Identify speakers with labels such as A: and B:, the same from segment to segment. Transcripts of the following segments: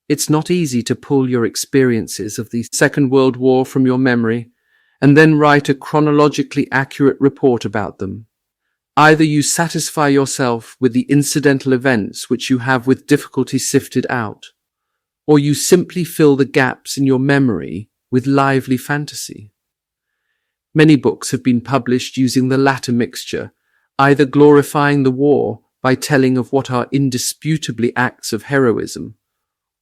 A: It's not easy to pull your experiences of the Second World War from your memory and then write a chronologically accurate report about them. Either you satisfy yourself with the incidental events which you have with difficulty sifted out, or you simply fill the gaps in your memory with lively fantasy. Many books have been published using the latter mixture, either glorifying the war by telling of what are indisputably acts of heroism,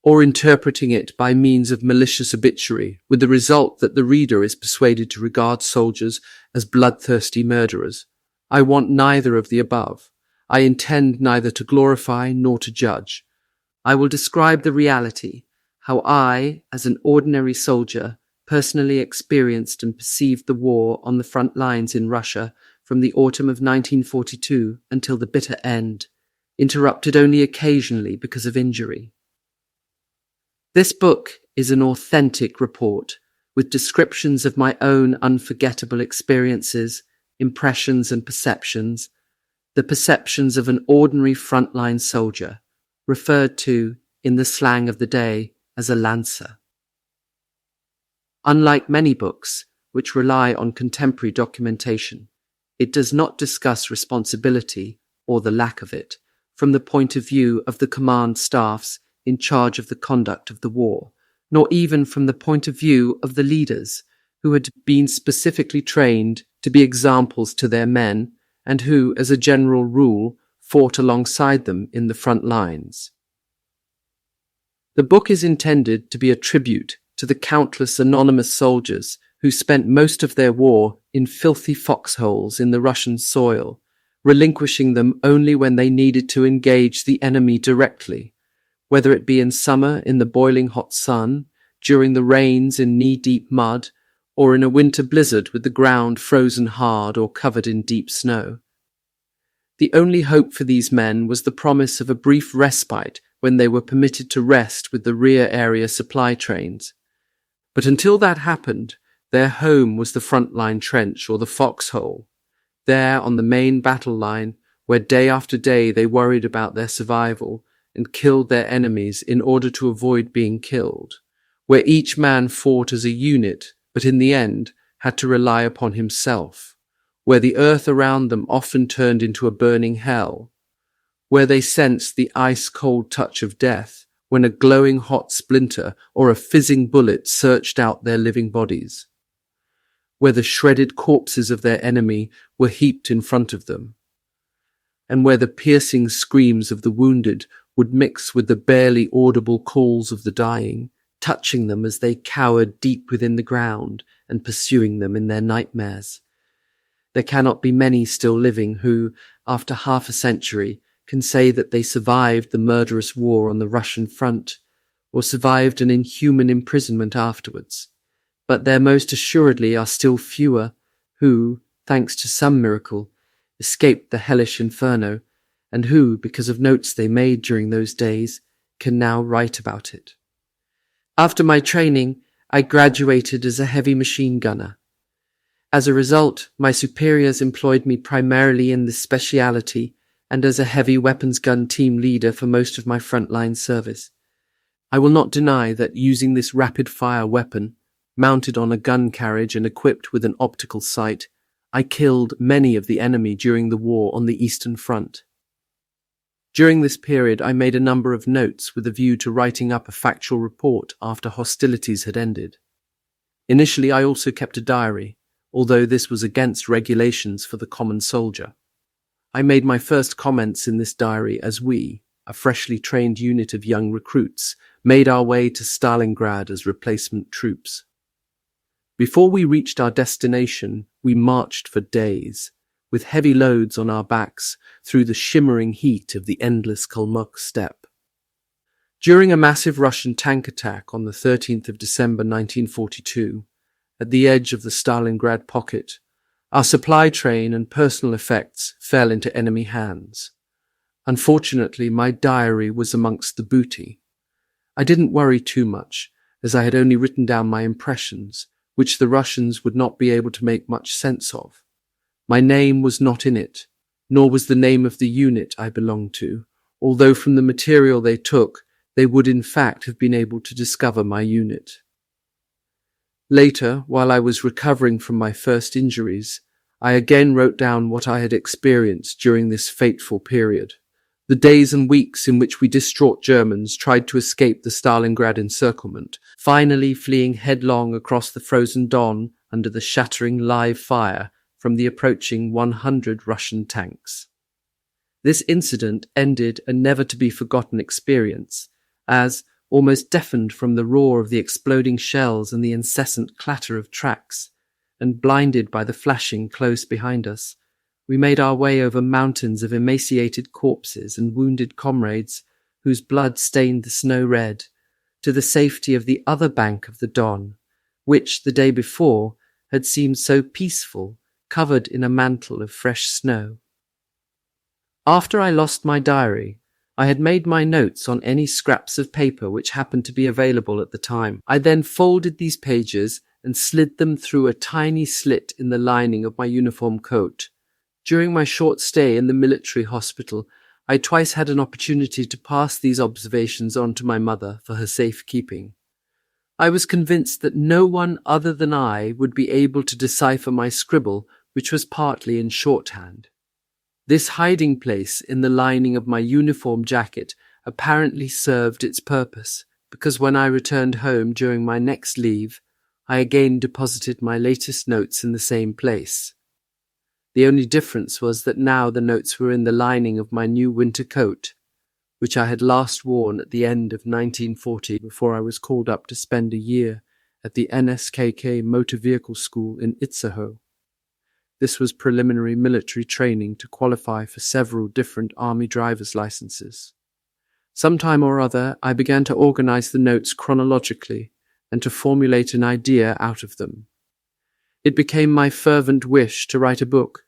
A: or interpreting it by means of malicious obituary, with the result that the reader is persuaded to regard soldiers as bloodthirsty murderers. I want neither of the above. I intend neither to glorify nor to judge. I will describe the reality, how I, as an ordinary soldier, personally experienced and perceived the war on the front lines in Russia from the autumn of 1942 until the bitter end, interrupted only occasionally because of injury. This book is an authentic report with descriptions of my own unforgettable experiences, impressions and perceptions, the perceptions of an ordinary frontline soldier, referred to, in the slang of the day, as a lancer. Unlike many books, which rely on contemporary documentation, it does not discuss responsibility, or the lack of it, from the point of view of the command staffs in charge of the conduct of the war, nor even from the point of view of the leaders who had been specifically trained to be examples to their men and who, as a general rule, fought alongside them in the front lines. The book is intended to be a tribute to the countless anonymous soldiers who spent most of their war in filthy foxholes in the Russian soil, relinquishing them only when they needed to engage the enemy directly, whether it be in summer in the boiling hot sun, during the rains in knee-deep mud, or in a winter blizzard with the ground frozen hard or covered in deep snow. The only hope for these men was the promise of a brief respite when they were permitted to rest with the rear area supply trains. But until that happened, their home was the front-line trench or the foxhole, there on the main battle line, where day after day they worried about their survival and killed their enemies in order to avoid being killed, where each man fought as a unit, but in the end had to rely upon himself, where the earth around them often turned into a burning hell, where they sensed the ice-cold touch of death when a glowing hot splinter or a fizzing bullet searched out their living bodies, where the shredded corpses of their enemy were heaped in front of them, and where the piercing screams of the wounded would mix with the barely audible calls of the dying, touching them as they cowered deep within the ground and pursuing them in their nightmares. There cannot be many still living who, after half a century, can say that they survived the murderous war on the Russian front, or survived an inhuman imprisonment afterwards. But there most assuredly are still fewer who, thanks to some miracle, escaped the hellish inferno, and who, because of notes they made during those days, can now write about it. After my training, I graduated as a heavy machine gunner. As a result, my superiors employed me primarily in this speciality and as a heavy weapons gun team leader for most of my frontline service. I will not deny that using this rapid-fire weapon, mounted on a gun carriage and equipped with an optical sight, I killed many of the enemy during the war on the Eastern Front. During this period, I made a number of notes with a view to writing up a factual report after hostilities had ended. Initially, I also kept a diary, although this was against regulations for the common soldier. I made my first comments in this diary as we, a freshly trained unit of young recruits, made our way to Stalingrad as replacement troops. Before we reached our destination, we marched for days, with heavy loads on our backs through the shimmering heat of the endless Kalmuk steppe. During a massive Russian tank attack on the 13th of December 1942, at the edge of the Stalingrad pocket, our supply train and personal effects fell into enemy hands. Unfortunately, my diary was amongst the booty. I didn't worry too much, as I had only written down my impressions, which the Russians would not be able to make much sense of. My name was not in it, nor was the name of the unit I belonged to, although from the material they took, they would in fact have been able to discover my unit. Later, while I was recovering from my first injuries, I again wrote down what I had experienced during this fateful period. The days and weeks in which we distraught Germans tried to escape the Stalingrad encirclement, finally fleeing headlong across the frozen Don under the shattering live fire from the approaching 100 Russian tanks. This incident ended a never-to-be-forgotten experience, as, almost deafened from the roar of the exploding shells and the incessant clatter of tracks, and blinded by the flashing close behind us, we made our way over mountains of emaciated corpses and wounded comrades whose blood stained the snow red, to the safety of the other bank of the Don, which, the day before, had seemed so peaceful, covered in a mantle of fresh snow. After I lost my diary, I had made my notes on any scraps of paper which happened to be available at the time. I then folded these pages and slid them through a tiny slit in the lining of my uniform coat. During my short stay in the military hospital, I twice had an opportunity to pass these observations on to my mother for her safekeeping. I was convinced that no one other than I would be able to decipher my scribble, which was partly in shorthand. This hiding place in the lining of my uniform jacket apparently served its purpose, because when I returned home during my next leave, I again deposited my latest notes in the same place. The only difference was that now the notes were in the lining of my new winter coat, which I had last worn at the end of 1940 before I was called up to spend a year at the NSKK Motor Vehicle School in Itzehoe. This was preliminary military training to qualify for several different army driver's licenses. Sometime or other, I began to organize the notes chronologically and to formulate an idea out of them. It became my fervent wish to write a book,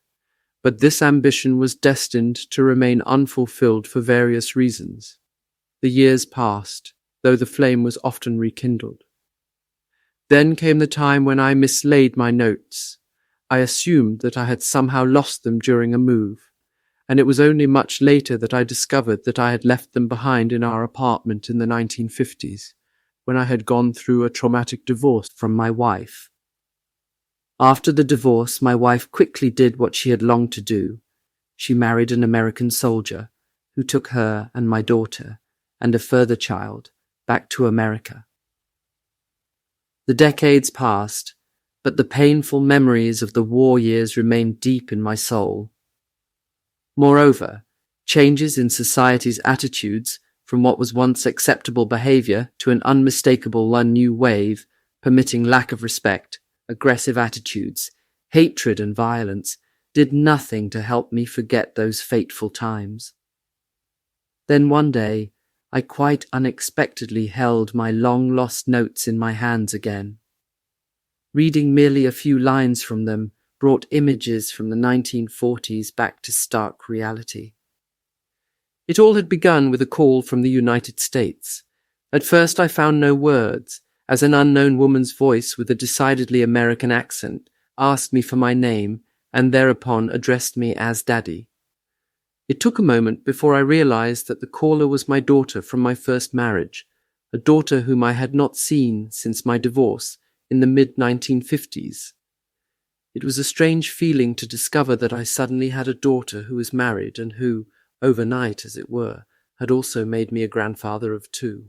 A: but this ambition was destined to remain unfulfilled for various reasons. The years passed, though the flame was often rekindled. Then came the time when I mislaid my notes. I assumed that I had somehow lost them during a move, and it was only much later that I discovered that I had left them behind in our apartment in the 1950s, when I had gone through a traumatic divorce from my wife. After the divorce, my wife quickly did what she had longed to do. She married an American soldier, who took her and my daughter, and a further child, back to America. The decades passed, but the painful memories of the war years remained deep in my soul. Moreover, changes in society's attitudes from what was once acceptable behavior to an unmistakable new wave, permitting lack of respect, aggressive attitudes, hatred and violence, did nothing to help me forget those fateful times. Then one day, I quite unexpectedly held my long-lost notes in my hands again. Reading merely a few lines from them brought images from the 1940s back to stark reality. It all had begun with a call from the United States. At first I found no words, as an unknown woman's voice with a decidedly American accent asked me for my name and thereupon addressed me as Daddy. It took a moment before I realized that the caller was my daughter from my first marriage, a daughter whom I had not seen since my divorce in the mid-1950s. It was a strange feeling to discover that I suddenly had a daughter who was married and who, overnight as it were, had also made me a grandfather of 2.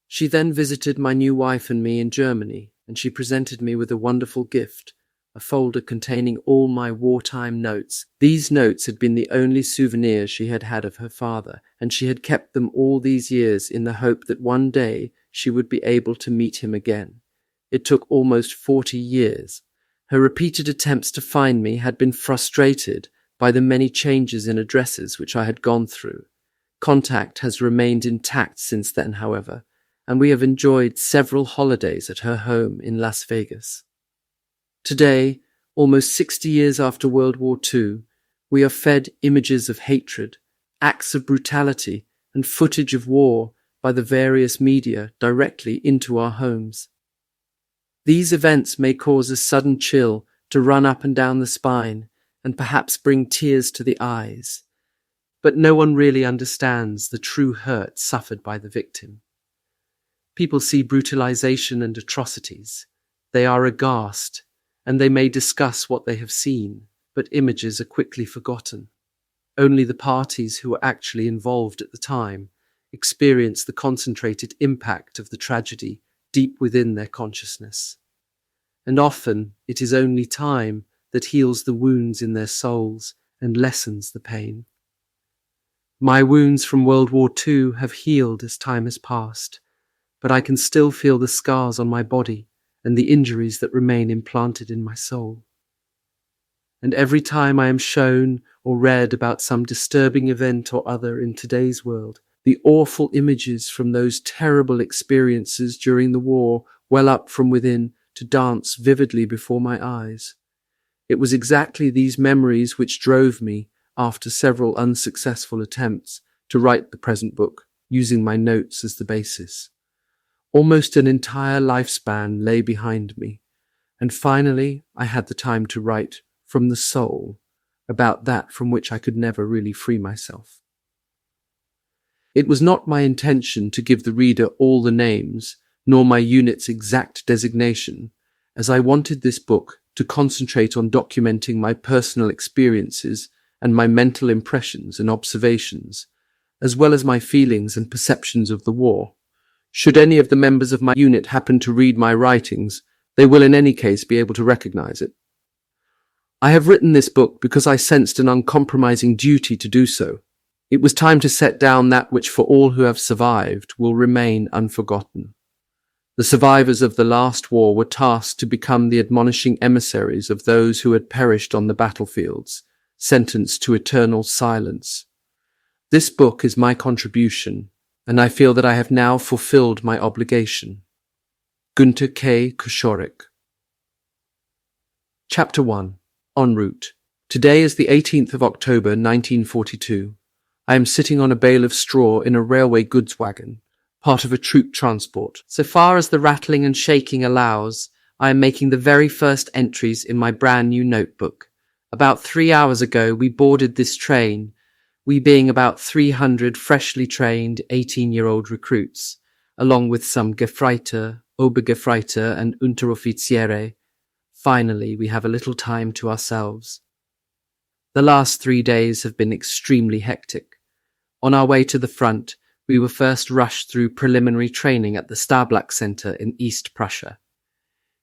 A: She then visited my new wife and me in Germany, and she presented me with a wonderful gift, a folder containing all my wartime notes. These notes had been the only souvenirs she had had of her father, and she had kept them all these years in the hope that one day she would be able to meet him again. It took almost 40 years. Her repeated attempts to find me had been frustrated by the many changes in addresses which I had gone through. Contact has remained intact since then, however, and we have enjoyed several holidays at her home in Las Vegas. Today, almost 60 years after World War II, we are fed images of hatred, acts of brutality, and footage of war by the various media directly into our homes. These events may cause a sudden chill to run up and down the spine and perhaps bring tears to the eyes. But no one really understands the true hurt suffered by the victim. People see brutalization and atrocities. They are aghast, and they may discuss what they have seen, but images are quickly forgotten. Only the parties who were actually involved at the time experience the concentrated impact of the tragedy deep within their consciousness. And often it is only time that heals the wounds in their souls and lessens the pain. My wounds from World War II have healed as time has passed, but I can still feel the scars on my body and the injuries that remain implanted in my soul. And every time I am shown or read about some disturbing event or other in today's world, the awful images from those terrible experiences during the war well up from within to dance vividly before my eyes. It was exactly these memories which drove me, after several unsuccessful attempts, to write the present book, using my notes as the basis. Almost an entire lifespan lay behind me, and finally I had the time to write from the soul about that from which I could never really free myself. It was not my intention to give the reader all the names, nor my unit's exact designation, as I wanted this book to concentrate on documenting my personal experiences and my mental impressions and observations, as well as my feelings and perceptions of the war. Should any of the members of my unit happen to read my writings, they will in any case be able to recognize it. I have written this book because I sensed an uncompromising duty to do so. It was time to set down that which for all who have survived will remain unforgotten. The survivors of the last war were tasked to become the admonishing emissaries of those who had perished on the battlefields, sentenced to eternal silence. This book is my contribution, and I feel that I have now fulfilled my obligation. Gunter Koschorrek. Chapter 1. En route. Today is the 18th of October 1942. I am sitting on a bale of straw in a railway goods wagon, part of a troop transport. So far as the rattling and shaking allows, I am making the very first entries in my brand new notebook. About 3 hours ago we boarded this train, we being about 300 freshly trained 18-year-old recruits, along with some Gefreiter, Obergefreiter and Unteroffiziere. Finally, we have a little time to ourselves. The last 3 days have been extremely hectic. On our way to the front, we were first rushed through preliminary training at the Stalag Center in East Prussia.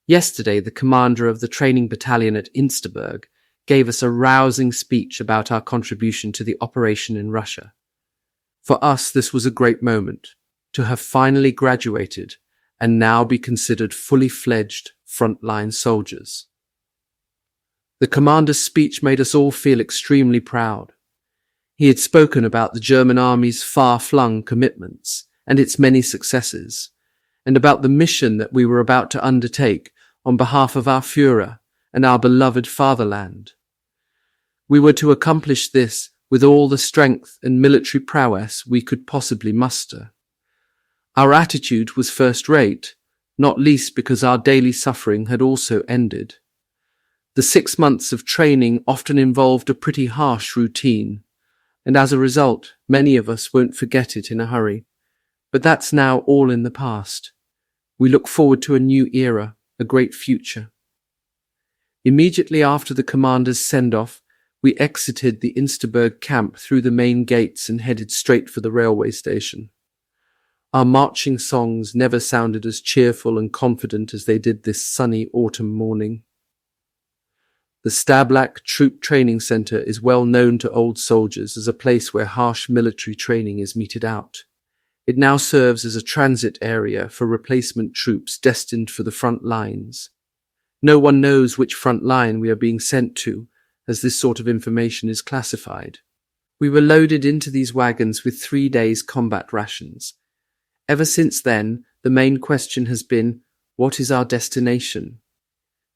A: Yesterday, the commander of the training battalion at Insterburg gave us a rousing speech about our contribution to the operation in Russia. For us, this was a great moment, to have finally graduated and now be considered fully fledged frontline soldiers. The commander's speech made us all feel extremely proud. He had spoken about the German army's far-flung commitments and its many successes, and about the mission that we were about to undertake on behalf of our Führer and our beloved fatherland. We were to accomplish this with all the strength and military prowess we could possibly muster. Our attitude was first-rate, not least because our daily suffering had also ended. The 6 months of training often involved a pretty harsh routine, and as a result, many of us won't forget it in a hurry. But that's now all in the past. We look forward to a new era, a great future. Immediately after the commander's send-off, we exited the Insterburg camp through the main gates and headed straight for the railway station. Our marching songs never sounded as cheerful and confident as they did this sunny autumn morning. The Stalag Troop Training Center is well known to old soldiers as a place where harsh military training is meted out. It now serves as a transit area for replacement troops destined for the front lines. No one knows which front line we are being sent to, as this sort of information is classified. We were loaded into these wagons with 3 days' combat rations. Ever since then, the main question has been, what is our destination?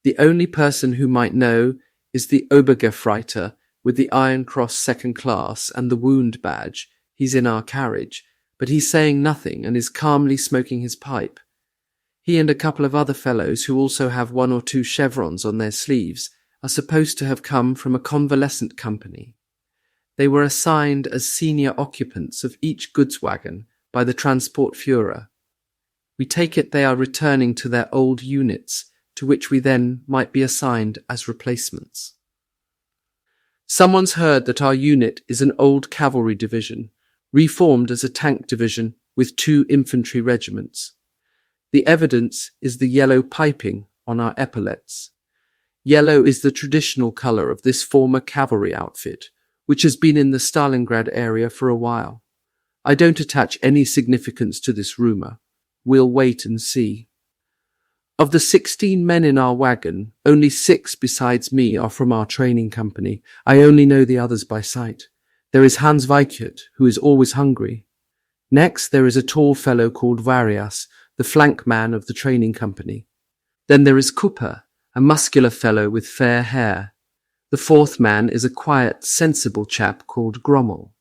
A: The only person who might know is the Obergefreiter with the Iron Cross Second Class and the wound badge. He's in our carriage, but he's saying nothing and is calmly smoking his pipe. He and a couple of other fellows who also have 1 or 2 chevrons on their sleeves are supposed to have come from a convalescent company. They were assigned as senior occupants of each goods wagon by the Transportführer. We take it they are returning to their old units, to which we then might be assigned as replacements. Someone's heard that our unit is an old cavalry division, reformed as a tank division with 2 infantry regiments. The evidence is the yellow piping on our epaulets. Yellow is the traditional color of this former cavalry outfit, which has been in the Stalingrad area for a while. I don't attach any significance to this rumor. We'll wait and see. Of the 16 men in our wagon, only 6 besides me are from our training company. I only know the others by sight. There is Hans Weichert, who is always hungry. Next, there is a tall fellow called Varias, the flank man of the training company. Then there is Cooper, a muscular fellow with fair hair. The 4th man is a quiet, sensible chap called Grommel.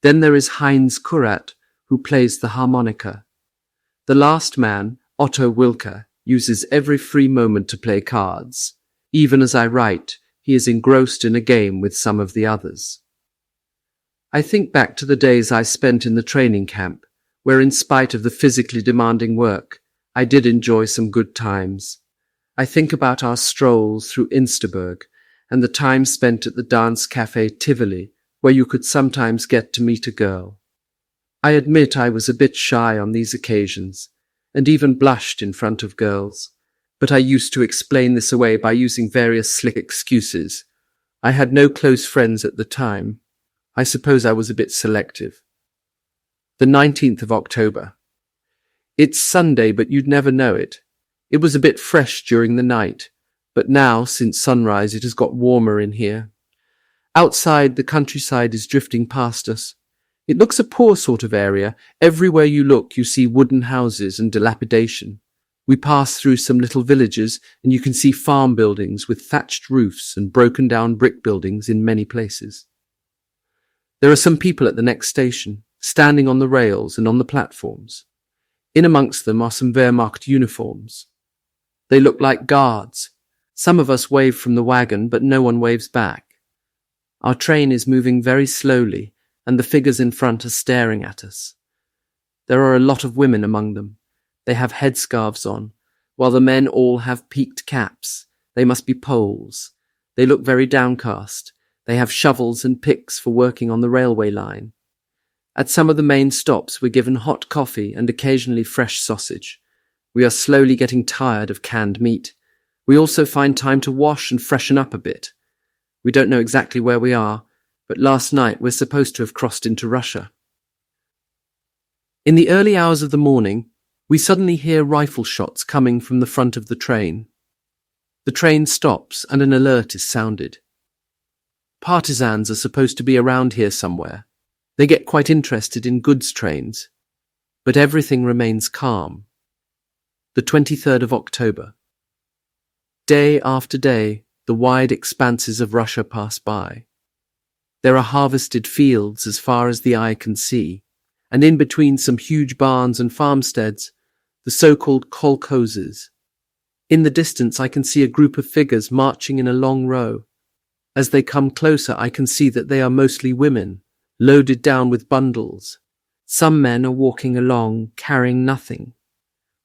A: Then there is Heinz Kurat, who plays the harmonica. The last man, Otto Wilke, uses every free moment to play cards. Even as I write, he is engrossed in a game with some of the others. I think back to the days I spent in the training camp, where in spite of the physically demanding work, I did enjoy some good times. I think about our strolls through Insterburg and the time spent at the dance cafe Tivoli, where you could sometimes get to meet a girl. I admit I was a bit shy on these occasions, and even blushed in front of girls, but I used to explain this away by using various slick excuses. I had no close friends at the time. I suppose I was a bit selective. The 19th of October. It's Sunday, but you'd never know it. It was a bit fresh during the night, but now, since sunrise, it has got warmer in here. Outside, the countryside is drifting past us. It looks a poor sort of area. Everywhere you look, you see wooden houses and dilapidation. We pass through some little villages, and you can see farm buildings with thatched roofs and broken-down brick buildings in many places. There are some people at the next station, standing on the rails and on the platforms. In amongst them are some Wehrmacht uniforms. They look like guards. Some of us wave from the wagon, but no one waves back. Our train is moving very slowly, and the figures in front are staring at us. There are a lot of women among them. They have headscarves on, while the men all have peaked caps. They must be Poles. They look very downcast. They have shovels and picks for working on the railway line. At some of the main stops we're given hot coffee and occasionally fresh sausage. We are slowly getting tired of canned meat. We also find time to wash and freshen up a bit. We don't know exactly where we are, but last night we're supposed to have crossed into Russia. In the early hours of the morning, we suddenly hear rifle shots coming from the front of the train. The train stops and an alert is sounded. Partisans are supposed to be around here somewhere. They get quite interested in goods trains, but everything remains calm. The 23rd of October. Day after day, the wide expanses of Russia pass by. There are harvested fields as far as the eye can see, and in between some huge barns and farmsteads, the so-called kolkhozes. In the distance I can see a group of figures marching in a long row. As they come closer, I can see that they are mostly women, loaded down with bundles. Some men are walking along, carrying nothing.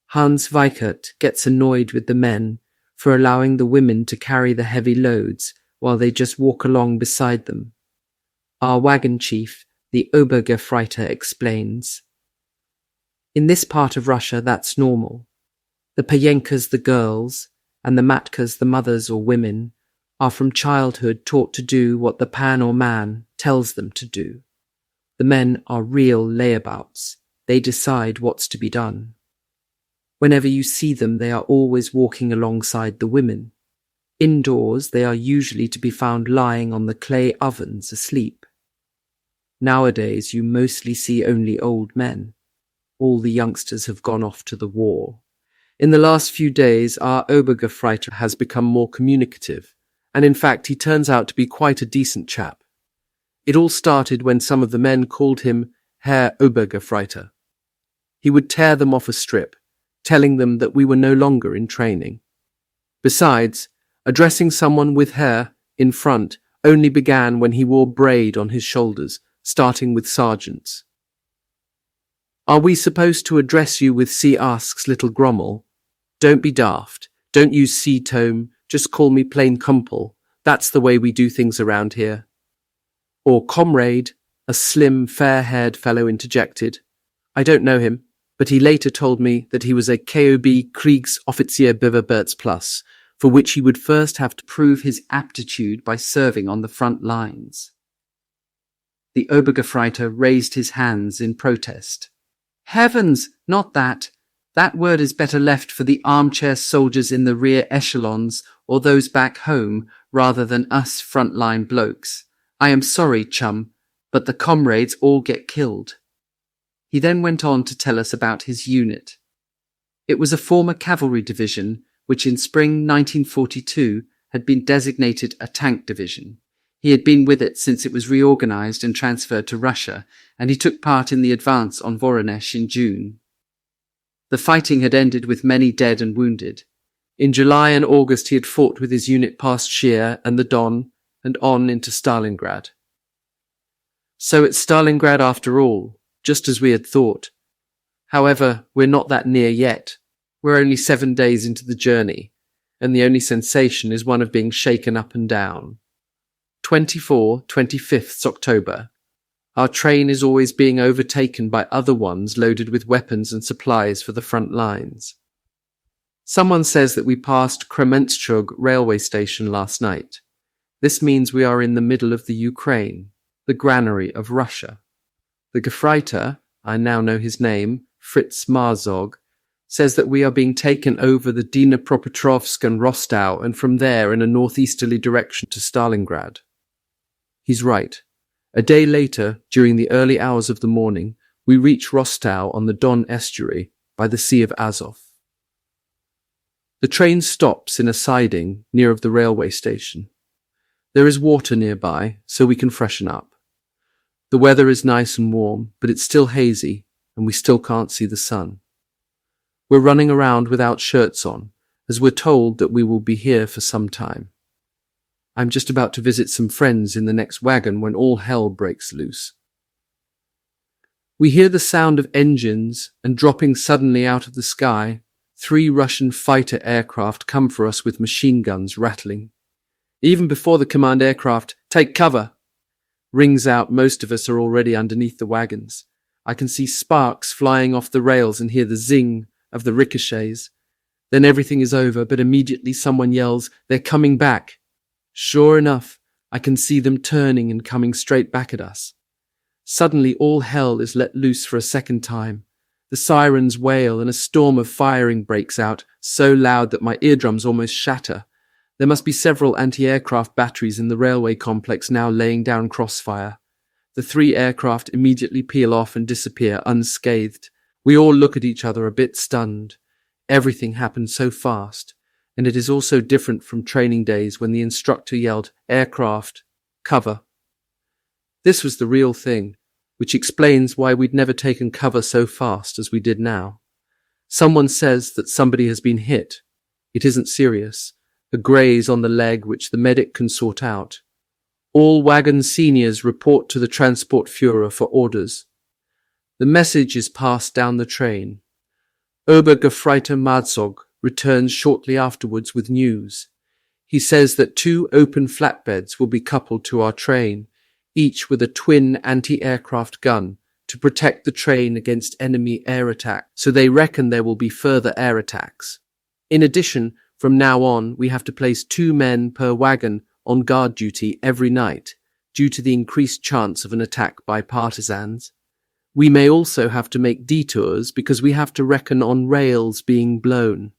A: Hans Weichert gets annoyed with the men for allowing the women to carry the heavy loads while they just walk along beside them. Our wagon chief, the Obergefreiter, explains. In this part of Russia, that's normal. The Payenkas, the girls, and the Matkas, the mothers or women, are from childhood taught to do what the pan or man tells them to do. The men are real layabouts. They decide what's to be done. Whenever you see them, they are always walking alongside the women. Indoors, they are usually to be found lying on the clay ovens asleep. Nowadays, you mostly see only old men. All the youngsters have gone off to the war. In the last few days, our Obergefreiter has become more communicative, and in fact he turns out to be quite a decent chap. It all started when some of the men called him Herr Obergefreiter. He would tear them off a strip, telling them that we were no longer in training. Besides, addressing someone with Herr in front only began when he wore braid on his shoulders, starting with sergeants. "Are we supposed to address you with C?" asks little Grommel. "Don't be daft. Don't use C tone. Just call me plain Kumpel. That's the way we do things around here." "Or comrade," a slim, fair-haired fellow interjected. "I don't know him, but he later told me that he was a KOB Kriegsoffizier Bewerberts Plus, for which he would first have to prove his aptitude by serving on the front lines." The Obergefreiter raised his hands in protest. "Heavens, not that! That word is better left for the armchair soldiers in the rear echelons or those back home rather than us front-line blokes. I am sorry, chum, but the comrades all get killed." He then went on to tell us about his unit. It was a former cavalry division which in spring 1942 had been designated a tank division. He had been with it since it was reorganized and transferred to Russia, and he took part in the advance on Voronezh in June. The fighting had ended with many dead and wounded. In July and August he had fought with his unit past Shir and the Don, and on into Stalingrad. So it's Stalingrad after all, just as we had thought. However, we're not that near yet. We're only 7 days into the journey, and the only sensation is one of being shaken up and down. 25th October. Our train is always being overtaken by other ones loaded with weapons and supplies for the front lines. Someone says that we passed Kremenchug railway station last night. This means we are in the middle of the Ukraine, the granary of Russia. The Gefreiter, I now know his name, Fritz Marzog, says that we are being taken over the Dnipropetrovsk and Rostov and from there in a northeasterly direction to Stalingrad. He's right. A day later, during the early hours of the morning, we reach Rostov on the Don estuary by the Sea of Azov. The train stops in a siding near of the railway station. There is water nearby, so we can freshen up. The weather is nice and warm, but it's still hazy, and we still can't see the sun. We're running around without shirts on, as we're told that we will be here for some time. I'm just about to visit some friends in the next wagon when all hell breaks loose. We hear the sound of engines, and dropping suddenly out of the sky, 3 Russian fighter aircraft come for us with machine guns rattling. Even before the command aircraft, "Take cover!" rings out, most of us are already underneath the wagons. I can see sparks flying off the rails and hear the zing of the ricochets. Then everything is over, but immediately someone yells, "They're coming back!" Sure enough, I can see them turning and coming straight back at us. Suddenly all hell is let loose for a second time. The sirens wail and a storm of firing breaks out, so loud that my eardrums almost shatter. There must be several anti-aircraft batteries in the railway complex now laying down crossfire. The 3 aircraft immediately peel off and disappear unscathed. We all look at each other a bit stunned. Everything happened so fast, and it is also different from training days when the instructor yelled, "Aircraft, cover." This was the real thing, which explains why we'd never taken cover so fast as we did now. Someone says that somebody has been hit. It isn't serious. A graze on the leg which the medic can sort out. All wagon seniors report to the Transport Führer for orders. The message is passed down the train. Obergefreiter Marzog returns shortly afterwards with news. He says that 2 open flatbeds will be coupled to our train, each with a twin anti-aircraft gun to protect the train against enemy air attack, so they reckon there will be further air attacks. In addition, from now on, we have to place 2 men per wagon on guard duty every night, due to the increased chance of an attack by partisans. We may also have to make detours because we have to reckon on rails being blown.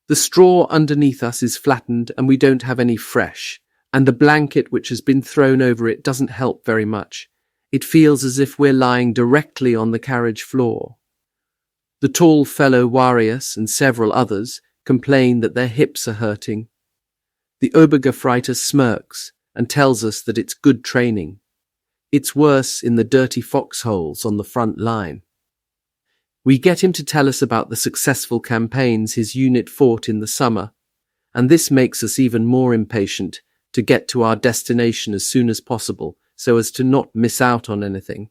A: The straw underneath us is flattened and we don't have any fresh, and the blanket which has been thrown over it doesn't help very much. It feels as if we're lying directly on the carriage floor. The tall fellow Warius and several others complain that their hips are hurting. The Obergefreiter smirks and tells us that it's good training. It's worse in the dirty foxholes on the front line. We get him to tell us about the successful campaigns his unit fought in the summer, and this makes us even more impatient to get to our destination as soon as possible so as to not miss out on anything.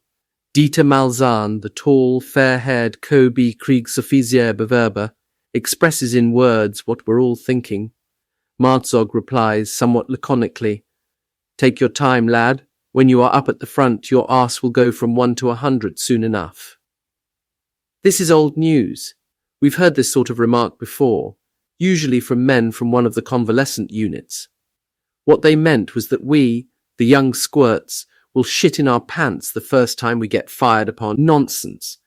A: Dieter Malzahn, the tall, fair-haired Kobe Kriegsoffizier Bewerber, expresses in words what we're all thinking. Marzog replies somewhat laconically, "Take your time, lad. When you are up at the front, your arse will go from 1 to 100 soon enough." This is old news. We've heard this sort of remark before, usually from men from one of the convalescent units. What they meant was that we, the young squirts, will shit in our pants the first time we get fired upon. Nonsense.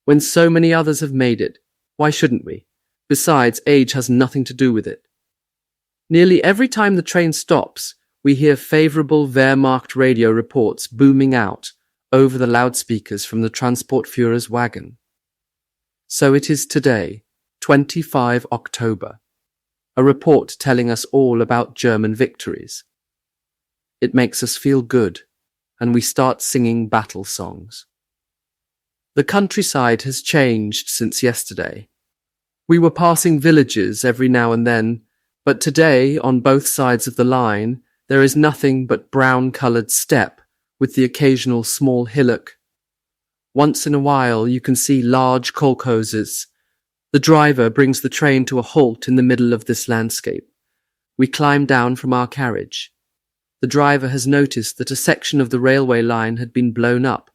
A: When so many others have made it, why shouldn't we? Besides, age has nothing to do with it. Nearly every time the train stops, we hear favourable Wehrmacht radio reports booming out over the loudspeakers from the Transportführer's wagon. So it is today, 25 October, a report telling us all about German victories. It makes us feel good, and we start singing battle songs. The countryside has changed since yesterday. We were passing villages every now and then, but today, on both sides of the line, there is nothing but brown-coloured steppe with the occasional small hillock. Once in a while you can see large kolkhozes. The driver brings the train to a halt in the middle of this landscape. We climb down from our carriage. The driver has noticed that a section of the railway line had been blown up.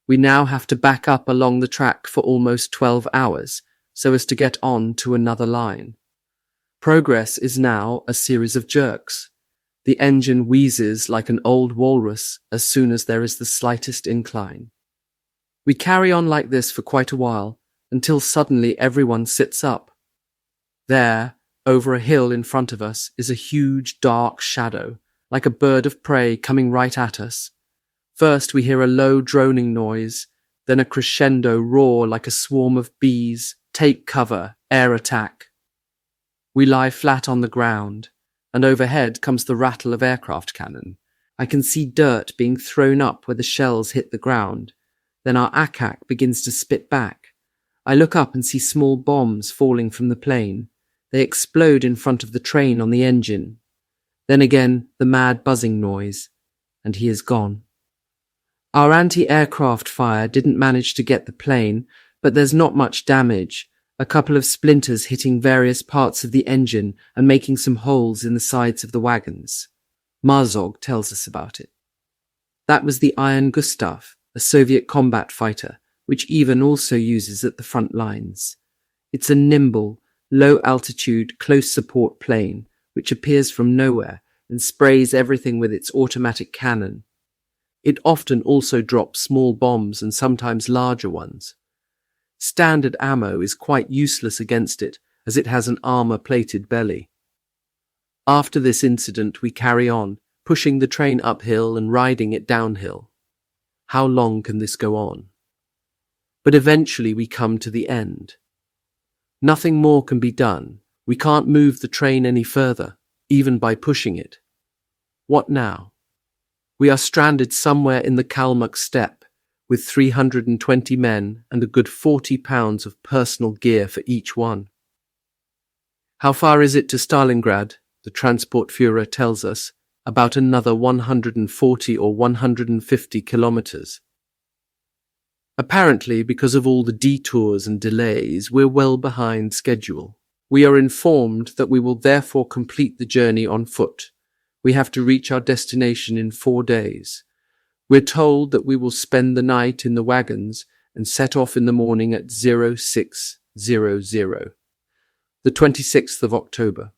A: We now have to back up along the track for almost 12 hours so as to get on to another line. Progress is now a series of jerks. The engine wheezes like an old walrus as soon as there is the slightest incline. We carry on like this for quite a while, until suddenly everyone sits up. There, over a hill in front of us, is a huge dark shadow, like a bird of prey coming right at us. First we hear a low droning noise, then a crescendo roar like a swarm of bees. Take cover, air attack. We lie flat on the ground, and overhead comes the rattle of aircraft cannon. I can see dirt being thrown up where the shells hit the ground. Then our ack begins to spit back. I look up and see small bombs falling from the plane. They explode in front of the train on the engine. Then again, the mad buzzing noise, and he is gone. Our anti-aircraft fire didn't manage to get the plane, but there's not much damage. A couple of splinters hitting various parts of the engine and making some holes in the sides of the wagons. Marzog tells us about it. That was the Iron Gustav, a Soviet combat fighter, which Ivan also uses at the front lines. It's a nimble, low-altitude, close-support plane, which appears from nowhere and sprays everything with its automatic cannon. It often also drops small bombs and sometimes larger ones. Standard ammo is quite useless against it, as it has an armour-plated belly. After this incident, we carry on, pushing the train uphill and riding it downhill. How long can this go on? But eventually we come to the end. Nothing more can be done. We can't move the train any further, even by pushing it. What now? We are stranded somewhere in the Kalmuk steppe, with 320 men and a good 40 pounds of personal gear for each one. How far is it to Stalingrad? The Transportführer tells us. About another 140 or 150 kilometers. Apparently, because of all the detours and delays, we're well behind schedule. We are informed that we will therefore complete the journey on foot. We have to reach our destination in 4 days. We're told that we will spend the night in the wagons and set off in the morning at 0600, the 26th of October.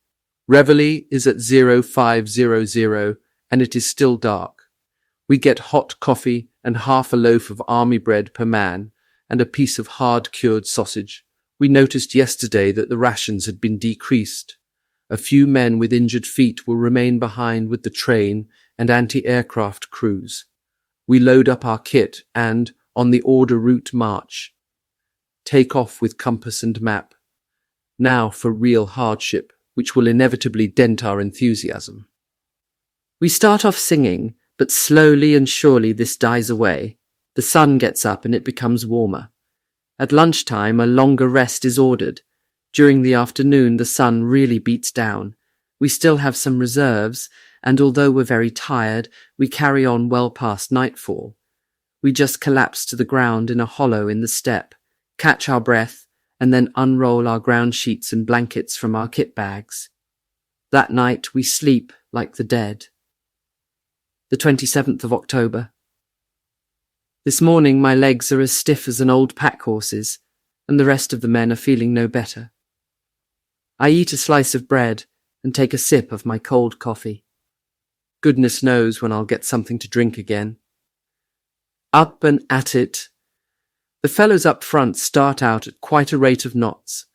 A: Reveille is at 0500 and it is still dark. We get hot coffee and half a loaf of army bread per man and a piece of hard-cured sausage. We noticed yesterday that the rations had been decreased. A few men with injured feet will remain behind with the train and anti-aircraft crews. We load up our kit and, on the order route march, take off with compass and map. Now for real hardship, which will inevitably dent our enthusiasm. We start off singing, but slowly and surely this dies away. The sun gets up and it becomes warmer. At lunchtime, a longer rest is ordered. During the afternoon, the sun really beats down. We still have some reserves, and although we're very tired, we carry on well past nightfall. We just collapse to the ground in a hollow in the steppe, catch our breath, and then unroll our ground sheets and blankets from our kit bags. That night we sleep like the dead. The 27th of October. This morning my legs are as stiff as an old pack horse's, and the rest of the men are feeling no better. I eat a slice of bread and take a sip of my cold coffee. Goodness knows when I'll get something to drink again. Up and at it. The fellows up front start out at quite a rate of knots.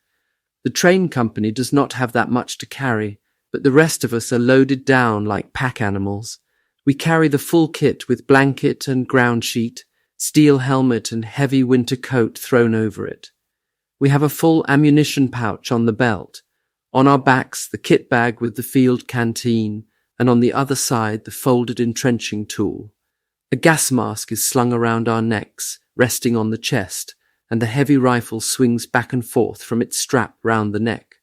A: The train company does not have that much to carry, but the rest of us are loaded down like pack animals. We carry the full kit with blanket and ground sheet, steel helmet and heavy winter coat thrown over it. We have a full ammunition pouch on the belt. On our backs, the kit bag with the field canteen, and on the other side, the folded entrenching tool. A gas mask is slung around our necks, resting on the chest, and the heavy rifle swings back and forth from its strap round the neck.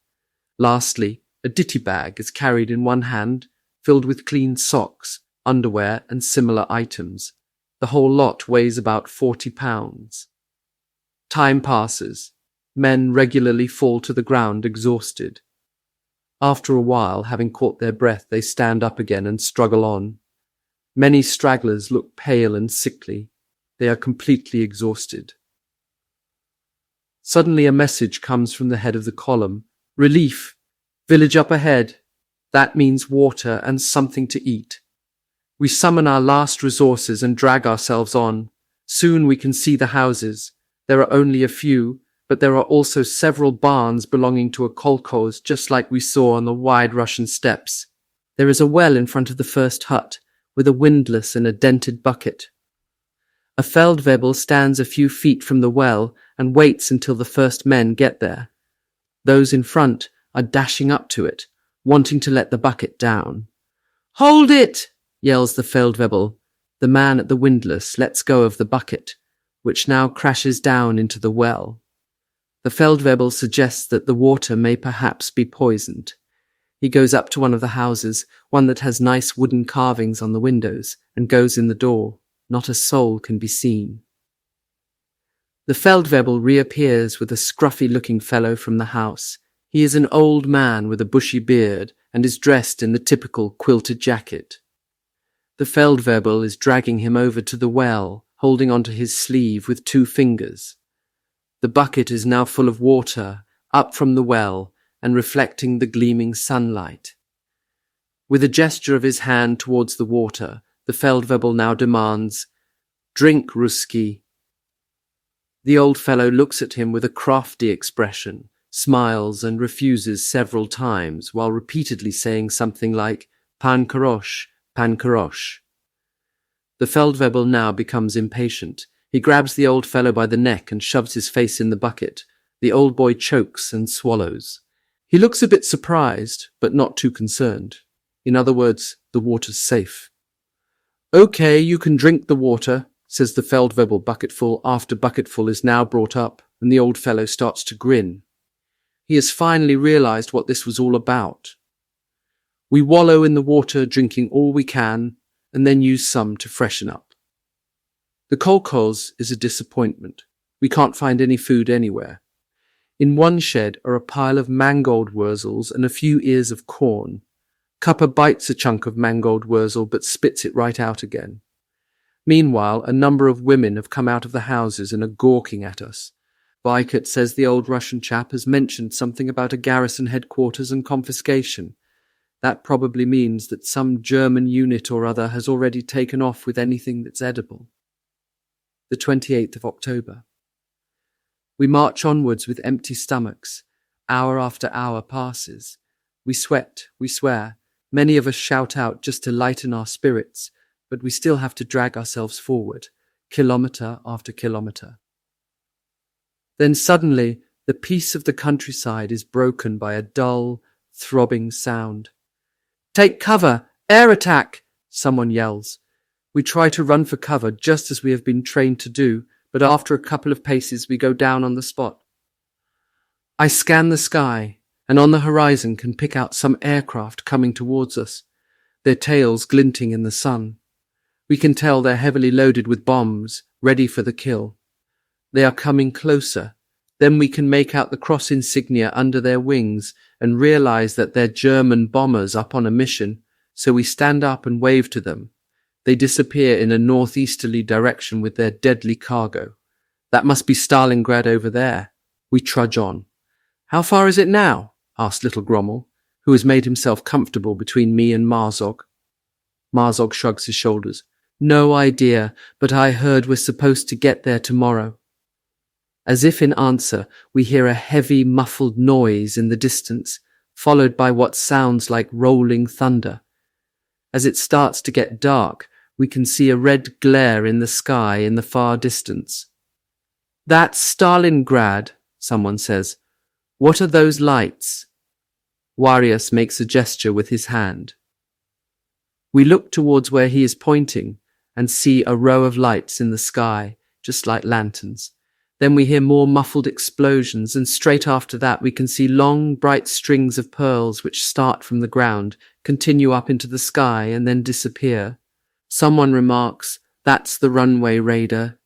A: Lastly, a ditty bag is carried in one hand, filled with clean socks, underwear, and similar items. The whole lot weighs about 40 pounds. Time passes. Men regularly fall to the ground exhausted. After a while, having caught their breath, they stand up again and struggle on. Many stragglers look pale and sickly. They are completely exhausted. Suddenly a message comes from the head of the column. Relief! Village up ahead. That means water and something to eat. We summon our last resources and drag ourselves on. Soon we can see the houses. There are only a few, but there are also several barns belonging to a kolkhoz, just like we saw on the wide Russian steppes. There is a well in front of the first hut, with a windlass and a dented bucket. A Feldwebel stands a few feet from the well and waits until the first men get there. Those in front are dashing up to it, wanting to let the bucket down. "Hold it!" yells the Feldwebel. The man at the windlass lets go of the bucket, which now crashes down into the well. The Feldwebel suggests that the water may perhaps be poisoned. He goes up to one of the houses, one that has nice wooden carvings on the windows, and goes in the door. Not a soul can be seen. The Feldwebel reappears with a scruffy-looking fellow from the house. He is an old man with a bushy beard and is dressed in the typical quilted jacket. The Feldwebel is dragging him over to the well, holding onto his sleeve with 2 fingers. The bucket is now full of water, up from the well, and reflecting the gleaming sunlight. With a gesture of his hand towards the water, the Feldwebel now demands, "Drink, Ruski." The old fellow looks at him with a crafty expression, smiles and refuses several times, while repeatedly saying something like, "Pan karosh, pan karosh." The Feldwebel now becomes impatient. He grabs the old fellow by the neck and shoves his face in the bucket. The old boy chokes and swallows. He looks a bit surprised, but not too concerned. In other words, the water's safe. "Okay, you can drink the water," says the Feldwebel bucketful after bucketful is now brought up, and the old fellow starts to grin. He has finally realized what this was all about. We wallow in the water, drinking all we can, and then use some to freshen up. The kolkhoz is a disappointment. We can't find any food anywhere. In one shed are a pile of mangold wurzels and a few ears of corn. Cuppa bites a chunk of mangold wurzel but spits it right out again. Meanwhile, a number of women have come out of the houses and are gawking at us. Weikert says the old Russian chap has mentioned something about a garrison headquarters and confiscation. That probably means that some German unit or other has already taken off with anything that's edible. The 28th of October. We march onwards with empty stomachs. Hour after hour passes. We sweat, we swear. Many of us shout out just to lighten our spirits, but we still have to drag ourselves forward, kilometre after kilometre. Then suddenly, the peace of the countryside is broken by a dull, throbbing sound. "Take cover! Air attack!" someone yells. We try to run for cover just as we have been trained to do, but after a couple of paces we go down on the spot. I scan the sky, and on the horizon can pick out some aircraft coming towards us. their tails glinting in the sun. We can tell they're heavily loaded with bombs, ready for the kill. They are coming closer. Then we can make out the cross insignia under their wings and realize that they're German bombers up on a mission, so we stand up and wave to them. They disappear in a northeasterly direction with their deadly cargo. That must be Stalingrad over there. We trudge on. How far is it now? Asked little Grommel, who has made himself comfortable between me and Marzog. Marzog shrugs his shoulders. No idea, but I heard we're supposed to get there tomorrow. As if in answer, we hear a heavy, muffled noise in the distance, followed by what sounds like rolling thunder. As it starts to get dark, we can see a red glare in the sky in the far distance. That's Stalingrad, someone says. What are those lights? Warius makes a gesture with his hand. We look towards where he is pointing and see a row of lights in the sky, just like lanterns. Then we hear more muffled explosions, and straight after that we can see long, bright strings of pearls which start from the ground, continue up into the sky, and then disappear. Someone remarks, "That's the runway raider."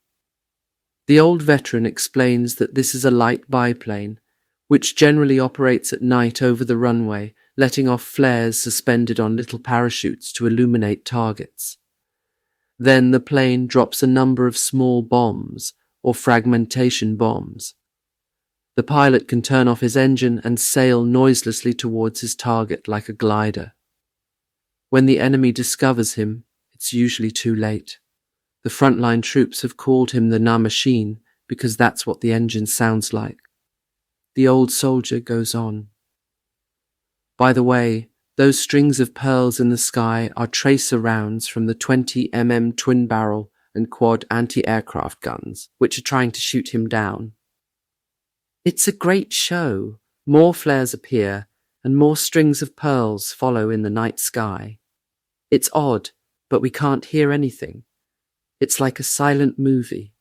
A: The old veteran explains that this is a light biplane, which generally operates at night over the runway, letting off flares suspended on little parachutes to illuminate targets. Then the plane drops a number of small bombs, or fragmentation bombs. The pilot can turn off his engine and sail noiselessly towards his target like a glider. When the enemy discovers him, it's usually too late. The frontline troops have called him the Na-machine because that's what the engine sounds like. The old soldier goes on. By the way, those strings of pearls in the sky are tracer rounds from the 20 twin-barrel and quad anti-aircraft guns, which are trying to shoot him down. It's a great show. More flares appear, and more strings of pearls follow in the night sky. It's odd, but we can't hear anything. It's like a silent movie.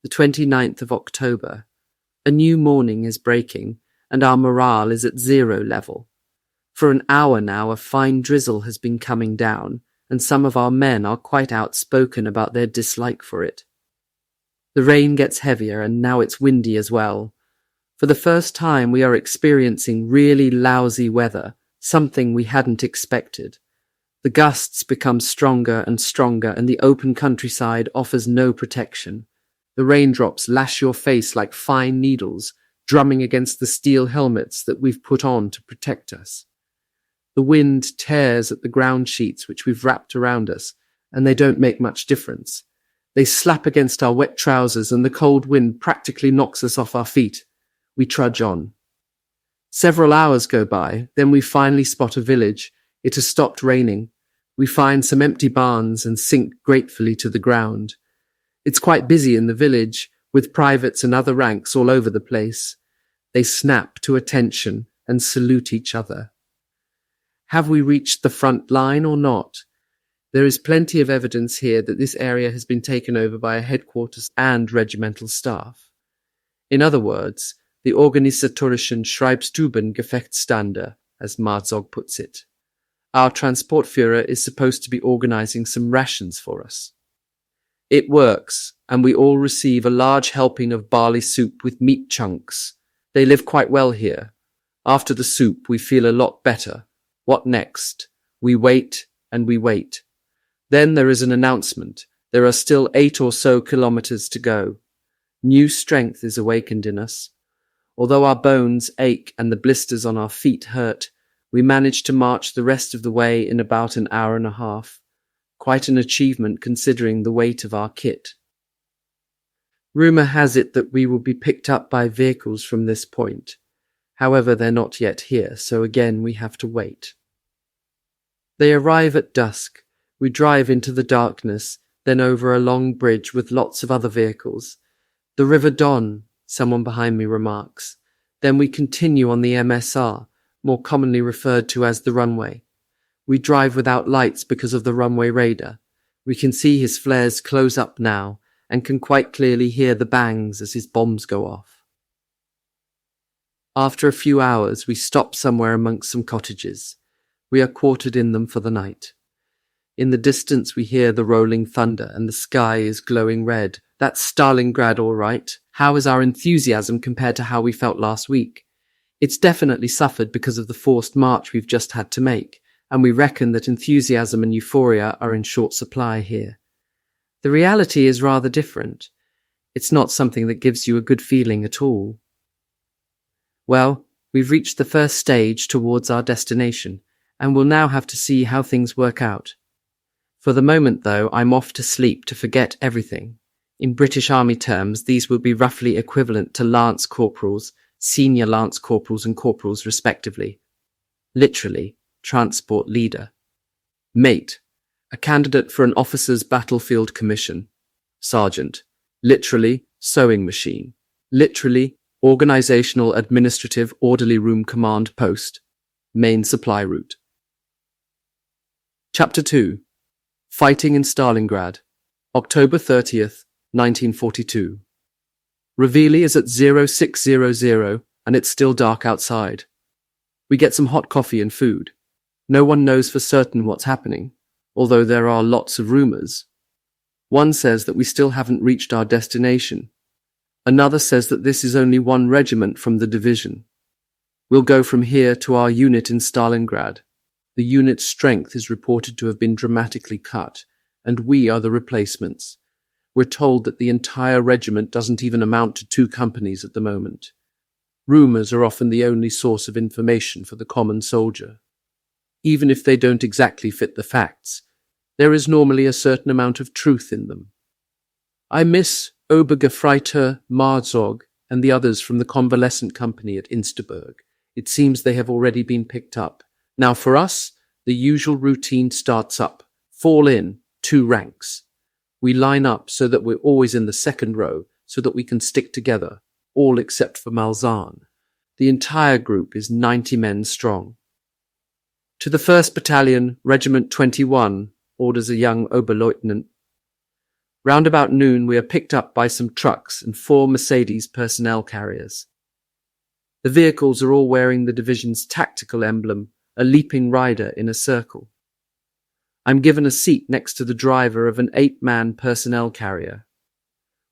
A: The 29th of October. A new morning is breaking, and our morale is at 0 level. For an hour now, a fine drizzle has been coming down, and some of our men are quite outspoken about their dislike for it. The rain gets heavier, and now it's windy as well. For the first time, we are experiencing really lousy weather, something we hadn't expected. The gusts become stronger and stronger, and the open countryside offers no protection. The raindrops lash your face like fine needles, drumming against the steel helmets that we've put on to protect us. The wind tears at the ground sheets which we've wrapped around us, and they don't make much difference. They slap against our wet trousers, and the cold wind practically knocks us off our feet. We trudge on. Several hours go by, then we finally spot a village. It has stopped raining. We find some empty barns and sink gratefully to the ground. It's quite busy in the village, with privates and other ranks all over the place. They snap to attention and salute each other. Have we reached the front line or not? There is plenty of evidence here that this area has been taken over by a headquarters and regimental staff. In other words, the organisatorischen Schreibstubengefechtsstande, as Marzog puts it. Our Transportführer is supposed to be organising some rations for us. It works, and we all receive a large helping of barley soup with meat chunks. They live quite well here. After the soup, we feel a lot better. What next? We wait and we wait. Then there is an announcement. There are still 8 or so kilometres to go. New strength is awakened in us. Although our bones ache and the blisters on our feet hurt, we manage to march the rest of the way in about an hour and a half. Quite an achievement considering the weight of our kit. Rumour has it that we will be picked up by vehicles from this point. However, they're not yet here, so again we have to wait. They arrive at dusk. We drive into the darkness, then over a long bridge with lots of other vehicles. The River Don, someone behind me remarks. Then we continue on the MSR, more commonly referred to as the runway. We drive without lights because of the runway raider. We can see his flares close up now, and can quite clearly hear the bangs as his bombs go off. After a few hours, we stop somewhere amongst some cottages. We are quartered in them for the night. In the distance we hear the rolling thunder and the sky is glowing red. That's Stalingrad, all right. How is our enthusiasm compared to how we felt last week? It's definitely suffered because of the forced march we've just had to make, and we reckon that enthusiasm and euphoria are in short supply here. The reality is rather different. It's not something that gives you a good feeling at all. Well, we've reached the first stage towards our destination, and we'll now have to see how things work out. For the moment, though, I'm off to sleep to forget everything. In British Army terms, these will be roughly equivalent to lance corporals, senior lance corporals and corporals respectively. Literally, transport leader. Mate, a candidate for an officer's battlefield commission. Sergeant, literally, sewing machine. Literally, organizational administrative orderly room command post. Main supply route. Chapter 2. Fighting in Stalingrad, October 30th, 1942. Reveille is at 0600 and it's still dark outside. We get some hot coffee and food. No one knows for certain what's happening, although there are lots of rumors. One says that we still haven't reached our destination. Another says that this is only one regiment from the division. We'll go from here to our unit in Stalingrad. The unit's strength is reported to have been dramatically cut, and we are the replacements. We're told that the entire regiment doesn't even amount to 2 companies at the moment. Rumors are often the only source of information for the common soldier. Even if they don't exactly fit the facts, there is normally a certain amount of truth in them. I miss Obergefreiter Marzog and the others from the convalescent company at Insterburg. It seems they have already been picked up. Now for us, the usual routine starts up. Fall in, 2 ranks. We line up so that we're always in the second row, so that we can stick together, all except for Malzahn. The entire group is 90 men strong. To the 1st Battalion, Regiment 21, orders a young Oberleutnant. Round about noon, we are picked up by some trucks and 4 Mercedes personnel carriers. The vehicles are all wearing the division's tactical emblem, a leaping rider in a circle. I'm given a seat next to the driver of an 8-man personnel carrier.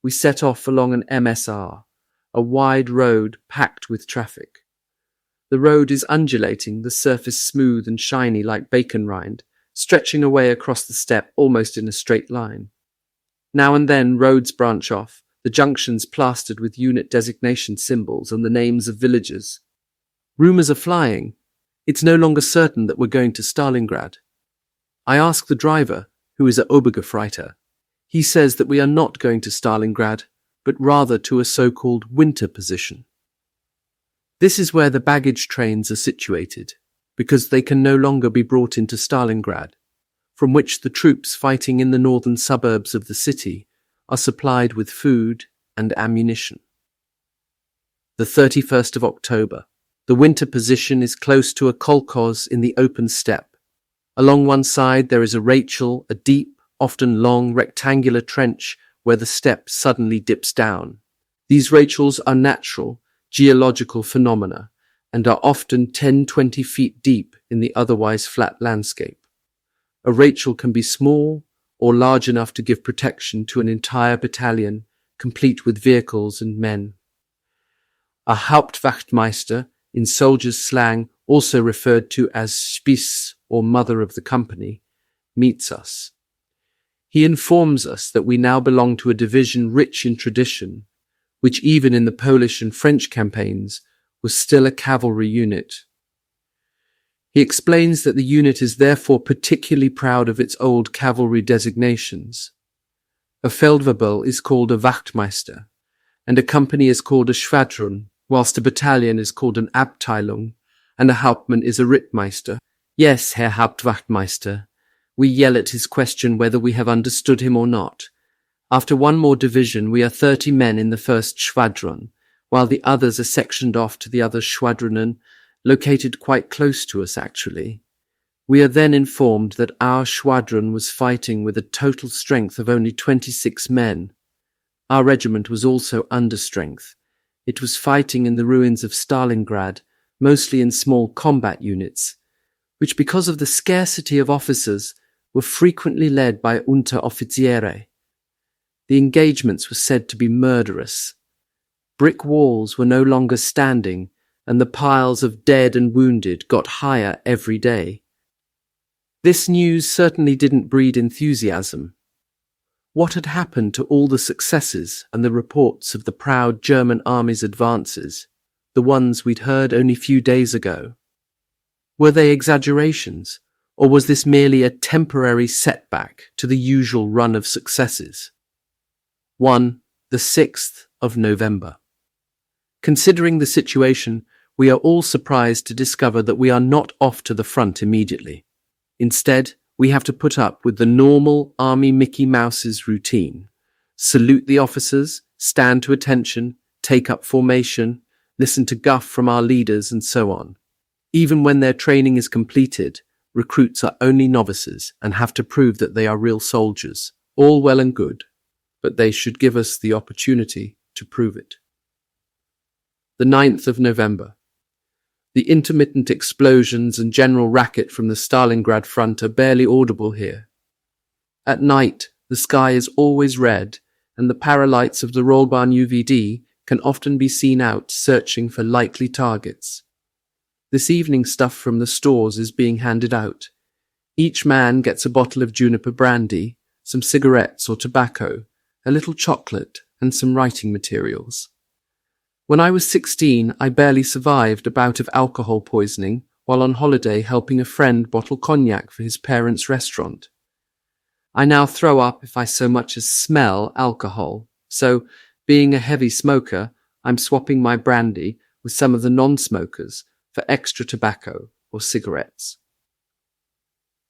A: We set off along an MSR, a wide road packed with traffic. The road is undulating, the surface smooth and shiny like bacon rind, stretching away across the steppe almost in a straight line. Now and then roads branch off, the junctions plastered with unit designation symbols and the names of villages. Rumours are flying. It's no longer certain that we're going to Stalingrad. I ask the driver, who is a Obergefreiter. He says that we are not going to Stalingrad, but rather to a so-called winter position. This is where the baggage trains are situated, because they can no longer be brought into Stalingrad, from which the troops fighting in the northern suburbs of the city are supplied with food and ammunition. The 31st of October. The winter position is close to a kolkhoz in the open steppe. Along one side there is a Rachel, a deep, often long, rectangular trench where the steppe suddenly dips down. These Rachels are natural, geological phenomena and are often 10-20 feet deep in the otherwise flat landscape. A Rachel can be small or large enough to give protection to an entire battalion, complete with vehicles and men. A Hauptwachtmeister, in soldiers' slang also referred to as Spitz or mother of the company, meets us. He informs us that we now belong to a division rich in tradition, which even in the Polish and French campaigns was still a cavalry unit. He explains that the unit is therefore particularly proud of its old cavalry designations. A Feldwebel is called a Wachtmeister, and a company is called a Schwadron, whilst a battalion is called an Abteilung, and a Hauptmann is a Rittmeister. Yes, Herr Hauptwachtmeister. We yell at his question whether we have understood him or not. After one more division, we are 30 men in the first Schwadron, while the others are sectioned off to the other Schwadronen, located quite close to us actually. We are then informed that our Schwadron was fighting with a total strength of only 26 men. Our regiment was also under strength. It was fighting in the ruins of Stalingrad, mostly in small combat units. which because of the scarcity of officers were frequently led by Unteroffiziere. The engagements were said to be murderous. Brick walls were no longer standing, and the piles of dead and wounded got higher every day. This news certainly didn't breed enthusiasm. What had happened to all the successes and the reports of the proud German army's advances, the ones we'd heard only a few days ago? Were they exaggerations, or was this merely a temporary setback to the usual run of successes? 1. The 6th of November. Considering the situation, we are all surprised to discover that we are not off to the front immediately. Instead, we have to put up with the normal Army Mickey Mouse's routine. Salute the officers, stand to attention, take up formation, listen to guff from our leaders, and so on. Even when their training is completed, recruits are only novices and have to prove that they are real soldiers. All well and good, but they should give us the opportunity to prove it. The 9th of November. The intermittent explosions and general racket from the Stalingrad front are barely audible here. At night, the sky is always red, and the paralights of the Rollbahn UVD can often be seen out searching for likely targets. This evening stuff from the stores is being handed out. Each man gets a bottle of juniper brandy, some cigarettes or tobacco, a little chocolate, and some writing materials. When I was 16, I barely survived a bout of alcohol poisoning while on holiday helping a friend bottle cognac for his parents' restaurant. I now throw up if I so much as smell alcohol, so, being a heavy smoker, I'm swapping my brandy with some of the non-smokers for extra tobacco or cigarettes.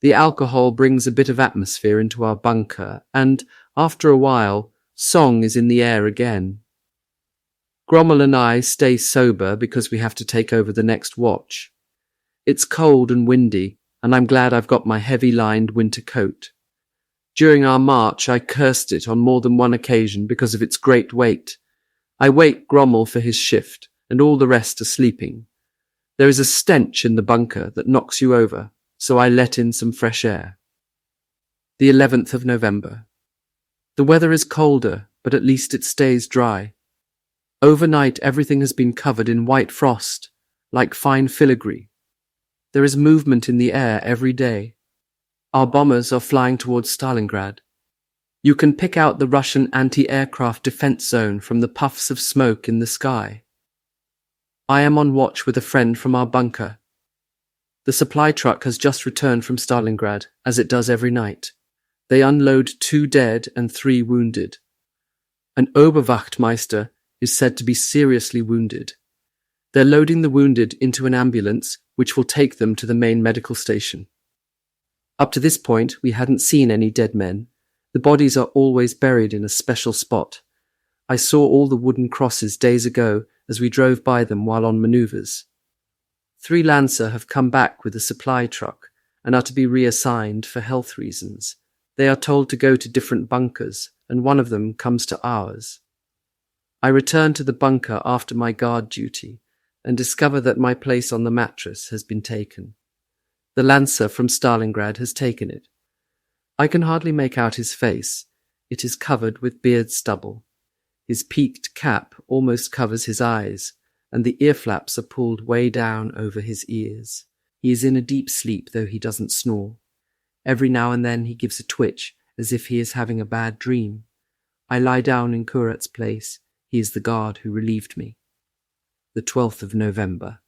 A: The alcohol brings a bit of atmosphere into our bunker, and, after a while, song is in the air again. Grommel and I stay sober because we have to take over the next watch. It's cold and windy, and I'm glad I've got my heavy-lined winter coat. During our march, I cursed it on more than one occasion because of its great weight. I wake Grommel for his shift, and all the rest are sleeping. There is a stench in the bunker that knocks you over, so I let in some fresh air. The 11th of November. The weather is colder, but at least it stays dry. Overnight, everything has been covered in white frost, like fine filigree. There is movement in the air every day. Our bombers are flying towards Stalingrad. You can pick out the Russian anti-aircraft defense zone from the puffs of smoke in the sky. I am on watch with a friend from our bunker. The supply truck has just returned from Stalingrad, as it does every night. They unload 2 dead and 3 wounded. An Oberwachtmeister is said to be seriously wounded. They're loading the wounded into an ambulance, which will take them to the main medical station. Up to this point, we hadn't seen any dead men. The bodies are always buried in a special spot. I saw all the wooden crosses days ago as we drove by them while on manoeuvres. 3 Lancer have come back with a supply truck and are to be reassigned for health reasons. They are told to go to different bunkers, and one of them comes to ours. I return to the bunker after my guard duty and discover that my place on the mattress has been taken. The Lancer from Stalingrad has taken it. I can hardly make out his face. It is covered with beard stubble. His peaked cap almost covers his eyes, and the ear flaps are pulled way down over his ears. He is in a deep sleep, though he doesn't snore. Every now and then he gives a twitch, as if he is having a bad dream. I lie down in Kurat's place. He is the guard who relieved me. The 12th of November.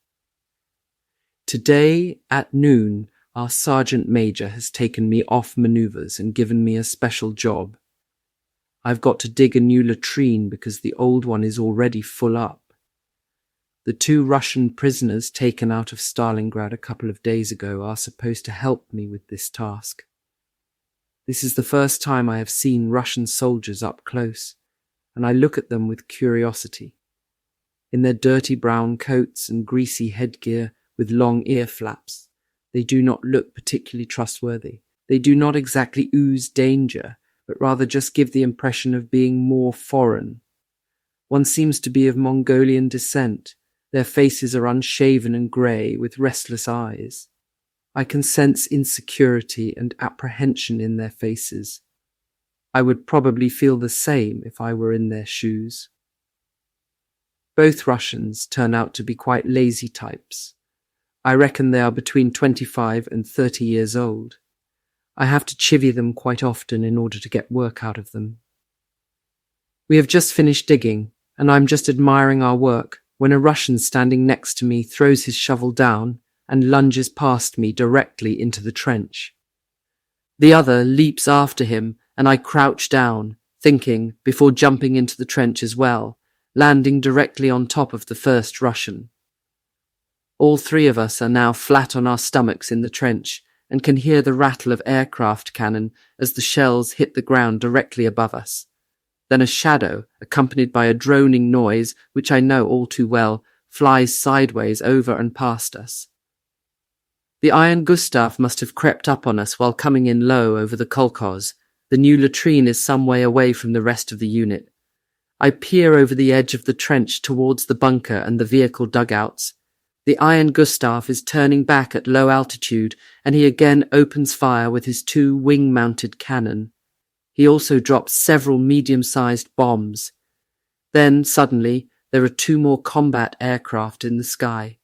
A: Today, at noon, our sergeant major has taken me off manoeuvres and given me a special job. I've got to dig a new latrine because the old one is already full up. The 2 Russian prisoners taken out of Stalingrad a couple of days ago are supposed to help me with this task. This is the first time I have seen Russian soldiers up close, and I look at them with curiosity. In their dirty brown coats and greasy headgear with long ear flaps, they do not look particularly trustworthy. They do not exactly ooze danger, but rather just give the impression of being more foreign. One seems to be of Mongolian descent. Their faces are unshaven and grey, with restless eyes. I can sense insecurity and apprehension in their faces. I would probably feel the same if I were in their shoes. Both Russians turn out to be quite lazy types. I reckon they are between 25 and 30 years old. I have to chivvy them quite often in order to get work out of them. We have just finished digging, and I'm just admiring our work when a Russian standing next to me throws his shovel down and lunges past me directly into the trench. The other leaps after him, and I crouch down, thinking, before jumping into the trench as well, landing directly on top of the first Russian. All three of us are now flat on our stomachs in the trench and can hear the rattle of aircraft cannon as the shells hit the ground directly above us. Then a shadow, accompanied by a droning noise, which I know all too well, flies sideways over and past us. The Iron Gustav must have crept up on us while coming in low over the kolkhoz. The new latrine is some way away from the rest of the unit. I peer over the edge of the trench towards the bunker and the vehicle dugouts. The Iron Gustav is turning back at low altitude, and he again opens fire with his 2 wing-mounted cannon. He also drops several medium-sized bombs. Then, suddenly, there are 2 more combat aircraft in the sky.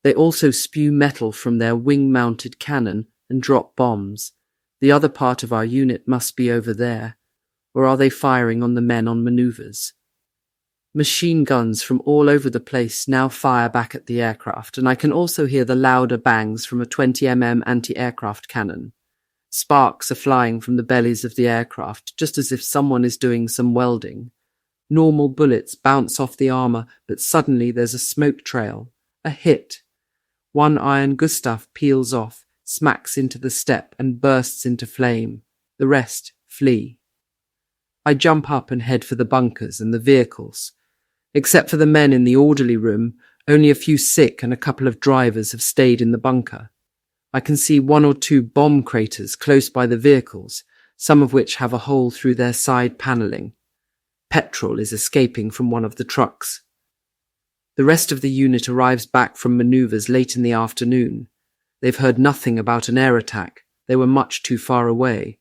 A: They also spew metal from their wing-mounted cannon and drop bombs. The other part of our unit must be over there. Or are they firing on the men on manoeuvres? Machine guns from all over the place now fire back at the aircraft, and I can also hear the louder bangs from a 20mm anti-aircraft cannon. Sparks are flying from the bellies of the aircraft, just as if someone is doing some welding. Normal bullets bounce off the armour, but suddenly there's a smoke trail. A hit. One Iron Gustav peels off, smacks into the step, and bursts into flame. The rest flee. I jump up and head for the bunkers and the vehicles. Except for the men in the orderly room, only a few sick and a couple of drivers have stayed in the bunker. I can see 1 or 2 bomb craters close by the vehicles, some of which have a hole through their side panelling. Petrol is escaping from one of the trucks. The rest of the unit arrives back from manoeuvres late in the afternoon. They've heard nothing about an air attack. They were much too far away.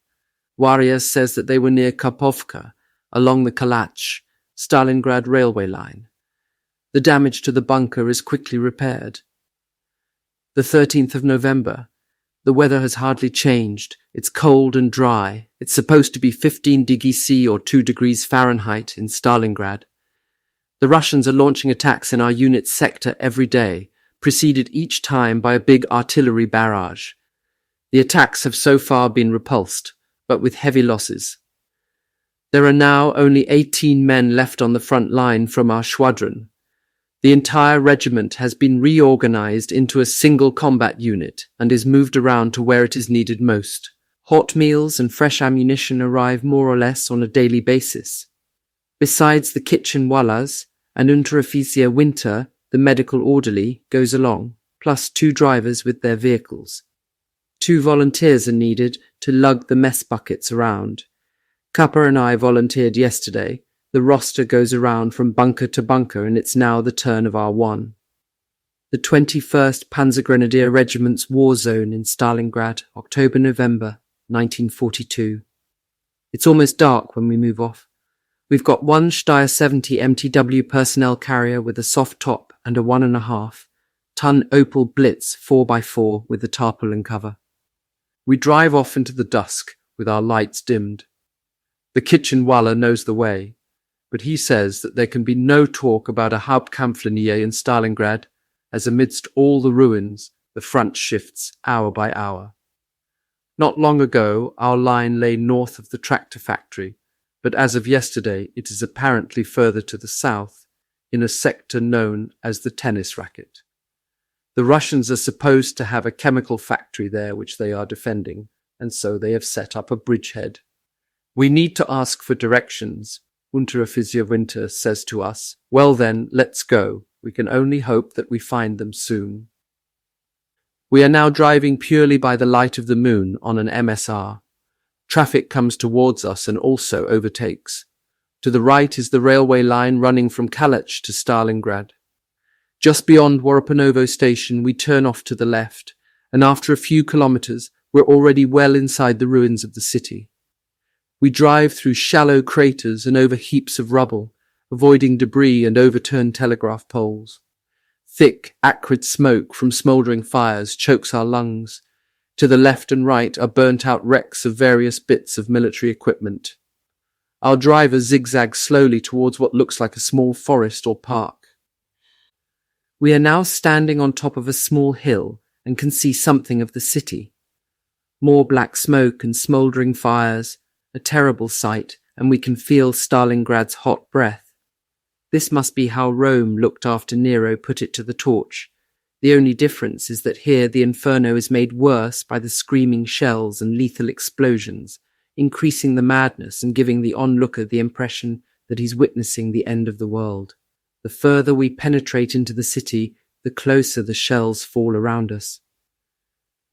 A: Warrior says that they were near Karpovka, along the Kalach, Stalingrad railway line. The damage to the bunker is quickly repaired. The 13th of November. The weather has hardly changed. It's cold and dry. It's supposed to be 15 degrees C or 2 degrees Fahrenheit in Stalingrad. The Russians are launching attacks in our unit's sector every day, preceded each time by a big artillery barrage. The attacks have so far been repulsed, but with heavy losses. There are now only 18 men left on the front line from our squadron. The entire regiment has been reorganized into a single combat unit and is moved around to where it is needed most. Hot meals and fresh ammunition arrive more or less on a daily basis. Besides the kitchen wallahs, an Unteroffizier Winter, the medical orderly, goes along, plus 2 drivers with their vehicles. 2 volunteers are needed to lug the mess buckets around. Kappa and I volunteered yesterday. The roster goes around from bunker to bunker, and it's now the turn of our one. The 21st Panzergrenadier Regiment's war zone in Stalingrad, October-November 1942. It's almost dark when we move off. We've got 1 Steyr 70 MTW personnel carrier with a soft top and a 1.5-ton Opel Blitz 4x4 with a tarpaulin cover. We drive off into the dusk with our lights dimmed. The kitchen wallah knows the way, but he says that there can be no talk about a Hauptkampflinie in Stalingrad, as amidst all the ruins, the front shifts hour by hour. Not long ago, our line lay north of the tractor factory, but as of yesterday, it is apparently further to the south, in a sector known as the tennis racket. The Russians are supposed to have a chemical factory there which they are defending, and so they have set up a bridgehead. We need to ask for directions. Unteroffizier Winter says to us, "Well then, let's go. We can only hope that we find them soon." We are now driving purely by the light of the moon on an MSR. Traffic comes towards us and also overtakes. To the right is the railway line running from Kalach to Stalingrad. Just beyond Woropanovo station, we turn off to the left, and after a few kilometers, we're already well inside the ruins of the city. We drive through shallow craters and over heaps of rubble, avoiding debris and overturned telegraph poles. Thick, acrid smoke from smouldering fires chokes our lungs. To the left and right are burnt-out wrecks of various bits of military equipment. Our driver zigzags slowly towards what looks like a small forest or park. We are now standing on top of a small hill and can see something of the city. More black smoke and smouldering fires, a terrible sight, and we can feel Stalingrad's hot breath. This must be how Rome looked after Nero put it to the torch. The only difference is that here the inferno is made worse by the screaming shells and lethal explosions, increasing the madness and giving the onlooker the impression that he's witnessing the end of the world. The further we penetrate into the city, the closer the shells fall around us.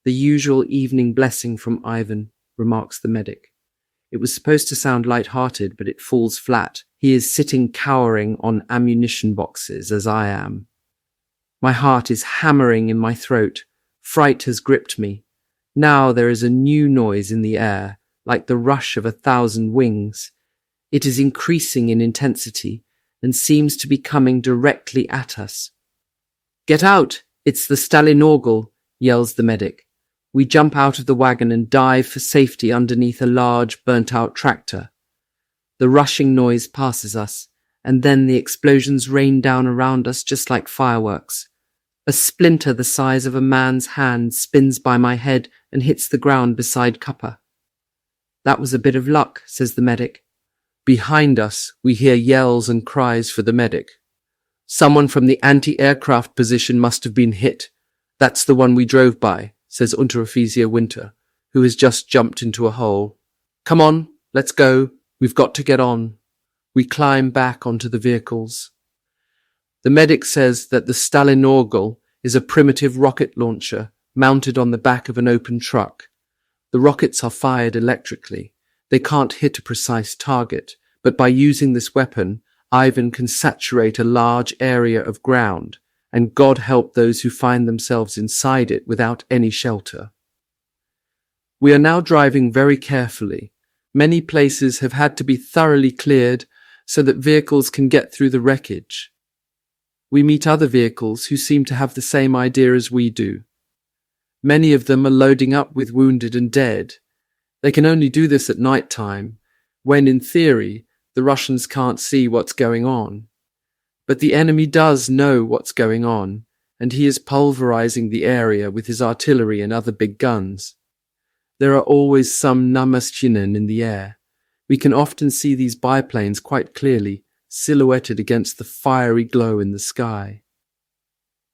A: The usual evening blessing from Ivan, remarks the medic. It was supposed to sound light-hearted, but it falls flat. He is sitting cowering on ammunition boxes, as I am. My heart is hammering in my throat. Fright has gripped me. Now there is a new noise in the air, like the rush of 1,000 wings. It is increasing in intensity and seems to be coming directly at us. "Get out! It's the Stalingrad!" yells the medic. We jump out of the wagon and dive for safety underneath a large, burnt-out tractor. The rushing noise passes us, and then the explosions rain down around us just like fireworks. A splinter the size of a man's hand spins by my head and hits the ground beside Cuppa. "That was a bit of luck," says the medic. Behind us, we hear yells and cries for the medic. "Someone from the anti-aircraft position must have been hit. That's the one we drove by," says Unteroffizier Winter, who has just jumped into a hole. "Come on, let's go. We've got to get on." We climb back onto the vehicles. The medic says that the Stalingrad is a primitive rocket launcher mounted on the back of an open truck. The rockets are fired electrically. They can't hit a precise target, but by using this weapon, Ivan can saturate a large area of ground, and God help those who find themselves inside it without any shelter. We are now driving very carefully. Many places have had to be thoroughly cleared so that vehicles can get through the wreckage. We meet other vehicles who seem to have the same idea as we do. Many of them are loading up with wounded and dead. They can only do this at night time, when in theory the Russians can't see what's going on. But the enemy does know what's going on, and he is pulverizing the area with his artillery and other big guns. There are always some NEMMERSDORF in the air. We can often see these biplanes quite clearly, silhouetted against the fiery glow in the sky.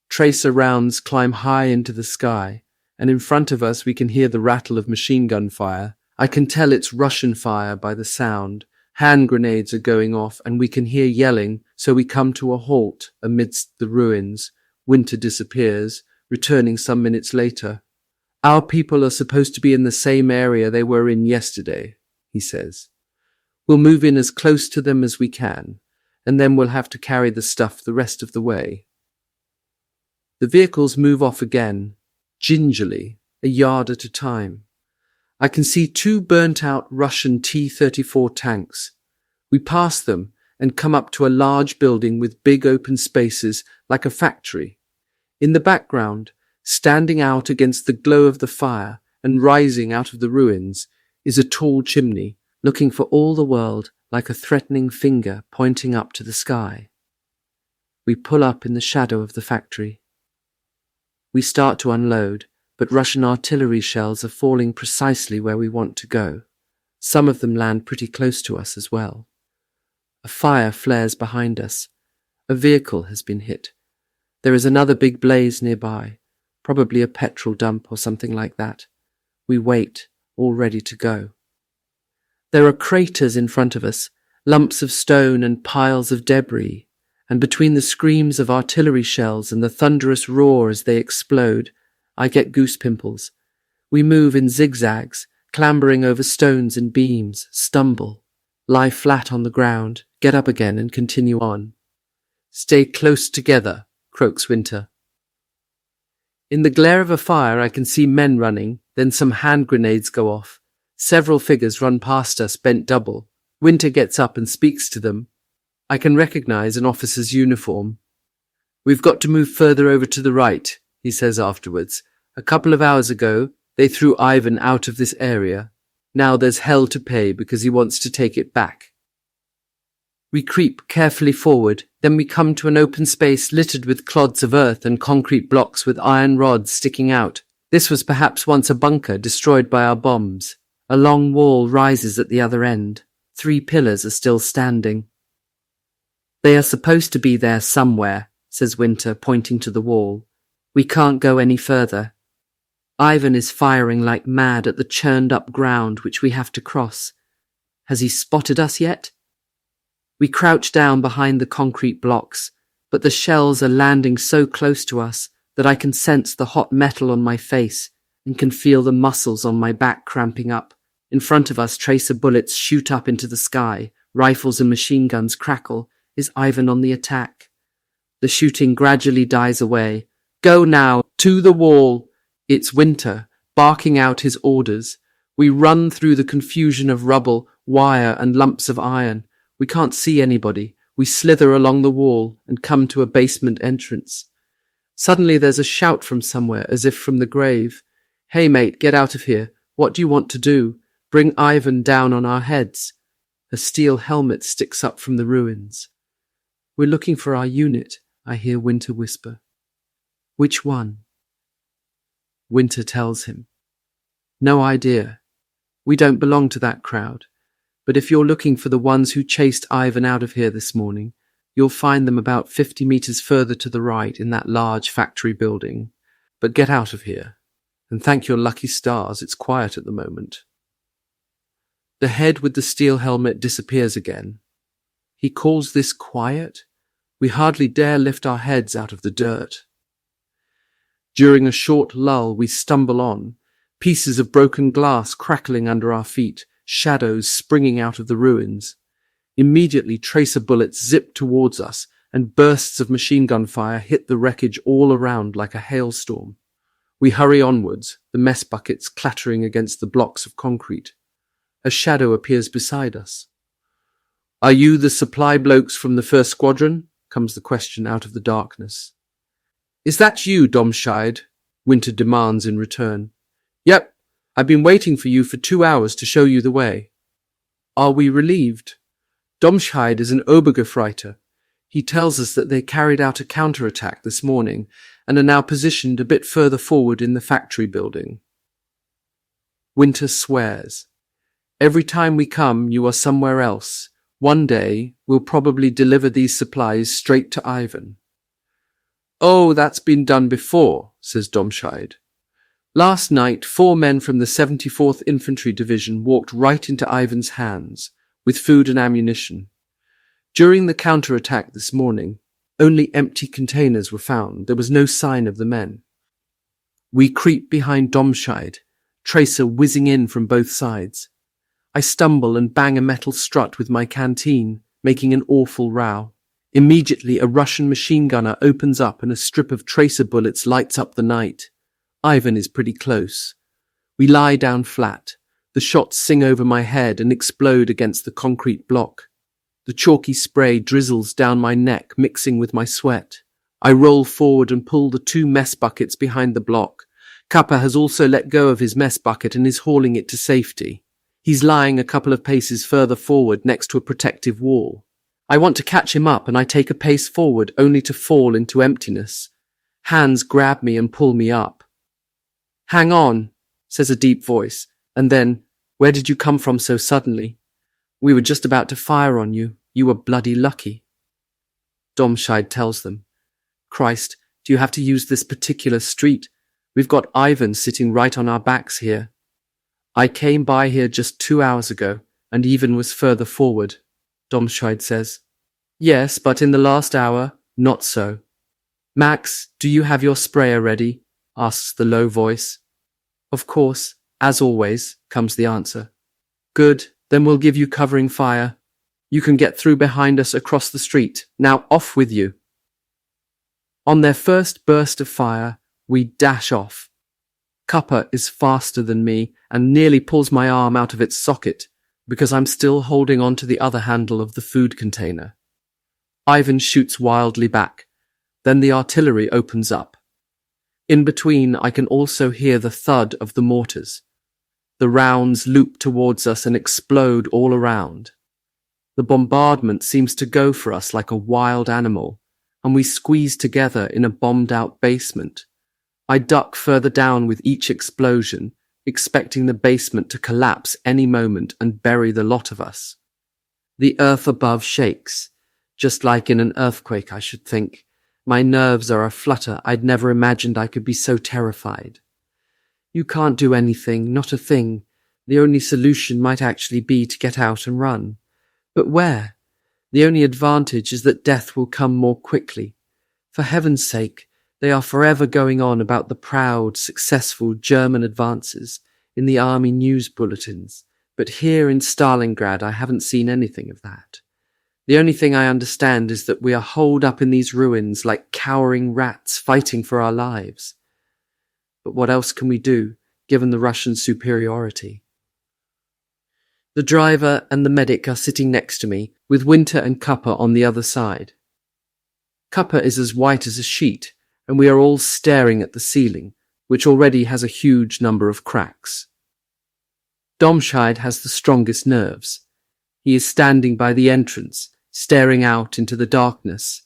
A: Tracer rounds climb high into the sky, and in front of us we can hear the rattle of machine gun fire. I can tell it's Russian fire by the sound. Hand grenades are going off, and we can hear yelling, so we come to a halt amidst the ruins. Winter disappears, returning some minutes later. "Our people are supposed to be in the same area they were in yesterday," he says. "We'll move in as close to them as we can, and then we'll have to carry the stuff the rest of the way." The vehicles move off again, gingerly, a yard at a time. I can see 2 burnt-out Russian T-34 tanks. We pass them and come up to a large building with big open spaces like a factory. In the background, standing out against the glow of the fire and rising out of the ruins, is a tall chimney, looking for all the world like a threatening finger pointing up to the sky. We pull up in the shadow of the factory. We start to unload, but Russian artillery shells are falling precisely where we want to go. Some of them land pretty close to us as well. A fire flares behind us. A vehicle has been hit. There is another big blaze nearby, probably a petrol dump or something like that. We wait, all ready to go. There are craters in front of us, lumps of stone and piles of debris, and between the screams of artillery shells and the thunderous roar as they explode, I get goose pimples. We move in zigzags, clambering over stones and beams, stumble, lie flat on the ground, get up again and continue on. "Stay close together," croaks Winter. In the glare of a fire, I can see men running, then some hand grenades go off. Several figures run past us, bent double. Winter gets up and speaks to them. I can recognize an officer's uniform. "We've got to move further over to the right," he says afterwards. "A couple of hours ago, they threw Ivan out of this area. Now there's hell to pay because he wants to take it back." We creep carefully forward, then we come to an open space littered with clods of earth and concrete blocks with iron rods sticking out. This was perhaps once a bunker destroyed by our bombs. A long wall rises at the other end. 3 pillars are still standing. "They are supposed to be there somewhere," says Winter, pointing to the wall. "We can't go any further. Ivan is firing like mad at the churned-up ground which we have to cross. Has he spotted us yet?" We crouch down behind the concrete blocks, but the shells are landing so close to us that I can sense the hot metal on my face and can feel the muscles on my back cramping up. In front of us, tracer bullets shoot up into the sky, rifles and machine guns crackle. Is Ivan on the attack? The shooting gradually dies away. "Go now, to the wall!" It's Winter, barking out his orders. We run through the confusion of rubble, wire and lumps of iron. We can't see anybody. We slither along the wall and come to a basement entrance. Suddenly there's a shout from somewhere, as if from the grave. "Hey mate, get out of here. What do you want to do? Bring Ivan down on our heads." A steel helmet sticks up from the ruins. "We're looking for our unit," I hear Winter whisper. "Which one?" Winter tells him. "No idea. We don't belong to that crowd. But if you're looking for the ones who chased Ivan out of here this morning, you'll find them about 50 meters further to the right in that large factory building. But get out of here, and thank your lucky stars it's quiet at the moment." The head with the steel helmet disappears again. He calls this quiet? We hardly dare lift our heads out of the dirt. During a short lull, we stumble on, pieces of broken glass crackling under our feet, shadows springing out of the ruins. Immediately, tracer bullets zip towards us, and bursts of machine gun fire hit the wreckage all around like a hailstorm. We hurry onwards, the mess buckets clattering against the blocks of concrete. A shadow appears beside us. "Are you the supply blokes from the first squadron?" comes the question out of the darkness. "Is that you, Domscheit?" Winter demands in return. "Yep, I've been waiting for you for 2 hours to show you the way." Are we relieved? Domscheit is an Obergefreiter. He tells us that they carried out a counterattack this morning and are now positioned a bit further forward in the factory building. Winter swears. "Every time we come, you are somewhere else. One day, we'll probably deliver these supplies straight to Ivan." "Oh, that's been done before," says Domscheit. "Last night, 4 men from the 74th Infantry Division walked right into Ivan's hands, with food and ammunition. During the counterattack this morning, only empty containers were found. There was no sign of the men." We creep behind Domscheit, tracer whizzing in from both sides. I stumble and bang a metal strut with my canteen, making an awful row. Immediately, a Russian machine gunner opens up and a strip of tracer bullets lights up the night. Ivan is pretty close. We lie down flat. The shots sing over my head and explode against the concrete block. The chalky spray drizzles down my neck, mixing with my sweat. I roll forward and pull the 2 mess buckets behind the block. Kappa has also let go of his mess bucket and is hauling it to safety. He's lying a couple of paces further forward next to a protective wall. I want to catch him up and I take a pace forward only to fall into emptiness. Hands grab me and pull me up. "Hang on," says a deep voice, and then, "Where did you come from so suddenly? We were just about to fire on you. You were bloody lucky." Domscheit tells them, "Christ, do you have to use this particular street? We've got Ivan sitting right on our backs here. I came by here just 2 hours ago, and Ivan was further forward," Domscheit says. "Yes, but in the last hour, not so." "Max, do you have your sprayer ready?" asks the low voice. "Of course, as always," comes the answer. "Good, then we'll give you covering fire. You can get through behind us across the street. Now off with you." On their first burst of fire, We dash off. Kappa is faster than me and nearly pulls my arm out of its socket because I'm still holding on to the other handle of the food container. Ivan shoots wildly back. Then the artillery opens up. In between, I can also hear the thud of the mortars. The rounds loop towards us and explode all around. The bombardment seems to go for us like a wild animal, and we squeeze together in a bombed-out basement. I duck further down with each explosion, expecting the basement to collapse any moment and bury the lot of us. The earth above shakes, just like in an earthquake, I should think. My nerves are aflutter. I'd never imagined I could be so terrified. You can't do anything, not a thing. The only solution might actually be to get out and run. But where? The only advantage is that death will come more quickly. For heaven's sake, they are forever going on about the proud, successful German advances in the army news bulletins. But here in Stalingrad, I haven't seen anything of that. The only thing I understand is that we are holed up in these ruins like cowering rats fighting for our lives. But what else can we do, given the Russian superiority? The driver and the medic are sitting next to me, with Winter and Kappa on the other side. Kappa is as white as a sheet, and we are all staring at the ceiling, which already has a huge number of cracks. Domscheit has the strongest nerves. He is standing by the entrance, staring out into the darkness.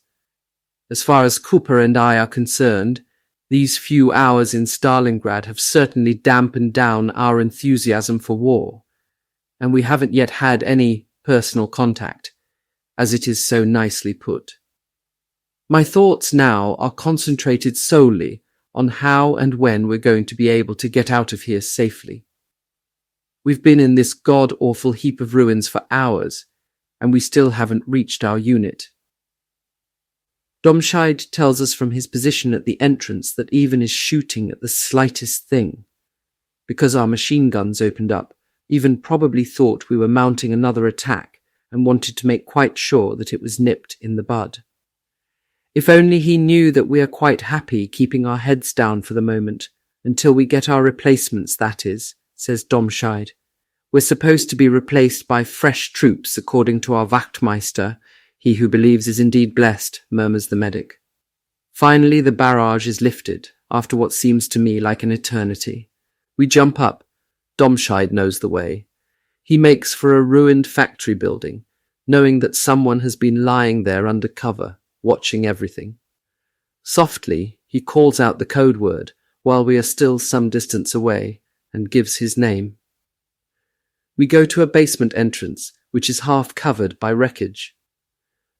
A: As far as Cooper and I are concerned, these few hours in Stalingrad have certainly dampened down our enthusiasm for war, and we haven't yet had any personal contact, as it is so nicely put. My thoughts now are concentrated solely on how and when we're going to be able to get out of here safely. We've been in this god-awful heap of ruins for hours, and we still haven't reached our unit. Domscheit tells us from his position at the entrance that Ivan is shooting at the slightest thing. Because our machine guns opened up, Ivan probably thought we were mounting another attack and wanted to make quite sure that it was nipped in the bud. If only he knew that we are quite happy keeping our heads down for the moment, until we get our replacements, that is, says Domscheit. We're supposed to be replaced by fresh troops, according to our Wachtmeister. He who believes is indeed blessed, murmurs the medic. Finally, the barrage is lifted, after what seems to me like an eternity. We jump up. Domscheit knows the way. He makes for a ruined factory building, knowing that someone has been lying there under cover, watching everything. Softly, he calls out the code word, while we are still some distance away, and gives his name. We go to a basement entrance, which is half covered by wreckage.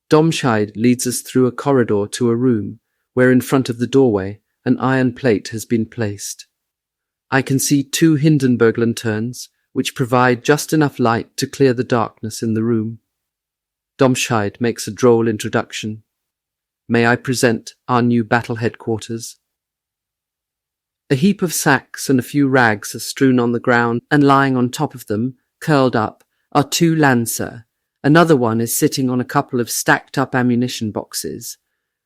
A: Domscheit leads us through a corridor to a room, where in front of the doorway an iron plate has been placed. I can see 2 Hindenburg lanterns, which provide just enough light to clear the darkness in the room. Domscheit makes a droll introduction. May I present our new battle headquarters? A heap of sacks and a few rags are strewn on the ground, and lying on top of them, curled up, are 2 Lancer. Another one is sitting on a couple of stacked-up ammunition boxes.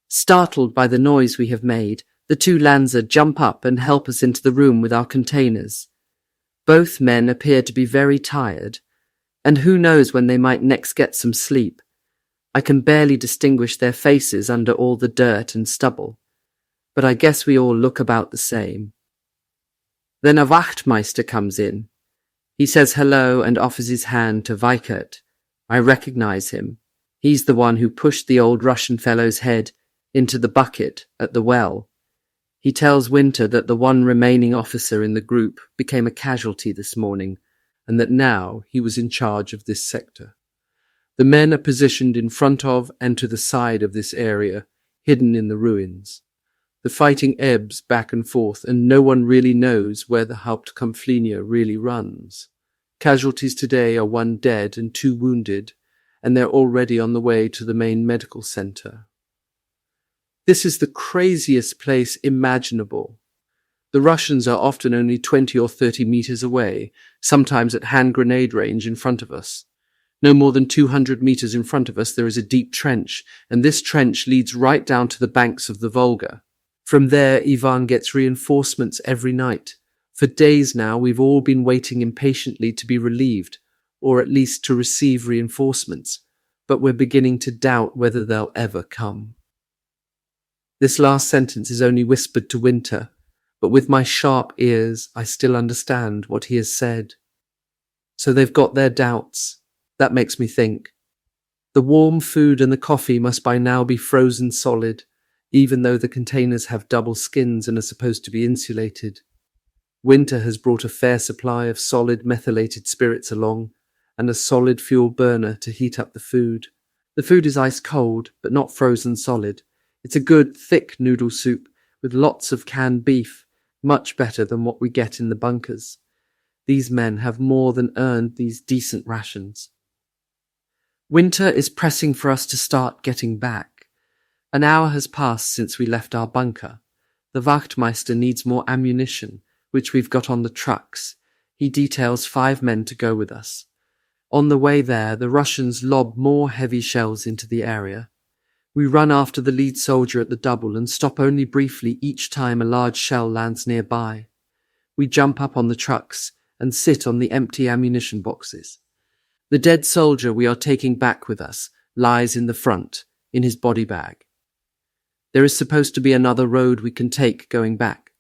A: Startled by the noise we have made, the 2 Lancer jump up and help us into the room with our containers. Both men appear to be very tired, and who knows when they might next get some sleep. I can barely distinguish their faces under all the dirt and stubble, but I guess we all look about the same. Then a Wachtmeister comes in. He says hello and offers his hand to Weikert. I recognize him. He's the one who pushed the old Russian fellow's head into the bucket at the well. He tells Winter that the one remaining officer in the group became a casualty this morning, and that now he was in charge of this sector. The men are positioned in front of and to the side of this area, hidden in the ruins. The fighting ebbs back and forth, and no one really knows where the Hauptkampflinie really runs. Casualties today are 1 dead and 2 wounded, and they're already on the way to the main medical center. This is the craziest place imaginable. The Russians are often only 20 or 30 meters away, sometimes at hand grenade range in front of us. No more than 200 meters in front of us there is a deep trench, and this trench leads right down to the banks of the Volga. From there, Ivan gets reinforcements every night. For days now, we've all been waiting impatiently to be relieved, or at least to receive reinforcements, but we're beginning to doubt whether they'll ever come. This last sentence is only whispered to Winter, but with my sharp ears, I still understand what he has said. So they've got their doubts. That makes me think. The warm food and the coffee must by now be frozen solid, even though the containers have double skins and are supposed to be insulated. Winter has brought a fair supply of solid methylated spirits along, and a solid fuel burner to heat up the food. The food is ice cold, but not frozen solid. It's a good, thick noodle soup with lots of canned beef, much better than what we get in the bunkers. These men have more than earned these decent rations. Winter is pressing for us to start getting back. An hour has passed since we left our bunker. The Wachtmeister needs more ammunition, which we've got on the trucks. He details 5 men to go with us. On the way there, the Russians lob more heavy shells into the area. We run after the lead soldier at the double and stop only briefly each time a large shell lands nearby. We jump up on the trucks and sit on the empty ammunition boxes. The dead soldier we are taking back with us lies in the front, in his body bag. There is supposed to be another road we can take going back.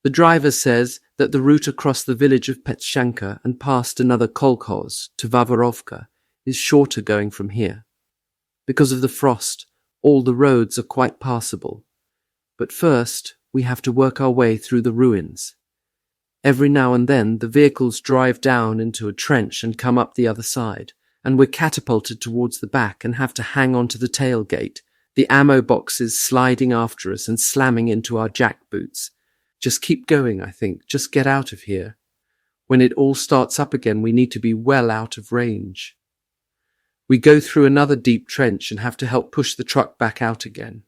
A: The driver says that the route across the village of Petshanka and past another kolkhoz to Vavorovka is shorter going from here. Because of the frost, all the roads are quite passable. But first, we have to work our way through the ruins. Every now and then, the vehicles drive down into a trench and come up the other side, and we're catapulted towards the back and have to hang on to the tailgate, the ammo boxes sliding after us and slamming into our jack boots. Just keep going, I think. Just get out of here. When it all starts up again, we need to be well out of range. We go through another deep trench and have to help push the truck back out again.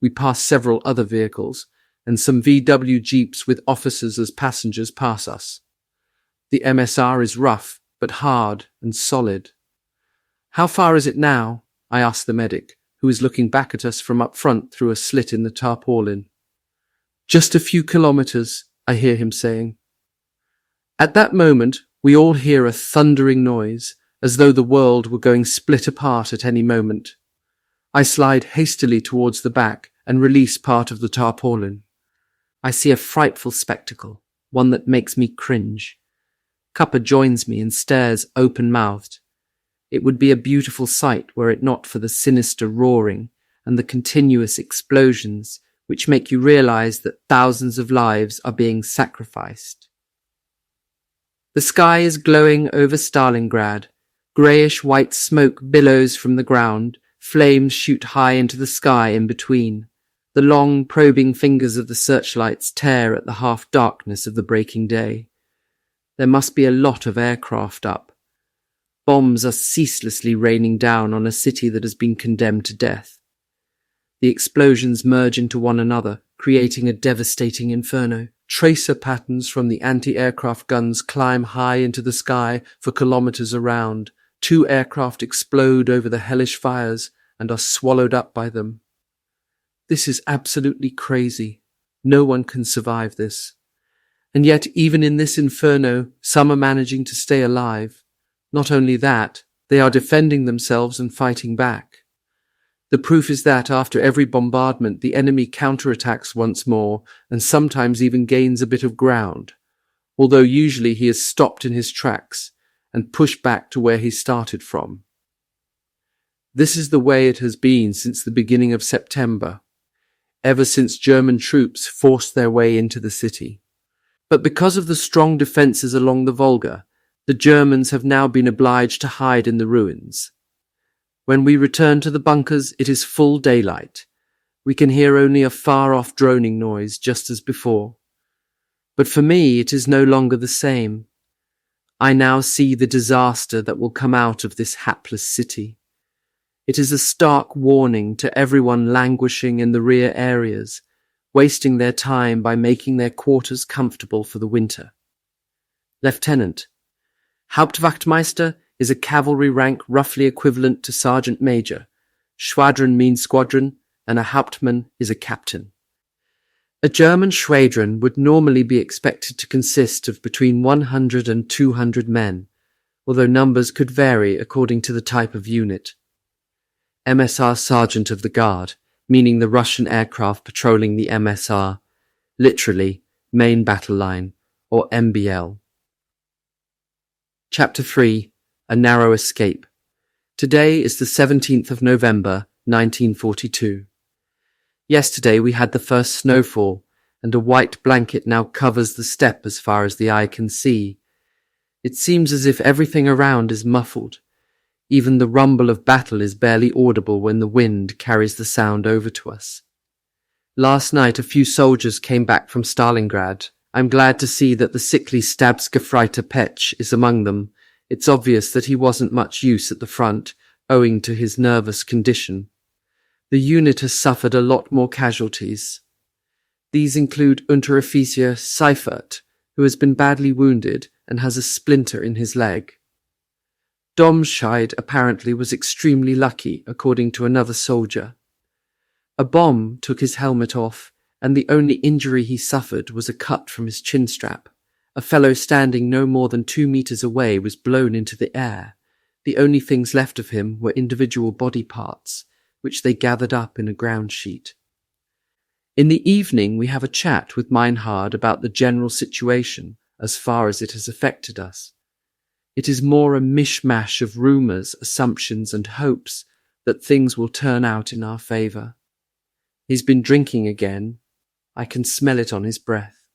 A: We pass several other vehicles, and some VW jeeps with officers as passengers pass us. The MSR is rough, but hard and solid. How far is it now? I ask the medic, who is looking back at us from up front through a slit in the tarpaulin. Just a few kilometers, I hear him saying. At that moment, we all hear a thundering noise, as though the world were going split apart at any moment. I slide hastily towards the back and release part of the tarpaulin. I see a frightful spectacle, one that makes me cringe. Cuppa joins me and stares open-mouthed. It would be a beautiful sight were it not for the sinister roaring and the continuous explosions which make you realize that thousands of lives are being sacrificed. The sky is glowing over Stalingrad. Greyish-white smoke billows from the ground. Flames shoot high into the sky in between. The long, probing fingers of the searchlights tear at the half-darkness of the breaking day. There must be a lot of aircraft up. Bombs are ceaselessly raining down on a city that has been condemned to death. The explosions merge into one another, creating a devastating inferno. Tracer patterns from the anti-aircraft guns climb high into the sky for kilometers around. 2 aircraft explode over the hellish fires and are swallowed up by them. This is absolutely crazy. No one can survive this. And yet, even in this inferno, some are managing to stay alive. Not only that, they are defending themselves and fighting back. The proof is that after every bombardment, the enemy counterattacks once more and sometimes even gains a bit of ground, although usually he is stopped in his tracks and pushed back to where he started from. This is the way it has been since the beginning of September, ever since German troops forced their way into the city. But because of the strong defences along the Volga, the Germans have now been obliged to hide in the ruins. When we return to the bunkers, it is full daylight. We can hear only a far-off droning noise, just as before. But for me, it is no longer the same. I now see the disaster that will come out of this hapless city. It is a stark warning to everyone languishing in the rear areas, wasting their time by making their quarters comfortable for the winter. Lieutenant. Hauptwachtmeister is a cavalry rank roughly equivalent to sergeant major. Schwadron means squadron, and a Hauptmann is a captain. A German Schwadron would normally be expected to consist of between 100 and 200 men, although numbers could vary according to the type of unit. MSR Sergeant of the Guard, meaning the Russian aircraft patrolling the MSR, literally Main Battle Line, or MBL. Chapter 3. A Narrow Escape. Today is the 17th of November, 1942. Yesterday we had the first snowfall, and a white blanket now covers the steppe as far as the eye can see. It seems as if everything around is muffled. Even the rumble of battle is barely audible when the wind carries the sound over to us. Last night a few soldiers came back from Stalingrad. I'm glad to see that the sickly Stabsgefreiter Petsch is among them. It's obvious that he wasn't much use at the front, owing to his nervous condition. The unit has suffered a lot more casualties. These include Unteroffizier Seifert, who has been badly wounded and has a splinter in his leg. Domscheit apparently was extremely lucky, according to another soldier. A bomb took his helmet off, and the only injury he suffered was a cut from his chin strap. A fellow standing no more than 2 meters away was blown into the air. The only things left of him were individual body parts, which they gathered up in a ground sheet. In the evening we have a chat with Meinhard about the general situation as far as it has affected us. It is more a mishmash of rumours, assumptions and hopes that things will turn out in our favour. He's been drinking again. I can smell it on his breath,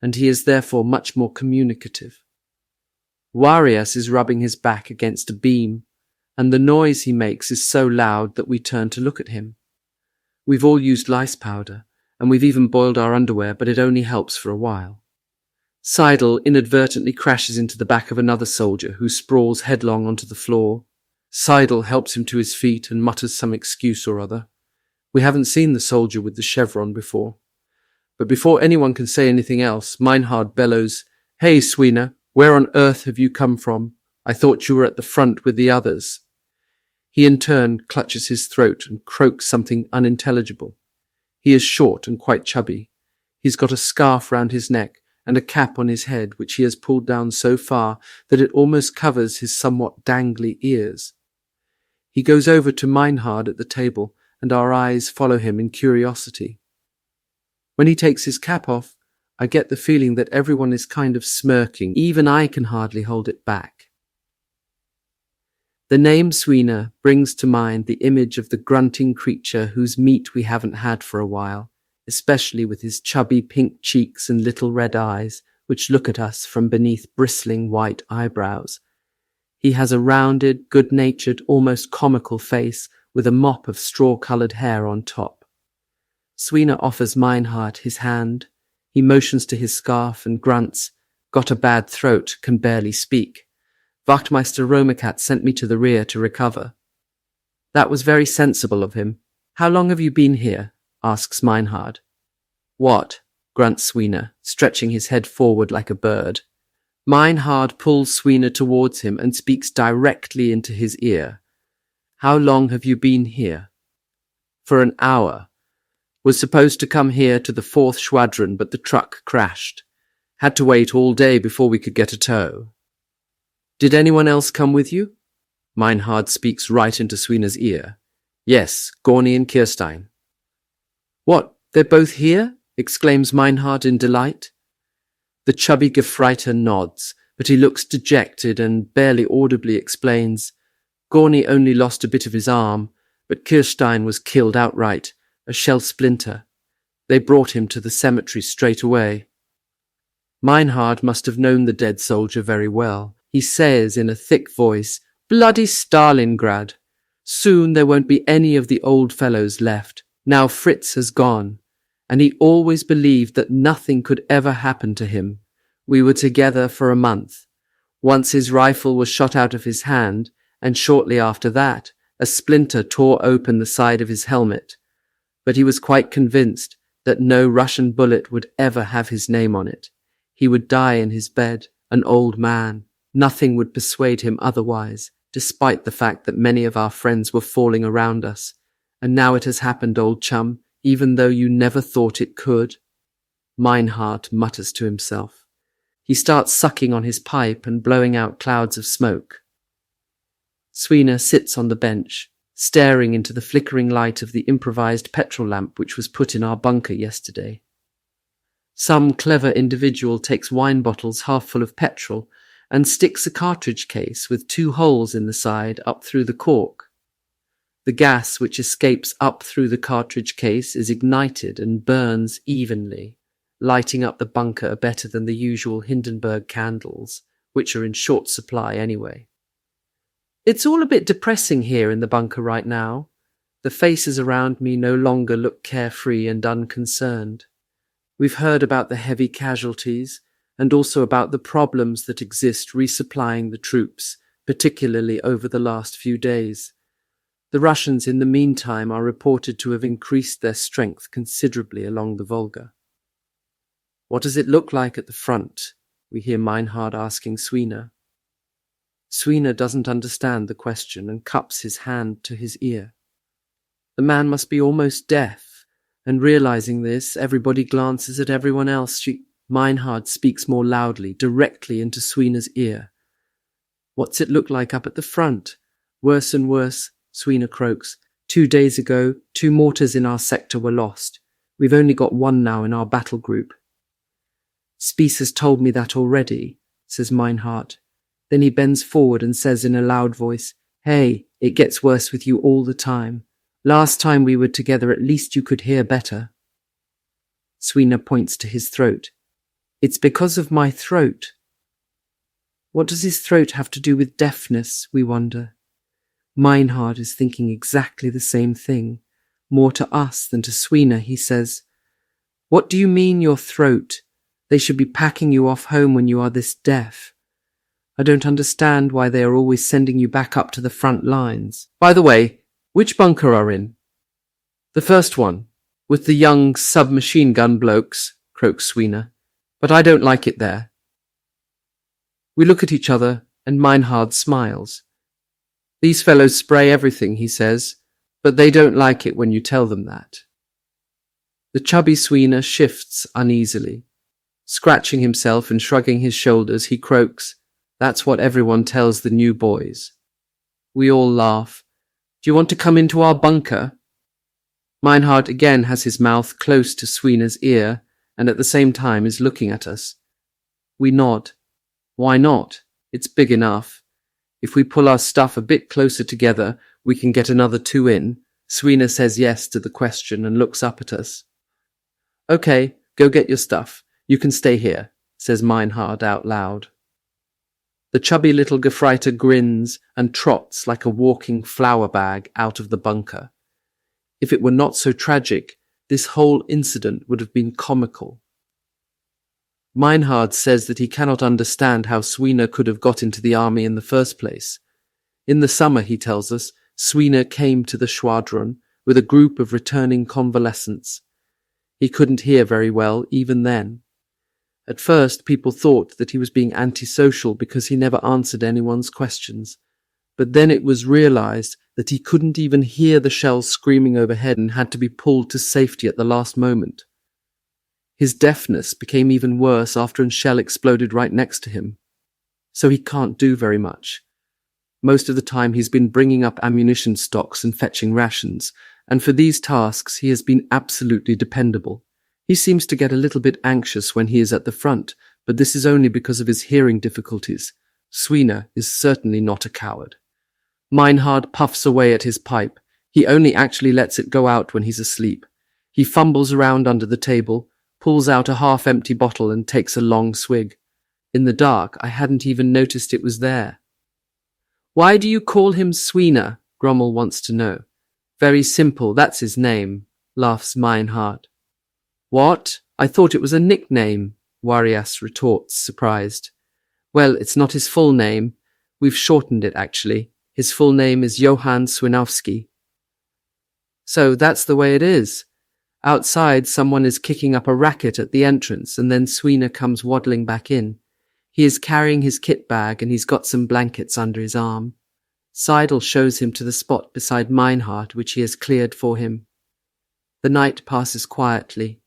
A: and he is therefore much more communicative. Warias is rubbing his back against a beam, and the noise he makes is so loud that we turn to look at him. We've all used lice powder, and we've even boiled our underwear, but it only helps for a while. Seidel inadvertently crashes into the back of another soldier who sprawls headlong onto the floor. Seidel helps him to his feet and mutters some excuse or other. We haven't seen the soldier with the chevron before. But before anyone can say anything else, Meinhard bellows, "Hey, Sweener, where on earth have you come from? I thought you were at the front with the others." He in turn clutches his throat and croaks something unintelligible. He is short and quite chubby. He's got a scarf round his neck and a cap on his head which he has pulled down so far that it almost covers his somewhat dangly ears. He goes over to Meinhard at the table, and our eyes follow him in curiosity. When he takes his cap off, I get the feeling that everyone is kind of smirking. Even I can hardly hold it back. The name Sweener brings to mind the image of the grunting creature whose meat we haven't had for a while, especially with his chubby pink cheeks and little red eyes, which look at us from beneath bristling white eyebrows. He has a rounded, good-natured, almost comical face with a mop of straw-coloured hair on top. Sweener offers Meinhard his hand. He motions to his scarf and grunts, "Got a bad throat, can barely speak. Wachtmeister Romekat sent me to the rear to recover." "That was very sensible of him. How long have you been here?" asks Meinhard. "What?" grunts Sweener, stretching his head forward like a bird. Meinhard pulls Sweener towards him and speaks directly into his ear. "How long have you been here?" "For an hour. Was supposed to come here to the 4th Schwadron, but the truck crashed. Had to wait all day before we could get a tow." "Did anyone else come with you?" Meinhard speaks right into Sweener's ear. "Yes, Gorny and Kirstein." "What, they're both here?" exclaims Meinhard in delight. The chubby Gefreiter nods, but he looks dejected and barely audibly explains, "Gorny only lost a bit of his arm, but Kirstein was killed outright, a shell splinter. They brought him to the cemetery straight away." Meinhard must have known the dead soldier very well. He says in a thick voice, "Bloody Stalingrad! Soon there won't be any of the old fellows left. Now Fritz has gone, and he always believed that nothing could ever happen to him. We were together for a month. Once his rifle was shot out of his hand, and shortly after that, a splinter tore open the side of his helmet. But he was quite convinced that no Russian bullet would ever have his name on it. He would die in his bed, an old man. Nothing would persuade him otherwise, despite the fact that many of our friends were falling around us. And now it has happened, old chum. even though you never thought it could? Meinhard mutters to himself. He starts sucking on his pipe and blowing out clouds of smoke. Sweeney sits on the bench, staring into the flickering light of the improvised petrol lamp which was put in our bunker yesterday. Some clever individual takes wine bottles half full of petrol and sticks a cartridge case with 2 holes in the side up through the cork. The gas which escapes up through the cartridge case is ignited and burns evenly, lighting up the bunker better than the usual Hindenburg candles, which are in short supply anyway. It's all a bit depressing here in the bunker right now. The faces around me no longer look carefree and unconcerned. We've heard about the heavy casualties and also about the problems that exist resupplying the troops, particularly over the last few days. The Russians in the meantime are reported to have increased their strength considerably along the Volga. What does it look like at the front? We hear Meinhard asking Sweeney. Sweeney doesn't understand the question and cups his hand to his ear. The man must be almost deaf, and realizing this, everybody glances at everyone else. Meinhard speaks more loudly, directly into Sweeney's ear. What's it look like up at the front? Worse and worse, Sweeney croaks. 2 days ago, 2 mortars in our sector were lost. We've only got 1 now in our battle group. Spies has told me that already, says Meinhard. Then he bends forward and says in a loud voice, Hey, it gets worse with you all the time. Last time we were together at least you could hear better. Sweeney points to his throat. It's because of my throat. What does his throat have to do with deafness, we wonder? Meinhard is thinking exactly the same thing. More to us than to Sweeney, he says. What do you mean your throat? They should be packing you off home when you are this deaf. I don't understand why they are always sending you back up to the front lines. By the way, which bunker are in? The first one, with the young submachine gun blokes, croaks Sweeney. But I don't like it there. We look at each other, and Meinhard smiles. These fellows spray everything, he says, but they don't like it when you tell them that. The chubby Sweeney shifts uneasily. Scratching himself and shrugging his shoulders, he croaks, That's what everyone tells the new boys. We all laugh. Do you want to come into our bunker? Meinhard again has his mouth close to Sweeney's ear, and at the same time is looking at us. We nod. Why not? It's big enough. If we pull our stuff a bit closer together, we can get another 2 in. Sweeney says yes to the question and looks up at us. Okay, go get your stuff. You can stay here, says Meinhard out loud. The chubby little Gefreiter grins and trots like a walking flour bag out of the bunker. If it were not so tragic, this whole incident would have been comical. Meinhard says that he cannot understand how Sweeney could have got into the army in the first place. In the summer, he tells us, Sweeney came to the Schwadron with a group of returning convalescents. He couldn't hear very well even then. At first, people thought that he was being antisocial because he never answered anyone's questions. But then it was realized that he couldn't even hear the shells screaming overhead and had to be pulled to safety at the last moment. His deafness became even worse after a shell exploded right next to him. So he can't do very much. Most of the time he's been bringing up ammunition stocks and fetching rations, and for these tasks he has been absolutely dependable. He seems to get a little bit anxious when he is at the front, but this is only because of his hearing difficulties. Sweeney is certainly not a coward. Meinhard puffs away at his pipe. He only actually lets it go out when he's asleep. He fumbles around under the table, pulls out a half-empty bottle and takes a long swig. In the dark, I hadn't even noticed it was there. Why do you call him Sweeney? Grommel wants to know. Very simple, that's his name, laughs Meinhard. What? I thought it was a nickname, Warias retorts, surprised. Well, it's not his full name. We've shortened it, actually. His full name is Johann Swinowski. So that's the way it is. Outside, someone is kicking up a racket at the entrance, and then Sweeney comes waddling back in. He is carrying his kit bag, and he's got some blankets under his arm. Seidel shows him to the spot beside Meinhard, which he has cleared for him. The night passes quietly.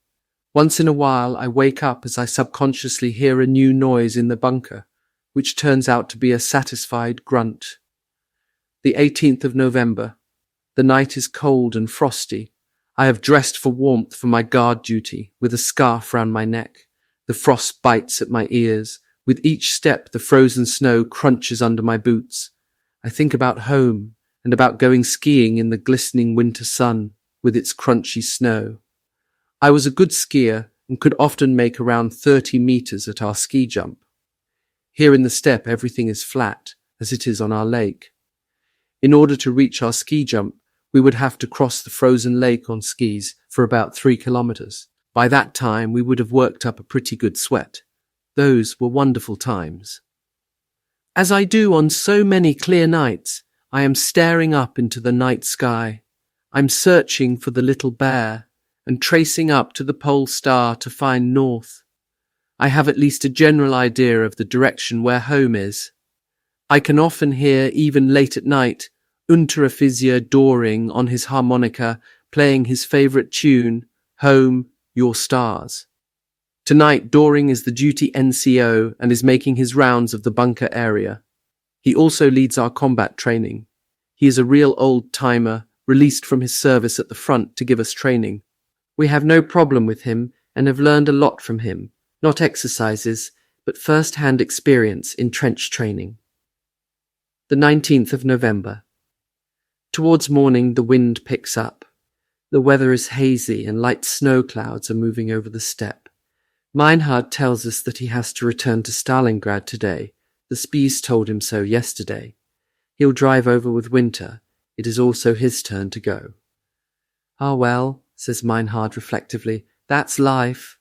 A: Once in a while I wake up as I subconsciously hear a new noise in the bunker, which turns out to be a satisfied grunt. The 18th of November. The night is cold and frosty. I have dressed for warmth for my guard duty, with a scarf round my neck. The frost bites at my ears. With each step the frozen snow crunches under my boots. I think about home and about going skiing in the glistening winter sun with its crunchy snow. I was a good skier and could often make around 30 meters at our ski jump. Here in the steppe everything is flat, as it is on our lake. In order to reach our ski jump, we would have to cross the frozen lake on skis for about 3 kilometers. By that time we would have worked up a pretty good sweat. Those were wonderful times. As I do on so many clear nights, I am staring up into the night sky. I'm searching for the little bear and tracing up to the pole star to find north. I have at least a general idea of the direction where home is. I can often hear, even late at night, Unteroffizier on his harmonica playing his favourite tune, Home, Your Stars. Tonight, Doring is the duty NCO and is making his rounds of the bunker area. He also leads our combat training. He is a real old-timer, released from his service at the front to give us training. We have no problem with him and have learned a lot from him, not exercises, but first-hand experience in trench training. The 19th of November. Towards morning, the wind picks up. The weather is hazy and light snow clouds are moving over the steppe. Meinhard tells us that he has to return to Stalingrad today. The spies told him so yesterday. He'll drive over with Winter. It is also his turn to go. Ah well, says Meinhard reflectively, that's life.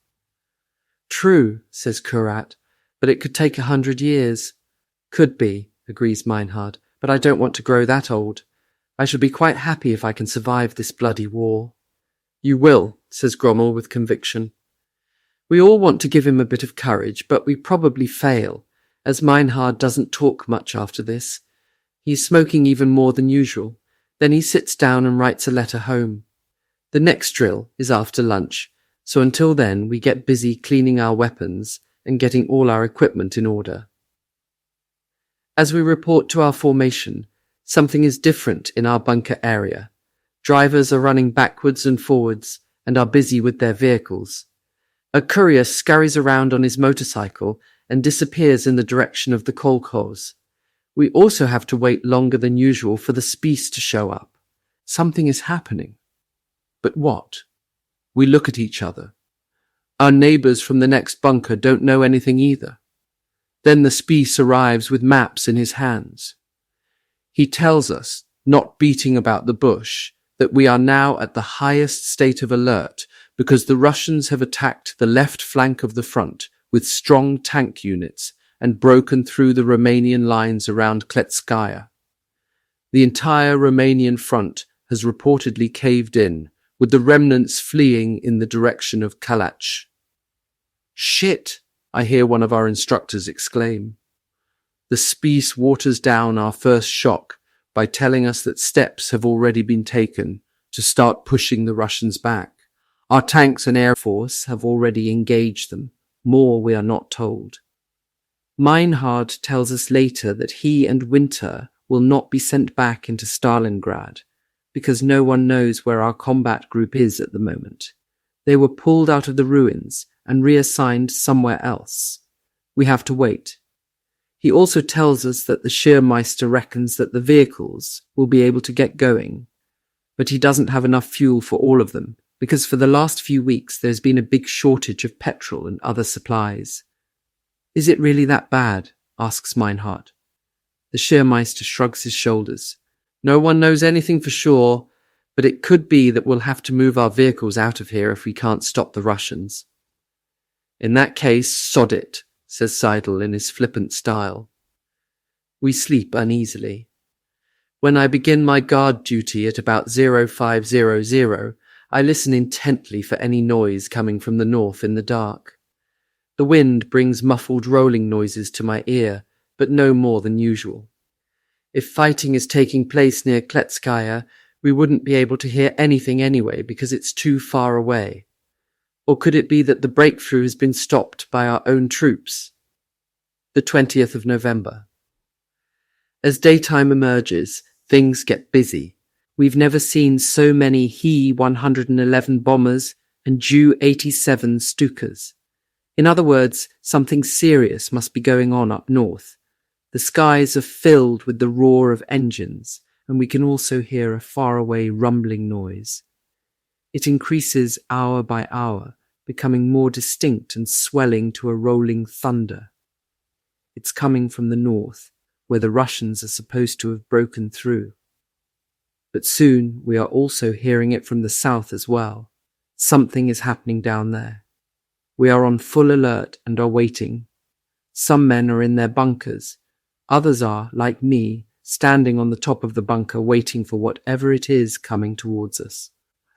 A: True, says Kurat, but it could take 100 years. Could be, agrees Meinhard, but I don't want to grow that old. I shall be quite happy if I can survive this bloody war. You will, says Grommel with conviction. We all want to give him a bit of courage, but we probably fail, as Meinhard doesn't talk much after this. He's smoking even more than usual. Then he sits down and writes a letter home. The next drill is after lunch, so until then we get busy cleaning our weapons and getting all our equipment in order. As we report to our formation, something is different in our bunker area. Drivers are running backwards and forwards and are busy with their vehicles. A courier scurries around on his motorcycle and disappears in the direction of the kolkhoz. We also have to wait longer than usual for the spies to show up. Something is happening. But what? We look at each other. Our neighbours from the next bunker don't know anything either. Then the spies arrives with maps in his hands. He tells us, not beating about the bush, that we are now at the highest state of alert because the Russians have attacked the left flank of the front with strong tank units and broken through the Romanian lines around Kletskaya. The entire Romanian front has reportedly caved in, with the remnants fleeing in the direction of Kalach. Shit, I hear one of our instructors exclaim. The spies waters down our first shock by telling us that steps have already been taken to start pushing the Russians back. Our tanks and air force have already engaged them. More we are not told. Meinhard tells us later that he and Winter will not be sent back into Stalingrad because no one knows where our combat group is at the moment. They were pulled out of the ruins and reassigned somewhere else. We have to wait. He also tells us that the Schirrmeister reckons that the vehicles will be able to get going, but he doesn't have enough fuel for all of them because for the last few weeks there's been a big shortage of petrol and other supplies. Is it really that bad? Asks Meinhard. The Schirrmeister shrugs his shoulders. No one knows anything for sure, but it could be that we'll have to move our vehicles out of here if we can't stop the Russians. In that case, sod it, says Seidel in his flippant style. We sleep uneasily. When I begin my guard duty at about 0500, I listen intently for any noise coming from the north in the dark. The wind brings muffled rolling noises to my ear, but no more than usual. If fighting is taking place near Kletskaya, We wouldn't be able to hear anything anyway because it's too far away. Or could it be that the breakthrough has been stopped by our own troops? The 20th of November. As daytime emerges, things get busy. We've never seen so many He-111 bombers and Ju-87 Stukas. In other words, something serious must be going on up north. The skies are filled with the roar of engines, and we can also hear a faraway rumbling noise. It increases hour by hour, becoming more distinct and swelling to a rolling thunder. It's coming from the north, where the Russians are supposed to have broken through. But soon we are also hearing it from the south as well. Something is happening down there. We are on full alert and are waiting. Some men are in their bunkers. Others are, like me, standing on the top of the bunker waiting for whatever it is coming towards us.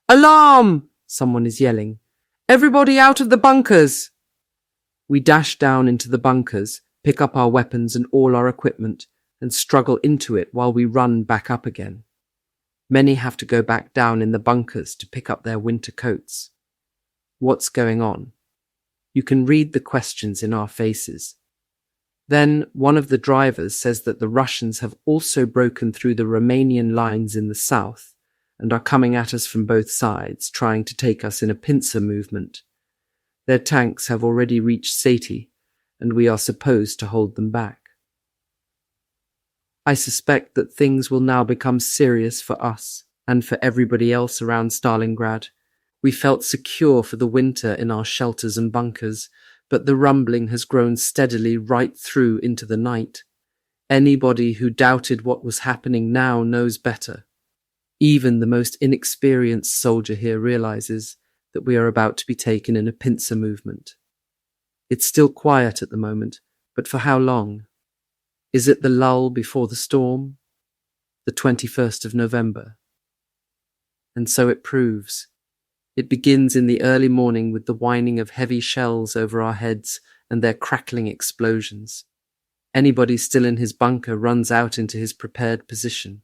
A: "Alarm!" someone is yelling. "Everybody out of the bunkers!" We dash down into the bunkers, pick up our weapons and all our equipment, and struggle into it while we run back up again. Many have to go back down in the bunkers to pick up their winter coats. What's going on? You can read the questions in our faces. Then one of the drivers says that the Russians have also broken through the Romanian lines in the south and are coming at us from both sides, trying to take us in a pincer movement. Their tanks have already reached Sati, and we are supposed to hold them back. I suspect that things will now become serious for us and for everybody else around Stalingrad. We felt secure for the winter in our shelters and bunkers, but the rumbling has grown steadily right through into the night. Anybody who doubted what was happening now knows better. Even the most inexperienced soldier here realizes that we are about to be taken in a pincer movement. It's still quiet at the moment, but for how long? Is it the lull before the storm? The 21st of November. And so it proves. It begins in the early morning with the whining of heavy shells over our heads and their crackling explosions. Anybody still in his bunker runs out into his prepared position,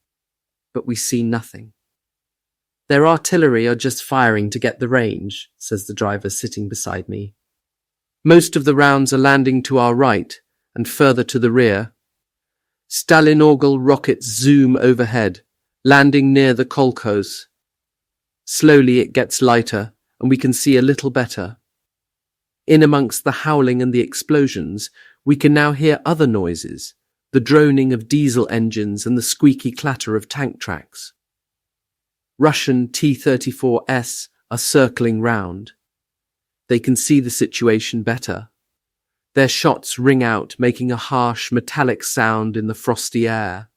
A: but we see nothing. "Their artillery are just firing to get the range," says the driver sitting beside me. "Most of the rounds are landing to our right and further to the rear. Stalingrad rockets zoom overhead, landing near the kolkhoz. Slowly it gets lighter, and we can see a little better. In amongst the howling and the explosions, we can now hear other noises, the droning of diesel engines and the squeaky clatter of tank tracks. Russian T-34S are circling round. They can see the situation better. Their shots ring out, making a harsh, metallic sound in the frosty air.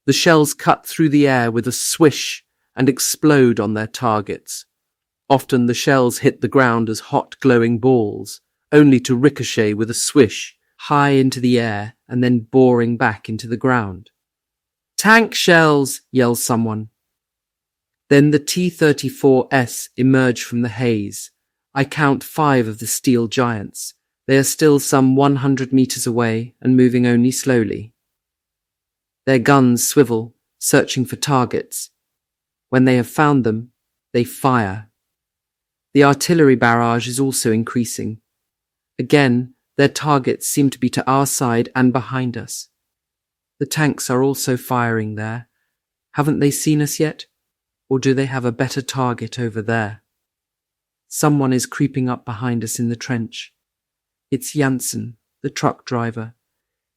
A: The shells cut through the air with a swish and explode on their targets. Often the shells hit the ground as hot, glowing balls, only to ricochet with a swish high into the air and then boring back into the ground. "Tank shells!" yells someone. Then the T-34S emerge from the haze. I count 5 of the steel giants. They are still some 100 meters away and moving only slowly. Their guns swivel, searching for targets. When they have found them, they fire. The artillery barrage is also increasing. Again, their targets seem to be to our side and behind us. The tanks are also firing there. Haven't they seen us yet? Or do they have a better target over there? Someone is creeping up behind us in the trench. It's Janssen, the truck driver.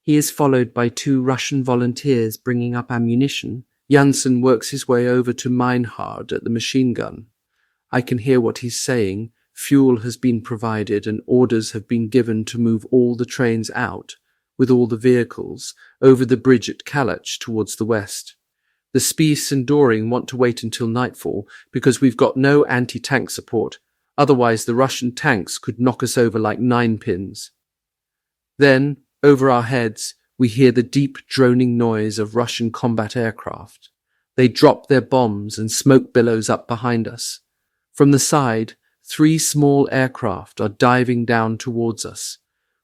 A: He is followed by 2 Russian volunteers bringing up ammunition. Janssen works his way over to Meinhard at the machine gun. I can hear what he's saying. Fuel has been provided and orders have been given to move all the trains out, with all the vehicles, over the bridge at Kalach towards the west. The Spies and Doring want to wait until nightfall because we've got no anti-tank support. Otherwise the Russian tanks could knock us over like 9-pins. Then, over our heads, we hear the deep droning noise of Russian combat aircraft. They drop their bombs and smoke billows up behind us. From the side, 3 small aircraft are diving down towards us.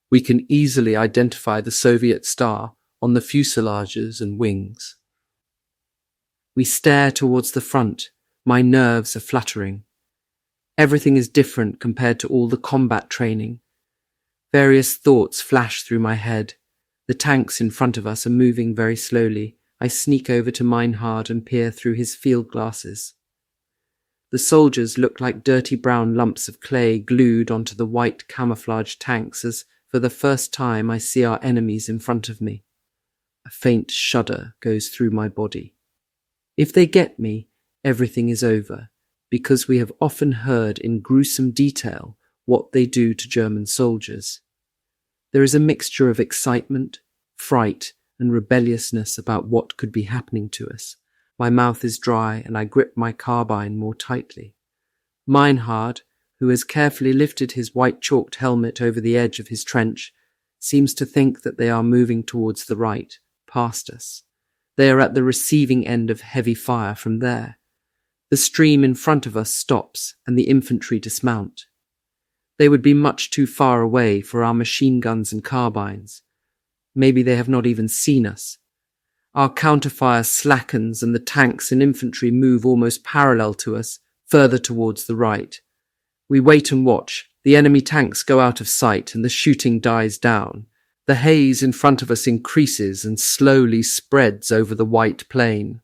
A: We can easily identify the Soviet star on the fuselages and wings. We stare towards the front. My nerves are fluttering. Everything is different compared to all the combat training. Various thoughts flash through my head. The tanks in front of us are moving very slowly. I sneak over to Meinhard and peer through his field glasses. The soldiers look like dirty brown lumps of clay glued onto the white camouflage tanks as, for the first time, I see our enemies in front of me. A faint shudder goes through my body. If they get me, everything is over, because we have often heard in gruesome detail what they do to German soldiers. There is a mixture of excitement, fright, and rebelliousness about what could be happening to us. My mouth is dry and I grip my carbine more tightly. Meinhard, who has carefully lifted his white-chalked helmet over the edge of his trench, seems to think that they are moving towards the right, past us. They are at the receiving end of heavy fire from there. The stream in front of us stops and the infantry dismount. They would be much too far away for our machine guns and carbines. Maybe they have not even seen us. Our counterfire slackens and the tanks and infantry move almost parallel to us, further towards the right. We wait and watch. The enemy tanks go out of sight and the shooting dies down. The haze in front of us increases and slowly spreads over the white plain.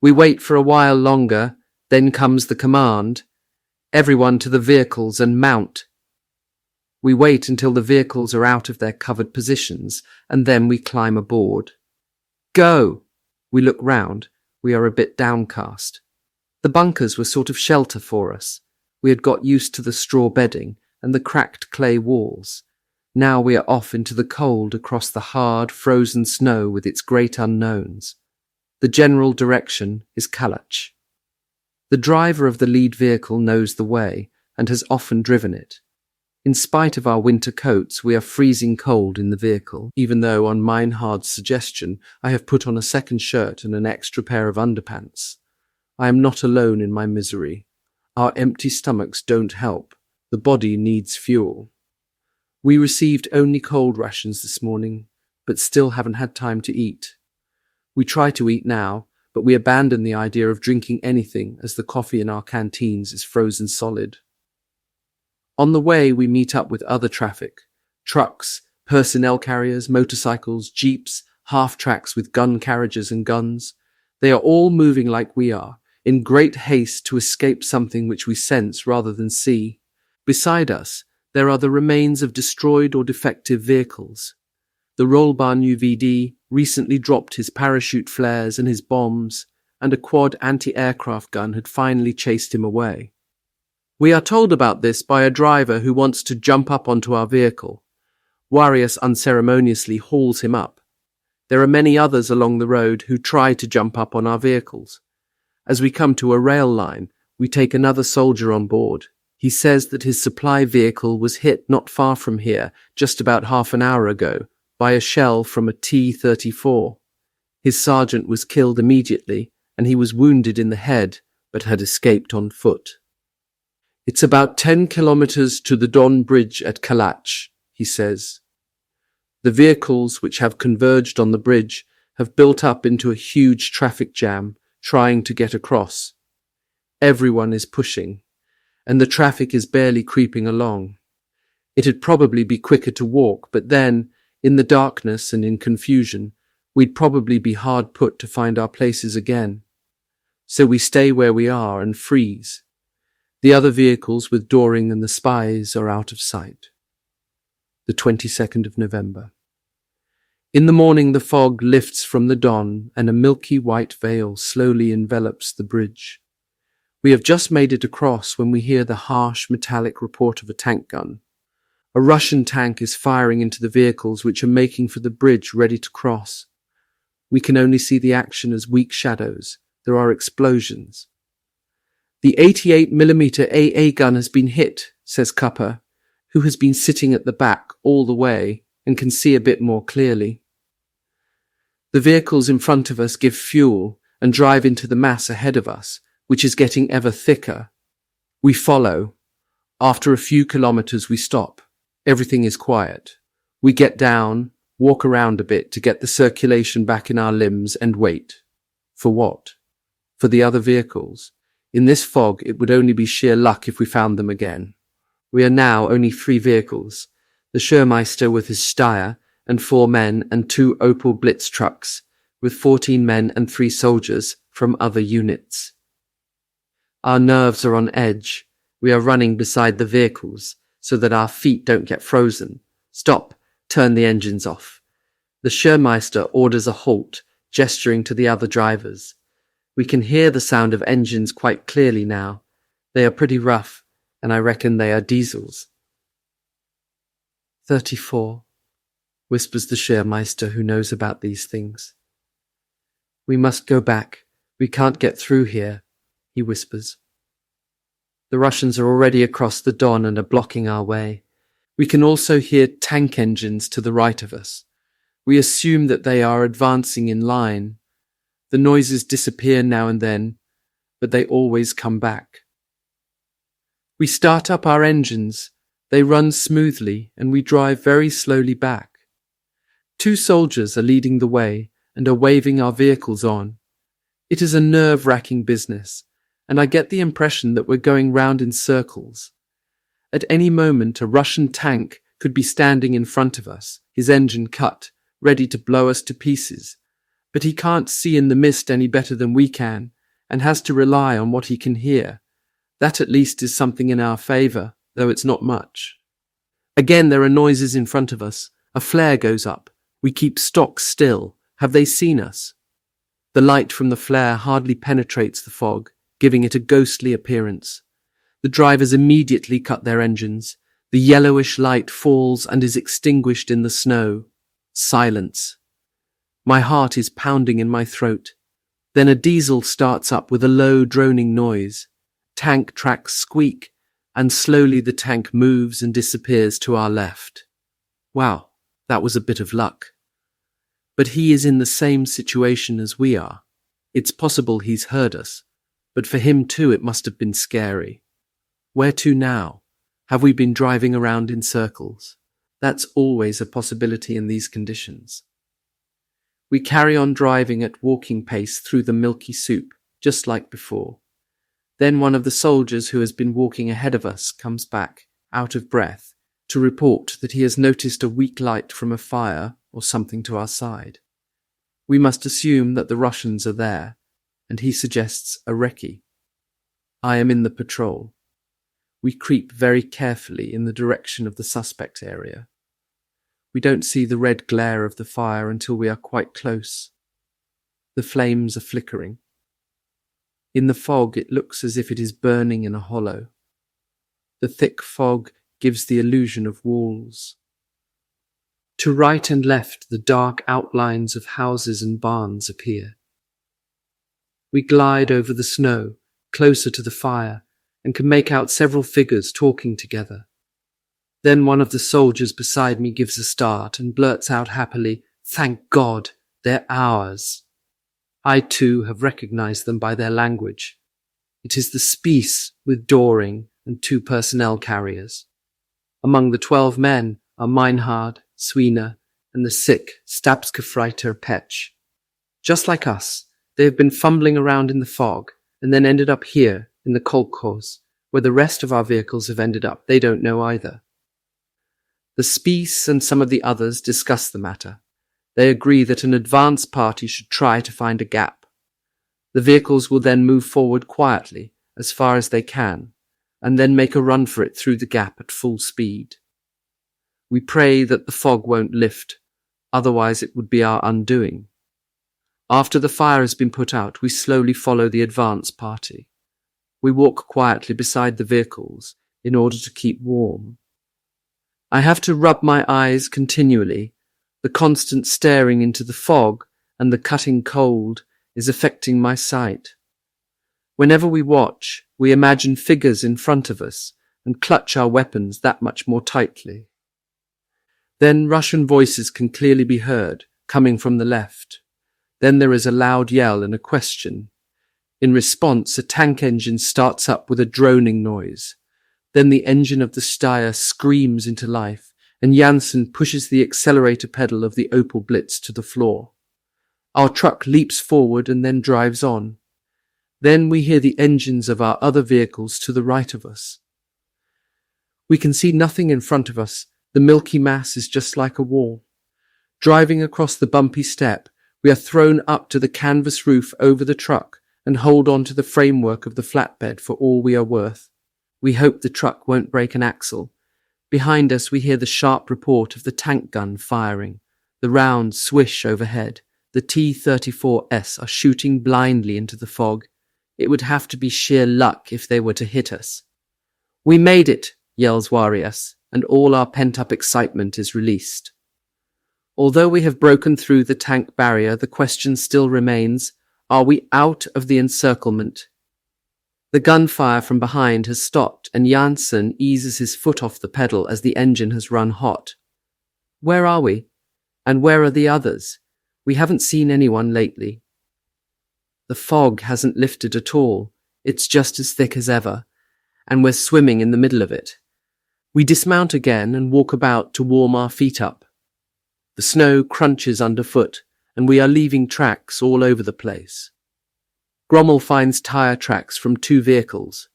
A: We wait for a while longer, then comes the command. Everyone to the vehicles and mount. We wait until the vehicles are out of their covered positions, and then we climb aboard. Go! We look round. We are a bit downcast. The bunkers were sort of shelter for us. We had got used to the straw bedding and the cracked clay walls. Now we are off into the cold across the hard, frozen snow with its great unknowns. The general direction is Kalach. The driver of the lead vehicle knows the way and has often driven it. In spite of our winter coats, we are freezing cold in the vehicle, even though, on Meinhard's suggestion, I have put on a second shirt and an extra pair of underpants. I am not alone in my misery. Our empty stomachs don't help. The body needs fuel. We received only cold rations this morning, but still haven't had time to eat. We try to eat now, but we abandon the idea of drinking anything as the coffee in our canteens is frozen solid. On the way, we meet up with other traffic. Trucks, personnel carriers, motorcycles, jeeps, half-tracks with gun carriages and guns. They are all moving like we are, in great haste to escape something which we sense rather than see. Beside us, there are the remains of destroyed or defective vehicles. The Rollbahn UVD recently dropped his parachute flares and his bombs, and a quad anti-aircraft gun had finally chased him away. We are told about this by a driver who wants to jump up onto our vehicle. Warius unceremoniously hauls him up. There are many others along the road who try to jump up on our vehicles. As we come to a rail line, we take another soldier on board. He says that his supply vehicle was hit not far from here, just about half an hour ago, by a shell from a T-34. His sergeant was killed immediately, and he was wounded in the head, but had escaped on foot. It's about 10 kilometers to the Don Bridge at Kalach, he says. The vehicles which have converged on the bridge have built up into a huge traffic jam, trying to get across. Everyone is pushing, and the traffic is barely creeping along. It'd probably be quicker to walk, but then, in the darkness and in confusion, we'd probably be hard put to find our places again. So we stay where we are and freeze. The other vehicles with Doring and the spies are out of sight. The 22nd of November. In the morning the fog lifts from the Don and a milky white veil slowly envelops the bridge. We have just made it across when we hear the harsh metallic report of a tank gun. A Russian tank is firing into the vehicles which are making for the bridge ready to cross. We can only see the action as weak shadows. There are explosions. The 88mm AA gun has been hit, says Kupper, who has been sitting at the back all the way and can see a bit more clearly. The vehicles in front of us give fuel and drive into the mass ahead of us, which is getting ever thicker. We follow. After a few kilometers we stop. Everything is quiet. We get down, walk around a bit to get the circulation back in our limbs and wait. For what? for the other vehicles. In this fog, it would only be sheer luck if we found them again. We are now only 3 vehicles, the Schurmeister with his Steyr and 4 men and 2 Opel Blitz trucks, with 14 men and 3 soldiers from other units. Our nerves are on edge. We are running beside the vehicles so that our feet don't get frozen. Stop, turn the engines off. The Schurmeister orders a halt, gesturing to the other drivers. We can hear the sound of engines quite clearly now. They are pretty rough, and I reckon they are diesels. 34, whispers the Schurmeister who knows about these things. We must go back. We can't get through here, he whispers. The Russians are already across the Don and are blocking our way. We can also hear tank engines to the right of us. We assume that they are advancing in line. The noises disappear now and then, but they always come back. We start up our engines. They run smoothly, and we drive very slowly back. 2 soldiers are leading the way and are waving our vehicles on. It is a nerve-wracking business, and I get the impression that we're going round in circles. At any moment, a Russian tank could be standing in front of us, his engine cut, ready to blow us to pieces. But he can't see in the mist any better than we can, and has to rely on what he can hear. That at least is something in our favour, though it's not much. Again there are noises in front of us. A flare goes up. We keep stock still. Have they seen us? The light from the flare hardly penetrates the fog, giving it a ghostly appearance. The drivers immediately cut their engines. The yellowish light falls and is extinguished in the snow. Silence. My heart is pounding in my throat. Then a diesel starts up with a low droning noise. Tank tracks squeak, and slowly the tank moves and disappears to our left. Wow, that was a bit of luck. But he is in the same situation as we are. It's possible he's heard us, but for him too it must have been scary. Where to now? Have we been driving around in circles? That's always a possibility in these conditions. We carry on driving at walking pace through the milky soup, just like before. Then one of the soldiers who has been walking ahead of us comes back, out of breath, to report that he has noticed a weak light from a fire or something to our side. We must assume that the Russians are there, and he suggests a recce. I am in the patrol. We creep very carefully in the direction of the suspect area. We don't see the red glare of the fire until we are quite close. The flames are flickering. In the fog it looks as if it is burning in a hollow. The thick fog gives the illusion of walls. To right and left the dark outlines of houses and barns appear. We glide over the snow, closer to the fire, and can make out several figures talking together. Then one of the soldiers beside me gives a start and blurts out happily, "Thank God, they're ours." I too have recognized them by their language. It is the Spies with Doring and 2 personnel carriers. Among the 12 men are Meinhard, Sweener, and the sick Stabsgefreiter Petsch. Just like us, they have been fumbling around in the fog and then ended up here in the kolkhoz, where the rest of our vehicles have ended up. They don't know either. The Spies and some of the others discuss the matter. They agree that an advance party should try to find a gap. The vehicles will then move forward quietly, as far as they can, and then make a run for it through the gap at full speed. We pray that the fog won't lift, otherwise it would be our undoing. After the fire has been put out, we slowly follow the advance party. We walk quietly beside the vehicles in order to keep warm. I have to rub my eyes continually. The constant staring into the fog and the cutting cold is affecting my sight. Whenever we watch, we imagine figures in front of us and clutch our weapons that much more tightly. Then Russian voices can clearly be heard, coming from the left. Then there is a loud yell and a question. In response, a tank engine starts up with a droning noise. Then the engine of the Steyr screams into life, and Janssen pushes the accelerator pedal of the Opel Blitz to the floor. Our truck leaps forward and then drives on. Then we hear the engines of our other vehicles to the right of us. We can see nothing in front of us. The milky mass is just like a wall. Driving across the bumpy steppe, we are thrown up to the canvas roof over the truck and hold on to the framework of the flatbed for all we are worth. We hope the truck won't break an axle. Behind us we hear the sharp report of the tank gun firing. The rounds swish overhead. The T-34s are shooting blindly into the fog. It would have to be sheer luck if they were to hit us. "We made it," yells Warias, and all our pent-up excitement is released. Although we have broken through the tank barrier, the question still remains, are we out of the encirclement? The gunfire from behind has stopped and Janssen eases his foot off the pedal as the engine has run hot. Where are we? And where are the others? We haven't seen anyone lately. The fog hasn't lifted at all. It's just as thick as ever, and we're swimming in the middle of it. We dismount again and walk about to warm our feet up. The snow crunches underfoot, and we are leaving tracks all over the place. Grommel finds tire tracks from 2 vehicles.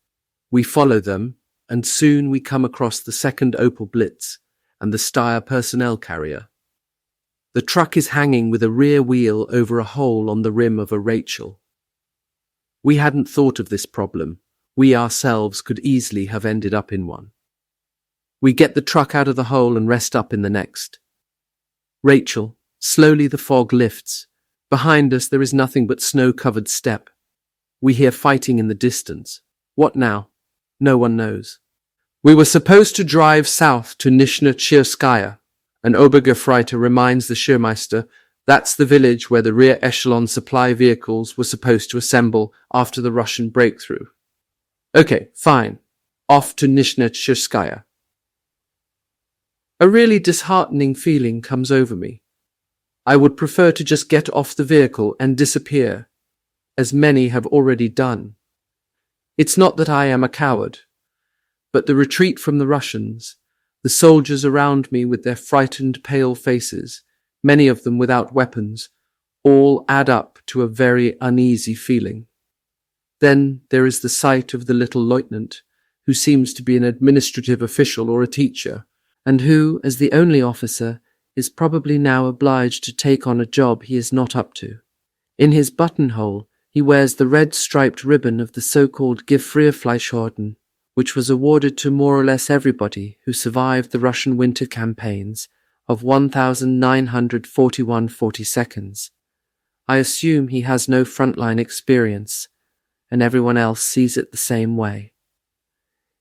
A: We follow them, and soon we come across the second Opel Blitz and the Steyr personnel carrier. The truck is hanging with a rear wheel over a hole on the rim of a Rachel. We hadn't thought of this problem. We ourselves could easily have ended up in one. We get the truck out of the hole and rest up in the next. Rachel, slowly the fog lifts. Behind us there is nothing but snow-covered steppe. We hear fighting in the distance. What now? No one knows. We were supposed to drive south to Nizhna Tchirskaya. An Obergefreiter reminds the Schirmeister that's the village where the rear echelon supply vehicles were supposed to assemble after the Russian breakthrough. Okay, fine. Off to Nizhna Tchirskaya. A really disheartening feeling comes over me. I would prefer to just get off the vehicle and disappear, as many have already done. It's not that I am a coward, but the retreat from the Russians, the soldiers around me with their frightened, pale faces, many of them without weapons, all add up to a very uneasy feeling. Then there is the sight of the little lieutenant, who seems to be an administrative official or a teacher, and who, as the only officer, is probably now obliged to take on a job he is not up to. In his buttonhole, he wears the red-striped ribbon of the so-called Gefrierfleischorden, which was awarded to more or less everybody who survived the Russian winter campaigns of 1941-42. I assume he has no frontline experience, and everyone else sees it the same way.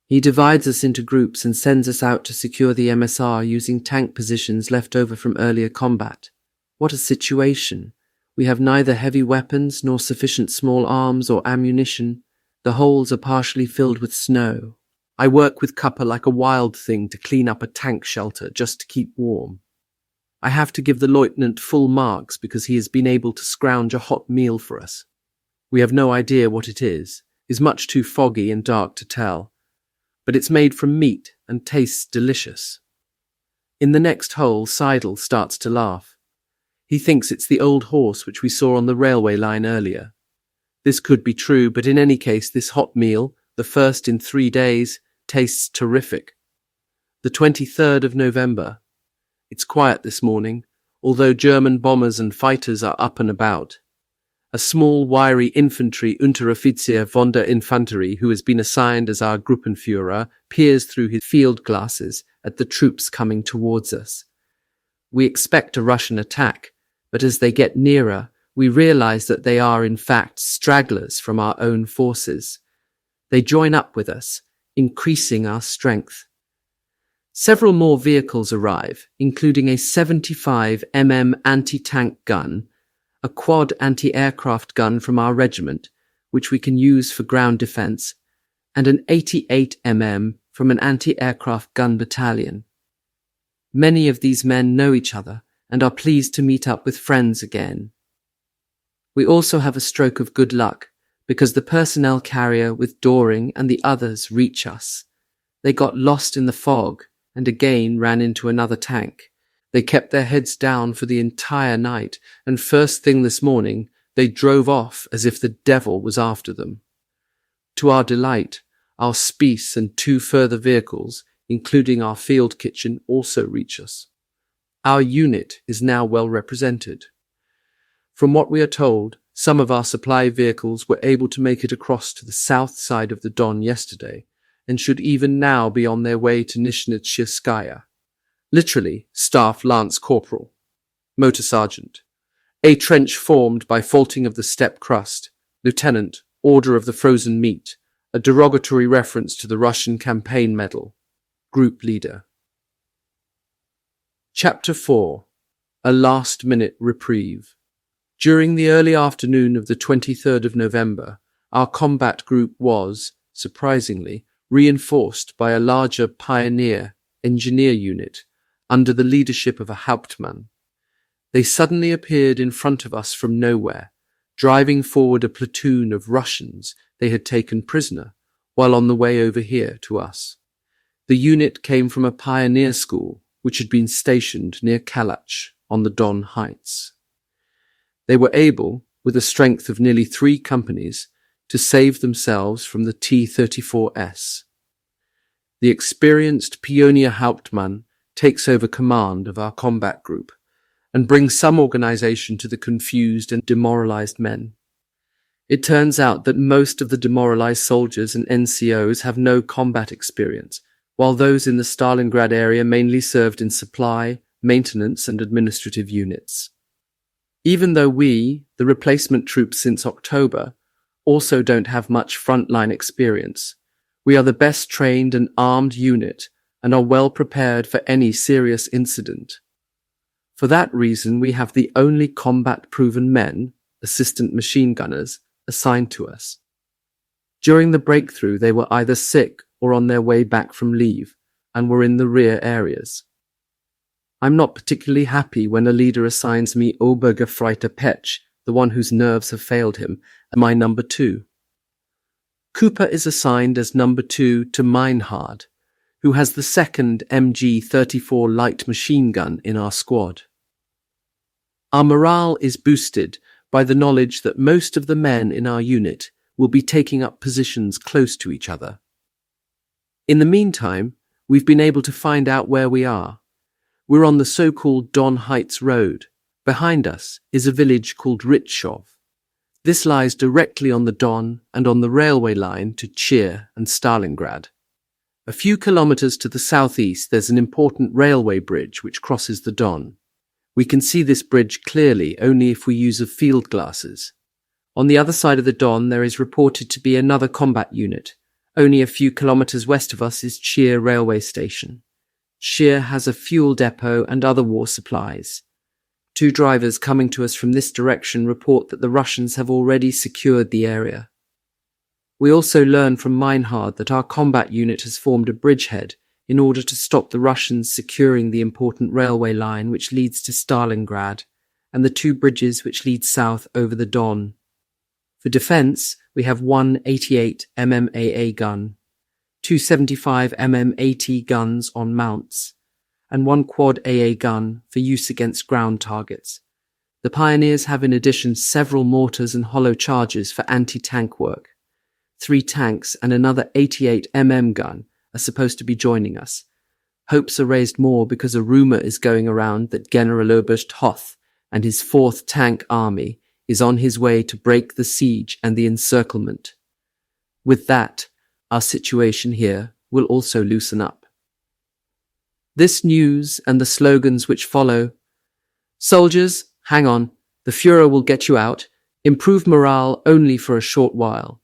A: He divides us into groups and sends us out to secure the MSR using tank positions left over from earlier combat. What a situation! We have neither heavy weapons nor sufficient small arms or ammunition. The holes are partially filled with snow. I work with Cuppa like a wild thing to clean up a tank shelter just to keep warm. I have to give the lieutenant full marks because he has been able to scrounge a hot meal for us. We have no idea what it is much too foggy and dark to tell, but it's made from meat and tastes delicious. In the next hole, Seidel starts to laugh. He thinks it's the old horse which we saw on the railway line earlier. This could be true, but in any case, this hot meal, the first in 3 days, tastes terrific. The 23rd of November. It's quiet this morning, although German bombers and fighters are up and about. A small, wiry infantry Unteroffizier von der Infanterie, who has been assigned as our Gruppenführer, peers through his field glasses at the troops coming towards us. We expect a Russian attack, but as they get nearer, we realize that they are in fact stragglers from our own forces. They join up with us, increasing our strength. Several more vehicles arrive, including a 75 mm anti-tank gun, a quad anti-aircraft gun from our regiment, which we can use for ground defense, and an 88 mm from an anti-aircraft gun battalion. Many of these men know each other and are pleased to meet up with friends again. We also have a stroke of good luck, because the personnel carrier with Doring and the others reach us. They got lost in the fog and again ran into another tank. They kept their heads down for the entire night, and first thing this morning, They drove off as if the devil was after them. To our delight, our Spice and 2 further vehicles, including our field kitchen, also reach us. Our unit is now well represented. From what we are told, some of our supply vehicles were able to make it across to the south side of the Don yesterday, and should even now be on their way to Nishnitskaya. Literally, Staff Lance Corporal. Motor Sergeant. A trench formed by faulting of the steppe crust. Lieutenant, Order of the Frozen Meat, a derogatory reference to the Russian campaign medal. Group Leader. Chapter 4. A Last-Minute Reprieve. During the early afternoon of the 23rd of November, our combat group was, surprisingly, reinforced by a larger pioneer engineer unit under the leadership of a Hauptmann. They suddenly appeared in front of us from nowhere, driving forward a platoon of Russians they had taken prisoner while on the way over here to us. The unit came from a pioneer school which had been stationed near Kalach on the Don Heights. They were able, with a strength of nearly 3 companies, to save themselves from the T-34S. The experienced Pioneer Hauptmann takes over command of our combat group and brings some organization to the confused and demoralized men. It turns out that most of the demoralized soldiers and NCOs have no combat experience, while those in the Stalingrad area mainly served in supply, maintenance, and administrative units. Even though we, the replacement troops since October, also don't have much frontline experience, we are the best trained and armed unit and are well prepared for any serious incident. For that reason, we have the only combat-proven men, assistant machine gunners, assigned to us. During the breakthrough, they were either sick or on their way back from leave, and were in the rear areas. I'm not particularly happy when a leader assigns me Obergefreiter Petsch, the one whose nerves have failed him, as my number 2. Cooper is assigned as number 2 to Meinhard, who has the second MG-34 light machine gun in our squad. Our morale is boosted by the knowledge that most of the men in our unit will be taking up positions close to each other. In the meantime, we've been able to find out where we are. We're on the so-called Don Heights Road. Behind us is a village called Ritschov. This lies directly on the Don and on the railway line to Chir and Stalingrad. A few kilometers to the southeast there's an important railway bridge which crosses the Don. We can see this bridge clearly only if we use field glasses. On the other side of the Don there is reported to be another combat unit. Only a few kilometers west of us is Chir railway station. Chir has a fuel depot and other war supplies. 2 drivers coming to us from this direction report that the Russians have already secured the area. We also learn from Meinhard that our combat unit has formed a bridgehead in order to stop the Russians securing the important railway line which leads to Stalingrad and the 2 bridges which lead south over the Don. For defense, we have 1 88mm AA gun, 2 75mm AT guns on mounts, and 1 quad AA gun for use against ground targets. The Pioneers have in addition several mortars and hollow charges for anti-tank work. 3 tanks and another 88mm gun are supposed to be joining us. Hopes are raised more because a rumour is going around that Generaloberst Hoth and his 4th Tank Army is on his way to break the siege and the encirclement. With that, our situation here will also loosen up. This news and the slogans which follow, "Soldiers, hang on, the Führer will get you out," improve morale only for a short while.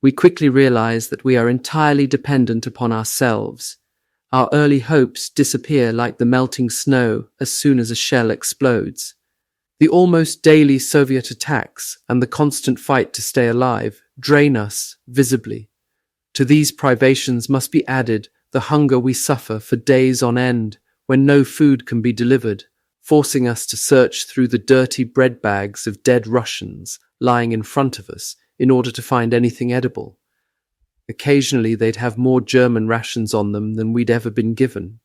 A: We quickly realize that we are entirely dependent upon ourselves. Our early hopes disappear like the melting snow as soon as a shell explodes. The almost daily Soviet attacks and the constant fight to stay alive drain us visibly. To these privations must be added the hunger we suffer for days on end when no food can be delivered, forcing us to search through the dirty bread bags of dead Russians lying in front of us in order to find anything edible. Occasionally they'd have more German rations on them than we'd ever been given.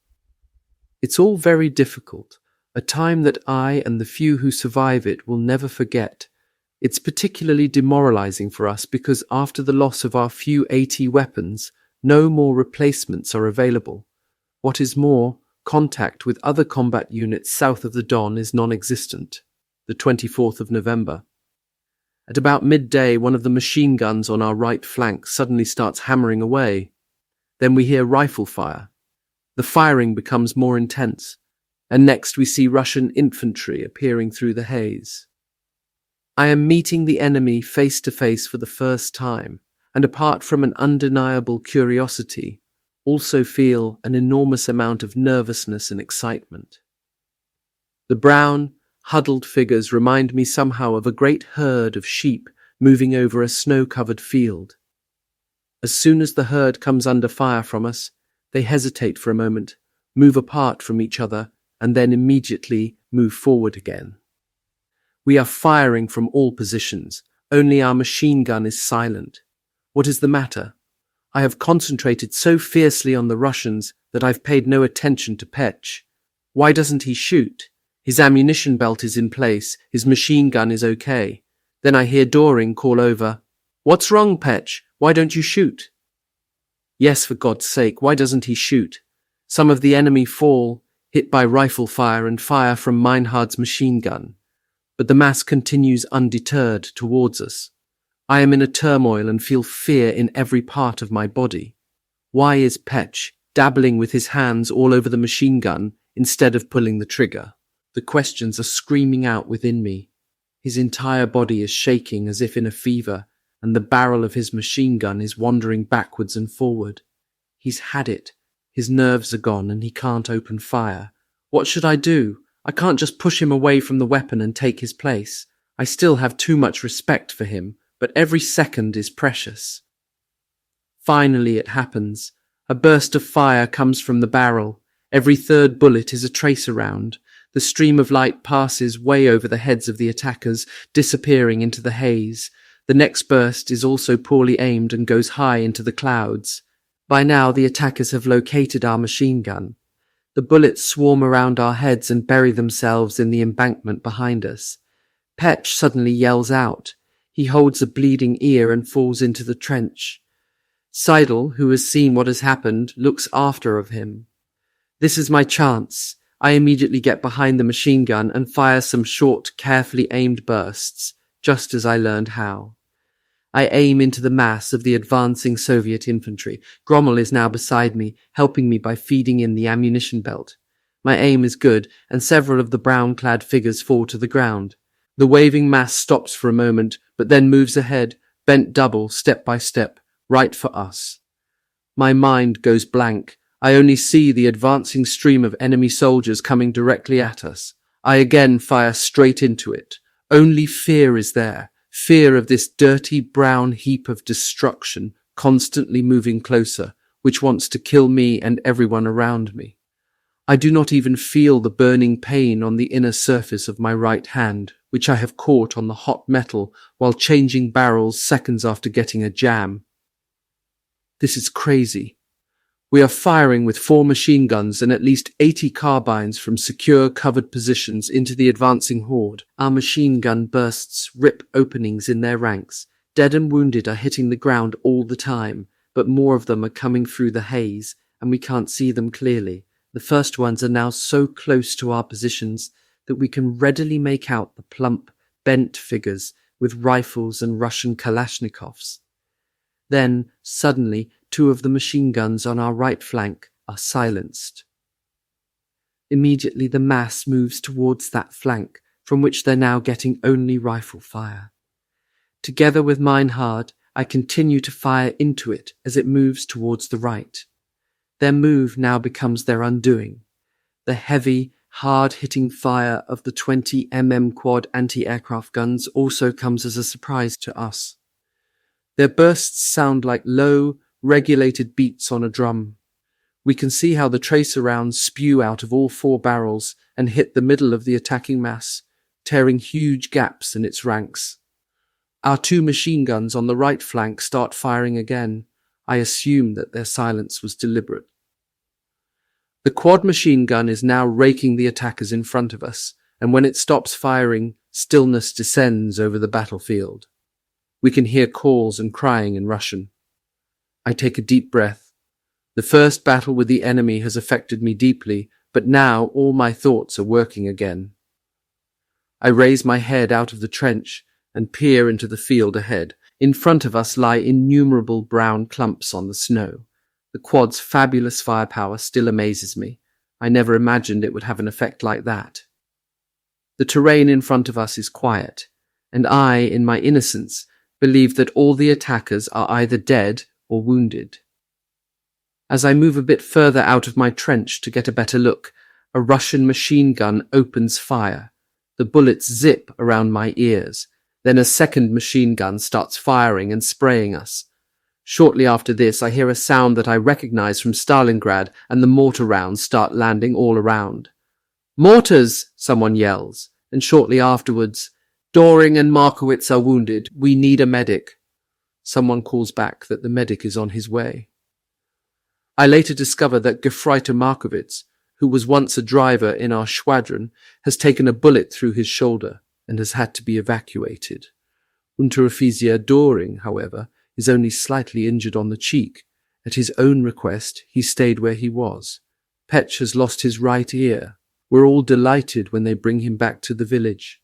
A: It's all very difficult, a time that I and the few who survive it will never forget, It's particularly demoralizing for us because after the loss of our few AT weapons, no more replacements are available. What is more, contact with other combat units south of the Don is non-existent. The 24th of November. At about midday, one of the machine guns on our right flank suddenly starts hammering away. Then we hear rifle fire. The firing becomes more intense, and next we see Russian infantry appearing through the haze. I am meeting the enemy face to face for the first time, and apart from an undeniable curiosity, also feel an enormous amount of nervousness and excitement. The brown, huddled figures remind me somehow of a great herd of sheep moving over a snow-covered field. As soon as the herd comes under fire from us, they hesitate for a moment, move apart from each other, and then immediately move forward again. We are firing from all positions, only our machine gun is silent. What is the matter? I have concentrated so fiercely on the Russians that I've paid no attention to Petch. Why doesn't he shoot? His ammunition belt is in place, his machine gun is okay. Then I hear Doring call over, "What's wrong, Petch? Why don't you shoot?" Yes, for God's sake, why doesn't he shoot? Some of the enemy fall, hit by rifle fire and fire from Meinhard's machine gun. But the mass continues undeterred towards us. I am in a turmoil and feel fear in every part of my body. Why is Petch dabbling with his hands all over the machine gun instead of pulling the trigger? The questions are screaming out within me. His entire body is shaking as if in a fever, and the barrel of his machine gun is wandering backwards and forward. He's had it. His nerves are gone and he can't open fire. What should I do? I can't just push him away from the weapon and take his place. I still have too much respect for him, but every second is precious. Finally it happens. A burst of fire comes from the barrel. Every third bullet is a tracer round. The stream of light passes way over the heads of the attackers, disappearing into the haze. The next burst is also poorly aimed and goes high into the clouds. By now the attackers have located our machine gun. The bullets swarm around our heads and bury themselves in the embankment behind us. Petch suddenly yells out. He holds a bleeding ear and falls into the trench. Seidel, who has seen what has happened, looks after of him. This is my chance. I immediately get behind the machine gun and fire some short, carefully aimed bursts, just as I learned how. I aim into the mass of the advancing Soviet infantry. Grommel is now beside me, helping me by feeding in the ammunition belt. My aim is good, and several of the brown-clad figures fall to the ground. The waving mass stops for a moment, but then moves ahead, bent double, step by step, right for us. My mind goes blank. I only see the advancing stream of enemy soldiers coming directly at us. I again fire straight into it. Only fear is there. Fear of this dirty brown heap of destruction constantly moving closer, which wants to kill me and everyone around me. I do not even feel the burning pain on the inner surface of my right hand, which I have caught on the hot metal while changing barrels seconds after getting a jam. This is crazy. We are firing with 4 machine guns and at least 80 carbines from secure covered positions into the advancing horde. Our machine gun bursts rip openings in their ranks. Dead and wounded are hitting the ground all the time, but more of them are coming through the haze, and we can't see them clearly. The first ones are now so close to our positions that we can readily make out the plump, bent figures with rifles and Russian Kalashnikovs. Then, suddenly, 2 of the machine guns on our right flank are silenced. Immediately the mass moves towards that flank, from which they're now getting only rifle fire. Together with Meinhard, I continue to fire into it as it moves towards the right. Their move now becomes their undoing. The heavy, hard-hitting fire of the 20 mm quad anti-aircraft guns also comes as a surprise to us. Their bursts sound like low, regulated beats on a drum. We can see how the tracer rounds spew out of all 4 barrels and hit the middle of the attacking mass, tearing huge gaps in its ranks. Our 2 machine guns on the right flank start firing again. I assume that their silence was deliberate. The quad machine gun is now raking the attackers in front of us, and when it stops firing, Stillness descends over the battlefield. We can hear calls and crying in Russian. I take a deep breath. The first battle with the enemy has affected me deeply, but now all my thoughts are working again. I raise my head out of the trench and peer into the field ahead. In front of us lie innumerable brown clumps on the snow. The quad's fabulous firepower still amazes me. I never imagined it would have an effect like that. The terrain in front of us is quiet, and I, in my innocence, believe that all the attackers are either dead or wounded. As I move a bit further out of my trench to get a better look, a Russian machine gun opens fire. The bullets zip around my ears. Then a second machine gun starts firing and spraying us. Shortly after this, I hear a sound that I recognize from Stalingrad, and the mortar rounds start landing all around. "Mortars!" someone yells, and shortly afterwards, "Doring and Markowitz are wounded. We need a medic." Someone calls back that the medic is on his way. I later discover that Gefreiter Markowitz, who was once a driver in our squadron, has taken a bullet through his shoulder and has had to be evacuated. Unteroffizier Doring, however, is only slightly injured on the cheek. At his own request, he stayed where he was. Petch has lost his right ear. We're all delighted when they bring him back to the village.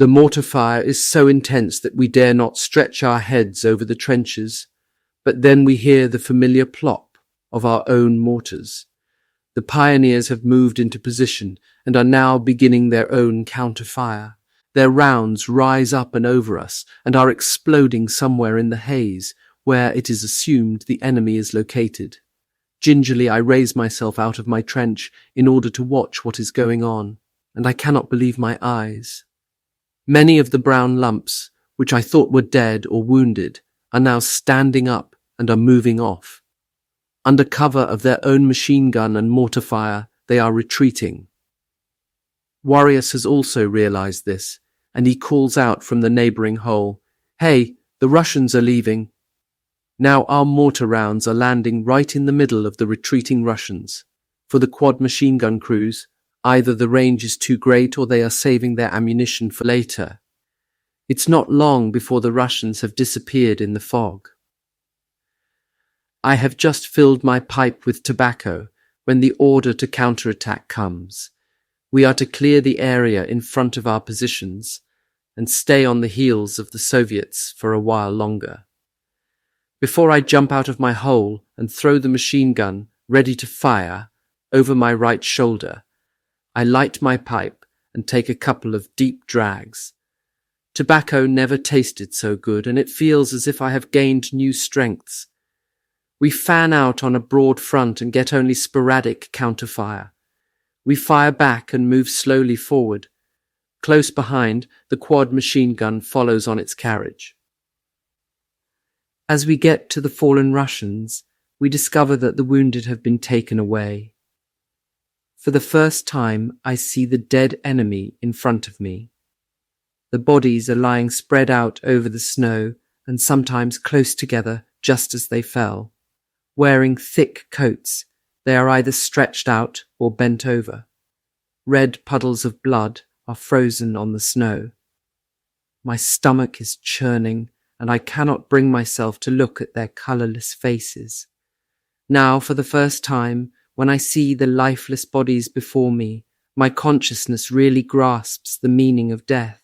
A: The mortar fire is so intense that we dare not stretch our heads over the trenches, but then we hear the familiar plop of our own mortars. The pioneers have moved into position and are now beginning their own counter-fire. Their rounds rise up and over us and are exploding somewhere in the haze, where it is assumed the enemy is located. Gingerly I raise myself out of my trench in order to watch what is going on, and I cannot believe my eyes. Many of the brown lumps, which I thought were dead or wounded, are now standing up and are moving off. Under cover of their own machine gun and mortar fire, they are retreating. Warriors has also realized this, and he calls out from the neighboring hole, "Hey, the Russians are leaving." Now our mortar rounds are landing right in the middle of the retreating Russians. For the quad machine gun crews, either the range is too great or they are saving their ammunition for later. It's not long before the Russians have disappeared in the fog. I have just filled my pipe with tobacco when the order to counterattack comes. We are to clear the area in front of our positions and stay on the heels of the Soviets for a while longer. Before I jump out of my hole and throw the machine gun, ready to fire, over my right shoulder, I light my pipe and take a couple of deep drags. Tobacco never tasted so good, and it feels as if I have gained new strengths. We fan out on a broad front and get only sporadic counterfire. We fire back and move slowly forward. Close behind, the quad machine gun follows on its carriage. As we get to the fallen Russians, we discover that the wounded have been taken away. For the first time, I see the dead enemy in front of me. The bodies are lying spread out over the snow and sometimes close together just as they fell. Wearing thick coats, they are either stretched out or bent over. Red puddles of blood are frozen on the snow. My stomach is churning, and I cannot bring myself to look at their colourless faces. Now, for the first time, when I see the lifeless bodies before me, my consciousness really grasps the meaning of death.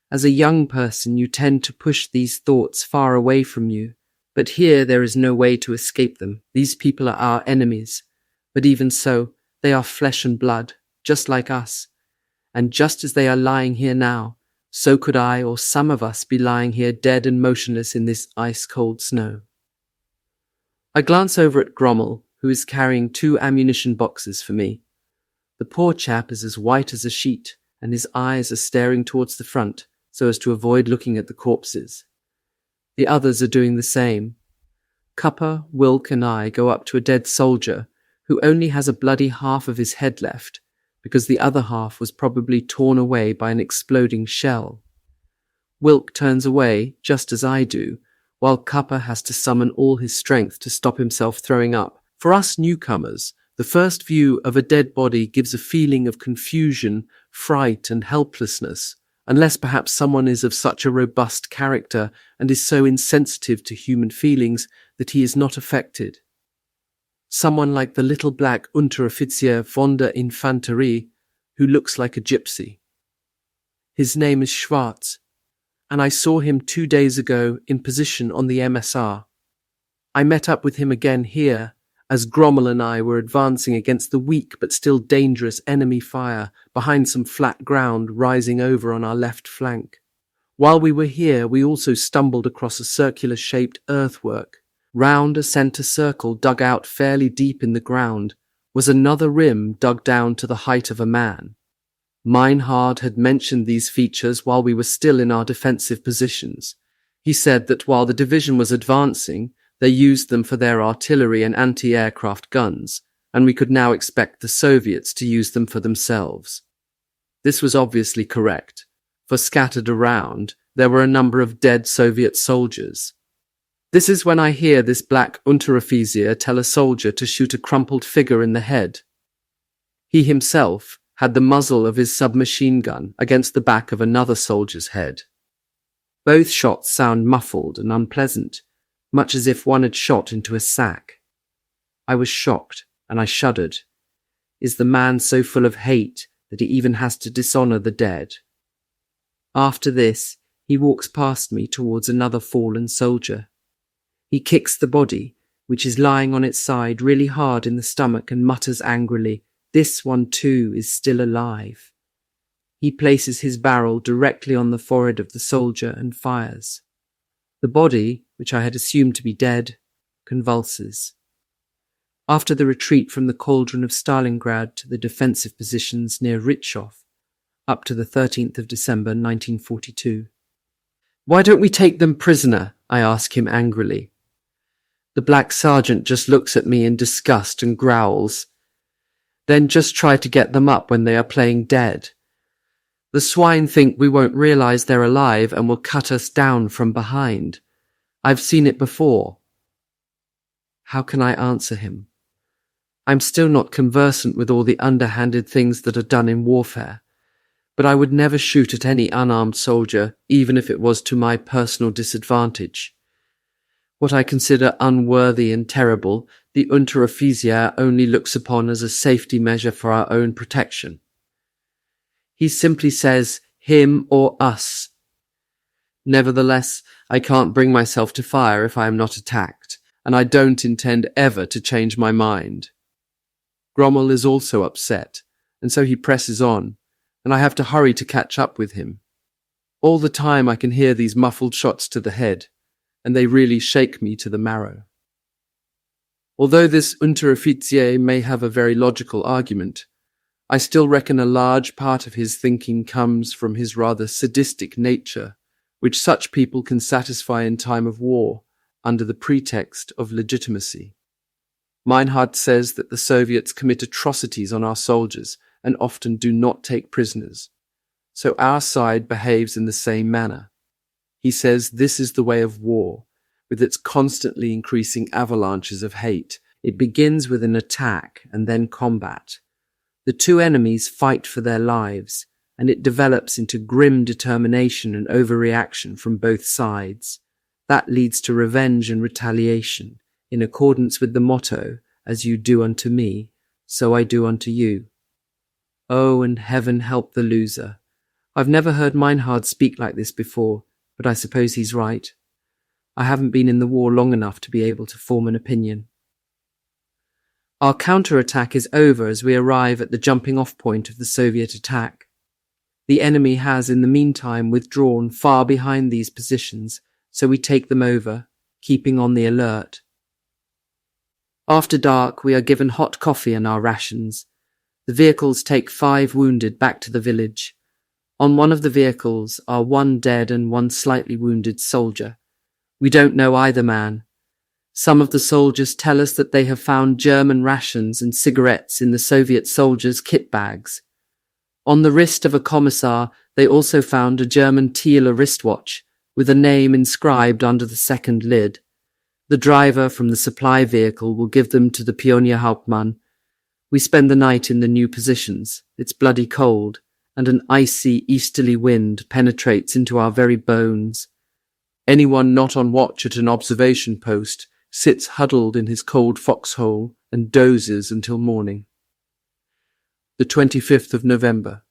A: As a young person, you tend to push these thoughts far away from you, but here there is no way to escape them. These people are our enemies, but even so, they are flesh and blood, just like us. And just as they are lying here now, so could I or some of us be lying here dead and motionless in this ice-cold snow. I glance over at Grommel, who is carrying 2 ammunition boxes for me. The poor chap is as white as a sheet, and his eyes are staring towards the front, so as to avoid looking at the corpses. The others are doing the same. Cupper, Wilk, and I go up to a dead soldier, who only has a bloody half of his head left, because the other half was probably torn away by an exploding shell. Wilk turns away, just as I do, while Cupper has to summon all his strength to stop himself throwing up. For us newcomers, the first view of a dead body gives a feeling of confusion, fright, and helplessness, unless perhaps someone is of such a robust character and is so insensitive to human feelings that he is not affected. Someone like the little black Unteroffizier von der Infanterie, who looks like a gypsy. His name is Schwarz, and I saw him 2 days ago in position on the MSR. I met up with him again here, as Grommel and I were advancing against the weak but still dangerous enemy fire behind some flat ground rising over on our left flank. While we were here, we also stumbled across a circular-shaped earthwork. Round a centre circle dug out fairly deep in the ground was another rim dug down to the height of a man. Meinhard had mentioned these features while we were still in our defensive positions. He said that while the division was advancing, they used them for their artillery and anti-aircraft guns, and we could now expect the Soviets to use them for themselves. This was obviously correct, for scattered around, there were a number of dead Soviet soldiers. This is when I hear this black Unteroffizier tell a soldier to shoot a crumpled figure in the head. He himself had the muzzle of his submachine gun against the back of another soldier's head. Both shots sound muffled and unpleasant, much as if one had shot into a sack. I was shocked, and I shuddered. Is the man so full of hate that he even has to dishonor the dead? After this, he walks past me towards another fallen soldier. He kicks the body, which is lying on its side really hard in the stomach, and mutters angrily, "This one too is still alive." He places his barrel directly on the forehead of the soldier and fires. The body, which I had assumed to be dead, convulses. After the retreat from the cauldron of Stalingrad to the defensive positions near Ritschov, up to the 13th of December 1942. "Why don't we take them prisoner?" I ask him angrily. The black sergeant just looks at me in disgust and growls. "Then just try to get them up when they are playing dead. The swine think we won't realize they're alive and will cut us down from behind. I've seen it before." How can I answer him? I'm still not conversant with all the underhanded things that are done in warfare, but I would never shoot at any unarmed soldier, even if it was to my personal disadvantage. What I consider unworthy and terrible, the Unteroffizier only looks upon as a safety measure for our own protection. He simply says, "him or us." Nevertheless, I can't bring myself to fire if I am not attacked, and I don't intend ever to change my mind. Grommel is also upset, and so he presses on, and I have to hurry to catch up with him. All the time I can hear these muffled shots to the head, and they really shake me to the marrow. Although this Unteroffizier may have a very logical argument, I still reckon a large part of his thinking comes from his rather sadistic nature, which such people can satisfy in time of war under the pretext of legitimacy. Meinhard says that the Soviets commit atrocities on our soldiers and often do not take prisoners, so our side behaves in the same manner. He says this is the way of war, with its constantly increasing avalanches of hate. It begins with an attack and then combat. The two enemies fight for their lives, and it develops into grim determination and overreaction from both sides. That leads to revenge and retaliation, in accordance with the motto, "As you do unto me, so I do unto you." Oh, and heaven help the loser. I've never heard Meinhard speak like this before, but I suppose he's right. I haven't been in the war long enough to be able to form an opinion. Our counterattack is over as we arrive at the jumping-off point of the Soviet attack. The enemy has in the meantime withdrawn far behind these positions, so we take them over, keeping on the alert. After dark, we are given hot coffee and our rations. The vehicles take 5 wounded back to the village. On one of the vehicles are 1 dead and 1 slightly wounded soldier. We don't know either man. Some of the soldiers tell us that they have found German rations and cigarettes in the Soviet soldiers' kit bags. On the wrist of a commissar, they also found a German Thiele wristwatch with a name inscribed under the second lid. The driver from the supply vehicle will give them to the Pionierhauptmann. We spend the night in the new positions. It's bloody cold, and an icy easterly wind penetrates into our very bones. Anyone not on watch at an observation post sits huddled in his cold foxhole and dozes until morning. The 25th of November.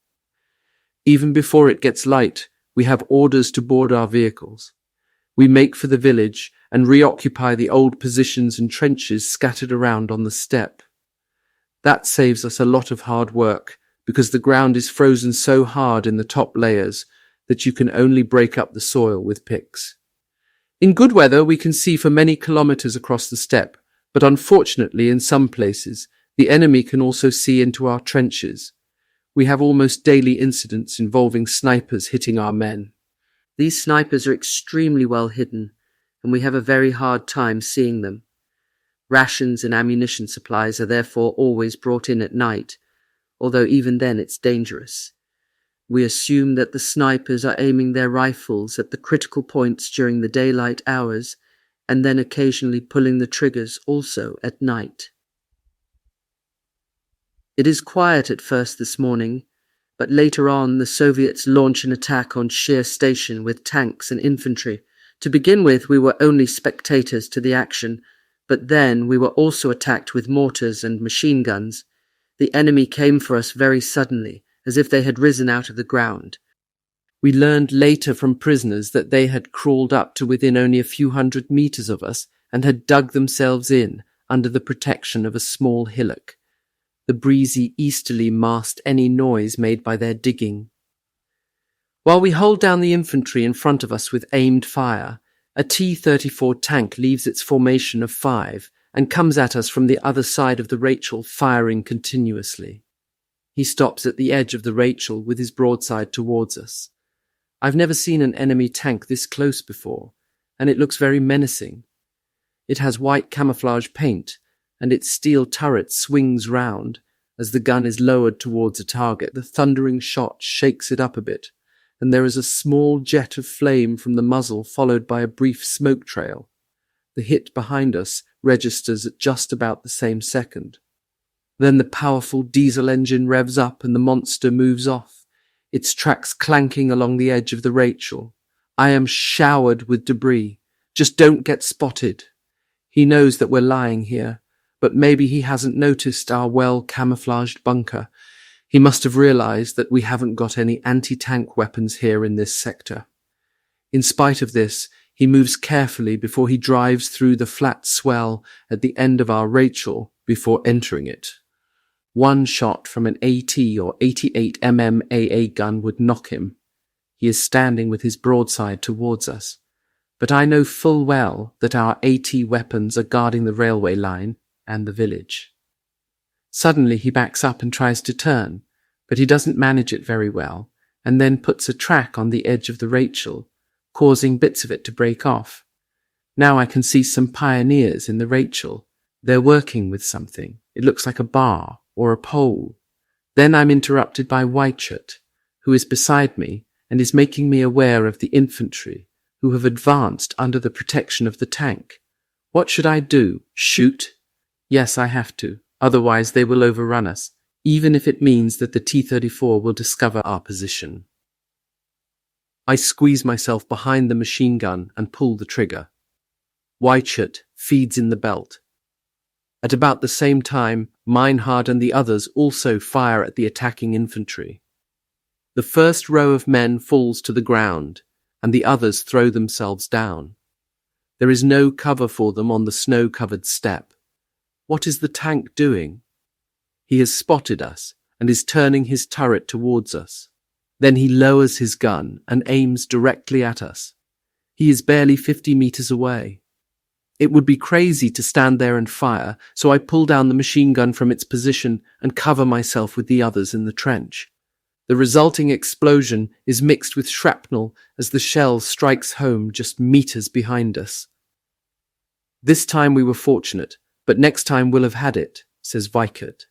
A: Even before it gets light, we have orders to board our vehicles. We make for the village and reoccupy the old positions and trenches scattered around on the steppe. That saves us a lot of hard work, because the ground is frozen so hard in the top layers that you can only break up the soil with picks. In good weather, we can see for many kilometers across the steppe, but unfortunately in some places, the enemy can also see into our trenches. We have almost daily incidents involving snipers hitting our men. These snipers are extremely well hidden, and we have a very hard time seeing them. Rations and ammunition supplies are therefore always brought in at night, although even then it's dangerous. We assume that the snipers are aiming their rifles at the critical points during the daylight hours, and then occasionally pulling the triggers also at night. It is quiet at first this morning, but later on the Soviets launch an attack on Sheer Station with tanks and infantry. To begin with, we were only spectators to the action, but then we were also attacked with mortars and machine guns. The enemy came for us very suddenly, as if they had risen out of the ground. We learned later from prisoners that they had crawled up to within only a few hundred meters of us and had dug themselves in under the protection of a small hillock. The breezy easterly masked any noise made by their digging. While we hold down the infantry in front of us with aimed fire, a T-34 tank leaves its formation of 5 and comes at us from the other side of the Rachel, firing continuously. He stops at the edge of the Rachel with his broadside towards us. I've never seen an enemy tank this close before, and it looks very menacing. It has white camouflage paint, and its steel turret swings round. As the gun is lowered towards a target, the thundering shot shakes it up a bit, and there is a small jet of flame from the muzzle followed by a brief smoke trail. The hit behind us registers at just about the same second. Then the powerful diesel engine revs up and the monster moves off, its tracks clanking along the edge of the Rachel. I am showered with debris. Just don't get spotted. He knows that we're lying here, but maybe he hasn't noticed our well-camouflaged bunker. He must have realized that we haven't got any anti-tank weapons here in this sector. In spite of this, he moves carefully before he drives through the flat swell at the end of our Rachel before entering it. One shot from an AT or 88mm AA gun would knock him. He is standing with his broadside towards us, but I know full well that our AT weapons are guarding the railway line and the village. Suddenly he backs up and tries to turn, but he doesn't manage it very well, and then puts a track on the edge of the Rachel, causing bits of it to break off. Now I can see some pioneers in the Rachel. They're working with something. It looks like a bar or a pole. Then I'm interrupted by Whiteshut, who is beside me and is making me aware of the infantry, who have advanced under the protection of the tank. What should I do? Shoot? Yes, I have to. Otherwise they will overrun us, even if it means that the T-34 will discover our position. I squeeze myself behind the machine gun and pull the trigger. Whiteshut feeds in the belt. At about the same time, Meinhard and the others also fire at the attacking infantry. The first row of men falls to the ground, and the others throw themselves down. There is no cover for them on the snow-covered steppe. What is the tank doing? He has spotted us and is turning his turret towards us. Then he lowers his gun and aims directly at us. He is barely 50 meters away. It would be crazy to stand there and fire, so I pull down the machine gun from its position and cover myself with the others in the trench. The resulting explosion is mixed with shrapnel as the shell strikes home just meters behind us. This time we were fortunate, but next time we'll have had it, says Weikert.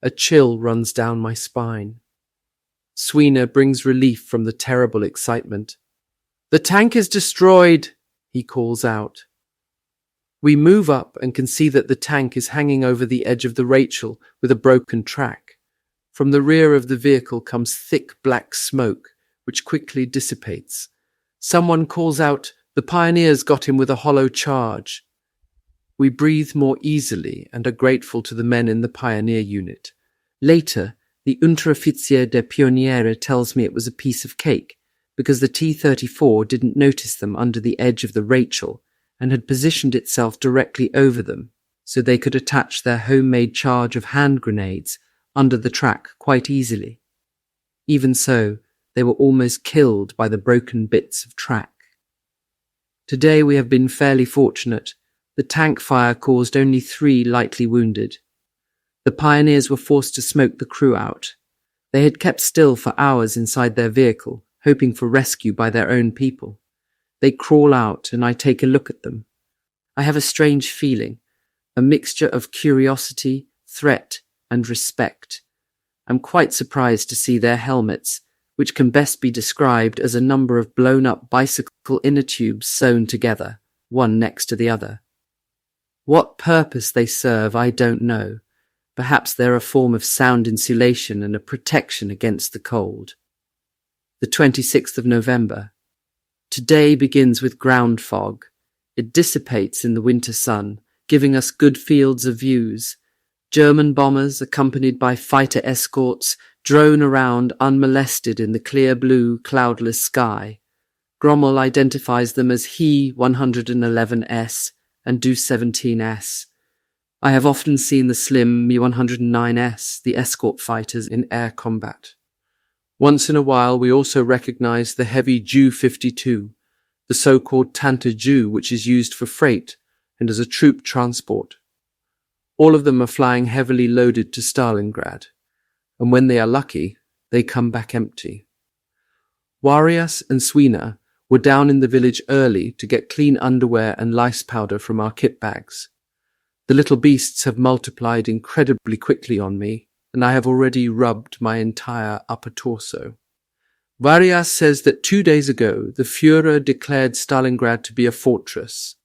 A: A chill runs down my spine. Sweeney brings relief from the terrible excitement. "The tank is destroyed," he calls out. We move up and can see that the tank is hanging over the edge of the Rachel with a broken track. From the rear of the vehicle comes thick black smoke, which quickly dissipates. Someone calls out, "The pioneers got him with a hollow charge." We breathe more easily and are grateful to the men in the pioneer unit. Later, the Unteroffizier der Pioniere tells me it was a piece of cake, because the T-34 didn't notice them under the edge of the Rachel and had positioned itself directly over them, so they could attach their homemade charge of hand grenades under the track quite easily. Even so, they were almost killed by the broken bits of track. Today we have been fairly fortunate. The tank fire caused only 3 lightly wounded. The pioneers were forced to smoke the crew out. They had kept still for hours inside their vehicle, hoping for rescue by their own people. They crawl out and I take a look at them. I have a strange feeling, a mixture of curiosity, threat, and respect. I'm quite surprised to see their helmets, which can best be described as a number of blown-up bicycle inner tubes sewn together, one next to the other. What purpose they serve, I don't know. Perhaps they're a form of sound insulation and a protection against the cold. The 26th of November. Today begins with ground fog. It dissipates in the winter sun, giving us good fields of views. German bombers, accompanied by fighter escorts, drone around unmolested in the clear blue, cloudless sky. Grommel identifies them as He 111S and Do-17S. I have often seen the slim Me-109S, the escort fighters, in air combat. Once in a while we also recognize the heavy Ju-52, the so-called Tante Ju, which is used for freight and as a troop transport. All of them are flying heavily loaded to Stalingrad, and when they are lucky, they come back empty. Warias and Swina were down in the village early to get clean underwear and lice powder from our kit bags. The little beasts have multiplied incredibly quickly on me, and I have already rubbed my entire upper torso. Warias says that 2 days ago the Führer declared Stalingrad to be a fortress.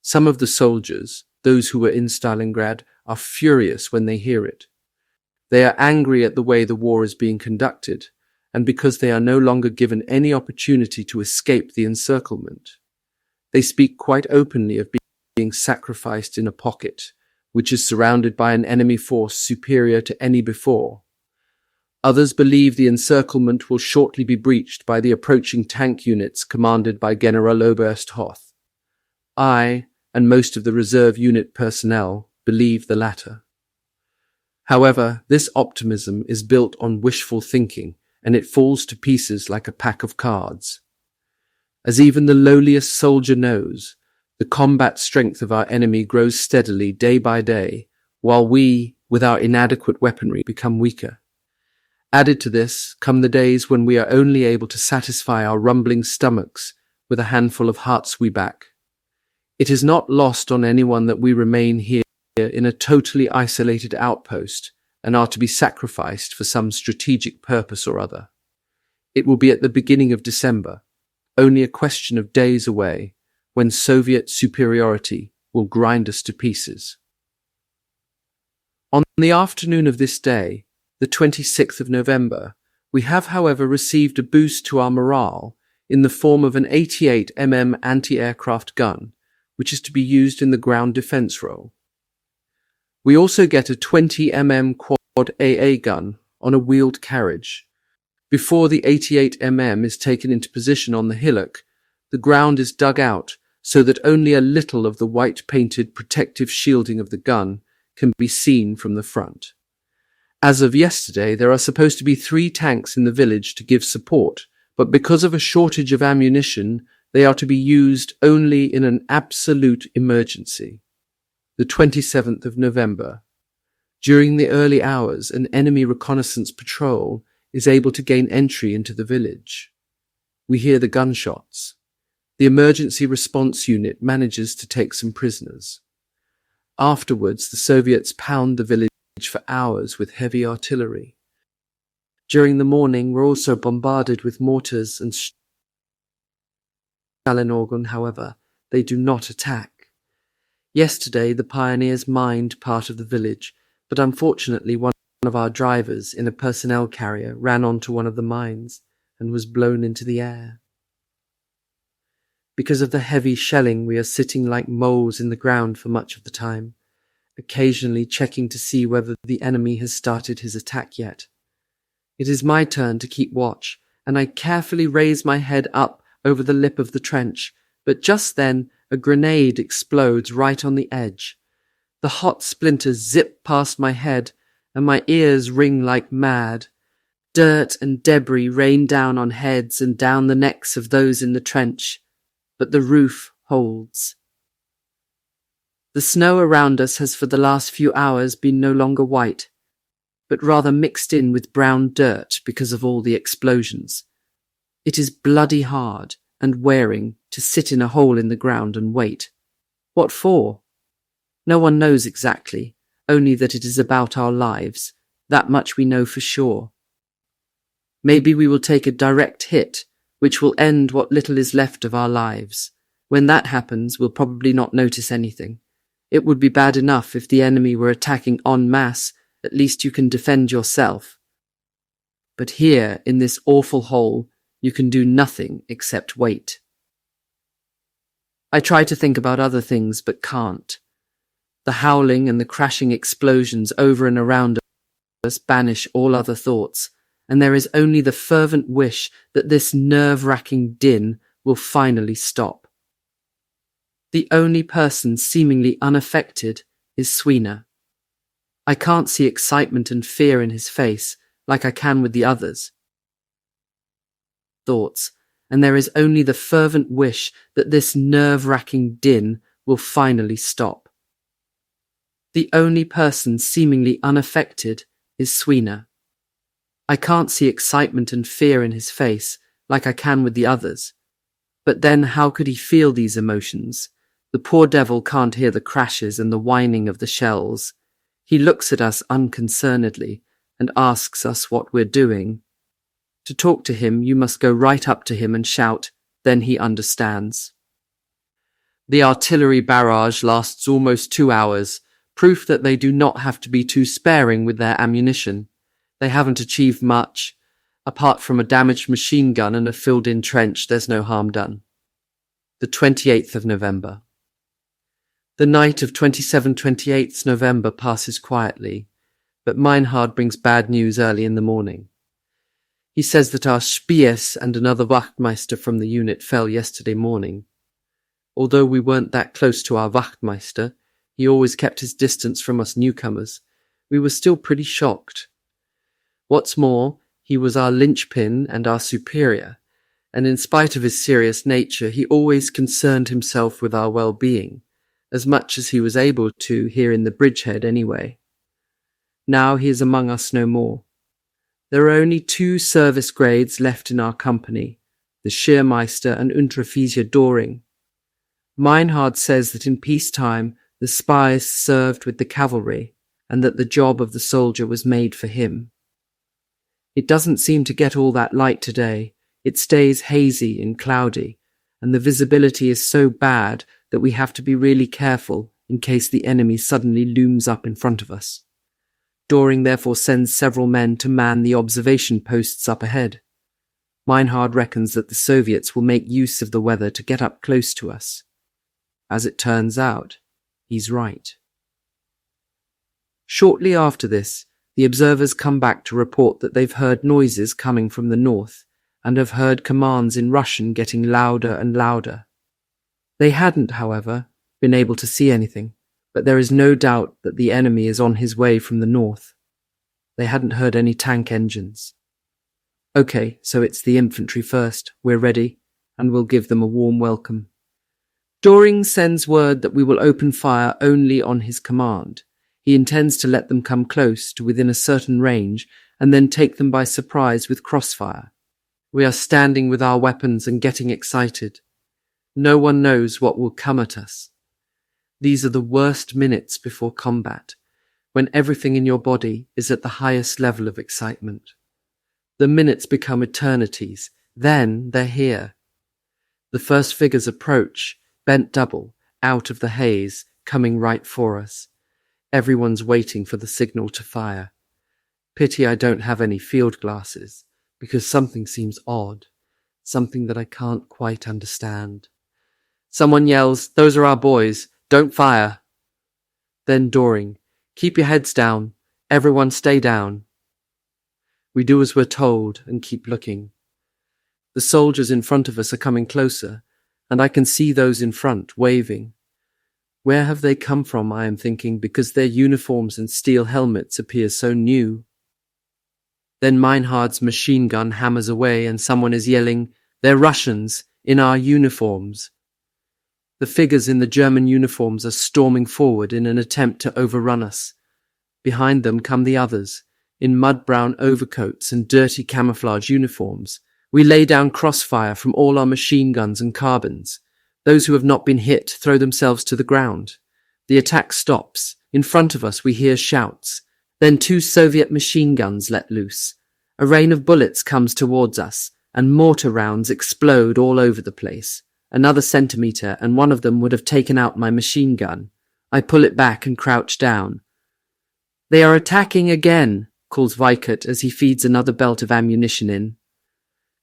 A: Some of the soldiers, those who were in Stalingrad, are furious when they hear it. They are angry at the way the war is being conducted, and because they are no longer given any opportunity to escape the encirclement. They speak quite openly of being sacrificed in a pocket, which is surrounded by an enemy force superior to any before. Others believe the encirclement will shortly be breached by the approaching tank units commanded by Generaloberst Hoth. I, and most of the reserve unit personnel, believe the latter. However, this optimism is built on wishful thinking, and it falls to pieces like a pack of cards. As even the lowliest soldier knows, the combat strength of our enemy grows steadily day by day, while we, with our inadequate weaponry, become weaker. Added to this come the days when we are only able to satisfy our rumbling stomachs with a handful of hartswieback. It is not lost on anyone that we remain here in a totally isolated outpost and are to be sacrificed for some strategic purpose or other. It will be at the beginning of December, only a question of days away, when Soviet superiority will grind us to pieces. On the afternoon of this day, the 26th of November, we have, however, received a boost to our morale in the form of an 88 mm anti-aircraft gun, which is to be used in the ground defense role. We also get a 20 mm quad AA gun on a wheeled carriage. Before the 88 mm is taken into position on the hillock, the ground is dug out so that only a little of the white-painted protective shielding of the gun can be seen from the front. As of yesterday, there are supposed to be 3 tanks in the village to give support, but because of a shortage of ammunition, they are to be used only in an absolute emergency. The 27th of November. During the early hours, an enemy reconnaissance patrol is able to gain entry into the village. We hear the gunshots. The emergency response unit manages to take some prisoners. Afterwards, the Soviets pound the village for hours with heavy artillery. During the morning, we're also bombarded with mortars and Stalingrad, however, they do not attack. Yesterday, the pioneers mined part of the village, but unfortunately one of our drivers in a personnel carrier ran onto one of the mines and was blown into the air. Because of the heavy shelling, we are sitting like moles in the ground for much of the time, occasionally checking to see whether the enemy has started his attack yet. It is my turn to keep watch, and I carefully raise my head up over the lip of the trench, but just then a grenade explodes right on the edge. The hot splinters zip past my head, and my ears ring like mad. Dirt and debris rain down on heads and down the necks of those in the trench, but the roof holds. The snow around us has for the last few hours been no longer white, but rather mixed in with brown dirt because of all the explosions. It is bloody hard and wearing to sit in a hole in the ground and wait. What for? No one knows exactly, only that it is about our lives. That much we know for sure. Maybe we will take a direct hit, which will end what little is left of our lives. When that happens, we'll probably not notice anything. It would be bad enough if the enemy were attacking en masse. At least you can defend yourself. But here, in this awful hole, you can do nothing except wait. I try to think about other things, but can't. The howling and the crashing explosions over and around us banish all other thoughts, and there is only the fervent wish that this nerve-wracking din will finally stop. The only person seemingly unaffected is Sweeney. I can't see excitement and fear in his face like I can with the others. Thoughts, and there is only the fervent wish that this nerve-wracking din will finally stop. The only person seemingly unaffected is Sweeney. I can't see excitement and fear in his face like I can with the others. But then how could he feel these emotions? The poor devil can't hear the crashes and the whining of the shells. He looks at us unconcernedly and asks us what we're doing. To talk to him, you must go right up to him and shout, then he understands. The artillery barrage lasts almost 2 hours, proof that they do not have to be too sparing with their ammunition. They haven't achieved much. Apart from a damaged machine gun and a filled-in trench, there's no harm done. The 28th of November. The night of 27-28th November passes quietly, but Meinhard brings bad news early in the morning. He says that our Spies and another Wachtmeister from the unit fell yesterday morning. Although we weren't that close to our Wachtmeister, he always kept his distance from us newcomers, we were still pretty shocked. What's more, he was our linchpin and our superior, and in spite of his serious nature, he always concerned himself with our well-being, as much as he was able to here in the Bridgehead anyway. Now he is among us no more. There are only 2 service grades left in our company, the Schirmeister and Unteroffizier Doring. Meinhard says that in peacetime the spies served with the cavalry, and that the job of the soldier was made for him. It doesn't seem to get all that light today. It stays hazy and cloudy, and the visibility is so bad that we have to be really careful in case the enemy suddenly looms up in front of us. Doring therefore sends several men to man the observation posts up ahead. Meinhard reckons that the Soviets will make use of the weather to get up close to us. As it turns out, he's right. Shortly after this, the observers come back to report that they've heard noises coming from the north and have heard commands in Russian getting louder and louder. They hadn't, however, been able to see anything, but there is no doubt that the enemy is on his way from the north. They hadn't heard any tank engines. Okay, so it's the infantry first. We're ready, and we'll give them a warm welcome. Doring sends word that we will open fire only on his command. He intends to let them come close to within a certain range and then take them by surprise with crossfire. We are standing with our weapons and getting excited. No one knows what will come at us. These are the worst minutes before combat, when everything in your body is at the highest level of excitement. The minutes become eternities. Then they're here. The first figures approach, bent double, out of the haze, coming right for us. Everyone's waiting for the signal to fire. Pity I don't have any field glasses, because something seems odd, something that I can't quite understand. Someone yells, "Those are our boys, don't fire!" Then Doring, "Keep your heads down, everyone stay down." We do as we're told and keep looking. The soldiers in front of us are coming closer, and I can see those in front waving. Where have they come from, I am thinking, because their uniforms and steel helmets appear so new. Then Meinhard's machine gun hammers away and someone is yelling, "They're Russians, in our uniforms." The figures in the German uniforms are storming forward in an attempt to overrun us. Behind them come the others, in mud-brown overcoats and dirty camouflage uniforms. We lay down crossfire from all our machine guns and carbines. Those who have not been hit throw themselves to the ground. The attack stops. In front of us we hear shouts. Then 2 Soviet machine guns let loose. A rain of bullets comes towards us, and mortar rounds explode all over the place. Another centimetre, and one of them would have taken out my machine gun. I pull it back and crouch down. "They are attacking again," calls Weikert as he feeds another belt of ammunition in.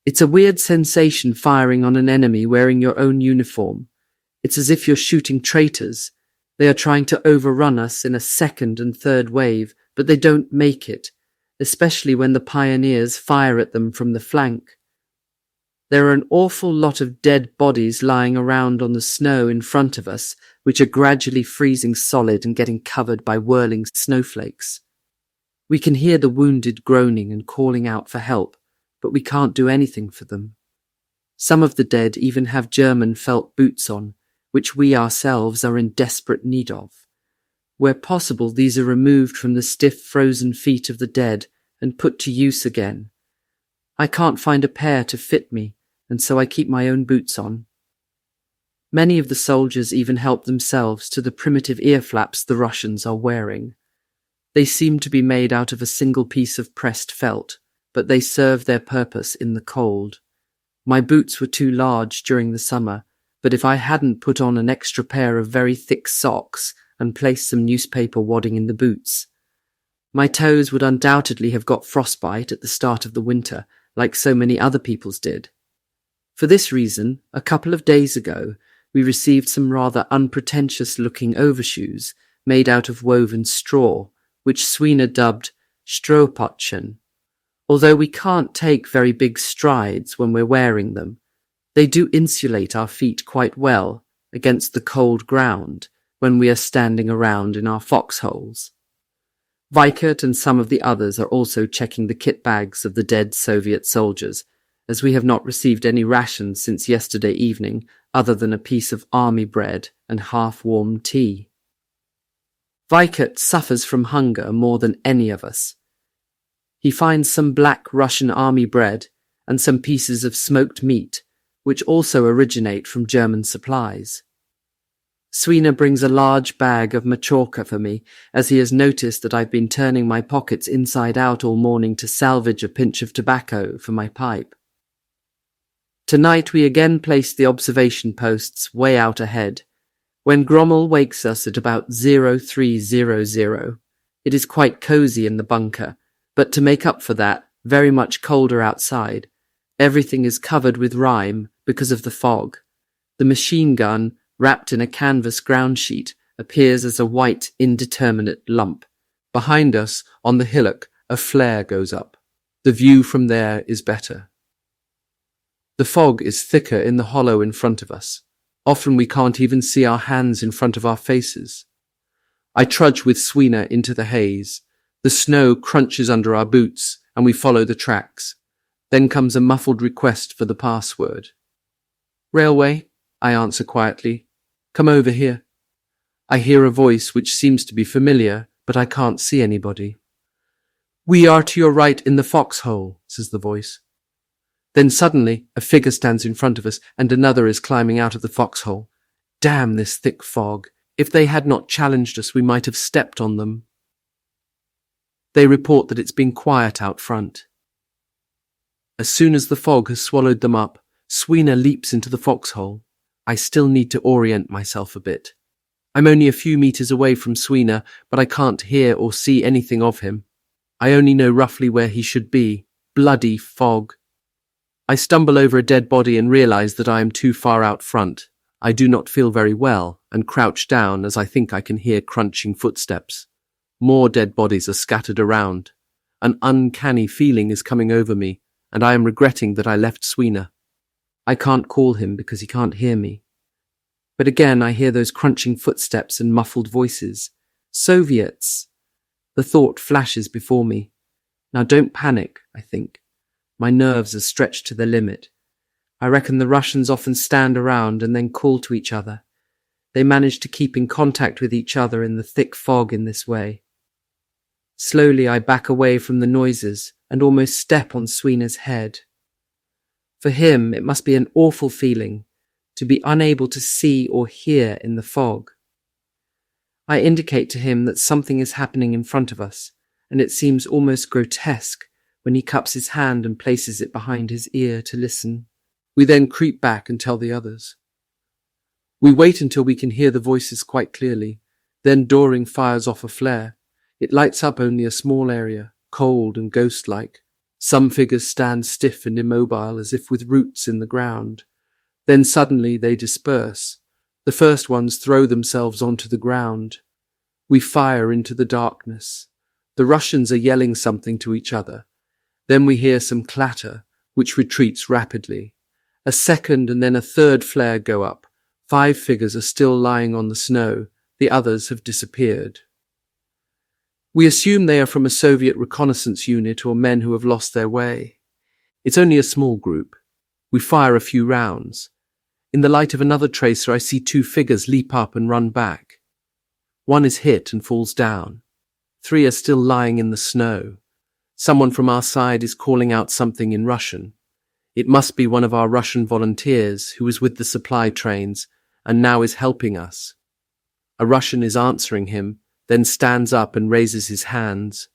A: It's a weird sensation firing on an enemy wearing your own uniform. It's as if you're shooting traitors. They are trying to overrun us in a second and third wave, but they don't make it, especially when the pioneers fire at them from the flank. There are an awful lot of dead bodies lying around on the snow in front of us, which are gradually freezing solid and getting covered by whirling snowflakes. We can hear the wounded groaning and calling out for help, but we can't do anything for them. Some of the dead even have German felt boots on, which we ourselves are in desperate need of. Where possible, these are removed from the stiff frozen feet of the dead and put to use again. I can't find a pair to fit me, and so I keep my own boots on. Many of the soldiers even help themselves to the primitive ear flaps the Russians are wearing. They seem to be made out of a single piece of pressed felt, but they serve their purpose in the cold. My boots were too large during the summer, but if I hadn't put on an extra pair of very thick socks and placed some newspaper wadding in the boots, my toes would undoubtedly have got frostbite at the start of the winter, like so many other people's did. For this reason, a couple of days ago, we received some rather unpretentious-looking overshoes made out of woven straw, which Swina dubbed Strohpotchen. Although we can't take very big strides when we're wearing them, they do insulate our feet quite well against the cold ground when we are standing around in our foxholes. Weikert and some of the others are also checking the kit bags of the dead Soviet soldiers, as we have not received any rations since yesterday evening other than a piece of army bread and half-warmed tea. Weikert suffers from hunger more than any of us. He finds some black Russian army bread and some pieces of smoked meat, which also originate from German supplies. Swina brings a large bag of machorka for me, as he has noticed that I've been turning my pockets inside out all morning to salvage a pinch of tobacco for my pipe. Tonight we again place the observation posts way out ahead. When Grommel wakes us at about 0300, it is quite cosy in the bunker, but to make up for that, very much colder outside. Everything is covered with rime because of the fog. The machine gun, wrapped in a canvas ground sheet, appears as a white, indeterminate lump. Behind us, on the hillock, a flare goes up. The view from there is better. The fog is thicker in the hollow in front of us. Often we can't even see our hands in front of our faces. I trudge with Swina into the haze. The snow crunches under our boots, and we follow the tracks. Then comes a muffled request for the password. "Railway," I answer quietly. "Come over here." I hear a voice which seems to be familiar, but I can't see anybody. "We are to your right in the foxhole," says the voice. Then suddenly a figure stands in front of us, and another is climbing out of the foxhole. Damn this thick fog. If they had not challenged us, we might have stepped on them. They report that it's been quiet out front. As soon as the fog has swallowed them up, Swina leaps into the foxhole. I still need to orient myself a bit. I'm only a few meters away from Swina, but I can't hear or see anything of him. I only know roughly where he should be. Bloody fog. I stumble over a dead body and realize that I am too far out front. I do not feel very well and crouch down as I think I can hear crunching footsteps. More dead bodies are scattered around. An uncanny feeling is coming over me, and I am regretting that I left Sweeney. I can't call him because he can't hear me. But again I hear those crunching footsteps and muffled voices. Soviets! The thought flashes before me. Now don't panic, I think. My nerves are stretched to the limit. I reckon the Russians often stand around and then call to each other. They manage to keep in contact with each other in the thick fog in this way. Slowly I back away from the noises and almost step on Sweeney's head. For him, it must be an awful feeling to be unable to see or hear in the fog. I indicate to him that something is happening in front of us, and it seems almost grotesque when he cups his hand and places it behind his ear to listen. We then creep back and tell the others. We wait until we can hear the voices quite clearly. Then Doring fires off a flare. It lights up only a small area, cold and ghost-like. Some figures stand stiff and immobile as if with roots in the ground. Then suddenly they disperse. The first ones throw themselves onto the ground. We fire into the darkness. The Russians are yelling something to each other. Then we hear some clatter, which retreats rapidly. A second and then a third flare go up. 5 figures are still lying on the snow. The others have disappeared. We assume they are from a Soviet reconnaissance unit or men who have lost their way. It's only a small group. We fire a few rounds. In the light of another tracer, I see 2 figures leap up and run back. One is hit and falls down. 3 are still lying in the snow. Someone from our side is calling out something in Russian. It must be one of our Russian volunteers who was with the supply trains and now is helping us. A Russian is answering him, then stands up and raises his hands.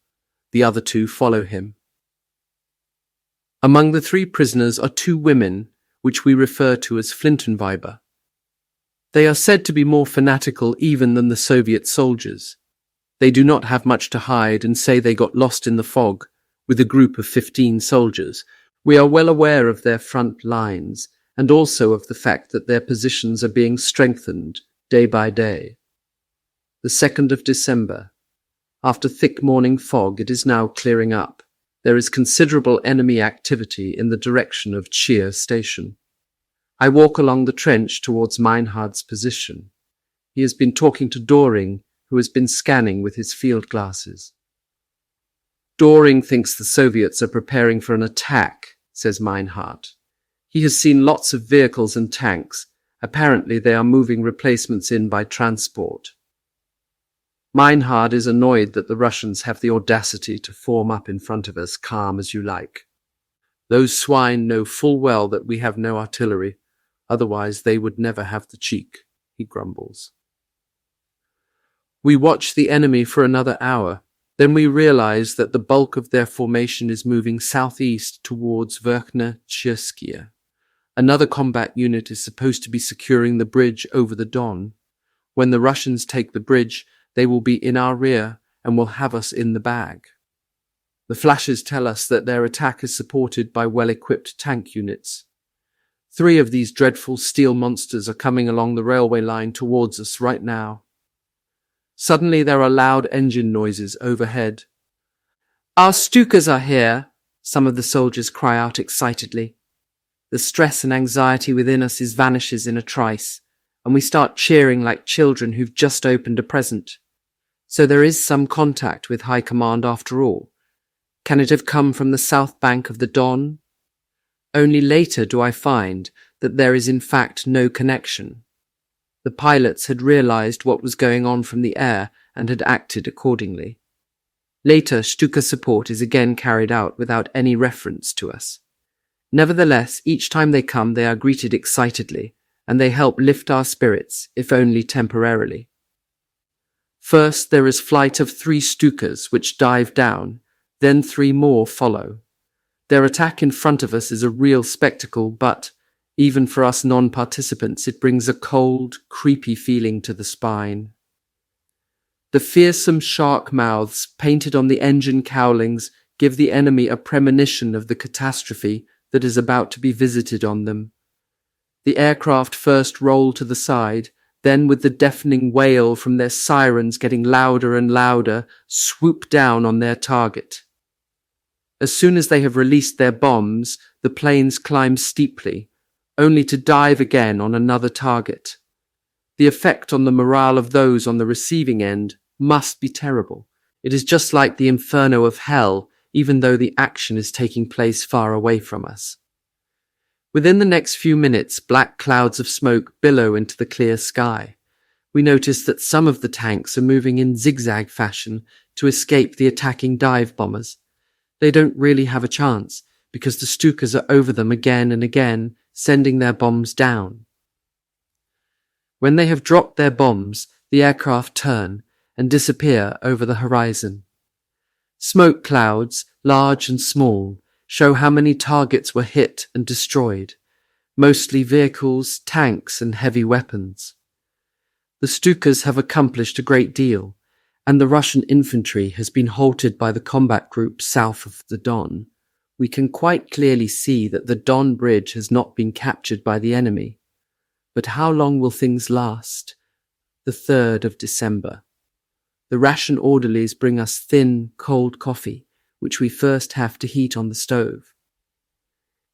A: The other 2 follow him. Among the 3 prisoners are 2 women, which we refer to as Flintenweiber. They are said to be more fanatical even than the Soviet soldiers. They do not have much to hide and say they got lost in the fog with a group of 15 soldiers. We are well aware of their front lines and also of the fact that their positions are being strengthened day by day. The 2nd of December. After thick morning fog, it is now clearing up. There is considerable enemy activity in the direction of Chir station. I walk along the trench towards Meinhard's position. He has been talking to Doring, who has been scanning with his field glasses. Doring thinks the Soviets are preparing for an attack, says Meinhard. He has seen lots of vehicles and tanks. Apparently they are moving replacements in by transport. Meinhard is annoyed that the Russians have the audacity to form up in front of us, calm as you like. Those swine know full well that we have no artillery, otherwise they would never have the cheek, he grumbles. We watch the enemy for another hour. Then we realize that the bulk of their formation is moving southeast towards Verkhna Cherskia. Another combat unit is supposed to be securing the bridge over the Don. When the Russians take the bridge, they will be in our rear and will have us in the bag. The flashes tell us that their attack is supported by well-equipped tank units. 3 of these dreadful steel monsters are coming along the railway line towards us right now. Suddenly there are loud engine noises overhead. Our Stukas are here, some of the soldiers cry out excitedly. The stress and anxiety within us vanishes in a trice, and we start cheering like children who've just opened a present. So there is some contact with High Command after all. Can it have come from the south bank of the Don? Only later do I find that there is in fact no connection. The pilots had realized what was going on from the air and had acted accordingly. Later, Stuka support is again carried out without any reference to us. Nevertheless, each time they come, they are greeted excitedly, and they help lift our spirits, if only temporarily. First, there is flight of 3 Stukas, which dive down, then 3 more follow. Their attack in front of us is a real spectacle, but, even for us non-participants, it brings a cold, creepy feeling to the spine. The fearsome shark mouths painted on the engine cowlings give the enemy a premonition of the catastrophe that is about to be visited on them. The aircraft first roll to the side, then with the deafening wail from their sirens getting louder and louder, swoop down on their target. As soon as they have released their bombs, the planes climb steeply, only to dive again on another target. The effect on the morale of those on the receiving end must be terrible. It is just like the inferno of hell, even though the action is taking place far away from us. Within the next few minutes, black clouds of smoke billow into the clear sky. We notice that some of the tanks are moving in zigzag fashion to escape the attacking dive bombers. They don't really have a chance, because the Stukas are over them again and again, sending their bombs down. When they have dropped their bombs, the aircraft turn and disappear over the horizon. Smoke clouds, large and small, show how many targets were hit and destroyed, mostly vehicles, tanks, and heavy weapons. The Stukas have accomplished a great deal, and the Russian infantry has been halted by the combat group south of the Don. We can quite clearly see that the Don Bridge has not been captured by the enemy. But how long will things last? The 3rd of December. The ration orderlies bring us thin, cold coffee, which we first have to heat on the stove.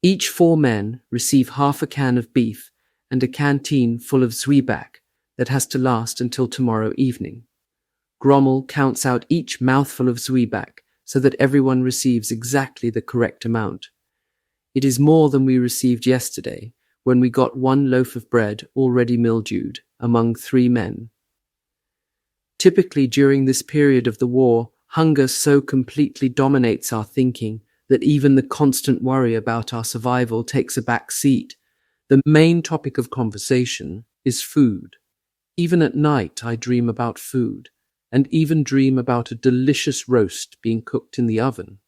A: Each 4 men receive half a can of beef and a canteen full of zwieback that has to last until tomorrow evening. Grommel counts out each mouthful of zwieback so that everyone receives exactly the correct amount. It is more than we received yesterday, when we got 1 loaf of bread already mildewed among 3 men. Typically during this period of the war, hunger so completely dominates our thinking that even the constant worry about our survival takes a back seat. The main topic of conversation is food. Even at night I dream about food, and even dream about a delicious roast being cooked in the oven.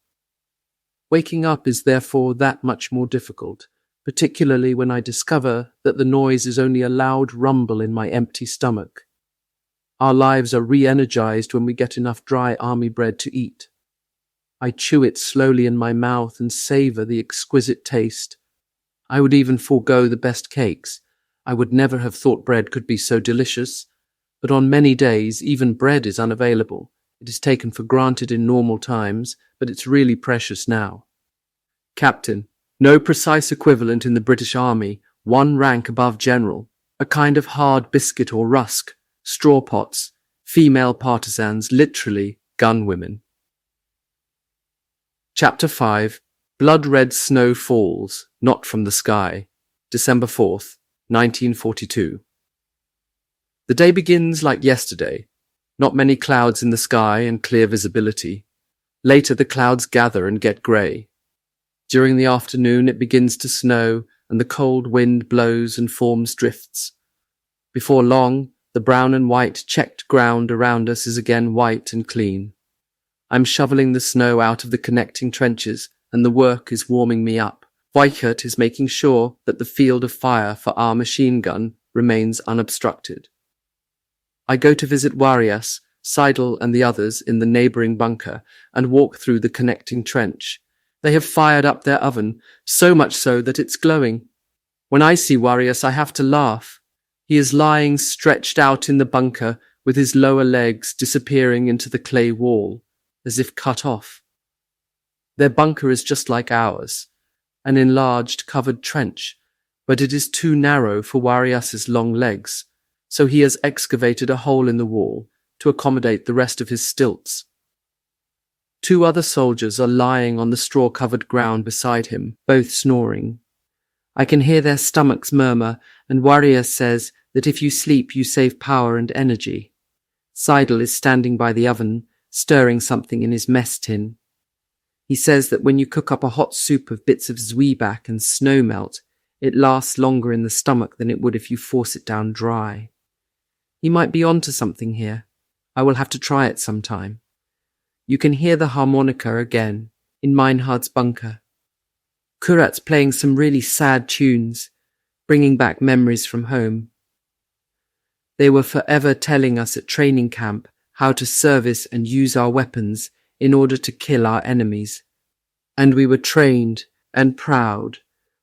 A: Waking up is therefore that much more difficult, particularly when I discover that the noise is only a loud rumble in my empty stomach. Our lives are re-energized when we get enough dry army bread to eat. I chew it slowly in my mouth and savor the exquisite taste. I would even forego the best cakes. I would never have thought bread could be so delicious, but on many days even bread is unavailable. It is taken for granted in normal times, but it's really precious now. Captain, no precise equivalent in the British Army, 1 rank above general, a kind of hard biscuit or rusk, straw pots, female partisans, literally gunwomen. Chapter 5. Blood Red Snow Falls, Not from the Sky, December 4th, 1942. The day begins like yesterday. Not many clouds in the sky and clear visibility. Later the clouds gather and get grey. During the afternoon it begins to snow and the cold wind blows and forms drifts. Before long, the brown and white checked ground around us is again white and clean. I'm shoveling the snow out of the connecting trenches and the work is warming me up. Weichert is making sure that the field of fire for our machine gun remains unobstructed. I go to visit Warias, Seidel and the others in the neighbouring bunker and walk through the connecting trench. They have fired up their oven, so much so that it's glowing. When I see Warias, I have to laugh. He is lying stretched out in the bunker with his lower legs disappearing into the clay wall, as if cut off. Their bunker is just like ours, an enlarged covered trench, but it is too narrow for Warias's long legs, so he has excavated a hole in the wall to accommodate the rest of his stilts. 2 other soldiers are lying on the straw-covered ground beside him, both snoring. I can hear their stomachs murmur, and Warias says that if you sleep you save power and energy. Seidel is standing by the oven, stirring something in his mess tin. He says that when you cook up a hot soup of bits of zwieback and snow melt, it lasts longer in the stomach than it would if you force it down dry. He might be onto something here. I will have to try it sometime. You can hear the harmonica again, in Meinhard's bunker. Kurat's playing some really sad tunes, bringing back memories from home. They were forever telling us at training camp how to service and use our weapons in order to kill our enemies. And we were trained and proud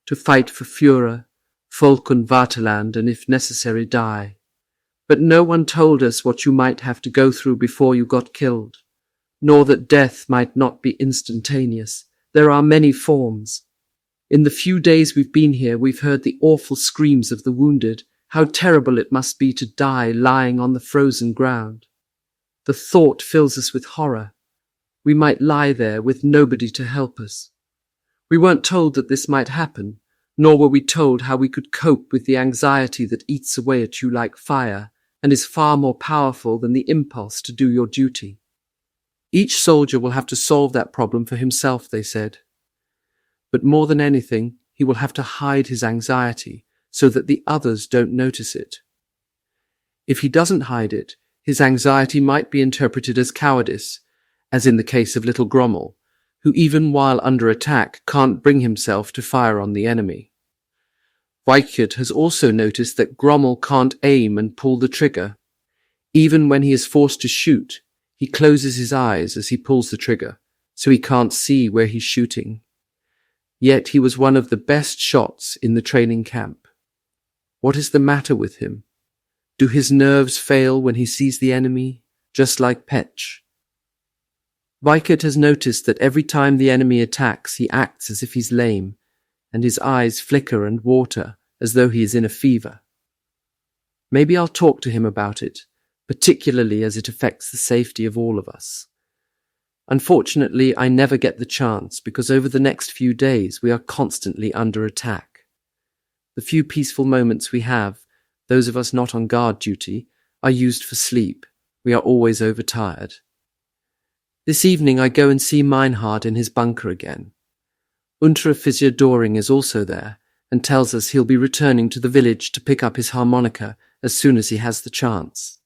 A: to fight for Führer, Volk und Vaterland, and if necessary die. But no one told us what you might have to go through before you got killed, nor that death might not be instantaneous. There are many forms. In the few days we've been here, we've heard the awful screams of the wounded. How terrible it must be to die lying on the frozen ground. The thought fills us with horror. We might lie there with nobody to help us. We weren't told that this might happen, nor were we told how we could cope with the anxiety that eats away at you like fire and is far more powerful than the impulse to do your duty. Each soldier will have to solve that problem for himself, they said. But more than anything, he will have to hide his anxiety so that the others don't notice it. If he doesn't hide it, his anxiety might be interpreted as cowardice, as in the case of little Grommel, who even while under attack can't bring himself to fire on the enemy. Weichert has also noticed that Grommel can't aim and pull the trigger. Even when he is forced to shoot, he closes his eyes as he pulls the trigger, so he can't see where he's shooting. Yet he was one of the best shots in the training camp. What is the matter with him? Do his nerves fail when he sees the enemy, just like Petsch? Weichert has noticed that every time the enemy attacks, he acts as if he's lame, and his eyes flicker and water as though he is in a fever. Maybe I'll talk to him about it, particularly as it affects the safety of all of us. Unfortunately, I never get the chance because over the next few days we are constantly under attack. The few peaceful moments we have, those of us not on guard duty, are used for sleep. We are always overtired. This evening I go and see Meinhard in his bunker again. Unteroffizier Doring is also there and tells us he'll be returning to the village to pick up his harmonica as soon as he has the chance.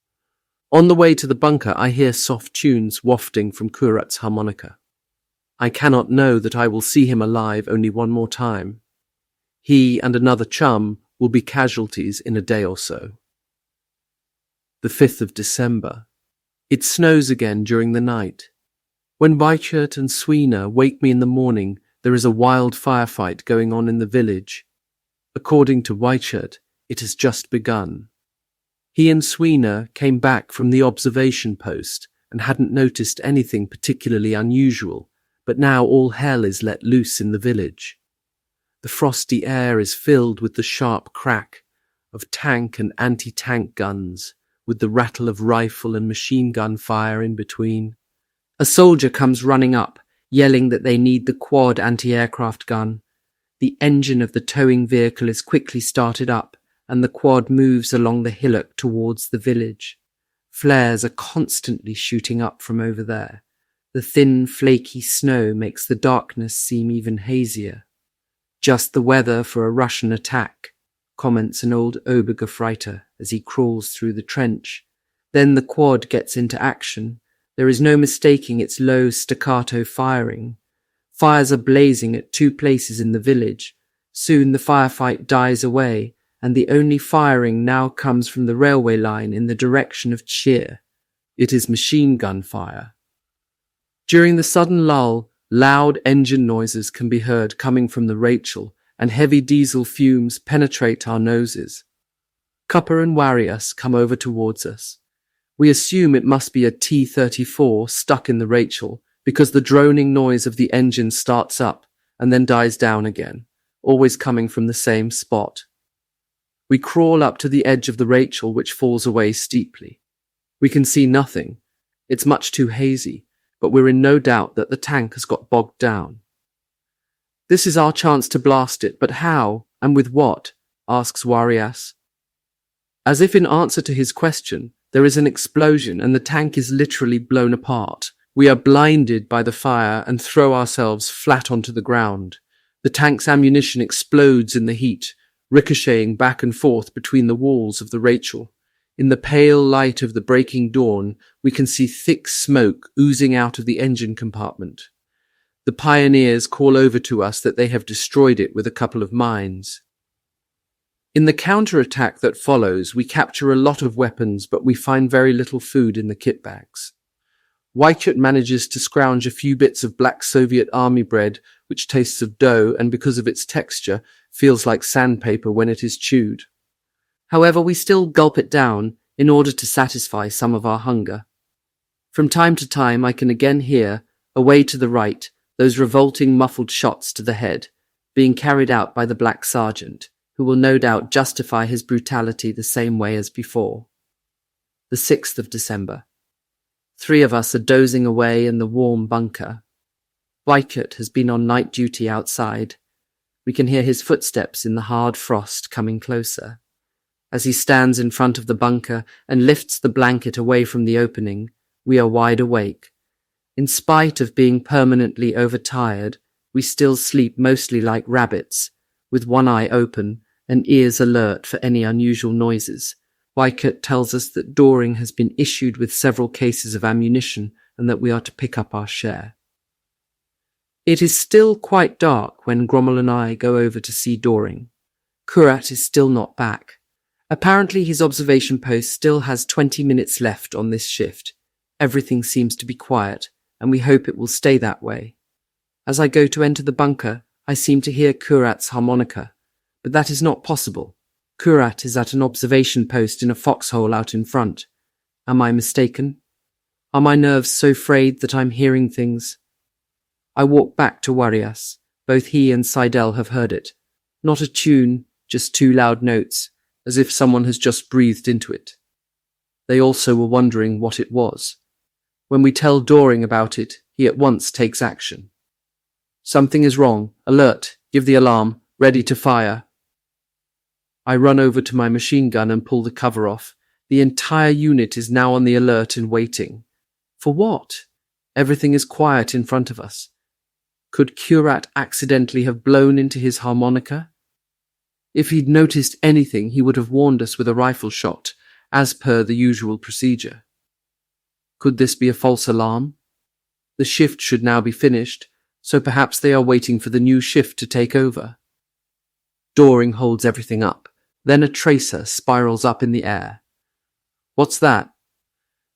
A: On the way to the bunker I hear soft tunes wafting from Kurat's harmonica. I cannot know that I will see him alive only one more time. He and another chum will be casualties in a day or so. The 5th of December. It snows again during the night. When Weichert and Sweener wake me in the morning, there is a wild firefight going on in the village. According to Weichert, it has just begun. He and Sweener came back from the observation post and hadn't noticed anything particularly unusual, but now all hell is let loose in the village. The frosty air is filled with the sharp crack of tank and anti-tank guns, with the rattle of rifle and machine gun fire in between. A soldier comes running up, yelling that they need the quad anti-aircraft gun. The engine of the towing vehicle is quickly started up, and the quad moves along the hillock towards the village. Flares are constantly shooting up from over there. The thin, flaky snow makes the darkness seem even hazier. Just the weather for a Russian attack, comments an old Obergefreiter as he crawls through the trench. Then the quad gets into action. There is no mistaking its low staccato firing. Fires are blazing at 2 places in the village. Soon the firefight dies away, and the only firing now comes from the railway line in the direction of Tchir. It is machine gun fire. During the sudden lull, loud engine noises can be heard coming from the Rachel, and heavy diesel fumes penetrate our noses. Cupper and Warius come over towards us. We assume it must be a T-34 stuck in the Rachel, because the droning noise of the engine starts up and then dies down again, always coming from the same spot. We crawl up to the edge of the Rachel, which falls away steeply. We can see nothing. It's much too hazy, but we're in no doubt that the tank has got bogged down. This is our chance to blast it, but how and with what? Asks Warias. As if in answer to his question, there is an explosion and the tank is literally blown apart. We are blinded by the fire and throw ourselves flat onto the ground. The tank's ammunition explodes in the heat, ricocheting back and forth between the walls of the Rachel. In the pale light of the breaking dawn, we can see thick smoke oozing out of the engine compartment. The pioneers call over to us that they have destroyed it with a couple of mines. In the counterattack that follows, we capture a lot of weapons, but we find very little food in the kit bags. Wykert manages to scrounge a few bits of black Soviet army bread, which tastes of dough and because of its texture, feels like sandpaper when it is chewed. However, we still gulp it down in order to satisfy some of our hunger. From time to time, I can again hear, away to the right, those revolting muffled shots to the head, being carried out by the black sergeant, who will no doubt justify his brutality the same way as before. The 6th of December. 3 of us are dozing away in the warm bunker. Wykert has been on night duty outside. We can hear his footsteps in the hard frost coming closer. As he stands in front of the bunker and lifts the blanket away from the opening, we are wide awake. In spite of being permanently overtired, we still sleep mostly like rabbits, with one eye open and ears alert for any unusual noises. Wykert tells us that Doring has been issued with several cases of ammunition and that we are to pick up our share. It is still quite dark when Grommel and I go over to see Doring. Kurat is still not back. Apparently his observation post still has 20 minutes left on this shift. Everything seems to be quiet, and we hope it will stay that way. As I go to enter the bunker, I seem to hear Kurat's harmonica, but that is not possible. Kurat is at an observation post in a foxhole out in front. Am I mistaken? Are my nerves so frayed that I'm hearing things? I walk back to Warias. Both he and Seidel have heard it. Not a tune, just 2 loud notes, as if someone has just breathed into it. They also were wondering what it was. When we tell Doring about it, he at once takes action. Something is wrong. Alert. Give the alarm. Ready to fire. I run over to my machine gun and pull the cover off. The entire unit is now on the alert and waiting. For what? Everything is quiet in front of us. Could Kurat accidentally have blown into his harmonica? If he'd noticed anything, he would have warned us with a rifle shot, as per the usual procedure. Could this be a false alarm? The shift should now be finished, so perhaps they are waiting for the new shift to take over. Doring holds everything up. Then a tracer spirals up in the air. What's that?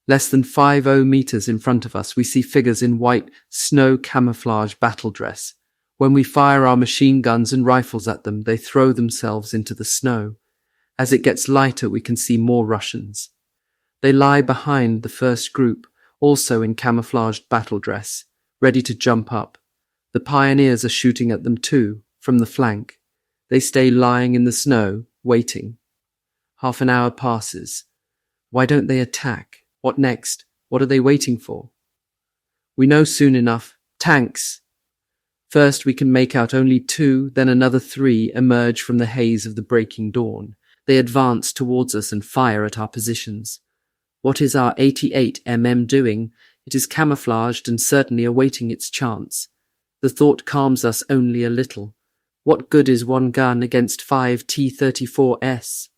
A: Less than 50 meters in front of us, we see figures in white snow camouflage battle dress. When we fire our machine guns and rifles at them, they throw themselves into the snow. As it gets lighter, we can see more Russians. They lie behind the first group, also in camouflaged battle dress, ready to jump up. The pioneers are shooting at them too, from the flank. They stay lying in the snow, waiting. Half an hour passes. Why don't they attack? What next? What are they waiting for? We know soon enough. Tanks! First we can make out only 2, then another 3 emerge from the haze of the breaking dawn. They advance towards us and fire at our positions. What is our 88mm doing? It is camouflaged and certainly awaiting its chance. The thought calms us only a little. What good is one gun against 5 T-34s?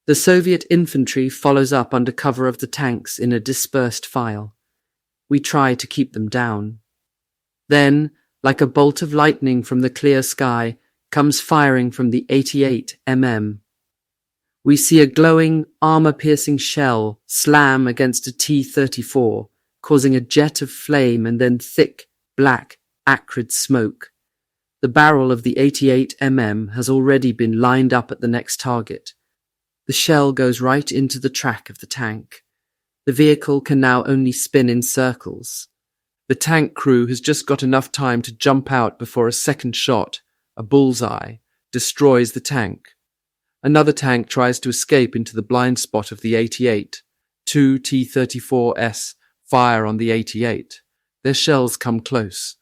A: The Soviet infantry follows up under cover of the tanks in a dispersed file. We try to keep them down. Then, like a bolt of lightning from the clear sky, comes firing from the 88mm. We see a glowing, armor-piercing shell slam against a T-34, causing a jet of flame and then thick, black, acrid smoke. The barrel of the 88mm has already been lined up at the next target. The shell goes right into the track of the tank. The vehicle can now only spin in circles. The tank crew has just got enough time to jump out before a second shot, a bullseye, destroys the tank. Another tank tries to escape into the blind spot of the 88. 2 T-34s fire on the 88. Their shells come close.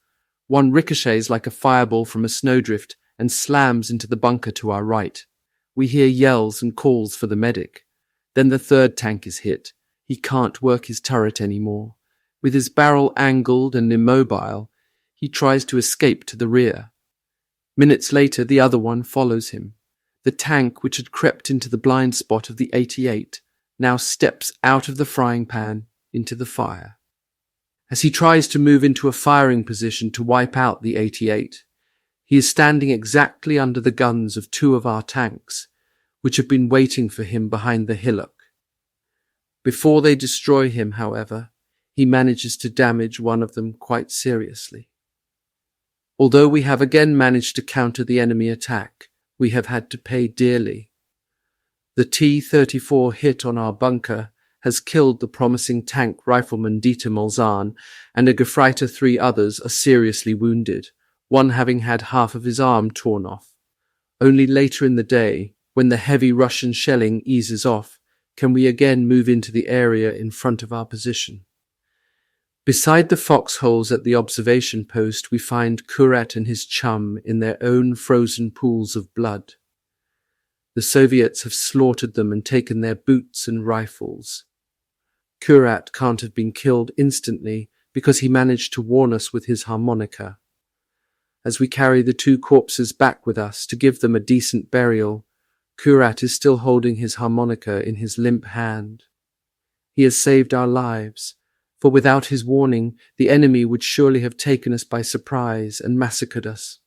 A: One ricochets like a fireball from a snowdrift and slams into the bunker to our right. We hear yells and calls for the medic. Then the third tank is hit. He can't work his turret anymore. With his barrel angled and immobile, he tries to escape to the rear. Minutes later, the other one follows him. The tank, which had crept into the blind spot of the 88, now steps out of the frying pan into the fire. As he tries to move into a firing position to wipe out the 88, He is standing exactly under the guns of two of our tanks, which have been waiting for him behind the hillock. Before they destroy him, however, he manages to damage one of them quite seriously. Although we have again managed to counter the enemy attack, we have had to pay dearly. The T-34 hit on our bunker has killed the promising tank rifleman Dieter Molzahn, and a Gefreiter 3 others are seriously wounded, one having had half of his arm torn off. Only later in the day, when the heavy Russian shelling eases off, can we again move into the area in front of our position. Beside the foxholes at the observation post, we find Kurat and his chum in their own frozen pools of blood. The Soviets have slaughtered them and taken their boots and rifles. Kurat can't have been killed instantly because he managed to warn us with his harmonica. As we carry the two corpses back with us to give them a decent burial, Kurat is still holding his harmonica in his limp hand. He has saved our lives, for without his warning, the enemy would surely have taken us by surprise and massacred us.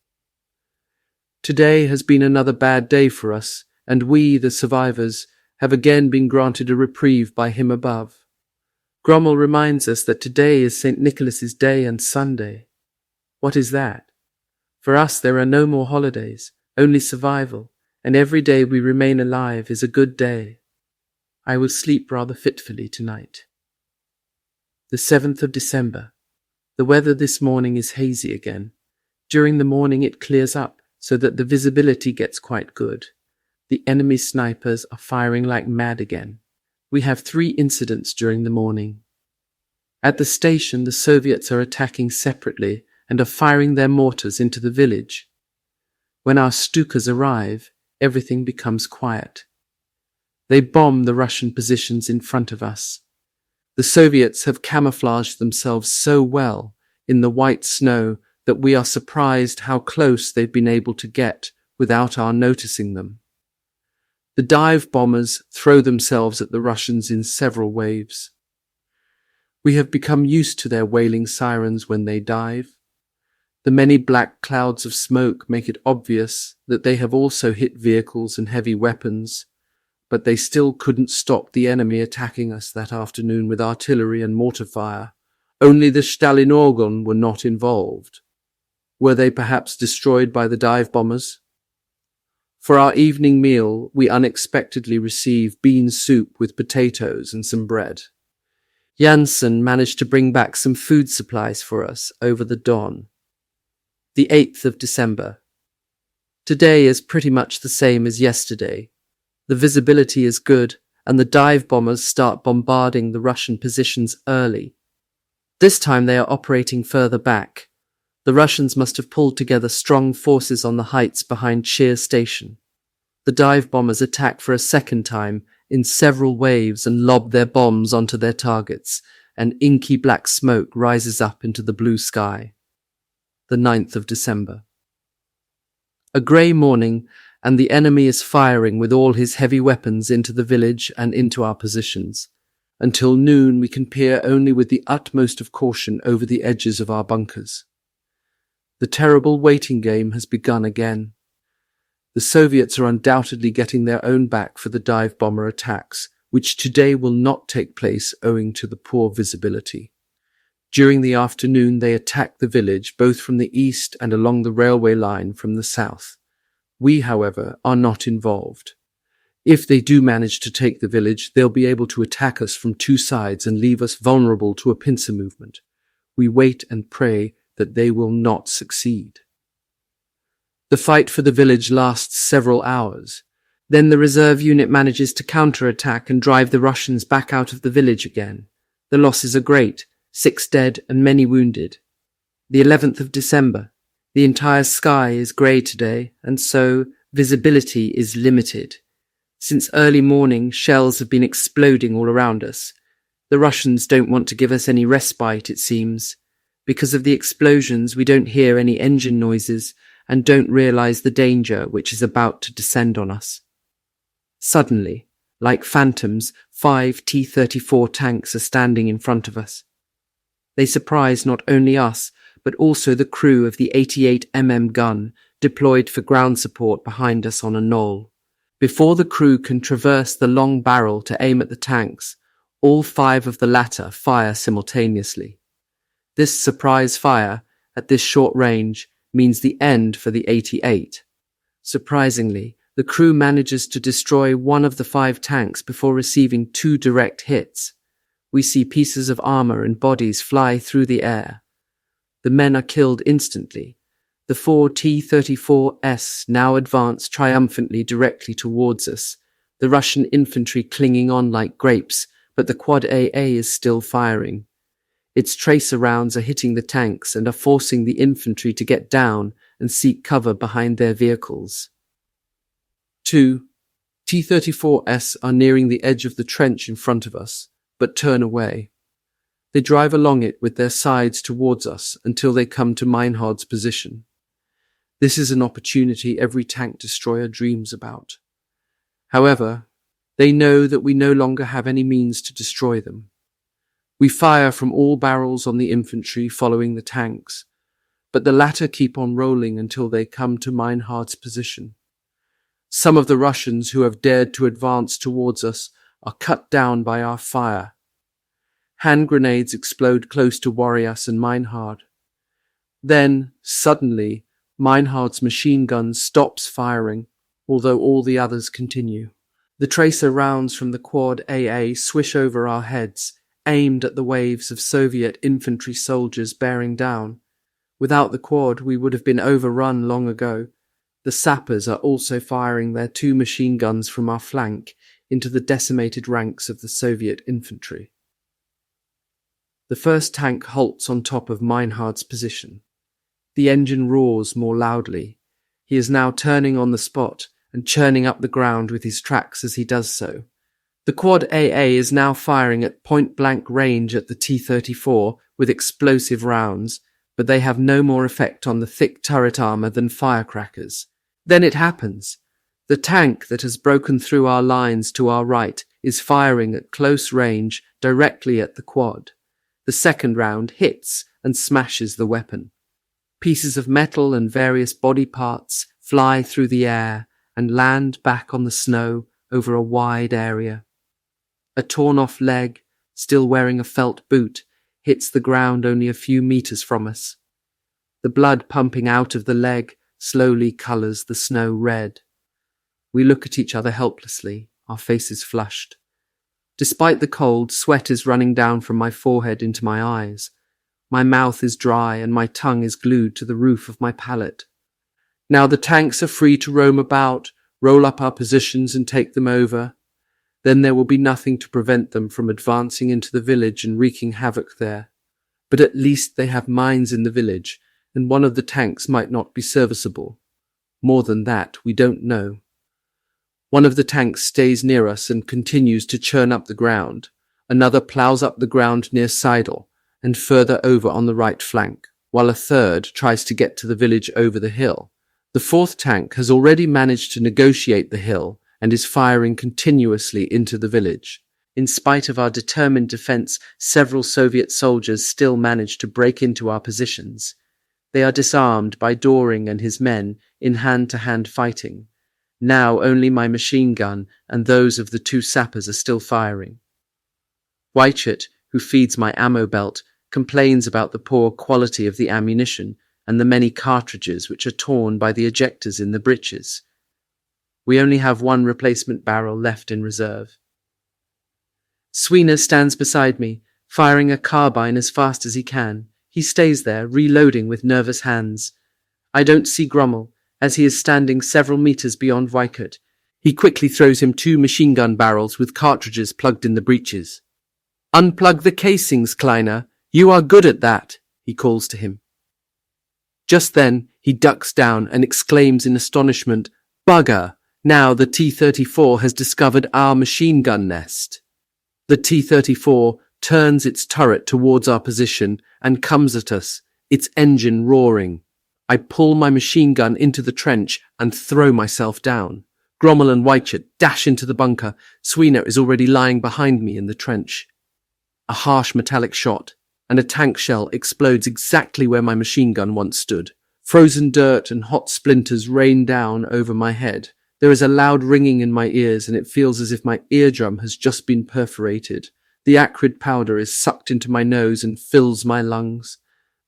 A: Today has been another bad day for us, and we, the survivors, have again been granted a reprieve by him above. Grommel reminds us that today is St. Nicholas's Day and Sunday. What is that? For us there are no more holidays, only survival, and every day we remain alive is a good day. I will sleep rather fitfully tonight. The 7th of December. The weather this morning is hazy again. During the morning it clears up, so that the visibility gets quite good. The enemy snipers are firing like mad again. We have 3 incidents during the morning. At the station, the Soviets are attacking separately and are firing their mortars into the village. When our Stukas arrive, everything becomes quiet. They bomb the Russian positions in front of us. The Soviets have camouflaged themselves so well in the white snow that we are surprised how close they've been able to get without our noticing them. The dive bombers throw themselves at the Russians in several waves. We have become used to their wailing sirens when they dive. The many black clouds of smoke make it obvious that they have also hit vehicles and heavy weapons, but they still couldn't stop the enemy attacking us that afternoon with artillery and mortar fire. Only the Stalingrad were not involved. Were they perhaps destroyed by the dive bombers? For our evening meal, we unexpectedly receive bean soup with potatoes and some bread. Janssen managed to bring back some food supplies for us over the Don. The 8th of December. Today is pretty much the same as yesterday. The visibility is good, and the dive bombers start bombarding the Russian positions early. This time they are operating further back. The Russians must have pulled together strong forces on the heights behind Cheer Station. The dive bombers attack for a second time in several waves and lob their bombs onto their targets, and inky black smoke rises up into the blue sky. The 9th of December. A grey morning, and the enemy is firing with all his heavy weapons into the village and into our positions. Until noon we can peer only with the utmost of caution over the edges of our bunkers. The terrible waiting game has begun again. The Soviets are undoubtedly getting their own back for the dive bomber attacks, which today will not take place owing to the poor visibility. During the afternoon they attack the village both from the east and along the railway line from the south. We, however, are not involved. If they do manage to take the village, they'll be able to attack us from 2 sides and leave us vulnerable to a pincer movement. We wait and pray that they will not succeed. The fight for the village lasts several hours. Then the reserve unit manages to counterattack and drive the Russians back out of the village again. The losses are great, 6 dead and many wounded. The 11th of December. The entire sky is grey today, and so visibility is limited. Since early morning, shells have been exploding all around us. The Russians don't want to give us any respite, it seems. Because of the explosions, we don't hear any engine noises and don't realise the danger which is about to descend on us. Suddenly, like phantoms, 5 T-34 tanks are standing in front of us. They surprise not only us, but also the crew of the 88 mm gun, deployed for ground support behind us on a knoll. Before the crew can traverse the long barrel to aim at the tanks, all 5 of the latter fire simultaneously. This surprise fire, at this short range, means the end for the 88. Surprisingly, the crew manages to destroy one of the 5 tanks before receiving 2 direct hits. We see pieces of armor and bodies fly through the air. The men are killed instantly. The 4 T-34s now advance triumphantly directly towards us, the Russian infantry clinging on like grapes, but the Quad AA is still firing. Its tracer rounds are hitting the tanks and are forcing the infantry to get down and seek cover behind their vehicles. 2 T-34s are nearing the edge of the trench in front of us, but turn away. They drive along it with their sides towards us until they come to Meinhard's position. This is an opportunity every tank destroyer dreams about. However, they know that we no longer have any means to destroy them. We fire from all barrels on the infantry following the tanks, but the latter keep on rolling until they come to Meinhard's position. Some of the Russians who have dared to advance towards us are cut down by our fire. Hand grenades explode close to Warrias and Meinhard. Then, suddenly, Meinhard's machine gun stops firing, although all the others continue. The tracer rounds from the Quad AA swish over our heads, aimed at the waves of Soviet infantry soldiers bearing down. Without the Quad, we would have been overrun long ago. The sappers are also firing their 2 machine guns from our flank into the decimated ranks of the Soviet infantry. The first tank halts on top of Meinhard's position. The engine roars more loudly. He is now turning on the spot and churning up the ground with his tracks as he does so. The Quad AA is now firing at point-blank range at the T-34 with explosive rounds, but they have no more effect on the thick turret armor than firecrackers. Then it happens. The tank that has broken through our lines to our right is firing at close range directly at the Quad. The second round hits and smashes the weapon. Pieces of metal and various body parts fly through the air and land back on the snow over a wide area. A torn-off leg, still wearing a felt boot, hits the ground only a few meters from us. The blood pumping out of the leg slowly colours the snow red. We look at each other helplessly, our faces flushed. Despite the cold, sweat is running down from my forehead into my eyes. My mouth is dry and my tongue is glued to the roof of my palate. Now the tanks are free to roam about, roll up our positions and take them over. Then there will be nothing to prevent them from advancing into the village and wreaking havoc there. But at least they have mines in the village, and one of the tanks might not be serviceable. More than that, we don't know. One of the tanks stays near us and continues to churn up the ground. Another ploughs up the ground near Seidel and further over on the right flank, while a third tries to get to the village over the hill. The fourth tank has already managed to negotiate the hill and is firing continuously into the village. In spite of our determined defense, several Soviet soldiers still manage to break into our positions. They are disarmed by Doring and his men in hand-to-hand fighting. Now only my machine gun and those of the 2 sappers are still firing. Weichert, who feeds my ammo belt, complains about the poor quality of the ammunition and the many cartridges which are torn by the ejectors in the breeches. We only have 1 replacement barrel left in reserve. Sweeney stands beside me, firing a carbine as fast as he can. He stays there, reloading with nervous hands. I don't see Grummel, as he is standing several meters beyond Weichert. He quickly throws him 2 machine gun barrels with cartridges plugged in the breeches. "Unplug the casings, Kleiner. You are good at that," he calls to him. Just then, he ducks down and exclaims in astonishment, "Bugger! Now the T-34 has discovered our machine gun nest." The T-34 turns its turret towards our position and comes at us, its engine roaring. I pull my machine gun into the trench and throw myself down. Grommel and Weichert dash into the bunker. Sweeney is already lying behind me in the trench. A harsh metallic shot and a tank shell explodes exactly where my machine gun once stood. Frozen dirt and hot splinters rain down over my head. There is a loud ringing in my ears, and it feels as if my eardrum has just been perforated. The acrid powder is sucked into my nose and fills my lungs.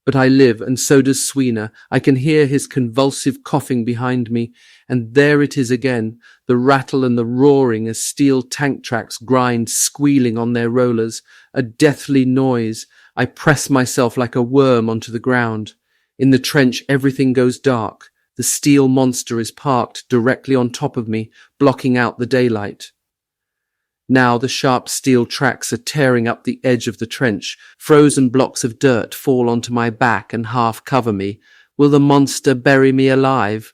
A: But I live, and so does Sweener. I can hear his convulsive coughing behind me, and there it is again, the rattle and the roaring as steel tank tracks grind, squealing on their rollers. A deathly noise. I press myself like a worm onto the ground. In the trench, everything goes dark. The steel monster is parked directly on top of me, blocking out the daylight. Now the sharp steel tracks are tearing up the edge of the trench. Frozen blocks of dirt fall onto my back and half cover me. Will the monster bury me alive?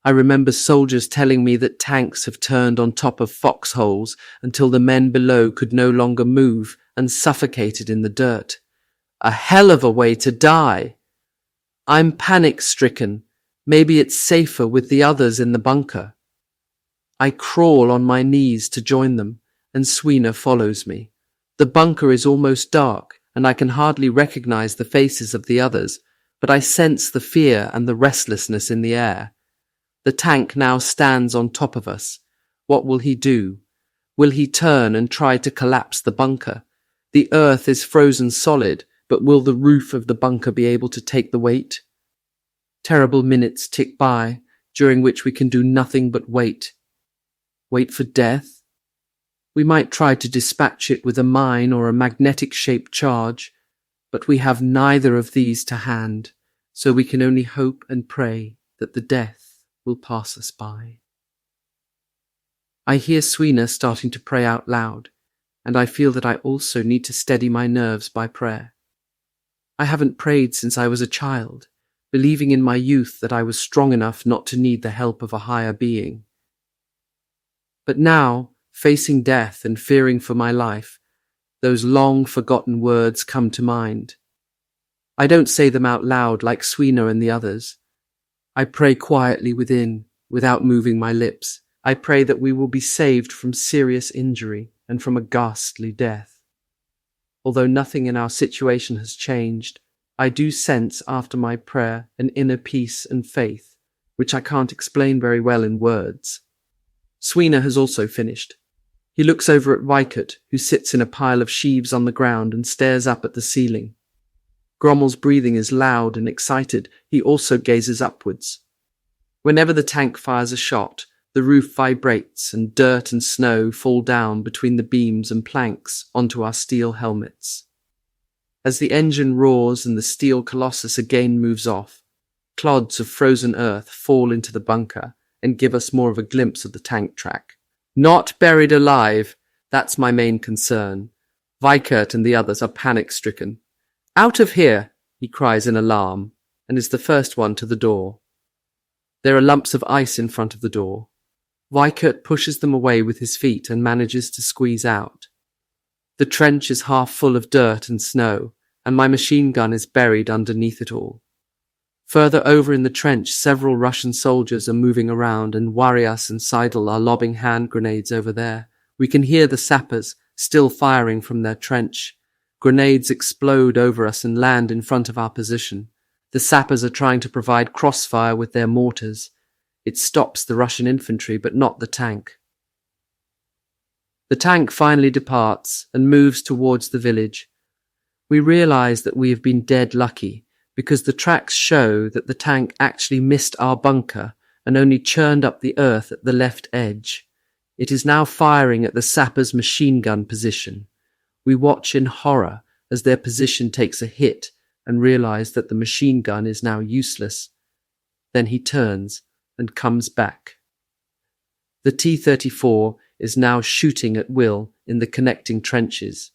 A: I remember soldiers telling me that tanks have turned on top of foxholes until the men below could no longer move and suffocated in the dirt. A hell of a way to die. I'm panic-stricken. Maybe it's safer with the others in the bunker. I crawl on my knees to join them, and Sweener follows me. The bunker is almost dark, and I can hardly recognize the faces of the others, but I sense the fear and the restlessness in the air. The tank now stands on top of us. What will he do? Will he turn and try to collapse the bunker? The earth is frozen solid, but will the roof of the bunker be able to take the weight? Terrible minutes tick by, during which we can do nothing but wait. Wait for death? We might try to dispatch it with a mine or a magnetic-shaped charge, but we have neither of these to hand, so we can only hope and pray that the death will pass us by. I hear Sweener starting to pray out loud, and I feel that I also need to steady my nerves by prayer. I haven't prayed since I was a child, believing in my youth that I was strong enough not to need the help of a higher being. But now, facing death and fearing for my life, those long-forgotten words come to mind. I don't say them out loud like Sweener and the others. I pray quietly within, without moving my lips. I pray that we will be saved from serious injury and from a ghastly death. Although nothing in our situation has changed, I do sense after my prayer an inner peace and faith, which I can't explain very well in words. Sweener has also finished. He looks over at Wykert, who sits in a pile of sheaves on the ground and stares up at the ceiling. Grommel's breathing is loud and excited. He also gazes upwards. Whenever the tank fires a shot, the roof vibrates and dirt and snow fall down between the beams and planks onto our steel helmets. As the engine roars and the steel colossus again moves off, clods of frozen earth fall into the bunker and give us more of a glimpse of the tank track. Not buried alive, that's my main concern. Wykert and the others are panic-stricken. Out of here, he cries in alarm, and is the first one to the door. There are lumps of ice in front of the door. Wykert pushes them away with his feet and manages to squeeze out. The trench is half full of dirt and snow, and my machine gun is buried underneath it all. Further over in the trench, several Russian soldiers are moving around, and Warias and Seidel are lobbing hand grenades over there. We can hear the sappers still firing from their trench. Grenades explode over us and land in front of our position. The sappers are trying to provide crossfire with their mortars. It stops the Russian infantry, but not the tank. The tank finally departs and moves towards the village. We realize that we have been dead lucky, because the tracks show that the tank actually missed our bunker and only churned up the earth at the left edge. It is now firing at the sappers' machine gun position. We watch in horror as their position takes a hit and realize that the machine gun is now useless. Then he turns and comes back. The T-34 is now shooting at will in the connecting trenches.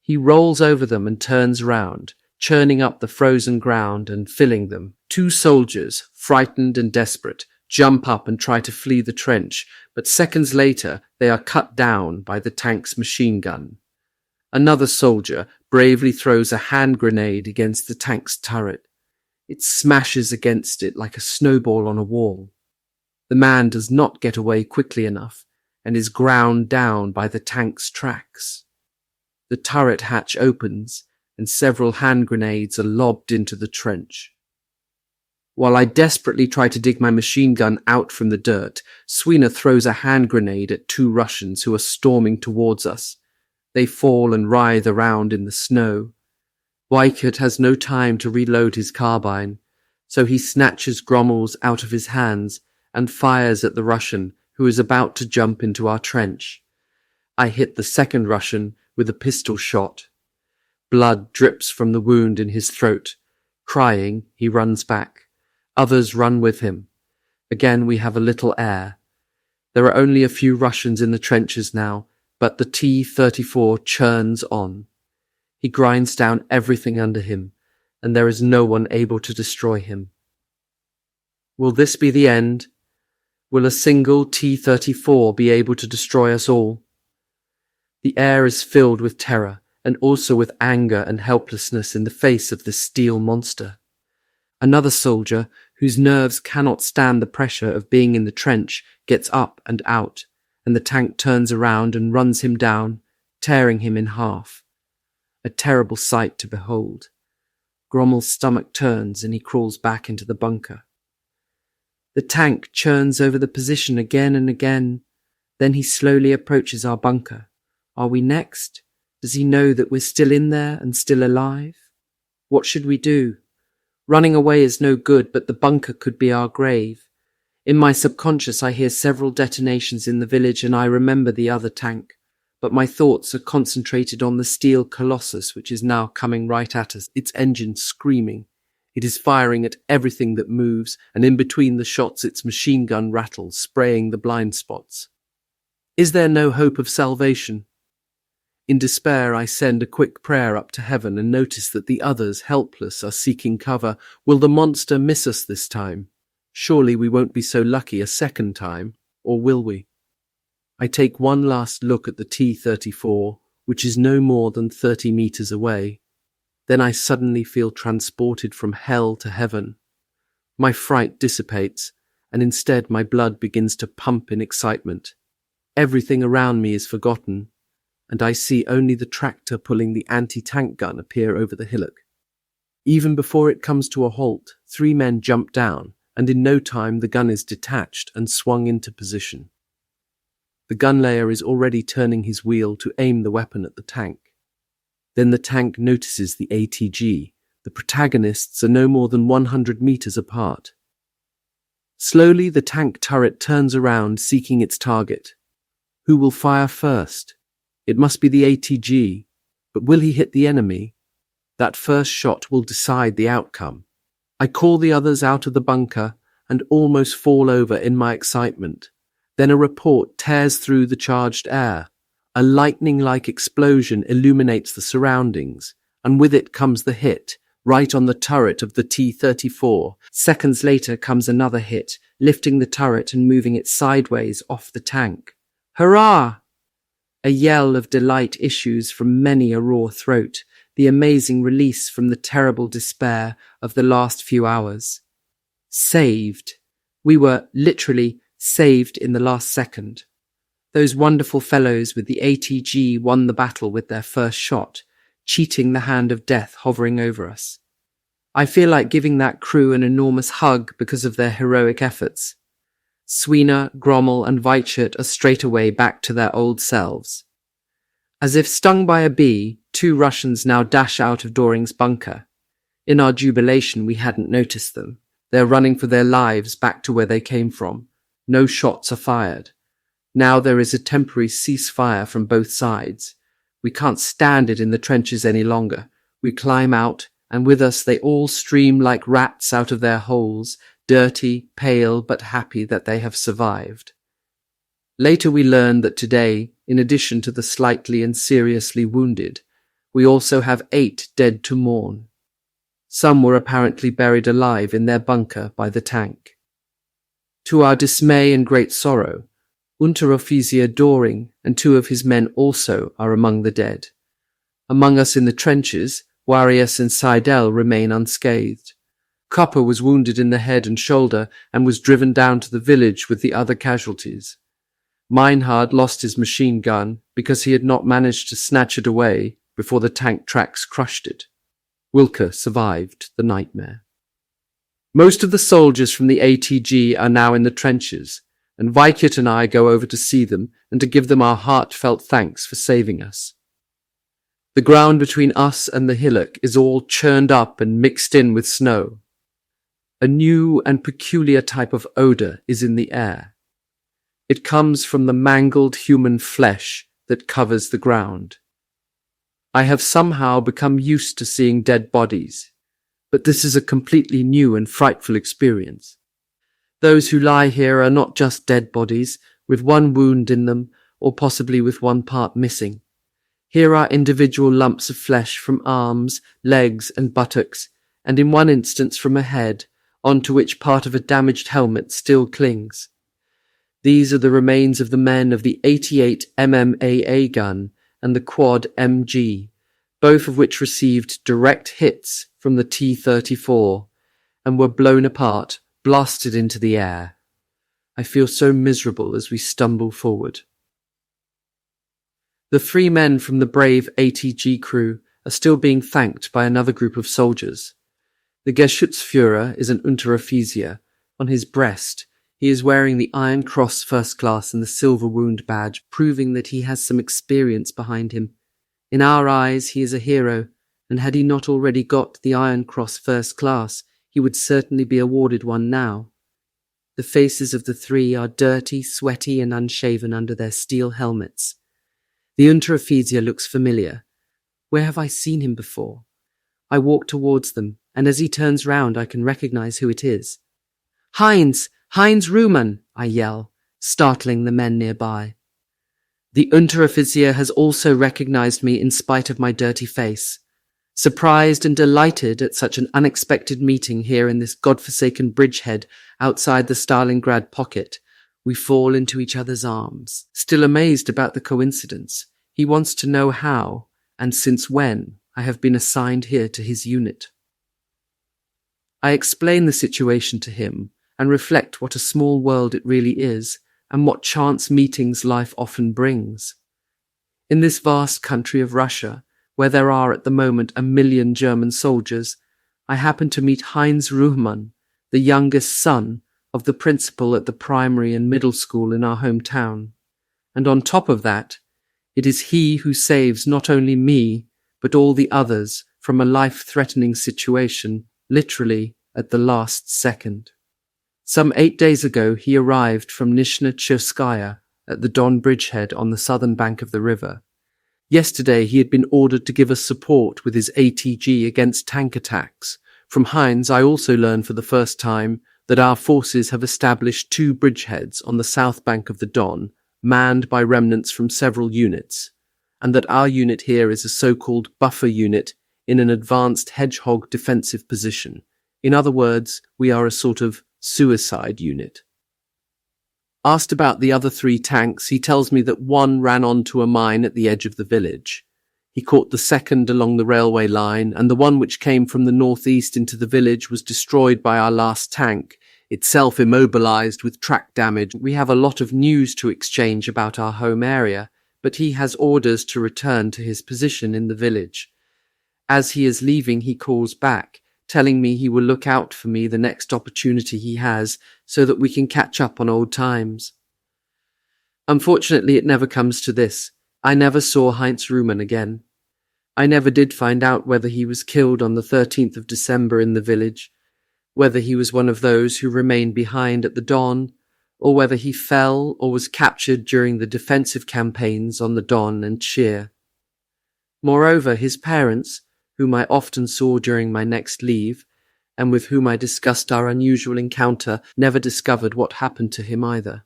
A: He rolls over them and turns round, churning up the frozen ground and filling them. Two soldiers, frightened and desperate, jump up and try to flee the trench, but seconds later they are cut down by the tank's machine gun. Another soldier bravely throws a hand grenade against the tank's turret. It smashes against it like a snowball on a wall. The man does not get away quickly enough and is ground down by the tank's tracks. The turret hatch opens and several hand grenades are lobbed into the trench. While I desperately try to dig my machine gun out from the dirt, Swina throws a hand grenade at 2 Russians who are storming towards us. They fall and writhe around in the snow. Weikert has no time to reload his carbine, so he snatches Grommel's out of his hands and fires at the Russian who is about to jump into our trench. I hit the second Russian with a pistol shot. Blood drips from the wound in his throat. Crying, he runs back. Others run with him. Again we have a little air. There are only a few Russians in the trenches now, but the T-34 churns on. He grinds down everything under him, and there is no one able to destroy him. Will this be the end? Will a single T-34 be able to destroy us all? The air is filled with terror, and also with anger and helplessness in the face of this steel monster. Another soldier, whose nerves cannot stand the pressure of being in the trench, gets up and out, and the tank turns around and runs him down, tearing him in half. A terrible sight to behold. Grommel's stomach turns and he crawls back into the bunker. The tank churns over the position again and again. Then he slowly approaches our bunker. Are we next? Does he know that we're still in there and still alive? What should we do? Running away is no good, but the bunker could be our grave. In my subconscious I hear several detonations in the village and I remember the other tank, but my thoughts are concentrated on the steel colossus which is now coming right at us, its engine screaming. It is firing at everything that moves, and in between the shots its machine gun rattles, spraying the blind spots. Is there no hope of salvation? In despair, I send a quick prayer up to heaven and notice that the others, helpless, are seeking cover. Will the monster miss us this time? Surely we won't be so lucky a second time, or will we? I take one last look at the T-34, which is no more than 30 meters away. Then I suddenly feel transported from hell to heaven. My fright dissipates, and instead my blood begins to pump in excitement. Everything around me is forgotten, and I see only the tractor pulling the anti-tank gun appear over the hillock. Even before it comes to a halt, 3 men jump down, and in no time the gun is detached and swung into position. The gunlayer is already turning his wheel to aim the weapon at the tank. Then the tank notices the ATG. The protagonists are no more than 100 meters apart. Slowly the tank turret turns around, seeking its target. Who will fire first? It must be the ATG, but will he hit the enemy? That first shot will decide the outcome. I call the others out of the bunker and almost fall over in my excitement. Then a report tears through the charged air. A lightning-like explosion illuminates the surroundings, and with it comes the hit, right on the turret of the T-34. Seconds later comes another hit, lifting the turret and moving it sideways off the tank. Hurrah! A yell of delight issues from many a raw throat, the amazing release from the terrible despair of the last few hours. Saved. We were literally saved in the last second. Those wonderful fellows with the ATG won the battle with their first shot, cheating the hand of death hovering over us. I feel like giving that crew an enormous hug because of their heroic efforts. Swina, Grommel and Weikert are straightaway back to their old selves. As if stung by a bee, 2 Russians now dash out of Doring's bunker. In our jubilation we hadn't noticed them. They're running for their lives back to where they came from. No shots are fired. Now there is a temporary ceasefire from both sides. We can't stand it in the trenches any longer. We climb out, and with us they all stream like rats out of their holes, dirty, pale, but happy that they have survived. Later we learn that today, in addition to the slightly and seriously wounded, we also have 8 dead to mourn. Some were apparently buried alive in their bunker by the tank. To our dismay and great sorrow, Unteroffizier Doring and 2 of his men also are among the dead. Among us in the trenches, Warius and Seidel remain unscathed. Copper was wounded in the head and shoulder and was driven down to the village with the other casualties. Meinhard lost his machine gun because he had not managed to snatch it away before the tank tracks crushed it. Wilke survived the nightmare. Most of the soldiers from the ATG are now in the trenches, and Vikut and I go over to see them and to give them our heartfelt thanks for saving us. The ground between us and the hillock is all churned up and mixed in with snow. A new and peculiar type of odor is in the air. It comes from the mangled human flesh that covers the ground. I have somehow become used to seeing dead bodies, but this is a completely new and frightful experience. Those who lie here are not just dead bodies, with one wound in them, or possibly with one part missing. Here are individual lumps of flesh from arms, legs, and buttocks, and in one instance from a head, onto which part of a damaged helmet still clings. These are the remains of the men of the 88 MMA gun and the Quad MG, both of which received direct hits from the T-34 and were blown apart, blasted into the air. I feel so miserable as we stumble forward. The 3 men from the brave ATG crew are still being thanked by another group of soldiers. The Geschützführer is an Unteroffizier. On his breast, he is wearing the Iron Cross First Class and the Silver Wound badge, proving that he has some experience behind him. In our eyes, he is a hero, and had he not already got the Iron Cross First Class, he would certainly be awarded one now. The faces of the 3 are dirty, sweaty, and unshaven under their steel helmets. The Unteroffizier looks familiar. Where have I seen him before? I walk towards them, and as he turns round I can recognize who it is. Heinz Ruhmann, I yell, startling the men nearby. The Unteroffizier has also recognized me in spite of my dirty face. Surprised and delighted at such an unexpected meeting here in this godforsaken bridgehead outside the Stalingrad pocket, we fall into each other's arms. Still amazed about the coincidence, he wants to know how, and since when, I have been assigned here to his unit. I explain the situation to him and reflect what a small world it really is and what chance meetings life often brings. In this vast country of Russia, where there are at the moment 1 million German soldiers, I happen to meet Heinz Ruhmann, the youngest son of the principal at the primary and middle school in our hometown. And on top of that, it is he who saves not only me, but all the others from a life-threatening situation, literally at the last second. Some 8 days ago, he arrived from Nizhna Cherskaya at the Don bridgehead on the southern bank of the river. Yesterday, he had been ordered to give us support with his ATG against tank attacks. From Heinz, I also learned for the first time that our forces have established 2 bridgeheads on the south bank of the Don, manned by remnants from several units, and that our unit here is a so-called buffer unit in an advanced hedgehog defensive position. In other words, we are a sort of suicide unit. Asked about the other 3 tanks, he tells me that one ran onto a mine at the edge of the village. He caught the second along the railway line, and the one which came from the northeast into the village was destroyed by our last tank, itself immobilized with track damage. We have a lot of news to exchange about our home area, but he has orders to return to his position in the village. As he is leaving, he calls back, telling me he will look out for me the next opportunity he has so that we can catch up on old times. Unfortunately, it never comes to this. I never saw Heinz Ruhmann again. I never did find out whether he was killed on the 13th of December in the village, whether he was one of those who remained behind at the Don, or whether he fell or was captured during the defensive campaigns on the Don and Chir. Moreover, his parents, whom I often saw during my next leave, and with whom I discussed our unusual encounter, never discovered what happened to him either.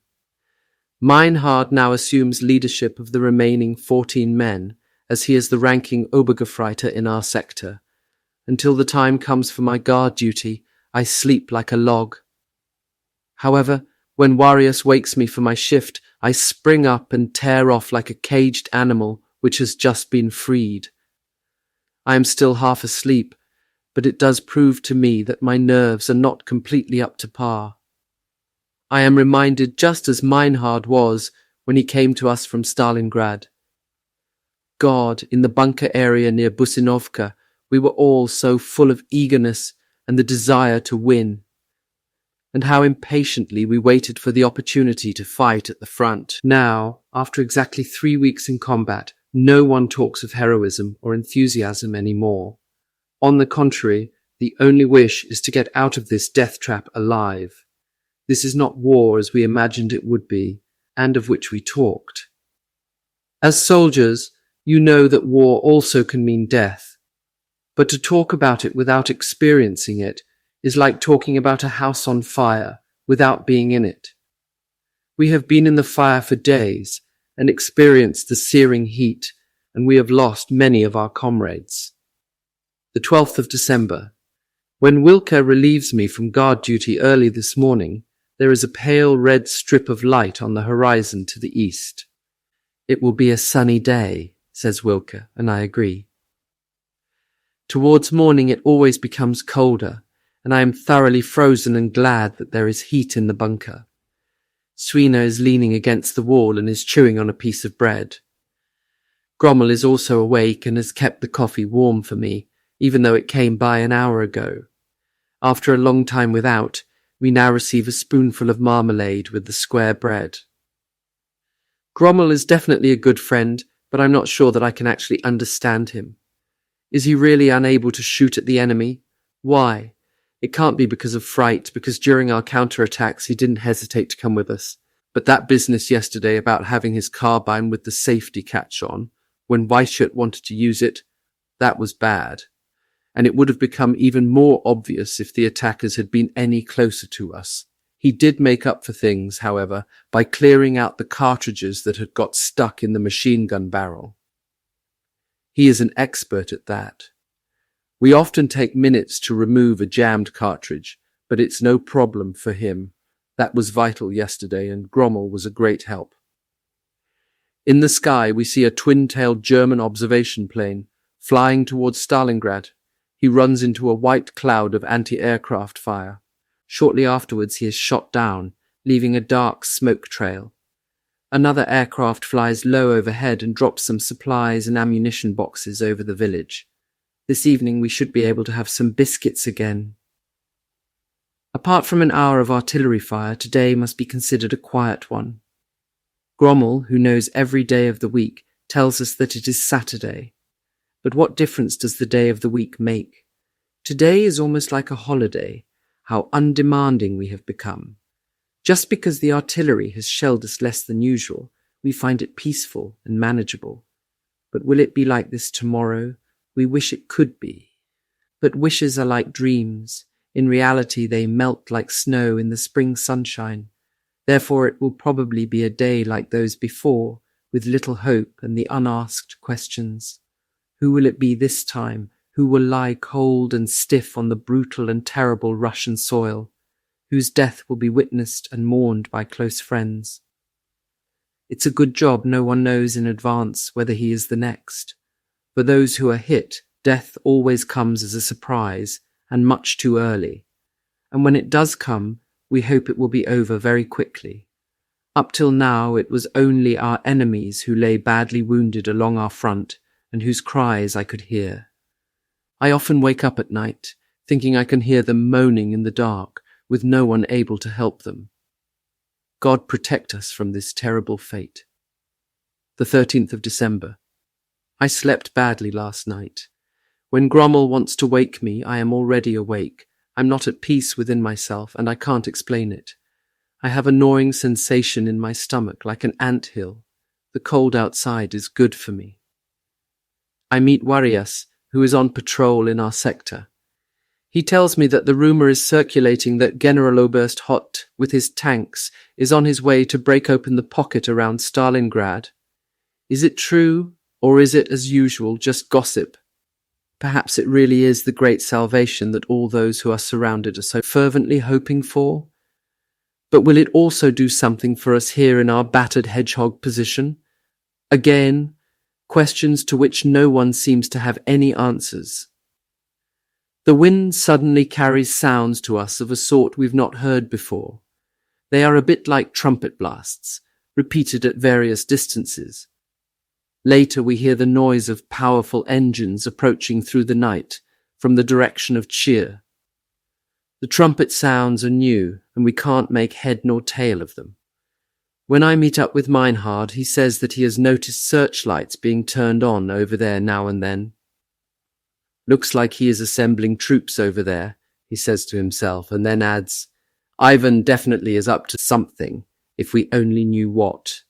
A: Meinhard now assumes leadership of the remaining 14 men, as he is the ranking Obergefreiter in our sector. Until the time comes for my guard duty, I sleep like a log. However, when Warius wakes me for my shift, I spring up and tear off like a caged animal which has just been freed. I am still half asleep, but it does prove to me that my nerves are not completely up to par. I am reminded just as Meinhard was when he came to us from Stalingrad. God, in the bunker area near Businovka, we were all so full of eagerness and the desire to win. and how impatiently we waited for the opportunity to fight at the front. Now, after exactly 3 weeks in combat, no one talks of heroism or enthusiasm anymore. On the contrary, the only wish is to get out of this death trap alive. This is not war as we imagined it would be, and of which we talked. As soldiers, you know that war also can mean death. But to talk about it without experiencing it is like talking about a house on fire without being in it. We have been in the fire for days and experienced the searing heat, and we have lost many of our comrades. The 12th of December. When Wilke relieves me from guard duty early this morning, there is a pale red strip of light on the horizon to the east. It will be a sunny day, says Wilke, and I agree. Towards morning it always becomes colder, and I am thoroughly frozen and glad that there is heat in the bunker. Swina is leaning against the wall and is chewing on a piece of bread. Grommel is also awake and has kept the coffee warm for me, even though it came by an hour ago. After a long time without, we now receive a spoonful of marmalade with the square bread. Grommel is definitely a good friend, but I'm not sure that I can actually understand him. Is he really unable to shoot at the enemy? Why? It can't be because of fright, because during our counterattacks he didn't hesitate to come with us. But that business yesterday about having his carbine with the safety catch on, when Weishut wanted to use it, that was bad. And it would have become even more obvious if the attackers had been any closer to us. He did make up for things, however, by clearing out the cartridges that had got stuck in the machine gun barrel. He is an expert at that. We often take minutes to remove a jammed cartridge, but it's no problem for him. That was vital yesterday, and Grommel was a great help. In the sky, we see a twin-tailed German observation plane flying towards Stalingrad. He runs into a white cloud of anti-aircraft fire. Shortly afterwards, he is shot down, leaving a dark smoke trail. Another aircraft flies low overhead and drops some supplies and ammunition boxes over the village. This evening we should be able to have some biscuits again. Apart from an hour of artillery fire, today must be considered a quiet one. Grommel, who knows every day of the week, tells us that it is Saturday. But what difference does the day of the week make? Today is almost like a holiday. How undemanding we have become. Just because the artillery has shelled us less than usual, we find it peaceful and manageable. But will it be like this tomorrow? We wish it could be. But wishes are like dreams. In reality, they melt like snow in the spring sunshine. Therefore, it will probably be a day like those before, with little hope and the unasked questions. Who will it be this time? Who will lie cold and stiff on the brutal and terrible Russian soil? Whose death will be witnessed and mourned by close friends? It's a good job no one knows in advance whether he is the next. For those who are hit, death always comes as a surprise and much too early. And when it does come, we hope it will be over very quickly. Up till now, it was only our enemies who lay badly wounded along our front and whose cries I could hear. I often wake up at night, thinking I can hear them moaning in the dark, with no one able to help them. God protect us from this terrible fate. The 13th of December. I slept badly last night. When Grommel wants to wake me, I am already awake. I'm not at peace within myself, and I can't explain it. I have a gnawing sensation in my stomach, like an anthill. The cold outside is good for me. I meet Warias, who is on patrol in our sector. He tells me that the rumor is circulating that Generaloberst Hott, with his tanks, is on his way to break open the pocket around Stalingrad. Is it true, or is it, as usual, just gossip? Perhaps it really is the great salvation that all those who are surrounded are so fervently hoping for? But will it also do something for us here in our battered hedgehog position? Again, questions to which no one seems to have any answers. The wind suddenly carries sounds to us of a sort we've not heard before. They are a bit like trumpet blasts, repeated at various distances. Later we hear the noise of powerful engines approaching through the night from the direction of Chir. The trumpet sounds are new, and we can't make head nor tail of them. When I meet up with Meinhard, he says that he has noticed searchlights being turned on over there now and then. Looks like he is assembling troops over there, he says to himself, and then adds, Ivan definitely is up to something, if we only knew what.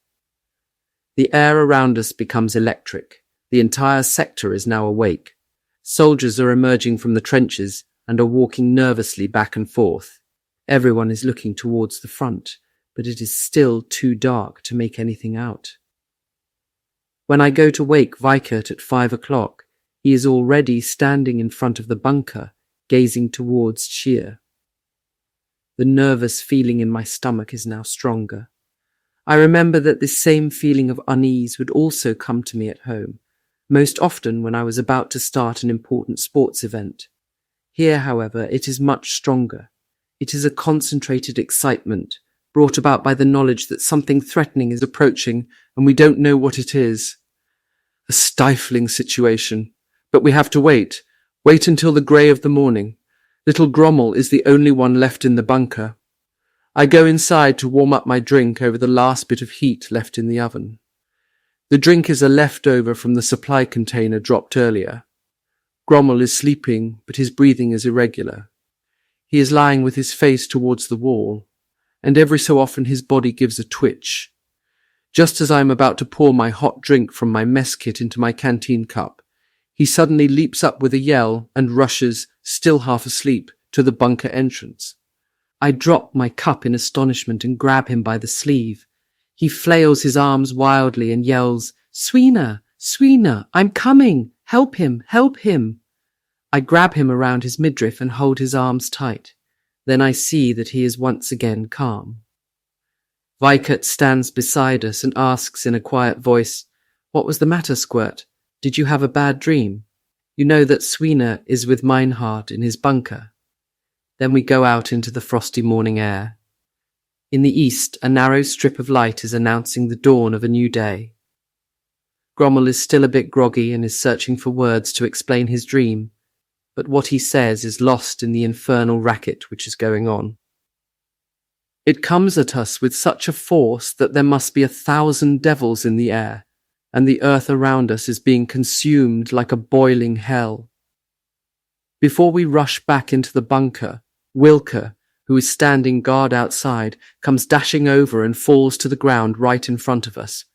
A: The air around us becomes electric. The entire sector is now awake. Soldiers are emerging from the trenches and are walking nervously back and forth. Everyone is looking towards the front, but it is still too dark to make anything out. When I go to wake Weikert at 5 o'clock, he is already standing in front of the bunker, gazing towards Scheer. The nervous feeling in my stomach is now stronger. I remember that this same feeling of unease would also come to me at home, most often when I was about to start an important sports event. Here, however, it is much stronger. It is a concentrated excitement, brought about by the knowledge that something threatening is approaching and we don't know what it is. A stifling situation, but we have to wait until the grey of the morning. Little Grommel is the only one left in the bunker. I go inside to warm up my drink over the last bit of heat left in the oven. The drink is a leftover from the supply container dropped earlier. Grommel is sleeping, but his breathing is irregular. He is lying with his face towards the wall, and every so often his body gives a twitch. Just as I am about to pour my hot drink from my mess kit into my canteen cup, he suddenly leaps up with a yell and rushes, still half asleep, to the bunker entrance. I drop my cup in astonishment and grab him by the sleeve. He flails his arms wildly and yells, "Swina! Swina! I'm coming! Help him! Help him!" I grab him around his midriff and hold his arms tight. Then I see that he is once again calm. Weikert stands beside us and asks in a quiet voice, "What was the matter, Squirt? Did you have a bad dream? You know that Swina is with Meinhard in his bunker." Then we go out into the frosty morning air. In the east, a narrow strip of light is announcing the dawn of a new day. Grommel is still a bit groggy and is searching for words to explain his dream, but what he says is lost in the infernal racket which is going on. It comes at us with such a force that there must be 1,000 devils in the air, and the earth around us is being consumed like a boiling hell. Before we rush back into the bunker, Wilke, who is standing guard outside, comes dashing over and falls to the ground right in front of us.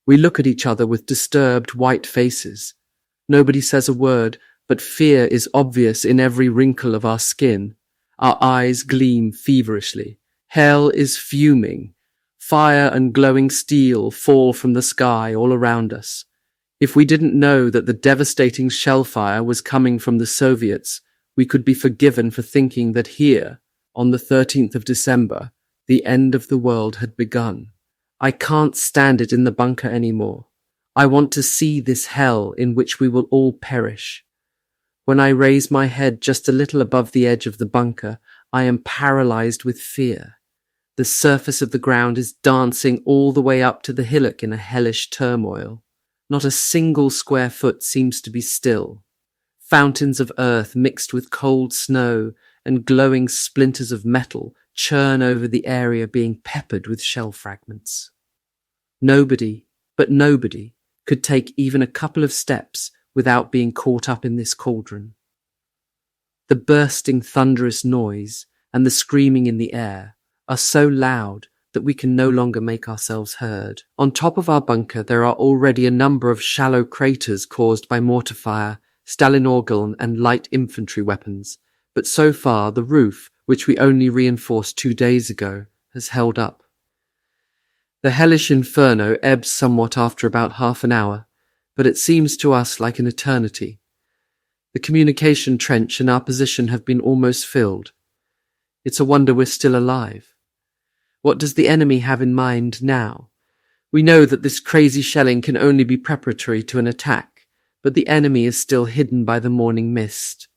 A: We look at each other with disturbed white faces. Nobody says a word, but fear is obvious in every wrinkle of our skin. Our eyes gleam feverishly. Hell is fuming. Fire and glowing steel fall from the sky all around us. If we didn't know that the devastating shellfire was coming from the Soviets, we could be forgiven for thinking that here, on the 13th of December, the end of the world had begun. I can't stand it in the bunker anymore. I want to see this hell in which we will all perish. When I raise my head just a little above the edge of the bunker, I am paralyzed with fear. The surface of the ground is dancing all the way up to the hillock in a hellish turmoil. Not a single square foot seems to be still. Fountains of earth mixed with cold snow and glowing splinters of metal churn over the area being peppered with shell fragments. Nobody, but nobody, could take even a couple of steps without being caught up in this cauldron. The bursting thunderous noise and the screaming in the air are so loud that we can no longer make ourselves heard. On top of our bunker there are already a number of shallow craters caused by mortar fire, Stalingrad and light infantry weapons, but so far the roof, which we only reinforced 2 days ago, has held up. The hellish inferno ebbs somewhat after about half an hour, but it seems to us like an eternity. The communication trench and our position have been almost filled. It's a wonder we're still alive. What does the enemy have in mind now? We know that this crazy shelling can only be preparatory to an attack, but the enemy is still hidden by the morning mist.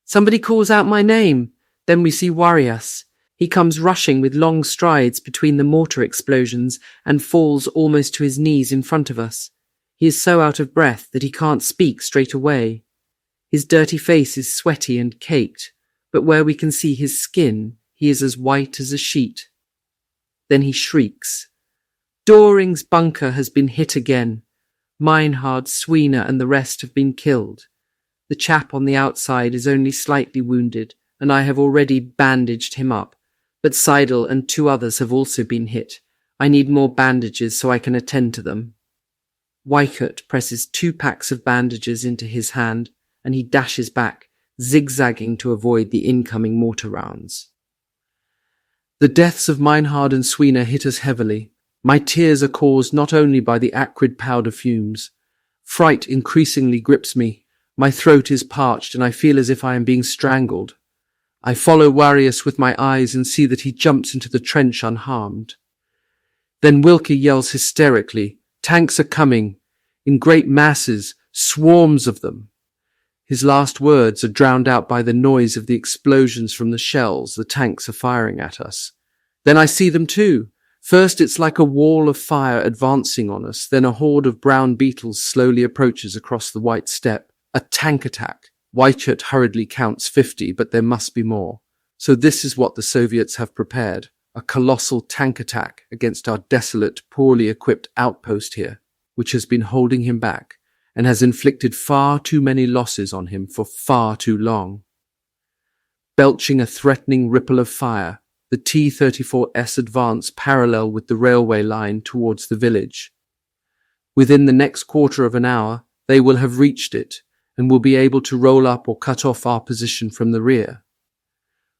A: Somebody calls out my name. Then we see Warias. He comes rushing with long strides between the mortar explosions and falls almost to his knees in front of us. He is so out of breath that he can't speak straight away. His dirty face is sweaty and caked. but where we can see his skin, he is as white as a sheet. Then he shrieks. Doring's bunker has been hit again. Meinhard, Sweeney and the rest have been killed. The chap on the outside is only slightly wounded, and I have already bandaged him up, but Seidel and 2 others have also been hit. I need more bandages so I can attend to them. Weikert presses 2 packs of bandages into his hand, and he dashes back, zigzagging to avoid the incoming mortar rounds. The deaths of Meinhard and Sweeney hit us heavily. My tears are caused not only by the acrid powder fumes. Fright increasingly grips me. My throat is parched and I feel as if I am being strangled. I follow Warius with my eyes and see that he jumps into the trench unharmed. Then Wilke yells hysterically, "Tanks are coming! In great masses, swarms of them!" His last words are drowned out by the noise of the explosions from the shells the tanks are firing at us. Then I see them too. First it's like a wall of fire advancing on us, then a horde of brown beetles slowly approaches across the white steppe. A tank attack. Weikert hurriedly counts 50, but there must be more. So this is what the Soviets have prepared. A colossal tank attack against our desolate, poorly equipped outpost here, which has been holding him back and has inflicted far too many losses on him for far too long. Belching a threatening ripple of fire, the T-34S advance parallel with the railway line towards the village. Within the next quarter of an hour, they will have reached it and will be able to roll up or cut off our position from the rear.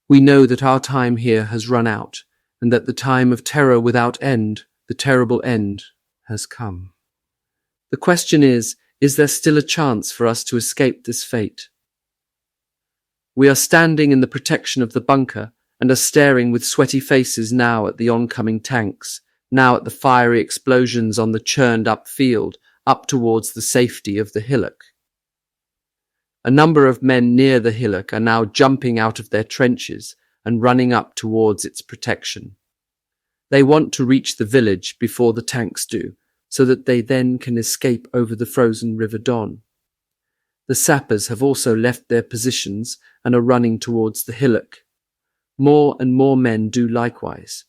A: We know that our time here has run out and that the time of terror without end, the terrible end, has come. The question is there still a chance for us to escape this fate? We are standing in the protection of the bunker and are staring with sweaty faces now at the oncoming tanks, now at the fiery explosions on the churned-up field, up towards the safety of the hillock. A number of men near the hillock are now jumping out of their trenches and running up towards its protection. They want to reach the village before the tanks do, so that they then can escape over the frozen River Don. The sappers have also left their positions and are running towards the hillock. More and more men do likewise.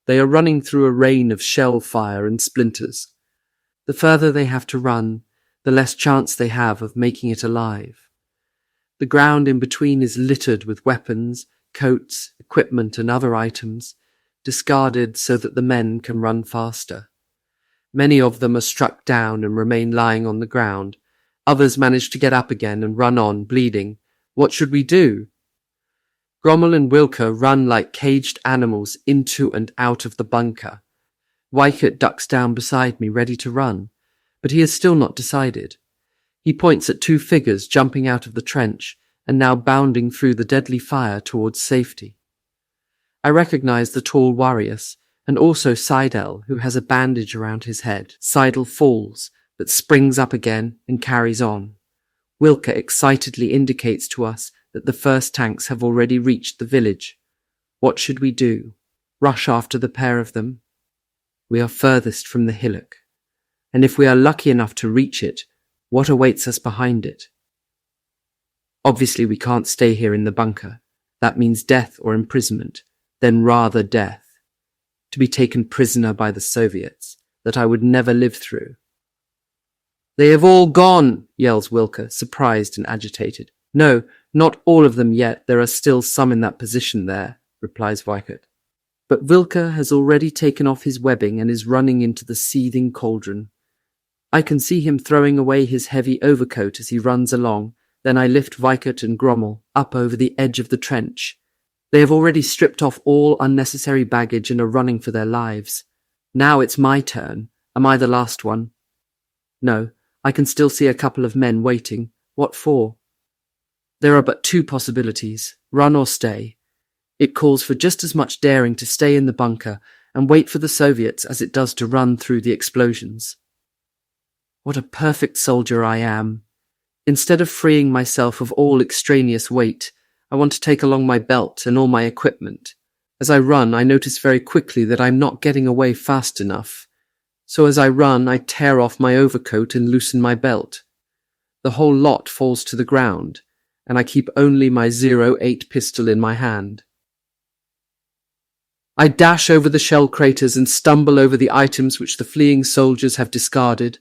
A: They are running through a rain of shell fire and splinters. The further they have to run, the less chance they have of making it alive. The ground in between is littered with weapons, coats, equipment and other items, discarded so that the men can run faster. Many of them are struck down and remain lying on the ground. Others manage to get up again and run on, bleeding. What should we do? Grommel and Wilke run like caged animals into and out of the bunker. Weikert ducks down beside me, ready to run, but he has still not decided. He points at 2 figures jumping out of the trench and now bounding through the deadly fire towards safety. I recognize the tall Warius, and also Seidel, who has a bandage around his head. Seidel falls, but springs up again and carries on. Wilke excitedly indicates to us that the first tanks have already reached the village. What should we do? Rush after the pair of them? We are furthest from the hillock, and if we are lucky enough to reach it, what awaits us behind it? Obviously we can't stay here in the bunker. That means death or imprisonment, then rather death. To be taken prisoner by the Soviets, that I would never live through. They have all gone, yells Wilke, surprised and agitated. No, not all of them yet. There are still some in that position there, replies Weikert. But Wilke has already taken off his webbing and is running into the seething cauldron. I can see him throwing away his heavy overcoat as he runs along. Then I lift Weikert and Grommel up over the edge of the trench. They have already stripped off all unnecessary baggage and are running for their lives. Now it's my turn. Am I the last one? No, I can still see a couple of men waiting. What for? There are but 2 possibilities, run or stay. It calls for just as much daring to stay in the bunker and wait for the Soviets as it does to run through the explosions. What a perfect soldier I am. Instead of freeing myself of all extraneous weight, I want to take along my belt and all my equipment. As I run, I notice very quickly that I'm not getting away fast enough. So as I run, I tear off my overcoat and loosen my belt. The whole lot falls to the ground, and I keep only my .08 pistol in my hand. I dash over the shell craters and stumble over the items which the fleeing soldiers have discarded.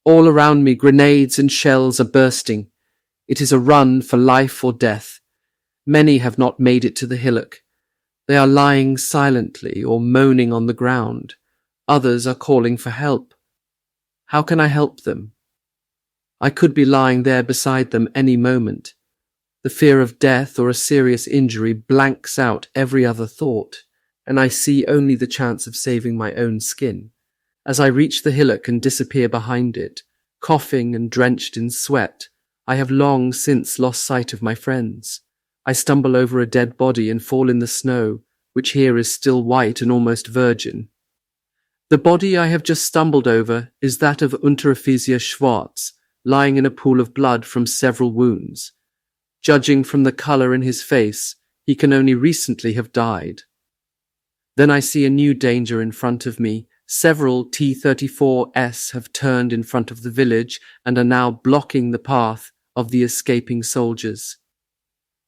A: All around me, grenades and shells are bursting. It is a run for life or death. Many have not made it to the hillock. They are lying silently or moaning on the ground. Others are calling for help. How can I help them? I could be lying there beside them any moment. The fear of death or a serious injury blanks out every other thought, and I see only the chance of saving my own skin. As I reach the hillock and disappear behind it, coughing and drenched in sweat, I have long since lost sight of my friends. I stumble over a dead body and fall in the snow, which here is still white and almost virgin. The body I have just stumbled over is that of Unteroffizier Schwarz, lying in a pool of blood from several wounds. Judging from the colour in his face, he can only recently have died. Then I see a new danger in front of me. Several T-34s have turned in front of the village and are now blocking the path of the escaping soldiers.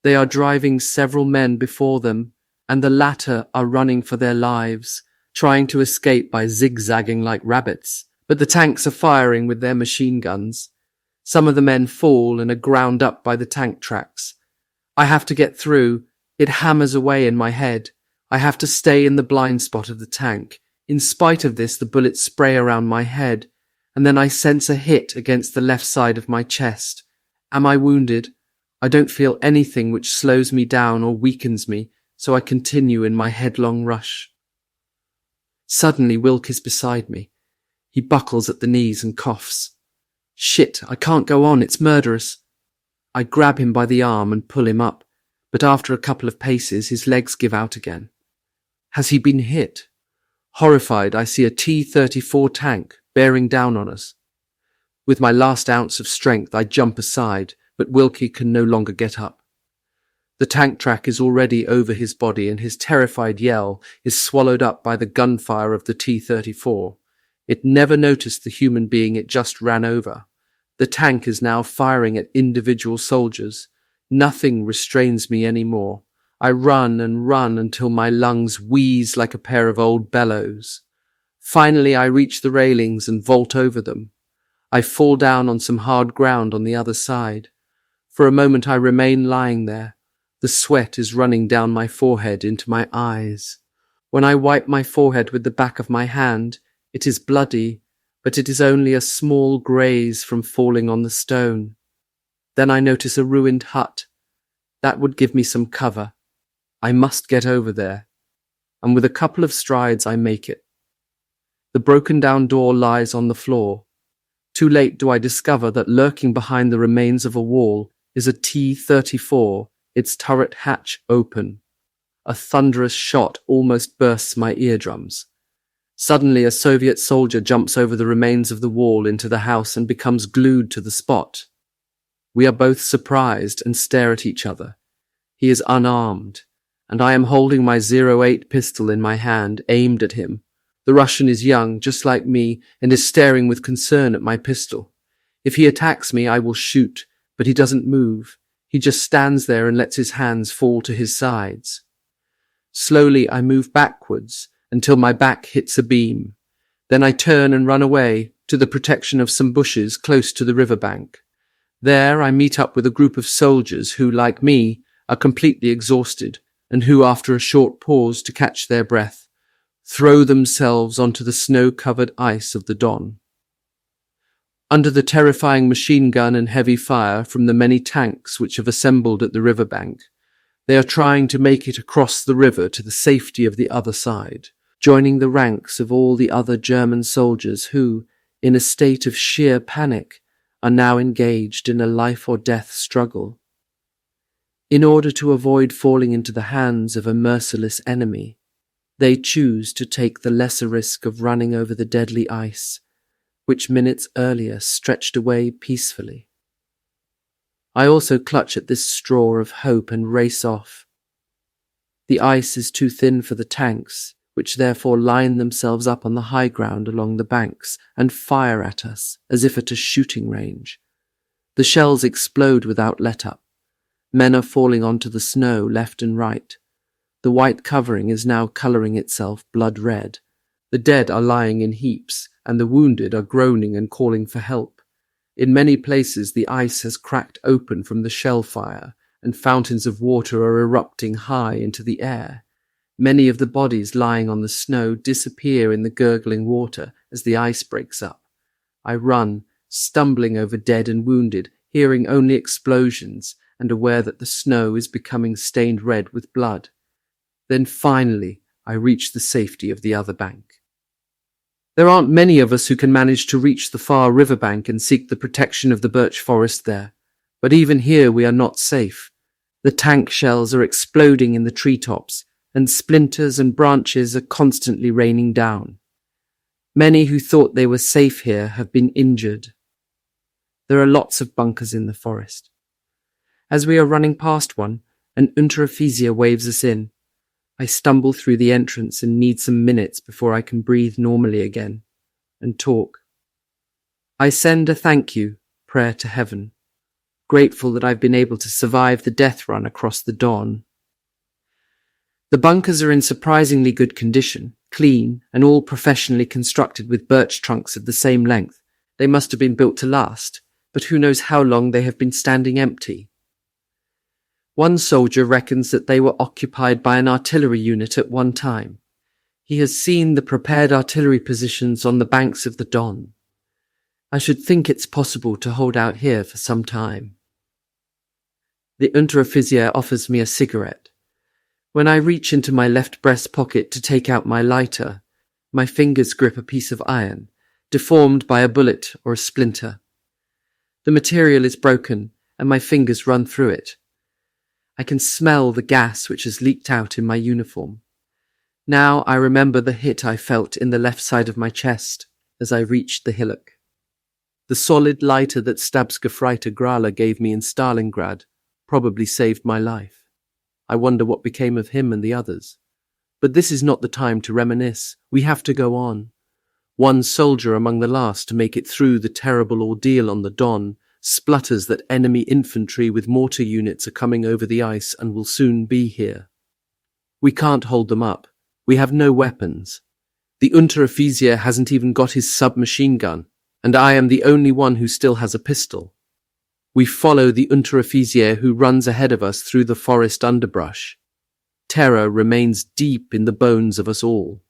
A: They are driving several men before them, and the latter are running for their lives, trying to escape by zigzagging like rabbits, but the tanks are firing with their machine guns. Some of the men fall and are ground up by the tank tracks. I have to get through. It hammers away in my head. I have to stay in the blind spot of the tank. In spite of this, the bullets spray around my head, and then I sense a hit against the left side of my chest. Am I wounded? I don't feel anything which slows me down or weakens me, so I continue in my headlong rush. Suddenly, Wilk is beside me. He buckles at the knees and coughs. Shit, I can't go on, it's murderous. I grab him by the arm and pull him up, but after a couple of paces his legs give out again. Has he been hit? Horrified, I see a T-34 tank bearing down on us. With my last ounce of strength I jump aside, but Wilkie can no longer get up. The tank track is already over his body and his terrified yell is swallowed up by the gunfire of the T-34. It never noticed the human being it just ran over. The tank is now firing at individual soldiers. Nothing restrains me anymore. I run and run until my lungs wheeze like a pair of old bellows. Finally, I reach the railings and vault over them. I fall down on some hard ground on the other side. For a moment I remain lying there. The sweat is running down my forehead into my eyes. When I wipe my forehead with the back of my hand, it is bloody, but it is only a small graze from falling on the stone. Then I notice a ruined hut. That would give me some cover. I must get over there, and with a couple of strides I make it. The broken-down door lies on the floor. Too late do I discover that lurking behind the remains of a wall is a T-34, its turret hatch open. A thunderous shot almost bursts my eardrums. Suddenly a Soviet soldier jumps over the remains of the wall into the house and becomes glued to the spot. We are both surprised and stare at each other. He is unarmed, and I am holding my .08 pistol in my hand, aimed at him. The Russian is young, just like me, and is staring with concern at my pistol. If he attacks me, I will shoot, but he doesn't move. He just stands there and lets his hands fall to his sides. Slowly I move backwards until my back hits a beam. Then I turn and run away to the protection of some bushes close to the riverbank. There I meet up with a group of soldiers who, like me, are completely exhausted and who, after a short pause to catch their breath, throw themselves onto the snow-covered ice of the Don. Under the terrifying machine gun and heavy fire from the many tanks which have assembled at the riverbank, they are trying to make it across the river to the safety of the other side, joining the ranks of all the other German soldiers who, in a state of sheer panic, are now engaged in a life-or-death struggle. In order to avoid falling into the hands of a merciless enemy, they choose to take the lesser risk of running over the deadly ice, which minutes earlier stretched away peacefully. I also clutch at this straw of hope and race off. The ice is too thin for the tanks, which therefore line themselves up on the high ground along the banks and fire at us as if at a shooting range. The shells explode without let-up. Men are falling onto the snow left and right. The white covering is now colouring itself blood red. The dead are lying in heaps, and the wounded are groaning and calling for help. In many places the ice has cracked open from the shell fire, and fountains of water are erupting high into the air. Many of the bodies lying on the snow disappear in the gurgling water as the ice breaks up. I run, stumbling over dead and wounded, hearing only explosions, and aware that the snow is becoming stained red with blood. Then finally, I reach the safety of the other bank. There aren't many of us who can manage to reach the far riverbank and seek the protection of the birch forest there, but even here we are not safe. The tank shells are exploding in the treetops, and splinters and branches are constantly raining down. Many who thought they were safe here have been injured. There are lots of bunkers in the forest. As we are running past one, an unteroffizier waves us in. I stumble through the entrance and need some minutes before I can breathe normally again and talk. I send a thank you prayer to heaven, grateful that I've been able to survive the death run across the Don. The bunkers are in surprisingly good condition, clean, and all professionally constructed with birch trunks of the same length. They must have been built to last, but who knows how long they have been standing empty. One soldier reckons that they were occupied by an artillery unit at one time. He has seen the prepared artillery positions on the banks of the Don. I should think it's possible to hold out here for some time. The unteroffizier offers me a cigarette. When I reach into my left breast pocket to take out my lighter, my fingers grip a piece of iron, deformed by a bullet or a splinter. The material is broken, and my fingers run through it. I can smell the gas which has leaked out in my uniform. Now I remember the hit I felt in the left side of my chest as I reached the hillock. The solid lighter that Stabsgefreiter Grala gave me in Stalingrad probably saved my life. I wonder what became of him and the others. But this is not the time to reminisce. We have to go on. One soldier among the last to make it through the terrible ordeal on the Don splutters that enemy infantry with mortar units are coming over the ice and will soon be here. We can't hold them up. We have no weapons. The unteroffizier hasn't even got his submachine gun, and I am the only one who still has a pistol. We follow the unteroffizier who runs ahead of us through the forest underbrush. Terror remains deep in the bones of us all.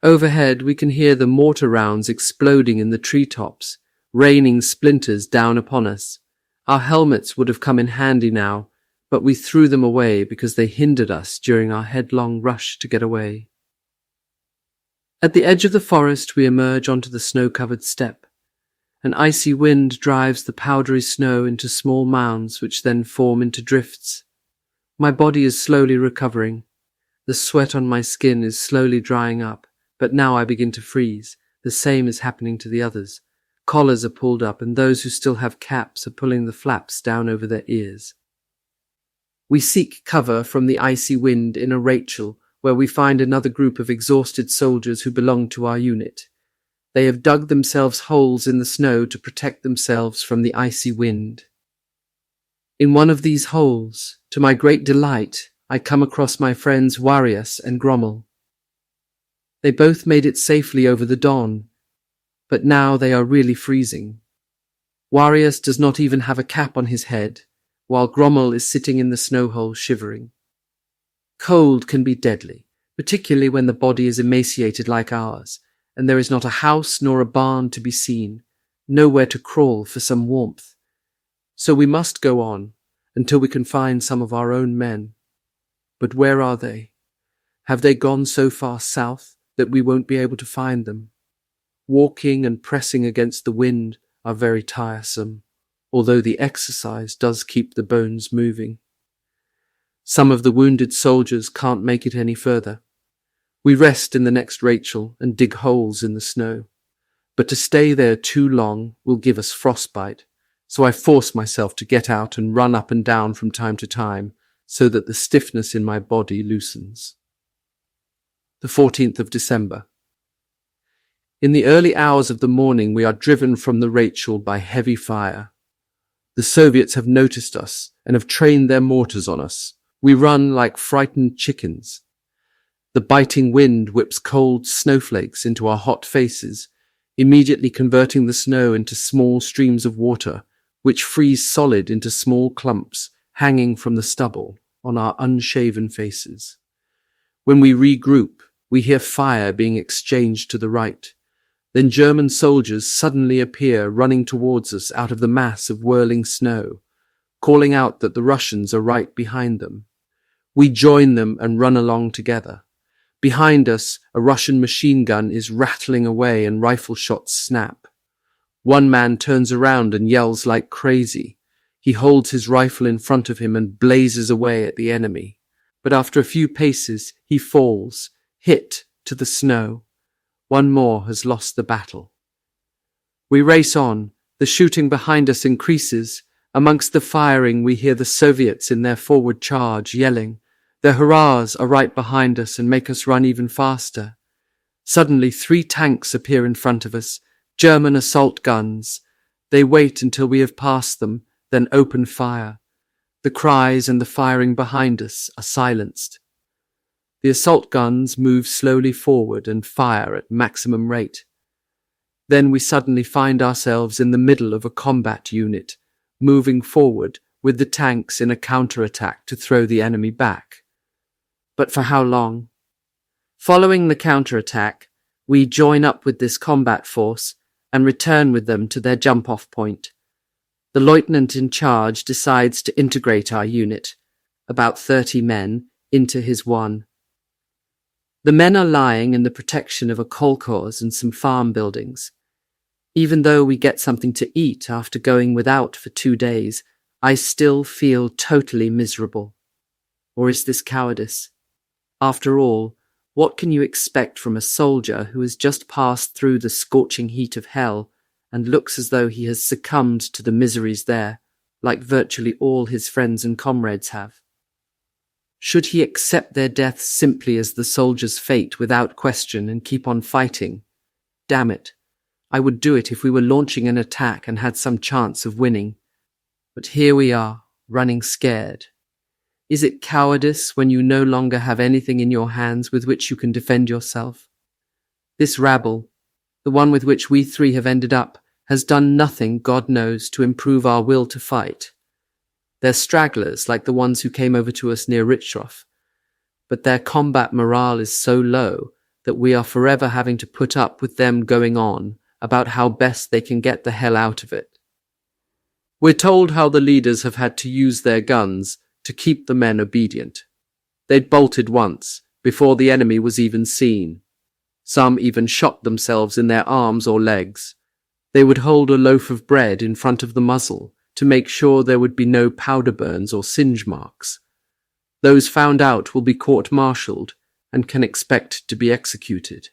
A: Overhead we can hear the mortar rounds exploding in the treetops, raining splinters down upon us. Our helmets would have come in handy now, but we threw them away because they hindered us during our headlong rush to get away. At the edge of the forest we emerge onto the snow-covered steppe. An icy wind drives the powdery snow into small mounds which then form into drifts. My body is slowly recovering. The sweat on my skin is slowly drying up, but now I begin to freeze. The same is happening to the others. Collars are pulled up, and those who still have caps are pulling the flaps down over their ears. We seek cover from the icy wind in a Rachel, where we find another group of exhausted soldiers who belong to our unit. They have dug themselves holes in the snow to protect themselves from the icy wind. In one of these holes, to my great delight, I come across my friends Warius and Grommel. They both made it safely over the Don, but now they are really freezing. Warius does not even have a cap on his head, while Grommel is sitting in the snow hole shivering. Cold can be deadly, particularly when the body is emaciated like ours, and there is not a house nor a barn to be seen, nowhere to crawl for some warmth. So we must go on, until we can find some of our own men. But where are they? Have they gone so far south that we won't be able to find them? Walking and pressing against the wind are very tiresome, although the exercise does keep the bones moving. Some of the wounded soldiers can't make it any further. We rest in the next Rachel and dig holes in the snow. But to stay there too long will give us frostbite, so I force myself to get out and run up and down from time to time so that the stiffness in my body loosens. The 14th of December. In the early hours of the morning we are driven from the Rachel by heavy fire. The Soviets have noticed us and have trained their mortars on us. We run like frightened chickens. The biting wind whips cold snowflakes into our hot faces, immediately converting the snow into small streams of water, which freeze solid into small clumps hanging from the stubble on our unshaven faces. When we regroup, we hear fire being exchanged to the right. Then German soldiers suddenly appear running towards us out of the mass of whirling snow, calling out that the Russians are right behind them. We join them and run along together. Behind us, a Russian machine gun is rattling away and rifle shots snap. One man turns around and yells like crazy. He holds his rifle in front of him and blazes away at the enemy. But after a few paces, he falls, hit to the snow. One more has lost the battle. We race on. The shooting behind us increases. Amongst the firing, we hear the Soviets in their forward charge yelling. Their hurrahs are right behind us and make us run even faster. Suddenly, 3 tanks appear in front of us, German assault guns. They wait until we have passed them, then open fire. The cries and the firing behind us are silenced. The assault guns move slowly forward and fire at maximum rate. Then we suddenly find ourselves in the middle of a combat unit, moving forward with the tanks in a counterattack to throw the enemy back. But for how long? Following the counterattack, we join up with this combat force and return with them to their jump-off point. The lieutenant in charge decides to integrate our unit, about 30 men, into his one. The men are lying in the protection of a kolkhoz and some farm buildings. Even though we get something to eat after going without for 2 days, I still feel totally miserable. Or is this cowardice? After all, what can you expect from a soldier who has just passed through the scorching heat of hell and looks as though he has succumbed to the miseries there, like virtually all his friends and comrades have? Should he accept their deaths simply as the soldier's fate without question and keep on fighting? Damn it, I would do it if we were launching an attack and had some chance of winning. But here we are, running scared. Is it cowardice when you no longer have anything in your hands with which you can defend yourself? This rabble, the one with which we 3 have ended up, has done nothing, God knows, to improve our will to fight. They're stragglers like the ones who came over to us near Richtroff, but their combat morale is so low that we are forever having to put up with them going on about how best they can get the hell out of it. We're told how the leaders have had to use their guns to keep the men obedient. They'd bolted once, before the enemy was even seen. Some even shot themselves in their arms or legs. They would hold a loaf of bread in front of the muzzle to make sure there would be no powder burns or singe marks. Those found out will be court-martialed and can expect to be executed.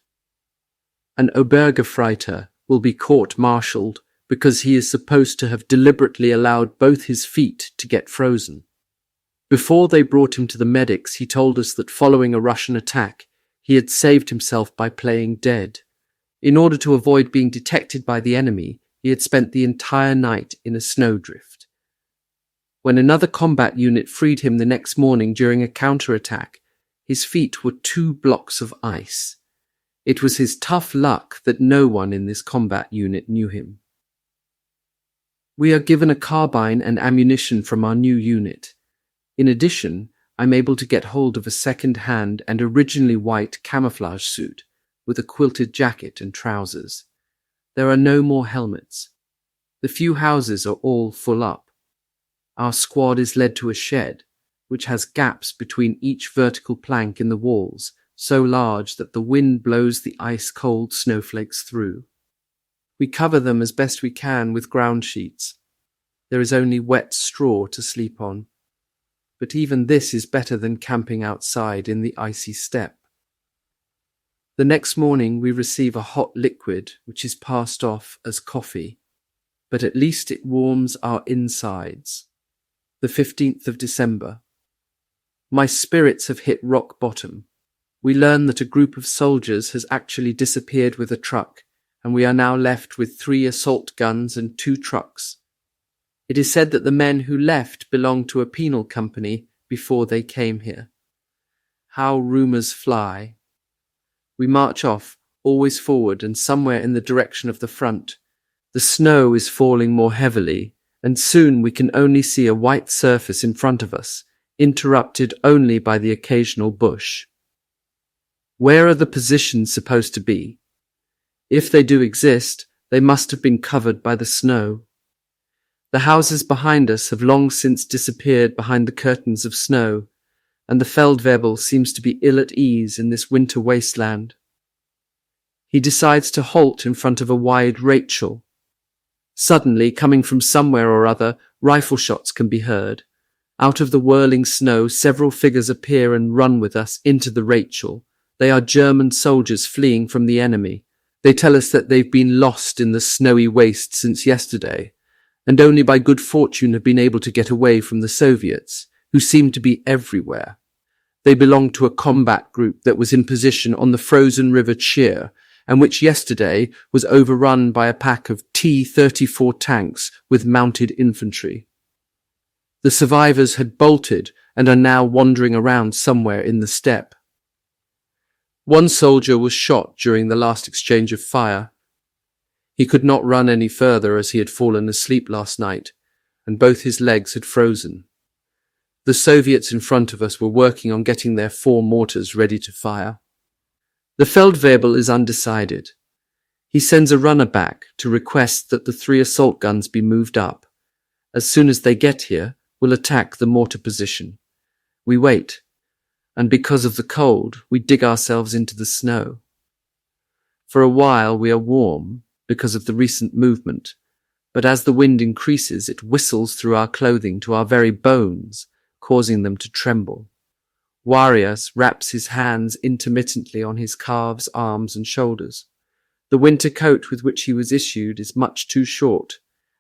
A: An Obergefreiter will be court-martialed because he is supposed to have deliberately allowed both his feet to get frozen. Before they brought him to the medics, he told us that following a Russian attack, he had saved himself by playing dead. In order to avoid being detected by the enemy, he had spent the entire night in a snowdrift. When another combat unit freed him the next morning during a counterattack, his feet were 2 blocks of ice. It was his tough luck that no one in this combat unit knew him. We are given a carbine and ammunition from our new unit. In addition, I'm able to get hold of a second-hand and originally white camouflage suit with a quilted jacket and trousers. There are no more helmets. The few houses are all full up. Our squad is led to a shed, which has gaps between each vertical plank in the walls, so large that the wind blows the ice-cold snowflakes through. We cover them as best we can with ground sheets. There is only wet straw to sleep on. But even this is better than camping outside in the icy steppe. The next morning we receive a hot liquid which is passed off as coffee, but at least it warms our insides. The 15th of December. My spirits have hit rock bottom. We learn that a group of soldiers has actually disappeared with a truck, and we are now left with 3 assault guns and 2 trucks. It is said that the men who left belonged to a penal company before they came here. How rumours fly. We march off, always forward and somewhere in the direction of the front. The snow is falling more heavily, and soon we can only see a white surface in front of us, interrupted only by the occasional bush. Where are the positions supposed to be? If they do exist, they must have been covered by the snow. The houses behind us have long since disappeared behind the curtains of snow, and the Feldwebel seems to be ill at ease in this winter wasteland. He decides to halt in front of a wide Rachel. Suddenly, coming from somewhere or other, rifle shots can be heard. Out of the whirling snow, several figures appear and run with us into the Rachel. They are German soldiers fleeing from the enemy. They tell us that they've been lost in the snowy waste since yesterday, and only by good fortune have been able to get away from the Soviets, who seem to be everywhere. They belong to a combat group that was in position on the frozen river Chir, and which yesterday was overrun by a pack of T-34 tanks with mounted infantry. The survivors had bolted and are now wandering around somewhere in the steppe. One soldier was shot during the last exchange of fire. He could not run any further as he had fallen asleep last night, and both his legs had frozen. The Soviets in front of us were working on getting their 4 mortars ready to fire. The Feldwebel is undecided. He sends a runner back to request that the 3 assault guns be moved up. As soon as they get here, we'll attack the mortar position. We wait, and because of the cold, we dig ourselves into the snow. For a while we are warm because of the recent movement, but as the wind increases, it whistles through our clothing to our very bones, causing them to tremble. Warias wraps his hands intermittently on his calves, arms, and shoulders. The winter coat with which he was issued is much too short,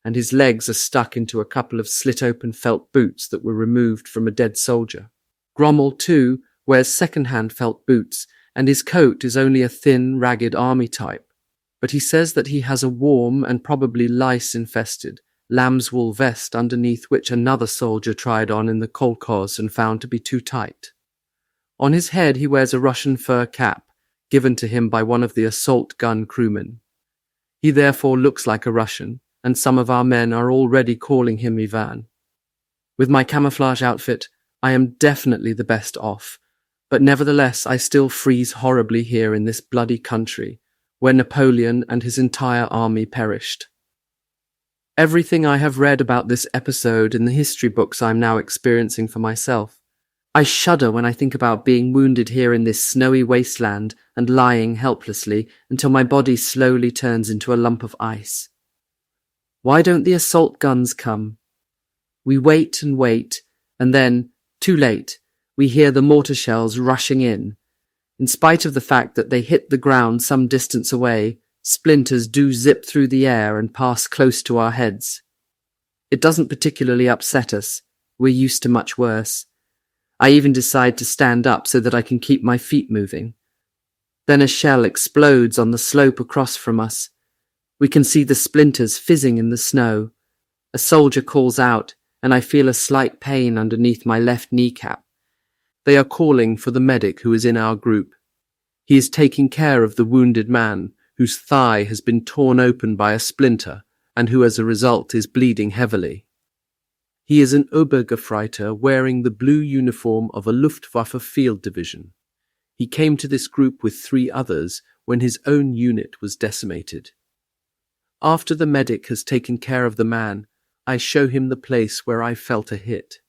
A: and his legs are stuck into a couple of slit-open felt boots that were removed from a dead soldier. Grommel, too, wears second-hand felt boots, and his coat is only a thin, ragged army type. But he says that he has a warm and probably lice-infested lamb's wool vest underneath which another soldier tried on in the kolkhoz and found to be too tight. On his head he wears a Russian fur cap, given to him by one of the assault gun crewmen. He therefore looks like a Russian, and some of our men are already calling him Ivan. With my camouflage outfit, I am definitely the best off, but nevertheless I still freeze horribly here in this bloody country, where Napoleon and his entire army perished. Everything I have read about this episode in the history books I am now experiencing for myself. I shudder when I think about being wounded here in this snowy wasteland and lying helplessly until my body slowly turns into a lump of ice. Why don't the assault guns come? We wait, and then, too late, we hear the mortar shells rushing in. In spite of the fact that they hit the ground some distance away, splinters do zip through the air and pass close to our heads. It doesn't particularly upset us. We're used to much worse. I even decide to stand up so that I can keep my feet moving. Then a shell explodes on the slope across from us. We can see the splinters fizzing in the snow. A soldier calls out, and I feel a slight pain underneath my left kneecap. They are calling for the medic who is in our group. He is taking care of the wounded man, whose thigh has been torn open by a splinter, and who as a result is bleeding heavily. He is an Obergefreiter wearing the blue uniform of a Luftwaffe field division. He came to this group with 3 others when his own unit was decimated. After the medic has taken care of the man, I show him the place where I felt a hit.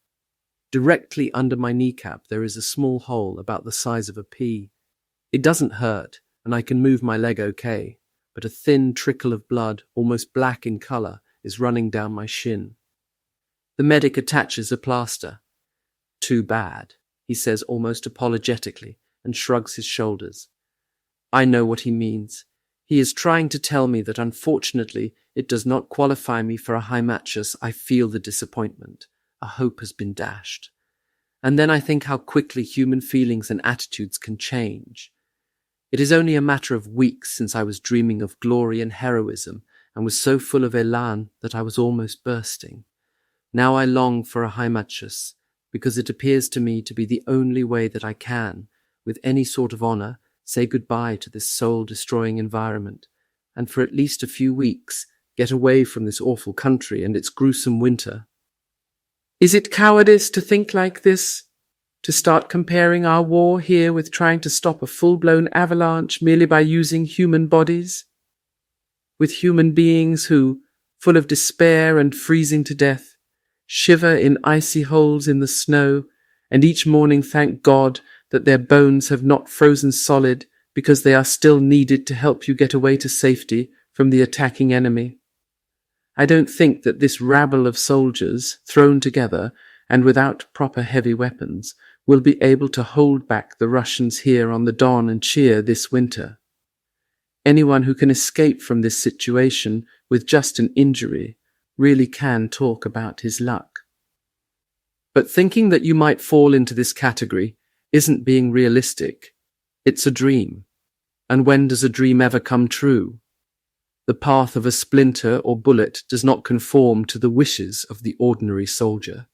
A: Directly under my kneecap there is a small hole about the size of a pea. It doesn't hurt, and I can move my leg okay, but a thin trickle of blood, almost black in colour, is running down my shin. The medic attaches a plaster. Too bad, he says almost apologetically, and shrugs his shoulders. I know what he means. He is trying to tell me that unfortunately it does not qualify me for a Heimatschutz. I feel the disappointment. A hope has been dashed. And then I think how quickly human feelings and attitudes can change. It is only a matter of weeks since I was dreaming of glory and heroism, and was so full of elan that I was almost bursting. Now I long for a Heimatschutz, because it appears to me to be the only way that I can, with any sort of honor, say goodbye to this soul-destroying environment, and for at least a few weeks get away from this awful country and its gruesome winter. Is it cowardice to think like this? To start comparing our war here with trying to stop a full-blown avalanche merely by using human bodies? With human beings who, full of despair and freezing to death, shiver in icy holes in the snow, and each morning thank God that their bones have not frozen solid because they are still needed to help you get away to safety from the attacking enemy. I don't think that this rabble of soldiers, thrown together and without proper heavy weapons, will be able to hold back the Russians here on the Don and Cheer this winter. Anyone who can escape from this situation with just an injury really can talk about his luck. But thinking that you might fall into this category isn't being realistic. It's a dream. And when does a dream ever come true? The path of a splinter or bullet does not conform to the wishes of the ordinary soldier.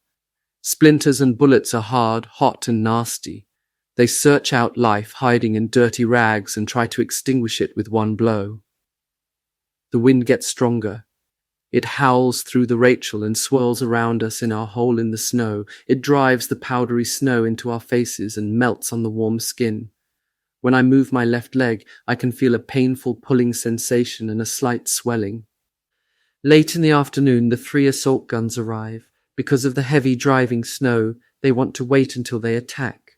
A: Splinters and bullets are hard, hot, and nasty. They search out life hiding in dirty rags and try to extinguish it with one blow. The wind gets stronger. It howls through the Rachel and swirls around us in our hole in the snow. It drives the powdery snow into our faces and melts on the warm skin. When I move my left leg, I can feel a painful pulling sensation and a slight swelling. Late in the afternoon, the 3 assault guns arrive. Because of the heavy driving snow, they want to wait until they attack.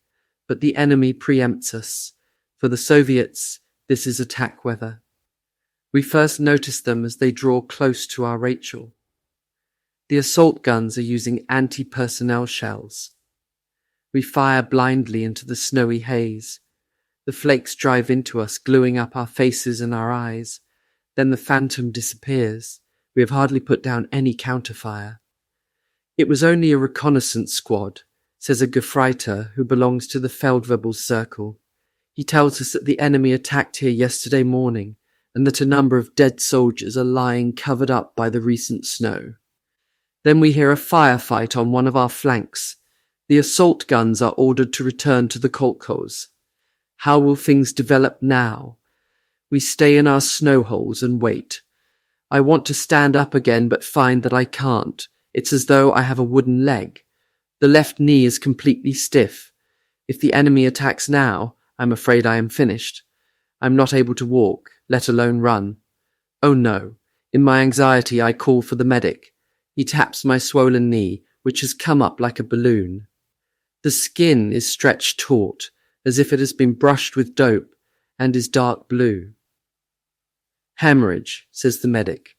A: But the enemy preempts us. For the Soviets, this is attack weather. We first notice them as they draw close to our Rachel. The assault guns are using anti-personnel shells. We fire blindly into the snowy haze. The flakes drive into us, gluing up our faces and our eyes. Then the phantom disappears. We have hardly put down any counterfire. It was only a reconnaissance squad, says a Gefreiter who belongs to the Feldwebel Circle. He tells us that the enemy attacked here yesterday morning and that a number of dead soldiers are lying covered up by the recent snow. Then we hear a firefight on one of our flanks. The assault guns are ordered to return to the kolkhoz. How will things develop now? We stay in our snow holes and wait. I want to stand up again but find that I can't. It's as though I have a wooden leg. The left knee is completely stiff. If the enemy attacks now, I'm afraid I am finished. I'm not able to walk, let alone run. Oh no. In my anxiety, I call for the medic. He taps my swollen knee, which has come up like a balloon. The skin is stretched taut, as if it has been brushed with dope, and is dark blue. Hemorrhage, says the medic.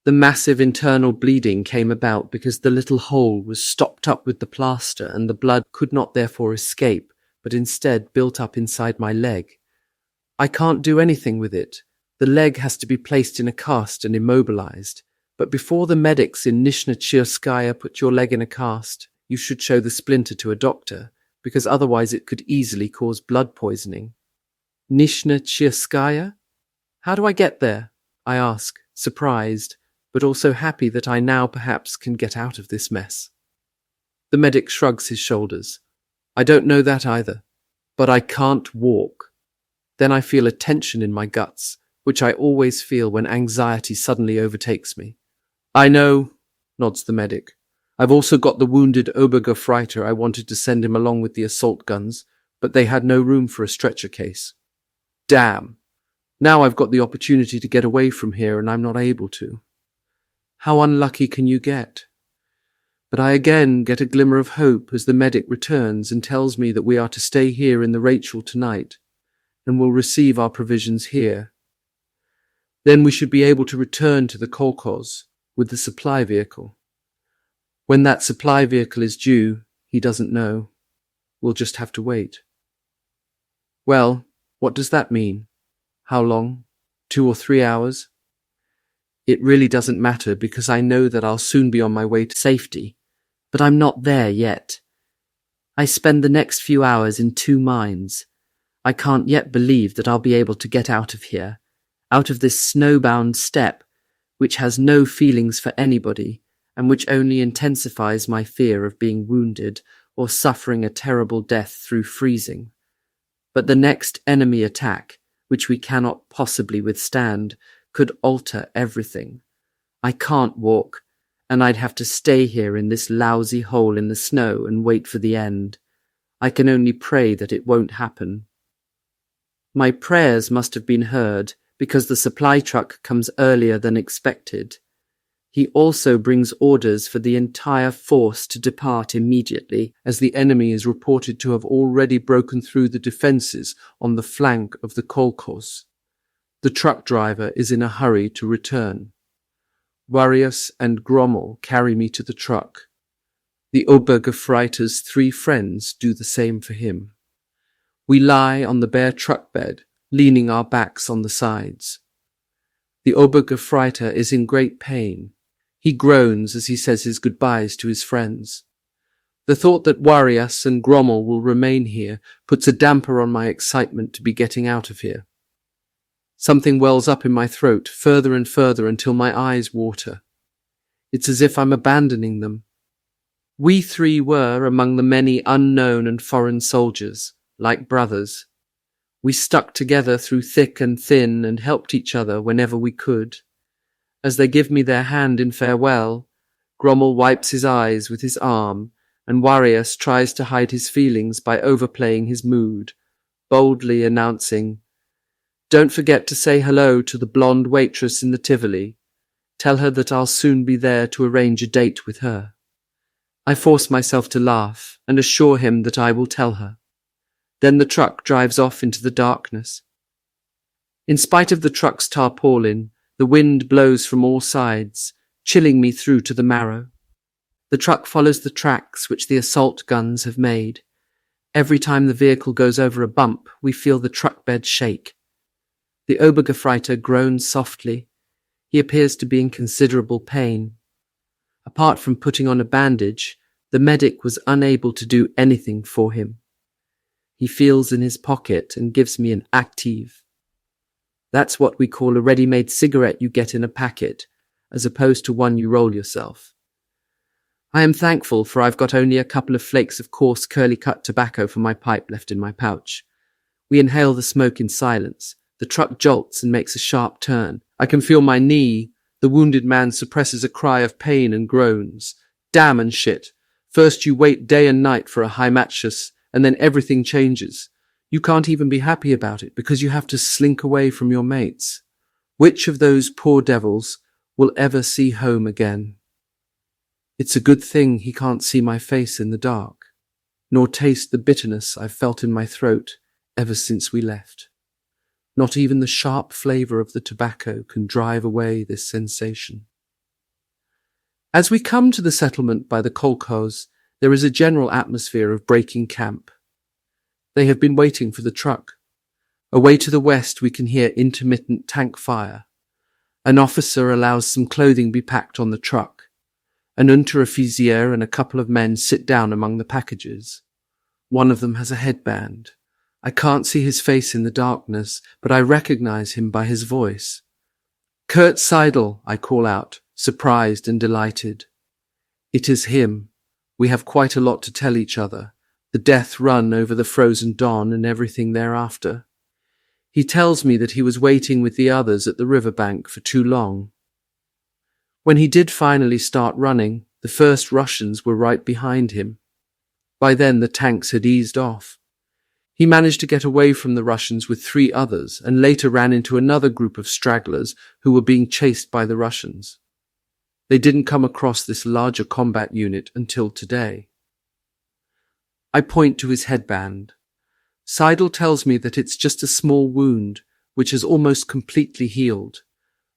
A: The massive internal bleeding came about because the little hole was stopped up with the plaster and the blood could not therefore escape, but instead built up inside my leg. I can't do anything with it. The leg has to be placed in a cast and immobilized. But before the medics in Nizhna-Chirskaya put your leg in a cast, you should show the splinter to a doctor, because otherwise it could easily cause blood poisoning. Nizhna-Chirskaya? How do I get there? I ask, surprised, but also happy that I now perhaps can get out of this mess. The medic shrugs his shoulders. I don't know that either, but I can't walk. Then I feel a tension in my guts, which I always feel when anxiety suddenly overtakes me. I know, nods the medic. I've also got the wounded Obergefreiter. I wanted to send him along with the assault guns, but they had no room for a stretcher case. Damn. Now I've got the opportunity to get away from here and I'm not able to. How unlucky can you get? But I again get a glimmer of hope as the medic returns and tells me that we are to stay here in the Rachel tonight and will receive our provisions here. Then we should be able to return to the kolkhoz with the supply vehicle. When that supply vehicle is due, he doesn't know. We'll just have to wait. Well, what does that mean? How long? 2 or 3 hours? It really doesn't matter because I know that I'll soon be on my way to safety, but I'm not there yet. I spend the next few hours in 2 minds. I can't yet believe that I'll be able to get out of here, out of this snowbound steppe, which has no feelings for anybody, and which only intensifies my fear of being wounded or suffering a terrible death through freezing. But the next enemy attack, which we cannot possibly withstand, could alter everything. I can't walk, and I'd have to stay here in this lousy hole in the snow and wait for the end. I can only pray that it won't happen. My prayers must have been heard, because the supply truck comes earlier than expected. He also brings orders for the entire force to depart immediately, as the enemy is reported to have already broken through the defences on the flank of the kolkhoz. The truck driver is in a hurry to return. Warius and Grommel carry me to the truck. The Obergefreiter's 3 friends do the same for him. We lie on the bare truck bed, leaning our backs on the sides. The Obergefreiter is in great pain. He groans as he says his goodbyes to his friends. The thought that Warius and Grommel will remain here puts a damper on my excitement to be getting out of here. Something wells up in my throat further and further until my eyes water. It's as if I'm abandoning them. We 3 were among the many unknown and foreign soldiers, like brothers. We stuck together through thick and thin and helped each other whenever we could. As they give me their hand in farewell, Grommel wipes his eyes with his arm, and Warius tries to hide his feelings by overplaying his mood, boldly announcing, "Don't forget to say hello to the blonde waitress in the Tivoli. Tell her that I'll soon be there to arrange a date with her." I force myself to laugh and assure him that I will tell her. Then the truck drives off into the darkness. In spite of the truck's tarpaulin, the wind blows from all sides, chilling me through to the marrow. The truck follows the tracks which the assault guns have made. Every time the vehicle goes over a bump, we feel the truck bed shake. The Obergefreiter groans softly. He appears to be in considerable pain. Apart from putting on a bandage, the medic was unable to do anything for him. He feels in his pocket and gives me an active. That's what we call a ready-made cigarette you get in a packet, as opposed to one you roll yourself. I am thankful, for I've got only a couple of flakes of coarse curly-cut tobacco for my pipe left in my pouch. We inhale the smoke in silence. The truck jolts and makes a sharp turn. I can feel my knee. The wounded man suppresses a cry of pain and groans. Damn and shit. First you wait day and night for a Heimatschus, and then everything changes. You can't even be happy about it because you have to slink away from your mates. Which of those poor devils will ever see home again? It's a good thing he can't see my face in the dark, nor taste the bitterness I've felt in my throat ever since we left. Not even the sharp flavour of the tobacco can drive away this sensation. As we come to the settlement by the kolkhoz, there is a general atmosphere of breaking camp. They have been waiting for the truck. Away to the west we can hear intermittent tank fire. An officer allows some clothing be packed on the truck. An Unteroffizier and a couple of men sit down among the packages. One of them has a headband. I can't see his face in the darkness, but I recognize him by his voice. "Kurt Seidel," I call out, surprised and delighted. It is him. We have quite a lot to tell each other, the death run over the frozen Don and everything thereafter. He tells me that he was waiting with the others at the riverbank for too long. When he did finally start running, the first Russians were right behind him. By then the tanks had eased off. He managed to get away from the Russians with 3 others and later ran into another group of stragglers who were being chased by the Russians. They didn't come across this larger combat unit until today. I point to his headband. Seidel tells me that it's just a small wound, which has almost completely healed.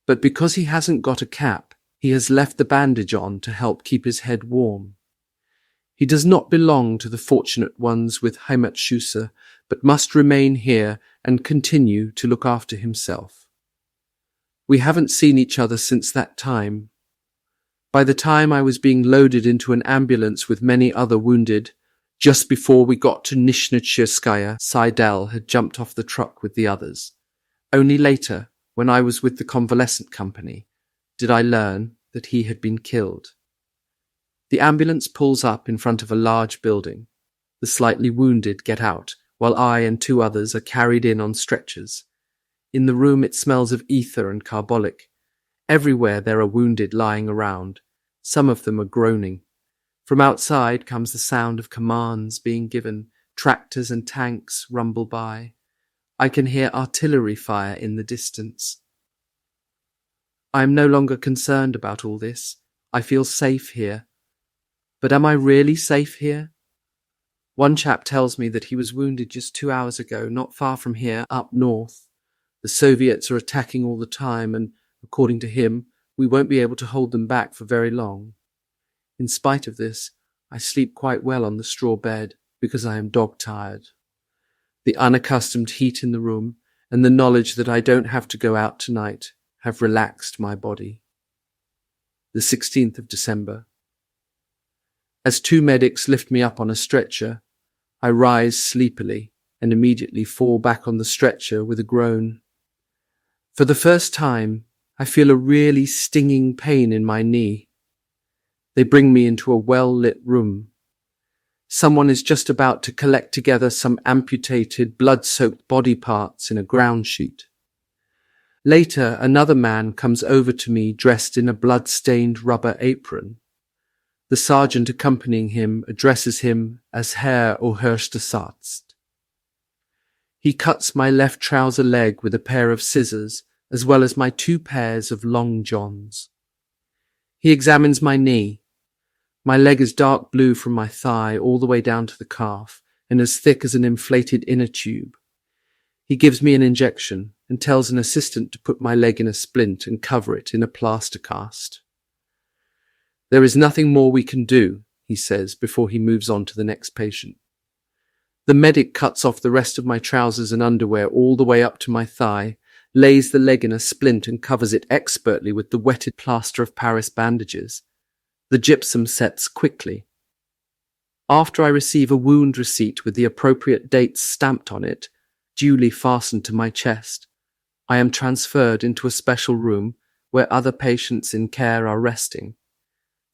A: But because he hasn't got a cap, he has left the bandage on to help keep his head warm. He does not belong to the fortunate ones with Heimatschüsse, but must remain here and continue to look after himself. We haven't seen each other since that time. By the time I was being loaded into an ambulance with many other wounded, just before we got to Nishnetcherskaya, Seidel had jumped off the truck with the others. Only later, when I was with the convalescent company, did I learn that he had been killed. The ambulance pulls up in front of a large building. The slightly wounded get out, while I and 2 others are carried in on stretchers. In the room it smells of ether and carbolic. Everywhere there are wounded lying around. Some of them are groaning. From outside comes the sound of commands being given. Tractors and tanks rumble by. I can hear artillery fire in the distance. I am no longer concerned about all this. I feel safe here. But am I really safe here? One chap tells me that he was wounded just 2 hours ago, not far from here, up north. The Soviets are attacking all the time, and, according to him, we won't be able to hold them back for very long. In spite of this, I sleep quite well on the straw bed, because I am dog-tired. The unaccustomed heat in the room, and the knowledge that I don't have to go out tonight, have relaxed my body. The 16th of December. As 2 medics lift me up on a stretcher, I rise sleepily and immediately fall back on the stretcher with a groan. For the first time, I feel a really stinging pain in my knee. They bring me into a well-lit room. Someone is just about to collect together some amputated, blood-soaked body parts in a ground sheet. Later, another man comes over to me dressed in a blood-stained rubber apron. The sergeant accompanying him addresses him as Herr Oberster Arzt. He cuts my left trouser leg with a pair of scissors, as well as my 2 pairs of long johns. He examines my knee. My leg is dark blue from my thigh all the way down to the calf, and as thick as an inflated inner tube. He gives me an injection and tells an assistant to put my leg in a splint and cover it in a plaster cast. There is nothing more we can do, he says before he moves on to the next patient. The medic cuts off the rest of my trousers and underwear all the way up to my thigh, lays the leg in a splint and covers it expertly with the wetted plaster of Paris bandages. The gypsum sets quickly. After I receive a wound receipt with the appropriate dates stamped on it, duly fastened to my chest, I am transferred into a special room where other patients in care are resting.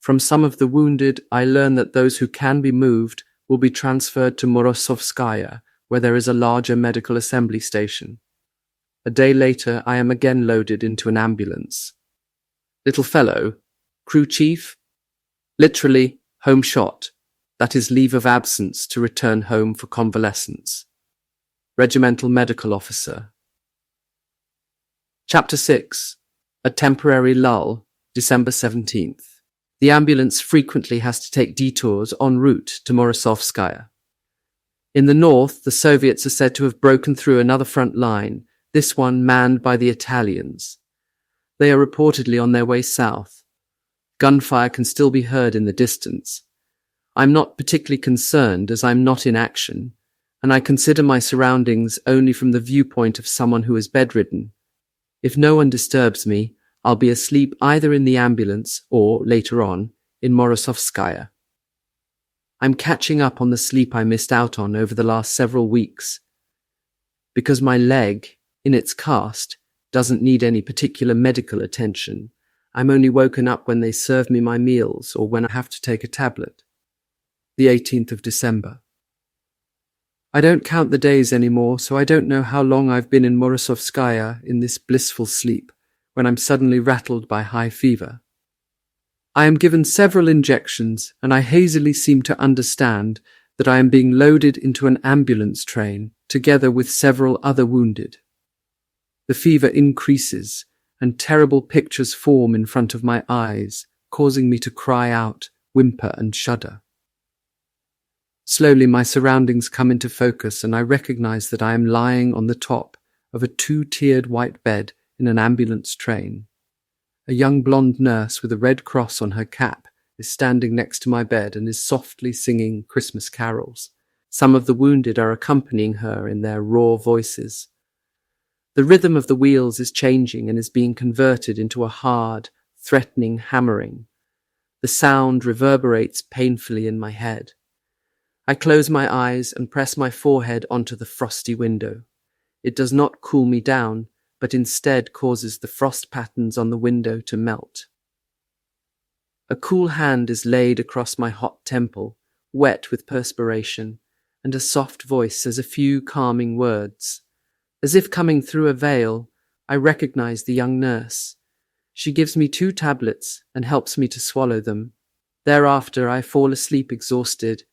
A: From some of the wounded, I learn that those who can be moved will be transferred to Morozovskaya, where there is a larger medical assembly station. A day later, I am again loaded into an ambulance. Little fellow, crew chief, literally home shot, that is leave of absence to return home for convalescence. Regimental medical officer. Chapter 6. A temporary lull, December 17th. The ambulance frequently has to take detours en route to Morozovskaya. In the north, the Soviets are said to have broken through another front line, this one manned by the Italians. They are reportedly on their way south. Gunfire can still be heard in the distance. I'm not particularly concerned as I'm not in action, and I consider my surroundings only from the viewpoint of someone who is bedridden. If no one disturbs me, I'll be asleep either in the ambulance or, later on, in Morozovskaya. I'm catching up on the sleep I missed out on over the last several weeks. Because my leg, in its cast, doesn't need any particular medical attention, I'm only woken up when they serve me my meals or when I have to take a tablet. The 18th of December. I don't count the days anymore, so I don't know how long I've been in Morozovskaya in this blissful sleep, when I'm suddenly rattled by high fever. I am given several injections, and I hazily seem to understand that I am being loaded into an ambulance train together with several other wounded. The fever increases, and terrible pictures form in front of my eyes, causing me to cry out, whimper, and shudder. Slowly my surroundings come into focus, and I recognize that I am lying on the top of a 2-tiered white bed in an ambulance train. A young blonde nurse with a red cross on her cap is standing next to my bed and is softly singing Christmas carols. Some of the wounded are accompanying her in their raw voices. The rhythm of the wheels is changing and is being converted into a hard, threatening hammering. The sound reverberates painfully in my head. I close my eyes and press my forehead onto the frosty window. It does not cool me down, but instead causes the frost patterns on the window to melt. A cool hand is laid across my hot temple, wet with perspiration, and a soft voice says a few calming words. As if coming through a veil, I recognize the young nurse. She gives me 2 tablets and helps me to swallow them. Thereafter, I fall asleep exhausted,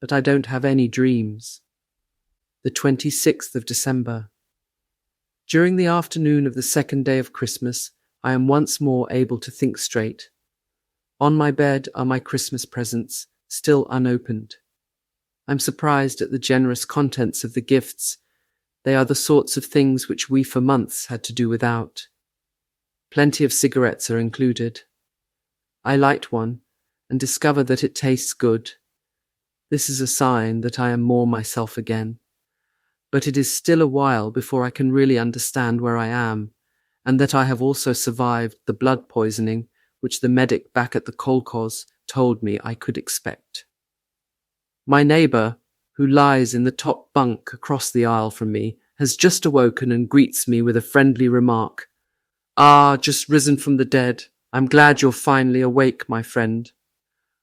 A: but I don't have any dreams. The 26th of December. During the afternoon of the 2nd day of Christmas, I am once more able to think straight. On my bed are my Christmas presents, still unopened. I'm surprised at the generous contents of the gifts. They are the sorts of things which we for months had to do without. Plenty of cigarettes are included. I light one and discover that it tastes good. This is a sign that I am more myself again. But it is still a while before I can really understand where I am, and that I have also survived the blood poisoning which the medic back at the kolkhoz told me I could expect. My neighbour, who lies in the top bunk across the aisle from me, has just awoken and greets me with a friendly remark. "Ah, just risen from the dead. I'm glad you're finally awake, my friend."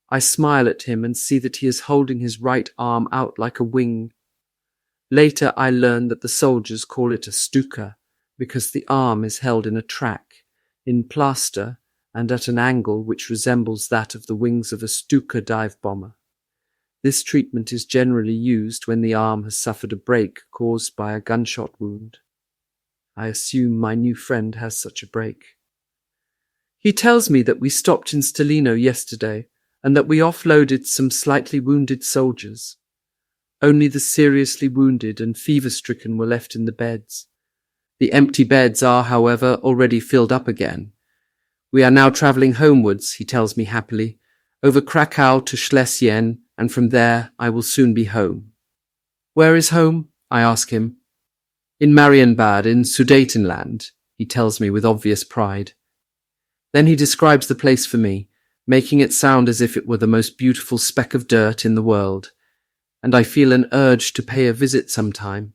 A: I smile at him and see that he is holding his right arm out like a wing. Later I learn that the soldiers call it a stuka, because the arm is held in a track, in plaster, and at an angle which resembles that of the wings of a Stuka dive bomber. This treatment is generally used when the arm has suffered a break caused by a gunshot wound. I assume my new friend has such a break. He tells me that we stopped in Stalino yesterday and that we offloaded some slightly wounded soldiers. Only the seriously wounded and fever-stricken were left in the beds. The empty beds are, however, already filled up again. We are now travelling homewards, he tells me happily, over Krakow to Schlesien, and from there I will soon be home. Where is home? I ask him. In Marienbad, in Sudetenland, he tells me with obvious pride. Then he describes the place for me, making it sound as if it were the most beautiful speck of dirt in the world, and I feel an urge to pay a visit sometime.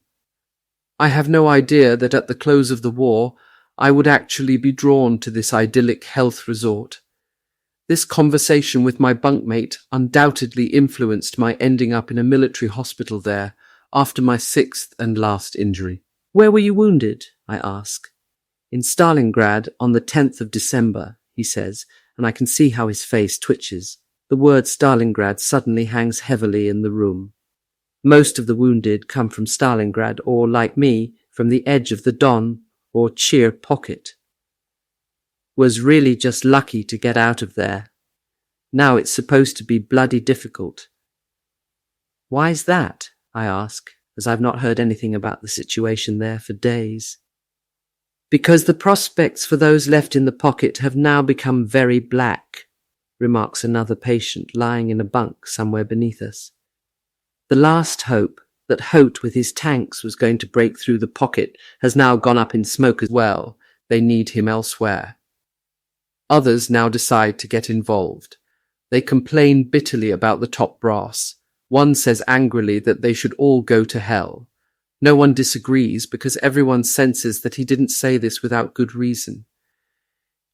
A: I have no idea that at the close of the war I would actually be drawn to this idyllic health resort. This conversation with my bunkmate undoubtedly influenced my ending up in a military hospital there after my 6th and last injury. Where were you wounded? I ask. In Stalingrad on the 10th of December, he says, and I can see how his face twitches. The word Stalingrad suddenly hangs heavily in the room. Most of the wounded come from Stalingrad or, like me, from the edge of the Don or Chir pocket. Was really just lucky to get out of there. Now it's supposed to be bloody difficult. Why's that? I ask, as I've not heard anything about the situation there for days. Because the prospects for those left in the pocket have now become very black, remarks another patient lying in a bunk somewhere beneath us. The last hope that Hote with his tanks was going to break through the pocket has now gone up in smoke as well. They need him elsewhere. Others now decide to get involved. They complain bitterly about the top brass. One says angrily that they should all go to hell. No one disagrees because everyone senses that he didn't say this without good reason.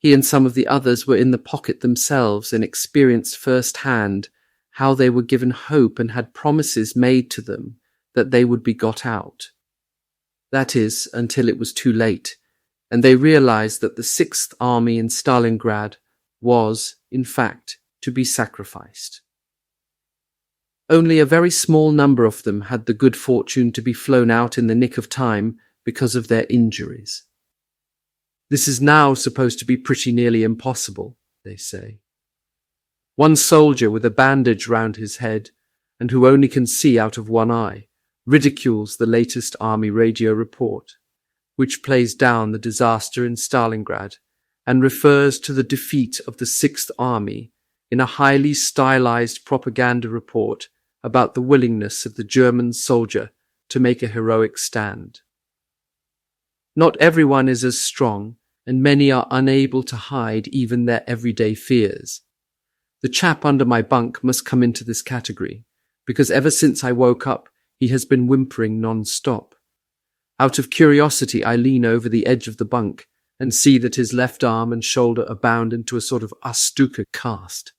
A: He and some of the others were in the pocket themselves and experienced firsthand how they were given hope and had promises made to them that they would be got out. That is, until it was too late, and they realized that the 6th Army in Stalingrad was, in fact, to be sacrificed. Only a very small number of them had the good fortune to be flown out in the nick of time because of their injuries. This is now supposed to be pretty nearly impossible, they say. One soldier with a bandage round his head, and who only can see out of one eye, ridicules the latest army radio report, which plays down the disaster in Stalingrad and refers to the defeat of the 6th Army in a highly stylized propaganda report about the willingness of the German soldier to make a heroic stand. Not everyone is as strong, and many are unable to hide even their everyday fears. The chap under my bunk must come into this category, because ever since I woke up, he has been whimpering non-stop. Out of curiosity, I lean over the edge of the bunk and see that his left arm and shoulder are bound into a sort of astuca cast.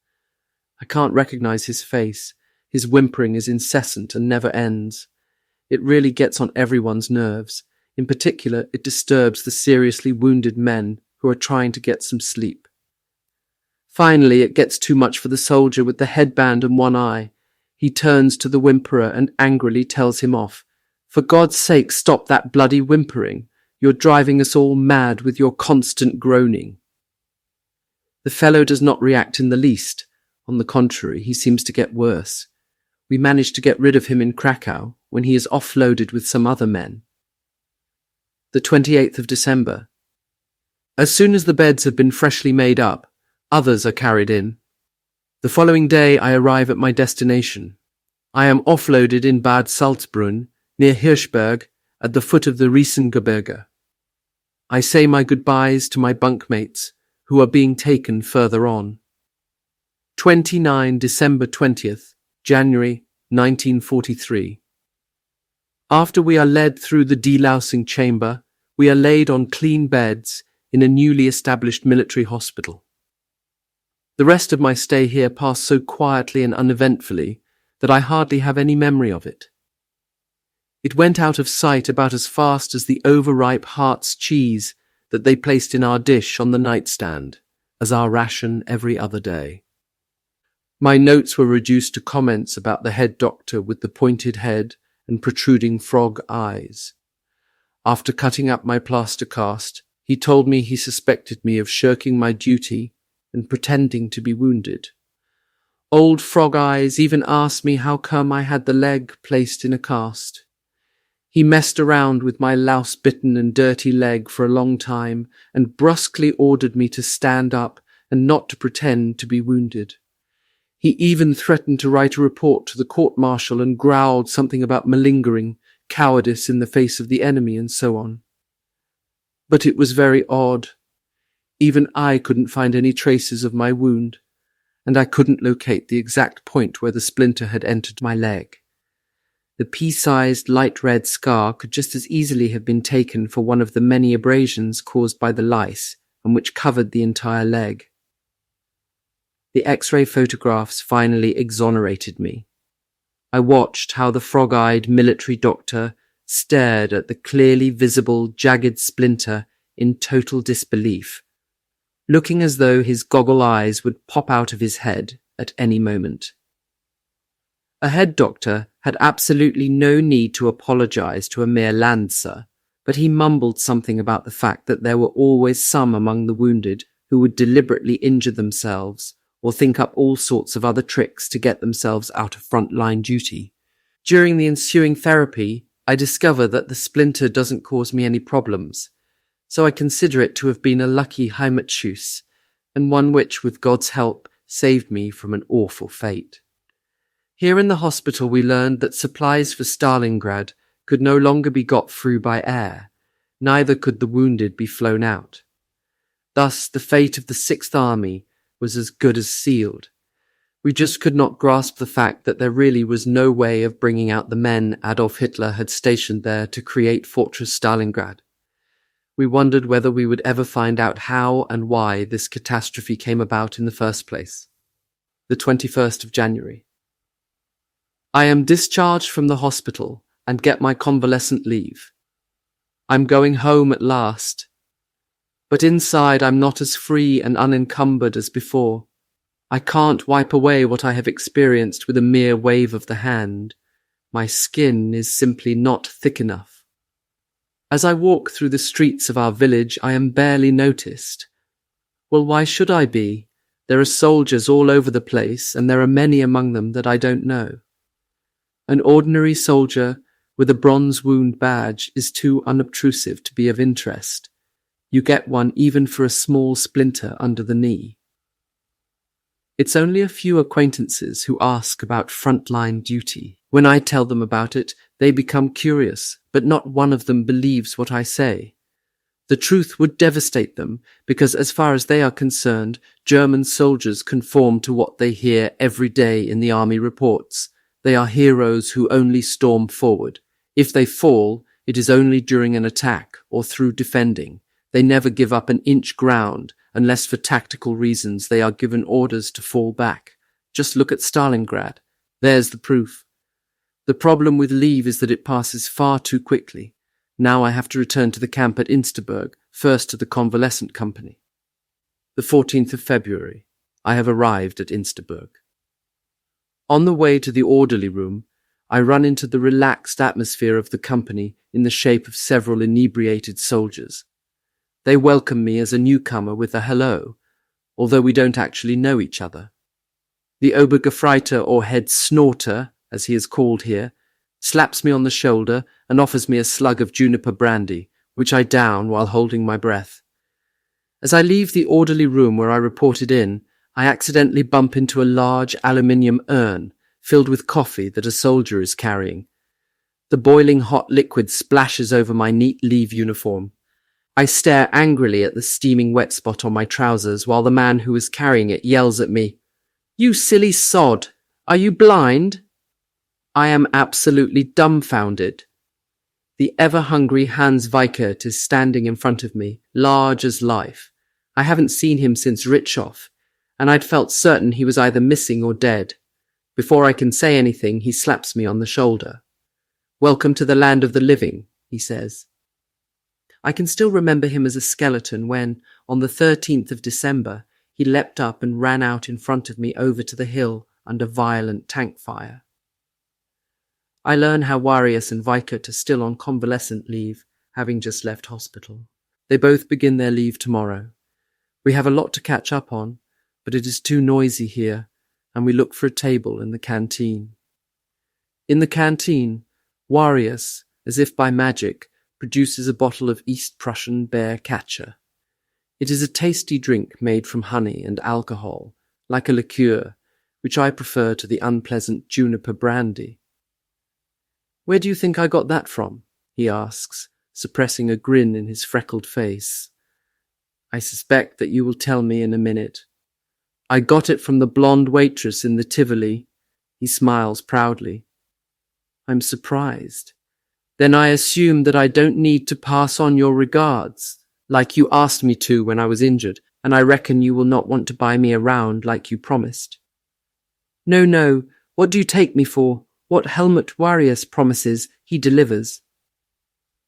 A: I can't recognize his face. His whimpering is incessant and never ends. It really gets on everyone's nerves. In particular, it disturbs the seriously wounded men who are trying to get some sleep. Finally, it gets too much for the soldier with the headband and one eye. He turns to the whimperer and angrily tells him off. "For God's sake, stop that bloody whimpering. You're driving us all mad with your constant groaning." The fellow does not react in the least. On the contrary, he seems to get worse. We manage to get rid of him in Krakow when he is offloaded with some other men. The 28th of December. As soon as the beds have been freshly made up, others are carried in. The following day I arrive at my destination. I am offloaded in Bad Salzbrunn, near Hirschberg, at the foot of the Riesengebirge. I say my goodbyes to my bunkmates, who are being taken further on. 29 December 20th, January 1943. After we are led through the delousing chamber, we are laid on clean beds in a newly established military hospital. The rest of my stay here passed so quietly and uneventfully that I hardly have any memory of it. It went out of sight about as fast as the overripe Hart's cheese that they placed in our dish on the nightstand, as our ration every other day. My notes were reduced to comments about the head doctor with the pointed head and protruding frog eyes. After cutting up my plaster cast, he told me he suspected me of shirking my duty and pretending to be wounded. Old Frog Eyes even asked me how come I had the leg placed in a cast. He messed around with my louse-bitten and dirty leg for a long time and brusquely ordered me to stand up and not to pretend to be wounded. He even threatened to write a report to the court-martial and growled something about malingering, cowardice in the face of the enemy, and so on. But it was very odd. Even I couldn't find any traces of my wound, and I couldn't locate the exact point where the splinter had entered my leg. The pea-sized light red scar could just as easily have been taken for one of the many abrasions caused by the lice and which covered the entire leg. The X-ray photographs finally exonerated me. I watched how the frog-eyed military doctor stared at the clearly visible jagged splinter in total disbelief, looking as though his goggle eyes would pop out of his head at any moment. A head doctor had absolutely no need to apologize to a mere lancer, but he mumbled something about the fact that there were always some among the wounded who would deliberately injure themselves or think up all sorts of other tricks to get themselves out of front-line duty. During the ensuing therapy, I discover that the splinter doesn't cause me any problems, so I consider it to have been a lucky Heimatschuss, and one which, with God's help, saved me from an awful fate. Here in the hospital we learned that supplies for Stalingrad could no longer be got through by air, neither could the wounded be flown out. Thus the fate of the Sixth Army was as good as sealed. We just could not grasp the fact that there really was no way of bringing out the men Adolf Hitler had stationed there to create Fortress Stalingrad. We wondered whether we would ever find out how and why this catastrophe came about in the first place. The 21st of January. I am discharged from the hospital and get my convalescent leave. I'm going home at last. But inside I'm not as free and unencumbered as before. I can't wipe away what I have experienced with a mere wave of the hand. My skin is simply not thick enough. As I walk through the streets of our village, I am barely noticed. Well, why should I be? There are soldiers all over the place, and there are many among them that I don't know. An ordinary soldier with a bronze wound badge is too unobtrusive to be of interest. You get one even for a small splinter under the knee. It's only a few acquaintances who ask about frontline duty. When I tell them about it, they become curious, but not one of them believes what I say. The truth would devastate them, because as far as they are concerned, German soldiers conform to what they hear every day in the army reports. They are heroes who only storm forward. If they fall, it is only during an attack or through defending. They never give up an inch ground unless for tactical reasons they are given orders to fall back. Just look at Stalingrad. There's the proof. The problem with leave is that it passes far too quickly. Now I have to return to the camp at Insterburg, first to the convalescent company. The 14th of February. I have arrived at Insterburg. On the way to the orderly room, I run into the relaxed atmosphere of the company in the shape of several inebriated soldiers. They welcome me as a newcomer with a hello, although we don't actually know each other. The Obergefreiter, or head snorter, as he is called here, slaps me on the shoulder and offers me a slug of juniper brandy, which I down while holding my breath. As I leave the orderly room where I reported in, I accidentally bump into a large aluminium urn filled with coffee that a soldier is carrying. The boiling hot liquid splashes over my neat leave uniform. I stare angrily at the steaming wet spot on my trousers while the man who is carrying it yells at me, "You silly sod! Are you blind?" I am absolutely dumbfounded. The ever-hungry Hans Weikert is standing in front of me, large as life. I haven't seen him since Ritchow, and I'd felt certain he was either missing or dead. Before I can say anything, he slaps me on the shoulder. "Welcome to the land of the living," he says. I can still remember him as a skeleton when, on the 13th of December, he leapt up and ran out in front of me over to the hill under violent tank fire. I learn how Warius and Weikert are still on convalescent leave, having just left hospital. They both begin their leave tomorrow. We have a lot to catch up on, but it is too noisy here, and we look for a table in the canteen. In the canteen, Warius, as if by magic, produces a bottle of East Prussian bear catcher. It is a tasty drink made from honey and alcohol, like a liqueur, which I prefer to the unpleasant juniper brandy. "Where do you think I got that from?" he asks, suppressing a grin in his freckled face. "I suspect that you will tell me in a minute. I got it from the blonde waitress in the Tivoli." He smiles proudly. I'm surprised. "Then I assume that I don't need to pass on your regards, like you asked me to when I was injured, and I reckon you will not want to buy me around like you promised." No, what do you take me for? What Helmut Warius promises, he delivers."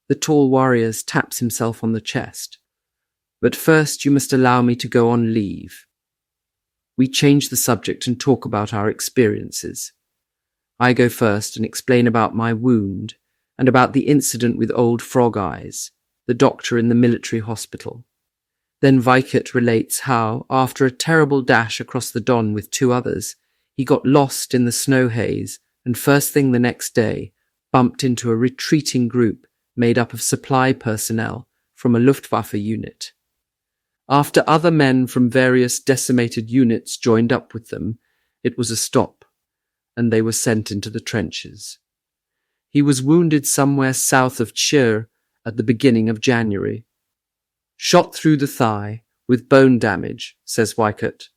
A: The tall Warius taps himself on the chest. "But first you must allow me to go on leave." We change the subject and talk about our experiences. I go first and explain about my wound and about the incident with old Frog Eyes, the doctor in the military hospital. Then Weikert relates how, after a terrible dash across the Don with two others, he got lost in the snow haze and first thing the next day bumped into a retreating group made up of supply personnel from a Luftwaffe unit. After other men from various decimated units joined up with them, it was a stop, and they were sent into the trenches. He was wounded somewhere south of Chir at the beginning of January. "Shot through the thigh, with bone damage," says Weikert.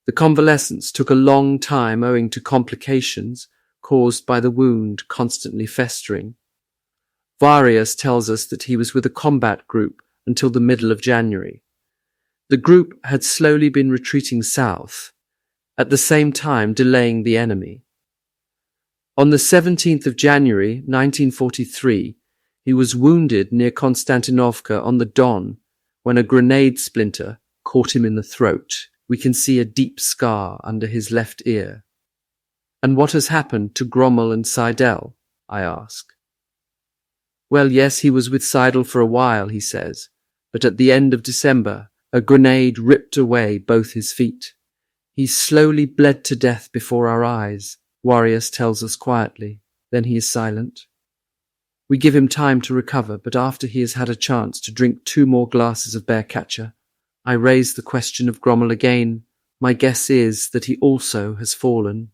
A: The convalescence took a long time owing to complications caused by the wound constantly festering. Warius tells us that he was with a combat group until the middle of January. The group had slowly been retreating south, at the same time delaying the enemy. On the 17th of January, 1943, he was wounded near Konstantinovka on the Don when a grenade splinter caught him in the throat. We can see a deep scar under his left ear. "And what has happened to Grommel and Seidel?" I ask. "Well, yes, he was with Seidel for a while," he says, "but at the end of December, a grenade ripped away both his feet. He slowly bled to death before our eyes," Warius tells us quietly. Then he is silent. We give him time to recover, but after he has had a chance to drink 2 more glasses of bear catcher, I raise the question of Grommel again. My guess is that he also has fallen.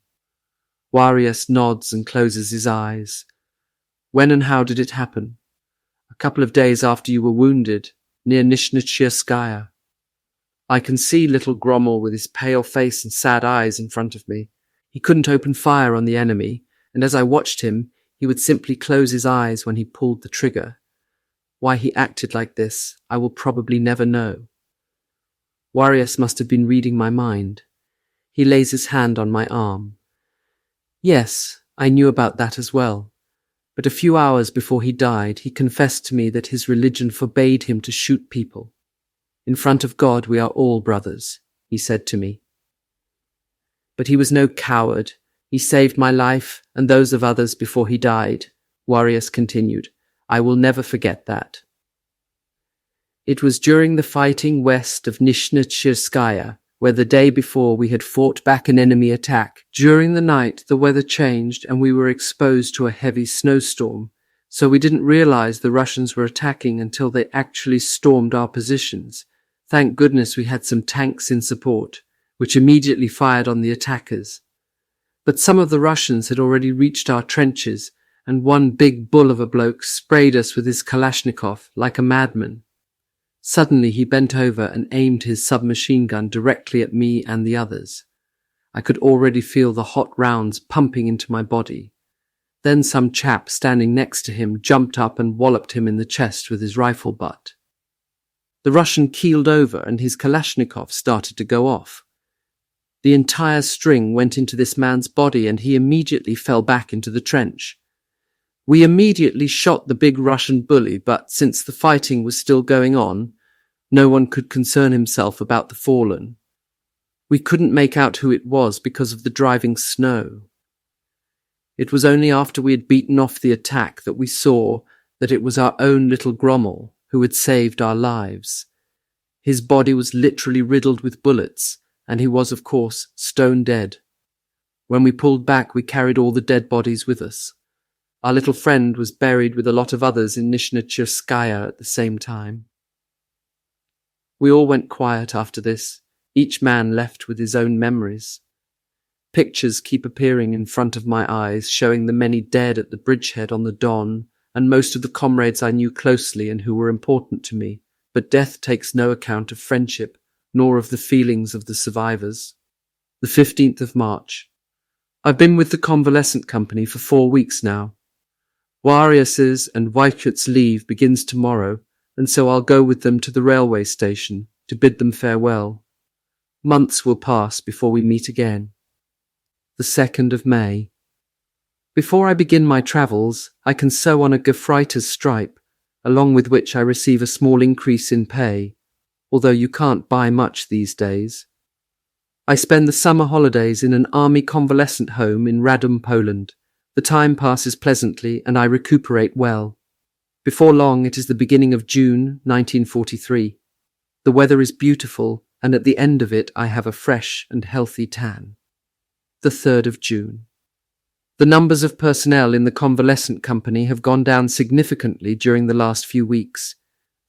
A: Warius nods and closes his eyes. "When and how did it happen?" "A couple of days after you were wounded, near Nishnitcherskaya." I can see little Grommel with his pale face and sad eyes in front of me. He couldn't open fire on the enemy, and as I watched him, he would simply close his eyes when he pulled the trigger. Why he acted like this, I will probably never know. Warius must have been reading my mind. He lays his hand on my arm. Yes, I knew about that as well. But a few hours before he died, he confessed to me that his religion forbade him to shoot people. In front of God, we are all brothers, he said to me. But he was no coward. He saved my life and those of others before he died, Warius continued. I will never forget that. It was during the fighting west of Nishnetchirskaya, where the day before we had fought back an enemy attack. During the night, the weather changed and we were exposed to a heavy snowstorm, so we didn't realize the Russians were attacking until they actually stormed our positions. Thank goodness we had some tanks in support, which immediately fired on the attackers. But some of the Russians had already reached our trenches, and one big bull of a bloke sprayed us with his Kalashnikov like a madman. Suddenly he bent over and aimed his submachine gun directly at me and the others. I could already feel the hot rounds pumping into my body. Then some chap standing next to him jumped up and walloped him in the chest with his rifle butt. The Russian keeled over and his Kalashnikov started to go off. The entire string went into this man's body and he immediately fell back into the trench. We immediately shot the big Russian bully, but since the fighting was still going on, no one could concern himself about the fallen. We couldn't make out who it was because of the driving snow. It was only after we had beaten off the attack that we saw that it was our own little Grommel who had saved our lives. His body was literally riddled with bullets, and he was, of course, stone dead. When we pulled back, we carried all the dead bodies with us. Our little friend was buried with a lot of others in Nishnetchirskaya at the same time. We all went quiet after this, each man left with his own memories. Pictures keep appearing in front of my eyes, showing the many dead at the bridgehead on the Don, and most of the comrades I knew closely and who were important to me, but death takes no account of friendship, nor of the feelings of the survivors. The 15th of March. I've been with the convalescent company for 4 weeks now. Warius's and Waichut's leave begins tomorrow, and so I'll go with them to the railway station to bid them farewell. Months will pass before we meet again. The 2nd of May. Before I begin my travels, I can sew on a Gefreiter's stripe, along with which I receive a small increase in pay, although you can't buy much these days. I spend the summer holidays in an army convalescent home in Radom, Poland. The time passes pleasantly and I recuperate well. Before long, it is the beginning of June 1943. The weather is beautiful, and at the end of it I have a fresh and healthy tan. The 3rd of June. The numbers of personnel in the convalescent company have gone down significantly during the last few weeks.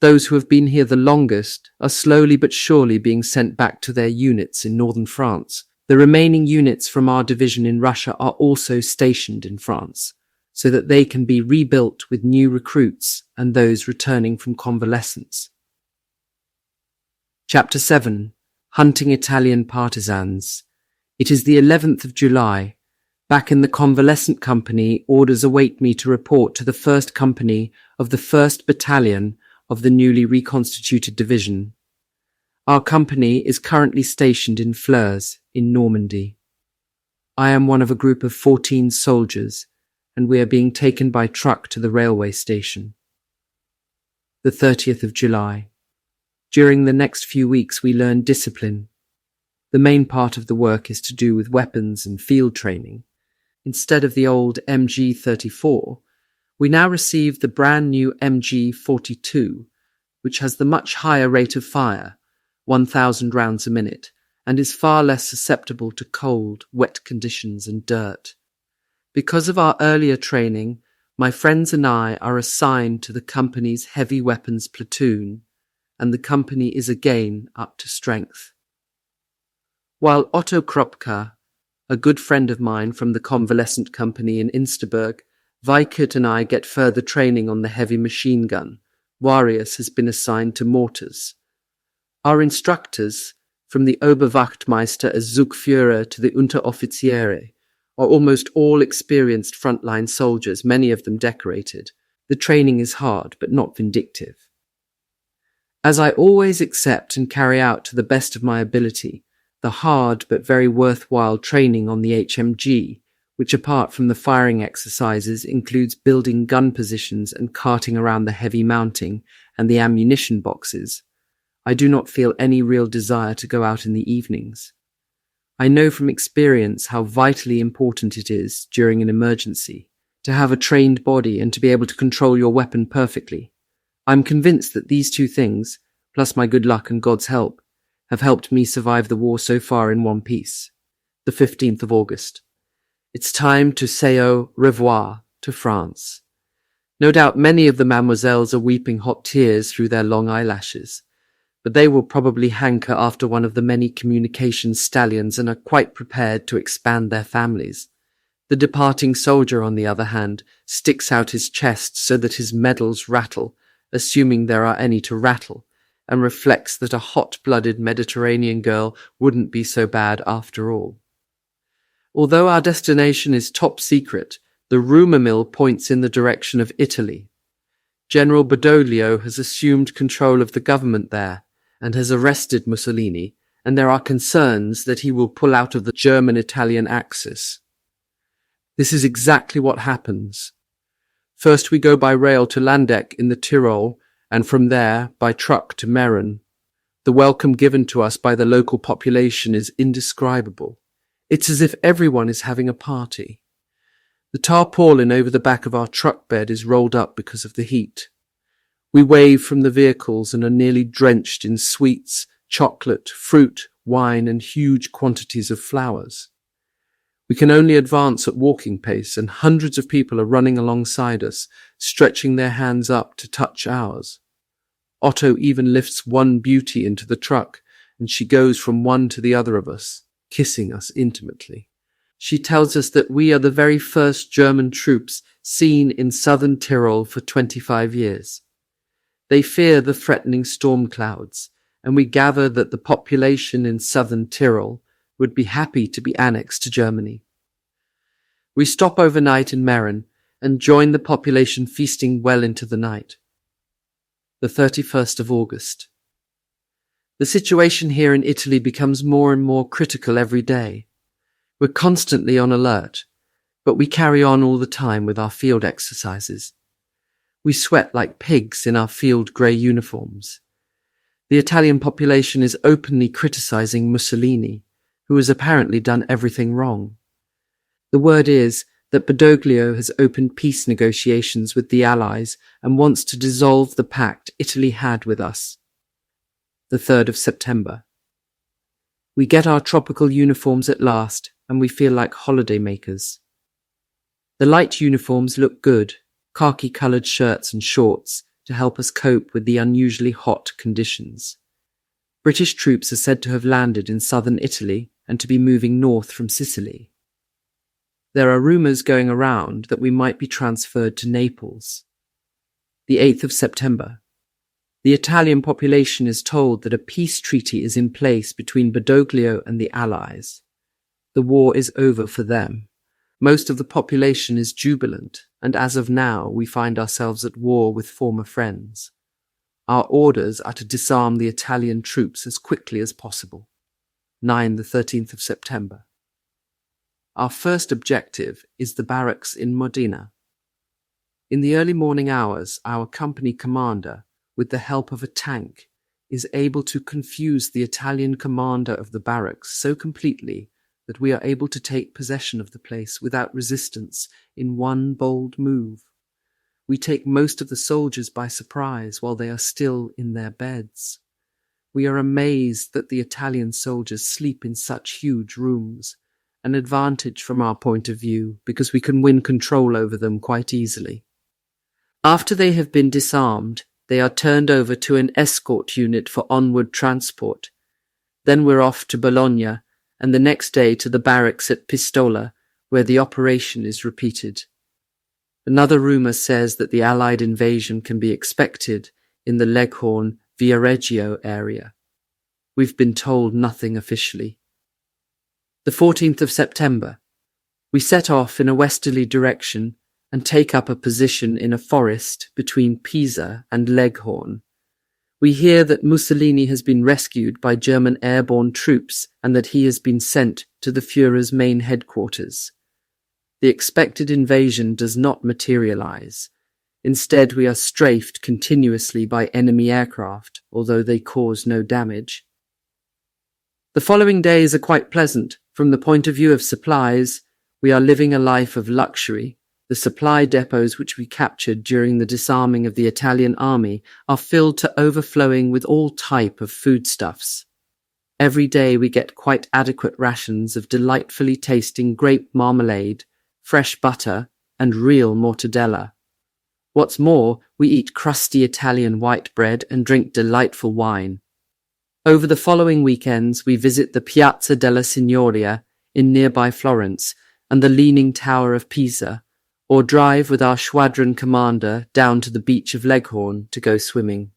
A: Those who have been here the longest are slowly but surely being sent back to their units in northern France. The remaining units from our division in Russia are also stationed in France, so that they can be rebuilt with new recruits and those returning from convalescence. Chapter 7. Hunting Italian Partisans. It is the 11th of July. Back in the convalescent company, orders await me to report to the 1st Company of the 1st Battalion of the newly reconstituted division. Our company is currently stationed in Flers, in Normandy. I am one of a group of 14 soldiers, and we are being taken by truck to the railway station. The 30th of July. During the next few weeks we learn discipline. The main part of the work is to do with weapons and field training. Instead of the old MG-34, we now receive the brand new MG-42, which has the much higher rate of fire, 1,000 rounds a minute, and is far less susceptible to cold, wet conditions and dirt. Because of our earlier training, my friends and I are assigned to the company's heavy weapons platoon, and the company is again up to strength. While Otto Kropka, a good friend of mine from the convalescent company in Insterburg, Weikert and I get further training on the heavy machine gun, Warius has been assigned to mortars. Our instructors, from the Oberwachtmeister as Zugführer to the Unteroffiziere, are almost all experienced frontline soldiers, many of them decorated. The training is hard, but not vindictive. As I always accept and carry out to the best of my ability the hard but very worthwhile training on the HMG, which apart from the firing exercises includes building gun positions and carting around the heavy mounting and the ammunition boxes, I do not feel any real desire to go out in the evenings. I know from experience how vitally important it is during an emergency to have a trained body and to be able to control your weapon perfectly. I'm convinced that these two things, plus my good luck and God's help, have helped me survive the war so far in one piece. The 15th of August. It's time to say au revoir to France. No doubt many of the mademoiselles are weeping hot tears through their long eyelashes, but they will probably hanker after one of the many communication stallions and are quite prepared to expand their families. The departing soldier, on the other hand, sticks out his chest so that his medals rattle, assuming there are any to rattle, and reflects that a hot-blooded Mediterranean girl wouldn't be so bad after all. Although our destination is top secret, the rumour mill points in the direction of Italy. General Badoglio has assumed control of the government there and has arrested Mussolini, and there are concerns that he will pull out of the German-Italian axis. This is exactly what happens. First we go by rail to Landeck in the Tyrol, and from there by truck to Meran. The welcome given to us by the local population is indescribable. It's as if everyone is having a party. The tarpaulin over the back of our truck bed is rolled up because of the heat. We wave from the vehicles and are nearly drenched in sweets, chocolate, fruit, wine, and huge quantities of flowers. We can only advance at walking pace, and hundreds of people are running alongside us, stretching their hands up to touch ours. Otto even lifts one beauty into the truck, and she goes from one to the other of us, kissing us intimately. She tells us that we are the very first German troops seen in southern Tyrol for 25 years. They fear the threatening storm clouds, and we gather that the population in southern Tyrol would be happy to be annexed to Germany. We stop overnight in Meran and join the population feasting well into the night. The 31st of August. The situation here in Italy becomes more and more critical every day. We're constantly on alert, but we carry on all the time with our field exercises. We sweat like pigs in our field grey uniforms. The Italian population is openly criticizing Mussolini, who has apparently done everything wrong. The word is that Badoglio has opened peace negotiations with the Allies and wants to dissolve the pact Italy had with us. The 3rd of September. We get our tropical uniforms at last, and we feel like holiday makers. The light uniforms look good, khaki-coloured shirts and shorts, to help us cope with the unusually hot conditions. British troops are said to have landed in southern Italy and to be moving north from Sicily. There are rumours going around that we might be transferred to Naples. The 8th of September. The Italian population is told that a peace treaty is in place between Badoglio and the Allies. The war is over for them. Most of the population is jubilant, and as of now we find ourselves at war with former friends. Our orders are to disarm the Italian troops as quickly as possible. 13th of September. Our first objective is the barracks in Modena. In the early morning hours, our company commander, with the help of a tank, is able to confuse the Italian commander of the barracks so completely that we are able to take possession of the place without resistance in one bold move. We take most of the soldiers by surprise while they are still in their beds. We are amazed that the Italian soldiers sleep in such huge rooms, an advantage from our point of view because we can win control over them quite easily. After they have been disarmed, they are turned over to an escort unit for onward transport. Then we're off to Bologna, and the next day to the barracks at Pistola, where the operation is repeated. Another rumour says that the Allied invasion can be expected in the Leghorn, Viareggio area. We've been told nothing officially. The 14th of September. We set off in a westerly direction and take up a position in a forest between Pisa and Leghorn. We hear that Mussolini has been rescued by German airborne troops and that he has been sent to the Führer's main headquarters. The expected invasion does not materialize. Instead, we are strafed continuously by enemy aircraft, although they cause no damage. The following days are quite pleasant. From the point of view of supplies, we are living a life of luxury. The supply depots which we captured during the disarming of the Italian army are filled to overflowing with all type of foodstuffs. Every day we get quite adequate rations of delightfully tasting grape marmalade, fresh butter, and real mortadella. What's more, we eat crusty Italian white bread and drink delightful wine. Over the following weekends, we visit the Piazza della Signoria in nearby Florence and the Leaning Tower of Pisa, or drive with our squadron commander down to the beach of Leghorn to go swimming.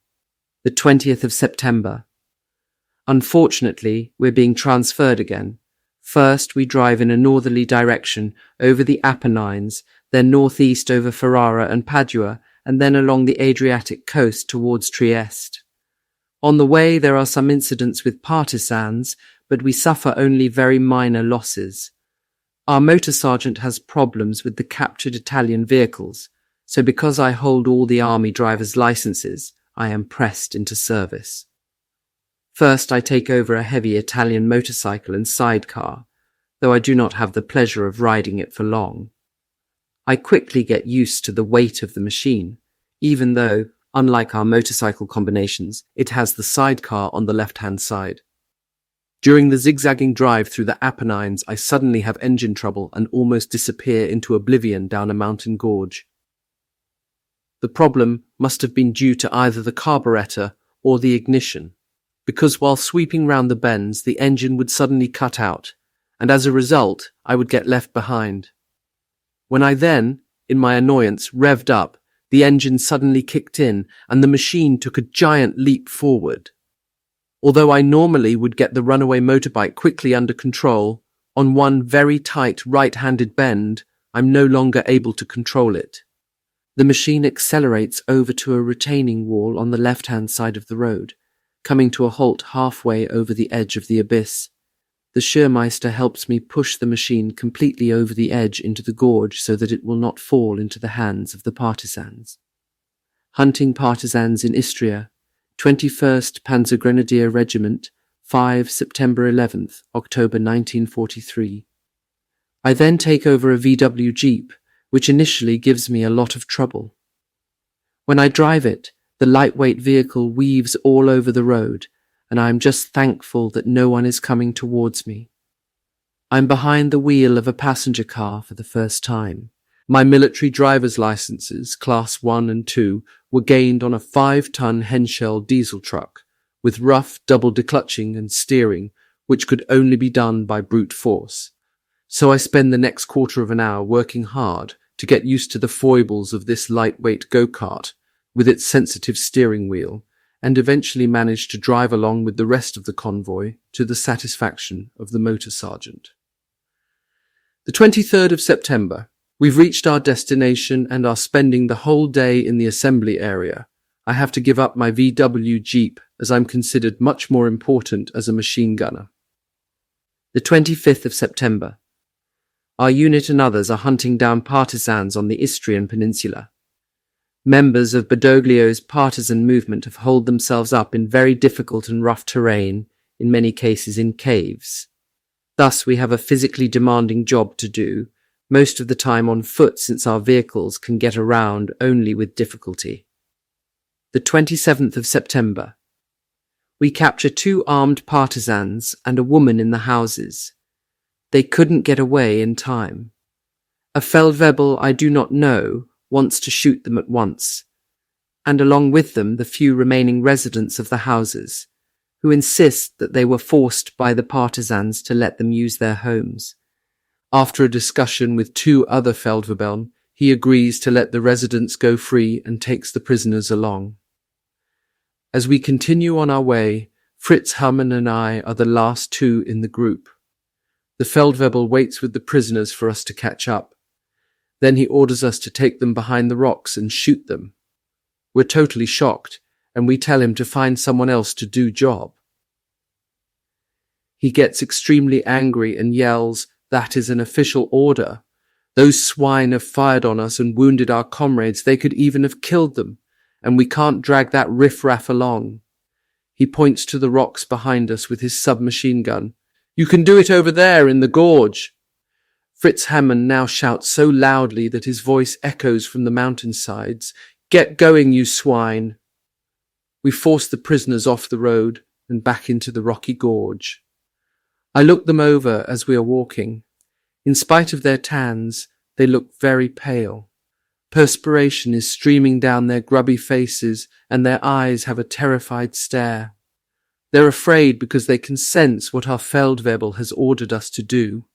A: The 20th of September. Unfortunately, we're being transferred again. First, we drive in a northerly direction over the Apennines, then northeast over Ferrara and Padua, and then along the Adriatic coast towards Trieste. On the way, there are some incidents with partisans, but we suffer only very minor losses. Our motor sergeant has problems with the captured Italian vehicles, so because I hold all the army drivers' licenses, I am pressed into service. First, I take over a heavy Italian motorcycle and sidecar, though I do not have the pleasure of riding it for long. I quickly get used to the weight of the machine, even though, unlike our motorcycle combinations, it has the sidecar on the left-hand side. During the zigzagging drive through the Apennines, I suddenly have engine trouble and almost disappear into oblivion down a mountain gorge. The problem must have been due to either the carburetor or the ignition, because while sweeping round the bends, the engine would suddenly cut out, and as a result, I would get left behind. When I then, in my annoyance, revved up, the engine suddenly kicked in, and the machine took a giant leap forward. Although I normally would get the runaway motorbike quickly under control, on one very tight right-handed bend, I'm no longer able to control it. The machine accelerates over to a retaining wall on the left-hand side of the road, coming to a halt halfway over the edge of the abyss. The Schurmeister helps me push the machine completely over the edge into the gorge so that it will not fall into the hands of the partisans. Hunting partisans in Istria, 21st Panzergrenadier Regiment, 5 September 11th, October 1943. I then take over a VW Jeep, which initially gives me a lot of trouble. When I drive it, the lightweight vehicle weaves all over the road, and I am just thankful that no one is coming towards me. I'm behind the wheel of a passenger car for the first time. My military driver's licenses, Class 1 and 2, were gained on a 5-ton Henschel diesel truck, with rough double declutching and steering, which could only be done by brute force. So I spend the next quarter of an hour working hard to get used to the foibles of this lightweight go-kart, with its sensitive steering wheel, and eventually manage to drive along with the rest of the convoy to the satisfaction of the motor sergeant. The 23rd of September. We've reached our destination and are spending the whole day in the assembly area. I have to give up my VW Jeep as I'm considered much more important as a machine gunner. The 25th of September. Our unit and others are hunting down partisans on the Istrian Peninsula. Members of Badoglio's partisan movement have holed themselves up in very difficult and rough terrain, in many cases in caves. Thus we have a physically demanding job to do, most of the time on foot since our vehicles can get around only with difficulty. The 27th of September. We capture 2 armed partisans and a woman in the houses. They couldn't get away in time. A Feldwebel I do not know wants to shoot them at once, and along with them the few remaining residents of the houses, who insist that they were forced by the partisans to let them use their homes. After a discussion with 2 other Feldwebeln, he agrees to let the residents go free and takes the prisoners along. As we continue on our way, Fritz Hermann and I are the last 2 in the group. The Feldwebel waits with the prisoners for us to catch up. Then he orders us to take them behind the rocks and shoot them. We're totally shocked, and we tell him to find someone else to do job. He gets extremely angry and yells, "That is an official order. Those swine have fired on us and wounded our comrades. They could even have killed them, and we can't drag that riffraff along." He points to the rocks behind us with his submachine gun. "You can do it over there in the gorge." Fritz Hamann now shouts so loudly that his voice echoes from the mountainsides. "Get going, you swine!" We force the prisoners off the road and back into the rocky gorge. I look them over as we are walking. In spite of their tans, they look very pale. Perspiration is streaming down their grubby faces, and their eyes have a terrified stare. They're afraid because they can sense what our Feldwebel has ordered us to do.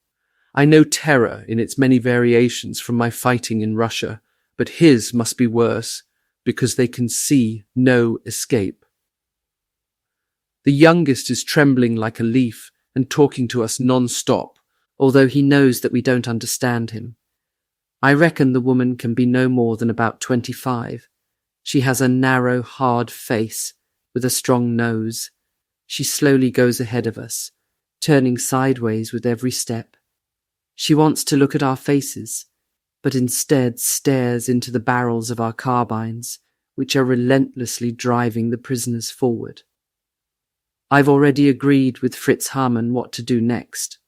A: I know terror in its many variations from my fighting in Russia, but his must be worse, because they can see no escape. The youngest is trembling like a leaf and talking to us non-stop, although he knows that we don't understand him. I reckon the woman can be no more than about 25. She has a narrow, hard face with a strong nose. She slowly goes ahead of us, turning sideways with every step. She wants to look at our faces, but instead stares into the barrels of our carbines, which are relentlessly driving the prisoners forward. I've already agreed with Fritz Hamann what to do next.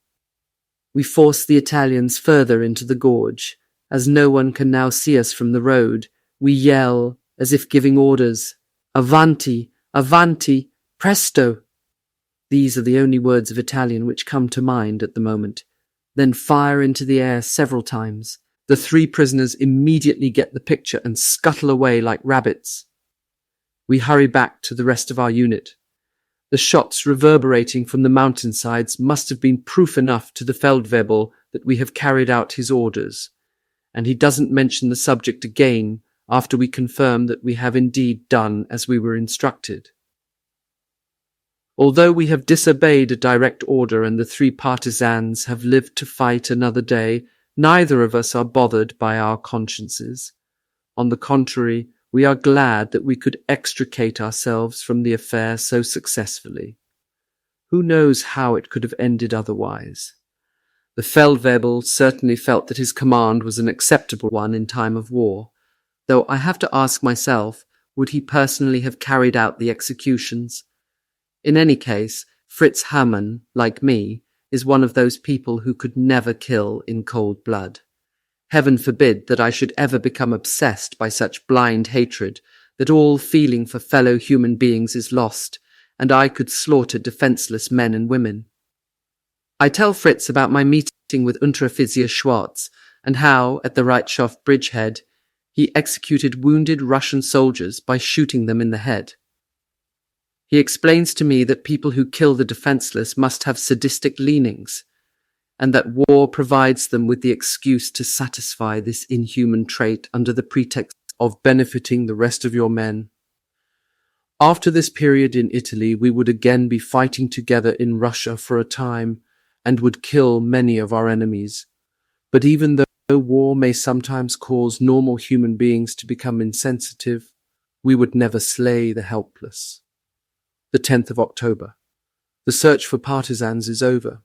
A: We force the Italians further into the gorge. As no one can now see us from the road, we yell, as if giving orders, "Avanti, avanti, presto!" These are the only words of Italian which come to mind at the moment. Then fire into the air several times. The 3 prisoners immediately get the picture and scuttle away like rabbits. We hurry back to the rest of our unit. The shots reverberating from the mountainsides must have been proof enough to the Feldwebel that we have carried out his orders, and he doesn't mention the subject again after we confirm that we have indeed done as we were instructed. Although we have disobeyed a direct order and the 3 partisans have lived to fight another day, neither of us are bothered by our consciences. On the contrary, we are glad that we could extricate ourselves from the affair so successfully. Who knows how it could have ended otherwise? The Feldwebel certainly felt that his command was an acceptable one in time of war, though I have to ask myself, would he personally have carried out the executions? In any case, Fritz Hamann, like me, is one of those people who could never kill in cold blood. Heaven forbid that I should ever become obsessed by such blind hatred that all feeling for fellow human beings is lost, and I could slaughter defenseless men and women. I tell Fritz about my meeting with Unteroffizier Schwartz, and how, at the Reichshof bridgehead, he executed wounded Russian soldiers by shooting them in the head. He explains to me that people who kill the defenseless must have sadistic leanings, and that war provides them with the excuse to satisfy this inhuman trait under the pretext of benefiting the rest of your men. After this period in Italy, we would again be fighting together in Russia for a time, and would kill many of our enemies. But even though war may sometimes cause normal human beings to become insensitive, we would never slay the helpless. The 10th of October. The search for partisans is over.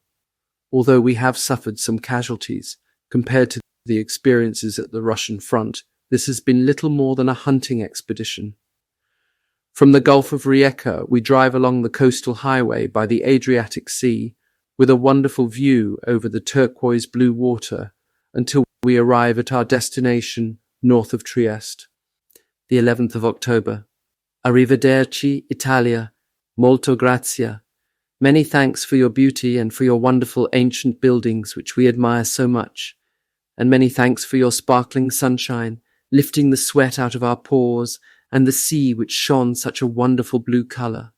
A: Although we have suffered some casualties, compared to the experiences at the Russian front, this has been little more than a hunting expedition. From the Gulf of Rijeka, we drive along the coastal highway by the Adriatic Sea, with a wonderful view over the turquoise blue water, until we arrive at our destination north of Trieste. The 11th of October. Arrivederci, Italia. Molto grazie. Many thanks for your beauty and for your wonderful ancient buildings which we admire so much, and many thanks for your sparkling sunshine, lifting the sweat out of our pores, and the sea which shone such a wonderful blue colour.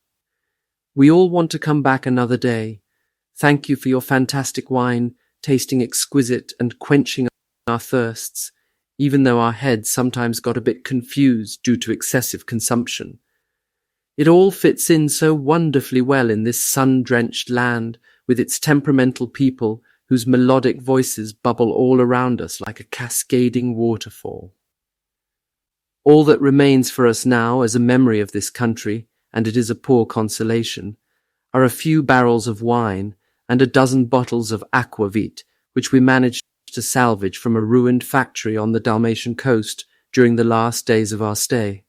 A: We all want to come back another day. Thank you for your fantastic wine, tasting exquisite and quenching our thirsts, even though our heads sometimes got a bit confused due to excessive consumption. It all fits in so wonderfully well in this sun-drenched land, with its temperamental people whose melodic voices bubble all around us like a cascading waterfall. All that remains for us now as a memory of this country, and it is a poor consolation, are a few barrels of wine and a dozen bottles of aquavit, which we managed to salvage from a ruined factory on the Dalmatian coast during the last days of our stay.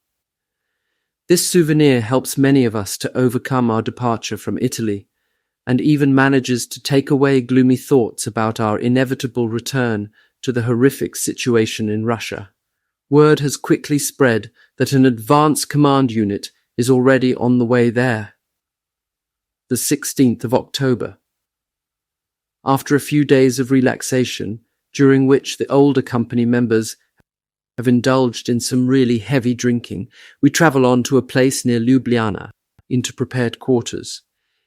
A: This souvenir helps many of us to overcome our departure from Italy, and even manages to take away gloomy thoughts about our inevitable return to the horrific situation in Russia. Word has quickly spread that an advance command unit is already on the way there. The 16th of October. After a few days of relaxation, during which the older company members have indulged in some really heavy drinking, we travel on to a place near Ljubljana, into prepared quarters.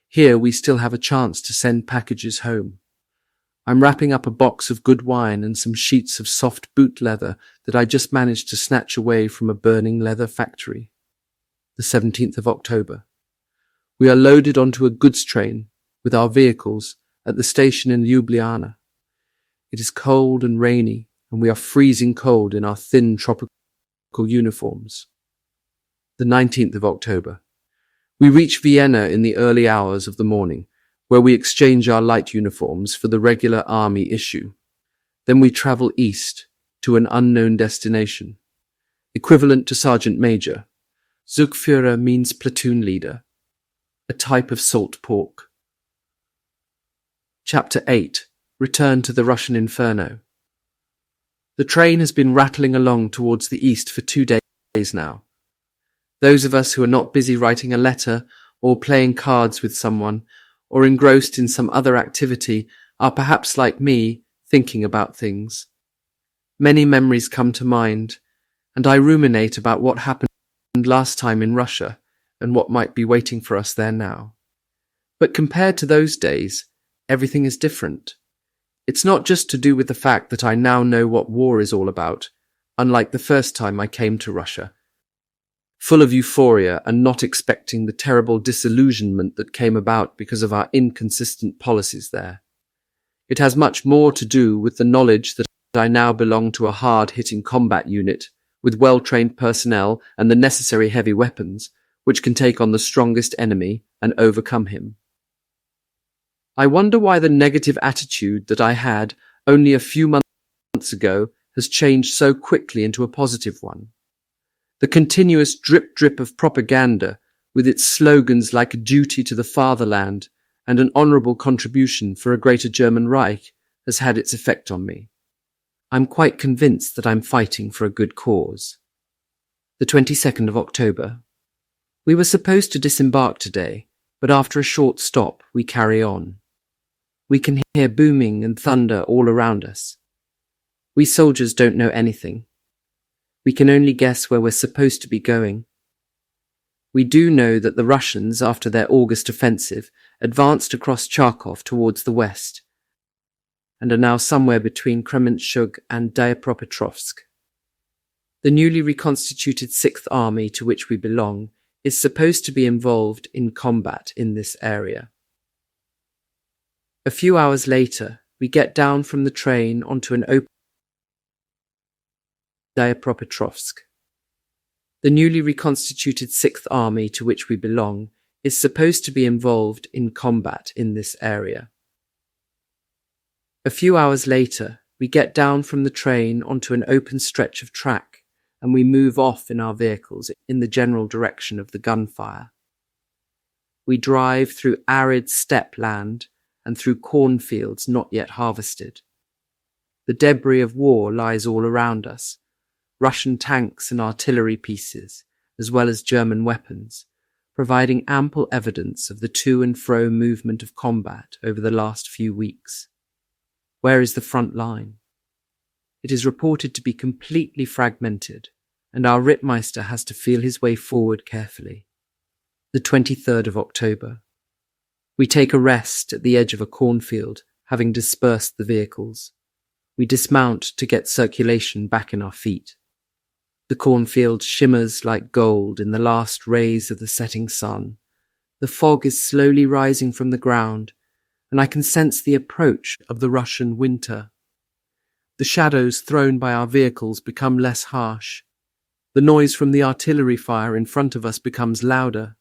A: Here we still have a chance to send packages home. I'm wrapping up a box of good wine and some sheets of soft boot leather that I just managed to snatch away from a burning leather factory. The 17th of October. We are loaded onto a goods train with our vehicles at the station in Ljubljana. It is cold and rainy, and we are freezing cold in our thin tropical uniforms. The 19th of October. We reach Vienna in the early hours of the morning, where we exchange our light uniforms for the regular army issue. Then we travel east to an unknown destination, equivalent to Sergeant Major. Zugführer means platoon leader, a type of salt pork. Chapter 8. Return to the Russian Inferno. The train has been rattling along towards the east for 2 days now. Those of us who are not busy writing a letter or playing cards with someone or engrossed in some other activity are perhaps like me, thinking about things. Many memories come to mind, and I ruminate about what happened last time in Russia and what might be waiting for us there now. But compared to those days, everything is different. It's not just to do with the fact that I now know what war is all about, unlike the first time I came to Russia, full of euphoria and not expecting the terrible disillusionment that came about because of our inconsistent policies there. It has much more to do with the knowledge that I now belong to a hard-hitting combat unit with well-trained personnel and the necessary heavy weapons, which can take on the strongest enemy and overcome him. I wonder why the negative attitude that I had only a few months ago has changed so quickly into a positive one. The continuous drip-drip of propaganda, with its slogans like a duty to the fatherland and an honourable contribution for a greater German Reich, has had its effect on me. I'm quite convinced that I'm fighting for a good cause. The 22nd of October. We were supposed to disembark today, but after a short stop, we carry on. We can hear booming and thunder all around us. We soldiers don't know anything. We can only guess where we're supposed to be going. We do know that the Russians, after their August offensive, advanced across Charkov towards the west, and are now somewhere between Kremenchug and Dnipropetrovsk. The newly reconstituted 6th Army, to which we belong, is supposed to be involved in combat in this area. A few hours later, we get down from the train onto an open Dnipropetrovsk. The newly reconstituted 6th Army, to which we belong, is supposed to be involved in combat in this area. A few hours later, we get down from the train onto an open stretch of track, and we move off in our vehicles in the general direction of the gunfire. We drive through arid steppe land and through cornfields not yet harvested. The debris of war lies all around us, Russian tanks and artillery pieces, as well as German weapons, providing ample evidence of the to and fro movement of combat over the last few weeks. Where is the front line? It is reported to be completely fragmented, and our Rittmeister has to feel his way forward carefully. The 23rd of October. We take a rest at the edge of a cornfield, having dispersed the vehicles. We dismount to get circulation back in our feet. The cornfield shimmers like gold in the last rays of the setting sun. The fog is slowly rising from the ground, and I can sense the approach of the Russian winter. The shadows thrown by our vehicles become less harsh. The noise from the artillery fire in front of us becomes louder,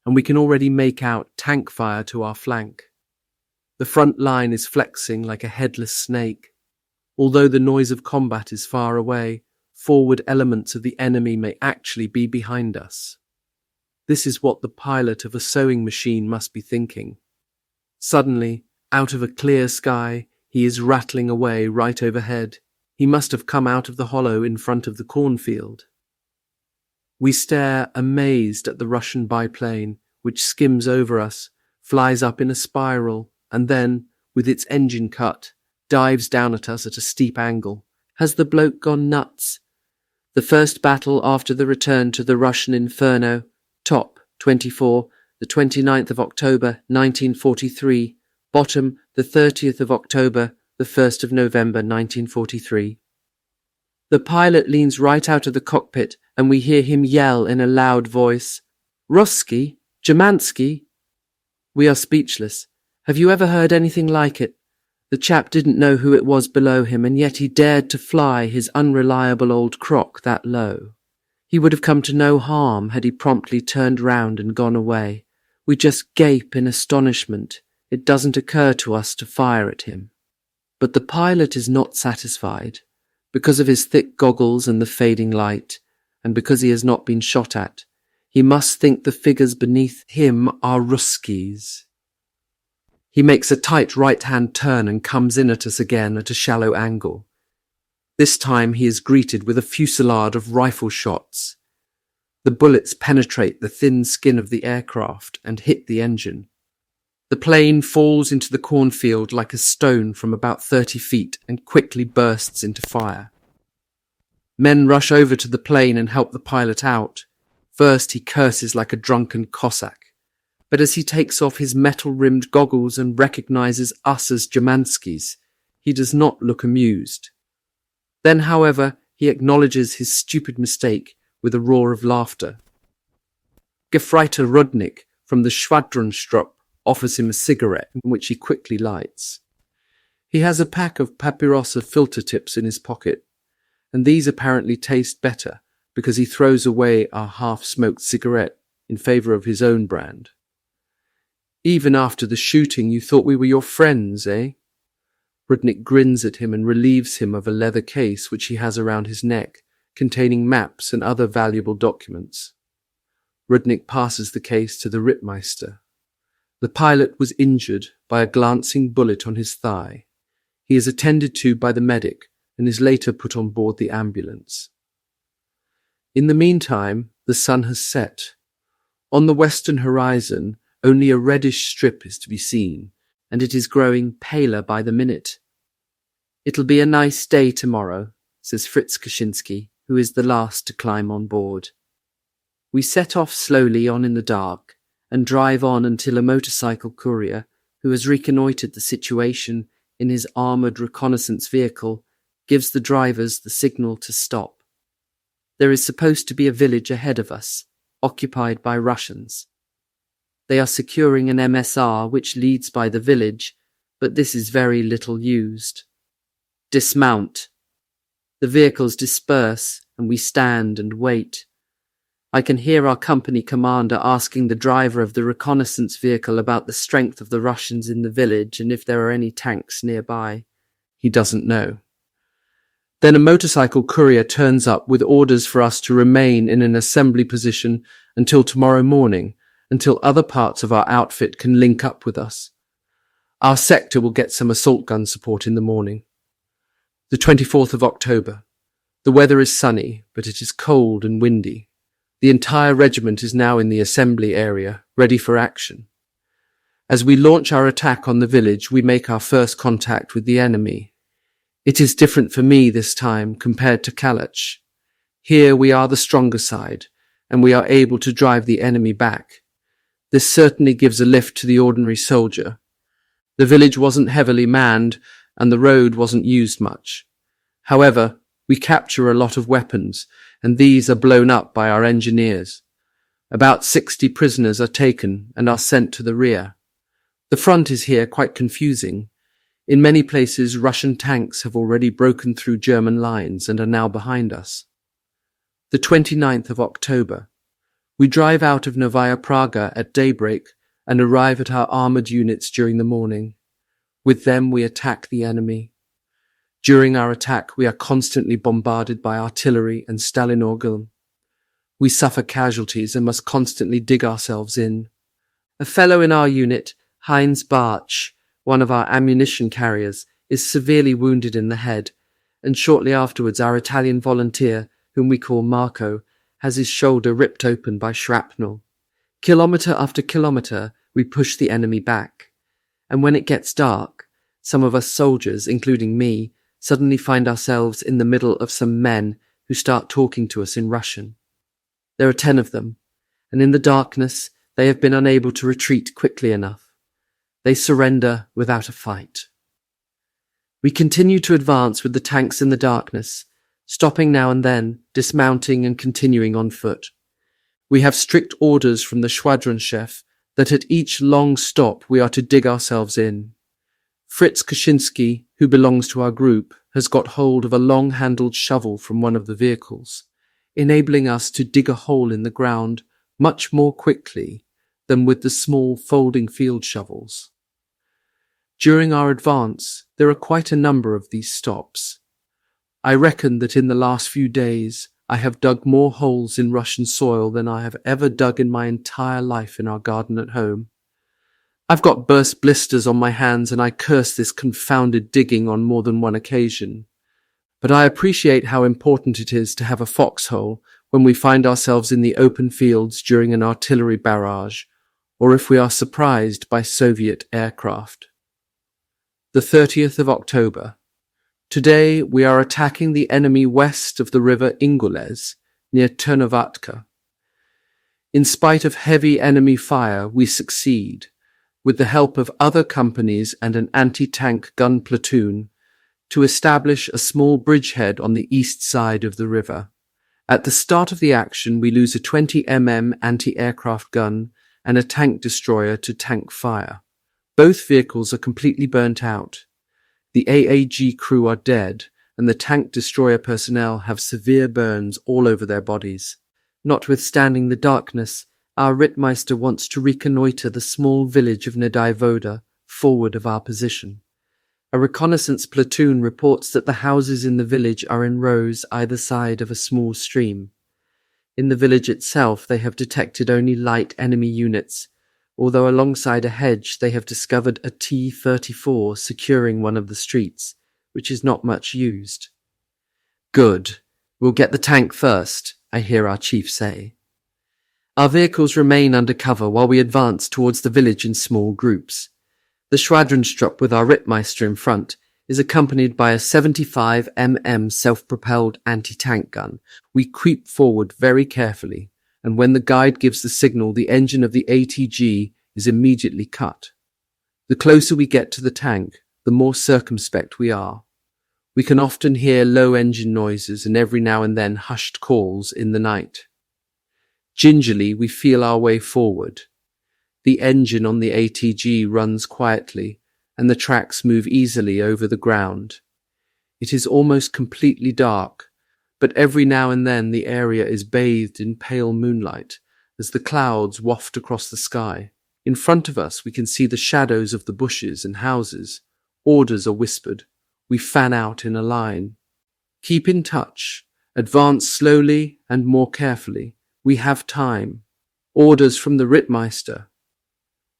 A: and we can already make out tank fire to our flank. The front line is flexing like a headless snake. Although the noise of combat is far away, forward elements of the enemy may actually be behind us. This is what the pilot of a sewing machine must be thinking. Suddenly, out of a clear sky, he is rattling away right overhead. He must have come out of the hollow in front of the cornfield. We stare amazed at the Russian biplane, which skims over us, flies up in a spiral, and then, with its engine cut, dives down at us at a steep angle. Has the bloke gone nuts? The first battle after the return to the Russian Inferno, top 24, the 29th of October, 1943, bottom, the 30th of October, the 1st of November, 1943. The pilot leans right out of the cockpit, and we hear him yell in a loud voice, "Ruski, Germansky." We are speechless. Have you ever heard anything like it? The chap didn't know who it was below him, and yet he dared to fly his unreliable old crock that low. He would have come to no harm had he promptly turned round and gone away. We just gape in astonishment. It doesn't occur to us to fire at him. But the pilot is not satisfied. Because of his thick goggles and the fading light, and because he has not been shot at, he must think the figures beneath him are Ruskies. He makes a tight right-hand turn and comes in at us again at a shallow angle. This time he is greeted with a fusillade of rifle shots. The bullets penetrate the thin skin of the aircraft and hit the engine. The plane falls into the cornfield like a stone from about 30 feet and quickly bursts into fire. Men rush over to the plane and help the pilot out. First he curses like a drunken Cossack, but as he takes off his metal-rimmed goggles and recognizes us as Germanskys, he does not look amused. Then, however, he acknowledges his stupid mistake with a roar of laughter. Gefreiter Rudnik from the Schwadronstrupp offers him a cigarette, which he quickly lights. He has a pack of papyrosa filter tips in his pocket, and these apparently taste better because he throws away our half-smoked cigarette in favour of his own brand. Even after the shooting you thought we were your friends, eh? Rudnik grins at him and relieves him of a leather case which he has around his neck, containing maps and other valuable documents. Rudnik passes the case to the Rittmeister. The pilot was injured by a glancing bullet on his thigh. He is attended to by the medic and is later put on board the ambulance. In the meantime, the sun has set. On the western horizon, only a reddish strip is to be seen, and it is growing paler by the minute. "It'll be a nice day tomorrow," says Fritz Kaczynski, who is the last to climb on board. We set off slowly on in the dark, and drive on until a motorcycle courier, who has reconnoitred the situation in his armoured reconnaissance vehicle, gives the drivers the signal to stop. There is supposed to be a village ahead of us, occupied by Russians. They are securing an MSR which leads by the village, but this is very little used. Dismount. The vehicles disperse, and we stand and wait. I can hear our company commander asking the driver of the reconnaissance vehicle about the strength of the Russians in the village and if there are any tanks nearby. He doesn't know. Then a motorcycle courier turns up with orders for us to remain in an assembly position until tomorrow morning, until other parts of our outfit can link up with us. Our sector will get some assault gun support in the morning. The 24th of October. The weather is sunny, but it is cold and windy. The entire regiment is now in the assembly area, ready for action. As we launch our attack on the village, we make our first contact with the enemy. It is different for me this time compared to Kalach. Here we are the stronger side, and we are able to drive the enemy back. This certainly gives a lift to the ordinary soldier. The village wasn't heavily manned, and the road wasn't used much. However, we capture a lot of weapons, and these are blown up by our engineers. About 60 prisoners are taken and are sent to the rear. The front is here quite confusing. In many places, Russian tanks have already broken through German lines and are now behind us. The 29th of October. We drive out of Novaya Praga at daybreak and arrive at our armoured units during the morning. With them we attack the enemy. During our attack we are constantly bombarded by artillery and Stalingrad. We suffer casualties and must constantly dig ourselves in. A fellow in our unit, Heinz Bartsch, one of our ammunition carriers, is severely wounded in the head, and shortly afterwards our Italian volunteer, whom we call Marco, has his shoulder ripped open by shrapnel. Kilometre after kilometre, we push the enemy back. And when it gets dark, some of us soldiers, including me, suddenly find ourselves in the middle of some men who start talking to us in Russian. There are 10 of them, and in the darkness they have been unable to retreat quickly enough. They surrender without a fight. We continue to advance with the tanks in the darkness, stopping now and then, dismounting and continuing on foot. We have strict orders from the squadron chef that at each long stop we are to dig ourselves in. Fritz Kaczynski, who belongs to our group, has got hold of a long-handled shovel from one of the vehicles, enabling us to dig a hole in the ground much more quickly than with the small folding field shovels. During our advance, there are quite a number of these stops. I reckon that in the last few days I have dug more holes in Russian soil than I have ever dug in my entire life in our garden at home. I've got burst blisters on my hands and I curse this confounded digging on more than one occasion. But I appreciate how important it is to have a foxhole when we find ourselves in the open fields during an artillery barrage, or if we are surprised by Soviet aircraft. The 30th of October. Today we are attacking the enemy west of the river Ingulez, near Trnovatka. In spite of heavy enemy fire, we succeed, with the help of other companies and an anti-tank gun platoon, to establish a small bridgehead on the east side of the river. At the start of the action, we lose a 20 mm anti-aircraft gun and a tank destroyer to tank fire. Both vehicles are completely burnt out. The AAG crew are dead, and the tank destroyer personnel have severe burns all over their bodies. Notwithstanding the darkness, our Rittmeister wants to reconnoitre the small village of Nedaivoda, forward of our position. A reconnaissance platoon reports that the houses in the village are in rows either side of a small stream. In the village itself they have detected only light enemy units, although alongside a hedge they have discovered a T-34 securing one of the streets, which is not much used. Good. We'll get the tank first, I hear our chief say. Our vehicles remain under cover while we advance towards the village in small groups. The Schwadronstrupp with our Rittmeister in front is accompanied by a 75 mm self-propelled anti-tank gun. We creep forward very carefully, and when the guide gives the signal, the engine of the ATG is immediately cut. The closer we get to the tank, the more circumspect we are. We can often hear low engine noises and every now and then hushed calls in the night. Gingerly, we feel our way forward. The engine on the ATG runs quietly, and the tracks move easily over the ground. It is almost completely dark, but every now and then the area is bathed in pale moonlight as the clouds waft across the sky. In front of us we can see the shadows of the bushes and houses. Orders are whispered. We fan out in a line. Keep in touch. Advance slowly and more carefully. We have time. Orders from the Rittmeister.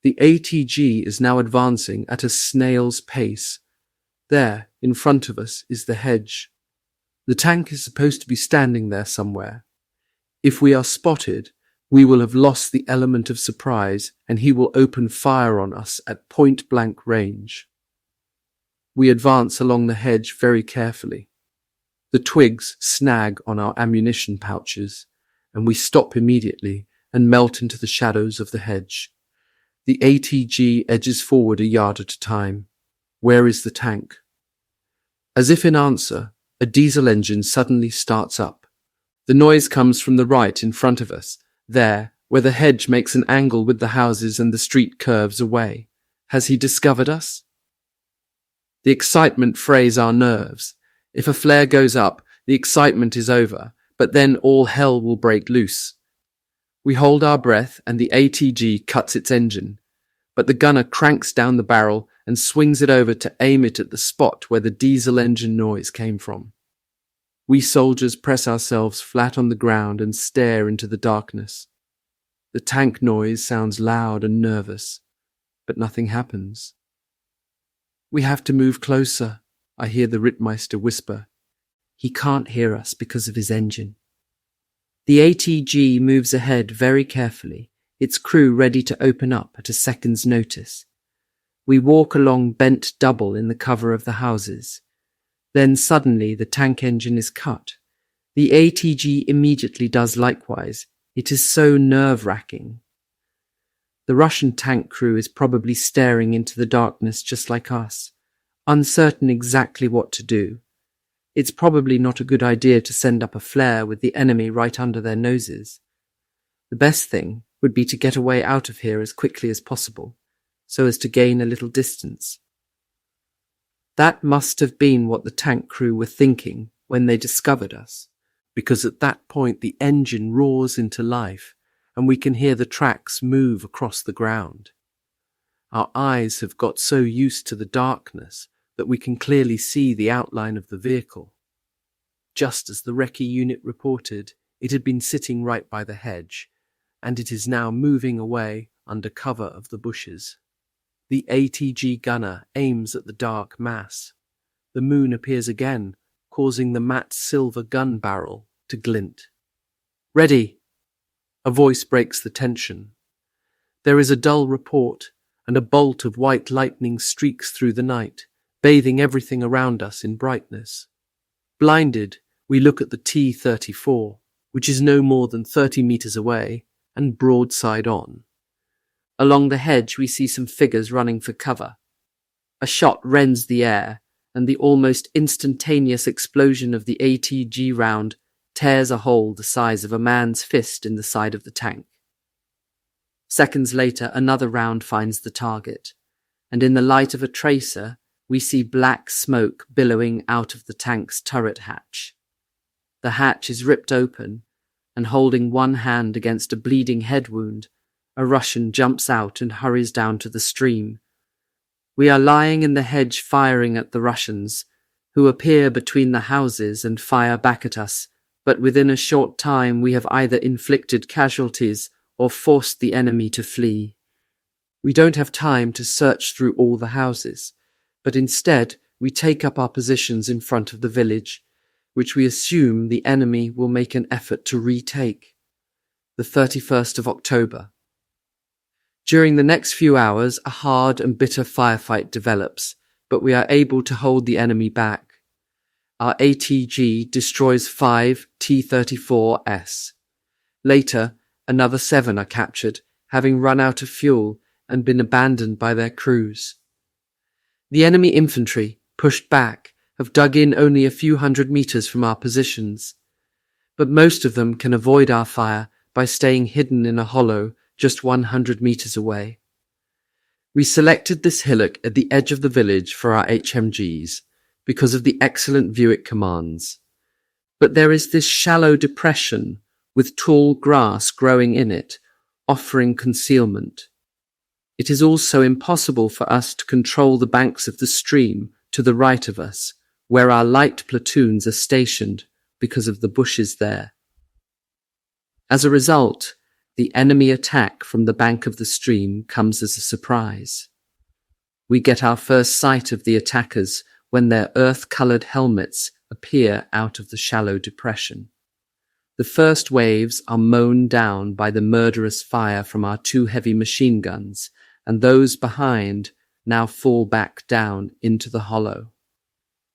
A: The ATG is now advancing at a snail's pace. There, in front of us, is the hedge. The tank is supposed to be standing there somewhere. If we are spotted, we will have lost the element of surprise and he will open fire on us at point-blank range. We advance along the hedge very carefully. The twigs snag on our ammunition pouches, and we stop immediately and melt into the shadows of the hedge. The ATG edges forward a yard at a time. Where is the tank? As if in answer, a diesel engine suddenly starts up. The noise comes from the right in front of us, there, where the hedge makes an angle with the houses and the street curves away. Has he discovered us? The excitement frays our nerves. If a flare goes up, the excitement is over, but then all hell will break loose. We hold our breath and the ATG cuts its engine, but the gunner cranks down the barrel and swings it over to aim it at the spot where the diesel engine noise came from. We soldiers press ourselves flat on the ground and stare into the darkness. The tank noise sounds loud and nervous, but nothing happens. We have to move closer, I hear the Rittmeister whisper. He can't hear us because of his engine. The ATG moves ahead very carefully, its crew ready to open up at a second's notice. We walk along bent double in the cover of the houses. Then suddenly the tank engine is cut. The ATG immediately does likewise. It is so nerve-wracking. The Russian tank crew is probably staring into the darkness just like us, uncertain exactly what to do. It's probably not a good idea to send up a flare with the enemy right under their noses. The best thing would be to get away out of here as quickly as possible, so as to gain a little distance. That must have been what the tank crew were thinking when they discovered us, because at that point the engine roars into life and we can hear the tracks move across the ground. Our eyes have got so used to the darkness that we can clearly see the outline of the vehicle. Just as the recce unit reported, it had been sitting right by the hedge, and it is now moving away under cover of the bushes. The ATG gunner aims at the dark mass. The moon appears again, causing the matte silver gun barrel to glint. Ready! A voice breaks the tension. There is a dull report, and a bolt of white lightning streaks through the night, bathing everything around us in brightness. Blinded, we look at the T-34, which is no more than 30 meters away, and broadside on. Along the hedge we see some figures running for cover. A shot rends the air, and the almost instantaneous explosion of the ATG round tears a hole the size of a man's fist in the side of the tank. Seconds later, another round finds the target, and in the light of a tracer, we see black smoke billowing out of the tank's turret hatch. The hatch is ripped open, and holding one hand against a bleeding head wound, a Russian jumps out and hurries down to the stream. We are lying in the hedge firing at the Russians, who appear between the houses and fire back at us, but within a short time we have either inflicted casualties or forced the enemy to flee. We don't have time to search through all the houses, but instead we take up our positions in front of the village, which we assume the enemy will make an effort to retake. The 31st of October. During the next few hours, a hard and bitter firefight develops, but we are able to hold the enemy back. Our ATG destroys 5 T-34S. Later, another 7 are captured, having run out of fuel and been abandoned by their crews. The enemy infantry, pushed back, have dug in only a few hundred meters from our positions, but most of them can avoid our fire by staying hidden in a hollow just 100 meters away. We selected this hillock at the edge of the village for our HMGs because of the excellent view it commands. But there is this shallow depression with tall grass growing in it, offering concealment. It is also impossible for us to control the banks of the stream to the right of us, where our light platoons are stationed because of the bushes there. As a result, the enemy attack from the bank of the stream comes as a surprise. We get our first sight of the attackers when their earth-coloured helmets appear out of the shallow depression. The first waves are mown down by the murderous fire from our 2 heavy machine guns, and those behind now fall back down into the hollow.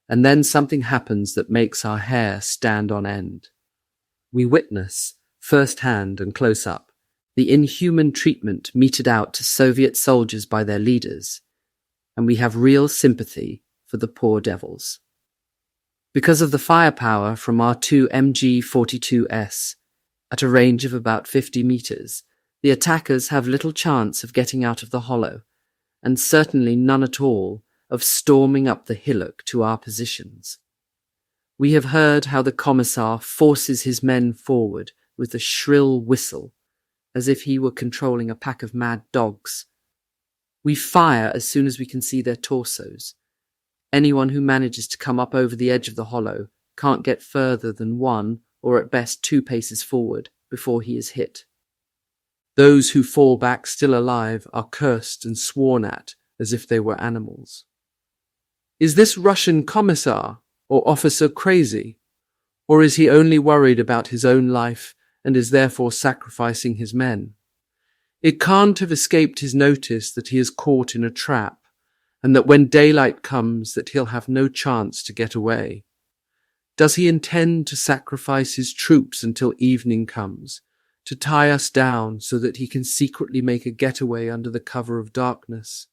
A: And then something happens that makes our hair stand on end. We witness, first-hand and close-up, the inhuman treatment meted out to Soviet soldiers by their leaders, and we have real sympathy for the poor devils. Because of the firepower from our 2 MG-42S, at a range of about 50 meters, the attackers have little chance of getting out of the hollow, and certainly none at all of storming up the hillock to our positions. We have heard how the commissar forces his men forward with a shrill whistle, as if he were controlling a pack of mad dogs. We fire as soon as we can see their torsos. Anyone who manages to come up over the edge of the hollow can't get further than 1 or at best 2 paces forward before he is hit. Those who fall back still alive are cursed and sworn at as if they were animals. Is this Russian commissar or officer crazy? Or is he only worried about his own life and is therefore sacrificing his men? It can't have escaped his notice that he is caught in a trap, and that when daylight comes that he'll have no chance to get away. Does he intend to sacrifice his troops until evening comes, to tie us down so that he can secretly make a getaway under the cover of darkness?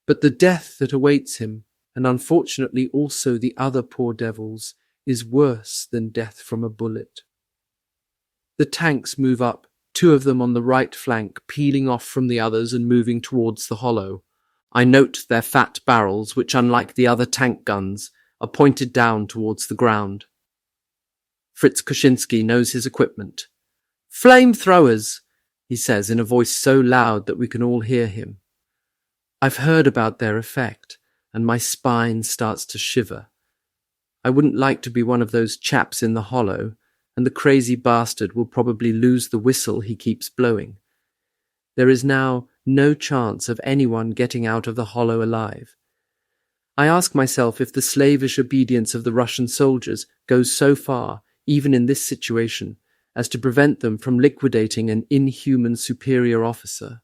A: But the death that awaits him, and unfortunately also the other poor devils, is worse than death from a bullet. The tanks move up, 2 of them on the right flank, peeling off from the others and moving towards the hollow. I note their fat barrels, which, unlike the other tank guns, are pointed down towards the ground. Fritz Koschinski knows his equipment. "Flamethrowers," he says in a voice so loud that we can all hear him. I've heard about their effect, and my spine starts to shiver. I wouldn't like to be one of those chaps in the hollow, and the crazy bastard will probably lose the whistle he keeps blowing. There is now no chance of anyone getting out of the hollow alive. I ask myself if the slavish obedience of the Russian soldiers goes so far, even in this situation, as to prevent them from liquidating an inhuman superior officer.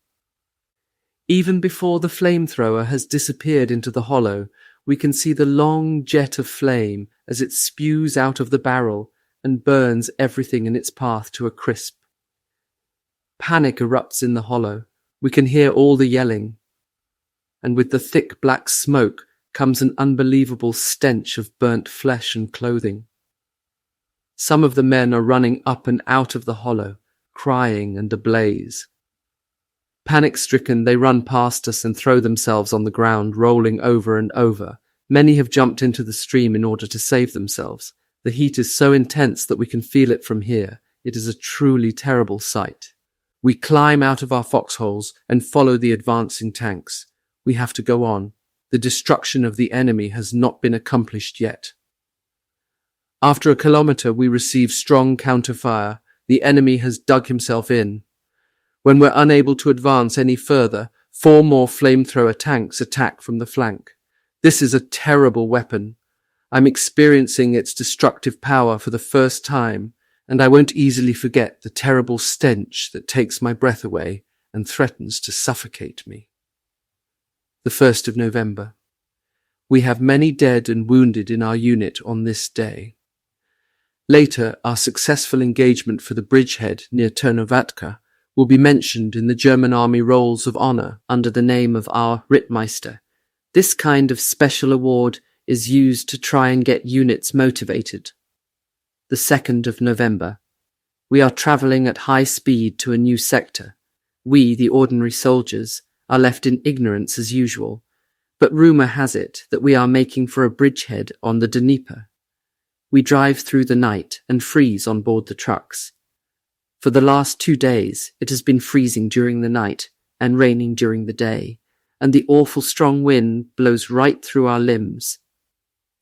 A: Even before the flamethrower has disappeared into the hollow, we can see the long jet of flame as it spews out of the barrel and burns everything in its path to a crisp. Panic erupts in the hollow. We can hear all the yelling. And with the thick black smoke comes an unbelievable stench of burnt flesh and clothing. Some of the men are running up and out of the hollow, crying and ablaze. Panic-stricken, they run past us and throw themselves on the ground, rolling over and over. Many have jumped into the stream in order to save themselves. The heat is so intense that we can feel it from here. It is a truly terrible sight. We climb out of our foxholes and follow the advancing tanks. We have to go on. The destruction of the enemy has not been accomplished yet. After a kilometre, we receive strong counterfire. The enemy has dug himself in. When we're unable to advance any further, 4 more flamethrower tanks attack from the flank. This is a terrible weapon. I'm experiencing its destructive power for the first time, and I won't easily forget the terrible stench that takes my breath away and threatens to suffocate me. The 1st of November. We have many dead and wounded in our unit on this day. Later, our successful engagement for the bridgehead near Ternovatka will be mentioned in the German Army Rolls of Honor under the name of our Rittmeister. This kind of special award is used to try and get units motivated. The 2nd of November. We are travelling at high speed to a new sector. We, the ordinary soldiers, are left in ignorance as usual, but rumour has it that we are making for a bridgehead on the Dnieper. We drive through the night and freeze on board the trucks. For the last 2 days, it has been freezing during the night and raining during the day, and the awful strong wind blows right through our limbs.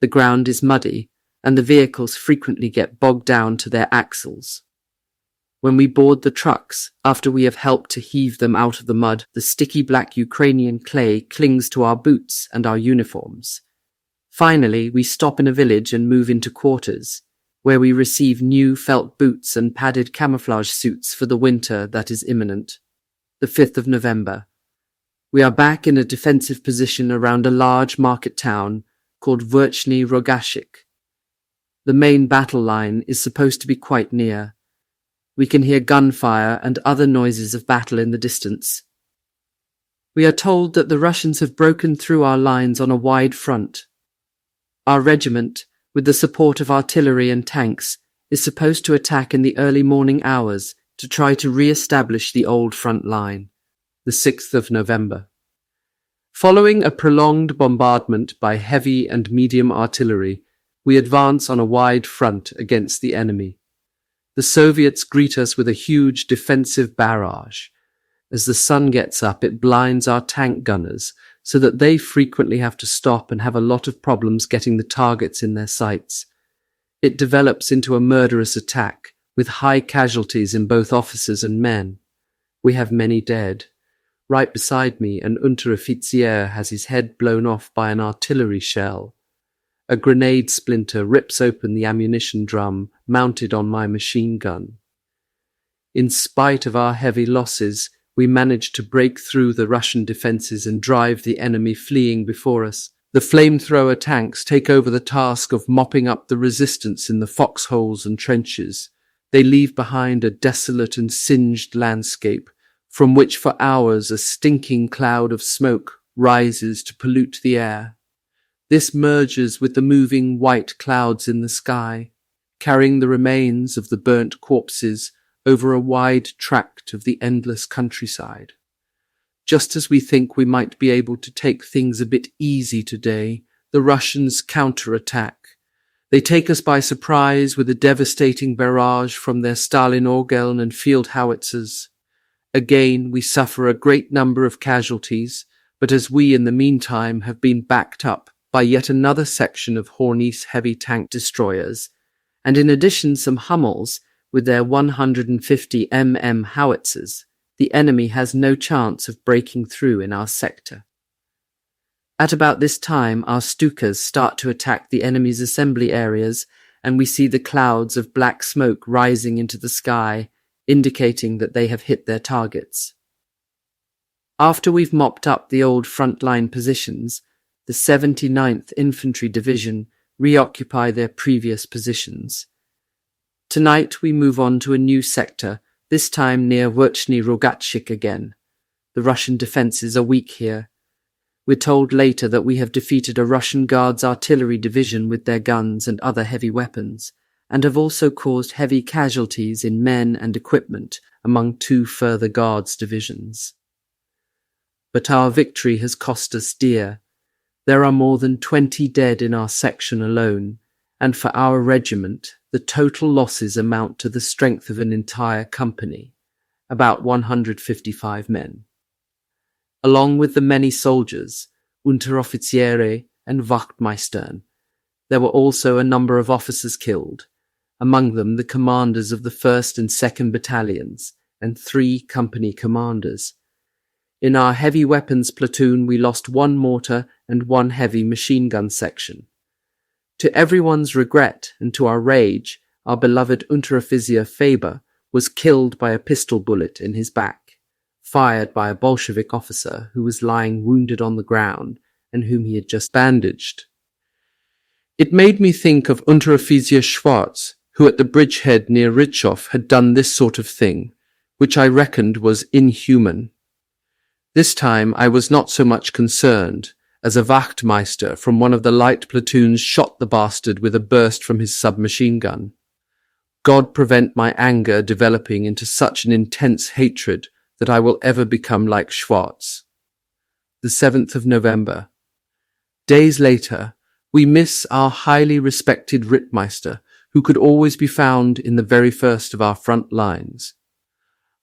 A: The ground is muddy, and the vehicles frequently get bogged down to their axles. When we board the trucks, after we have helped to heave them out of the mud, the sticky black Ukrainian clay clings to our boots and our uniforms. Finally, we stop in a village and move into quarters, where we receive new felt boots and padded camouflage suits for the winter that is imminent. The 5th of November. We are back in a defensive position around a large market town called Vrchny Rogashik. The main battle line is supposed to be quite near. We can hear gunfire and other noises of battle in the distance. We are told that the Russians have broken through our lines on a wide front. Our regiment, with the support of artillery and tanks, is supposed to attack in the early morning hours to try to re-establish the old front line. The 6th of November. Following a prolonged bombardment by heavy and medium artillery, we advance on a wide front against the enemy. The Soviets greet us with a huge defensive barrage. As the sun gets up, it blinds our tank gunners, so that they frequently have to stop and have a lot of problems getting the targets in their sights. It develops into a murderous attack, with high casualties in both officers and men. We have many dead. Right beside me, an Unteroffizier has his head blown off by an artillery shell. A grenade splinter rips open the ammunition drum mounted on my machine gun. In spite of our heavy losses, we managed to break through the Russian defences and drive the enemy fleeing before us. The flamethrower tanks take over the task of mopping up the resistance in the foxholes and trenches. They leave behind a desolate and singed landscape, from which for hours a stinking cloud of smoke rises to pollute the air. This merges with the moving white clouds in the sky, carrying the remains of the burnt corpses over a wide tract of the endless countryside. Just as we think we might be able to take things a bit easy today, the Russians counterattack. They take us by surprise with a devastating barrage from their Stalingrad and field howitzers. Again, we suffer a great number of casualties, but as we in the meantime have been backed up by yet another section of Hornisse heavy tank destroyers, and in addition some Hummels with their 150 mm howitzers, the enemy has no chance of breaking through in our sector. At about this time, our Stukas start to attack the enemy's assembly areas, and we see the clouds of black smoke rising into the sky, indicating that they have hit their targets. After we've mopped up the old frontline positions, the 79th Infantry Division reoccupy their previous positions. Tonight we move on to a new sector, this time near Vrchny Rogatchik again. The Russian defences are weak here. We're told later that we have defeated a Russian Guards artillery division with their guns and other heavy weapons, and have also caused heavy casualties in men and equipment among 2 further Guards divisions. But our victory has cost us dear. There are more than 20 dead in our section alone, and for our regiment, the total losses amount to the strength of an entire company, about 155 men. Along with the many soldiers, Unteroffiziere and Wachtmeistern, there were also a number of officers killed, among them the commanders of the 1st and 2nd battalions and 3 company commanders. In our heavy weapons platoon we lost 1 mortar and 1 heavy machine gun section. To everyone's regret and to our rage, our beloved Unteroffizier Faber was killed by a pistol bullet in his back, fired by a Bolshevik officer who was lying wounded on the ground and whom he had just bandaged. It made me think of Unteroffizier Schwarz, who at the bridgehead near Ritchow had done this sort of thing, which I reckoned was inhuman. This time I was not so much concerned, as a Wachtmeister from one of the light platoons shot the bastard with a burst from his submachine gun. God prevent my anger developing into such an intense hatred that I will ever become like Schwarz. The 7th of November. Days later, we miss our highly respected Rittmeister, who could always be found in the very first of our front lines.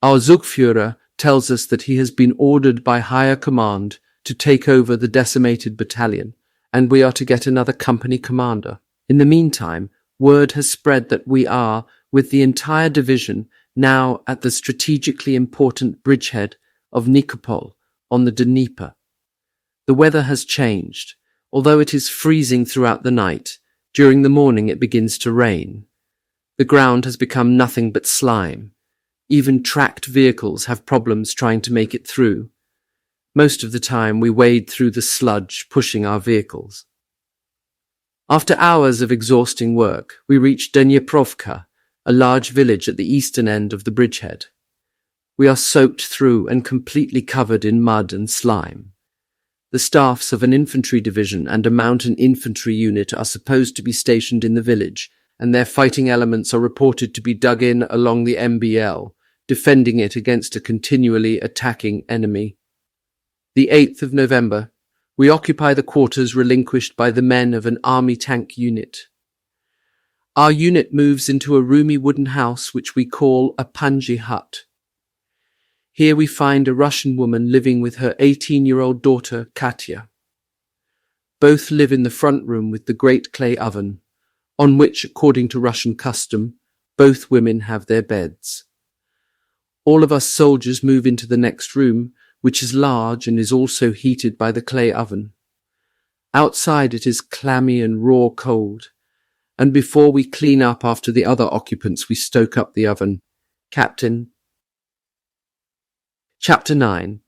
A: Our Zugführer tells us that he has been ordered by higher command to take over the decimated battalion, and we are to get another company commander. In the meantime, word has spread that we are, with the entire division, now at the strategically important bridgehead of Nikopol on the Dnieper. The weather has changed. Although it is freezing throughout the night, during the morning it begins to rain. The ground has become nothing but slime. Even tracked vehicles have problems trying to make it through. Most of the time we wade through the sludge, pushing our vehicles. After hours of exhausting work, we reach Dniprovka, a large village at the eastern end of the bridgehead. We are soaked through and completely covered in mud and slime. The staffs of an infantry division and a mountain infantry unit are supposed to be stationed in the village, and their fighting elements are reported to be dug in along the MBL, defending it against a continually attacking enemy. The 8th of November, We occupy the quarters relinquished by the men of an army tank unit. Our unit moves into a roomy wooden house which we call a panji hut. Here we find a Russian woman living with her 18-year-old daughter, Katya. Both live in the front room with the great clay oven, on which, according to Russian custom, both women have their beds. All of us soldiers move into the next room, which is large and is also heated by the clay oven. Outside it is clammy and raw cold, and before we clean up after the other occupants we stoke up the oven. Captain. Chapter 9.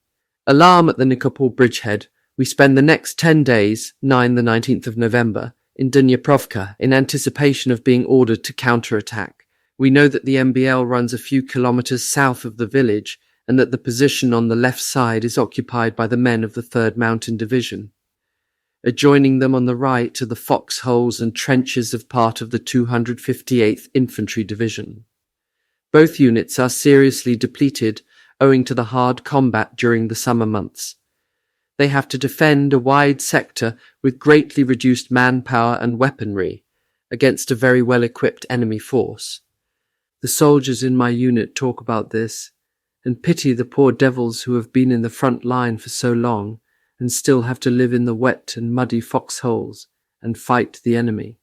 A: Alarm at the Nikopol bridgehead. We spend the next 10 days, 19th of November, in Dniprovka in anticipation of being ordered to counterattack. We know that the MBL runs a few kilometers south of the village and that the position on the left side is occupied by the men of the 3rd Mountain Division. Adjoining them on the right are the foxholes and trenches of part of the 258th Infantry Division. Both units are seriously depleted owing to the hard combat during the summer months. They have to defend a wide sector with greatly reduced manpower and weaponry against a very well-equipped enemy force. The soldiers in my unit talk about this and pity the poor devils who have been in the front line for so long and still have to live in the wet and muddy foxholes and fight the enemy.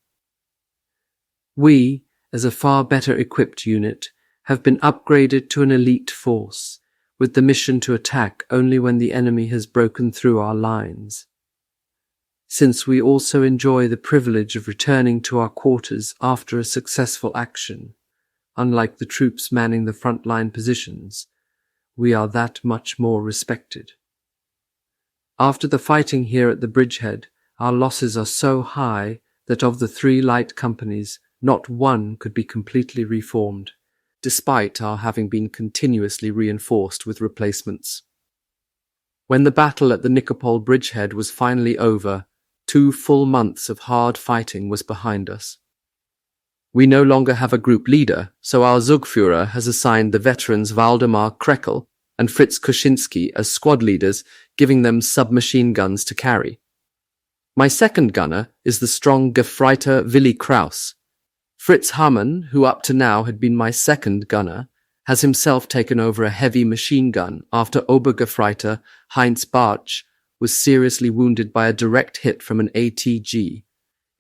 A: We, as a far better equipped unit, have been upgraded to an elite force, with the mission to attack only when the enemy has broken through our lines. Since we also enjoy the privilege of returning to our quarters after a successful action, unlike the troops manning the front-line positions, we are that much more respected. After the fighting here at the bridgehead, our losses are so high that of the 3 light companies, not one could be completely reformed, despite our having been continuously reinforced with replacements. When the battle at the Nikopol bridgehead was finally over, 2 full months of hard fighting was behind us. We no longer have a group leader, so our Zugführer has assigned the veterans Waldemar Krekel and Fritz Kuczynski as squad leaders, giving them submachine guns to carry. My second gunner is the strong Gefreiter Willi Kraus. Fritz Hammann, who up to now had been my second gunner, has himself taken over a heavy machine gun after Obergefreiter Heinz Bartsch was seriously wounded by a direct hit from an ATG.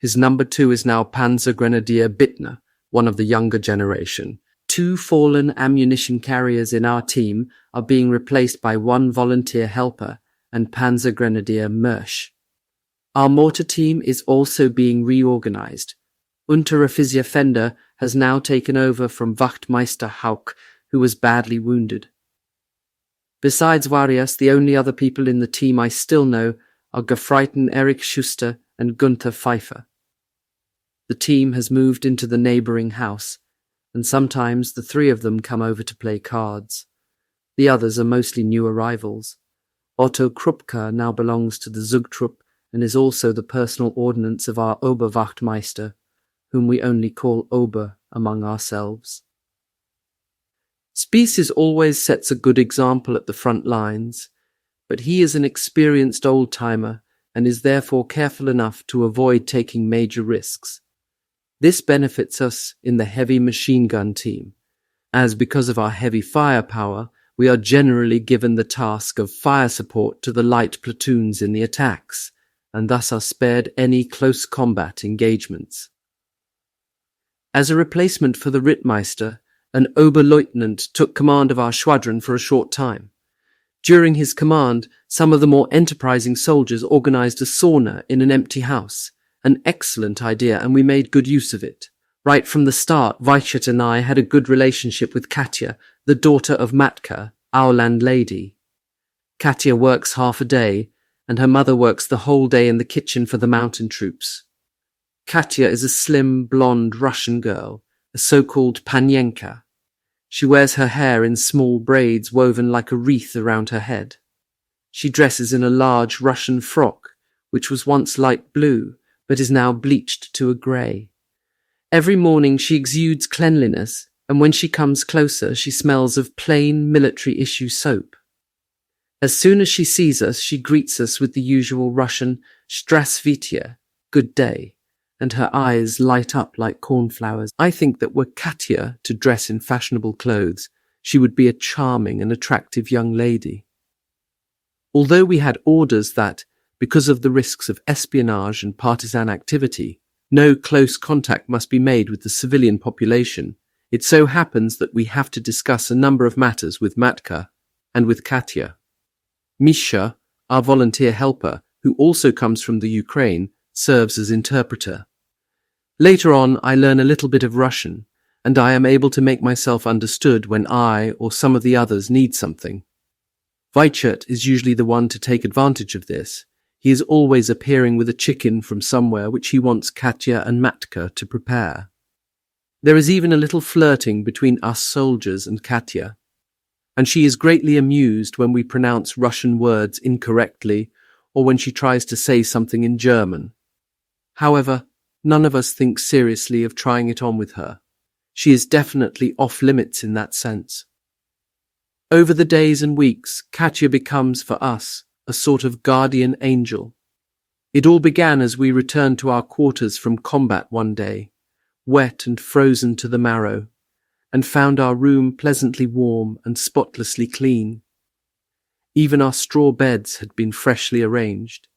A: His number 2 is now Panzer Grenadier Bittner, one of the younger generation. 2 fallen ammunition carriers in our team are being replaced by 1 volunteer helper and Panzer Grenadier Mersch. Our mortar team is also being reorganized. Unteroffizier Fender has now taken over from Wachtmeister Hauk, who was badly wounded. Besides Warias, the only other people in the team I still know are Gefreiten Erich Schuster and Gunther Pfeiffer. The team has moved into the neighbouring house, and sometimes the 3 of them come over to play cards. The others are mostly new arrivals. Otto Krupka now belongs to the Zugtrupp and is also the personal ordnance of our Oberwachtmeister, whom we only call Ober among ourselves. Spies always sets a good example at the front lines, but he is an experienced old-timer and is therefore careful enough to avoid taking major risks. This benefits us in the heavy machine gun team, as because of our heavy firepower, we are generally given the task of fire support to the light platoons in the attacks, and thus are spared any close combat engagements. As a replacement for the Rittmeister, an Oberleutnant took command of our squadron for a short time. During his command, some of the more enterprising soldiers organized a sauna in an empty house, an excellent idea, and we made good use of it. Right from the start, Weichert and I had a good relationship with Katya, the daughter of Matka, our landlady. Katya works half a day, and her mother works the whole day in the kitchen for the mountain troops. Katya is a slim, blonde Russian girl, a so-called panyenka. She wears her hair in small braids woven like a wreath around her head. She dresses in a large Russian frock, which was once light blue, but is now bleached to a grey. Every morning she exudes cleanliness, and when she comes closer she smells of plain military-issue soap. As soon as she sees us, she greets us with the usual Russian "Здравствуйте," good day, and her eyes light up like cornflowers. I think that were Katya to dress in fashionable clothes, she would be a charming and attractive young lady. Although we had orders that, because of the risks of espionage and partisan activity, no close contact must be made with the civilian population, it so happens that we have to discuss a number of matters with Matka and with Katya. Misha, our volunteer helper, who also comes from the Ukraine, serves as interpreter. Later on, I learn a little bit of Russian, and I am able to make myself understood when I or some of the others need something. Vaichert is usually the one to take advantage of this. He is always appearing with a chicken from somewhere which he wants Katya and Matka to prepare. There is even a little flirting between us soldiers and Katya, and she is greatly amused when we pronounce Russian words incorrectly or when she tries to say something in German. However, none of us think seriously of trying it on with her. She is definitely off limits in that sense. Over the days and weeks, Katya becomes, for us, a sort of guardian angel. It all began as we returned to our quarters from combat one day, wet and frozen to the marrow, and found our room pleasantly warm and spotlessly clean. Even our straw beds had been freshly arranged.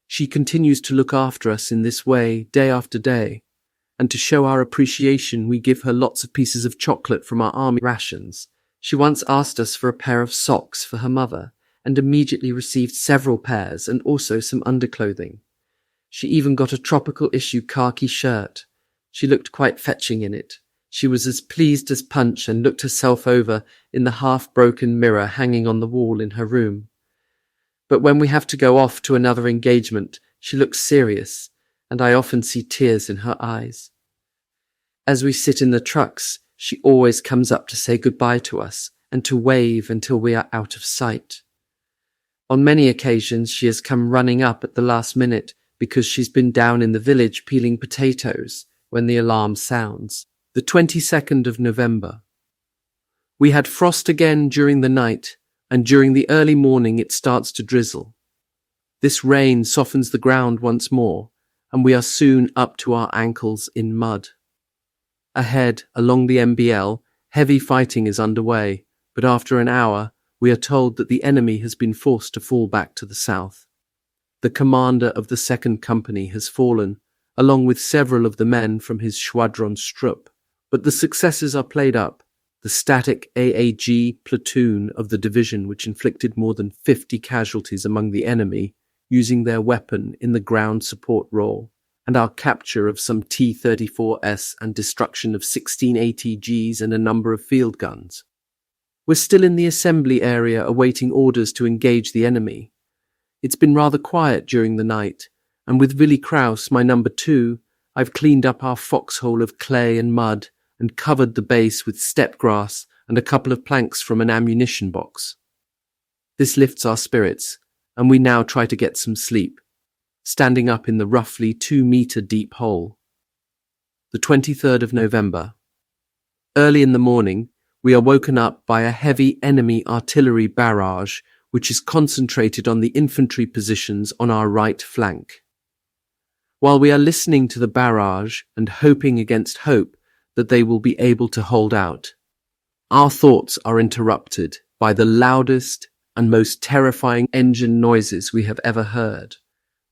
A: She continues to look after us in this way day after day, and to show our appreciation we give her lots of pieces of chocolate from our army rations. She once asked us for a pair of socks for her mother, and immediately received several pairs and also some underclothing. She even got a tropical issue khaki shirt. She looked quite fetching in it. She was as pleased as Punch and looked herself over in the half-broken mirror hanging on the wall in her room. But when we have to go off to another engagement, she looks serious, and I often see tears in her eyes. As we sit in the trucks, she always comes up to say goodbye to us and to wave until we are out of sight. On many occasions she has come running up at the last minute because she's been down in the village peeling potatoes when the alarm sounds. The 22nd of November. We had frost again during the night, and during the early morning it starts to drizzle. This rain softens the ground once more, and we are soon up to our ankles in mud. Ahead, along the MBL, heavy fighting is underway, but after an hour, we are told that the enemy has been forced to fall back to the south. The commander of the 2nd Company has fallen, along with several of the men from his Schwadron Strupp. But the successes are played up. The static AAG platoon of the division, which inflicted more than 50 casualties among the enemy, using their weapon in the ground support role, and our capture of some T-34S and destruction of 16 ATGs and a number of field guns. We're still in the assembly area awaiting orders to engage the enemy. It's been rather quiet during the night, and with Willy Kraus, my number 2, I've cleaned up our foxhole of clay and mud and covered the base with steppe grass and a couple of planks from an ammunition box. This lifts our spirits, and we now try to get some sleep, standing up in the roughly 2-meter deep hole. The 23rd of November. Early in the morning, we are woken up by a heavy enemy artillery barrage which is concentrated on the infantry positions on our right flank. While we are listening to the barrage and hoping against hope that they will be able to hold out, our thoughts are interrupted by the loudest and most terrifying engine noises we have ever heard.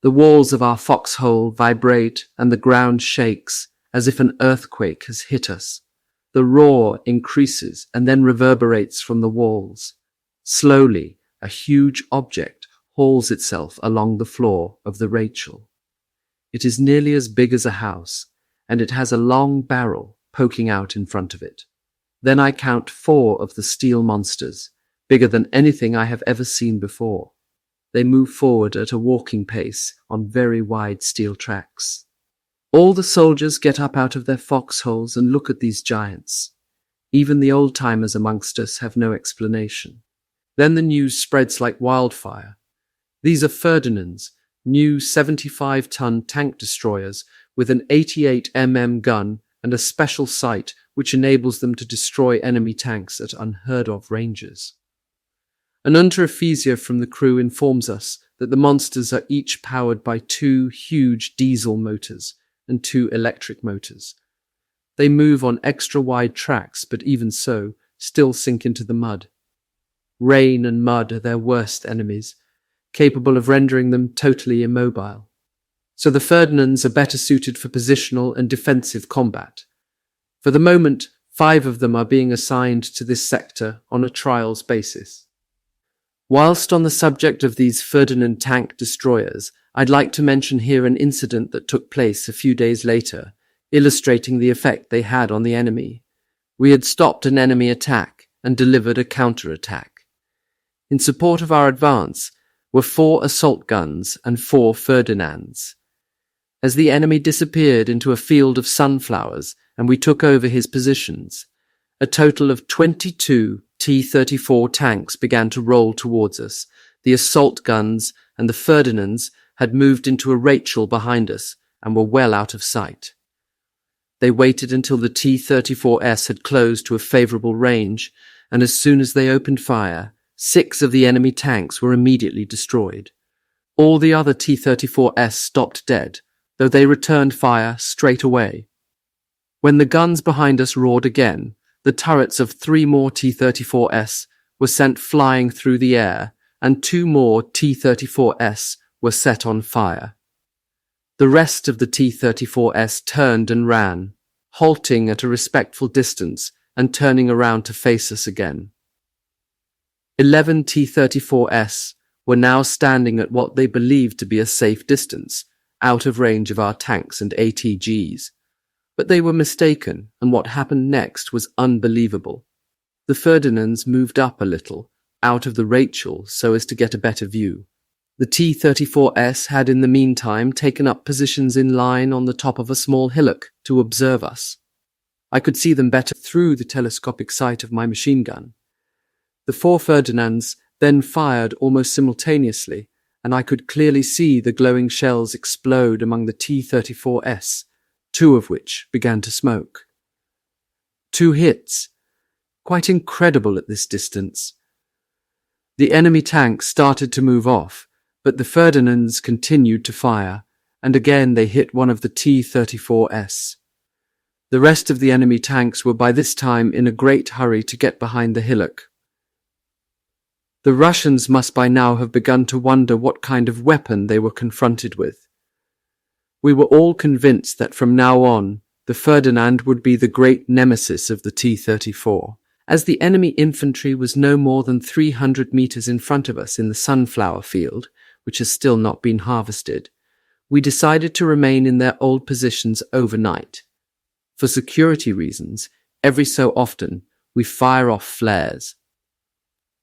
A: The walls of our foxhole vibrate and the ground shakes as if an earthquake has hit us. The roar increases and then reverberates from the walls. Slowly, a huge object hauls itself along the floor of the Rachel. It is nearly as big as a house, and it has a long barrel poking out in front of it. Then I count 4 of the steel monsters, bigger than anything I have ever seen before. They move forward at a walking pace on very wide steel tracks. All the soldiers get up out of their foxholes and look at these giants. Even the old-timers amongst us have no explanation. Then the news spreads like wildfire. These are Ferdinand's, new 75-ton tank destroyers with an 88mm gun and a special sight which enables them to destroy enemy tanks at unheard-of ranges. An interrefesia from the crew informs us that the monsters are each powered by 2 huge diesel motors and 2 electric motors. They move on extra-wide tracks, but even so, still sink into the mud. Rain and mud are their worst enemies, capable of rendering them totally immobile. So the Ferdinands are better suited for positional and defensive combat. For the moment, 5 of them are being assigned to this sector on a trials basis. Whilst on the subject of these Ferdinand tank destroyers, I'd like to mention here an incident that took place a few days later, illustrating the effect they had on the enemy. We had stopped an enemy attack and delivered a counter-attack. In support of our advance were 4 assault guns and 4 Ferdinands. As the enemy disappeared into a field of sunflowers and we took over his positions, a total of 22 T-34 tanks began to roll towards us. The assault guns and the Ferdinands had moved into a Rachel behind us and were well out of sight. They waited until the T-34S had closed to a favourable range, and as soon as they opened fire, 6 of the enemy tanks were immediately destroyed. All the other T-34S stopped dead, though they returned fire straight away. When the guns behind us roared again, the turrets of 3 more T-34S were sent flying through the air, and 2 more T-34S were set on fire. The rest of the T-34S turned and ran, halting at a respectful distance and turning around to face us again. 11 T-34S were now standing at what they believed to be a safe distance, out of range of our tanks and ATGs. But they were mistaken, and what happened next was unbelievable. The Ferdinands moved up a little, out of the Rachel, so as to get a better view. The T-34S had in the meantime taken up positions in line on the top of a small hillock to observe us. I could see them better through the telescopic sight of my machine gun. The 4 Ferdinands then fired almost simultaneously, and I could clearly see the glowing shells explode among the T-34S, 2 of which began to smoke. 2 hits. Quite incredible at this distance. The enemy tanks started to move off, but the Ferdinands continued to fire, and again they hit one of the T-34S. The rest of the enemy tanks were by this time in a great hurry to get behind the hillock. The Russians must by now have begun to wonder what kind of weapon they were confronted with. We were all convinced that from now on, the Ferdinand would be the great nemesis of the T-34. As the enemy infantry was no more than 300 meters in front of us in the sunflower field, which has still not been harvested, we decided to remain in their old positions overnight. For security reasons, every so often, we fire off flares.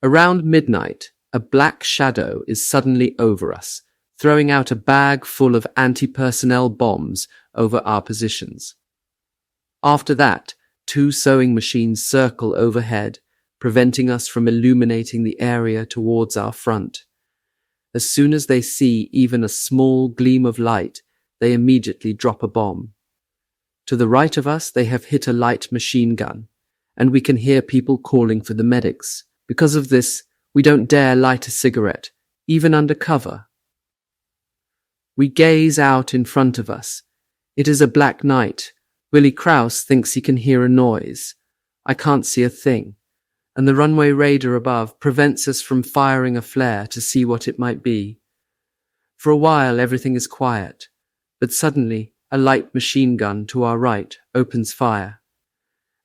A: Around midnight, a black shadow is suddenly over us, throwing out a bag full of anti-personnel bombs over our positions. After that, 2 sewing machines circle overhead, preventing us from illuminating the area towards our front. As soon as they see even a small gleam of light, they immediately drop a bomb. To the right of us, they have hit a light machine gun, and we can hear people calling for the medics. Because of this, we don't dare light a cigarette, even under cover. We gaze out in front of us. It is a black night. Willie Krauss thinks he can hear a noise. I can't see a thing, and the runway radar above prevents us from firing a flare to see what it might be. For a while everything is quiet, but suddenly a light machine gun to our right opens fire.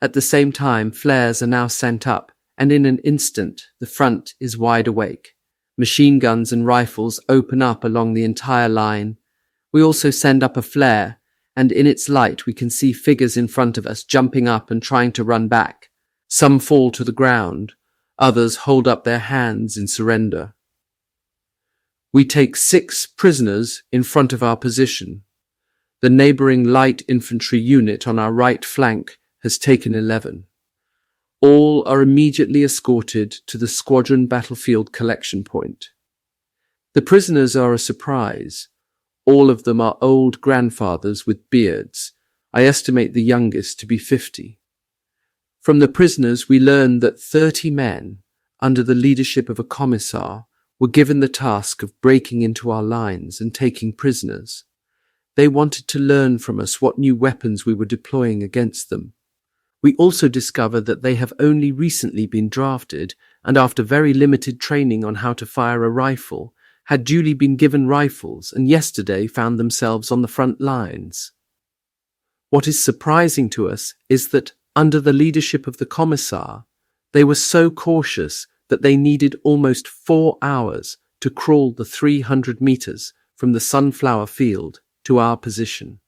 A: At the same time, flares are now sent up, and in an instant the front is wide awake. Machine guns and rifles open up along the entire line. We also send up a flare, and in its light we can see figures in front of us jumping up and trying to run back. Some fall to the ground, others hold up their hands in surrender. We take 6 prisoners in front of our position. The neighbouring light infantry unit on our right flank has taken 11. All are immediately escorted to the squadron battlefield collection point. The prisoners are a surprise. All of them are old grandfathers with beards. I estimate the youngest to be 50. From the prisoners we learn that 30 men, under the leadership of a commissar, were given the task of breaking into our lines and taking prisoners. They wanted to learn from us what new weapons we were deploying against them. We also discovered that they have only recently been drafted and after very limited training on how to fire a rifle, had duly been given rifles and yesterday found themselves on the front lines. What is surprising to us is that, under the leadership of the commissar, they were so cautious that they needed almost 4 hours to crawl the 300 meters from the sunflower field to our position.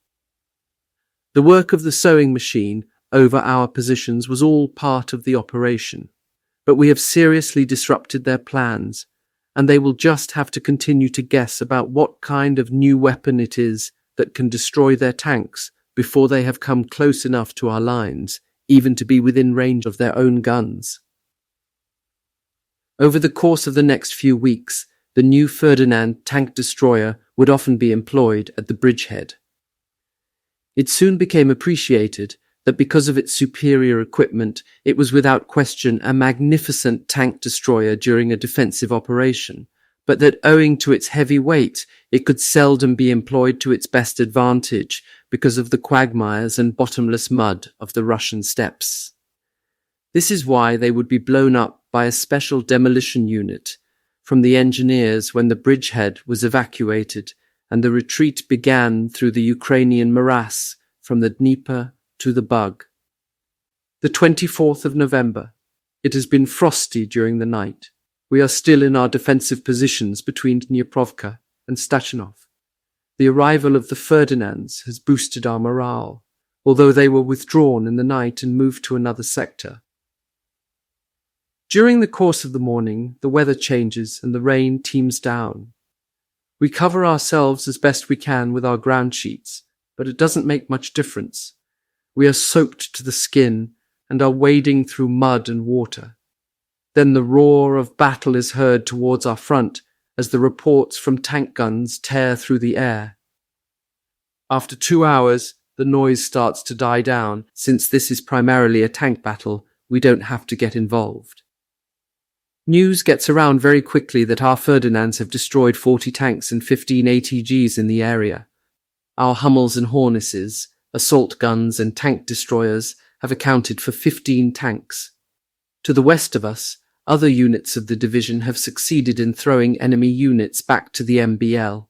A: The work of the sewing machine over our positions was all part of the operation, but we have seriously disrupted their plans, and they will just have to continue to guess about what kind of new weapon it is that can destroy their tanks before they have come close enough to our lines, even to be within range of their own guns. Over the course of the next few weeks, the new Ferdinand tank destroyer would often be employed at the bridgehead. It soon became appreciated that because of its superior equipment, it was without question a magnificent tank destroyer during a defensive operation, but that owing to its heavy weight, it could seldom be employed to its best advantage because of the quagmires and bottomless mud of the Russian steppes. This is why they would be blown up by a special demolition unit from the engineers when the bridgehead was evacuated and the retreat began through the Ukrainian morass from the Dnieper to the Bug. The 24th of November. It has been frosty during the night. We are still in our defensive positions between Dniprovka and Stachanov. The arrival of the Ferdinands has boosted our morale, although they were withdrawn in the night and moved to another sector. During the course of the morning, the weather changes and the rain teems down. We cover ourselves as best we can with our ground sheets, but it doesn't make much difference. We are soaked to the skin and are wading through mud and water. Then the roar of battle is heard towards our front as the reports from tank guns tear through the air. After 2 hours, the noise starts to die down. Since this is primarily a tank battle, we don't have to get involved. News gets around very quickly that our Ferdinands have destroyed 40 tanks and 15 ATGs in the area. Our Hummels and Hornesses, assault guns and tank destroyers have accounted for 15 tanks. To the west of us, other units of the division have succeeded in throwing enemy units back to the MBL.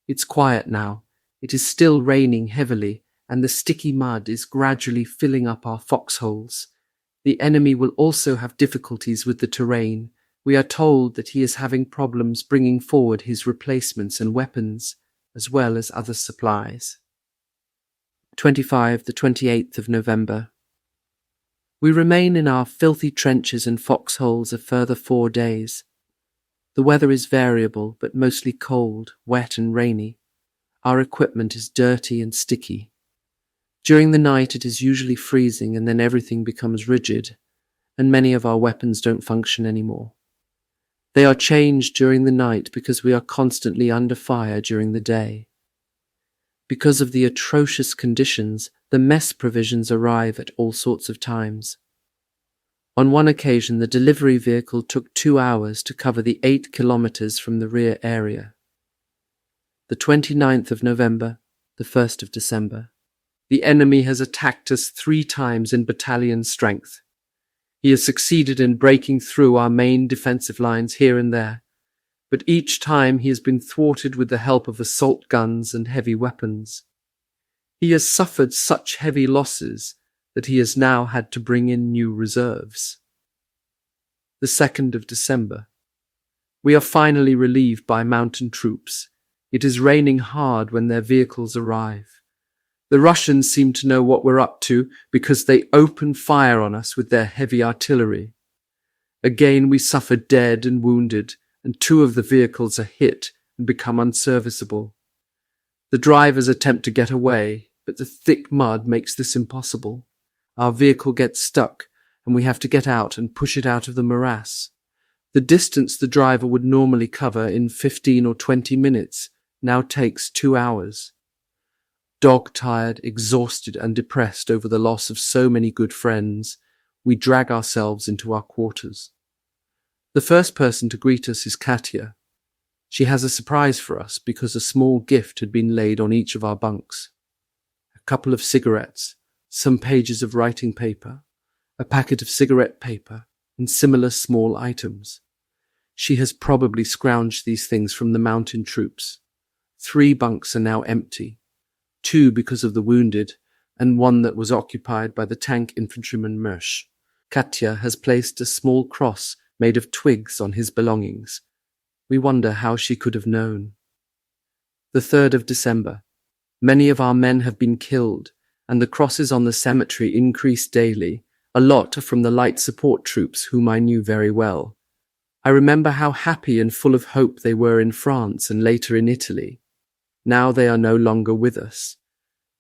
A: It's quiet now. It is still raining heavily, and the sticky mud is gradually filling up our foxholes. The enemy will also have difficulties with the terrain. We are told that he is having problems bringing forward his replacements and weapons, as well as other supplies. 25 the 28th of November. We remain in our filthy trenches and foxholes a further 4 days. The weather is variable, but mostly cold, wet and rainy. Our equipment is dirty and sticky. During the night it is usually freezing and then everything becomes rigid, and many of our weapons don't function anymore. They are changed during the night because we are constantly under fire during the day. Because of the atrocious conditions, the mess provisions arrive at all sorts of times. On one occasion, the delivery vehicle took 2 hours to cover the 8 kilometers from the rear area. The 29th of November, the 1st of December. The enemy has attacked us 3 times in battalion strength. He has succeeded in breaking through our main defensive lines here and there, but each time he has been thwarted with the help of assault guns and heavy weapons. He has suffered such heavy losses that he has now had to bring in new reserves. The 2nd of December. We are finally relieved by mountain troops. It is raining hard when their vehicles arrive. The Russians seem to know what we're up to because they open fire on us with their heavy artillery. Again we suffer dead and wounded, and 2 of the vehicles are hit and become unserviceable. The drivers attempt to get away, but the thick mud makes this impossible. Our vehicle gets stuck, and we have to get out and push it out of the morass. The distance the driver would normally cover in 15 or 20 minutes now takes 2 hours. Dog-tired, exhausted and depressed over the loss of so many good friends, we drag ourselves into our quarters. The first person to greet us is Katya. She has a surprise for us because a small gift had been laid on each of our bunks. A couple of cigarettes, some pages of writing paper, a packet of cigarette paper, and similar small items. She has probably scrounged these things from the mountain troops. 3 bunks are now empty, 2 because of the wounded, and 1 that was occupied by the tank infantryman Mersch. Katya has placed a small cross made of twigs on his belongings. We wonder how she could have known. The 3rd of December. Many of our men have been killed, and the crosses on the cemetery increase daily. A lot are from the light support troops whom I knew very well. I remember how happy and full of hope they were in France and later in Italy. Now they are no longer with us.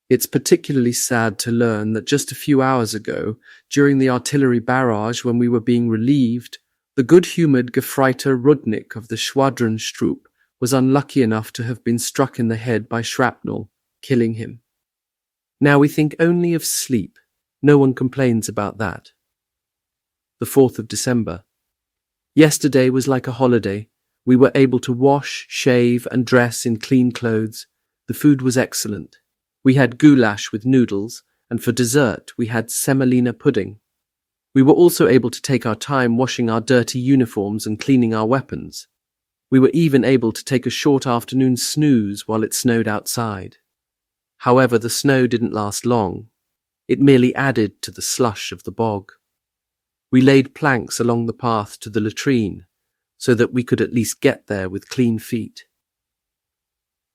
A: It's particularly sad to learn that just a few hours ago, during the artillery barrage when we were being relieved, the good-humoured Gefreiter Rudnik of the Schwadronstroop was unlucky enough to have been struck in the head by shrapnel, killing him. Now we think only of sleep. No one complains about that. The 4th of December. Yesterday was like a holiday. We were able to wash, shave, and dress in clean clothes. The food was excellent. We had goulash with noodles, and for dessert we had semolina pudding. We were also able to take our time washing our dirty uniforms and cleaning our weapons. We were even able to take a short afternoon snooze while it snowed outside. However, the snow didn't last long. It merely added to the slush of the bog. We laid planks along the path to the latrine, so that we could at least get there with clean feet.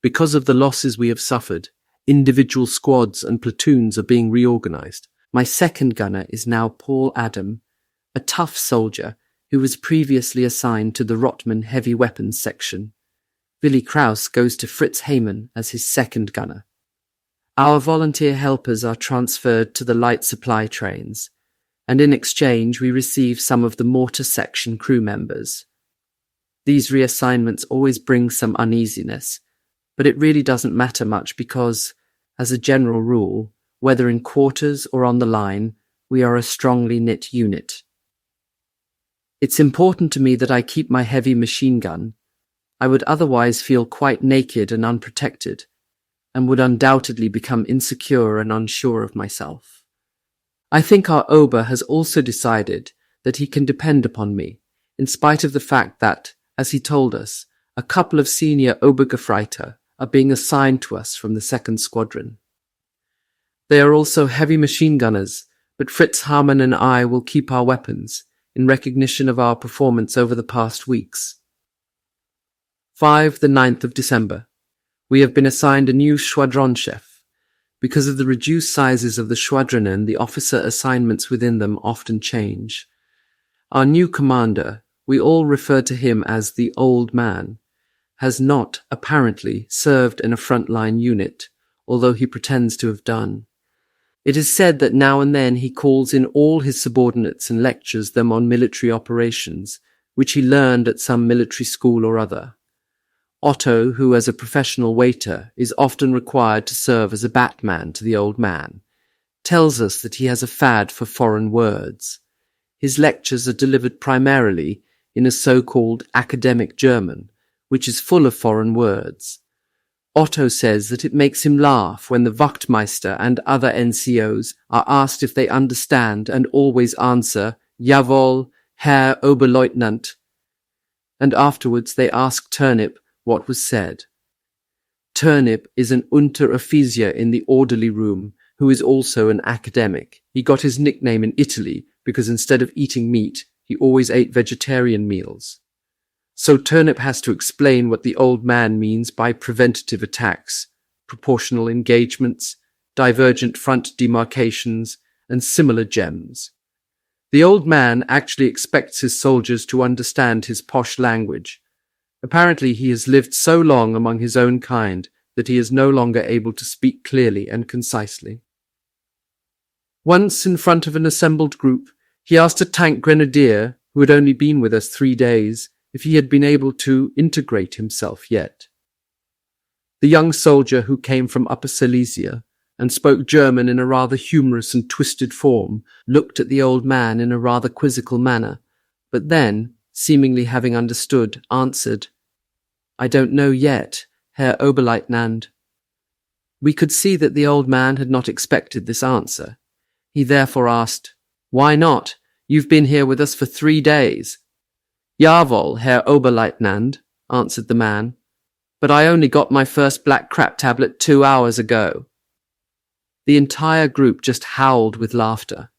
A: Because of the losses we have suffered, individual squads and platoons are being reorganized. My second gunner is now Paul Adam, a tough soldier who was previously assigned to the Rotman heavy weapons section. Willi Kraus goes to Fritz Heymann as his second gunner. Our volunteer helpers are transferred to the light supply trains, and in exchange we receive some of the mortar section crew members. These reassignments always bring some uneasiness, but it really doesn't matter much because, as a general rule, whether in quarters or on the line, we are a strongly knit unit. It's important to me that I keep my heavy machine gun. I would otherwise feel quite naked and unprotected, and would undoubtedly become insecure and unsure of myself. I think our Ober has also decided that he can depend upon me, in spite of the fact that, as he told us, a couple of senior Obergefreiter are being assigned to us from the 2nd Squadron. They are also heavy machine gunners, but Fritz Hamann and I will keep our weapons, in recognition of our performance over the past weeks. 5. The 9th of December. We have been assigned a new Schwadron chef. Because of the reduced sizes of the Schwadronen, the officer assignments within them often change. Our new commander, we all refer to him as the Old Man, has not, apparently, served in a frontline unit, although he pretends to have done. It is said that now and then he calls in all his subordinates and lectures them on military operations, which he learned at some military school or other. Otto, who as a professional waiter is often required to serve as a batman to the Old Man, tells us that he has a fad for foreign words. His lectures are delivered primarily in a so-called academic German, which is full of foreign words. Otto says that it makes him laugh when the Wachtmeister and other NCOs are asked if they understand and always answer, Jawohl, Herr Oberleutnant, and afterwards they ask Turnip what was said. Turnip is an Unteroffizier in the orderly room who is also an academic. He got his nickname in Italy because instead of eating meat, he always ate vegetarian meals. So Turnip has to explain what the Old Man means by preventative attacks, proportional engagements, divergent front demarcations, and similar gems. The Old Man actually expects his soldiers to understand his posh language. Apparently he has lived so long among his own kind that he is no longer able to speak clearly and concisely. Once in front of an assembled group, he asked a tank grenadier, who had only been with us 3 days, if he had been able to integrate himself yet. The young soldier who came from Upper Silesia and spoke German in a rather humorous and twisted form looked at the Old Man in a rather quizzical manner, but then, seemingly having understood, answered, "I don't know yet, Herr Oberleutnant." We could see that the old man had not expected this answer. He therefore asked, "Why not? You've been here with us for 3 days." "Jawohl, Herr Oberleutnant," answered the man, "but I only got my first black crap tablet 2 hours ago." The entire group just howled with laughter.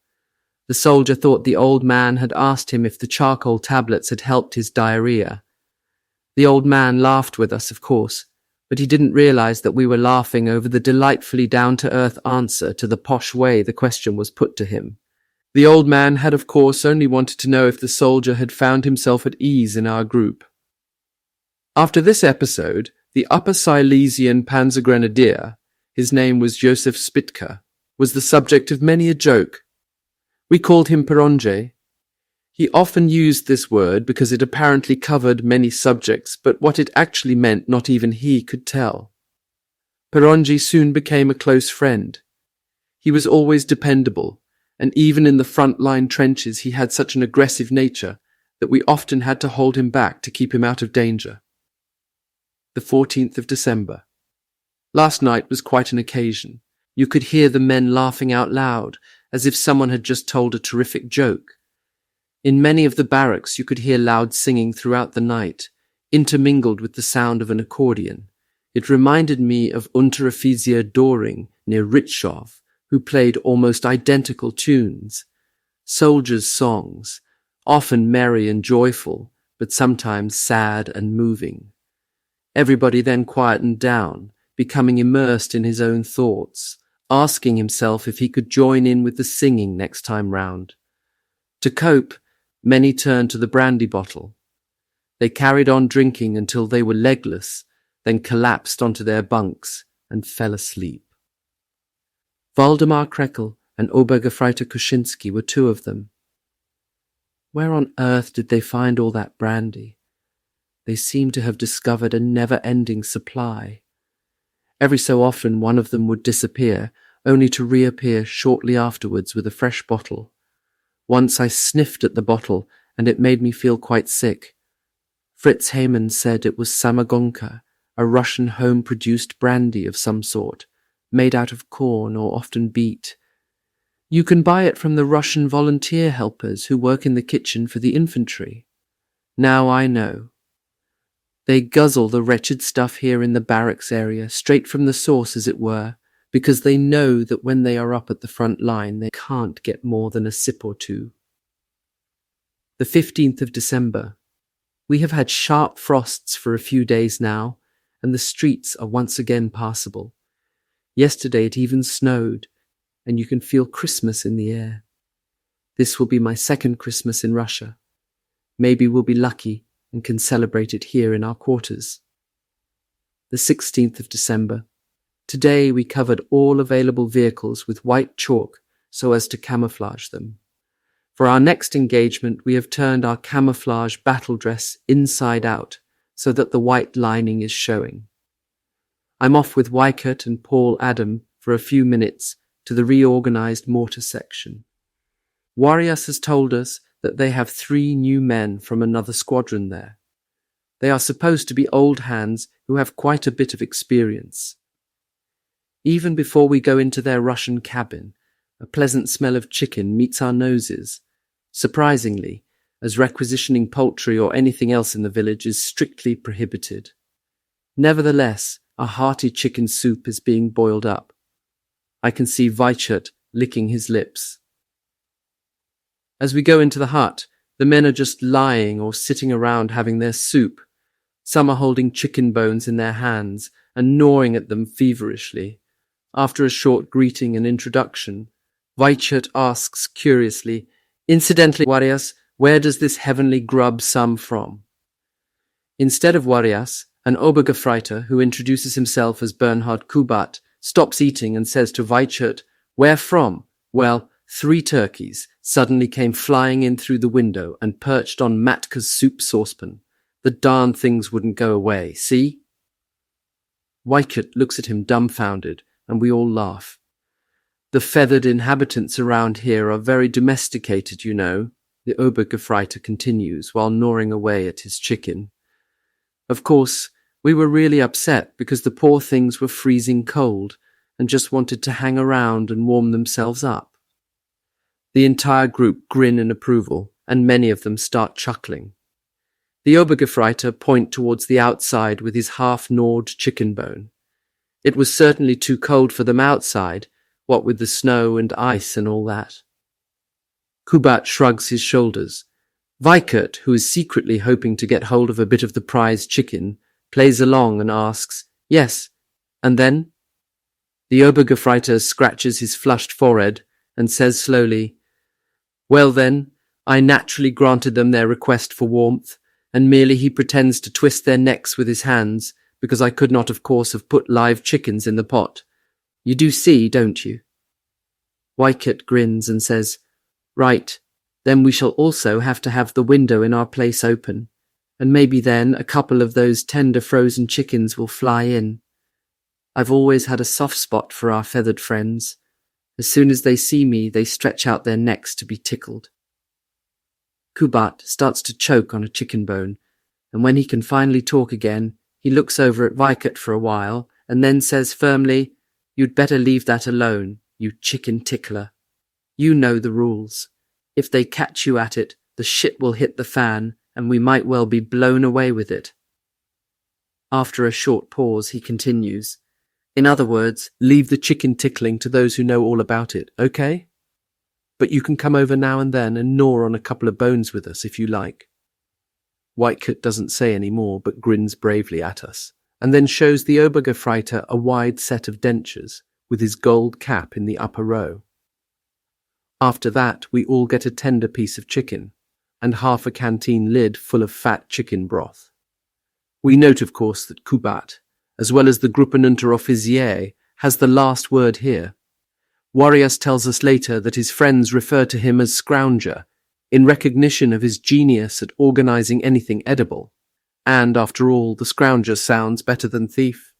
A: The soldier thought the old man had asked him if the charcoal tablets had helped his diarrhea. The old man laughed with us, of course, but he didn't realize that we were laughing over the delightfully down-to-earth answer to the posh way the question was put to him. The old man had, of course, only wanted to know if the soldier had found himself at ease in our group. After this episode, the Upper Silesian Panzergrenadier, his name was Josef Spitka, was the subject of many a joke. We called him Peronje. He often used this word because it apparently covered many subjects, but what it actually meant not even he could tell. Peronje soon became a close friend. He was always dependable, and even in the front-line trenches he had such an aggressive nature that we often had to hold him back to keep him out of danger. The 14th of December. Last night was quite an occasion. You could hear the men laughing out loud, as if someone had just told a terrific joke. In many of the barracks you could hear loud singing throughout the night, intermingled with the sound of an accordion. It reminded me of Unteroffizier Doring near Ritschow, who played almost identical tunes. Soldiers' songs, often merry and joyful, but sometimes sad and moving. Everybody then quietened down, becoming immersed in his own thoughts, asking himself if he could join in with the singing next time round. To cope, many turned to the brandy bottle. They carried on drinking until they were legless, then collapsed onto their bunks and fell asleep. Waldemar Krekel and Obergefreiter Kuczynski were 2 of them. Where on earth did they find all that brandy? They seemed to have discovered a never-ending supply. Every so often one of them would disappear, only to reappear shortly afterwards with a fresh bottle. Once I sniffed at the bottle, and it made me feel quite sick. Fritz Hayman said it was Samagonka, a Russian home-produced brandy of some sort, made out of corn or often beet. You can buy it from the Russian volunteer helpers who work in the kitchen for the infantry. Now I know. They guzzle the wretched stuff here in the barracks area, straight from the source as it were, because they know that when they are up at the front line they can't get more than a sip or 2. The 15th of December. We have had sharp frosts for a few days now, and the streets are once again passable. Yesterday it even snowed, and you can feel Christmas in the air. This will be my 2nd Christmas in Russia. Maybe we'll be lucky and can celebrate it here in our quarters. The 16th of December. Today we covered all available vehicles with white chalk so as to camouflage them. For our next engagement we have turned our camouflage battle dress inside out so that the white lining is showing. I'm off with Weikert and Paul Adam for a few minutes to the reorganized mortar section. Warias has told us that they have 3 new men from another squadron there. They are supposed to be old hands who have quite a bit of experience. Even before we go into their Russian cabin, a pleasant smell of chicken meets our noses, surprisingly, as requisitioning poultry or anything else in the village is strictly prohibited. Nevertheless, a hearty chicken soup is being boiled up. I can see Weichert licking his lips. As we go into the hut, the men are just lying or sitting around having their soup. Some are holding chicken bones in their hands and gnawing at them feverishly. After a short greeting and introduction, Weichert asks curiously, "Incidentally, Warias, where does this heavenly grub come from?" Instead of Warias, an Obergefreiter, who introduces himself as Bernhard Kubat, stops eating and says to Weichert, "Where from?" "Well, 3 turkeys suddenly came flying in through the window and perched on Matka's soup saucepan. The darn things wouldn't go away, see?" Weichert looks at him dumbfounded, and we all laugh. The feathered inhabitants around here are very domesticated, you know. the Obergefreiter continues while gnawing away at his chicken. Of course, we were really upset because the poor things were freezing cold and just wanted to hang around and warm themselves up. The entire group grin in approval, and many of them start chuckling. The Obergefreiter point towards the outside with his half-gnawed chicken bone. It was certainly too cold for them outside, what with the snow and ice and all that. Kubat shrugs his shoulders. Weikert, who is secretly hoping to get hold of a bit of the prized chicken, plays along and asks, "Yes, and then?" The Obergefreiter scratches his flushed forehead and says slowly, "Well then, I naturally granted them their request for warmth, and merely he pretends to twist their necks with his hands, because I could not, of course, have put live chickens in the pot. You do see, don't you?" Weikert grins and says, "Right, then we shall also have to have the window in our place open, and maybe then a couple of those tender frozen chickens will fly in. I've always had a soft spot for our feathered friends. As soon as they see me, they stretch out their necks to be tickled." Kubat starts to choke on a chicken bone, and when he can finally talk again, he looks over at Weikert for a while, and then says firmly, "You'd better leave that alone, you chicken tickler. You know the rules. If they catch you at it, the shit will hit the fan, and we might well be blown away with it." After a short pause, he continues, "In other words, leave the chicken tickling to those who know all about it, okay? But you can come over now and then and gnaw on a couple of bones with us if you like." Weikert doesn't say any more, but grins bravely at us, and then shows the Obergefreiter a wide set of dentures, with his gold cap in the upper row. After that, we all get a tender piece of chicken, and half a canteen lid full of fat chicken broth. We note, of course, that Kubat, as well as the Gruppenunteroffizier, has the last word here. Warias tells us later that his friends refer to him as Scrounger, in recognition of his genius at organizing anything edible, and, after all, the Scrounger sounds better than thief.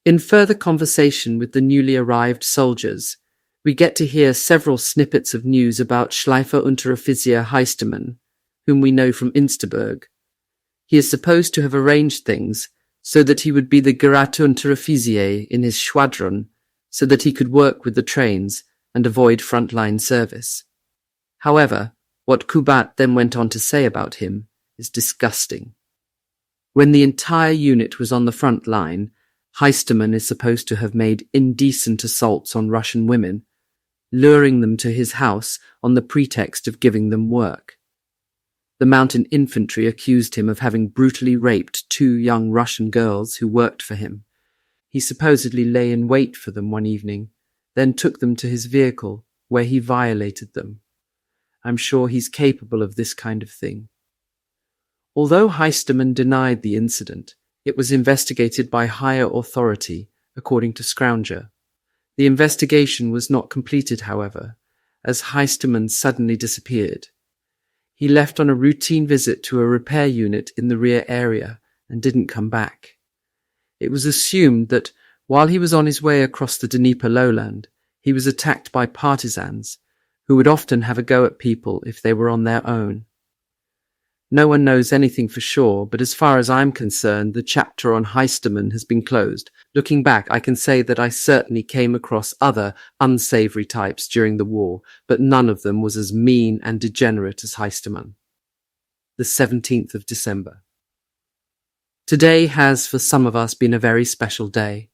A: In further conversation with the newly arrived soldiers, we get to hear several snippets of news about Schleifer-Unteroffizier Heistermann, whom we know from Insterburg. He is supposed to have arranged things so that he would be the Geratunteroffizier in his squadron, so that he could work with the trains and avoid frontline service. However, what Kubat then went on to say about him is disgusting. When the entire unit was on the front line, Heistermann is supposed to have made indecent assaults on Russian women, luring them to his house on the pretext of giving them work. The mountain infantry accused him of having brutally raped 2 young Russian girls who worked for him. He supposedly lay in wait for them one evening, then took them to his vehicle, where he violated them. I'm sure he's capable of this kind of thing. Although Heistermann denied the incident, it was investigated by higher authority, according to Scrounger. The investigation was not completed, however, as Heistermann suddenly disappeared. He left on a routine visit to a repair unit in the rear area and didn't come back. It was assumed that, while he was on his way across the Dnieper lowland, he was attacked by partisans, who would often have a go at people if they were on their own. No one knows anything for sure, but as far as I'm concerned, the chapter on Heistermann has been closed. Looking back, I can say that I certainly came across other unsavory types during the war, but none of them was as mean and degenerate as Heistermann. The 17th of December. Today has, for some of us, been a very special day.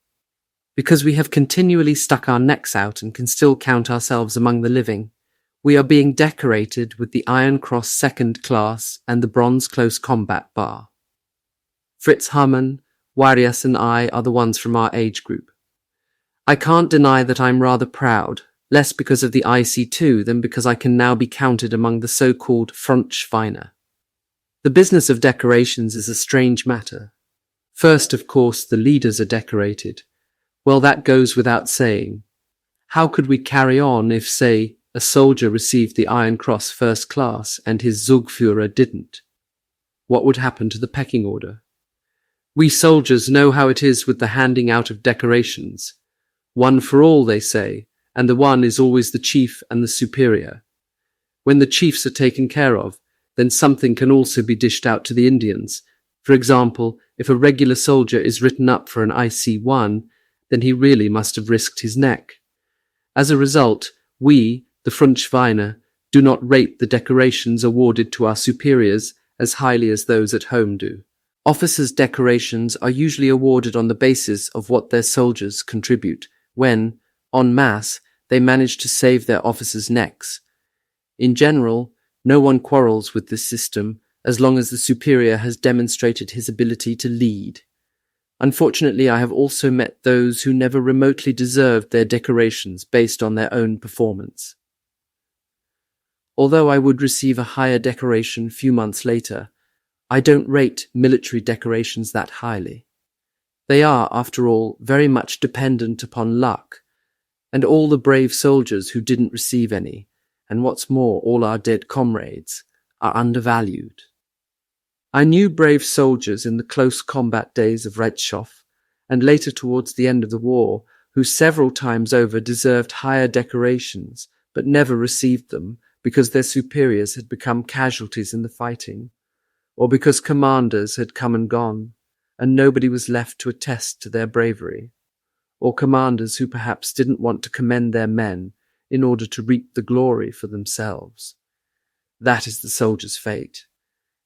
A: Because we have continually stuck our necks out and can still count ourselves among the living, we are being decorated with the Iron Cross Second Class and the Bronze Close Combat Bar. Fritz Hamann, Warias and I are the ones from our age group. I can't deny that I'm rather proud, less because of the IC2 than because I can now be counted among the so-called Frontschweine. The business of decorations is a strange matter. First, of course, the leaders are decorated. Well, that goes without saying. How could we carry on if, say, a soldier received the Iron Cross First Class and his Zugführer didn't? What would happen to the pecking order? We soldiers know how it is with the handing out of decorations. One for all, they say, and the one is always the chief and the superior. When the chiefs are taken care of, then something can also be dished out to the Indians. For example, if a regular soldier is written up for an IC1, then he really must have risked his neck. As a result, we, the Frontschweine, do not rate the decorations awarded to our superiors as highly as those at home do. Officers' decorations are usually awarded on the basis of what their soldiers contribute, when, en masse, they manage to save their officers' necks. In general, no one quarrels with this system as long as the superior has demonstrated his ability to lead. Unfortunately, I have also met those who never remotely deserved their decorations based on their own performance. Although I would receive a higher decoration few months later, I don't rate military decorations that highly. They are, after all, very much dependent upon luck, and all the brave soldiers who didn't receive any, and what's more, all our dead comrades, are undervalued. I knew brave soldiers in the close combat days of Retschhoff, and later towards the end of the war, who several times over deserved higher decorations, but never received them because their superiors had become casualties in the fighting, or because commanders had come and gone, and nobody was left to attest to their bravery, or commanders who perhaps didn't want to commend their men in order to reap the glory for themselves. That is the soldier's fate.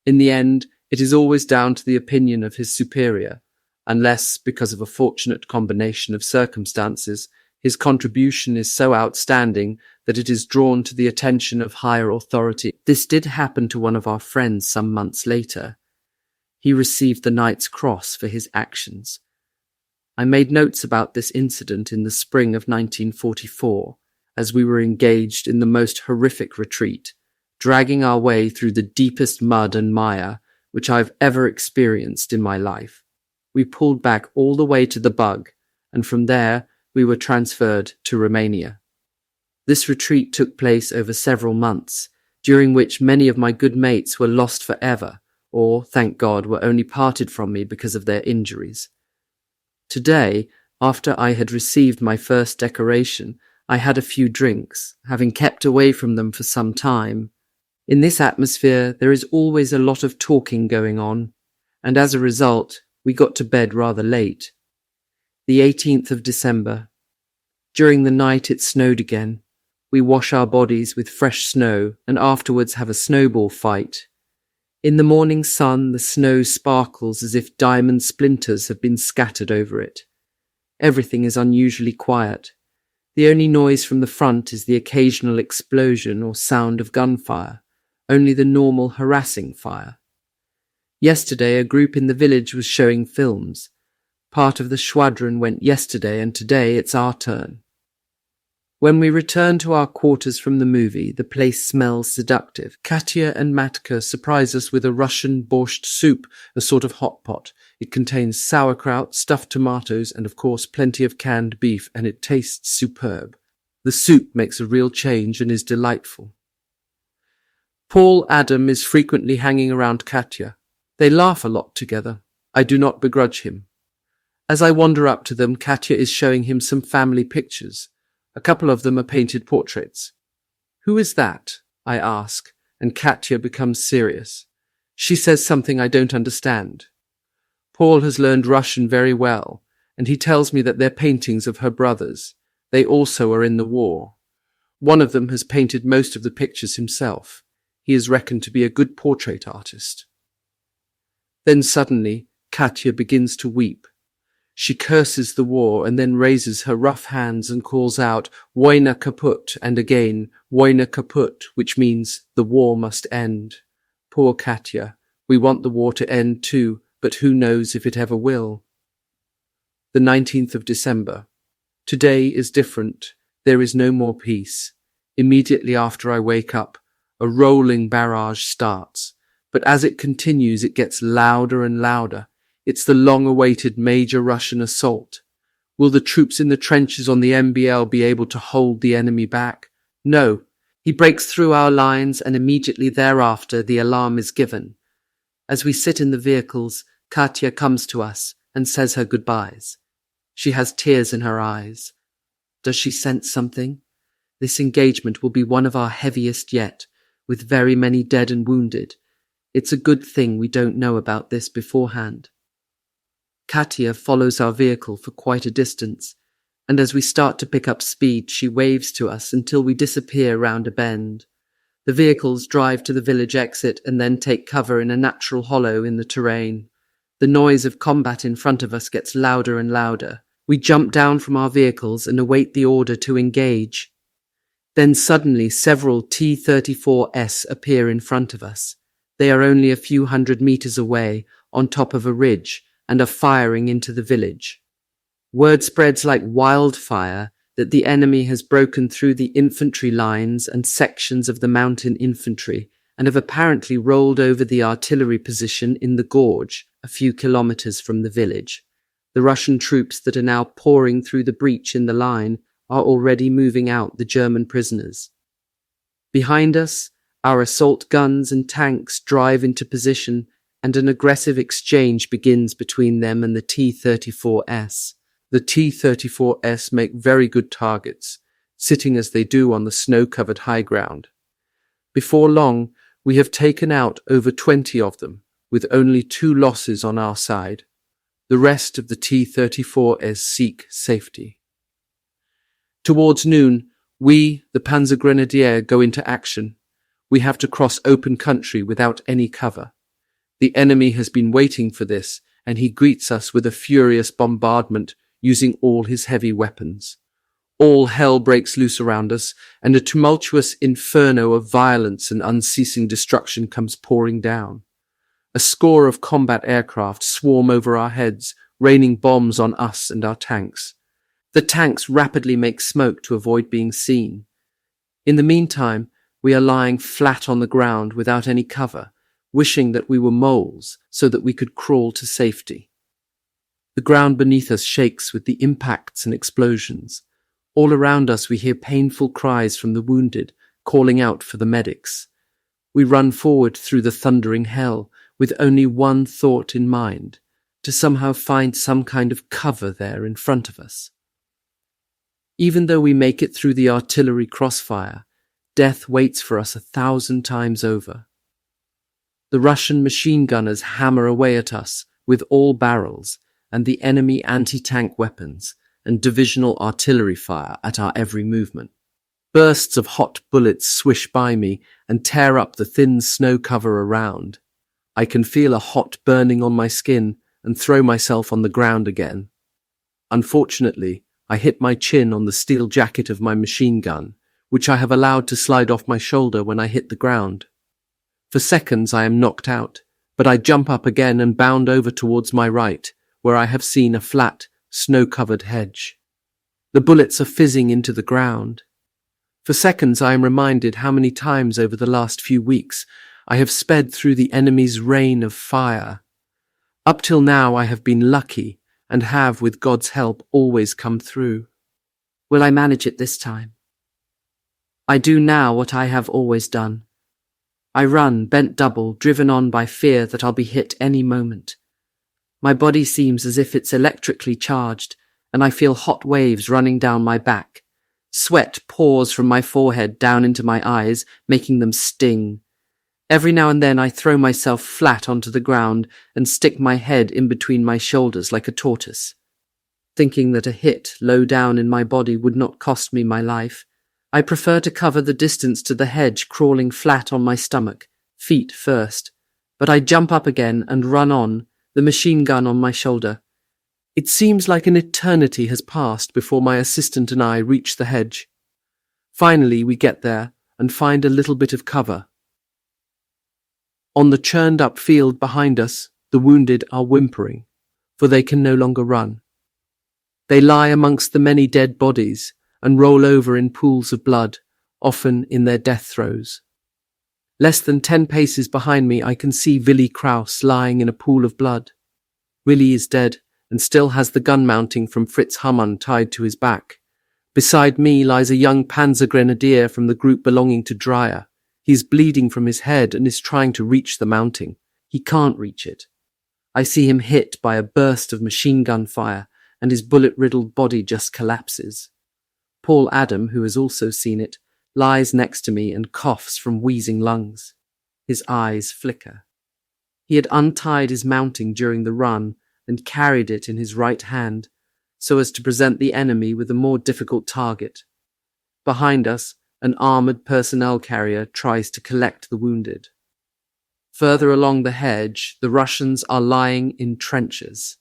A: In the end, it is always down to the opinion of his superior, unless, because of a fortunate combination of circumstances, his contribution is so outstanding that it is drawn to the attention of higher authority. This did happen to one of our friends some months later. He received the Knight's Cross for his actions. I made notes about this incident in the spring of 1944, as we were engaged in the most horrific retreat, dragging our way through the deepest mud and mire which I've ever experienced in my life. We pulled back all the way to the Bug, and from there we were transferred to Romania. This retreat took place over several months, during which many of my good mates were lost forever, or, thank God, were only parted from me because of their injuries. Today, after I had received my first decoration, I had a few drinks, having kept away from them for some time. In this atmosphere, there is always a lot of talking going on, and as a result, we got to bed rather late. The 18th of December. During the night it snowed again. We wash our bodies with fresh snow and afterwards have a snowball fight. In the morning sun, the snow sparkles as if diamond splinters have been scattered over it. Everything is unusually quiet. The only noise from the front is the occasional explosion or sound of gunfire, only the normal harassing fire. Yesterday, a group in the village was showing films. Part of the squadron went yesterday, and today it's our turn. When we return to our quarters from the movie, the place smells seductive. Katya and Matka surprise us with a Russian borscht soup, a sort of hot pot. It contains sauerkraut, stuffed tomatoes, and of course plenty of canned beef, and it tastes superb. The soup makes a real change and is delightful. Paul Adam is frequently hanging around Katya. They laugh a lot together. I do not begrudge him. As I wander up to them, Katya is showing him some family pictures. A couple of them are painted portraits. "Who is that?" I ask, and Katya becomes serious. She says something I don't understand. Paul has learned Russian very well, and he tells me that they're paintings of her brothers. They also are in the war. One of them has painted most of the pictures himself. He is reckoned to be a good portrait artist. Then suddenly, Katya begins to weep. She curses the war and then raises her rough hands and calls out, "Wojna kaput," and again, "Wojna kaput," which means the war must end. Poor Katya. We want the war to end too, but who knows if it ever will. The 19th of December. Today is different. There is no more peace. Immediately after I wake up, a rolling barrage starts, but as it continues it gets louder and louder. It's the long-awaited major Russian assault. Will the troops in the trenches on the MBL be able to hold the enemy back? No. He breaks through our lines and immediately thereafter the alarm is given. As we sit in the vehicles, Katya comes to us and says her goodbyes. She has tears in her eyes. Does she sense something? This engagement will be one of our heaviest yet, with very many dead and wounded. It's a good thing we don't know about this beforehand. Katia follows our vehicle for quite a distance, and as we start to pick up speed, she waves to us until we disappear round a bend. The vehicles drive to the village exit and then take cover in a natural hollow in the terrain. The noise of combat in front of us gets louder and louder. We jump down from our vehicles and await the order to engage. Then suddenly several T-34s appear in front of us. They are only a few 100 meters away, on top of a ridge, and are firing into the village. Word spreads like wildfire that the enemy has broken through the infantry lines and sections of the mountain infantry and have apparently rolled over the artillery position in the gorge a few kilometers from the village. The Russian troops that are now pouring through the breach in the line are already moving out the German prisoners. Behind us, our assault guns and tanks drive into position, and an aggressive exchange begins between them and the T-34s. The T-34s make very good targets, sitting as they do on the snow-covered high ground. Before long, we have taken out over 20 of them, with only 2 losses on our side. The rest of the T-34s seek safety. Towards noon, we, the Panzergrenadier, go into action. We have to cross open country without any cover. The enemy has been waiting for this, and he greets us with a furious bombardment using all his heavy weapons. All hell breaks loose around us, and a tumultuous inferno of violence and unceasing destruction comes pouring down. A score of combat aircraft swarm over our heads, raining bombs on us and our tanks. The tanks rapidly make smoke to avoid being seen. In the meantime, we are lying flat on the ground without any cover, wishing that we were moles so that we could crawl to safety. The ground beneath us shakes with the impacts and explosions. All around us we hear painful cries from the wounded, calling out for the medics. We run forward through the thundering hell, with only one thought in mind, to somehow find some kind of cover there in front of us. Even though we make it through the artillery crossfire, death waits for us 1,000 times over. The Russian machine gunners hammer away at us with all barrels, and the enemy anti-tank weapons and divisional artillery fire at our every movement. Bursts of hot bullets swish by me and tear up the thin snow cover around. I can feel a hot burning on my skin and throw myself on the ground again. Unfortunately, I hit my chin on the steel jacket of my machine gun, which I have allowed to slide off my shoulder when I hit the ground. For seconds I am knocked out, but I jump up again and bound over towards my right, where I have seen a flat, snow-covered hedge. The bullets are fizzing into the ground. For seconds I am reminded how many times over the last few weeks I have sped through the enemy's rain of fire. Up till now I have been lucky and have, with God's help, always come through. Will I manage it this time? I do now what I have always done. I run, bent double, driven on by fear that I'll be hit any moment. My body seems as if it's electrically charged, and I feel hot waves running down my back. Sweat pours from my forehead down into my eyes, making them sting. Every now and then I throw myself flat onto the ground and stick my head in between my shoulders like a tortoise. Thinking that a hit low down in my body would not cost me my life, I prefer to cover the distance to the hedge, crawling flat on my stomach, feet first. But I jump up again and run on, the machine gun on my shoulder. It seems like an eternity has passed before my assistant and I reach the hedge. Finally, we get there and find a little bit of cover. On the churned-up field behind us, the wounded are whimpering, for they can no longer run. They lie amongst the many dead bodies and roll over in pools of blood, often in their death throes. Less than 10 paces behind me, I can see Willi Kraus lying in a pool of blood. Willi is dead and still has the gun mounting from Fritz Hamann tied to his back. Beside me lies a young Panzergrenadier from the group belonging to Dreyer. He is bleeding from his head and is trying to reach the mounting. He can't reach it. I see him hit by a burst of machine gun fire, and his bullet-riddled body just collapses. Paul Adam, who has also seen it, lies next to me and coughs from wheezing lungs. His eyes flicker. He had untied his mounting during the run and carried it in his right hand, so as to present the enemy with a more difficult target. Behind us, an armoured personnel carrier tries to collect the wounded. Further along the hedge, the Russians are lying in trenches.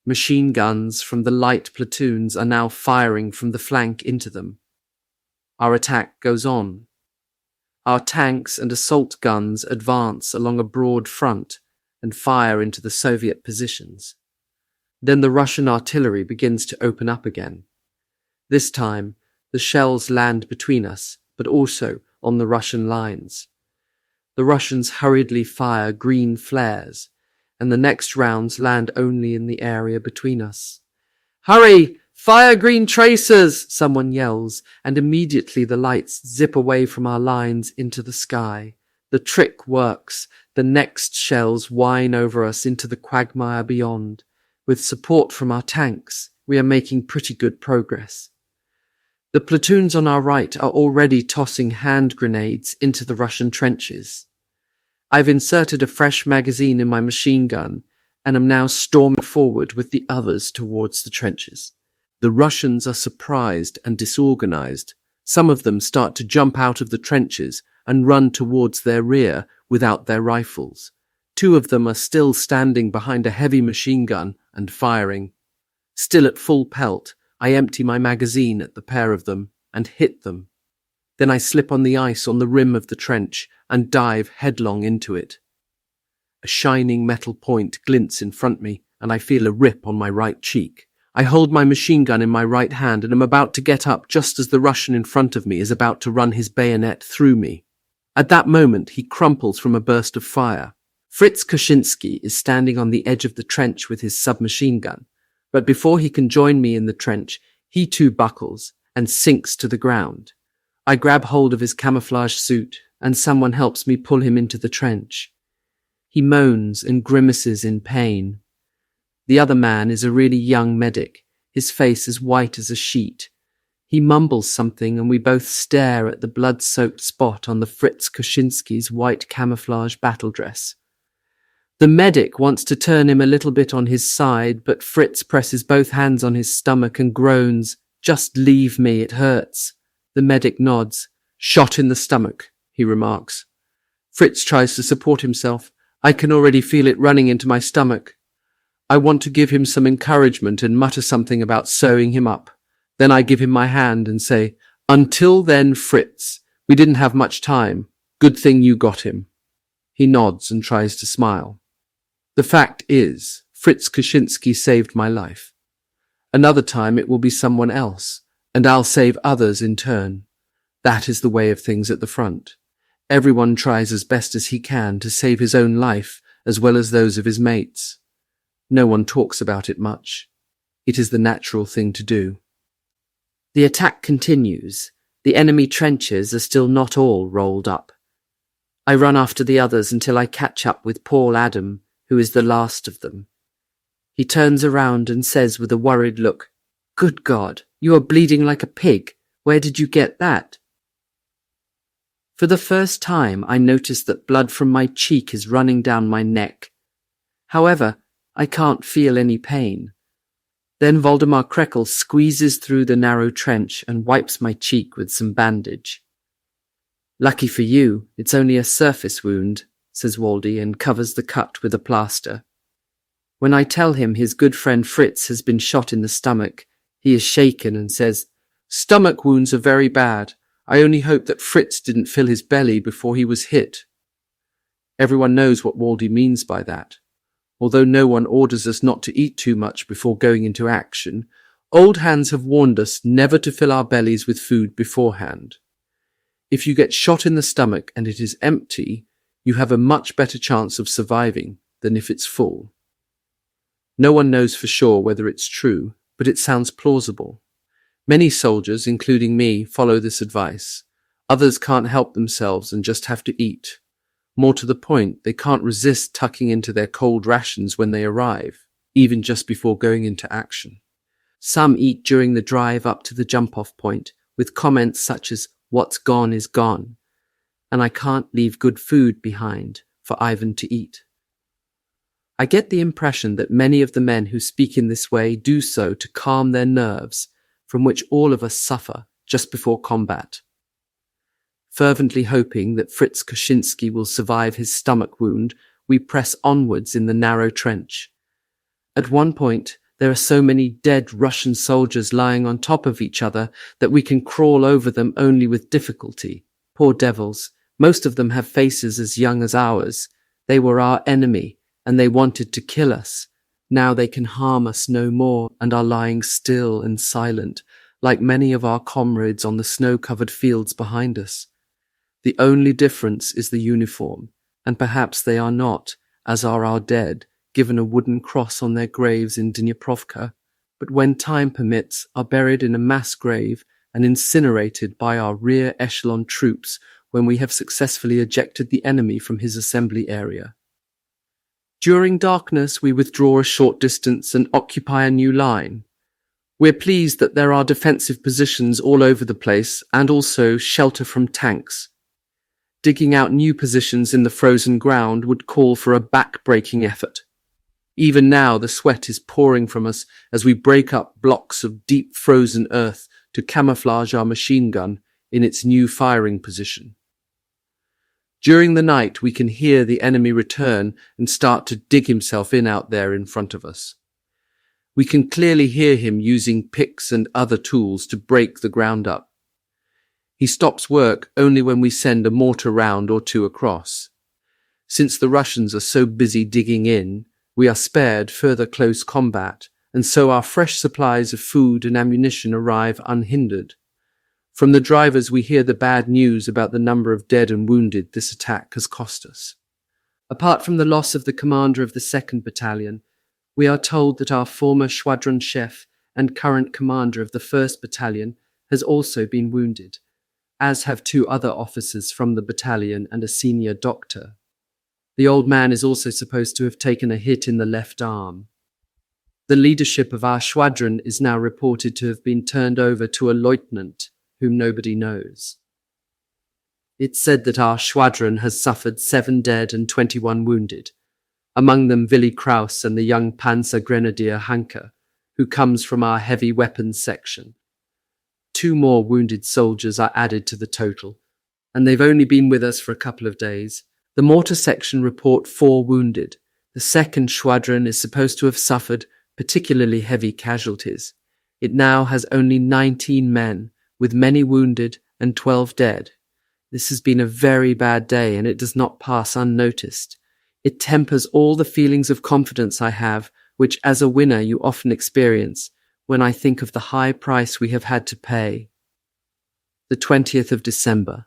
A: Machine guns from the light platoons are now firing from the flank into them. Our attack goes on. Our tanks and assault guns advance along a broad front and fire into the Soviet positions. Then the Russian artillery begins to open up again. This time, the shells land between us, but also on the Russian lines. The Russians hurriedly fire green flares, and the next rounds land only in the area between us. "Hurry! Fire green tracers!" someone yells, and immediately the lights zip away from our lines into the sky. The trick works. The next shells whine over us into the quagmire beyond. With support from our tanks, we are making pretty good progress. The platoons on our right are already tossing hand grenades into the Russian trenches. I've inserted a fresh magazine in my machine gun and am now storming forward with the others towards the trenches. The Russians are surprised and disorganized. Some of them start to jump out of the trenches and run towards their rear without their rifles. 2 of them are still standing behind a heavy machine gun and firing. Still at full pelt, I empty my magazine at the pair of them and hit them. Then I slip on the ice on the rim of the trench and dive headlong into it. A shining metal point glints in front of me, and I feel a rip on my right cheek. I hold my machine gun in my right hand and am about to get up just as the Russian in front of me is about to run his bayonet through me. At that moment, he crumples from a burst of fire. Fritz Koschorrek is standing on the edge of the trench with his submachine gun, but before he can join me in the trench, he too buckles and sinks to the ground. I grab hold of his camouflage suit, and someone helps me pull him into the trench. He moans and grimaces in pain. The other man is a really young medic, his face as white as a sheet. He mumbles something, and we both stare at the blood-soaked spot on the Fritz Koschorrek's white camouflage battle dress. The medic wants to turn him a little bit on his side, but Fritz presses both hands on his stomach and groans, "Just leave me, it hurts." The medic nods. "Shot in the stomach," he remarks. Fritz tries to support himself. I can already feel it running into my stomach. I want to give him some encouragement and mutter something about sewing him up. Then I give him my hand and say, "Until then, Fritz, we didn't have much time. Good thing you got him." He nods and tries to smile. The fact is, Fritz Koschorrek saved my life. Another time it will be someone else, and I'll save others in turn. That is the way of things at the front. Everyone tries as best as he can to save his own life as well as those of his mates. No one talks about it much. It is the natural thing to do. The attack continues. The enemy trenches are still not all rolled up. I run after the others until I catch up with Paul Adam, who is the last of them. He turns around and says with a worried look, "Good God, you are bleeding like a pig. Where did you get that?" For the first time, I notice that blood from my cheek is running down my neck. However, I can't feel any pain. Then Waldemar Krekel squeezes through the narrow trench and wipes my cheek with some bandage. "Lucky for you, it's only a surface wound," says Waldy, and covers the cut with a plaster. When I tell him his good friend Fritz has been shot in the stomach, he is shaken and says, "Stomach wounds are very bad. I only hope that Fritz didn't fill his belly before he was hit." Everyone knows what Waldy means by that. Although no one orders us not to eat too much before going into action, old hands have warned us never to fill our bellies with food beforehand. If you get shot in the stomach and it is empty, you have a much better chance of surviving than if it's full. No one knows for sure whether it's true, but it sounds plausible. Many soldiers, including me, follow this advice. Others can't help themselves and just have to eat. More to the point, they can't resist tucking into their cold rations when they arrive, even just before going into action. Some eat during the drive up to the jump-off point, with comments such as, what's gone is gone, and I can't leave good food behind for Ivan to eat. I get the impression that many of the men who speak in this way do so to calm their nerves, from which all of us suffer just before combat. Fervently hoping that Fritz Koschinski will survive his stomach wound, we press onwards in the narrow trench. At one point, there are so many dead Russian soldiers lying on top of each other that we can crawl over them only with difficulty. Poor devils, most of them have faces as young as ours. They were our enemy, and they wanted to kill us. Now they can harm us no more and are lying still and silent, like many of our comrades on the snow-covered fields behind us. The only difference is the uniform, and perhaps they are not, as are our dead, given a wooden cross on their graves in Dniprovka, but when time permits are buried in a mass grave and incinerated by our rear echelon troops when we have successfully ejected the enemy from his assembly area. During darkness, we withdraw a short distance and occupy a new line. We're pleased that there are defensive positions all over the place and also shelter from tanks. Digging out new positions in the frozen ground would call for a back-breaking effort. Even now, the sweat is pouring from us as we break up blocks of deep frozen earth to camouflage our machine gun in its new firing position. During the night, we can hear the enemy return and start to dig himself in out there in front of us. We can clearly hear him using picks and other tools to break the ground up. He stops work only when we send a mortar round or two across. Since the Russians are so busy digging in, we are spared further close combat, and so our fresh supplies of food and ammunition arrive unhindered. From the drivers we hear the bad news about the number of dead and wounded this attack has cost us. Apart from the loss of the commander of the 2nd Battalion, we are told that our former squadron chef and current commander of the 1st Battalion has also been wounded, as have 2 other officers from the battalion and a senior doctor. The old man is also supposed to have taken a hit in the left arm. The leadership of our squadron is now reported to have been turned over to a lieutenant whom nobody knows. It's said that our squadron has suffered 7 dead and 21 wounded, among them Willi Kraus and the young Panzer Grenadier Hanke, who comes from our heavy weapons section. 2 more wounded soldiers are added to the total, and they've only been with us for a couple of days. The mortar section report 4 wounded. The 2nd Squadron is supposed to have suffered particularly heavy casualties. It now has only 19 men, with many wounded and 12 dead. This has been a very bad day, and it does not pass unnoticed. It tempers all the feelings of confidence I have, which as a winner you often experience, when I think of the high price we have had to pay. The 20th of December.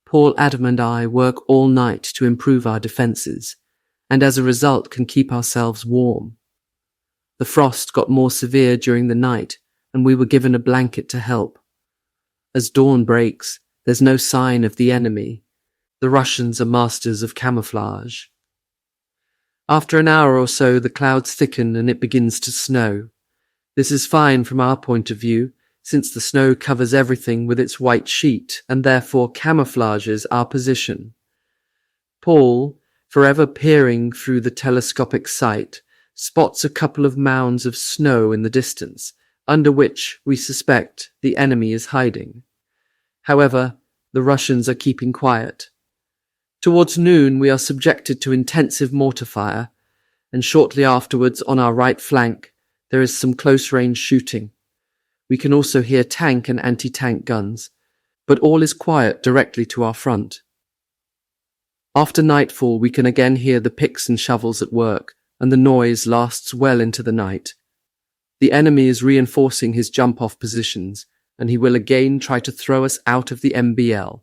A: Paul, Adam and I work all night to improve our defences, and as a result can keep ourselves warm. The frost got more severe during the night, and we were given a blanket to help. As dawn breaks, there's no sign of the enemy. The Russians are masters of camouflage. After an hour or so, the clouds thicken and it begins to snow. This is fine from our point of view, since the snow covers everything with its white sheet and therefore camouflages our position. Paul, forever peering through the telescopic sight, spots a couple of mounds of snow in the distance, under which we suspect the enemy is hiding. However, the Russians are keeping quiet. Towards noon, we are subjected to intensive mortar fire, and shortly afterwards, on our right flank, there is some close-range shooting. We can also hear tank and anti-tank guns, but all is quiet directly to our front. After nightfall, we can again hear the picks and shovels at work, and the noise lasts well into the night. The enemy is reinforcing his jump-off positions, and he will again try to throw us out of the MBL.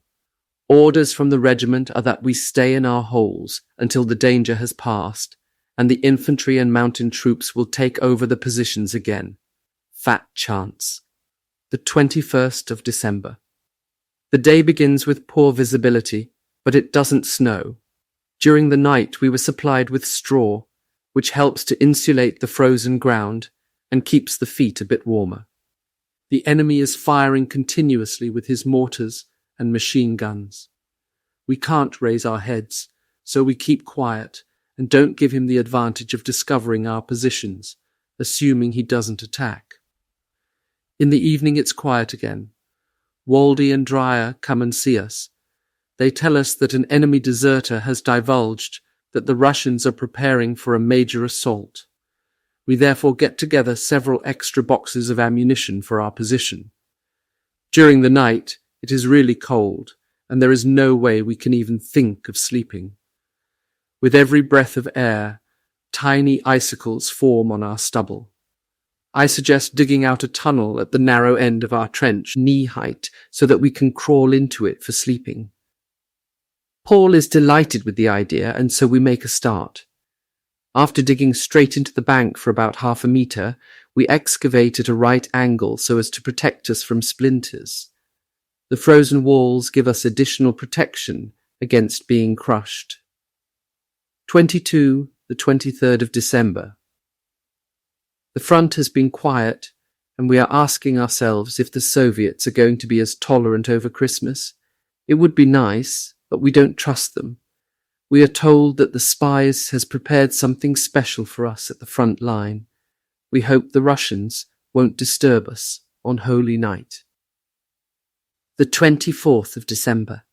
A: Orders from the regiment are that we stay in our holes until the danger has passed, and the infantry and mountain troops will take over the positions again. Fat chance. The 21st of December. The day begins with poor visibility, but it doesn't snow. During the night we were supplied with straw, which helps to insulate the frozen ground and keeps the feet a bit warmer. The enemy is firing continuously with his mortars, and machine guns. We can't raise our heads, so we keep quiet and don't give him the advantage of discovering our positions, assuming he doesn't attack. In the evening it's quiet again. Waldy and Dreyer come and see us. They tell us that an enemy deserter has divulged that the Russians are preparing for a major assault. We therefore get together several extra boxes of ammunition for our position. During the night, it is really cold, and there is no way we can even think of sleeping. With every breath of air, tiny icicles form on our stubble. I suggest digging out a tunnel at the narrow end of our trench, knee-height, so that we can crawl into it for sleeping. Paul is delighted with the idea, and so we make a start. After digging straight into the bank for about 1/2 meter, we excavate at a right angle so as to protect us from splinters. The frozen walls give us additional protection against being crushed. 22, the 23rd of December. The front has been quiet, and we are asking ourselves if the Soviets are going to be as tolerant over Christmas. It would be nice, but we don't trust them. We are told that the spies has prepared something special for us at the front line. We hope the Russians won't disturb us on Holy Night. The 24th of December.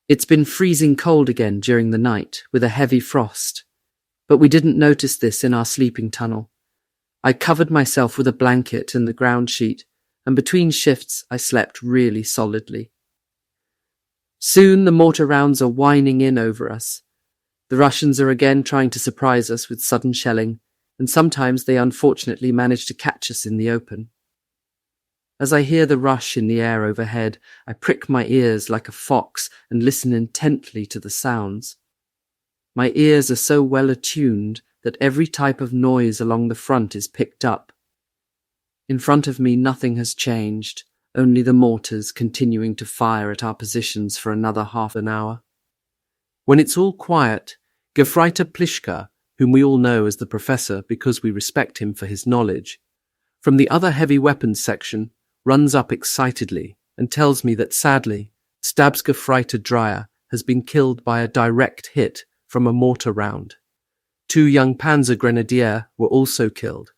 A: It's been freezing cold again during the night with a heavy frost, but we didn't notice this in our sleeping tunnel. I covered myself with a blanket and the ground sheet, and between shifts I slept really solidly. Soon the mortar rounds are whining in over us. The Russians are again trying to surprise us with sudden shelling, and sometimes they unfortunately manage to catch us in the open. As I hear the rush in the air overhead, I prick my ears like a fox and listen intently to the sounds. My ears are so well attuned that every type of noise along the front is picked up. In front of me nothing has changed, only the mortars continuing to fire at our positions for another half an hour. When it's all quiet, Gefreiter Plischka, whom we all know as the professor because we respect him for his knowledge, from the other heavy weapons section, runs up excitedly and tells me that sadly, Stabsgefreiter Dreyer has been killed by a direct hit from a mortar round. 2 young Panzer Grenadiers were also killed.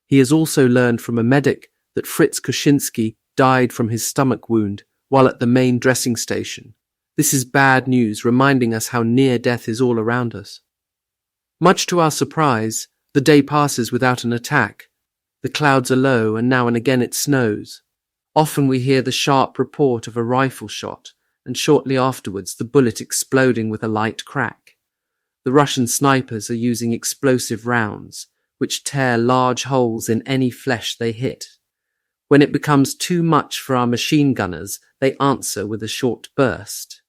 A: He has also learned from a medic that Fritz Koschinski died from his stomach wound while at the main dressing station. This is bad news, reminding us how near death is all around us. Much to our surprise, the day passes without an attack. The clouds are low, and now and again it snows. Often we hear the sharp report of a rifle shot, and shortly afterwards the bullet exploding with a light crack. The Russian snipers are using explosive rounds, which tear large holes in any flesh they hit. When it becomes too much for our machine gunners, they answer with a short burst.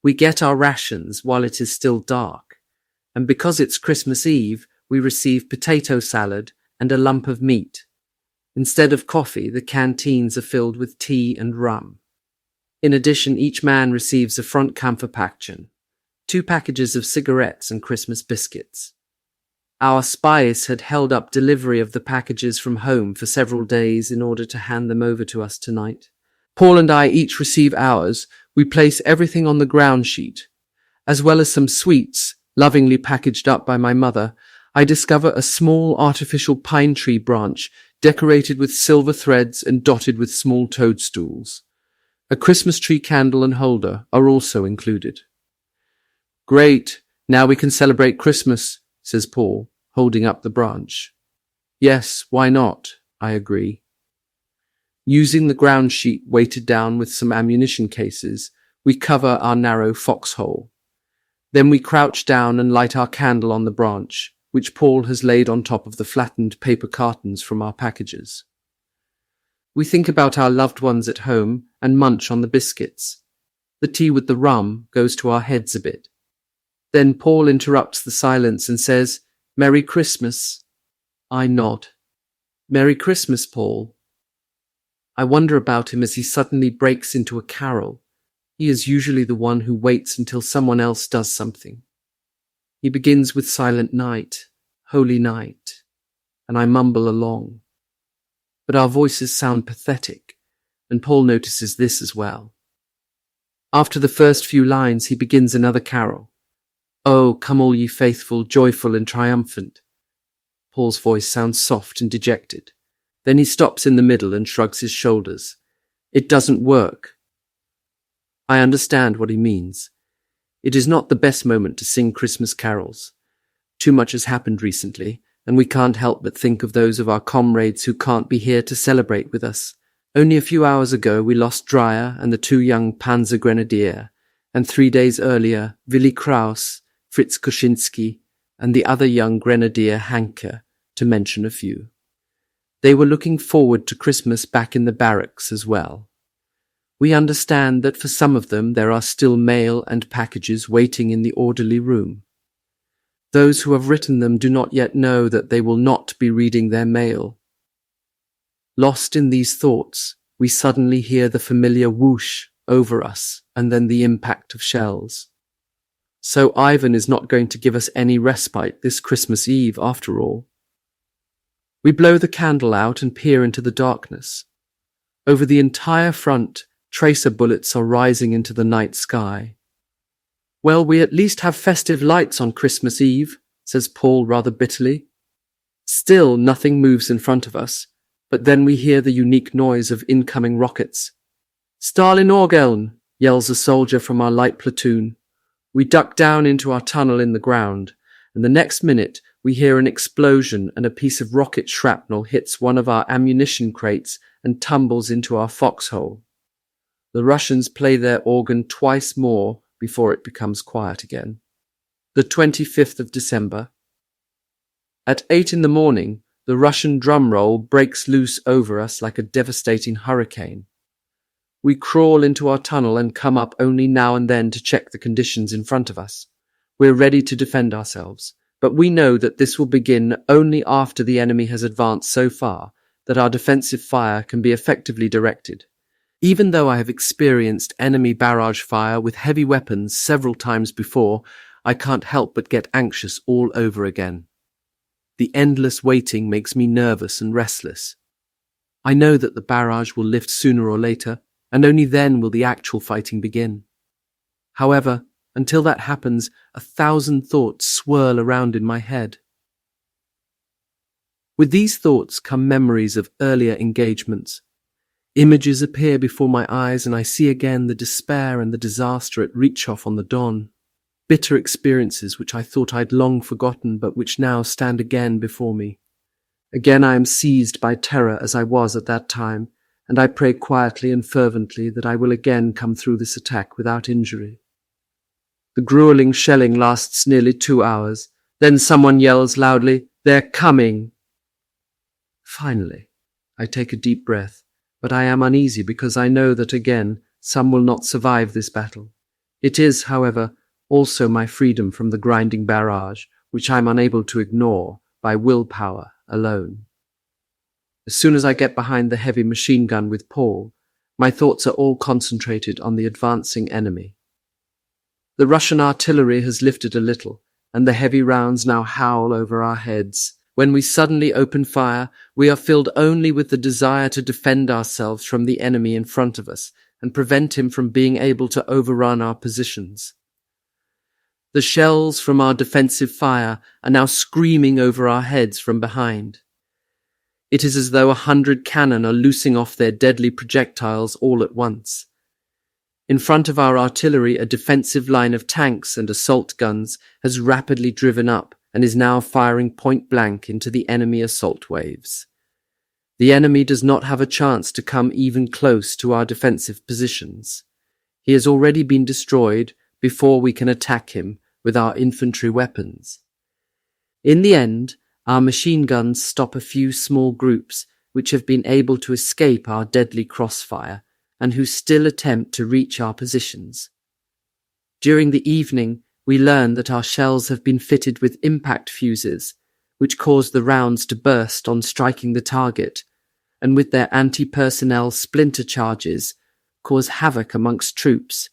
A: We get our rations while it is still dark, and because it's Christmas Eve, we receive potato salad and a lump of meat. Instead of coffee, the canteens are filled with tea and rum. In addition, each man receives a Frontkampfpackchen, 2 packages of cigarettes and Christmas biscuits. Our spies had held up delivery of the packages from home for several days in order to hand them over to us tonight. Paul and I each receive ours. We place everything on the ground sheet. As well as some sweets, lovingly packaged up by my mother, I discover a small artificial pine tree branch decorated with silver threads and dotted with small toadstools. A Christmas tree candle and holder are also included. Great, now we can celebrate Christmas, says Paul, holding up the branch. Yes, why not? I agree. Using the ground sheet weighted down with some ammunition cases, we cover our narrow foxhole. Then we crouch down and light our candle on the branch, which Paul has laid on top of the flattened paper cartons from our packages. We think about our loved ones at home and munch on the biscuits. The tea with the rum goes to our heads a bit. Then Paul interrupts the silence and says, "Merry Christmas." I nod. "Merry Christmas, Paul." I wonder about him as he suddenly breaks into a carol. He is usually the one who waits until someone else does something. He begins with Silent Night, Holy Night, and I mumble along. But our voices sound pathetic. and Paul notices this as well. After the first few lines, he begins another carol. "Oh, come all ye faithful, joyful and triumphant." Paul's voice sounds soft and dejected. Then he stops in the middle and shrugs his shoulders. It doesn't work. I understand what he means. It is not the best moment to sing Christmas carols. Too much has happened recently, and we can't help but think of those of our comrades who can't be here to celebrate with us. Only a few hours ago we lost Dreyer and the 2 young Panzer Grenadier, and 3 days earlier Willi Kraus, Fritz Koschinski, and the other young Grenadier Hanke, to mention a few. They were looking forward to Christmas back in the barracks as well. We understand that for some of them there are still mail and packages waiting in the orderly room. Those who have written them do not yet know that they will not be reading their mail. Lost in these thoughts, we suddenly hear the familiar whoosh over us and then the impact of shells. So Ivan is not going to give us any respite this Christmas Eve after all. We blow the candle out and peer into the darkness. Over the entire front, tracer bullets are rising into the night sky. "Well, we at least have festive lights on Christmas Eve," says Paul rather bitterly. Still, nothing moves in front of us, but then we hear the unique noise of incoming rockets. "Stalingrad!" yells a soldier from our light platoon. We duck down into our tunnel in the ground, and the next minute we hear an explosion and a piece of rocket shrapnel hits one of our ammunition crates and tumbles into our foxhole. The Russians play their organ twice more before it becomes quiet again. The 25th of December. At 8 in the morning, the Russian drum roll breaks loose over us like a devastating hurricane. We crawl into our tunnel and come up only now and then to check the conditions in front of us. We're ready to defend ourselves, but we know that this will begin only after the enemy has advanced so far that our defensive fire can be effectively directed. Even though I have experienced enemy barrage fire with heavy weapons several times before, I can't help but get anxious all over again. The endless waiting makes me nervous and restless. I know that the barrage will lift sooner or later, and only then will the actual fighting begin. However, until that happens, 1,000 thoughts swirl around in my head. With these thoughts come memories of earlier engagements. Images appear before my eyes and I see again the despair and the disaster at Retchow on the Don. Bitter experiences which I thought I'd long forgotten but which now stand again before me. Again I am seized by terror as I was at that time, and I pray quietly and fervently that I will again come through this attack without injury. The grueling shelling lasts nearly 2 hours. Then someone yells loudly, "They're coming!" Finally, I take a deep breath, but I am uneasy because I know that again some will not survive this battle. It is, however, also my freedom from the grinding barrage, which I am unable to ignore by willpower alone. As soon as I get behind the heavy machine gun with Paul, my thoughts are all concentrated on the advancing enemy. The Russian artillery has lifted a little, and the heavy rounds now howl over our heads. When we suddenly open fire, we are filled only with the desire to defend ourselves from the enemy in front of us and prevent him from being able to overrun our positions. The shells from our defensive fire are now screaming over our heads from behind. It is as though 100 cannon are loosing off their deadly projectiles all at once. In front of our artillery, a defensive line of tanks and assault guns has rapidly driven up and is now firing point blank into the enemy assault waves. The enemy does not have a chance to come even close to our defensive positions. He has already been destroyed before we can attack him with our infantry weapons. In the end, our machine guns stop a few small groups which have been able to escape our deadly crossfire and who still attempt to reach our positions. During the evening, we learn that our shells have been fitted with impact fuses, which cause the rounds to burst on striking the target, and with their anti-personnel splinter charges, cause havoc amongst troops.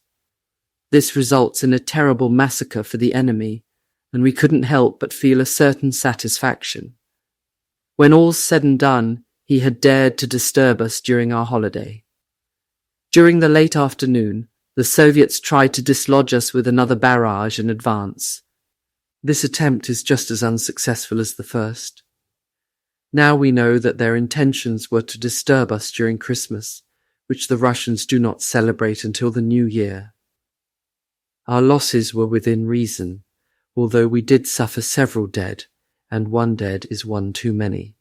A: This results in a terrible massacre for the enemy, and we couldn't help but feel a certain satisfaction. When all's said and done, he had dared to disturb us during our holiday. During the late afternoon, the Soviets tried to dislodge us with another barrage and advance. This attempt is just as unsuccessful as the first. Now we know that their intentions were to disturb us during Christmas, which the Russians do not celebrate until the New Year. Our losses were within reason, although we did suffer several dead, and one dead is one too many.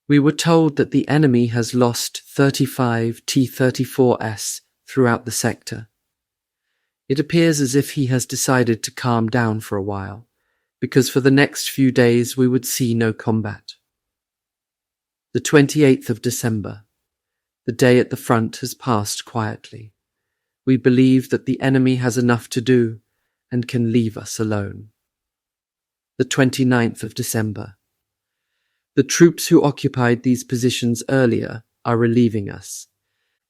A: We were told that the enemy has lost 35 T-34s throughout the sector. It appears as if he has decided to calm down for a while, because for the next few days we would see no combat. The 28th of December. The day at the front has passed quietly. We believe that the enemy has enough to do and can leave us alone. The 29th of December. The troops who occupied these positions earlier are relieving us.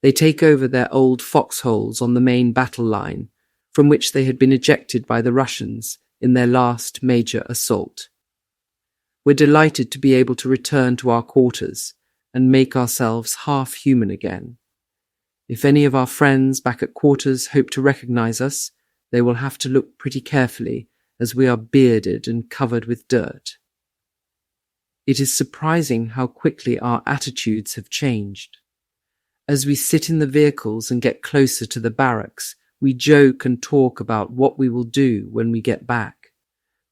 A: They take over their old foxholes on the main battle line, from which they had been ejected by the Russians in their last major assault. We're delighted to be able to return to our quarters and make ourselves half human again. If any of our friends back at quarters hope to recognize us, they will have to look pretty carefully, as we are bearded and covered with dirt. It is surprising how quickly our attitudes have changed. As we sit in the vehicles and get closer to the barracks, we joke and talk about what we will do when we get back.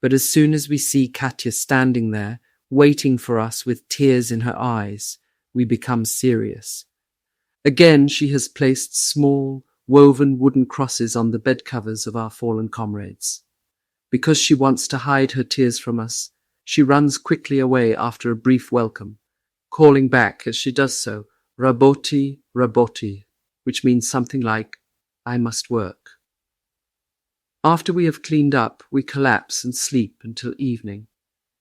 A: But as soon as we see Katya standing there, waiting for us with tears in her eyes, we become serious. Again, she has placed small, woven wooden crosses on the bed covers of our fallen comrades. Because she wants to hide her tears from us, she runs quickly away after a brief welcome, calling back as she does so, Raboti, Raboti, which means something like, I must work. After we have cleaned up, we collapse and sleep until evening.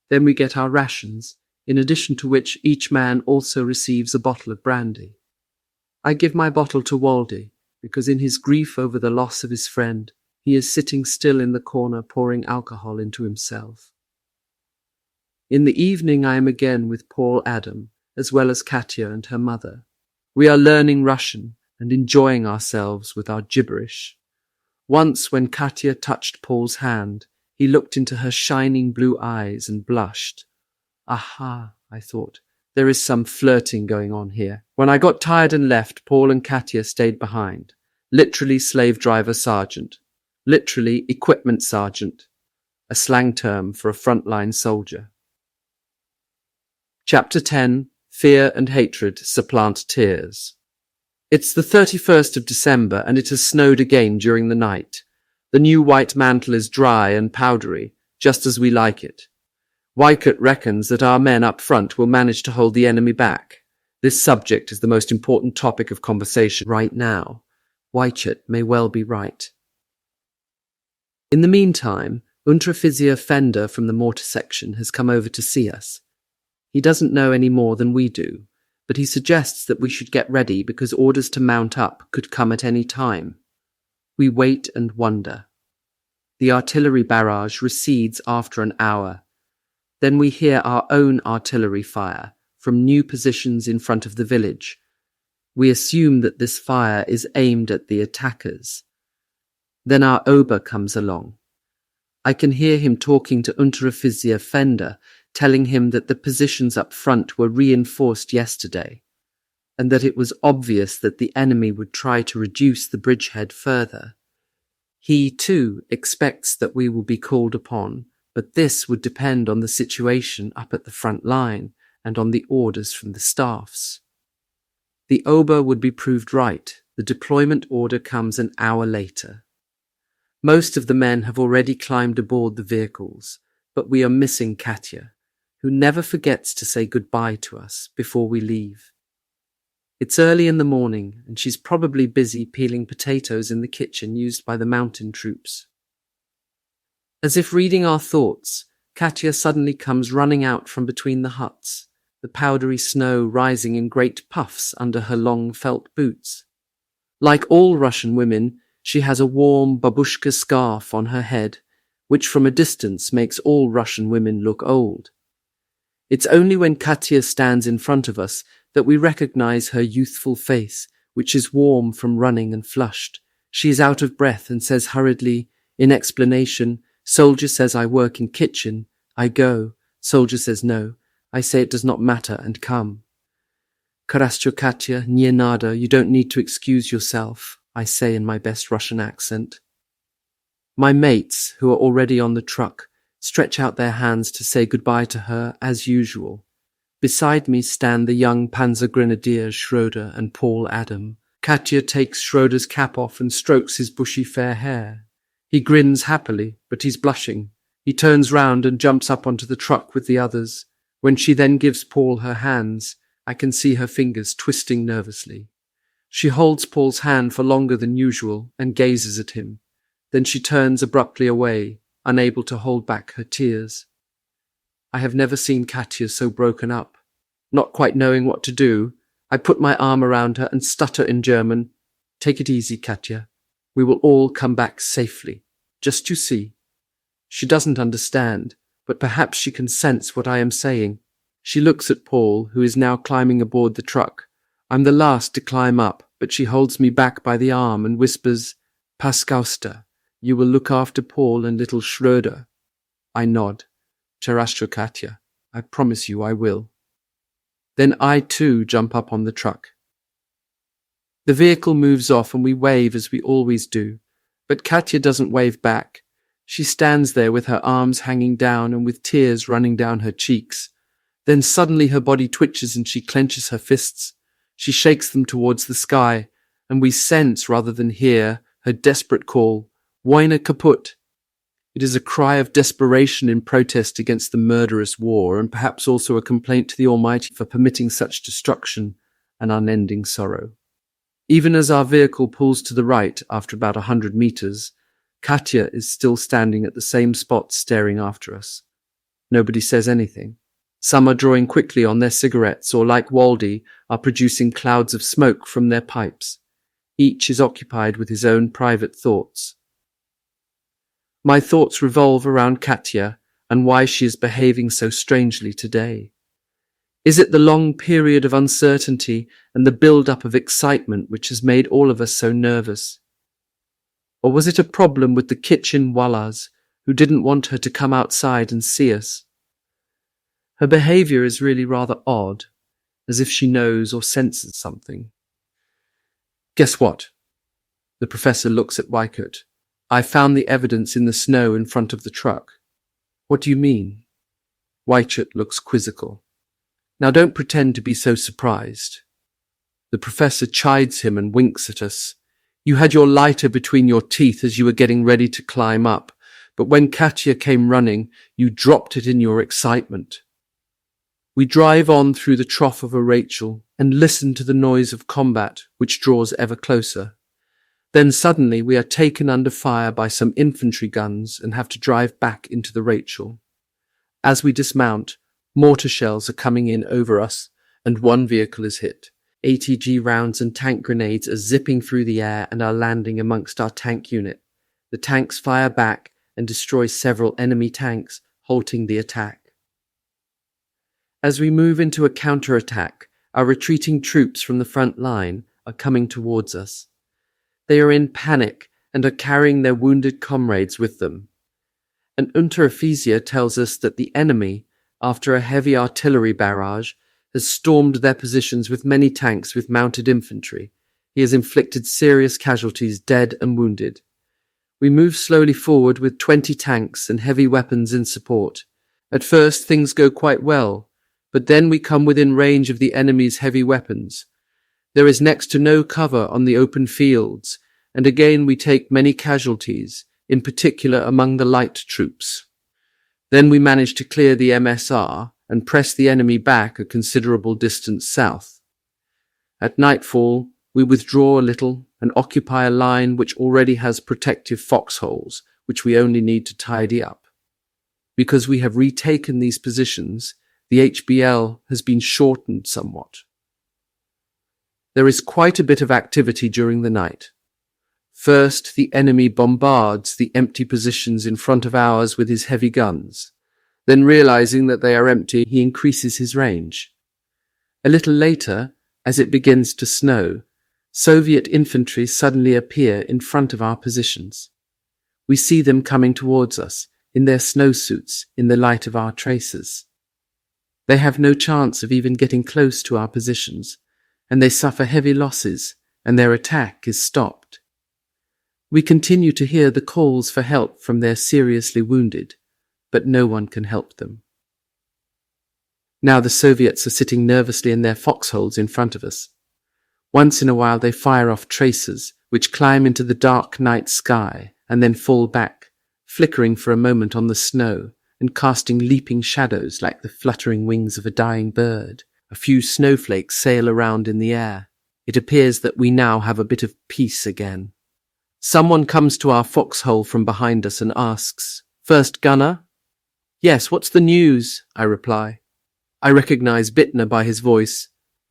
A: Then we get our rations, in addition to which each man also receives a bottle of brandy. I give my bottle to Waldy, because in his grief over the loss of his friend, he is sitting still in the corner pouring alcohol into himself. In the evening I am again with Paul Adam, as well as Katya and her mother. We are learning Russian and enjoying ourselves with our gibberish. Once when Katya touched Paul's hand, he looked into her shining blue eyes and blushed. Aha, I thought, there is some flirting going on here. When I got tired and left, Paul and Katya stayed behind. Literally slave driver sergeant. Literally equipment sergeant. A slang term for a frontline soldier. Chapter 10. Fear and hatred supplant tears. It's the 31st of December and it has snowed again during the night. The new white mantle is dry and powdery, just as we like it. Wykert reckons that our men up front will manage to hold the enemy back. This subject is the most important topic of conversation right now. Wykert may well be right. In the meantime, Unteroffizier Fender from the mortar section has come over to see us. He doesn't know any more than we do, but he suggests that we should get ready because orders to mount up could come at any time. We wait and wonder. The artillery barrage recedes after an hour. Then we hear our own artillery fire from new positions in front of the village. We assume that this fire is aimed at the attackers. Then our Ober comes along. I can hear him talking to Unteroffizier Fender, telling him that the positions up front were reinforced yesterday, and that it was obvious that the enemy would try to reduce the bridgehead further. He, too, expects that we will be called upon, but this would depend on the situation up at the front line and on the orders from the staffs. The Ober would be proved right. The deployment order comes an hour later. Most of the men have already climbed aboard the vehicles, but we are missing Katya, who never forgets to say goodbye to us before we leave. It's early in the morning, and she's probably busy peeling potatoes in the kitchen used by the mountain troops. As if reading our thoughts, Katya suddenly comes running out from between the huts, the powdery snow rising in great puffs under her long felt boots. Like all Russian women, she has a warm babushka scarf on her head, which from a distance makes all Russian women look old. It's only when Katya stands in front of us that we recognize her youthful face which is warm from running and flushed. She is out of breath and says hurriedly, in explanation, "Soldier says I work in kitchen. I go." Soldier says no. I say it does not matter and come. "Karastyo Katya, nie nada, you don't need to excuse yourself," I say in my best Russian accent. My mates, who are already on the truck, stretch out their hands to say goodbye to her as usual. Beside me stand the young Panzer Grenadiers Schroeder and Paul Adam. Katya takes Schroeder's cap off and strokes his bushy fair hair. He grins happily, but he's blushing. He turns round and jumps up onto the truck with the others. When she then gives Paul her hands, I can see her fingers twisting nervously. She holds Paul's hand for longer than usual and gazes at him. Then she turns abruptly away, unable to hold back her tears. I have never seen Katya so broken up. Not quite knowing what to do, I put my arm around her and stutter in German, "Take it easy, Katya. We will all come back safely. Just you see." She doesn't understand, but perhaps she can sense what I am saying. She looks at Paul, who is now climbing aboard the truck. I'm the last to climb up, but she holds me back by the arm and whispers, "Paskausta, you will look after Paul and little Schroeder." I nod. "Charashtra Katya, I promise you I will." Then I too jump up on the truck. The vehicle moves off and we wave as we always do, but Katya doesn't wave back. She stands there with her arms hanging down and with tears running down her cheeks. Then suddenly her body twitches and she clenches her fists. She shakes them towards the sky, and we sense rather than hear her desperate call, "Wojna kaput." It is a cry of desperation in protest against the murderous war, and perhaps also a complaint to the Almighty for permitting such destruction and unending sorrow. Even as our vehicle pulls to the right after about 100 meters, Katya is still standing at the same spot staring after us. Nobody says anything. Some are drawing quickly on their cigarettes or, like Waldy, are producing clouds of smoke from their pipes. Each is occupied with his own private thoughts. My thoughts revolve around Katya and why she is behaving so strangely today. Is it the long period of uncertainty and the build-up of excitement which has made all of us so nervous? Or was it a problem with the kitchen wallahs who didn't want her to come outside and see us? Her behavior is really rather odd, as if she knows or senses something. Guess what? The professor looks at Wykert. I found the evidence in the snow in front of the truck. What do you mean? Wykert looks quizzical. Now don't pretend to be so surprised. The professor chides him and winks at us. You had your lighter between your teeth as you were getting ready to climb up, but when Katya came running, you dropped it in your excitement. We drive on through the trough of a Rachel and listen to the noise of combat, which draws ever closer. Then suddenly we are taken under fire by some infantry guns and have to drive back into the Rachel. As we dismount, mortar shells are coming in over us and one vehicle is hit. ATG rounds and tank grenades are zipping through the air and are landing amongst our tank unit. The tanks fire back and destroy several enemy tanks, halting the attack. As we move into a counterattack, our retreating troops from the front line are coming towards us. They are in panic and are carrying their wounded comrades with them. An Unteroffizier tells us that the enemy, after a heavy artillery barrage, has stormed their positions with many tanks with mounted infantry. He has inflicted serious casualties, dead and wounded. We move slowly forward with 20 tanks and heavy weapons in support. At first things go quite well, but then we come within range of the enemy's heavy weapons. There is next to no cover on the open fields, and again we take many casualties, in particular among the light troops. Then we manage to clear the MSR and press the enemy back a considerable distance south. At nightfall, we withdraw a little and occupy a line which already has protective foxholes, which we only need to tidy up. Because we have retaken these positions, the HBL has been shortened somewhat. There is quite a bit of activity during the night. First, the enemy bombards the empty positions in front of ours with his heavy guns. Then, realizing that they are empty, he increases his range. A little later, as it begins to snow, Soviet infantry suddenly appear in front of our positions. We see them coming towards us, in their snowsuits, in the light of our tracers. They have no chance of even getting close to our positions, and they suffer heavy losses, and their attack is stopped. We continue to hear the calls for help from their seriously wounded, but no one can help them. Now the Soviets are sitting nervously in their foxholes in front of us. Once in a while they fire off tracers, which climb into the dark night sky and then fall back, flickering for a moment on the snow and casting leaping shadows like the fluttering wings of a dying bird. A few snowflakes sail around in the air. It appears that we now have a bit of peace again. Someone comes to our foxhole from behind us and asks, "First gunner?" "Yes, what's the news?" I reply. I recognize Bittner by his voice.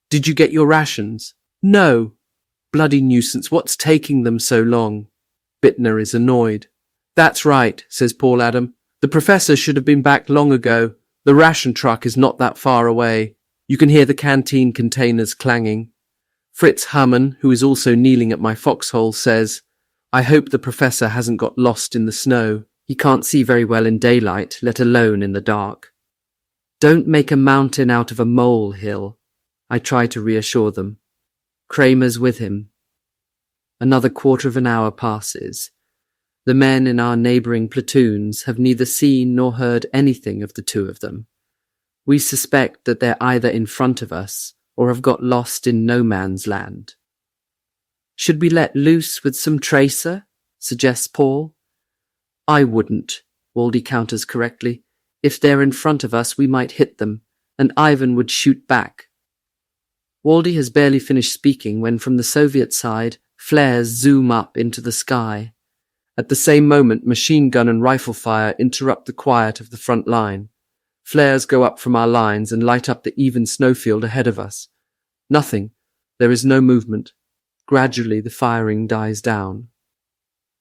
A: "Did you get your rations?" "No." "Bloody nuisance, what's taking them so long?" Bittner is annoyed. "That's right," says Paul Adam. "The professor should have been back long ago. The ration truck is not that far away. You can hear the canteen containers clanging." Fritz Hammann, who is also kneeling at my foxhole, says, "I hope the professor hasn't got lost in the snow. He can't see very well in daylight, let alone in the dark." "Don't make a mountain out of a molehill," I try to reassure them. Kramer's with him. Another quarter of an hour passes. The men in our neighbouring platoons have neither seen nor heard anything of the two of them. We suspect that they're either in front of us or have got lost in no man's land. "Should we let loose with some tracer?" suggests Paul. "I wouldn't," Waldy counters correctly. "If they're in front of us, we might hit them, and Ivan would shoot back." Waldy has barely finished speaking when from the Soviet side, flares zoom up into the sky. At the same moment, machine gun and rifle fire interrupt the quiet of the front line. Flares go up from our lines and light up the even snowfield ahead of us. Nothing. There is no movement. Gradually, the firing dies down.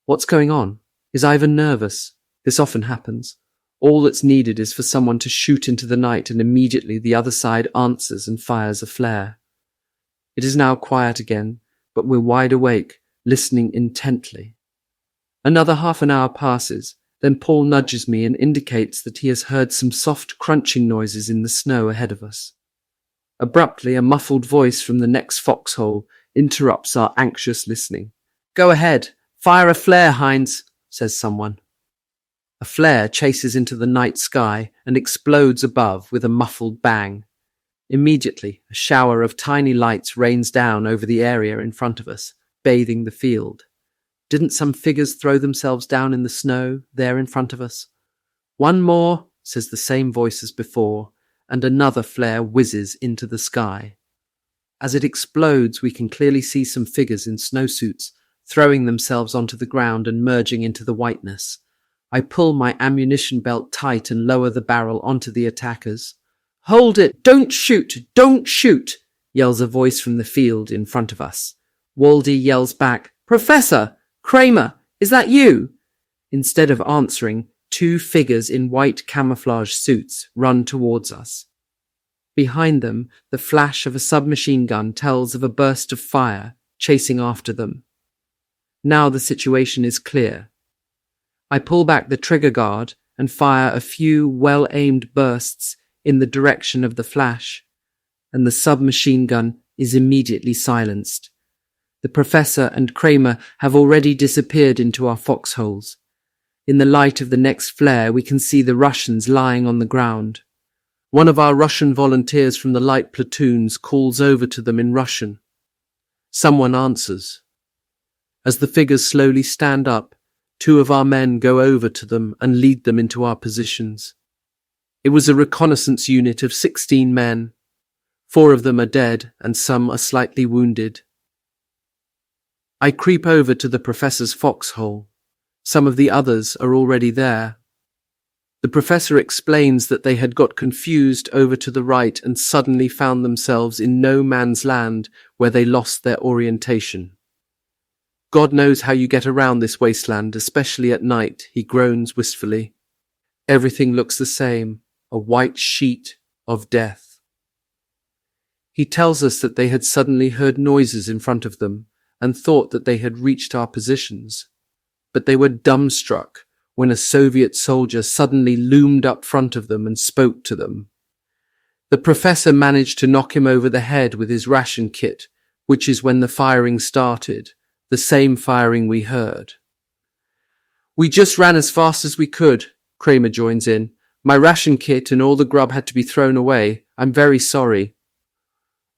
A: What's going on? Is Ivan nervous? This often happens. All that's needed is for someone to shoot into the night, and immediately the other side answers and fires a flare. It is now quiet again, but we're wide awake, listening intently. Another half an hour passes, then Paul nudges me and indicates that he has heard some soft crunching noises in the snow ahead of us. Abruptly, a muffled voice from the next foxhole interrupts our anxious listening. "Go ahead, fire a flare, Heinz," says someone. A flare chases into the night sky and explodes above with a muffled bang. Immediately, a shower of tiny lights rains down over the area in front of us, bathing the field. Didn't some figures throw themselves down in the snow there in front of us? "One more," says the same voice as before, and another flare whizzes into the sky. As it explodes, we can clearly see some figures in snowsuits throwing themselves onto the ground and merging into the whiteness. I pull my ammunition belt tight and lower the barrel onto the attackers. "Hold it! Don't shoot! Don't shoot!" yells a voice from the field in front of us. Waldy yells back, "Professor! Kramer! Is that you?" Instead of answering, two figures in white camouflage suits run towards us. Behind them, the flash of a submachine gun tells of a burst of fire chasing after them. Now the situation is clear. I pull back the trigger guard and fire a few well-aimed bursts in the direction of the flash, and the submachine gun is immediately silenced. The professor and Kramer have already disappeared into our foxholes. In the light of the next flare, we can see the Russians lying on the ground. One of our Russian volunteers from the light platoons calls over to them in Russian. Someone answers. As the figures slowly stand up, two of our men go over to them and lead them into our positions. It was a reconnaissance unit of 16 men. 4 of them are dead and some are slightly wounded. I creep over to the professor's foxhole. Some of the others are already there. The professor explains that they had got confused over to the right and suddenly found themselves in no man's land where they lost their orientation. "God knows how you get around this wasteland, especially at night," he groans wistfully. Everything looks the same, a white sheet of death. He tells us that they had suddenly heard noises in front of them, and thought that they had reached our positions. But they were dumbstruck when a Soviet soldier suddenly loomed up front of them and spoke to them. The professor managed to knock him over the head with his ration kit, which is when the firing started, the same firing we heard. "We just ran as fast as we could," Kramer joins in. "My ration kit and all the grub had to be thrown away. I'm very sorry."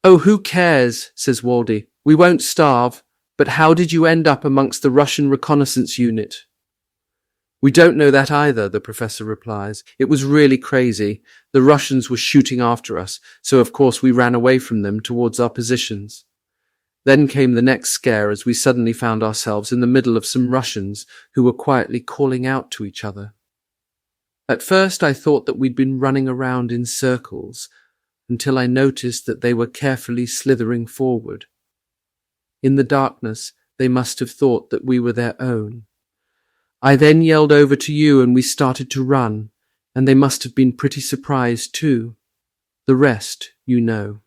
A: "Oh, who cares?" says Waldy. "We won't starve. But how did you end up amongst the Russian reconnaissance unit?" "We don't know that either," the professor replies. "It was really crazy. The Russians were shooting after us, so of course we ran away from them towards our positions. Then came the next scare as we suddenly found ourselves in the middle of some Russians who were quietly calling out to each other. At first I thought that we'd been running around in circles until I noticed that they were carefully slithering forward. In the darkness, they must have thought that we were their own. I then yelled over to you and we started to run, and they must have been pretty surprised too. The rest, you know."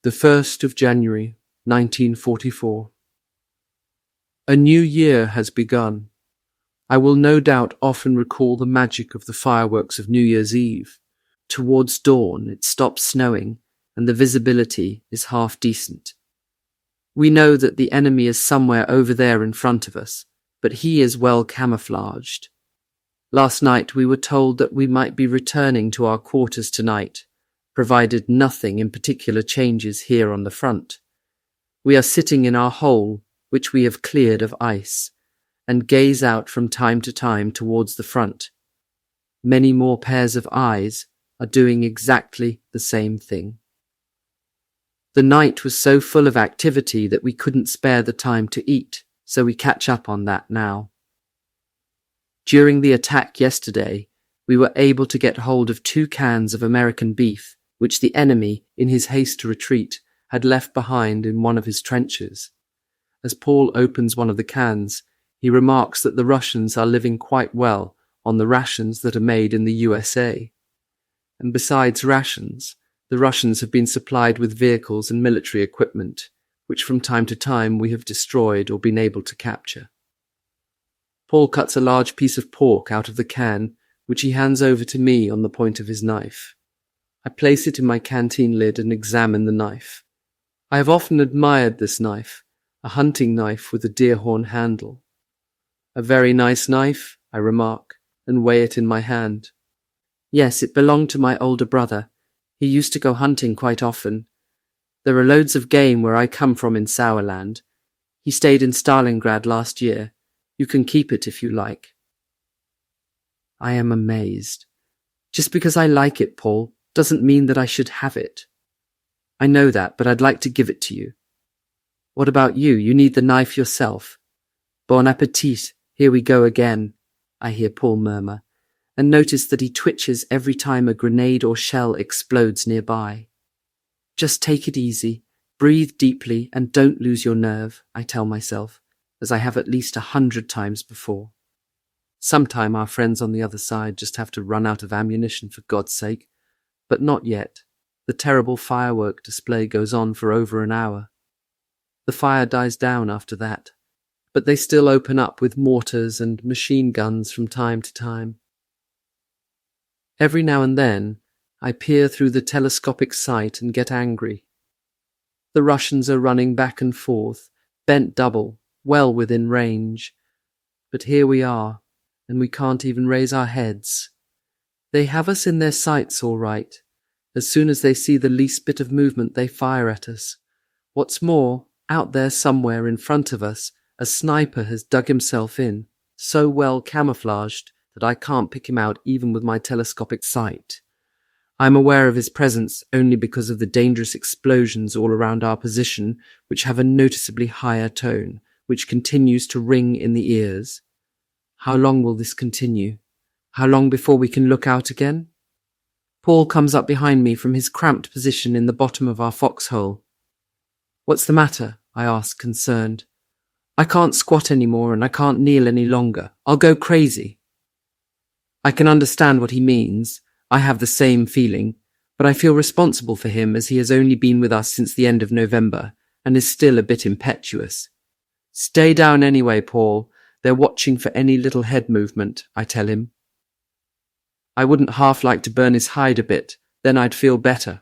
A: The 1st of January, 1944. A new year has begun. I will no doubt often recall the magic of the fireworks of New Year's Eve. Towards dawn, it stops snowing, and the visibility is half decent. We know that the enemy is somewhere over there in front of us, but he is well camouflaged. Last night we were told that we might be returning to our quarters tonight, provided nothing in particular changes here on the front. We are sitting in our hole, which we have cleared of ice, and gaze out from time to time towards the front. Many more pairs of eyes are doing exactly the same thing. The night was so full of activity that we couldn't spare the time to eat, so we catch up on that now. During the attack yesterday, we were able to get hold of 2 cans of American beef, which the enemy, in his haste to retreat, had left behind in one of his trenches. As Paul opens one of the cans, he remarks that the Russians are living quite well on the rations that are made in the USA. And besides rations, the Russians have been supplied with vehicles and military equipment, which from time to time we have destroyed or been able to capture. Paul cuts a large piece of pork out of the can, which he hands over to me on the point of his knife. I place it in my canteen lid and examine the knife. I have often admired this knife, a hunting knife with a deer horn handle. "A very nice knife," I remark, and weigh it in my hand. "Yes, it belonged to my older brother. He used to go hunting quite often. There are loads of game where I come from in Sauerland. He stayed in Stalingrad last year. You can keep it if you like." I am amazed. Just because I like it, Paul, doesn't mean that I should have it. I know that, but I'd like to give it to you. What about you? You need the knife yourself. Bon appetit, here we go again, I hear Paul murmur, and notice that he twitches every time a grenade or shell explodes nearby. Just take it easy, breathe deeply, and don't lose your nerve, I tell myself, as I have at least 100 times before. Sometime our friends on the other side just have to run out of ammunition for God's sake. But not yet. The terrible firework display goes on for over an hour. The fire dies down after that, but they still open up with mortars and machine guns from time to time. Every now and then, I peer through the telescopic sight and get angry. The Russians are running back and forth, bent double, well within range. But here we are, and we can't even raise our heads. They have us in their sights all right. As soon as they see the least bit of movement, they fire at us. What's more, out there somewhere in front of us, a sniper has dug himself in, so well camouflaged that I can't pick him out even with my telescopic sight. I'm aware of his presence only because of the dangerous explosions all around our position, which have a noticeably higher tone, which continues to ring in the ears. How long will this continue? How long before we can look out again? Paul comes up behind me from his cramped position in the bottom of our foxhole. "What's the matter?" I ask, concerned. "I can't squat anymore and I can't kneel any longer. I'll go crazy." I can understand what he means. I have the same feeling, but I feel responsible for him as he has only been with us since the end of November, and is still a bit impetuous. "Stay down anyway, Paul. They're watching for any little head movement," I tell him. I wouldn't half like to burn his hide a bit, then I'd feel better.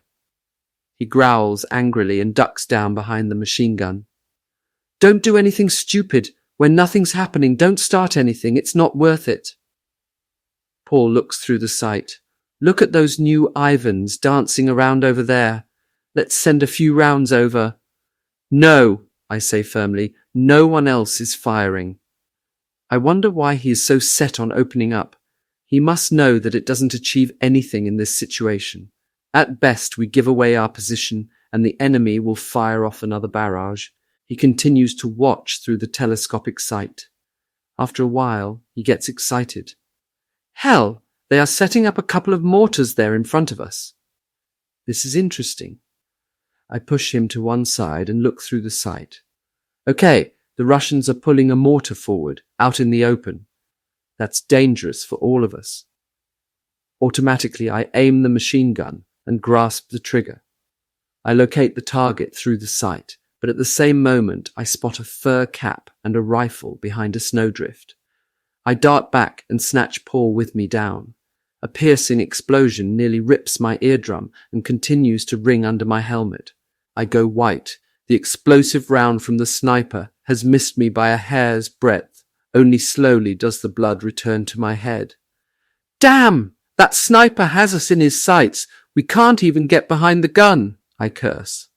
A: He growls angrily and ducks down behind the machine gun. "Don't do anything stupid. When nothing's happening, don't start anything. It's not worth it." Paul looks through the sight. "Look at those new Ivans dancing around over there. Let's send a few rounds over." "No," I say firmly. "No one else is firing." I wonder why he is so set on opening up. He must know that it doesn't achieve anything in this situation. At best, we give away our position, and the enemy will fire off another barrage. He continues to watch through the telescopic sight. After a while, he gets excited. "Hell, they are setting up a couple of mortars there in front of us." This is interesting. I push him to one side and look through the sight. Okay, the Russians are pulling a mortar forward, out in the open. That's dangerous for all of us. Automatically, I aim the machine gun and grasp the trigger. I locate the target through the sight, but at the same moment, I spot a fur cap and a rifle behind a snowdrift. I dart back and snatch Paul with me down. A piercing explosion nearly rips my eardrum and continues to ring under my helmet. I go white. The explosive round from the sniper has missed me by a hair's breadth. Only slowly does the blood return to my head. "Damn! That sniper has us in his sights. We can't even get behind the gun," I curse.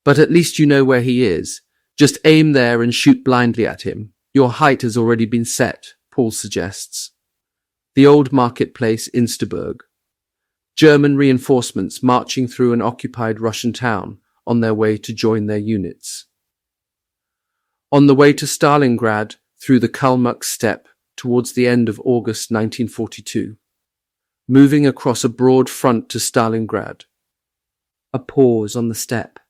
A: "But at least you know where he is. Just aim there and shoot blindly at him. Your height has already been set," Paul suggests. The old marketplace, Insterburg. German reinforcements marching through an occupied Russian town on their way to join their units. On the way to Stalingrad, through the Kalmuk steppe, towards the end of August 1942. Moving across a broad front to Stalingrad. A pause on the steppe.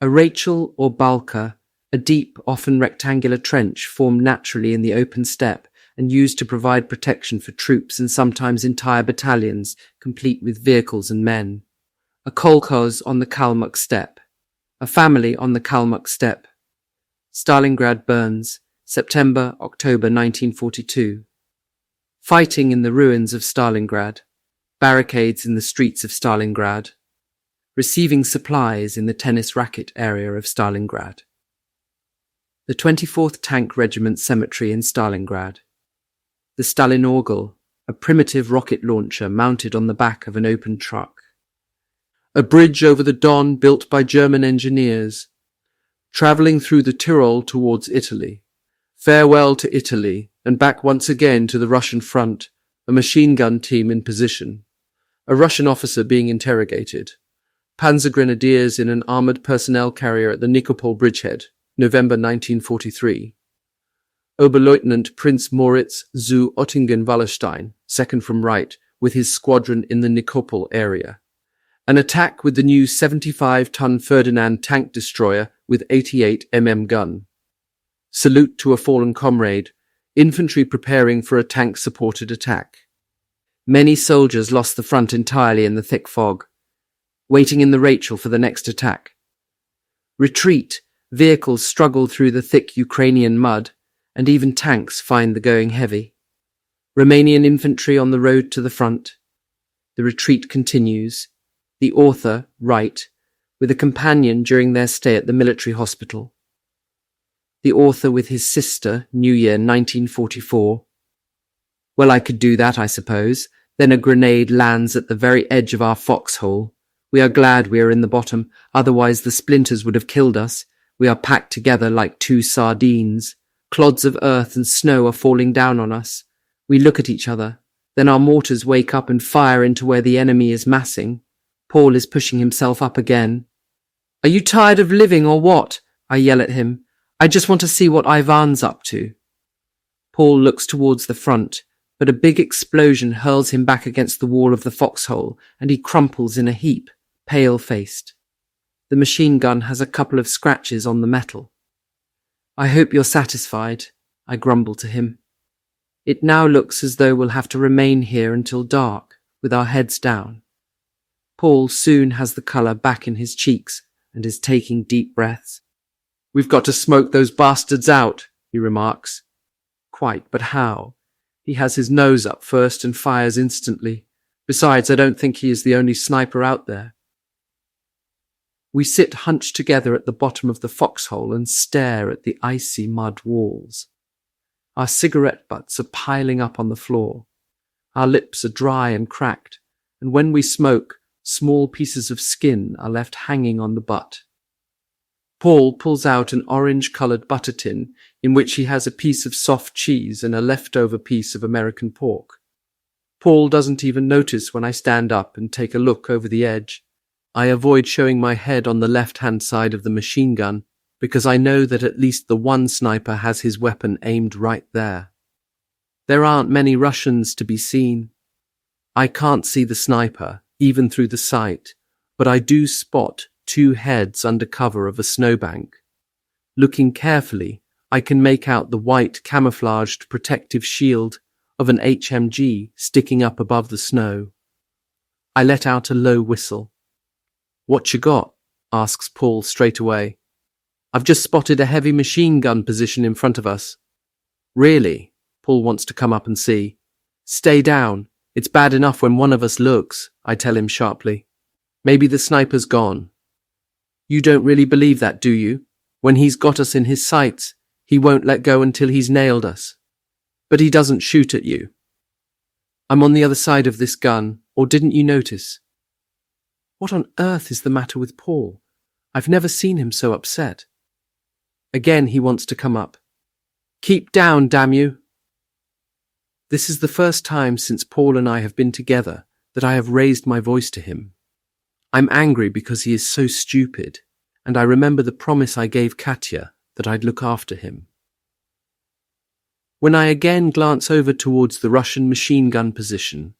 A: A Rachel or Balka, a deep, often rectangular trench formed naturally in the open steppe and used to provide protection for troops and sometimes entire battalions, complete with vehicles and men. A kolkhoz on the Kalmuk steppe. A family on the Kalmuk steppe. Stalingrad burns, September, October 1942. Fighting in the ruins of Stalingrad. Barricades in the streets of Stalingrad. Receiving supplies in the tennis racket area of Stalingrad. The 24th Tank Regiment Cemetery in Stalingrad. The Stalinorgel, a primitive rocket launcher mounted on the back of an open truck. A bridge over the Don built by German engineers. Travelling through the Tyrol towards Italy. Farewell to Italy, and back once again to the Russian front, a machine gun team in position. A Russian officer being interrogated. Panzer Grenadiers in an armoured personnel carrier at the Nikopol bridgehead, November 1943. Oberleutnant Prince Moritz zu Ottingen-Wallerstein, second from right, with his squadron in the Nikopol area. An attack with the new 75-ton Ferdinand tank destroyer with 88 mm gun. Salute to a fallen comrade. Infantry preparing for a tank-supported attack. Many soldiers lost the front entirely in the thick fog. Waiting in the Rachel for the next attack. Retreat. Vehicles struggle through the thick Ukrainian mud, and even tanks find the going heavy. Romanian infantry on the road to the front. The retreat continues. The author, right, with a companion during their stay at the military hospital. The author with his sister, New Year 1944. Well, I could do that, I suppose. Then a grenade lands at the very edge of our foxhole. We are glad we are in the bottom, otherwise the splinters would have killed us. We are packed together like two sardines. Clods of earth and snow are falling down on us. We look at each other. Then our mortars wake up and fire into where the enemy is massing. Paul is pushing himself up again. "Are you tired of living or what?" I yell at him. "I just want to see what Ivan's up to." Paul looks towards the front, but a big explosion hurls him back against the wall of the foxhole, and he crumples in a heap, pale-faced. The machine gun has a couple of scratches on the metal. "I hope you're satisfied," I grumble to him. It now looks as though we'll have to remain here until dark, with our heads down. Paul soon has the colour back in his cheeks and is taking deep breaths. "We've got to smoke those bastards out," he remarks. Quite, but how? He has his nose up first and fires instantly. Besides, I don't think he is the only sniper out there. We sit hunched together at the bottom of the foxhole and stare at the icy mud walls. Our cigarette butts are piling up on the floor. Our lips are dry and cracked, and when we smoke, small pieces of skin are left hanging on the butt. Paul pulls out an orange-coloured butter tin in which he has a piece of soft cheese and a leftover piece of American pork. Paul doesn't even notice when I stand up and take a look over the edge. I avoid showing my head on the left-hand side of the machine gun because I know that at least the one sniper has his weapon aimed right there. There aren't many Russians to be seen. I can't see the sniper, even through the sight, but I do spot two heads under cover of a snowbank. Looking carefully, I can make out the white camouflaged protective shield of an HMG sticking up above the snow. I let out a low whistle. "What you got?" asks Paul straight away. "I've just spotted a heavy machine gun position in front of us." "Really?" Paul wants to come up and see. "Stay down. It's bad enough when one of us looks," I tell him sharply. "Maybe the sniper's gone." "You don't really believe that, do you? When he's got us in his sights, he won't let go until he's nailed us. But he doesn't shoot at you." "I'm on the other side of this gun, or didn't you notice?" What on earth is the matter with Paul? I've never seen him so upset. Again he wants to come up. "Keep down, damn you!" This is the first time since Paul and I have been together that I have raised my voice to him. I'm angry because he is so stupid, and I remember the promise I gave Katya that I'd look after him. When I again glance over towards the Russian machine gun position,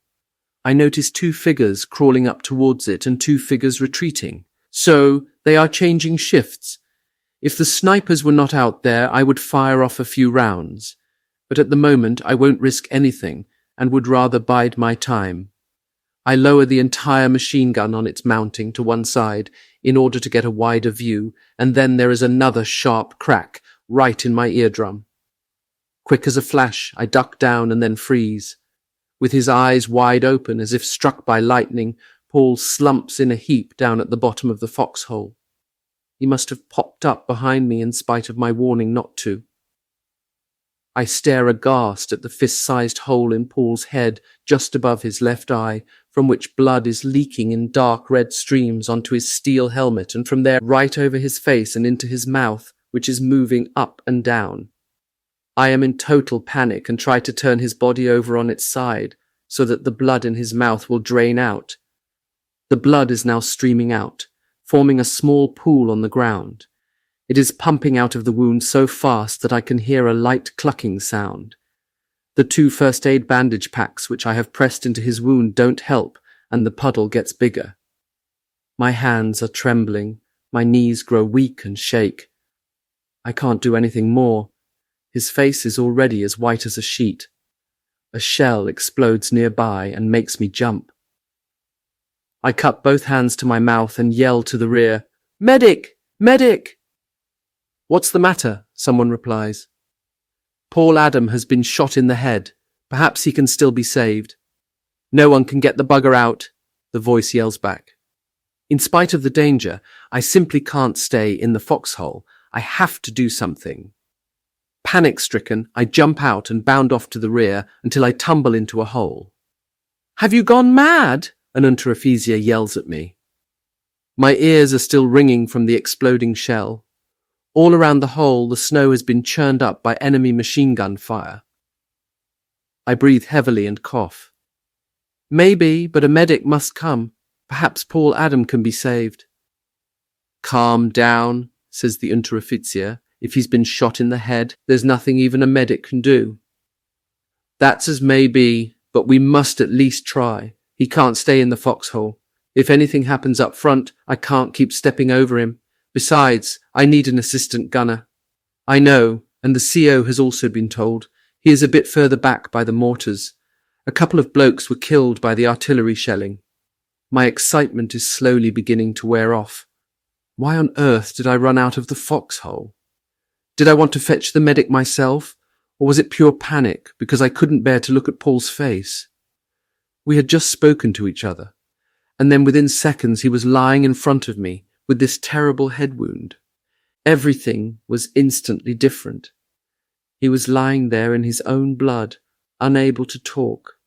A: I notice two figures crawling up towards it and two figures retreating. So, they are changing shifts. If the snipers were not out there, I would fire off a few rounds. But at the moment, I won't risk anything and would rather bide my time. I lower the entire machine gun on its mounting to one side in order to get a wider view, and then there is another sharp crack right in my eardrum. Quick as a flash, I duck down and then freeze. With his eyes wide open as if struck by lightning, Paul slumps in a heap down at the bottom of the foxhole. He must have popped up behind me in spite of my warning not to. I stare aghast at the fist-sized hole in Paul's head just above his left eye, from which blood is leaking in dark red streams onto his steel helmet and from there right over his face and into his mouth, which is moving up and down. I am in total panic and try to turn his body over on its side so that the blood in his mouth will drain out. The blood is now streaming out, forming a small pool on the ground. It is pumping out of the wound so fast that I can hear a light clucking sound. The 2 first aid bandage packs which I have pressed into his wound don't help, and the puddle gets bigger. My hands are trembling, my knees grow weak and shake. I can't do anything more. His face is already as white as a sheet. A shell explodes nearby and makes me jump. I cup both hands to my mouth and yell to the rear, "Medic! Medic!" "What's the matter?" someone replies. "Paul Adam has been shot in the head. Perhaps he can still be saved." "No one can get the bugger out," the voice yells back. In spite of the danger, I simply can't stay in the foxhole. I have to do something. Panic-stricken, I jump out and bound off to the rear until I tumble into a hole. "Have you gone mad?" an Unteroffizier yells at me. My ears are still ringing from the exploding shell. All around the hole, the snow has been churned up by enemy machine gun fire. I breathe heavily and cough. "Maybe, but a medic must come. Perhaps Paul Adam can be saved." "Calm down," says the Unteroffizier. "If he's been shot in the head, there's nothing even a medic can do." "That's as may be, but we must at least try. He can't stay in the foxhole. If anything happens up front, I can't keep stepping over him. Besides, I need an assistant gunner." "I know, and the CO has also been told. He is a bit further back by the mortars. A couple of blokes were killed by the artillery shelling." My excitement is slowly beginning to wear off. Why on earth did I run out of the foxhole? Did I want to fetch the medic myself, or was it pure panic because I couldn't bear to look at Paul's face? We had just spoken to each other, and then within seconds he was lying in front of me with this terrible head wound. Everything was instantly different. He was lying there in his own blood, unable to talk.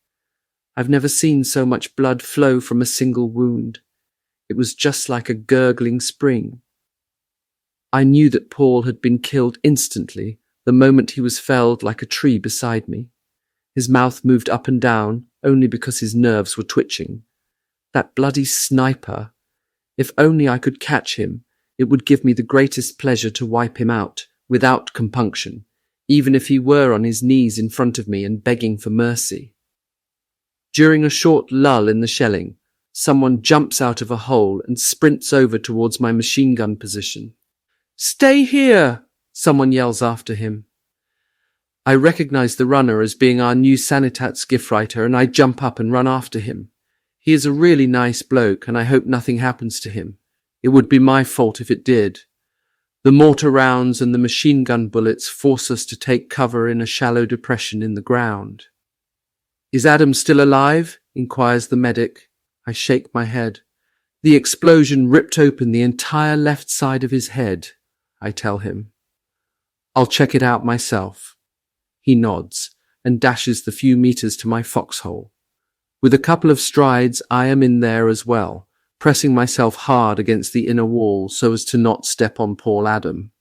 A: I've never seen so much blood flow from a single wound. It was just like a gurgling spring. I knew that Paul had been killed instantly the moment he was felled like a tree beside me. His mouth moved up and down only because his nerves were twitching. That bloody sniper! If only I could catch him, it would give me the greatest pleasure to wipe him out, without compunction, even if he were on his knees in front of me and begging for mercy. During a short lull in the shelling, someone jumps out of a hole and sprints over towards my machine gun position. "Stay here!" someone yells after him. I recognize the runner as being our new Sanitats gift writer, and I jump up and run after him. He is a really nice bloke, and I hope nothing happens to him. It would be my fault if it did. The mortar rounds and the machine gun bullets force us to take cover in a shallow depression in the ground. "Is Adam still alive?" inquires the medic. I shake my head. "The explosion ripped open the entire left side of his head," I tell him. "I'll check it out myself." He nods and dashes the few meters to my foxhole. With a couple of strides, I am in there as well, pressing myself hard against the inner wall so as to not step on Paul Adam.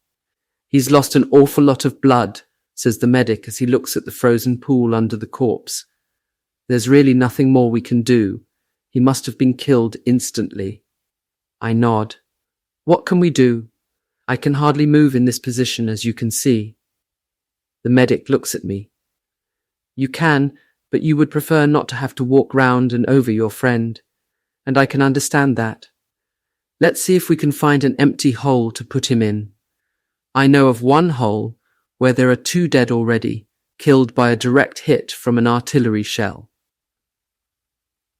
A: "He's lost an awful lot of blood," says the medic as he looks at the frozen pool under the corpse. "There's really nothing more we can do. He must have been killed instantly." I nod. "What can we do? I can hardly move in this position, as you can see." The medic looks at me. "You can, but you would prefer not to have to walk round and over your friend, and I can understand that. Let's see if we can find an empty hole to put him in. I know of one hole where there are 2 dead already, killed by a direct hit from an artillery shell."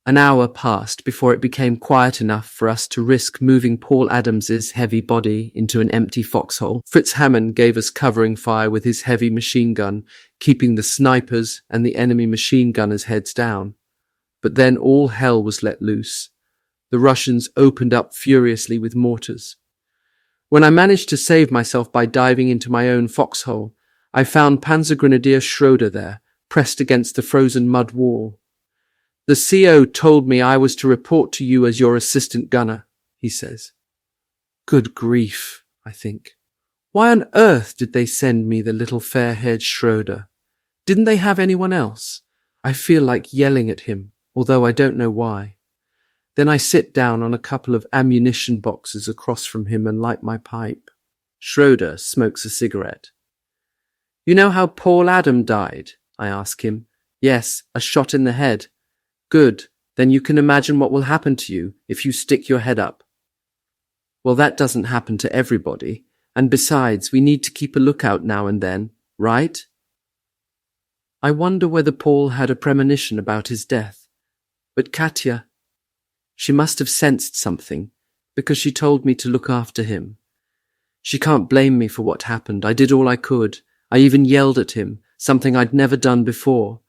A: An hour passed before it became quiet enough for us to risk moving Paul Adams's heavy body into an empty foxhole. Fritz Hammond gave us covering fire with his heavy machine gun, keeping the snipers and the enemy machine gunners' heads down. But then all hell was let loose. The Russians opened up furiously with mortars. When I managed to save myself by diving into my own foxhole, I found Panzer Grenadier Schroeder there, pressed against the frozen mud wall. "The CO told me I was to report to you as your assistant gunner," he says. Good grief, I think. Why on earth did they send me the little fair-haired Schroeder? Didn't they have anyone else? I feel like yelling at him, although I don't know why. Then I sit down on a couple of ammunition boxes across from him and light my pipe. Schroeder smokes a cigarette. "You know how Paul Adam died?" I ask him. "Yes, a shot in the head." "Good, then you can imagine what will happen to you if you stick your head up." "Well, that doesn't happen to everybody, and besides, we need to keep a lookout now and then, right?" I wonder whether Paul had a premonition about his death. But Katya, she must have sensed something, because she told me to look after him. She can't blame me for what happened. I did all I could. I even yelled at him, something I'd never done before.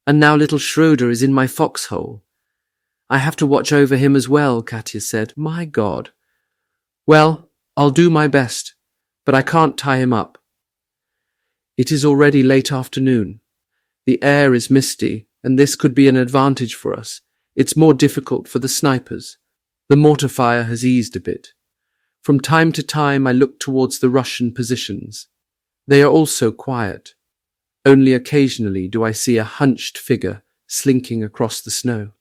A: And now little Schroeder is in my foxhole. "I have to watch over him as well," Katya said. "My God." "Well, I'll do my best, but I can't tie him up." It is already late afternoon. The air is misty, and this could be an advantage for us. It's more difficult for the snipers. The mortar fire has eased a bit. From time to time I look towards the Russian positions. They are also quiet. Only occasionally do I see a hunched figure slinking across the snow.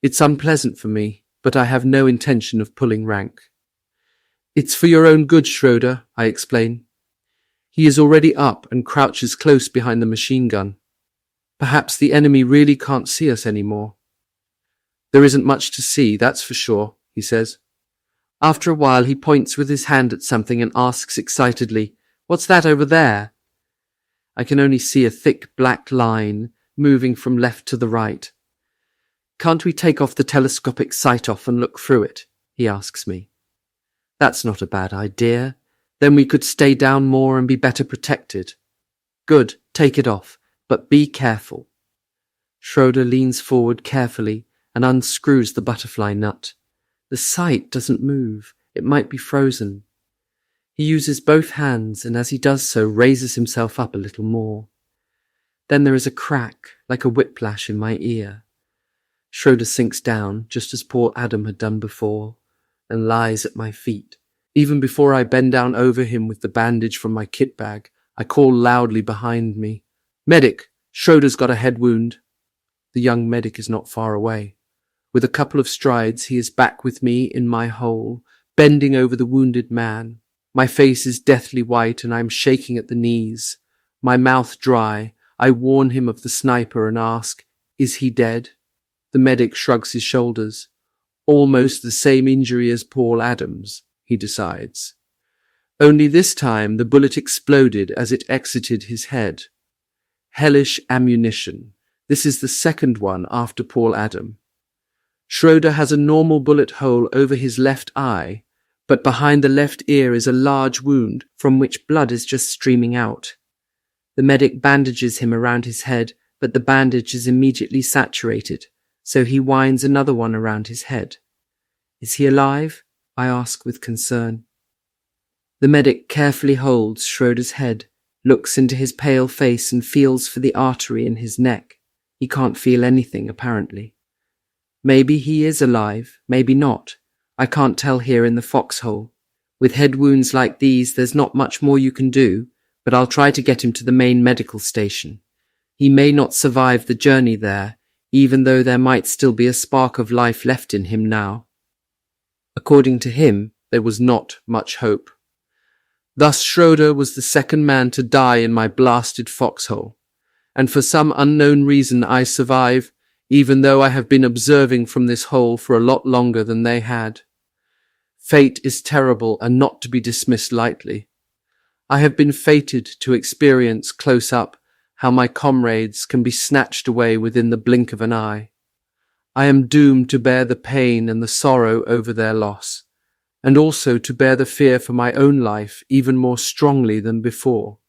A: It's unpleasant for me, but I have no intention of pulling rank. "It's for your own good, Schroeder," I explain. He is already up and crouches close behind the machine gun. Perhaps the enemy really can't see us anymore. "There isn't much to see, that's for sure," he says. After a while he points with his hand at something and asks excitedly, "What's that over there?" I can only see a thick black line moving from left to the right. "Can't we take off the telescopic sight off and look through it?" he asks me. That's not a bad idea. Then we could stay down more and be better protected. Good, take it off, but be careful. Schroeder leans forward carefully and unscrews the butterfly nut. The sight doesn't move. It might be frozen. He uses both hands and as he does so raises himself up a little more. Then there is a crack, like a whiplash in my ear. Schroeder sinks down, just as poor Adam had done before, and lies at my feet. Even before I bend down over him with the bandage from my kit bag, I call loudly behind me, "Medic, Schroeder's got a head wound." The young medic is not far away. With a couple of strides, he is back with me in my hole, bending over the wounded man. My face is deathly white and I am shaking at the knees. My mouth dry, I warn him of the sniper and ask, "Is he dead?" The medic shrugs his shoulders. "Almost the same injury as Paul Adams," he decides. Only this time the bullet exploded as it exited his head. Hellish ammunition. This is the second one after Paul Adam. Schroeder has a normal bullet hole over his left eye, but behind the left ear is a large wound from which blood is just streaming out. The medic bandages him around his head, but the bandage is immediately saturated, so he winds another one around his head. "Is he alive?" I ask with concern. The medic carefully holds Schroeder's head, looks into his pale face and feels for the artery in his neck. He can't feel anything, apparently. Maybe he is alive, maybe not. I can't tell here in the foxhole. With head wounds like these, there's not much more you can do, but I'll try to get him to the main medical station. He may not survive the journey there, even though there might still be a spark of life left in him now. According to him, there was not much hope. Thus Schroeder was the second man to die in my blasted foxhole, and for some unknown reason I survive, even though I have been observing from this hole for a lot longer than they had. Fate is terrible and not to be dismissed lightly. I have been fated to experience close up how my comrades can be snatched away within the blink of an eye. I am doomed to bear the pain and the sorrow over their loss, and also to bear the fear for my own life even more strongly than before.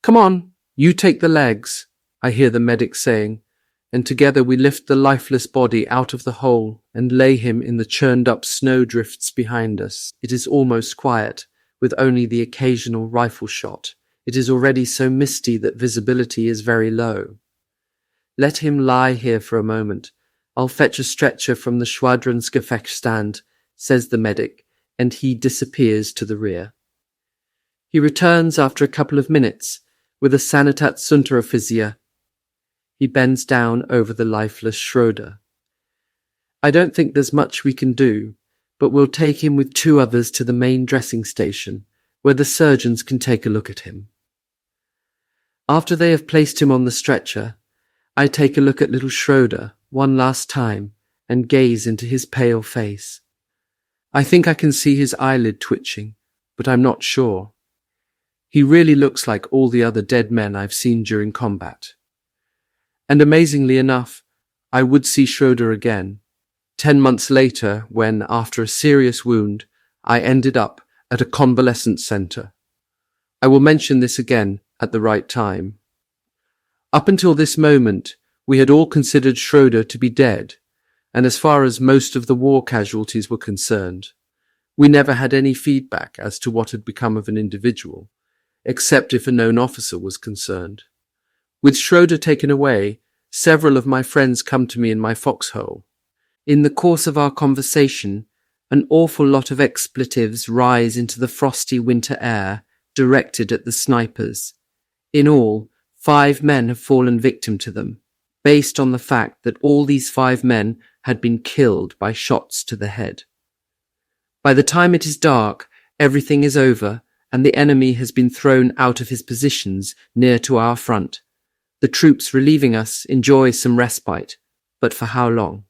A: "Come on, you take the legs," I hear the medic saying, and together we lift the lifeless body out of the hole and lay him in the churned-up snowdrifts behind us. It is almost quiet, with only the occasional rifle shot. It is already so misty that visibility is very low. "Let him lie here for a moment. I'll fetch a stretcher from the Schwadronsgefecht stand," says the medic, and he disappears to the rear. He returns after a couple of minutes with a Sanitätsunteroffizier. He bends down over the lifeless Schroeder. "I don't think there's much we can do, but we'll take him with 2 others to the main dressing station, where the surgeons can take a look at him." After they have placed him on the stretcher, I take a look at little Schroeder one last time and gaze into his pale face. I think I can see his eyelid twitching, but I'm not sure. He really looks like all the other dead men I've seen during combat. And amazingly enough, I would see Schroeder again, 10 months later when, after a serious wound, I ended up at a convalescent center. I will mention this again at the right time. Up until this moment, we had all considered Schroeder to be dead, and as far as most of the war casualties were concerned, we never had any feedback as to what had become of an individual, except if a known officer was concerned. With Schroeder taken away, several of my friends come to me in my foxhole. In the course of our conversation, an awful lot of expletives rise into the frosty winter air, directed at the snipers. In all, 5 men have fallen victim to them, based on the fact that all these 5 men had been killed by shots to the head. By the time it is dark, everything is over, and the enemy has been thrown out of his positions near to our front. The troops relieving us enjoy some respite, but for how long?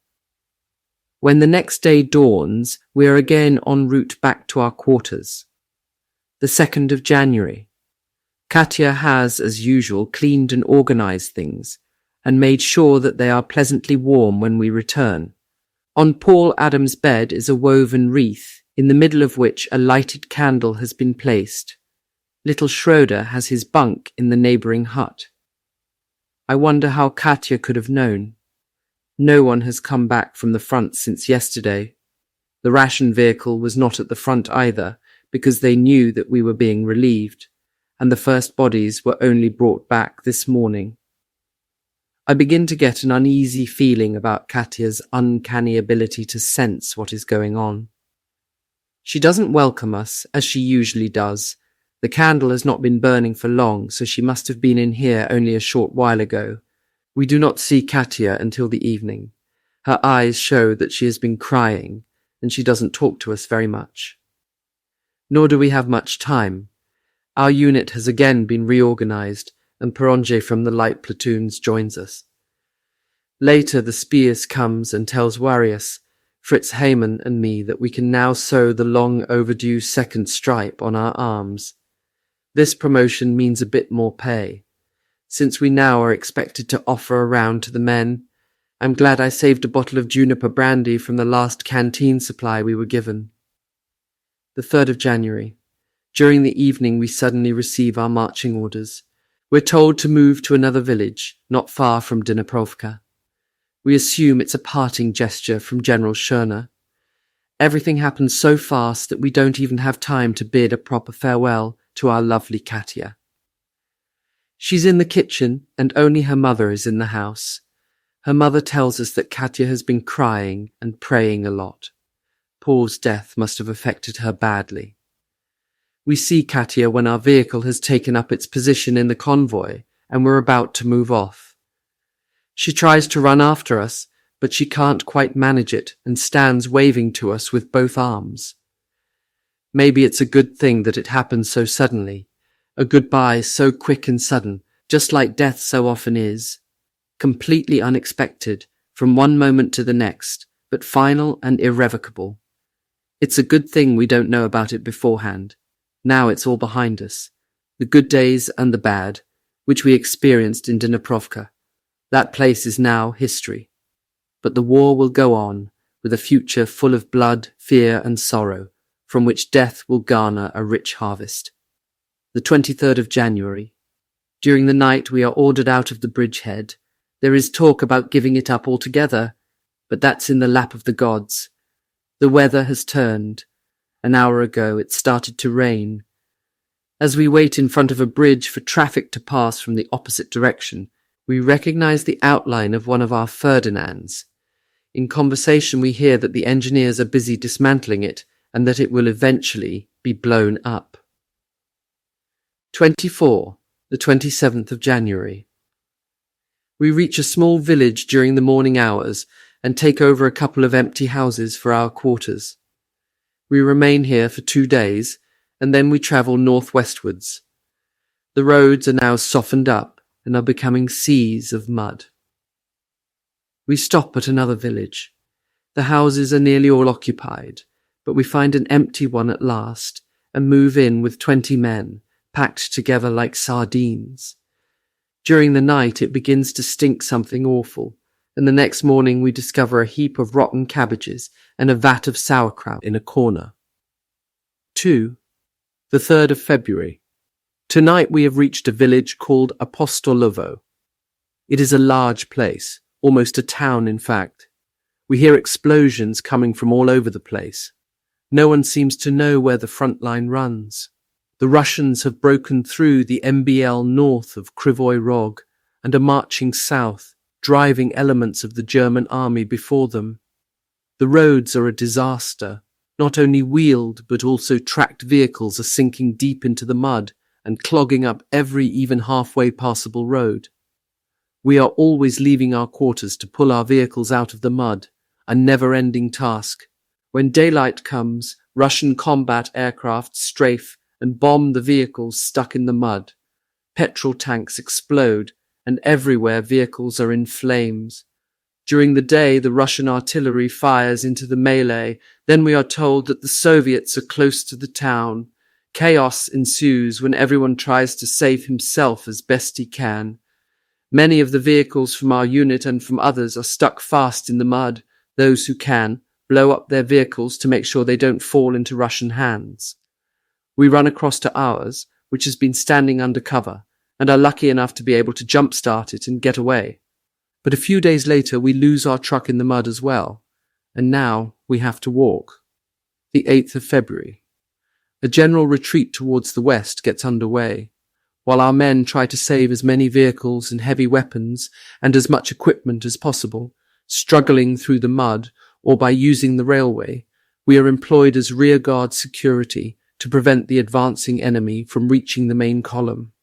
A: When the next day dawns, we are again en route back to our quarters. The 2nd of January. Katya has, as usual, cleaned and organized things, and made sure that they are pleasantly warm when we return. On Paul Adams' bed is a woven wreath in the middle of which a lighted candle has been placed. Little Schroeder has his bunk in the neighbouring hut. I wonder how Katya could have known. No one has come back from the front since yesterday. The ration vehicle was not at the front either, because they knew that we were being relieved, and the first bodies were only brought back this morning. I begin to get an uneasy feeling about Katya's uncanny ability to sense what is going on. She doesn't welcome us, as she usually does. The candle has not been burning for long, so she must have been in here only a short while ago. We do not see Katya until the evening. Her eyes show that she has been crying, and she doesn't talk to us very much. Nor do we have much time. Our unit has again been reorganized, and Peronje from the light platoons joins us. Later the Spies comes and tells Warius, Fritz Heyman and me that we can now sew the long overdue second stripe on our arms. This promotion means a bit more pay. Since we now are expected to offer a round to the men, I'm glad I saved a bottle of juniper brandy from the last canteen supply we were given. The 3rd of January. During the evening we suddenly receive our marching orders. We're told to move to another village, not far from Dniprovka. We assume it's a parting gesture from General Schörner. Everything happens so fast that we don't even have time to bid a proper farewell to our lovely Katya. She's in the kitchen, and only her mother is in the house. Her mother tells us that Katya has been crying and praying a lot. Paul's death must have affected her badly. We see Katya when our vehicle has taken up its position in the convoy, and we're about to move off. She tries to run after us, but she can't quite manage it and stands waving to us with both arms. Maybe it's a good thing that it happened so suddenly, a goodbye so quick and sudden, just like death so often is, completely unexpected, from one moment to the next, but final and irrevocable. It's a good thing we don't know about it beforehand. Now it's all behind us, the good days and the bad, which we experienced in Dniprovka. That place is now history. But the war will go on, with a future full of blood, fear and sorrow, from which death will garner a rich harvest. The 23rd of January. During the night we are ordered out of the bridgehead. There is talk about giving it up altogether, but that's in the lap of the gods. The weather has turned. An hour ago it started to rain. As we wait in front of a bridge for traffic to pass from the opposite direction, we recognize the outline of one of our Ferdinands. In conversation we hear that the engineers are busy dismantling it and that it will eventually be blown up. 24. The 27th of January. We reach a small village during the morning hours and take over a couple of empty houses for our quarters. We remain here for 2 days, and then we travel northwestwards. The roads are now softened up and are becoming seas of mud. We stop at another village. The houses are nearly all occupied, but we find an empty one at last and move in with 20 men, packed together like sardines. During the night it begins to stink something awful, and the next morning we discover a heap of rotten cabbages and a vat of sauerkraut in a corner. 2. The 3rd of February. Tonight we have reached a village called Apostolovo. It is a large place, almost a town in fact. We hear explosions coming from all over the place. No one seems to know where the front line runs. The Russians have broken through the MBL north of Krivoy Rog and are marching south, driving elements of the German army before them. The roads are a disaster. Not only wheeled but also tracked vehicles are sinking deep into the mud and clogging up every even halfway passable road. We are always leaving our quarters to pull our vehicles out of the mud, a never-ending task. When daylight comes, Russian combat aircraft strafe and bomb the vehicles stuck in the mud. Petrol tanks explode, and everywhere vehicles are in flames. During the day, the Russian artillery fires into the melee. Then we are told that the Soviets are close to the town. Chaos ensues when everyone tries to save himself as best he can. Many of the vehicles from our unit and from others are stuck fast in the mud. Those who can blow up their vehicles to make sure they don't fall into Russian hands. We run across to ours, which has been standing under cover, and are lucky enough to be able to jump-start it and get away. But a few days later we lose our truck in the mud as well, and now we have to walk. The 8th of February. A general retreat towards the west gets underway, while our men try to save as many vehicles and heavy weapons and as much equipment as possible, struggling through the mud or by using the railway. We are employed as rearguard security to prevent the advancing enemy from reaching the main column.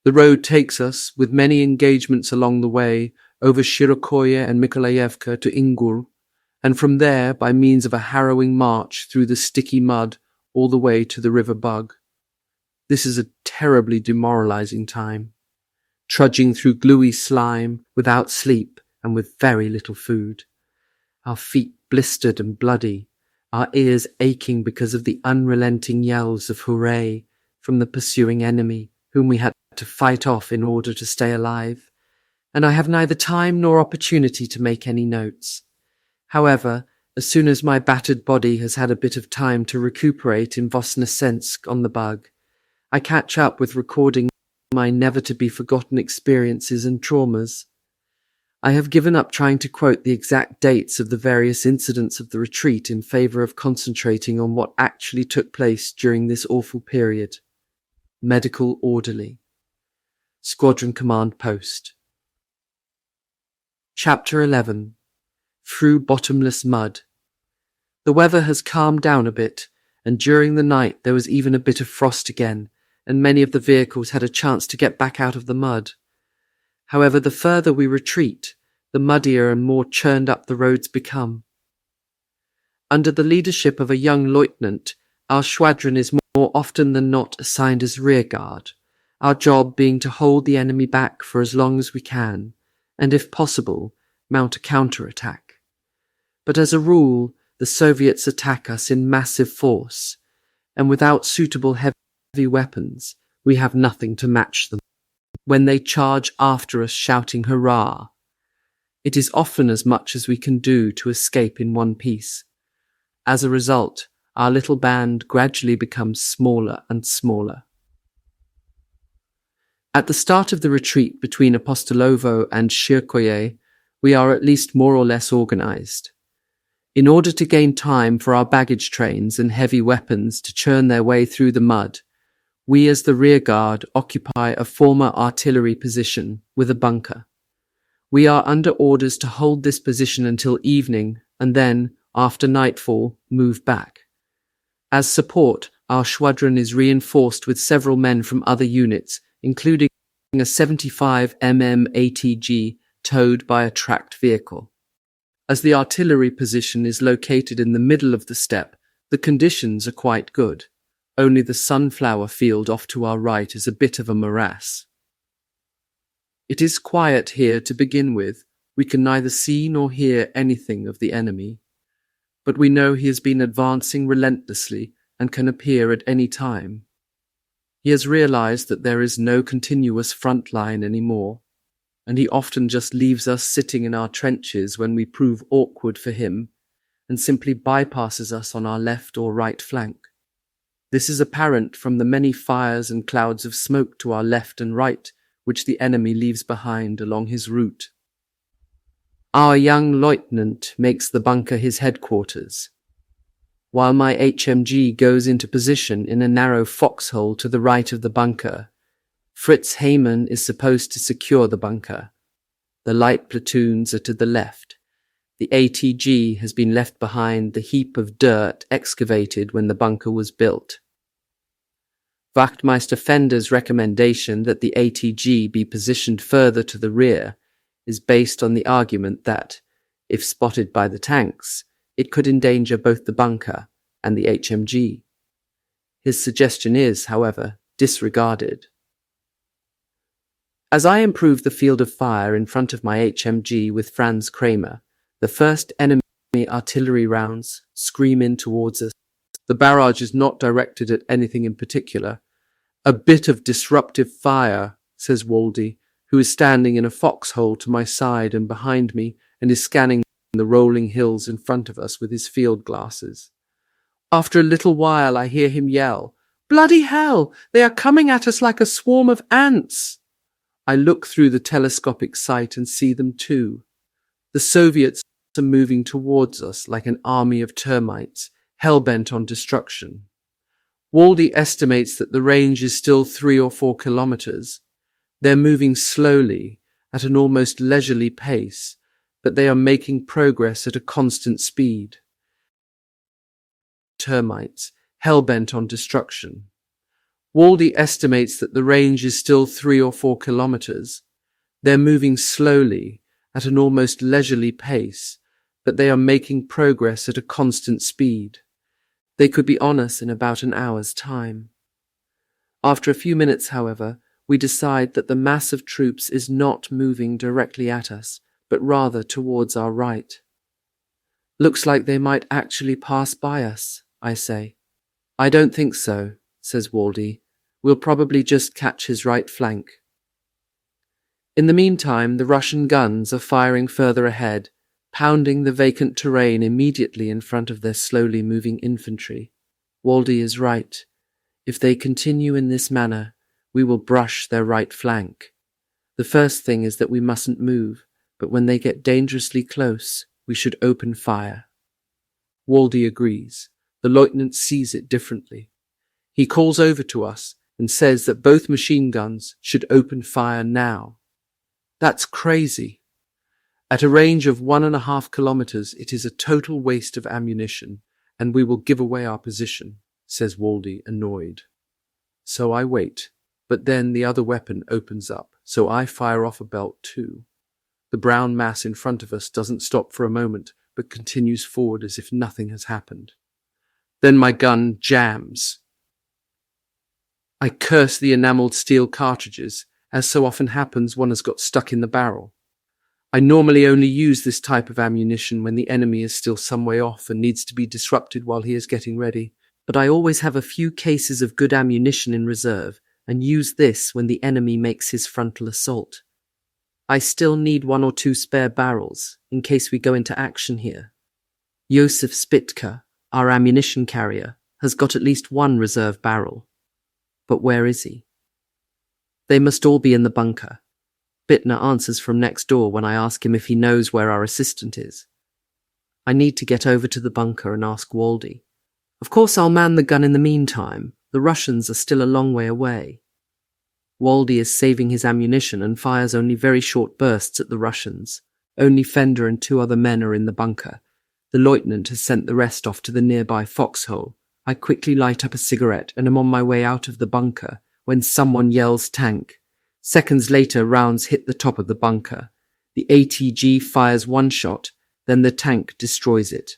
A: The road takes us, with many engagements along the way, over Shirokoye and Mykolaievka to Ingul, and from there, by means of a harrowing march through the sticky mud, all the way to the River Bug. This is a terribly demoralizing time, trudging through gluey slime, without sleep and with very little food. Our feet blistered and bloody, our ears aching because of the unrelenting yells of hooray from the pursuing enemy, whom we had to fight off in order to stay alive, and I have neither time nor opportunity to make any notes. However, as soon as my battered body has had a bit of time to recuperate in Vosnesensk on the Bug, I catch up with recording my never-to-be-forgotten experiences and traumas. I have given up trying to quote the exact dates of the various incidents of the retreat in favour of concentrating on what actually took place during this awful period. Medical Orderly. Squadron Command Post. Chapter 11. Through Bottomless Mud. The weather has calmed down a bit, and during the night there was even a bit of frost again, and many of the vehicles had a chance to get back out of the mud. However, the further we retreat, the muddier and more churned up the roads become. Under the leadership of a young lieutenant, our squadron is more often than not assigned as rearguard, our job being to hold the enemy back for as long as we can, and if possible, mount a counterattack. But as a rule, the Soviets attack us in massive force, and without suitable heavy weapons, we have nothing to match them. When they charge after us shouting hurrah, it is often as much as we can do to escape in one piece. As a result, our little band gradually becomes smaller and smaller. At the start of the retreat between Apostolovo and Shirkoye, we are at least more or less organized. In order to gain time for our baggage trains and heavy weapons to churn their way through the mud, we as the rearguard occupy a former artillery position with a bunker. We are under orders to hold this position until evening and then, after nightfall, move back. As support, our squadron is reinforced with several men from other units, including a 75 mm ATG towed by a tracked vehicle. As the artillery position is located in the middle of the steppe, the conditions are quite good. Only the sunflower field off to our right is a bit of a morass. It is quiet here to begin with. We can neither see nor hear anything of the enemy, but we know he has been advancing relentlessly and can appear at any time. He has realized that there is no continuous front line anymore, and he often just leaves us sitting in our trenches when we prove awkward for him, and simply bypasses us on our left or right flank. This is apparent from the many fires and clouds of smoke to our left and right, which the enemy leaves behind along his route. Our young lieutenant makes the bunker his headquarters, while my HMG goes into position in a narrow foxhole to the right of the bunker. Fritz Heymann is supposed to secure the bunker. The light platoons are to the left. The ATG has been left behind the heap of dirt excavated when the bunker was built. Wachtmeister Fender's recommendation that the ATG be positioned further to the rear is based on the argument that, if spotted by the tanks, it could endanger both the bunker and the HMG. His suggestion is, however, disregarded. As I improve the field of fire in front of my HMG with Franz Kramer, the first enemy artillery rounds scream in towards us. The barrage is not directed at anything in particular. A bit of disruptive fire, says Waldy, who is standing in a foxhole to my side and behind me and is scanning the rolling hills in front of us with his field glasses. After a little while, I hear him yell, "Bloody hell! They are coming at us like a swarm of ants!" I look through the telescopic sight and see them too. The Soviets are moving towards us like an army of termites, hell-bent on destruction. Waldy estimates that the range is still 3 or 4 kilometers. They're moving slowly, at an almost leisurely pace, but they are making progress at a constant speed. Termites, hell-bent on destruction. Waldy estimates that the range is still 3 or 4 kilometers. They're moving slowly, at an almost leisurely pace, but they are making progress at a constant speed. They could be on us in about an hour's time. After a few minutes, however, we decide that the mass of troops is not moving directly at us, but rather towards our right. "Looks like they might actually pass by us," I say. "I don't think so," says Waldy. "We'll probably just catch his right flank." In the meantime, the Russian guns are firing further ahead, pounding the vacant terrain immediately in front of their slowly moving infantry. Waldy is right. If they continue in this manner, we will brush their right flank. The first thing is that we mustn't move, but when they get dangerously close, we should open fire. Waldy agrees. The lieutenant sees it differently. He calls over to us and says that both machine guns should open fire now. That's crazy. At a range of 1.5 kilometers, it is a total waste of ammunition, and we will give away our position, says Waldy, annoyed. So I wait, but then the other weapon opens up, so I fire off a belt too. The brown mass in front of us doesn't stop for a moment, but continues forward as if nothing has happened. Then my gun jams. I curse the enameled steel cartridges. As so often happens, one has got stuck in the barrel. I normally only use this type of ammunition when the enemy is still some way off and needs to be disrupted while he is getting ready, but I always have a few cases of good ammunition in reserve and use this when the enemy makes his frontal assault. I still need 1 or 2 spare barrels in case we go into action here. Josef Spitka, our ammunition carrier, has got at least 1 reserve barrel. But where is he? They must all be in the bunker. Bittner answers from next door when I ask him if he knows where our assistant is. I need to get over to the bunker and ask Waldy. Of course I'll man the gun in the meantime. The Russians are still a long way away. Waldy is saving his ammunition and fires only very short bursts at the Russians. Only Fender and 2 other men are in the bunker. The lieutenant has sent the rest off to the nearby foxhole. I quickly light up a cigarette and am on my way out of the bunker when someone yells tank. Seconds later, rounds hit the top of the bunker. The ATG fires 1 shot, then the tank destroys it.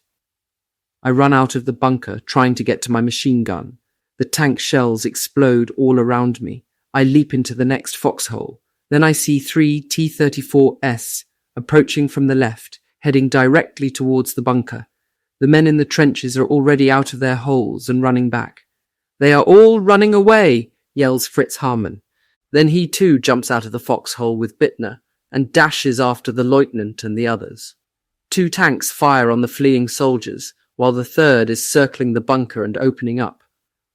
A: I run out of the bunker, trying to get to my machine gun. The tank shells explode all around me. I leap into the next foxhole. Then I see 3 T-34S approaching from the left, heading directly towards the bunker. The men in the trenches are already out of their holes and running back. "They are all running away," yells Fritz Harman. Then he too jumps out of the foxhole with Bittner and dashes after the lieutenant and the others. 2 tanks fire on the fleeing soldiers, while the third is circling the bunker and opening up.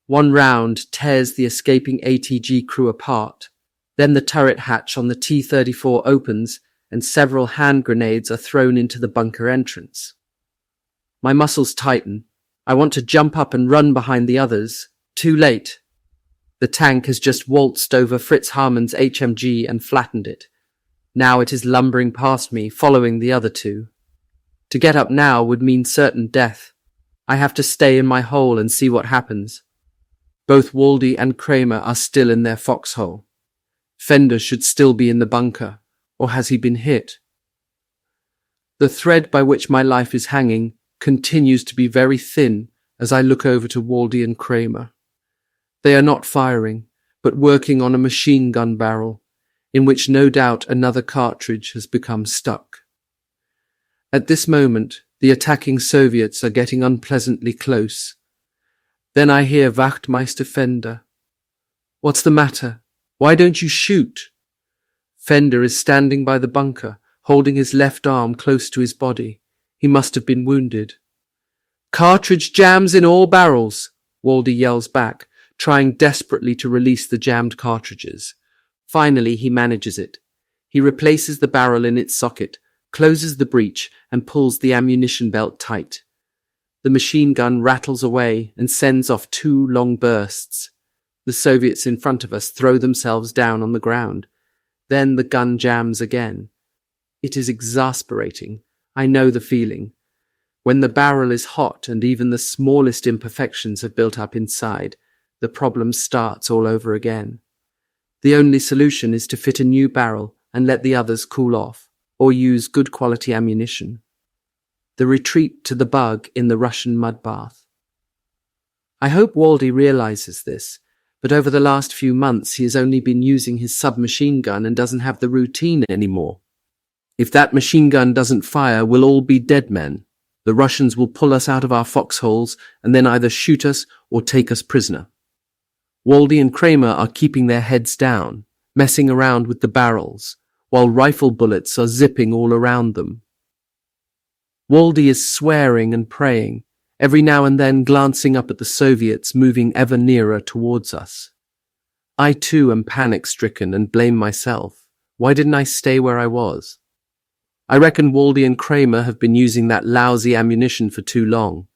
A: 1 round tears the escaping ATG crew apart. Then the turret hatch on the T-34 opens and several hand grenades are thrown into the bunker entrance. My muscles tighten. I want to jump up and run behind the others. Too late. The tank has just waltzed over Fritz Harman's HMG and flattened it. Now it is lumbering past me, following the other 2. To get up now would mean certain death. I have to stay in my hole and see what happens. Both Waldy and Kramer are still in their foxhole. Fender should still be in the bunker, or has he been hit? The thread by which my life is hanging continues to be very thin as I look over to Waldy and Kramer. They are not firing, but working on a machine gun barrel, in which no doubt another cartridge has become stuck. At this moment, the attacking Soviets are getting unpleasantly close. Then I hear Wachtmeister Fender. "What's the matter? Why don't you shoot?" Fender is standing by the bunker, holding his left arm close to his body. He must have been wounded. "Cartridge jams in all barrels," Waldy yells back, trying desperately to release the jammed cartridges. Finally, he manages it. He replaces the barrel in its socket, closes the breech, and pulls the ammunition belt tight. The machine gun rattles away and sends off 2 long bursts. The Soviets in front of us throw themselves down on the ground. Then the gun jams again. It is exasperating. I know the feeling. When the barrel is hot and even the smallest imperfections have built up inside, the problem starts all over again. The only solution is to fit a new barrel and let the others cool off, or use good quality ammunition. The retreat to the bug in the Russian mud bath. I hope Waldy realizes this, but over the last few months he has only been using his submachine gun and doesn't have the routine anymore. If that machine gun doesn't fire, we'll all be dead men. The Russians will pull us out of our foxholes and then either shoot us or take us prisoner. Waldy and Kramer are keeping their heads down, messing around with the barrels, while rifle bullets are zipping all around them. Waldy is swearing and praying, every now and then glancing up at the Soviets moving ever nearer towards us. I too am panic-stricken and blame myself. Why didn't I stay where I was? I reckon Waldy and Kramer have been using that lousy ammunition for too long,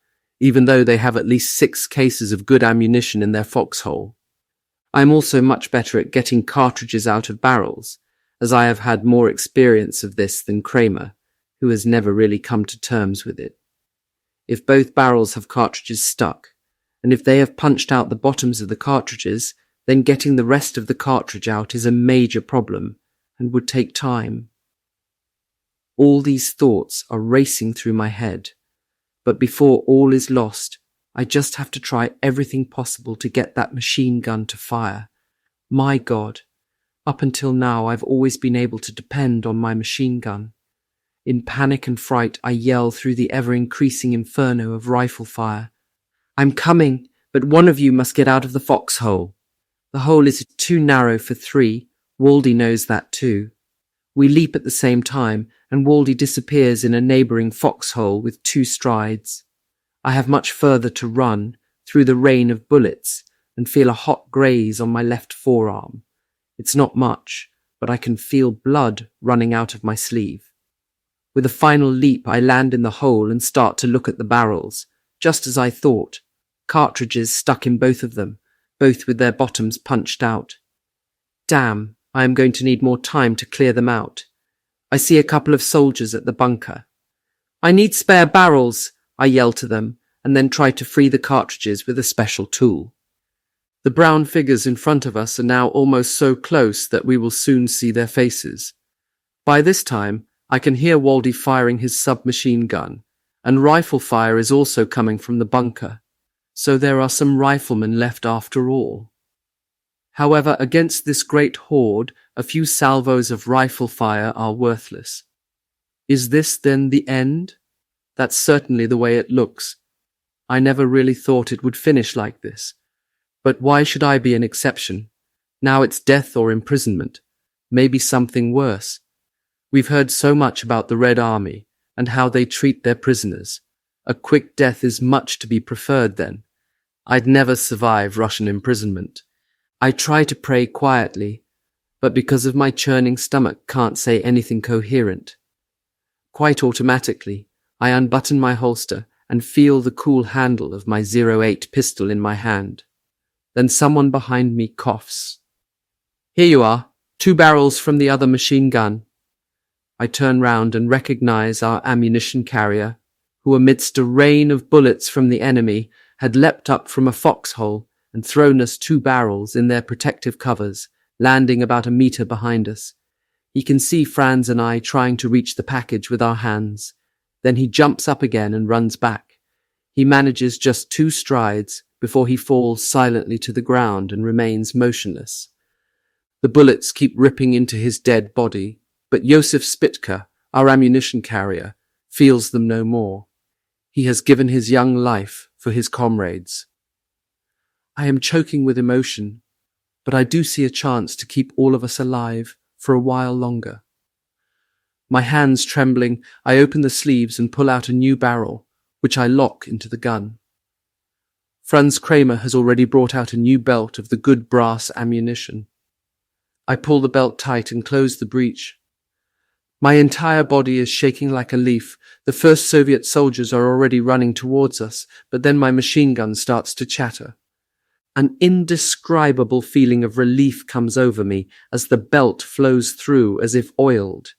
A: even though they have at least 6 cases of good ammunition in their foxhole. I am also much better at getting cartridges out of barrels, as I have had more experience of this than Kramer, who has never really come to terms with it. If both barrels have cartridges stuck, and if they have punched out the bottoms of the cartridges, then getting the rest of the cartridge out is a major problem and would take time. All these thoughts are racing through my head, but before all is lost, I just have to try everything possible to get that machine gun to fire. My God, up until now I've always been able to depend on my machine gun. In panic and fright, I yell through the ever-increasing inferno of rifle fire. "I'm coming, but one of you must get out of the foxhole." The hole is too narrow for 3. Waldy knows that too. We leap at the same time, and Waldy disappears in a neighbouring foxhole with 2 strides. I have much further to run, through the rain of bullets, and feel a hot graze on my left forearm. It's not much, but I can feel blood running out of my sleeve. With a final leap, I land in the hole and start to look at the barrels, just as I thought. Cartridges stuck in both of them, both with their bottoms punched out. Damn, I am going to need more time to clear them out. I see a couple of soldiers at the bunker. "I need spare barrels," I yell to them, and then try to free the cartridges with a special tool. The brown figures in front of us are now almost so close that we will soon see their faces. By this time, I can hear Waldy firing his submachine gun, and rifle fire is also coming from the bunker, so there are some riflemen left after all. However, against this great horde, a few salvos of rifle fire are worthless. Is this then the end? That's certainly the way it looks. I never really thought it would finish like this. But why should I be an exception? Now it's death or imprisonment, maybe something worse. We've heard so much about the Red Army and how they treat their prisoners. A quick death is much to be preferred then. I'd never survive Russian imprisonment. I try to pray quietly, but because of my churning stomach can't say anything coherent. Quite automatically, I unbutton my holster and feel the cool handle of my .08 pistol in my hand. Then someone behind me coughs. "Here you are, 2 barrels from the other machine gun." I turn round and recognize our ammunition carrier, who amidst a rain of bullets from the enemy had leapt up from a foxhole and thrown us 2 barrels in their protective covers, landing about a metre behind us. He can see Franz and I trying to reach the package with our hands. Then he jumps up again and runs back. He manages just 2 strides before he falls silently to the ground and remains motionless. The bullets keep ripping into his dead body, but Josef Spitka, our ammunition carrier, feels them no more. He has given his young life for his comrades. I am choking with emotion, but I do see a chance to keep all of us alive for a while longer. My hands trembling, I open the sleeves and pull out a new barrel, which I lock into the gun. Franz Kramer has already brought out a new belt of the good brass ammunition. I pull the belt tight and close the breech. My entire body is shaking like a leaf. The first Soviet soldiers are already running towards us, but then my machine gun starts to chatter. An indescribable feeling of relief comes over me as the belt flows through as if oiled.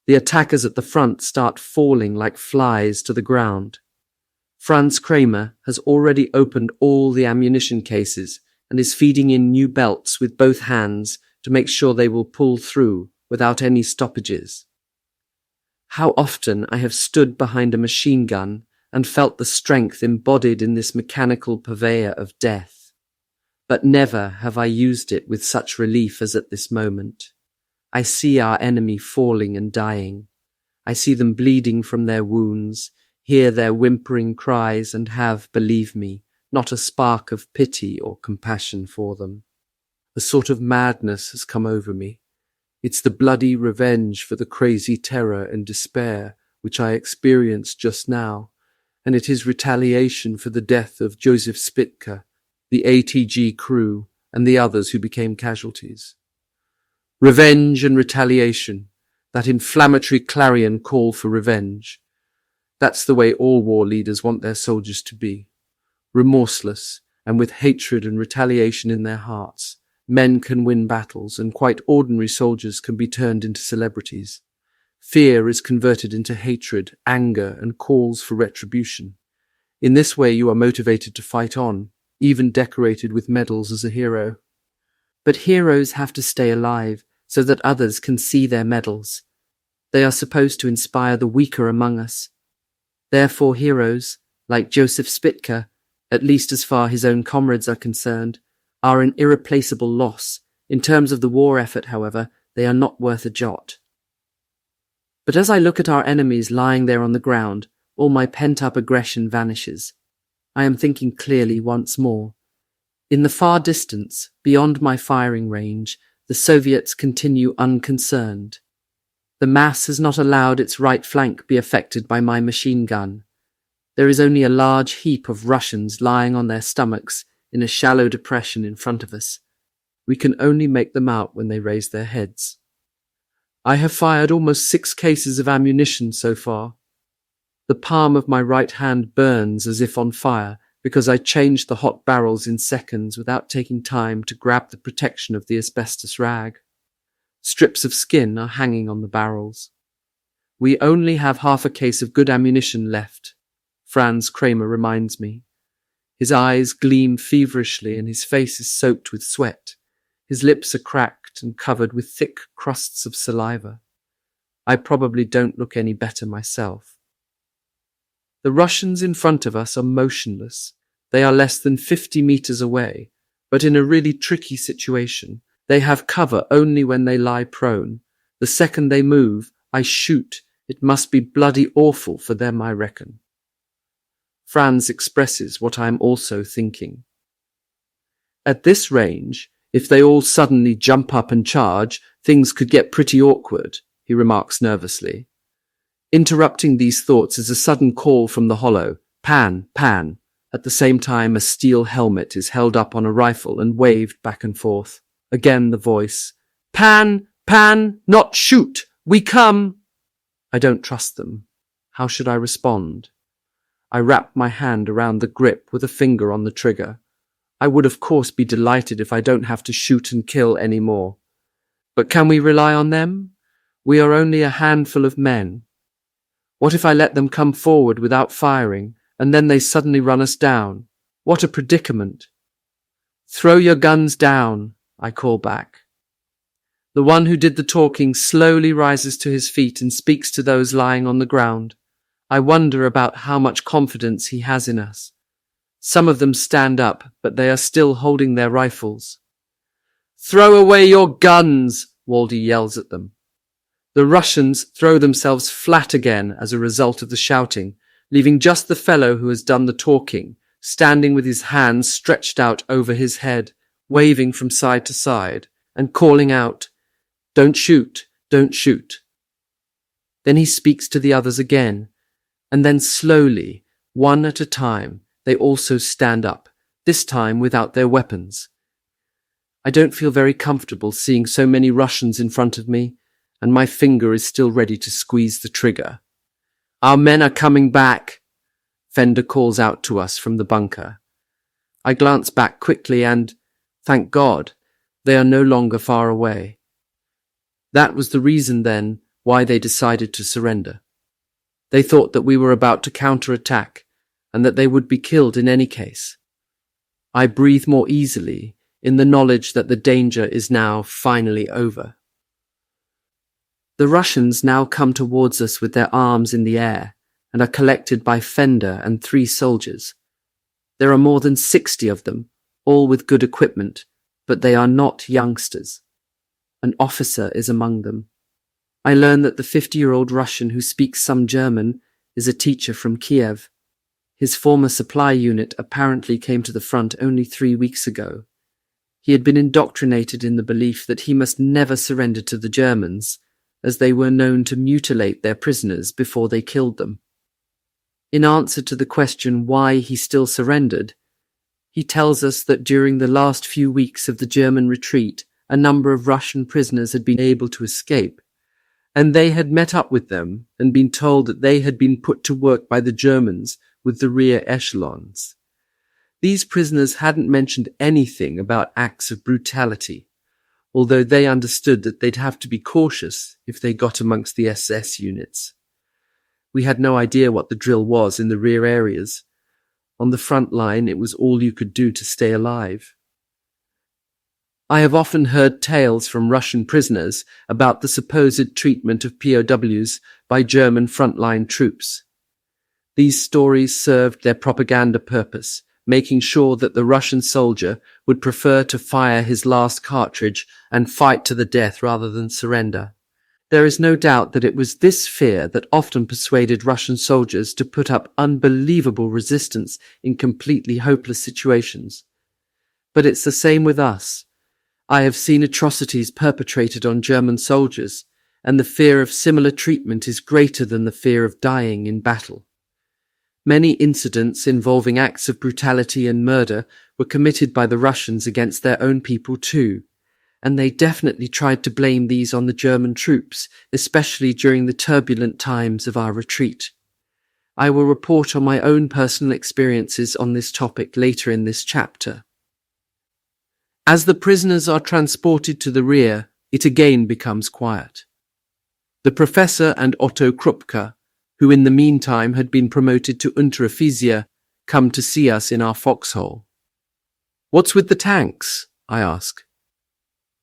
A: The attackers at the front start falling like flies to the ground. Franz Kramer has already opened all the ammunition cases and is feeding in new belts with both hands to make sure they will pull through without any stoppages. How often I have stood behind a machine gun and felt the strength embodied in this mechanical purveyor of death. But never have I used it with such relief as at this moment. I see our enemy falling and dying. I see them bleeding from their wounds, hear their whimpering cries, and have, believe me, not a spark of pity or compassion for them. A sort of madness has come over me. It's the bloody revenge for the crazy terror and despair which I experienced just now, and it is retaliation for the death of Joseph Spitka, the ATG crew, and the others who became casualties. Revenge and retaliation, that inflammatory clarion call for revenge. That's the way all war leaders want their soldiers to be. Remorseless, and with hatred and retaliation in their hearts, men can win battles, and quite ordinary soldiers can be turned into celebrities. Fear is converted into hatred, anger, and calls for retribution. In this way you are motivated to fight on, even decorated with medals as a hero. But heroes have to stay alive so that others can see their medals. They are supposed to inspire the weaker among us. Therefore heroes, like Joseph Spitka, at least as far his own comrades are concerned, are an irreplaceable loss. In terms of the war effort, however, they are not worth a jot. But as I look at our enemies lying there on the ground, all my pent-up aggression vanishes. I am thinking clearly once more. In the far distance, beyond my firing range, the Soviets continue unconcerned. The mass has not allowed its right flank be affected by my machine gun. There is only a large heap of Russians lying on their stomachs in a shallow depression in front of us. We can only make them out when they raise their heads. I have fired almost 6 cases of ammunition so far. The palm of my right hand burns as if on fire because I changed the hot barrels in seconds without taking time to grab the protection of the asbestos rag. Strips of skin are hanging on the barrels. We only have half a case of good ammunition left, Franz Kramer reminds me. His eyes gleam feverishly and his face is soaked with sweat. His lips are cracked and covered with thick crusts of saliva. I probably don't look any better myself. The Russians in front of us are motionless. They are less than 50 meters away, but in a really tricky situation. They have cover only when they lie prone. The second they move, I shoot. It must be bloody awful for them, I reckon. Franz expresses what I am also thinking. At this range, if they all suddenly jump up and charge, things could get pretty awkward, he remarks nervously. Interrupting these thoughts is a sudden call from the hollow, "Pan, pan." At the same time, a steel helmet is held up on a rifle and waved back and forth. Again the voice, "Pan, pan, not shoot, we come." I don't trust them. How should I respond? I wrap my hand around the grip with a finger on the trigger. I would of course be delighted if I don't have to shoot and kill any more. But can we rely on them? We are only a handful of men. What if I let them come forward without firing, and then they suddenly run us down? What a predicament. "Throw your guns down," I call back. The one who did the talking slowly rises to his feet and speaks to those lying on the ground. I wonder about how much confidence he has in us. Some of them stand up, but they are still holding their rifles. "Throw away your guns," Waldy yells at them. The Russians throw themselves flat again as a result of the shouting, leaving just the fellow who has done the talking, standing with his hands stretched out over his head, waving from side to side, and calling out, "Don't shoot, don't shoot." Then he speaks to the others again, and then slowly, one at a time, they also stand up, this time without their weapons. I don't feel very comfortable seeing so many Russians in front of me, and my finger is still ready to squeeze the trigger. "Our men are coming back," Fender calls out to us from the bunker. I glance back quickly and, thank God, they are no longer far away. That was the reason, then, why they decided to surrender. They thought that we were about to counterattack, and that they would be killed in any case. I breathe more easily in the knowledge that the danger is now finally over. The Russians now come towards us with their arms in the air and are collected by Fender and 3 soldiers. There are more than 60 of them, all with good equipment, but they are not youngsters. An officer is among them. I learn that the 50-year-old Russian who speaks some German is a teacher from Kiev. His former supply unit apparently came to the front only 3 weeks ago. He had been indoctrinated in the belief that he must never surrender to the Germans, as they were known to mutilate their prisoners before they killed them. In answer to the question why he still surrendered, he tells us that during the last few weeks of the German retreat, a number of Russian prisoners had been able to escape, and they had met up with them and been told that they had been put to work by the Germans with the rear echelons. These prisoners hadn't mentioned anything about acts of brutality, although they understood that they'd have to be cautious if they got amongst the SS units. We had no idea what the drill was in the rear areas. On the front line, it was all you could do to stay alive. I have often heard tales from Russian prisoners about the supposed treatment of POWs by German frontline troops. These stories served their propaganda purpose, making sure that the Russian soldier would prefer to fire his last cartridge and fight to the death rather than surrender. There is no doubt that it was this fear that often persuaded Russian soldiers to put up unbelievable resistance in completely hopeless situations. But it's the same with us. I have seen atrocities perpetrated on German soldiers, and the fear of similar treatment is greater than the fear of dying in battle. Many incidents involving acts of brutality and murder were committed by the Russians against their own people too, and they definitely tried to blame these on the German troops, especially during the turbulent times of our retreat. I will report on my own personal experiences on this topic later in this chapter. As the prisoners are transported to the rear, it again becomes quiet. The professor and Otto Krupke, who in the meantime had been promoted to Unteroffizier, come to see us in our foxhole. "What's with the tanks?" I ask.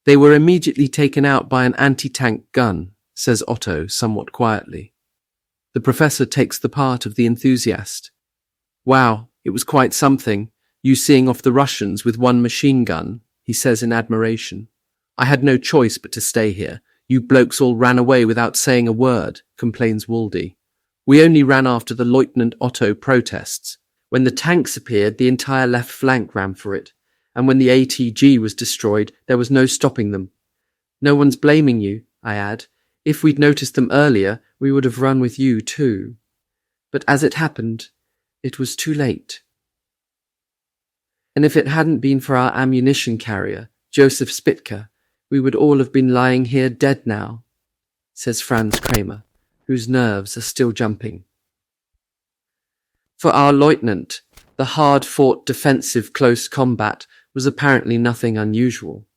A: "They were immediately taken out by an anti-tank gun," says Otto somewhat quietly. The professor takes the part of the enthusiast. "Wow, it was quite something, you seeing off the Russians with one machine gun," he says in admiration. "I had no choice but to stay here. You blokes all ran away without saying a word," complains Waldy. "We only ran after the Lieutenant Otto protests. When the tanks appeared, the entire left flank ran for it, and when the ATG was destroyed, there was no stopping them. No one's blaming you," I add. "If we'd noticed them earlier, we would have run with you too. But as it happened, it was too late. And if it hadn't been for our ammunition carrier, Joseph Spitka, we would all have been lying here dead now," says Franz Kramer, whose nerves are still jumping. For our lieutenant, the hard-fought defensive close combat was apparently nothing unusual.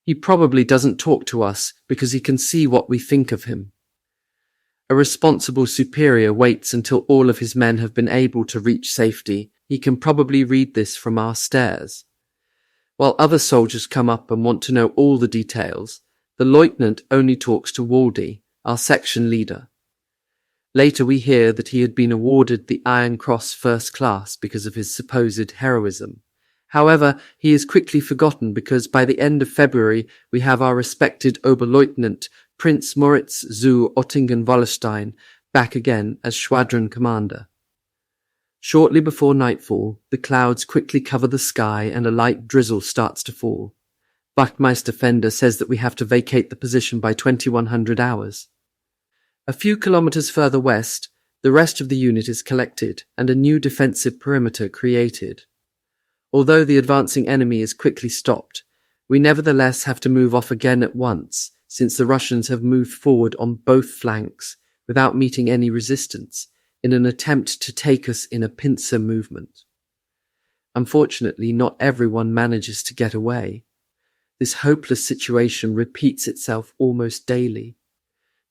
A: He probably doesn't talk to us because he can see what we think of him. A responsible superior waits until all of his men have been able to reach safety. He can probably read this from our stares. While other soldiers come up and want to know all the details, the lieutenant only talks to Waldy, our section leader. Later we hear that he had been awarded the Iron Cross First Class because of his supposed heroism. However, he is quickly forgotten because by the end of February we have our respected Oberleutnant Prince Moritz zu Ottingen-Wallerstein back again as squadron commander. Shortly before nightfall, the clouds quickly cover the sky and a light drizzle starts to fall. Wachtmeister Fender says that we have to vacate the position by 2100 hours. A few kilometers further west, the rest of the unit is collected and a new defensive perimeter created. Although the advancing enemy is quickly stopped, we nevertheless have to move off again at once, since the Russians have moved forward on both flanks without meeting any resistance in an attempt to take us in a pincer movement. Unfortunately, not everyone manages to get away. This hopeless situation repeats itself almost daily.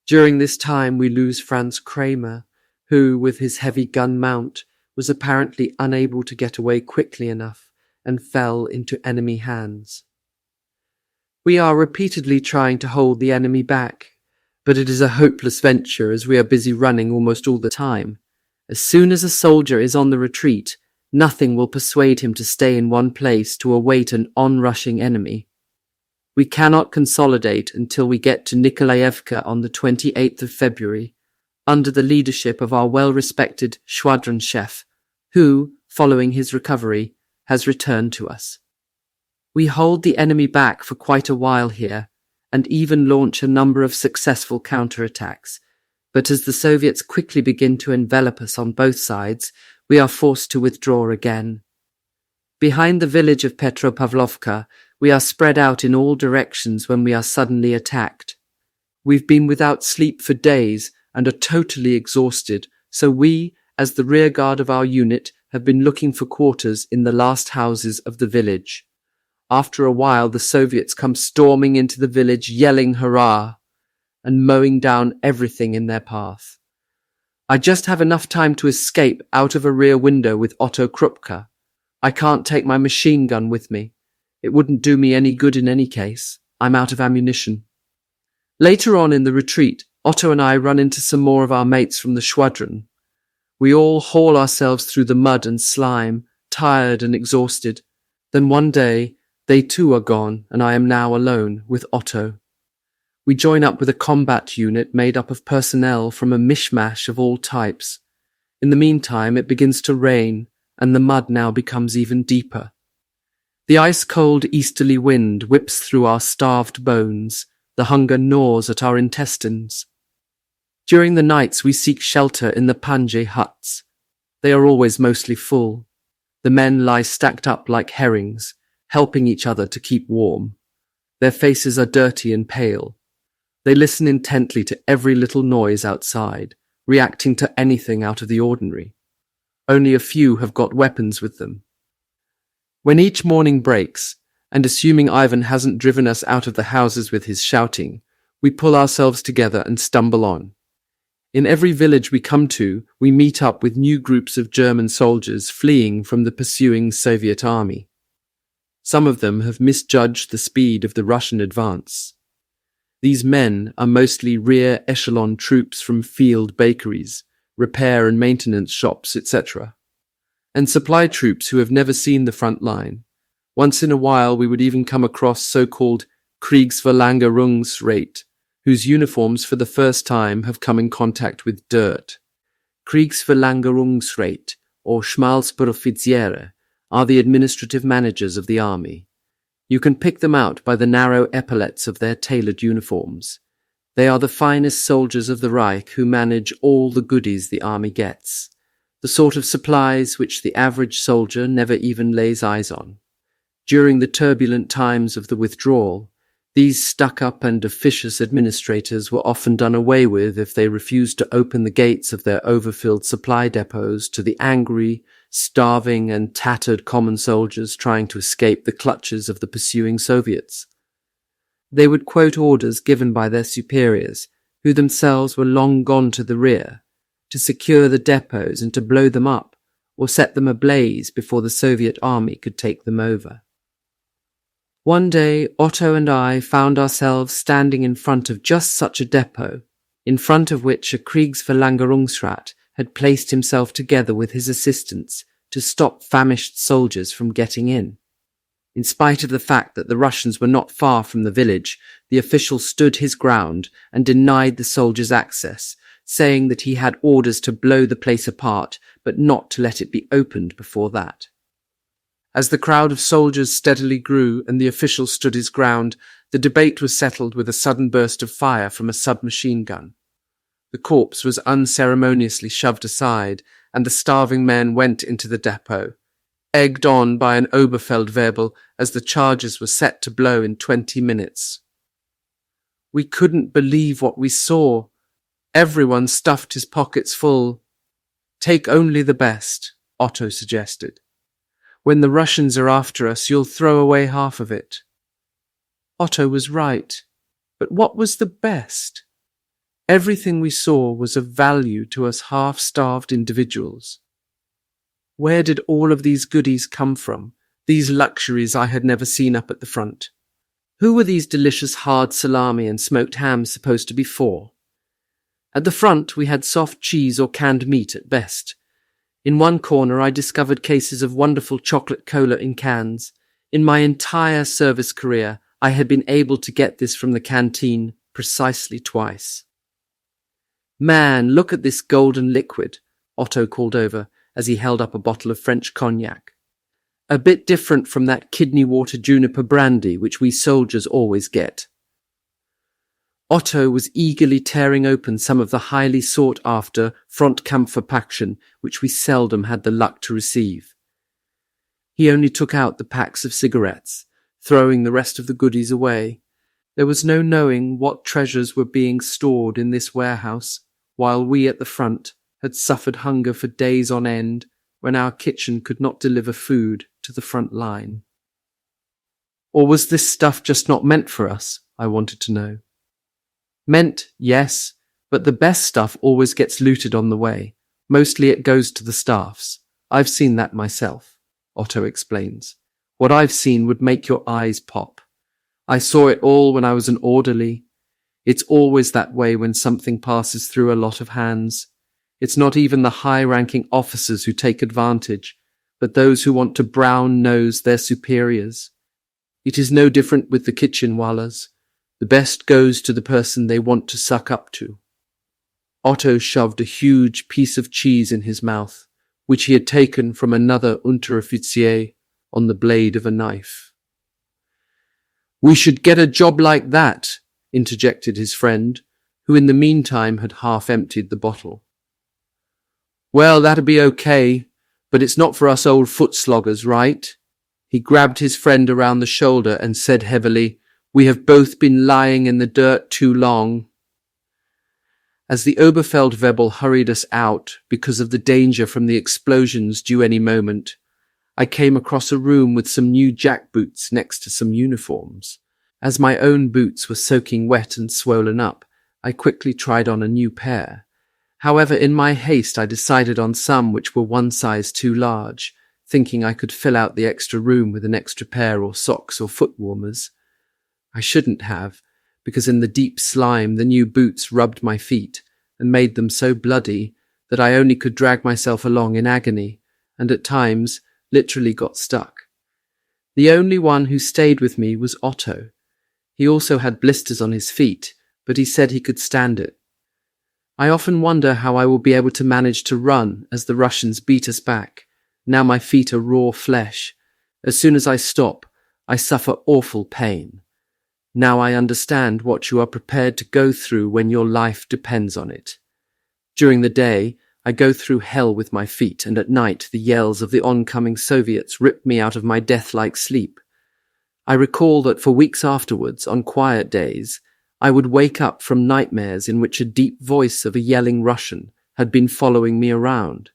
A: During this time, we lose Franz Kramer, who, with his heavy gun mount, was apparently unable to get away quickly enough and fell into enemy hands. We are repeatedly trying to hold the enemy back, but it is a hopeless venture as we are busy running almost all the time. As soon as a soldier is on the retreat, nothing will persuade him to stay in one place to await an onrushing enemy. We cannot consolidate until we get to Nikolaevka on the 28th of February, under the leadership of our well-respected squadron chef, who, following his recovery, has returned to us. We hold the enemy back for quite a while here, and even launch a number of successful counterattacks, but as the Soviets quickly begin to envelop us on both sides, we are forced to withdraw again. Behind the village of Petropavlovka, we are spread out in all directions when we are suddenly attacked. We've been without sleep for days and are totally exhausted, so we, as the rear guard of our unit, have been looking for quarters in the last houses of the village. After a while, the Soviets come storming into the village, yelling hurrah, and mowing down everything in their path. I just have enough time to escape out of a rear window with Otto Krupka. I can't take my machine gun with me. It wouldn't do me any good in any case. I'm out of ammunition. Later on in the retreat, Otto and I run into some more of our mates from the squadron. We all haul ourselves through the mud and slime, tired and exhausted. Then one day, they too are gone, and I am now alone with Otto. We join up with a combat unit made up of personnel from a mishmash of all types. In the meantime, it begins to rain, and the mud now becomes even deeper. The ice-cold easterly wind whips through our starved bones. The hunger gnaws at our intestines. During the nights, we seek shelter in the Panjé huts. They are always mostly full. The men lie stacked up like herrings, helping each other to keep warm. Their faces are dirty and pale. They listen intently to every little noise outside, reacting to anything out of the ordinary. Only a few have got weapons with them. When each morning breaks, and assuming Ivan hasn't driven us out of the houses with his shouting, we pull ourselves together and stumble on. In every village we come to, we meet up with new groups of German soldiers fleeing from the pursuing Soviet army. Some of them have misjudged the speed of the Russian advance. These men are mostly rear echelon troops from field bakeries, repair and maintenance shops, etc., and supply troops who have never seen the front line. Once in a while we would even come across so-called Kriegsverlagerungsrat, whose uniforms for the first time have come in contact with dirt. Kriegsverlagerungsrat, or Schmalspuroffiziere, are the administrative managers of the army. You can pick them out by the narrow epaulets of their tailored uniforms. They are the finest soldiers of the Reich who manage all the goodies the army gets, the sort of supplies which the average soldier never even lays eyes on. During the turbulent times of the withdrawal, these stuck-up and officious administrators were often done away with if they refused to open the gates of their overfilled supply depots to the angry, starving and tattered common soldiers trying to escape the clutches of the pursuing Soviets. They would quote orders given by their superiors, who themselves were long gone to the rear, to secure the depots and to blow them up, or set them ablaze before the Soviet army could take them over. One day, Otto and I found ourselves standing in front of just such a depot, in front of which a Kriegsverlagerungsrat had placed himself together with his assistants to stop famished soldiers from getting in. In spite of the fact that the Russians were not far from the village, the official stood his ground and denied the soldiers access, saying that he had orders to blow the place apart, but not to let it be opened before that. As the crowd of soldiers steadily grew and the official stood his ground, the debate was settled with a sudden burst of fire from a submachine gun. The corpse was unceremoniously shoved aside, and the starving men went into the depot, egged on by an Oberfeldwebel as the charges were set to blow in 20 minutes. We couldn't believe what we saw. Everyone stuffed his pockets full. Take only the best, Otto suggested. When the Russians are after us, you'll throw away half of it. Otto was right, but what was the best? Everything we saw was of value to us half-starved individuals. Where did all of these goodies come from, these luxuries I had never seen up at the front? Who were these delicious hard salami and smoked hams supposed to be for? At the front we had soft cheese or canned meat at best. In one corner I discovered cases of wonderful chocolate cola in cans. In my entire service career I had been able to get this from the canteen precisely twice. Man, look at this golden liquid, Otto called over as he held up a bottle of French cognac. A bit different from that kidney water juniper brandy which we soldiers always get. Otto was eagerly tearing open some of the highly sought-after Frontkampfverpackung which we seldom had the luck to receive. He only took out the packs of cigarettes, throwing the rest of the goodies away. There was no knowing what treasures were being stored in this warehouse, while we at the front had suffered hunger for days on end when our kitchen could not deliver food to the front line. Or was this stuff just not meant for us, I wanted to know. Meant, yes, but the best stuff always gets looted on the way. Mostly it goes to the staffs. I've seen that myself, Otto explains. What I've seen would make your eyes pop. I saw it all when I was an orderly. It's always that way when something passes through a lot of hands. It's not even the high-ranking officers who take advantage, but those who want to brown-nose their superiors. It is no different with the kitchen wallahs. The best goes to the person they want to suck up to. Otto shoved a huge piece of cheese in his mouth, which he had taken from another Unteroffizier on the blade of a knife. "We should get a job like that," interjected his friend, who in the meantime had half-emptied the bottle. "Well, that'd be okay, but it's not for us old foot-sloggers, right?" He grabbed his friend around the shoulder and said heavily, "We have both been lying in the dirt too long." As the Oberfeldwebel hurried us out because of the danger from the explosions due any moment, I came across a room with some new jackboots next to some uniforms. As my own boots were soaking wet and swollen up, I quickly tried on a new pair. However, in my haste I decided on some which were one size too large, thinking I could fill out the extra room with an extra pair or socks or foot warmers. I shouldn't have, because in the deep slime the new boots rubbed my feet and made them so bloody that I only could drag myself along in agony, and at times literally got stuck. The only one who stayed with me was Otto. He also had blisters on his feet, but he said he could stand it. I often wonder how I will be able to manage to run as the Russians beat us back. Now my feet are raw flesh. As soon as I stop, I suffer awful pain. Now I understand what you are prepared to go through when your life depends on it. During the day, I go through hell with my feet, and at night the yells of the oncoming Soviets rip me out of my death-like sleep. I recall that for weeks afterwards, on quiet days, I would wake up from nightmares in which a deep voice of a yelling Russian had been following me around.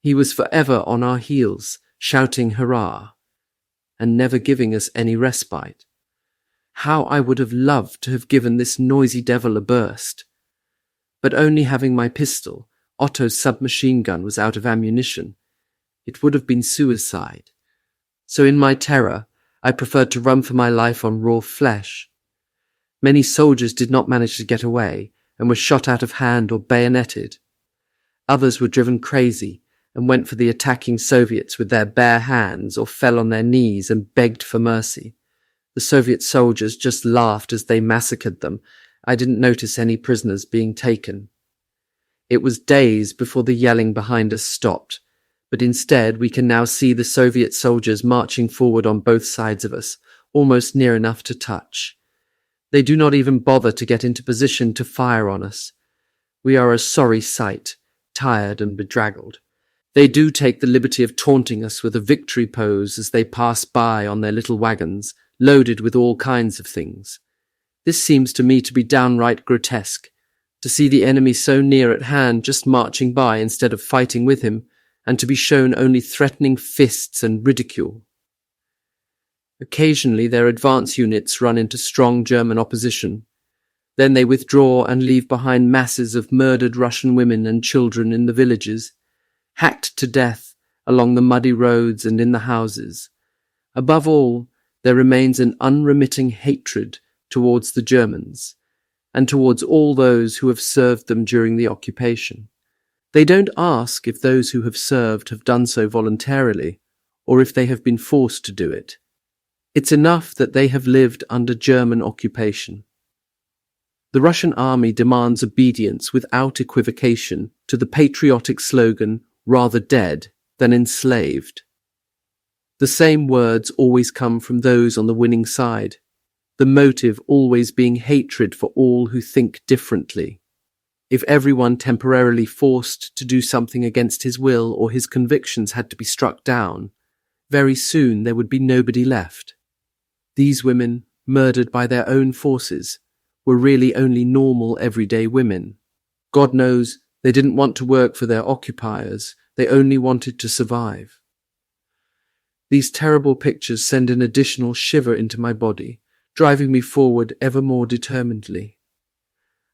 A: He was forever on our heels, shouting hurrah, and never giving us any respite. How I would have loved to have given this noisy devil a burst. But only having my pistol, Otto's submachine gun was out of ammunition. It would have been suicide. So in my terror, I preferred to run for my life on raw flesh. Many soldiers did not manage to get away and were shot out of hand or bayoneted. Others were driven crazy and went for the attacking Soviets with their bare hands or fell on their knees and begged for mercy. The Soviet soldiers just laughed as they massacred them. I didn't notice any prisoners being taken. It was days before the yelling behind us stopped, but instead we can now see the Soviet soldiers marching forward on both sides of us, almost near enough to touch. They do not even bother to get into position to fire on us. We are a sorry sight, tired and bedraggled. They do take the liberty of taunting us with a victory pose as they pass by on their little wagons, loaded with all kinds of things. This seems to me to be downright grotesque, to see the enemy so near at hand just marching by instead of fighting with him, and to be shown only threatening fists and ridicule. Occasionally their advance units run into strong German opposition. Then they withdraw and leave behind masses of murdered Russian women and children in the villages, hacked to death along the muddy roads and in the houses. Above all, there remains an unremitting hatred towards the Germans, and towards all those who have served them during the occupation. They don't ask if those who have served have done so voluntarily, or if they have been forced to do it. It's enough that they have lived under German occupation. The Russian army demands obedience without equivocation to the patriotic slogan, "Rather dead than enslaved." The same words always come from those on the winning side, the motive always being hatred for all who think differently. If everyone temporarily forced to do something against his will or his convictions had to be struck down, very soon there would be nobody left. These women, murdered by their own forces, were really only normal everyday women. God knows they didn't want to work for their occupiers, they only wanted to survive. These terrible pictures send an additional shiver into my body, driving me forward ever more determinedly.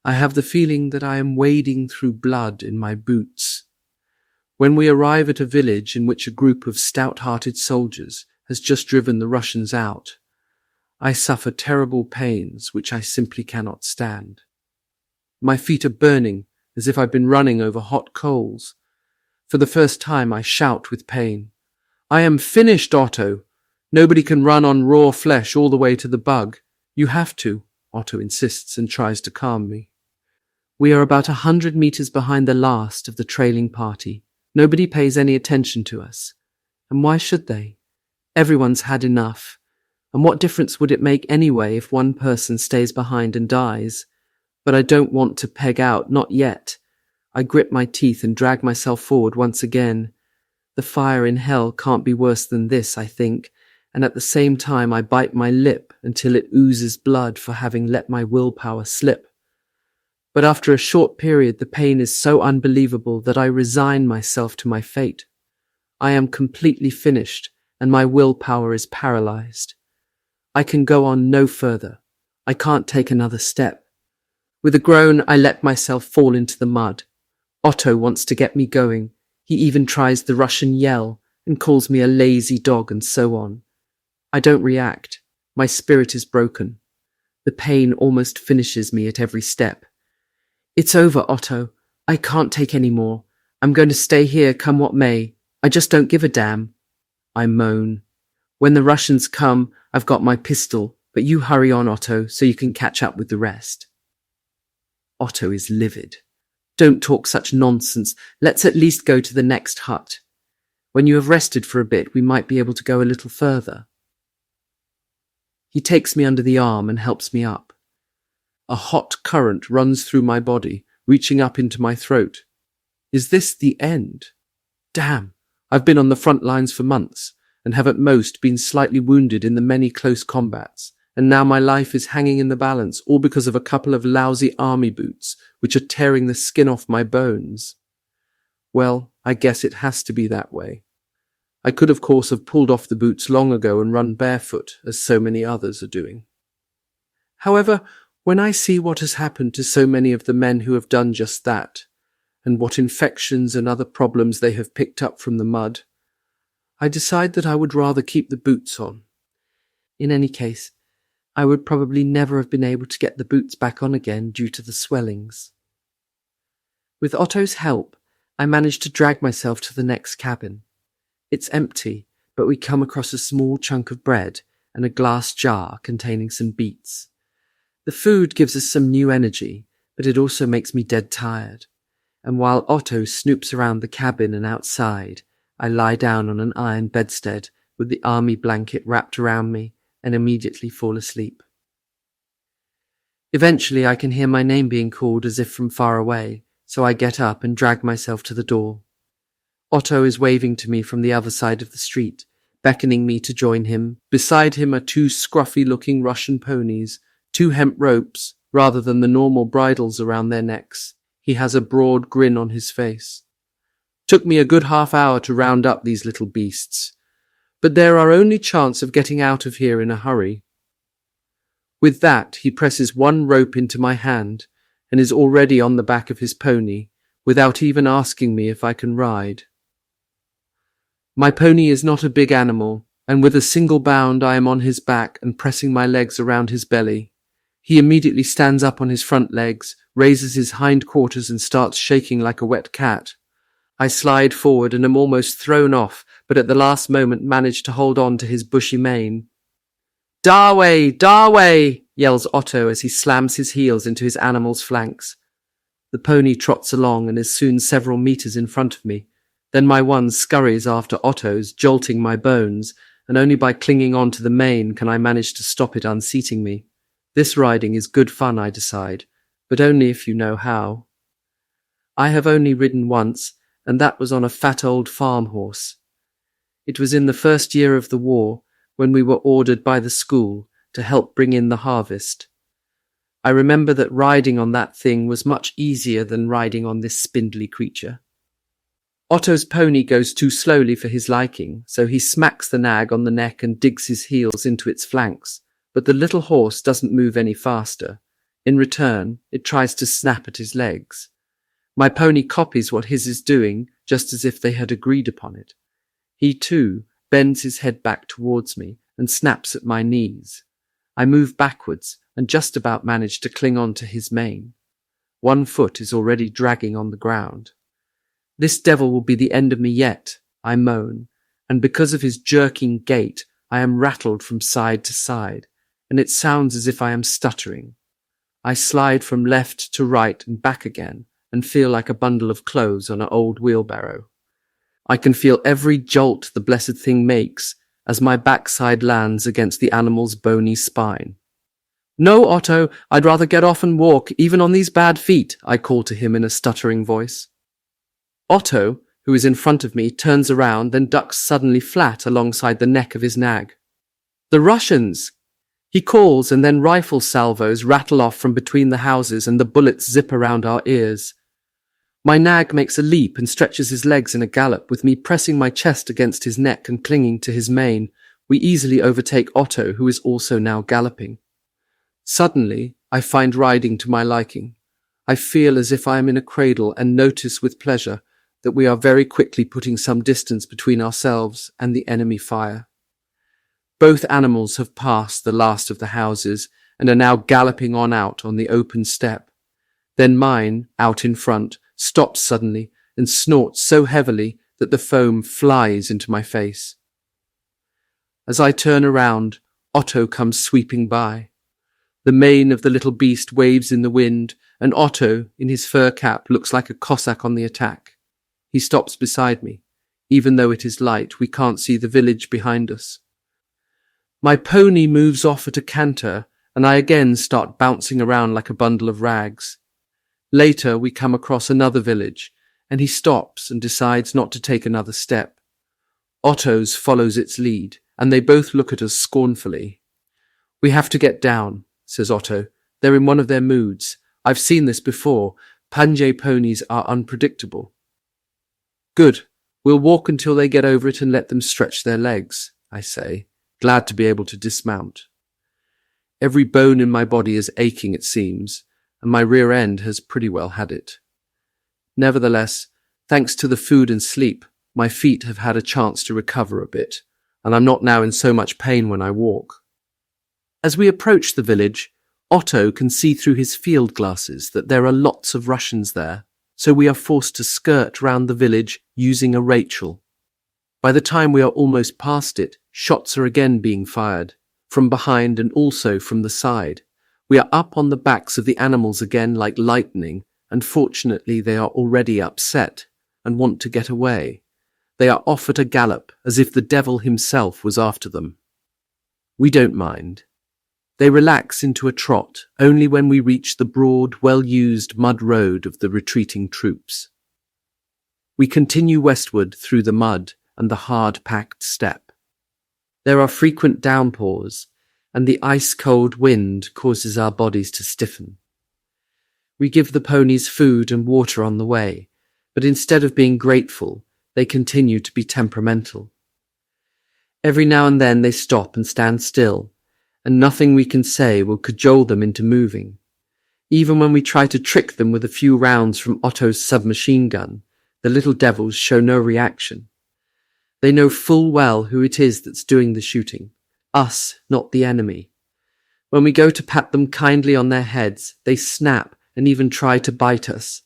A: I have the feeling that I am wading through blood in my boots. When we arrive at a village in which a group of stout-hearted soldiers has just driven the Russians out, I suffer terrible pains which I simply cannot stand. My feet are burning as if I've been running over hot coals. For the first time I shout with pain. "I am finished, Otto! Nobody can run on raw flesh all the way to the bug. You have to," Otto insists and tries to calm me. We are about 100 meters behind the last of the trailing party. Nobody pays any attention to us. And why should they? Everyone's had enough. And what difference would it make anyway if one person stays behind and dies? But I don't want to peg out, not yet. I grit my teeth and drag myself forward once again. The fire in hell can't be worse than this, I think, and at the same time I bite my lip until it oozes blood for having let my willpower slip. But after a short period the pain is so unbelievable that I resign myself to my fate. I am completely finished, and my willpower is paralyzed. I can go on no further. I can't take another step. With a groan, I let myself fall into the mud. Otto wants to get me going. He even tries the Russian yell and calls me a lazy dog and so on. I don't react. My spirit is broken. The pain almost finishes me at every step. "It's over, Otto. I can't take any more. I'm going to stay here come what may. I just don't give a damn." I moan. "When the Russians come, I've got my pistol, but you hurry on, Otto, so you can catch up with the rest." Otto is livid. "Don't talk such nonsense. Let's at least go to the next hut. When you have rested for a bit, we might be able to go a little further." He takes me under the arm and helps me up. A hot current runs through my body, reaching up into my throat. Is this the end? Damn, I've been on the front lines for months, and have at most been slightly wounded in the many close combats, and now my life is hanging in the balance, all because of a couple of lousy army boots, which are tearing the skin off my bones. Well, I guess it has to be that way. I could, of course, have pulled off the boots long ago and run barefoot, as so many others are doing. However, when I see what has happened to so many of the men who have done just that, and what infections and other problems they have picked up from the mud, I decide that I would rather keep the boots on. In any case, I would probably never have been able to get the boots back on again due to the swellings. With Otto's help, I manage to drag myself to the next cabin. It's empty, but we come across a small chunk of bread and a glass jar containing some beets. The food gives us some new energy, but it also makes me dead tired. And while Otto snoops around the cabin and outside, I lie down on an iron bedstead with the army blanket wrapped around me and immediately fall asleep. Eventually I can hear my name being called as if from far away, so I get up and drag myself to the door. Otto is waving to me from the other side of the street, beckoning me to join him. Beside him are two scruffy-looking Russian ponies, two hemp ropes, rather than the normal bridles around their necks. He has a broad grin on his face. Took me a good half-hour to round up these little beasts, but they're our only chance of getting out of here in a hurry. With that, he presses one rope into my hand and is already on the back of his pony, without even asking me if I can ride. My pony is not a big animal, and with a single bound I am on his back and pressing my legs around his belly. He immediately stands up on his front legs, raises his hind quarters and starts shaking like a wet cat. I slide forward and am almost thrown off, but at the last moment manage to hold on to his bushy mane. "Darway! Darway!" yells Otto as he slams his heels into his animal's flanks. The pony trots along and is soon several meters in front of me. Then my one scurries after Otto's, jolting my bones, and only by clinging on to the mane can I manage to stop it unseating me. This riding is good fun, I decide, but only if you know how. I have only ridden once, and that was on a fat old farm horse. It was in the first year of the war, when we were ordered by the school to help bring in the harvest. I remember that riding on that thing was much easier than riding on this spindly creature. Otto's pony goes too slowly for his liking, so he smacks the nag on the neck and digs his heels into its flanks, but the little horse doesn't move any faster. In return, it tries to snap at his legs. My pony copies what his is doing, just as if they had agreed upon it. He, too, bends his head back towards me and snaps at my knees. I move backwards and just about manage to cling on to his mane. One foot is already dragging on the ground. "This devil will be the end of me yet," I moan, and because of his jerking gait, I am rattled from side to side, and it sounds as if I am stuttering. I slide from left to right and back again, and feel like a bundle of clothes on an old wheelbarrow. I can feel every jolt the blessed thing makes as my backside lands against the animal's bony spine. "No, Otto, I'd rather get off and walk, even on these bad feet," I call to him in a stuttering voice. Otto, who is in front of me, turns around, then ducks suddenly flat alongside the neck of his nag. "The Russians!" he calls, and then rifle salvos rattle off from between the houses and the bullets zip around our ears. My nag makes a leap and stretches his legs in a gallop, with me pressing my chest against his neck and clinging to his mane. We easily overtake Otto, who is also now galloping. Suddenly, I find riding to my liking. I feel as if I am in a cradle and notice with pleasure that we are very quickly putting some distance between ourselves and the enemy fire. Both animals have passed the last of the houses and are now galloping on out on the open steppe. Then mine, out in front, stops suddenly and snorts so heavily that the foam flies into my face. As I turn around, Otto comes sweeping by. The mane of the little beast waves in the wind, and Otto, in his fur cap, looks like a Cossack on the attack. He stops beside me. Even though it is light, we can't see the village behind us. My pony moves off at a canter, and I again start bouncing around like a bundle of rags. Later, we come across another village, and he stops and decides not to take another step. Otto's follows its lead, and they both look at us scornfully. "We have to get down," says Otto. "They're in one of their moods. I've seen this before. Panjay ponies are unpredictable." "Good. We'll walk until they get over it and let them stretch their legs," I say, glad to be able to dismount. Every bone in my body is aching, it seems, and my rear end has pretty well had it. Nevertheless, thanks to the food and sleep, my feet have had a chance to recover a bit, and I'm not now in so much pain when I walk. As we approach the village, Otto can see through his field glasses that there are lots of Russians there, so we are forced to skirt round the village using a Rachel. By the time we are almost past it, shots are again being fired, from behind and also from the side. We are up on the backs of the animals again like lightning, and fortunately they are already upset and want to get away. They are off at a gallop, as if the devil himself was after them. We don't mind. They relax into a trot only when we reach the broad, well-used mud road of the retreating troops. We continue westward through the mud and the hard-packed steppe. There are frequent downpours, and the ice-cold wind causes our bodies to stiffen. We give the ponies food and water on the way, but instead of being grateful, they continue to be temperamental. Every now and then they stop and stand still, and nothing we can say will cajole them into moving. Even when we try to trick them with a few rounds from Otto's submachine gun, the little devils show no reaction. They know full well who it is that's doing the shooting, us, not the enemy. When we go to pat them kindly on their heads, they snap and even try to bite us.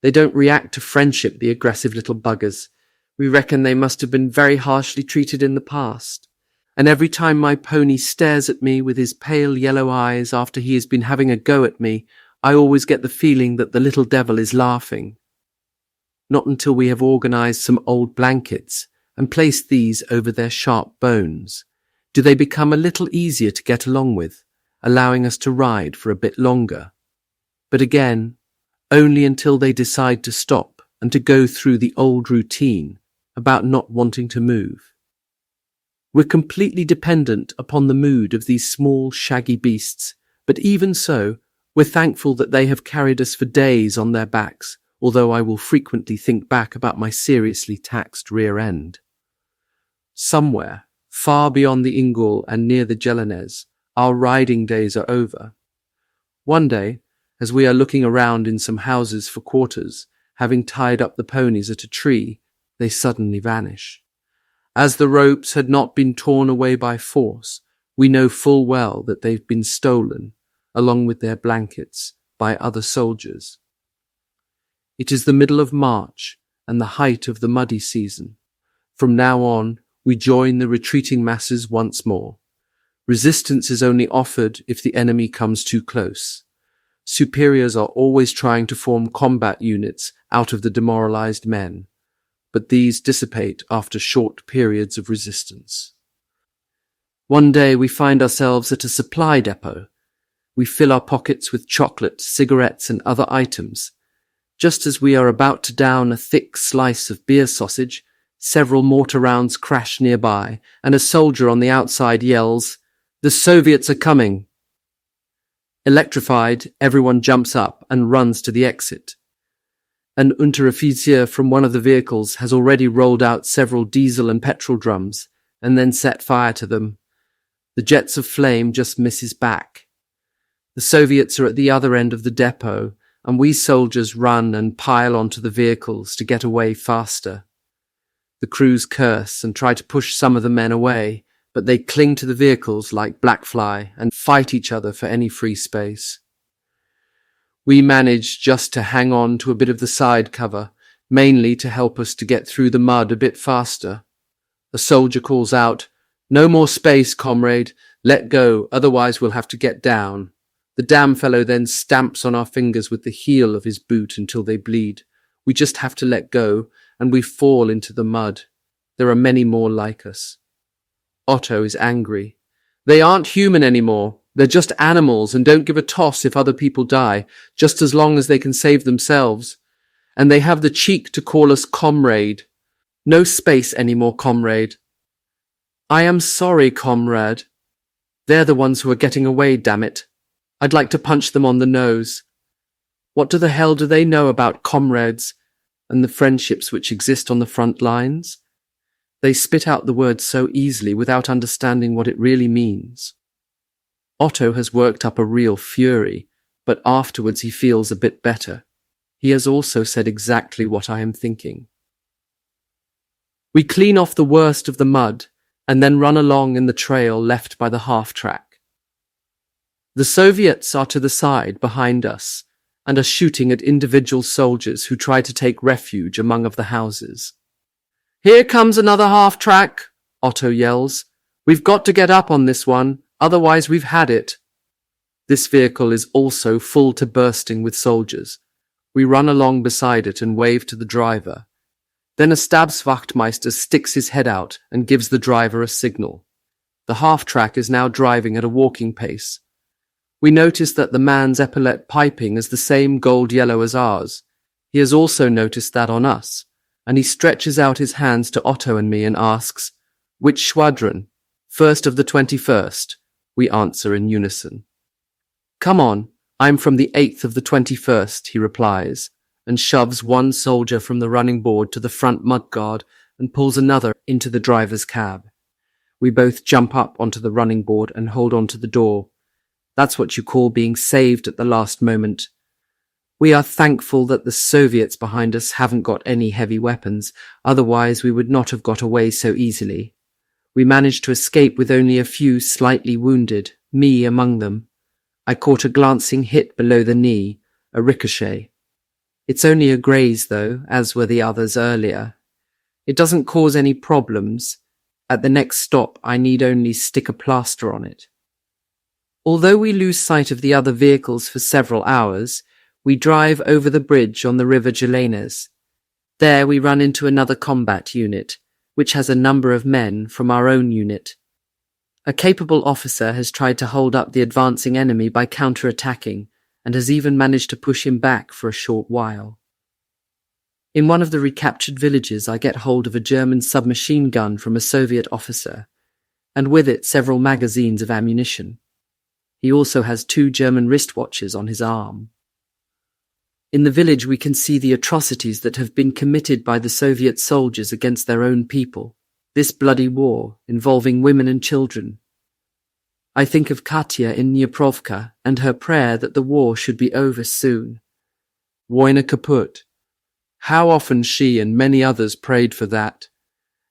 A: They don't react to friendship, the aggressive little buggers. We reckon they must have been very harshly treated in the past. And every time my pony stares at me with his pale yellow eyes after he has been having a go at me, I always get the feeling that the little devil is laughing. Not until we have organized some old blankets and placed these over their sharp bones do they become a little easier to get along with, allowing us to ride for a bit longer. But again, only until they decide to stop and to go through the old routine about not wanting to move. We're completely dependent upon the mood of these small, shaggy beasts, but even so, we're thankful that they have carried us for days on their backs, although I will frequently think back about my seriously taxed rear end. Somewhere, far beyond the Ingol and near the Jelenez, our riding days are over. One day, as we are looking around in some houses for quarters, having tied up the ponies at a tree, they suddenly vanish. As the ropes had not been torn away by force, we know full well that they've been stolen, along with their blankets, by other soldiers. It is the middle of March and the height of the muddy season. From now on, we join the retreating masses once more. Resistance is only offered if the enemy comes too close. Superiors are always trying to form combat units out of the demoralized men, but these dissipate after short periods of resistance. One day we find ourselves at a supply depot. We fill our pockets with chocolate, cigarettes, and other items. Just as we are about to down a thick slice of beer sausage, several mortar rounds crash nearby, and a soldier on the outside yells, "The Soviets are coming!" Electrified, everyone jumps up and runs to the exit. An Unteroffizier from one of the vehicles has already rolled out several diesel and petrol drums and then set fire to them. The jets of flame just miss his back. The Soviets are at the other end of the depot, and we soldiers run and pile onto the vehicles to get away faster. The crews curse and try to push some of the men away, but they cling to the vehicles like blackfly and fight each other for any free space. We manage just to hang on to a bit of the side cover, mainly to help us to get through the mud a bit faster. A soldier calls out, "No more space, comrade. Let go, otherwise we'll have to get down." The damn fellow then stamps on our fingers with the heel of his boot until they bleed. We just have to let go, and we fall into the mud. There are many more like us. Otto is angry. They aren't human anymore. They're just animals and don't give a toss if other people die, just as long as they can save themselves. And they have the cheek to call us comrade. No space anymore, comrade. I am sorry, comrade. They're the ones who are getting away, damn it. I'd like to punch them on the nose. What the hell do they know about comrades and the friendships which exist on the front lines? They spit out the word so easily without understanding what it really means. Otto has worked up a real fury, but afterwards he feels a bit better. He has also said exactly what I am thinking. We clean off the worst of the mud and then run along in the trail left by the half-track. The Soviets are to the side behind us and are shooting at individual soldiers who try to take refuge among of the houses. "Here comes another half-track," Otto yells. "We've got to get up on this one, otherwise we've had it." This vehicle is also full to bursting with soldiers. We run along beside it and wave to the driver. Then a Stabswachtmeister sticks his head out and gives the driver a signal. The half-track is now driving at a walking pace. We notice that the man's epaulette piping is the same gold yellow as ours. He has also noticed that on us, and he stretches out his hands to Otto and me and asks, "Which squadron?" "First of the 21st, we answer in unison. "Come on, I'm from the 8th of the 21st, he replies, and shoves one soldier from the running board to the front mudguard and pulls another into the driver's cab. We both jump up onto the running board and hold on to the door. That's what you call being saved at the last moment. We are thankful that the Soviets behind us haven't got any heavy weapons, otherwise we would not have got away so easily. We managed to escape with only a few slightly wounded, me among them. I caught a glancing hit below the knee, a ricochet. It's only a graze, though, as were the others earlier. It doesn't cause any problems. At the next stop, I need only stick a plaster on it. Although we lose sight of the other vehicles for several hours, we drive over the bridge on the River Jelenes. There we run into another combat unit, which has a number of men from our own unit. A capable officer has tried to hold up the advancing enemy by counter-attacking, and has even managed to push him back for a short while. In one of the recaptured villages, I get hold of a German submachine gun from a Soviet officer, and with it several magazines of ammunition. He also has 2 German wristwatches on his arm. In the village we can see the atrocities that have been committed by the Soviet soldiers against their own people, this bloody war involving women and children. I think of Katya in Dniprovka and her prayer that the war should be over soon. Wojna kaput. How often she and many others prayed for that.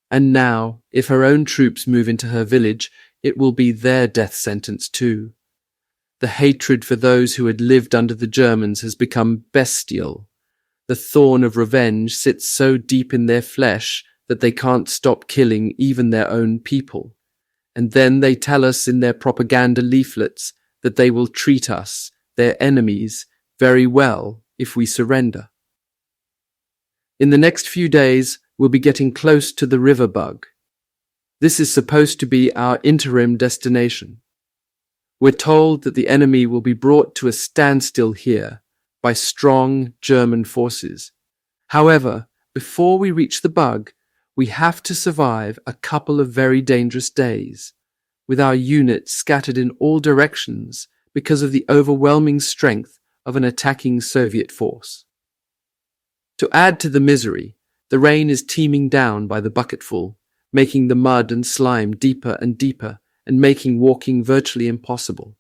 A: And now, if her own troops move into her village, it will be their death sentence too. The hatred for those who had lived under the Germans has become bestial. The thorn of revenge sits so deep in their flesh that they can't stop killing even their own people. And then they tell us in their propaganda leaflets that they will treat us, their enemies, very well if we surrender. In the next few days, we'll be getting close to the river bug. This is supposed to be our interim destination. We're told that the enemy will be brought to a standstill here by strong German forces. However, before we reach the bug, we have to survive a couple of very dangerous days, with our unit scattered in all directions because of the overwhelming strength of an attacking Soviet force. To add to the misery, the rain is teeming down by the bucketful, making the mud and slime deeper and deeper, and making walking virtually impossible.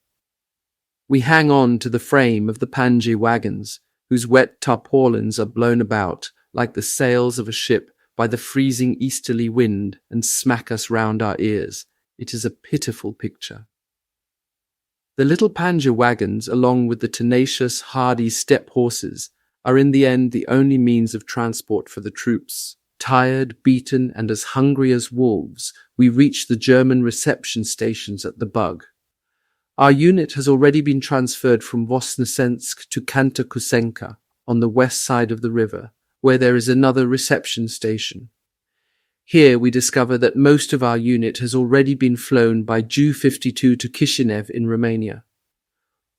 A: We hang on to the frame of the Panji wagons, whose wet tarpaulins are blown about like the sails of a ship by the freezing easterly wind and smack us round our ears. It is a pitiful picture. The little Panji wagons, along with the tenacious, hardy steppe horses, are in the end the only means of transport for the troops. Tired, beaten, and as hungry as wolves, we reach the German reception stations at the bug. Our unit has already been transferred from Vosnesensk to Kanta-Kusenka on the west side of the river, where there is another reception station. Here we discover that most of our unit has already been flown by Ju-52 to Kishinev in Romania.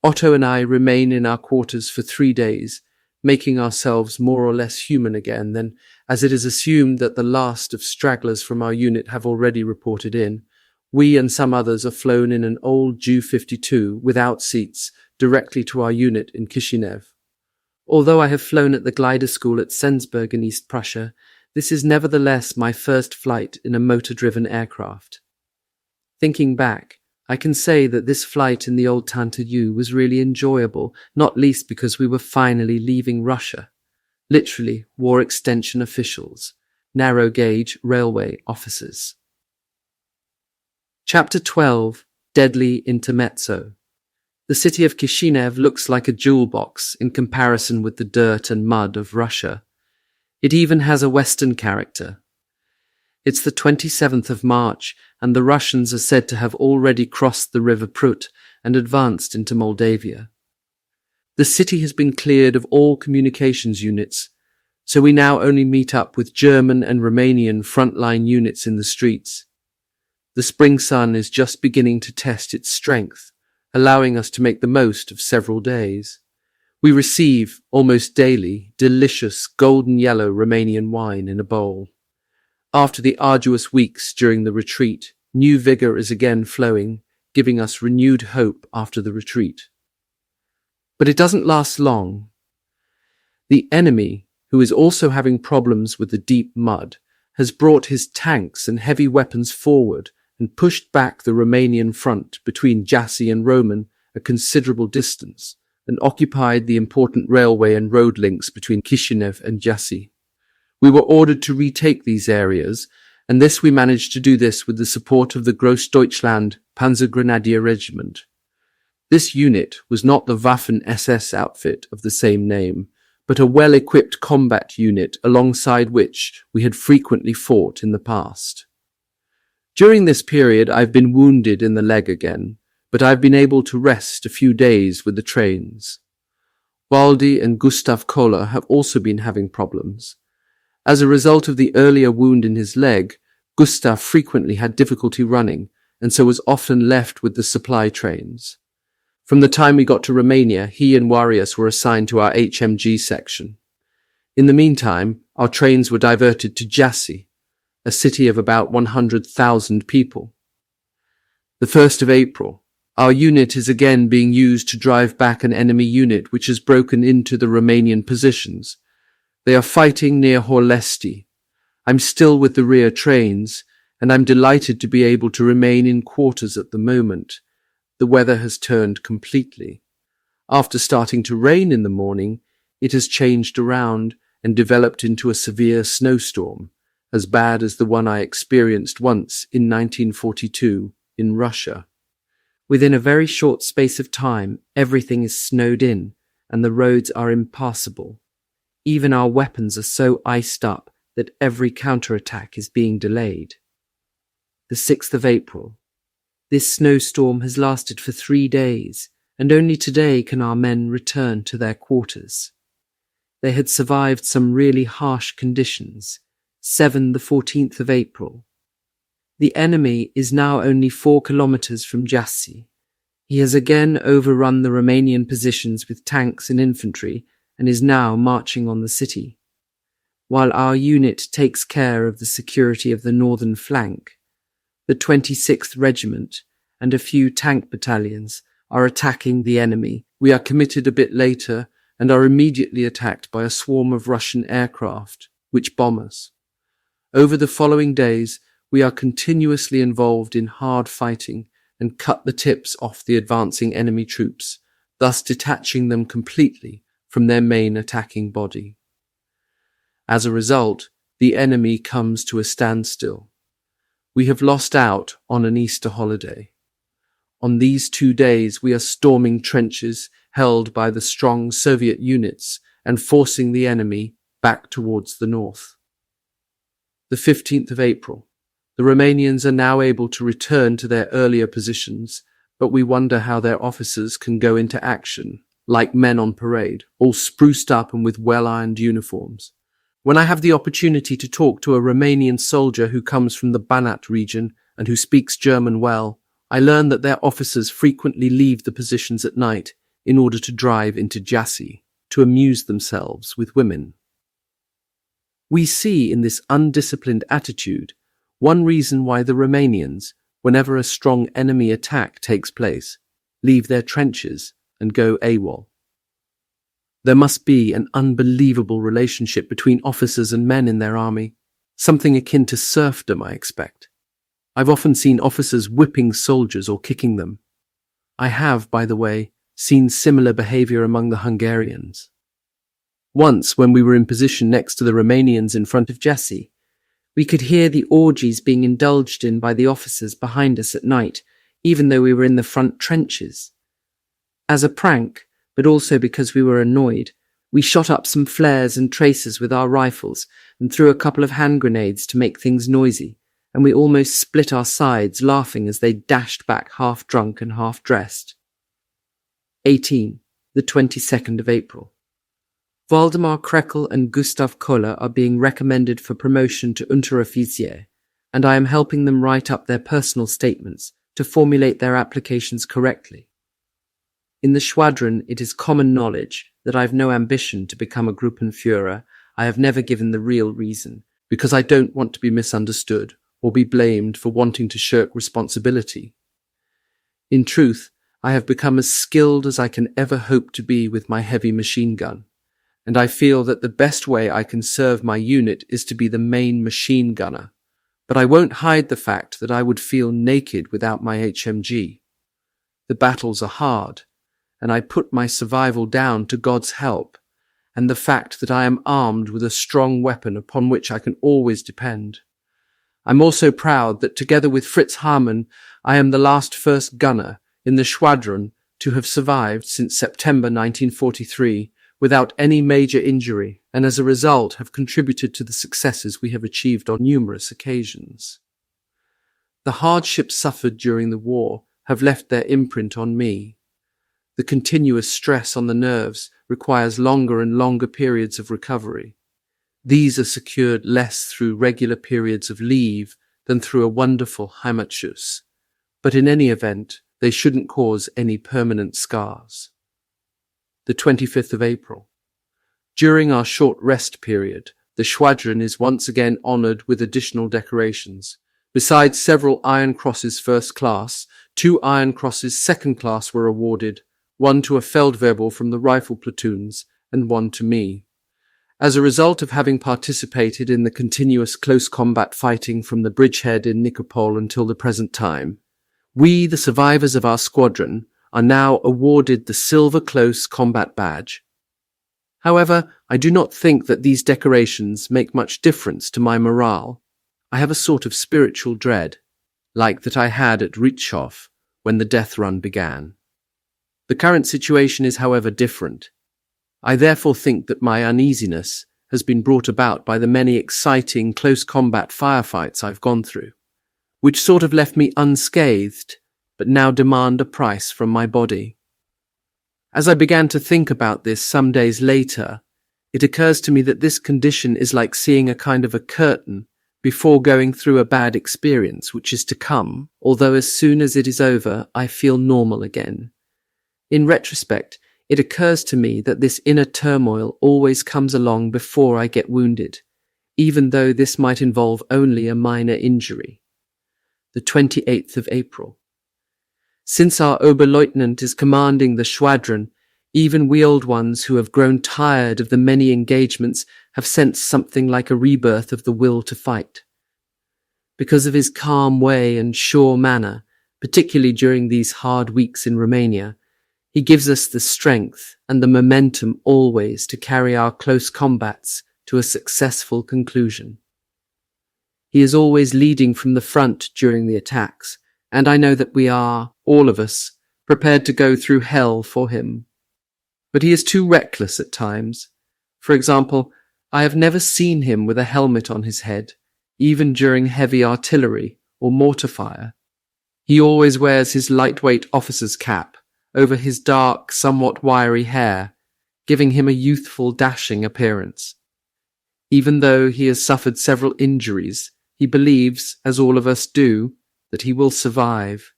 A: Otto and I remain in our quarters for 3 days, making ourselves more or less human again. Then, as it is assumed that the last of stragglers from our unit have already reported in, we and some others are flown in an old Ju-52 without seats directly to our unit in Kishinev. Although I have flown at the glider school at Sensburg in East Prussia, this is nevertheless my first flight in a motor-driven aircraft. Thinking back, I can say that this flight in the old Tanta U was really enjoyable, not least because we were finally leaving Russia. Literally, war extension officials, narrow-gauge railway officers. Chapter 12, Deadly Intermezzo. The city of Kishinev looks like a jewel box in comparison with the dirt and mud of Russia. It even has a Western character. It's the 27th of March, and the Russians are said to have already crossed the River Prut and advanced into Moldavia. The city has been cleared of all communications units, so we now only meet up with German and Romanian frontline units in the streets. The spring sun is just beginning to test its strength, allowing us to make the most of several days. We receive, almost daily, delicious golden yellow Romanian wine in a bowl. After the arduous weeks during the retreat, new vigor is again flowing, giving us renewed hope after the retreat. But it doesn't last long. The enemy, who is also having problems with the deep mud, has brought his tanks and heavy weapons forward and pushed back the Romanian front between Jassy and Roman a considerable distance, and occupied the important railway and road links between Chisinau and Jassy. We were ordered to retake these areas, and we managed to do this with the support of the Großdeutschland Panzergrenadier Regiment. This unit was not the Waffen-SS outfit of the same name, but a well-equipped combat unit alongside which we had frequently fought in the past. During this period, I've been wounded in the leg again, but I've been able to rest a few days with the trains. Waldi and Gustav Kohler have also been having problems. As a result of the earlier wound in his leg, Gustav frequently had difficulty running, and so was often left with the supply trains. From the time we got to Romania, he and Warius were assigned to our HMG section. In the meantime, our trains were diverted to Jassy, a city of about 100,000 people. The 1st of April, our unit is again being used to drive back an enemy unit which has broken into the Romanian positions. They are fighting near Horlesti. I'm still with the rear trains, and I'm delighted to be able to remain in quarters at the moment. The weather has turned completely. After starting to rain in the morning, it has changed around and developed into a severe snowstorm, as bad as the one I experienced once in 1942 in Russia. Within a very short space of time, everything is snowed in, and the roads are impassable. Even our weapons are so iced up that every counterattack is being delayed. The 6th of April. This snowstorm has lasted for 3 days, and only today can our men return to their quarters. They had survived some really harsh conditions. 7 the 14th of April. The enemy is now only 4 kilometers from Jassy. He has again overrun the Romanian positions with tanks and infantry and is now marching on the city. While our unit takes care of the security of the northern flank, the 26th Regiment and a few tank battalions are attacking the enemy. We are committed a bit later and are immediately attacked by a swarm of Russian aircraft, which bomb us. Over the following days, we are continuously involved in hard fighting and cut the tips off the advancing enemy troops, thus detaching them completely from their main attacking body. As a result, the enemy comes to a standstill. We have lost out on an Easter holiday. On these 2 days, we are storming trenches held by the strong Soviet units and forcing the enemy back towards the north. The 15th of April. The Romanians are now able to return to their earlier positions, but we wonder how their officers can go into action, like men on parade, all spruced up and with well-ironed uniforms. When I have the opportunity to talk to a Romanian soldier who comes from the Banat region and who speaks German well, I learn that their officers frequently leave the positions at night in order to drive into Jassy to amuse themselves with women. We see in this undisciplined attitude one reason why the Romanians, whenever a strong enemy attack takes place, leave their trenches and go AWOL. There must be an unbelievable relationship between officers and men in their army, something akin to serfdom, I expect. I've often seen officers whipping soldiers or kicking them. I have, by the way, seen similar behavior among the Hungarians. Once, when we were in position next to the Romanians in front of Jassy, we could hear the orgies being indulged in by the officers behind us at night, even though we were in the front trenches. As a prank, but also because we were annoyed, we shot up some flares and tracers with our rifles and threw a couple of hand grenades to make things noisy, and we almost split our sides laughing as they dashed back half drunk and half dressed. 18. The 22nd of April. Waldemar Krekel and Gustav Kohler are being recommended for promotion to Unteroffizier, and I am helping them write up their personal statements to formulate their applications correctly. In the squadron, it is common knowledge that I have no ambition to become a Gruppenführer. I have never given the real reason, because I don't want to be misunderstood or be blamed for wanting to shirk responsibility. In truth, I have become as skilled as I can ever hope to be with my heavy machine gun, and I feel that the best way I can serve my unit is to be the main machine gunner. But I won't hide the fact that I would feel naked without my HMG. The battles are hard, and I put my survival down to God's help, and the fact that I am armed with a strong weapon upon which I can always depend. I'm also proud that together with Fritz Hamann, I am the last first gunner in the squadron to have survived since September 1943 without any major injury, and as a result have contributed to the successes we have achieved on numerous occasions. The hardships suffered during the war have left their imprint on me. The continuous stress on the nerves requires longer and longer periods of recovery. These are secured less through regular periods of leave than through a wonderful Heimatschuss, but in any event, they shouldn't cause any permanent scars. The 25th of April. During our short rest period, the squadron is once again honoured with additional decorations. Besides several Iron Crosses First Class, 2 Iron Crosses Second Class were awarded, one to a Feldwebel from the rifle platoons, and one to me. As a result of having participated in the continuous close combat fighting from the bridgehead in Nikopol until the present time, we, the survivors of our squadron, are now awarded the Silver Close Combat Badge. However, I do not think that these decorations make much difference to my morale. I have a sort of spiritual dread, like that I had at Ritschhof when the death run began. The current situation is, however, different. I therefore think that my uneasiness has been brought about by the many exciting close combat firefights I've gone through, which sort of left me unscathed, but now demand a price from my body. As I began to think about this some days later, it occurs to me that this condition is like seeing a kind of a curtain before going through a bad experience which is to come, although as soon as it is over, I feel normal again. In retrospect, it occurs to me that this inner turmoil always comes along before I get wounded, even though this might involve only a minor injury. The 28th of April. Since our Oberleutnant is commanding the squadron, even we old ones who have grown tired of the many engagements have sensed something like a rebirth of the will to fight. Because of his calm way and sure manner, particularly during these hard weeks in Romania, he gives us the strength and the momentum always to carry our close combats to a successful conclusion. He is always leading from the front during the attacks, and I know that we are, all of us, prepared to go through hell for him. But he is too reckless at times. For example, I have never seen him with a helmet on his head, even during heavy artillery or mortar fire. He always wears his lightweight officer's cap over his dark, somewhat wiry hair, giving him a youthful, dashing appearance. Even though he has suffered several injuries, he believes, as all of us do, that he will survive.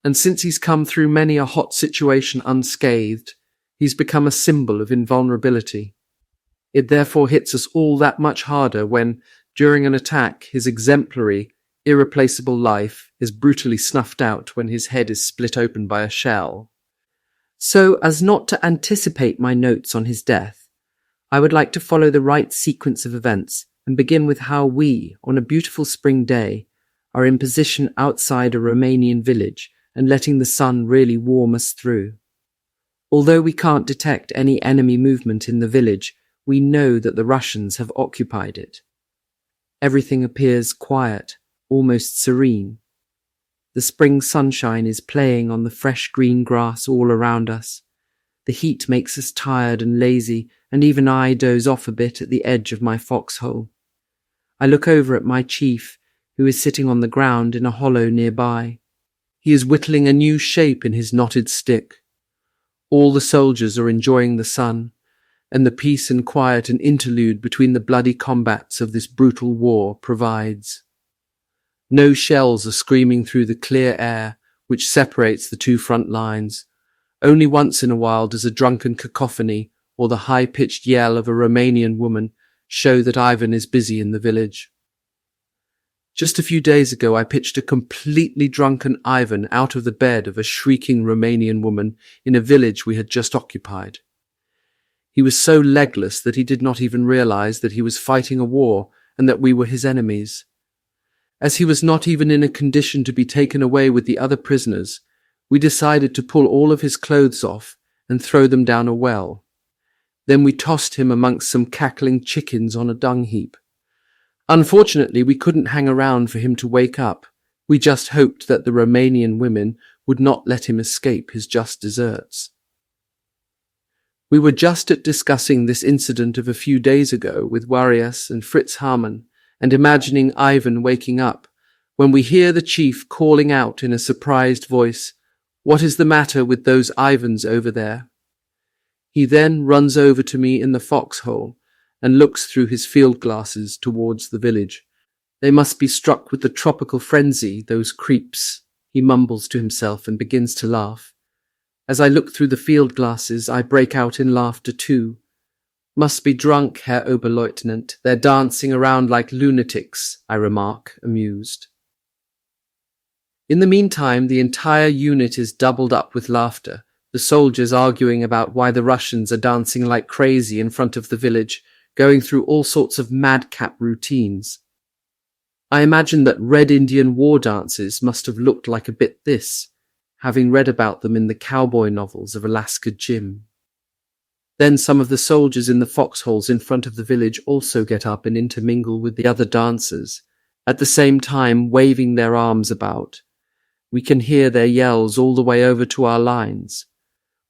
A: And since he's come through many a hot situation unscathed, he's become a symbol of invulnerability. It therefore hits us all that much harder when, during an attack, his exemplary, irreplaceable life is brutally snuffed out when his head is split open by a shell. So, as not to anticipate my notes on his death, I would like to follow the right sequence of events and begin with how we, on a beautiful spring day, are in position outside a Romanian village and letting the sun really warm us through. Although we can't detect any enemy movement in the village, we know that the Russians have occupied it. Everything appears quiet, almost serene. The spring sunshine is playing on the fresh green grass all around us. The heat makes us tired and lazy, and even I doze off a bit at the edge of my foxhole. I look over at my chief, who is sitting on the ground in a hollow nearby. He is whittling a new shape in his knotted stick. All the soldiers are enjoying the sun, and the peace and quiet an interlude between the bloody combats of this brutal war provides. No shells are screaming through the clear air which separates the two front lines. Only once in a while does a drunken cacophony or the high-pitched yell of a Romanian woman show that Ivan is busy in the village. Just a few days ago, I pitched a completely drunken Ivan out of the bed of a shrieking Romanian woman in a village we had just occupied. He was so legless that he did not even realize that he was fighting a war and that we were his enemies. As he was not even in a condition to be taken away with the other prisoners, we decided to pull all of his clothes off and throw them down a well. Then we tossed him amongst some cackling chickens on a dung heap. Unfortunately, we couldn't hang around for him to wake up. We just hoped that the Romanian women would not let him escape his just deserts. We were just discussing this incident of a few days ago with Warias and Fritz Hamann and imagining Ivan waking up when we hear the chief calling out in a surprised voice, "What is the matter with those Ivans over there?" He then runs over to me in the foxhole and looks through his field glasses towards the village. "They must be struck with the tropical frenzy, those creeps," he mumbles to himself and begins to laugh. As I look through the field glasses, I break out in laughter too. "Must be drunk, Herr Oberleutnant. They're dancing around like lunatics," I remark, amused. In the meantime, the entire unit is doubled up with laughter, the soldiers arguing about why the Russians are dancing like crazy in front of the village, going through all sorts of madcap routines. I imagine that Red Indian war dances must have looked like a bit this, having read about them in the cowboy novels of Alaska Jim. Then some of the soldiers in the foxholes in front of the village also get up and intermingle with the other dancers, at the same time waving their arms about. We can hear their yells all the way over to our lines.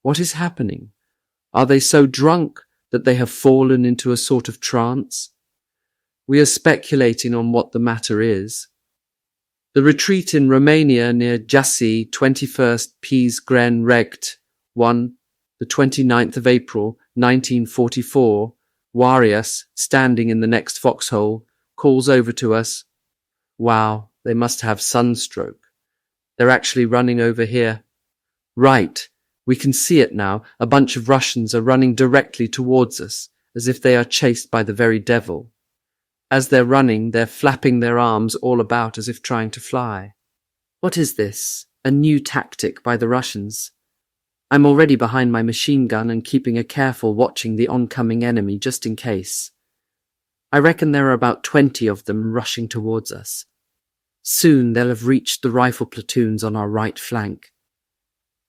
A: What is happening? Are they so drunk that they have fallen into a sort of trance? We are speculating on what the matter is. The retreat in Romania near Jassy, 21st Pies Gren Regt 1, the 29th of April, 1944, Warias, standing in the next foxhole, calls over to us. "Wow, they must have sunstroke. They're actually running over here." Right, we can see it now. A bunch of Russians are running directly towards us, as if they are chased by the very devil. As they're running, they're flapping their arms all about as if trying to fly. What is this? A new tactic by the Russians? I'm already behind my machine gun and keeping a careful watching the oncoming enemy just in case. I reckon there are about 20 of them rushing towards us. Soon they'll have reached the rifle platoons on our right flank.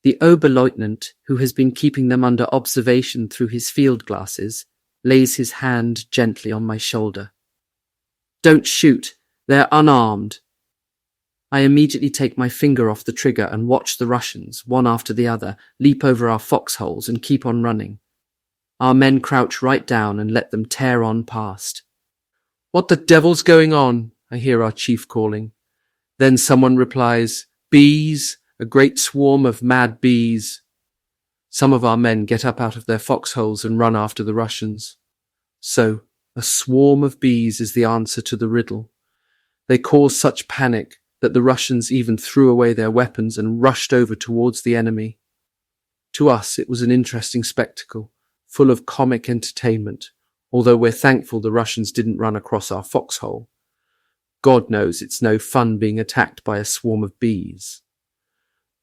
A: The Oberleutnant, who has been keeping them under observation through his field glasses, lays his hand gently on my shoulder. "Don't shoot, they're unarmed." I immediately take my finger off the trigger and watch the Russians, one after the other, leap over our foxholes and keep on running. Our men crouch right down and let them tear on past. "What the devil's going on?" I hear our chief calling. Then someone replies, "Bees, a great swarm of mad bees." Some of our men get up out of their foxholes and run after the Russians. So, a swarm of bees is the answer to the riddle. They cause such panic that the Russians even threw away their weapons and rushed over towards the enemy. To us, it was an interesting spectacle, full of comic entertainment, although we're thankful the Russians didn't run across our foxhole. God knows it's no fun being attacked by a swarm of bees.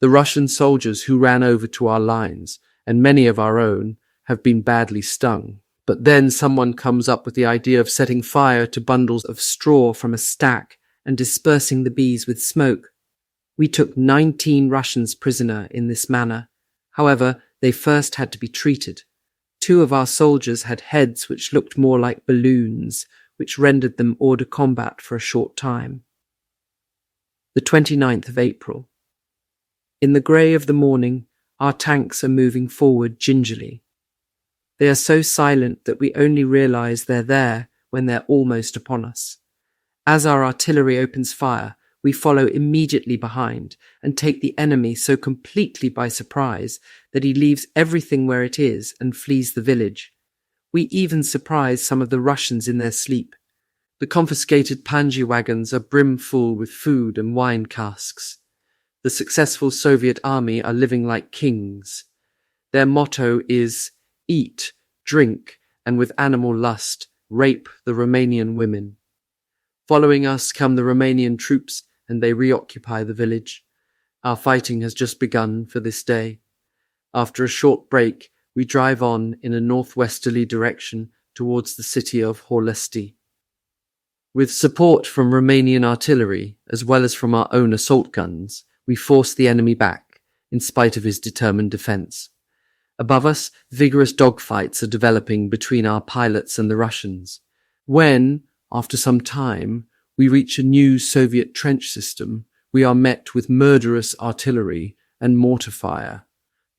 A: The Russian soldiers who ran over to our lines, and many of our own, have been badly stung. But then someone comes up with the idea of setting fire to bundles of straw from a stack and dispersing the bees with smoke. We took 19 Russians prisoner in this manner. However, they first had to be treated. 2 of our soldiers had heads which looked more like balloons, which rendered them hors de combat for a short time. The 29th of April. In the grey of the morning, our tanks are moving forward gingerly. They are so silent that we only realise they're there when they're almost upon us. As our artillery opens fire, we follow immediately behind and take the enemy so completely by surprise that he leaves everything where it is and flees the village. We even surprise some of the Russians in their sleep. The confiscated Panji wagons are brimful with food and wine casks. The successful Soviet army are living like kings. Their motto is eat, drink, and with animal lust, rape the Romanian women. Following us come the Romanian troops, and they reoccupy the village. Our fighting has just begun for this day. After a short break, we drive on in a northwesterly direction towards the city of Horlesti. With support from Romanian artillery, as well as from our own assault guns, we force the enemy back, in spite of his determined defense. Above us, vigorous dogfights are developing between our pilots and the Russians. When, after some time, we reach a new Soviet trench system, we are met with murderous artillery and mortar fire.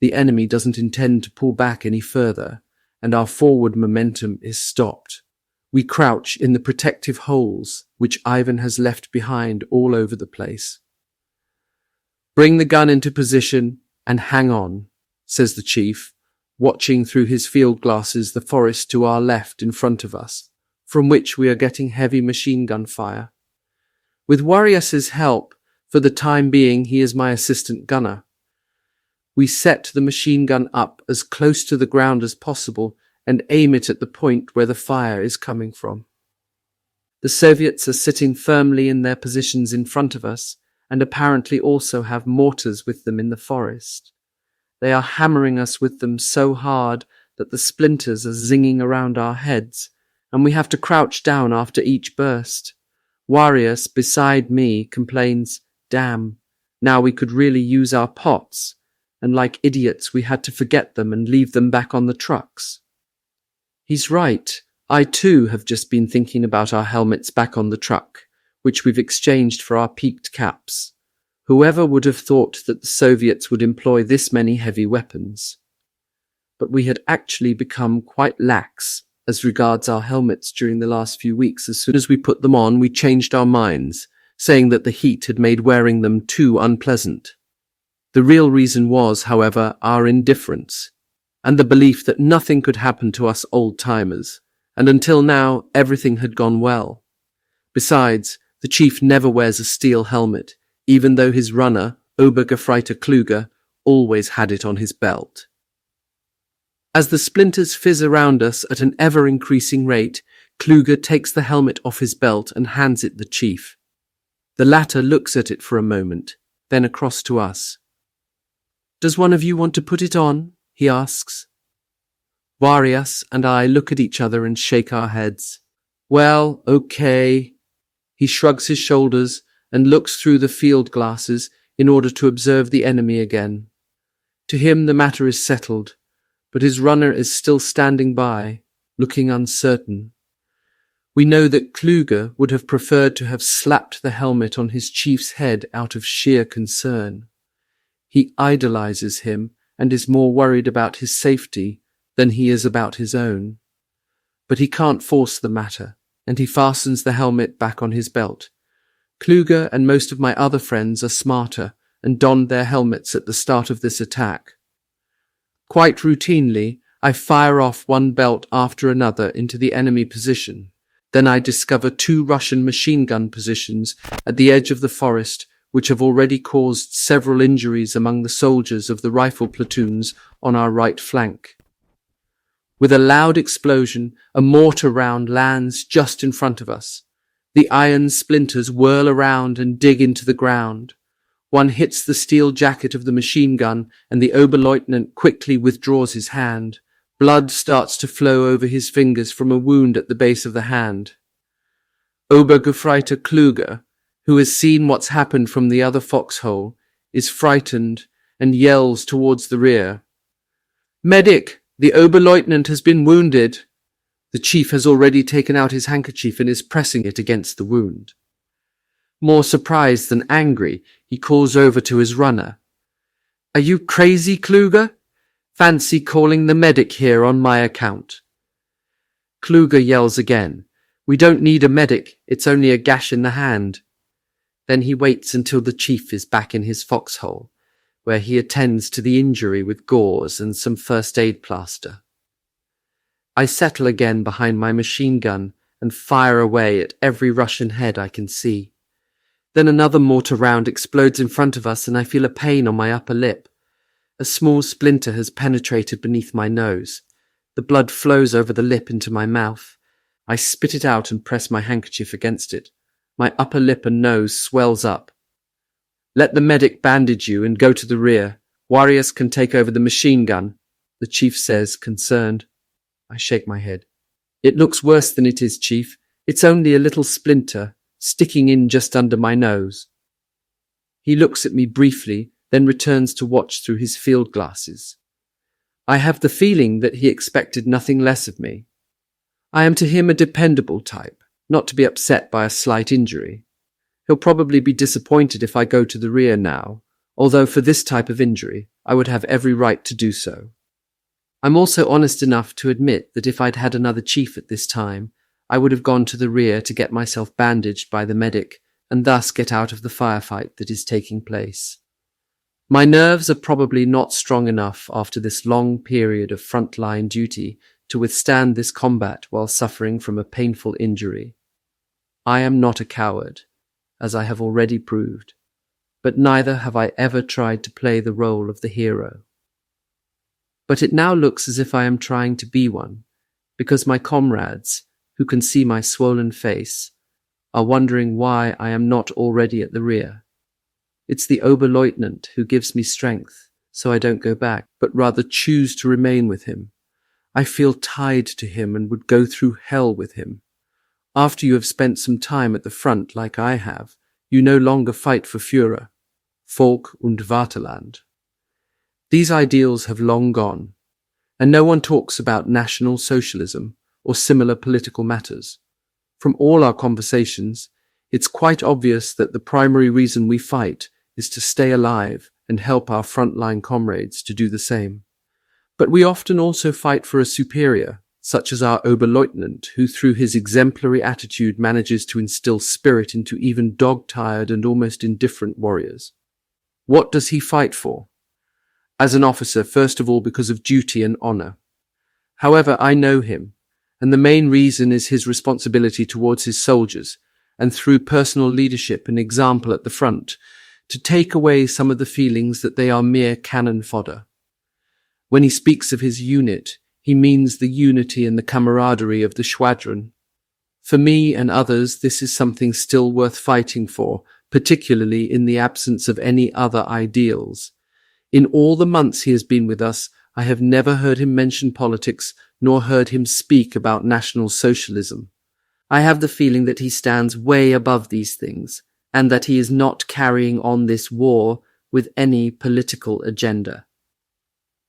A: The enemy doesn't intend to pull back any further, and our forward momentum is stopped. We crouch in the protective holes which Ivan has left behind all over the place. "Bring the gun into position and hang on," says the chief, watching through his field glasses the forest to our left in front of us, from which we are getting heavy machine gun fire. With Warias's help, for the time being he is my assistant gunner. We set the machine gun up as close to the ground as possible and aim it at the point where the fire is coming from. The Soviets are sitting firmly in their positions in front of us and apparently also have mortars with them in the forest. They are hammering us with them so hard that the splinters are zinging around our heads, and we have to crouch down after each burst. Warias, beside me, complains, "Damn, now we could really use our pots," and like idiots we had to forget them and leave them back on the trucks. He's right. I too have just been thinking about our helmets back on the truck, which we've exchanged for our peaked caps. Whoever would have thought that the Soviets would employ this many heavy weapons? But we had actually become quite lax as regards our helmets during the last few weeks. As soon as we put them on, we changed our minds, saying that the heat had made wearing them too unpleasant. The real reason was, however, our indifference, and the belief that nothing could happen to us old-timers, and until now everything had gone well. Besides, the chief never wears a steel helmet, even though his runner, Obergefreiter Kluger, always had it on his belt. As the splinters fizz around us at an ever-increasing rate, Kluger takes the helmet off his belt and hands it the chief. The latter looks at it for a moment, then across to us. "Does one of you want to put it on?" he asks. Warias and I look at each other and shake our heads. "Well, okay." He shrugs his shoulders and looks through the field glasses in order to observe the enemy again. To him the matter is settled, but his runner is still standing by, looking uncertain. We know that Kluger would have preferred to have slapped the helmet on his chief's head out of sheer concern. He idolizes him and is more worried about his safety than he is about his own. But he can't force the matter, and he fastens the helmet back on his belt. Kluger and most of my other friends are smarter and donned their helmets at the start of this attack. Quite routinely, I fire off one belt after another into the enemy position. Then I discover 2 Russian machine gun positions at the edge of the forest, which have already caused several injuries among the soldiers of the rifle platoons on our right flank. With a loud explosion, a mortar round lands just in front of us. The iron splinters whirl around and dig into the ground. One hits the steel jacket of the machine gun, and the Oberleutnant quickly withdraws his hand. Blood starts to flow over his fingers from a wound at the base of the hand. Obergefreiter Kluger, who has seen what's happened from the other foxhole, is frightened and yells towards the rear. "Medic! The Oberleutnant has been wounded." The chief has already taken out his handkerchief and is pressing it against the wound. More surprised than angry, he calls over to his runner. "Are you crazy, Kluger? Fancy calling the medic here on my account." Kluger yells again, "We don't need a medic, it's only a gash in the hand." Then he waits until the chief is back in his foxhole, where he attends to the injury with gauze and some first aid plaster. I settle again behind my machine gun and fire away at every Russian head I can see. Then another mortar round explodes in front of us and I feel a pain on my upper lip. A small splinter has penetrated beneath my nose. The blood flows over the lip into my mouth. I spit it out and press my handkerchief against it. My upper lip and nose swells up. "Let the medic bandage you and go to the rear. Warriors can take over the machine gun," the chief says, concerned. I shake my head. "It looks worse than it is, Chief. It's only a little splinter, sticking in just under my nose." He looks at me briefly, then returns to watch through his field glasses. I have the feeling that he expected nothing less of me. I am to him a dependable type, not to be upset by a slight injury. He'll probably be disappointed if I go to the rear now, although for this type of injury, I would have every right to do so. I'm also honest enough to admit that if I'd had another chief at this time, I would have gone to the rear to get myself bandaged by the medic and thus get out of the firefight that is taking place. My nerves are probably not strong enough after this long period of frontline duty to withstand this combat while suffering from a painful injury. I am not a coward, as I have already proved, but neither have I ever tried to play the role of the hero. But it now looks as if I am trying to be one, because my comrades, who can see my swollen face, are wondering why I am not already at the rear. It's the Oberleutnant who gives me strength, so I don't go back, but rather choose to remain with him. I feel tied to him and would go through hell with him. After you have spent some time at the front like I have, you no longer fight for Führer, Volk und Vaterland. These ideals have long gone, and no one talks about National Socialism or similar political matters. From all our conversations, it's quite obvious that the primary reason we fight is to stay alive and help our frontline comrades to do the same. But we often also fight for a superior, such as our Oberleutnant, who through his exemplary attitude manages to instill spirit into even dog-tired and almost indifferent warriors. What does he fight for? As an officer, first of all because of duty and honor. However, I know him, and the main reason is his responsibility towards his soldiers, and through personal leadership and example at the front, to take away some of the feelings that they are mere cannon fodder. When he speaks of his unit, he means the unity and the camaraderie of the squadron. For me and others, this is something still worth fighting for, particularly in the absence of any other ideals. In all the months he has been with us, I have never heard him mention politics, nor heard him speak about National Socialism. I have the feeling that he stands way above these things, and that he is not carrying on this war with any political agenda.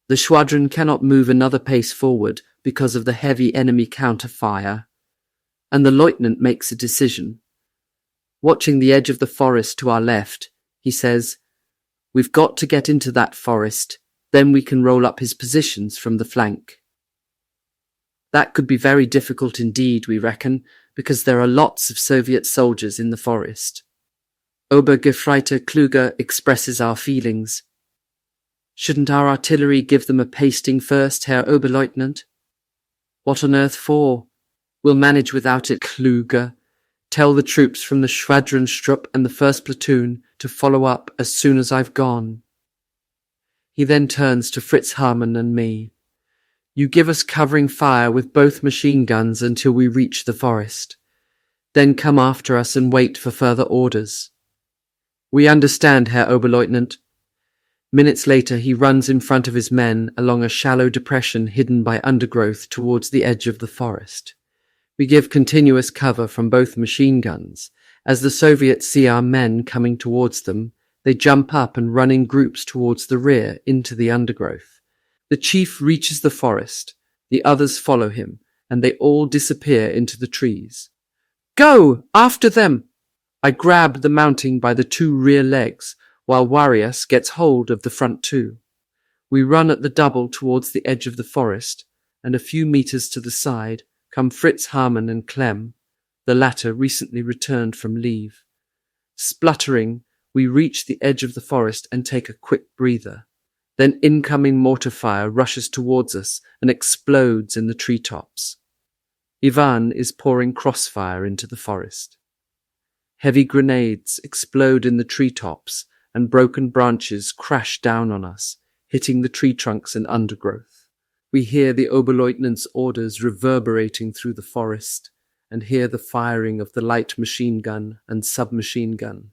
A: The squadron cannot move another pace forward because of the heavy enemy counter-fire, and the lieutenant makes a decision. Watching the edge of the forest to our left, he says, "We've got to get into that forest, then we can roll up his positions from the flank." That could be very difficult indeed, we reckon, because there are lots of Soviet soldiers in the forest. Obergefreiter Kluger expresses our feelings. "Shouldn't our artillery give them a pasting first, Herr Oberleutnant?" "What on earth for? We'll manage without it, Kluger. Tell the troops from the Schwadronstrupp and the 1st Platoon to follow up as soon as I've gone." He then turns to Fritz Hamann and me. "You give us covering fire with both machine guns until we reach the forest. Then come after us and wait for further orders." "We understand, Herr Oberleutnant." Minutes later, he runs in front of his men along a shallow depression hidden by undergrowth towards the edge of the forest. We give continuous cover from both machine guns. As the Soviets see our men coming towards them, they jump up and run in groups towards the rear into the undergrowth. The chief reaches the forest, the others follow him, and they all disappear into the trees. "Go! After them!" I grab the mounting by the 2 rear legs, while Warius gets hold of the front 2. We run at the double towards the edge of the forest, and a few meters to the side come Fritz Hamann and Clem, the latter recently returned from leave. Spluttering, we reach the edge of the forest and take a quick breather. Then incoming mortar fire rushes towards us and explodes in the treetops. Ivan is pouring crossfire into the forest. Heavy grenades explode in the treetops, and broken branches crash down on us, hitting the tree trunks and undergrowth. We hear the Oberleutnant's orders reverberating through the forest, and hear the firing of the light machine gun and submachine gun.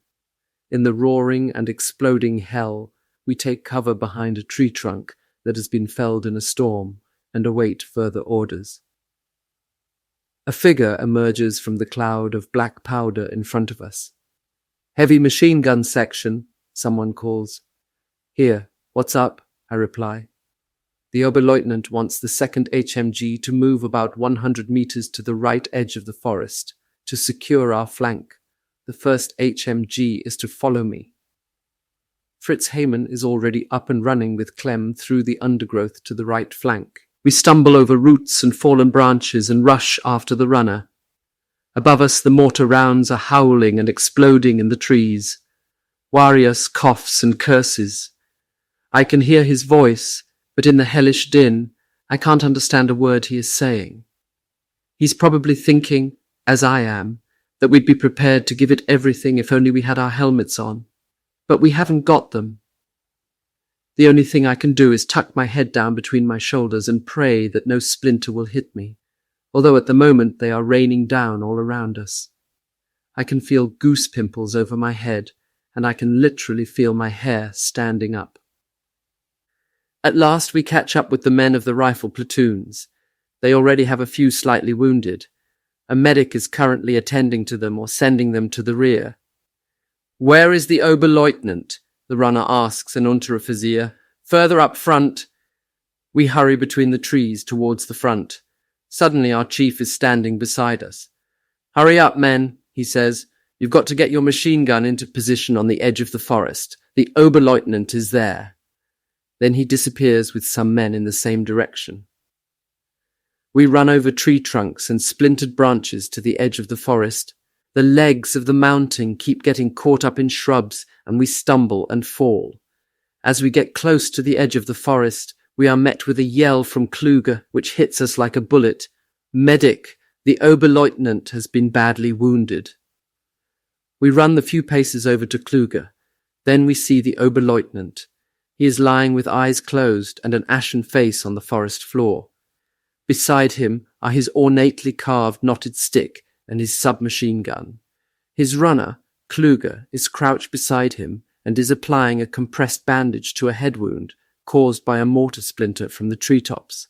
A: In the roaring and exploding hell, we take cover behind a tree trunk that has been felled in a storm and await further orders. A figure emerges from the cloud of black powder in front of us. "Heavy machine gun section," someone calls. "Here, what's up?" I reply. The Oberleutnant wants the 2nd HMG to move about 100 meters to the right edge of the forest to secure our flank. The 1st HMG is to follow me. Fritz Hayman is already up and running with Clem through the undergrowth to the right flank. We stumble over roots and fallen branches and rush after the runner. Above us, the mortar rounds are howling and exploding in the trees. Warius coughs and curses. I can hear his voice, but in the hellish din, I can't understand a word he is saying. He's probably thinking, as I am, that we'd be prepared to give it everything if only we had our helmets on. But we haven't got them. The only thing I can do is tuck my head down between my shoulders and pray that no splinter will hit me, although at the moment they are raining down all around us. I can feel goose pimples over my head, and I can literally feel my hair standing up. At last we catch up with the men of the rifle platoons. They already have a few slightly wounded. A medic is currently attending to them or sending them to the rear. "Where is the Oberleutnant?" the runner asks an Unteroffizier. "Further up front." We hurry between the trees towards the front. Suddenly our chief is standing beside us. "Hurry up, men," he says. "You've got to get your machine gun into position on the edge of the forest. The Oberleutnant is there." Then he disappears with some men in the same direction. We run over tree trunks and splintered branches to the edge of the forest. The legs of the mounting keep getting caught up in shrubs, and we stumble and fall. As we get close to the edge of the forest, we are met with a yell from Kluge, which hits us like a bullet. "Medic, the Oberleutnant has been badly wounded." We run the few paces over to Kluge. Then we see the Oberleutnant. He is lying with eyes closed and an ashen face on the forest floor. Beside him are his ornately carved knotted stick and his submachine gun. His runner, Kluge, is crouched beside him and is applying a compressed bandage to a head wound caused by a mortar splinter from the treetops.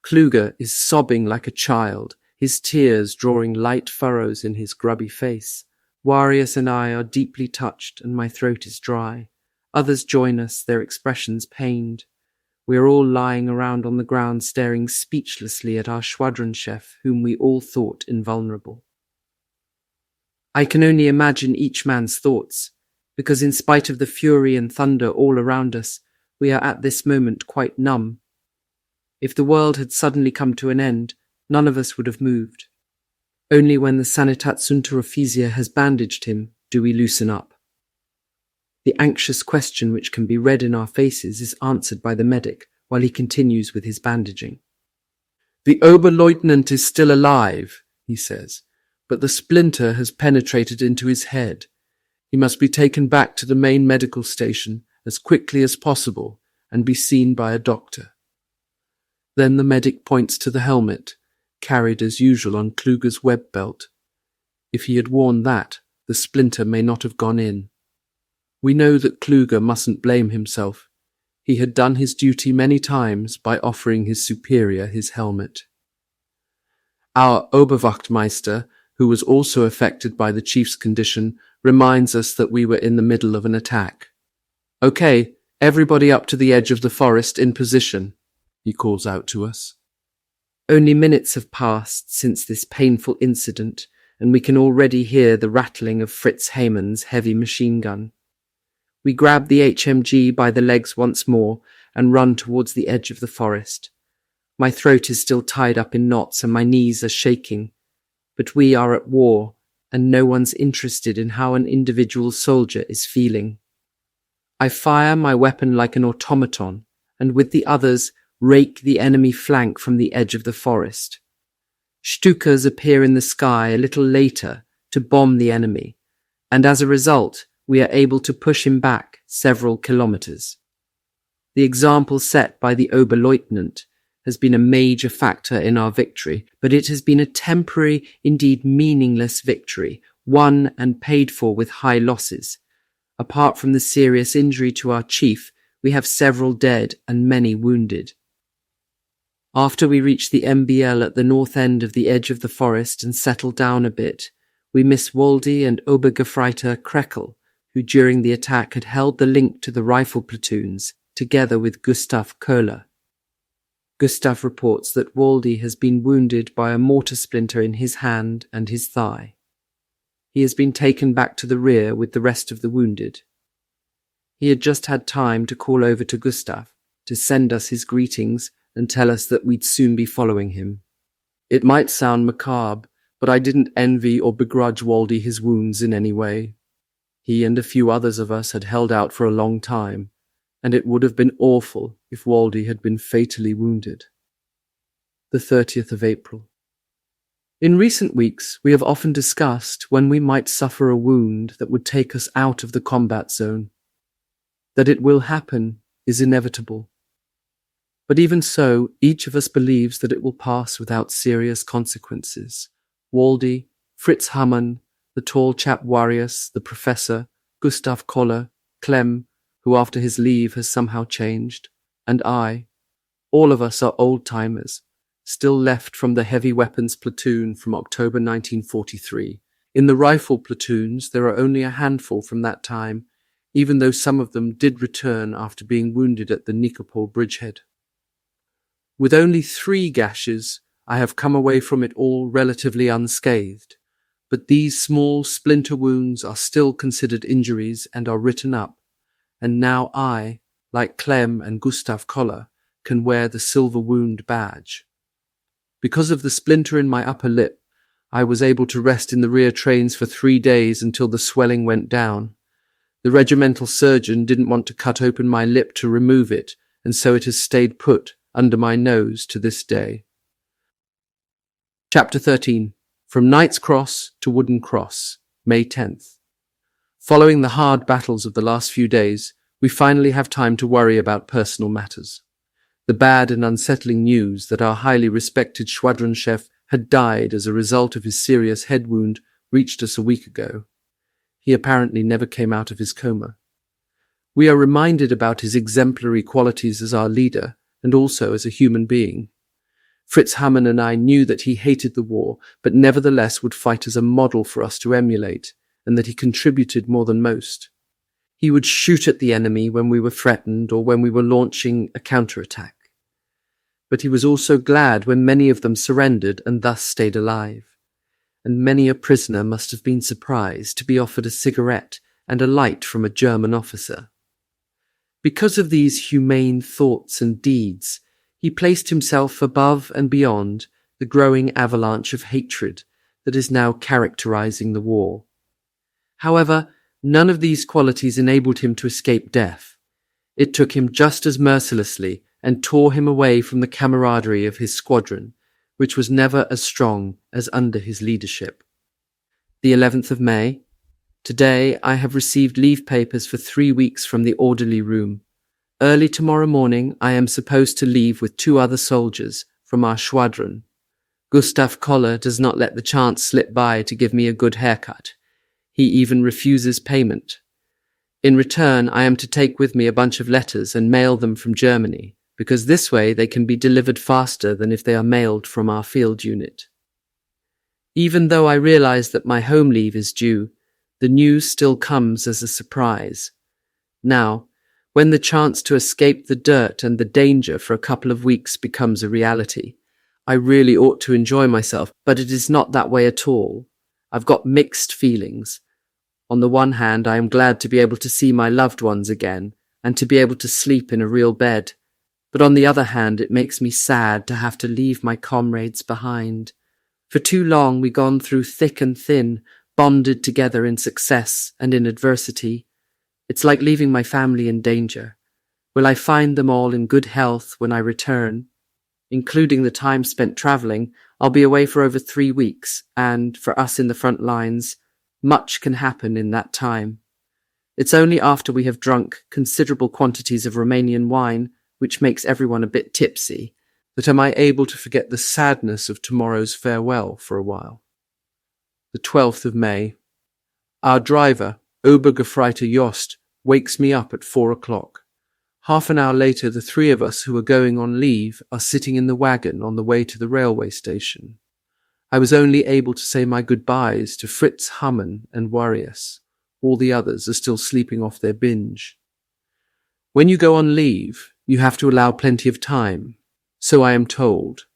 A: Kluge is sobbing like a child, his tears drawing light furrows in his grubby face. Warius and I are deeply touched, and my throat is dry. Others join us, their expressions pained. We are all lying around on the ground staring speechlessly at our squadron chef, whom we all thought invulnerable. I can only imagine each man's thoughts, because in spite of the fury and thunder all around us, we are at this moment quite numb. If the world had suddenly come to an end, none of us would have moved. Only when the Sanitätsunteroffizier has bandaged him do we loosen up. The anxious question which can be read in our faces is answered by the medic while he continues with his bandaging. "The Oberleutnant is still alive," he says, "but the splinter has penetrated into his head. He must be taken back to the main medical station as quickly as possible and be seen by a doctor." Then the medic points to the helmet, carried as usual on Kluge's web belt. If he had worn that, the splinter may not have gone in. We know that Kluge mustn't blame himself. He had done his duty many times by offering his superior his helmet. Our Oberwachtmeister, who was also affected by the chief's condition, reminds us that we were in the middle of an attack. "Okay, everybody up to the edge of the forest in position," he calls out to us. Only minutes have passed since this painful incident, and we can already hear the rattling of Fritz Hayman's heavy machine gun. We grab the HMG by the legs once more and run towards the edge of the forest. My throat is still tied up in knots and my knees are shaking. But we are at war, and no one's interested in how an individual soldier is feeling. I fire my weapon like an automaton, and with the others rake the enemy flank from the edge of the forest. Stukas appear in the sky a little later to bomb the enemy, and as a result, we are able to push him back several kilometers. The example set by the Oberleutnant has been a major factor in our victory, but it has been a temporary, indeed meaningless victory, won and paid for with high losses. Apart from the serious injury to our chief, we have several dead and many wounded. After we reach the MBL at the north end of the edge of the forest and settle down a bit, we miss Waldy and Obergefreiter Krekel, who during the attack had held the link to the rifle platoons, together with Gustav Köhler. Gustav reports that Waldy has been wounded by a mortar splinter in his hand and his thigh. He has been taken back to the rear with the rest of the wounded. He had just had time to call over to Gustav to send us his greetings and tell us that we'd soon be following him. It might sound macabre, but I didn't envy or begrudge Waldy his wounds in any way. He and a few others of us had held out for a long time, and it would have been awful if Waldy had been fatally wounded. The 30th of April. In recent weeks, we have often discussed when we might suffer a wound that would take us out of the combat zone. That it will happen is inevitable. But even so, each of us believes that it will pass without serious consequences. Waldy, Fritz Hamann, the tall chap Warius, the professor, Gustav Koller, Clem, who after his leave has somehow changed, and I, all of us are old-timers, still left from the heavy weapons platoon from October 1943. In the rifle platoons, there are only a handful from that time, even though some of them did return after being wounded at the Nikopol bridgehead. With only 3 gashes, I have come away from it all relatively unscathed, but these small splinter wounds are still considered injuries and are written up, and now I, like Clem and Gustav Koller, can wear the silver wound badge. Because of the splinter in my upper lip, I was able to rest in the rear trains for 3 days until the swelling went down. The regimental surgeon didn't want to cut open my lip to remove it, and so it has stayed put under my nose to this day. Chapter 13. From Knight's Cross to Wooden Cross, May 10th. Following the hard battles of the last few days, we finally have time to worry about personal matters. The bad and unsettling news that our highly respected squadron chef had died as a result of his serious head wound reached us a week ago. He apparently never came out of his coma. We are reminded about his exemplary qualities as our leader and also as a human being. Fritz Hamann and I knew that he hated the war, but nevertheless would fight as a model for us to emulate, and that he contributed more than most. He would shoot at the enemy when we were threatened or when we were launching a counterattack. But he was also glad when many of them surrendered and thus stayed alive. And many a prisoner must have been surprised to be offered a cigarette and a light from a German officer. Because of these humane thoughts and deeds, he placed himself above and beyond the growing avalanche of hatred that is now characterizing the war. However, none of these qualities enabled him to escape death. It took him just as mercilessly and tore him away from the camaraderie of his squadron, which was never as strong as under his leadership. The 11th of May. Today I have received leave papers for 3 weeks from the orderly room. Early tomorrow morning I am supposed to leave with 2 other soldiers from our squadron. Gustav Koller does not let the chance slip by to give me a good haircut. He even refuses payment. In return, I am to take with me a bunch of letters and mail them from Germany, because this way they can be delivered faster than if they are mailed from our field unit. Even though I realize that my home leave is due, the news still comes as a surprise. Now, when the chance to escape the dirt and the danger for a couple of weeks becomes a reality, I really ought to enjoy myself, but it is not that way at all. I've got mixed feelings. On the one hand, I am glad to be able to see my loved ones again and to be able to sleep in a real bed. But on the other hand, it makes me sad to have to leave my comrades behind. For too long we've gone through thick and thin, bonded together in success and in adversity. It's like leaving my family in danger. Will I find them all in good health when I return? Including the time spent travelling, I'll be away for over 3 weeks, and for us in the front lines, much can happen in that time. It's only after we have drunk considerable quantities of Romanian wine, which makes everyone a bit tipsy, that am I able to forget the sadness of tomorrow's farewell for a while. The 12th of May. Our driver, Obergefreiter Jost, wakes me up at 4 o'clock. Half an hour later, the three of us who are going on leave are sitting in the wagon on the way to the railway station. I was only able to say my goodbyes to Fritz Hammann and Warius. All the others are still sleeping off their binge. When you go on leave, you have to allow plenty of time, so I am told.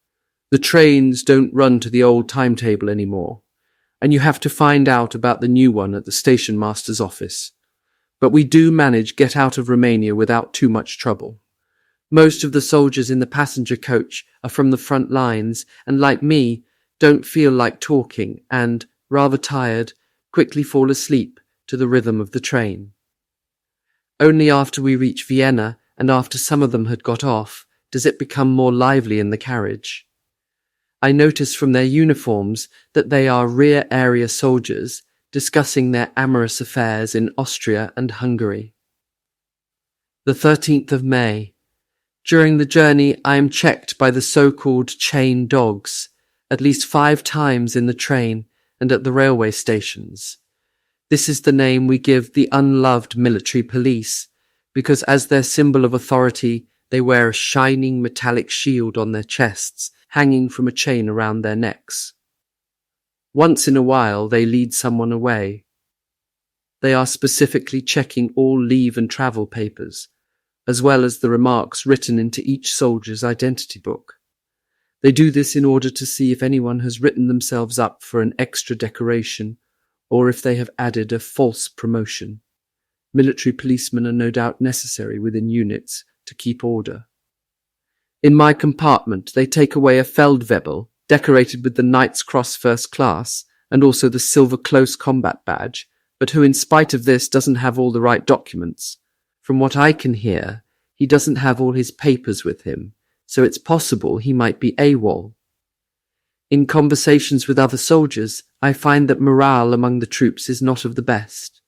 A: The trains don't run to the old timetable anymore, and you have to find out about the new one at the station master's office. But we do manage get out of Romania without too much trouble. Most of the soldiers in the passenger coach are from the front lines and, like me, don't feel like talking and, rather tired, quickly fall asleep to the rhythm of the train. Only after we reach Vienna and after some of them had got off does it become more lively in the carriage. I notice from their uniforms that they are rear area soldiers discussing their amorous affairs in Austria and Hungary. The 13th of May. During the journey, I am checked by the so-called chain dogs, at least 5 times in the train and at the railway stations. This is the name we give the unloved military police, because as their symbol of authority, they wear a shining metallic shield on their chests, hanging from a chain around their necks. Once in a while, they lead someone away. They are specifically checking all leave and travel papers, as well as the remarks written into each soldier's identity book. They do this in order to see if anyone has written themselves up for an extra decoration, or if they have added a false promotion. Military policemen are no doubt necessary within units to keep order. In my compartment, they take away a Feldwebel, decorated with the Knight's Cross First Class, and also the Silver Close Combat Badge, but who in spite of this doesn't have all the right documents. From what I can hear, he doesn't have all his papers with him, so it's possible he might be AWOL. In conversations with other soldiers, I find that morale among the troops is not of the best.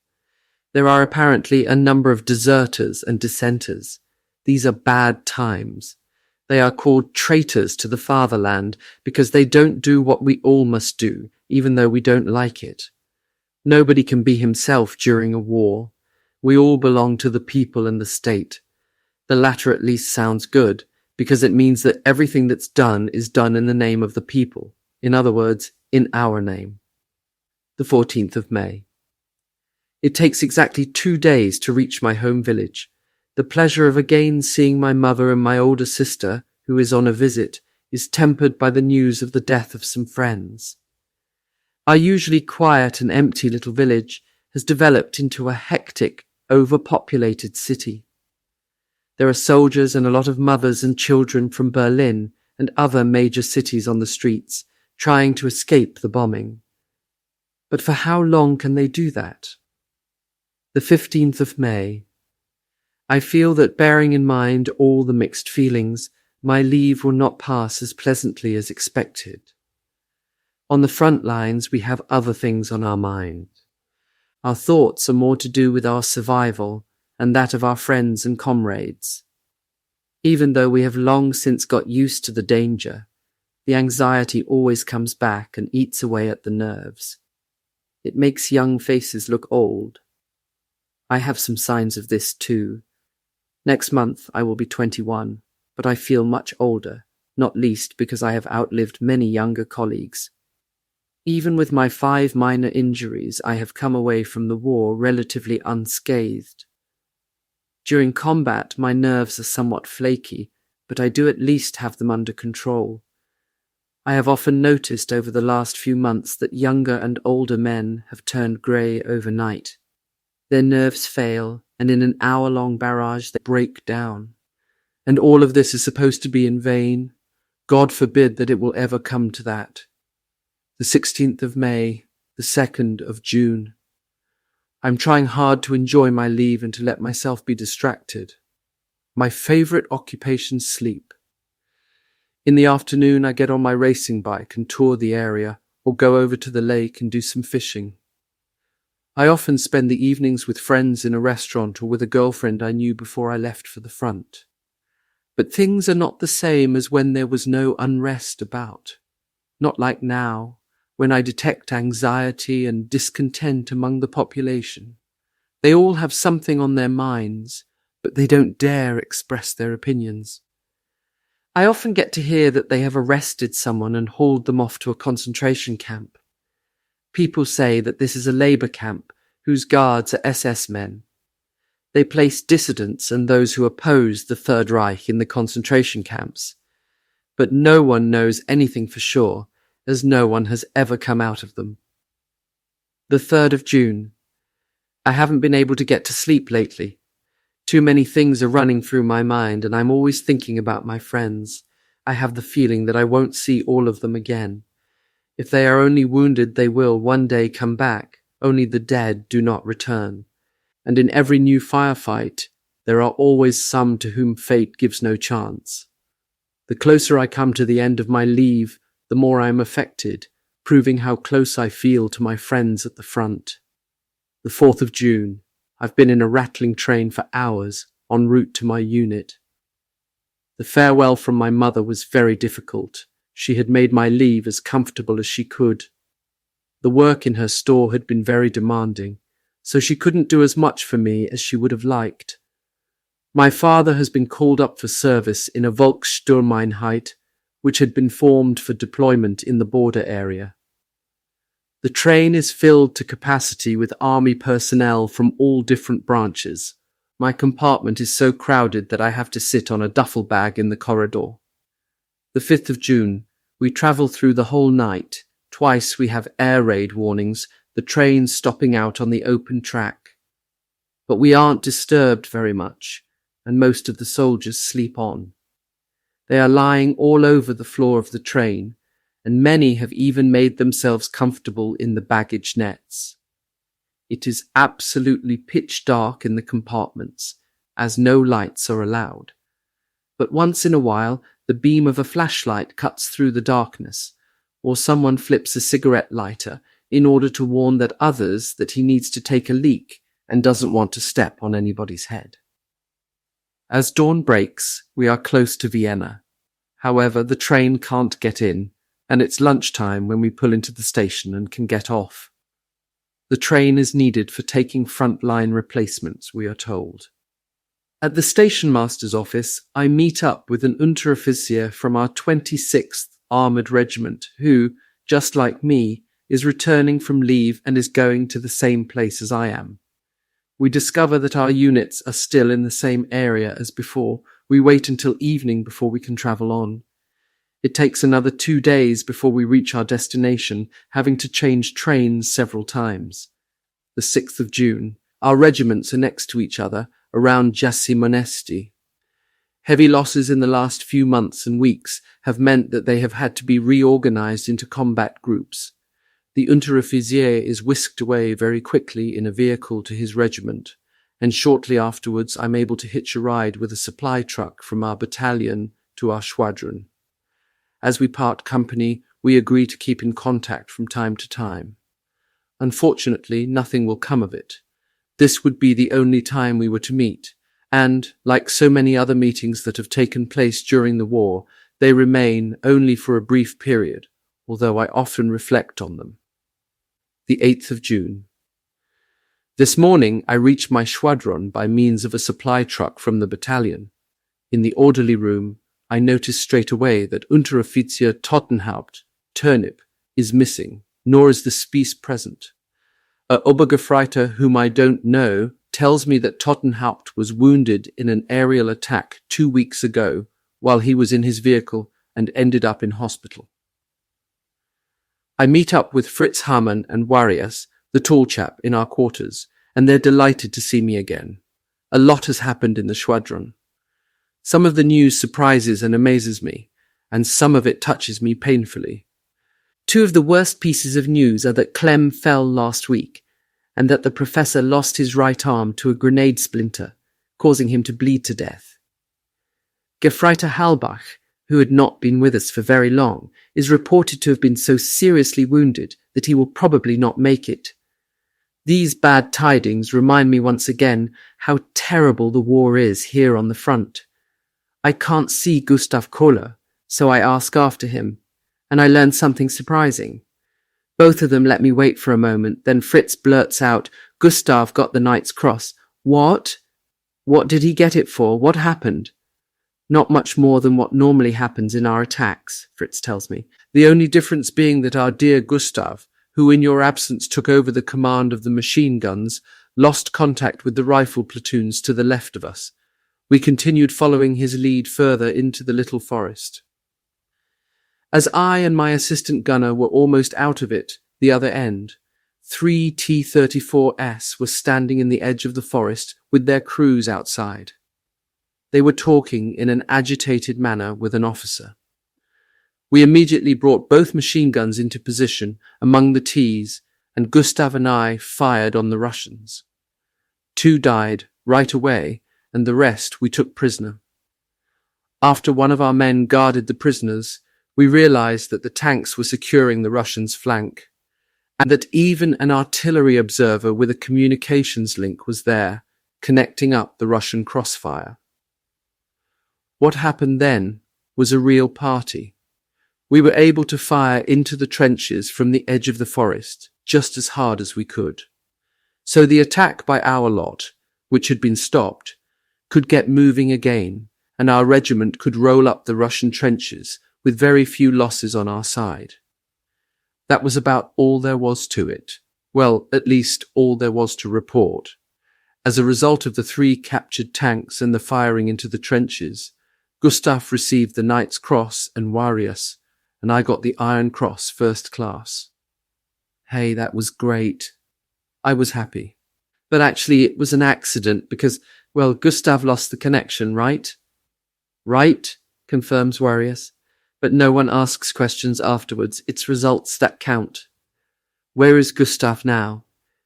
A: There are apparently a number of deserters and dissenters. These are bad times. They are called traitors to the fatherland because they don't do what we all must do, even though we don't like it. Nobody can be himself during a war. We all belong to the people and the state. The latter at least sounds good, because it means that everything that's done is done in the name of the people. In other words, in our name. The 14th of May. It takes exactly 2 days to reach my home village. The pleasure of again seeing my mother and my older sister, who is on a visit, is tempered by the news of the death of some friends. Our usually quiet and empty little village has developed into a hectic, overpopulated city. There are soldiers and a lot of mothers and children from Berlin and other major cities on the streets, trying to escape the bombing. But for how long can they do that? The 15th of May. I feel that, bearing in mind all the mixed feelings, my leave will not pass as pleasantly as expected. On the front lines, we have other things on our mind. Our thoughts are more to do with our survival and that of our friends and comrades. Even though we have long since got used to the danger, the anxiety always comes back and eats away at the nerves. It makes young faces look old. I have some signs of this too. Next month I will be 21, but I feel much older, not least because I have outlived many younger colleagues. Even with my 5 minor injuries, I have come away from the war relatively unscathed. During combat, my nerves are somewhat flaky, but I do at least have them under control. I have often noticed over the last few months that younger and older men have turned grey overnight. Their nerves fail, and in an hour-long barrage they break down. And all of this is supposed to be in vain. God forbid that it will ever come to that. The 16th of May, the 2nd of June. I'm trying hard to enjoy my leave and to let myself be distracted. My favourite occupation, sleep. In the afternoon, I get on my racing bike and tour the area, or go over to the lake and do some fishing. I often spend the evenings with friends in a restaurant or with a girlfriend I knew before I left for the front. But things are not the same as when there was no unrest about. Not like now, when I detect anxiety and discontent among the population. They all have something on their minds, but they don't dare express their opinions. I often get to hear that they have arrested someone and hauled them off to a concentration camp. People say that this is a labor camp whose guards are SS men. They place dissidents and those who oppose the Third Reich in the concentration camps. But no one knows anything for sure, as no one has ever come out of them. The 3rd of June. I haven't been able to get to sleep lately. Too many things are running through my mind and I'm always thinking about my friends. I have the feeling that I won't see all of them again. If they are only wounded, they will one day come back. Only the dead do not return. And in every new firefight, there are always some to whom fate gives no chance. The closer I come to the end of my leave, the more I am affected, proving how close I feel to my friends at the front. The 4th of June. I've been in a rattling train for hours, en route to my unit. The farewell from my mother was very difficult. She had made my leave as comfortable as she could. The work in her store had been very demanding, so she couldn't do as much for me as she would have liked. My father has been called up for service in a Volkssturmeinheit, which had been formed for deployment in the border area. The train is filled to capacity with army personnel from all different branches. My compartment is so crowded that I have to sit on a duffel bag in the corridor. The 5th of June. We travel through the whole night. Twice we have air raid warnings, the train stopping out on the open track. But we aren't disturbed very much, and most of the soldiers sleep on. They are lying all over the floor of the train, and many have even made themselves comfortable in the baggage nets. It is absolutely pitch dark in the compartments, as no lights are allowed. But once in a while, the beam of a flashlight cuts through the darkness, or someone flips a cigarette lighter in order to warn that others that he needs to take a leak and doesn't want to step on anybody's head. As dawn breaks, we are close to Vienna. However, the train can't get in, and it's lunchtime when we pull into the station and can get off. The train is needed for taking front-line replacements, we are told. At the station master's office, I meet up with an Unteroffizier from our 26th Armoured Regiment who, just like me, is returning from leave and is going to the same place as I am. We discover that our units are still in the same area as before. We wait until evening before we can travel on. It takes another 2 days before we reach our destination, having to change trains several times. The 6th of June. Our regiments are next to each other, around Jasimonosti. Heavy losses in the last few months and weeks have meant that they have had to be reorganized into combat groups. The Unteroffizier is whisked away very quickly in a vehicle to his regiment, and shortly afterwards I'm able to hitch a ride with a supply truck from our battalion to our squadron. As we part company, we agree to keep in contact from time to time. Unfortunately, nothing will come of it. This would be the only time we were to meet, and, like so many other meetings that have taken place during the war, they remain only for a brief period, although I often reflect on them. The 8th of June. This morning I reached my squadron by means of a supply truck from the battalion. In the orderly room, I noticed straight away that Unteroffizier Tottenhaupt, Turnip, is missing, nor is the Spieß present. A Obergefreiter whom I don't know tells me that Tottenhaupt was wounded in an aerial attack 2 weeks ago while he was in his vehicle and ended up in hospital. I meet up with Fritz Hamann and Warias, the tall chap, in our quarters, and they're delighted to see me again. A lot has happened in the squadron. Some of the news surprises and amazes me, and some of it touches me painfully. 2 of the worst pieces of news are that Clem fell last week, and that the professor lost his right arm to a grenade splinter, causing him to bleed to death. Gefreiter Halbach, who had not been with us for very long, is reported to have been so seriously wounded that he will probably not make it. These bad tidings remind me once again how terrible the war is here on the front. I can't see Gustav Kohler, so I ask after him, and I learn something surprising. Both of them let me wait for a moment, then Fritz blurts out, "Gustav got the Knight's Cross." What? What did he get it for? What happened? Not much more than what normally happens in our attacks, Fritz tells me. The only difference being that our dear Gustav, who in your absence took over the command of the machine guns, lost contact with the rifle platoons to the left of us. We continued following his lead further into the little forest. As I and my assistant gunner were almost out of it, the other end, 3 T-34s were standing in the edge of the forest with their crews outside. They were talking in an agitated manner with an officer. We immediately brought both machine guns into position among the T's, and Gustav and I fired on the Russians. 2 died right away, and the rest we took prisoner. After one of our men guarded the prisoners, we realized that the tanks were securing the Russians' flank, and that even an artillery observer with a communications link was there, connecting up the Russian crossfire. What happened then was a real party. We were able to fire into the trenches from the edge of the forest just as hard as we could. So the attack by our lot, which had been stopped, could get moving again, and our regiment could roll up the Russian trenches with very few losses on our side. That was about all there was to it. Well, at least all there was to report. As a result of the 3 captured tanks and the firing into the trenches, Gustav received the Knight's Cross and Warriors, and I got the Iron Cross First Class. Hey, that was great. I was happy. But actually it was an accident because, well, Gustav lost the connection, right? Right, confirms Warriors. But no one asks questions afterwards. It's results that count. Where is Gustav now?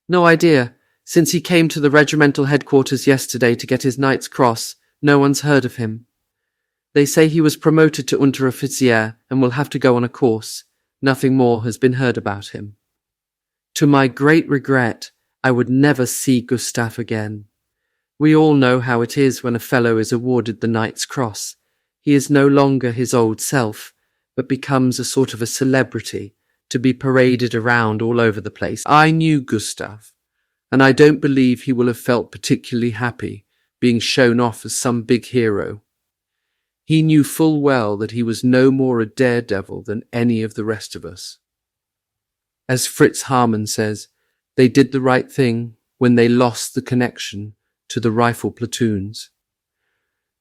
A: No idea. Since he came to the regimental headquarters yesterday to get his Knight's Cross, no one's heard of him. They say he was promoted to Unteroffizier and will have to go on a course. Nothing more has been heard about him. To my great regret, I would never see Gustav again. We all know how it is when a fellow is awarded the Knight's Cross. He is no longer his old self, but becomes a sort of a celebrity to be paraded around all over the place. I knew Gustav, and I don't believe he will have felt particularly happy being shown off as some big hero. He knew full well that he was no more a daredevil than any of the rest of us. As Fritz Hamann says, they did the right thing when they lost the connection to the rifle platoons.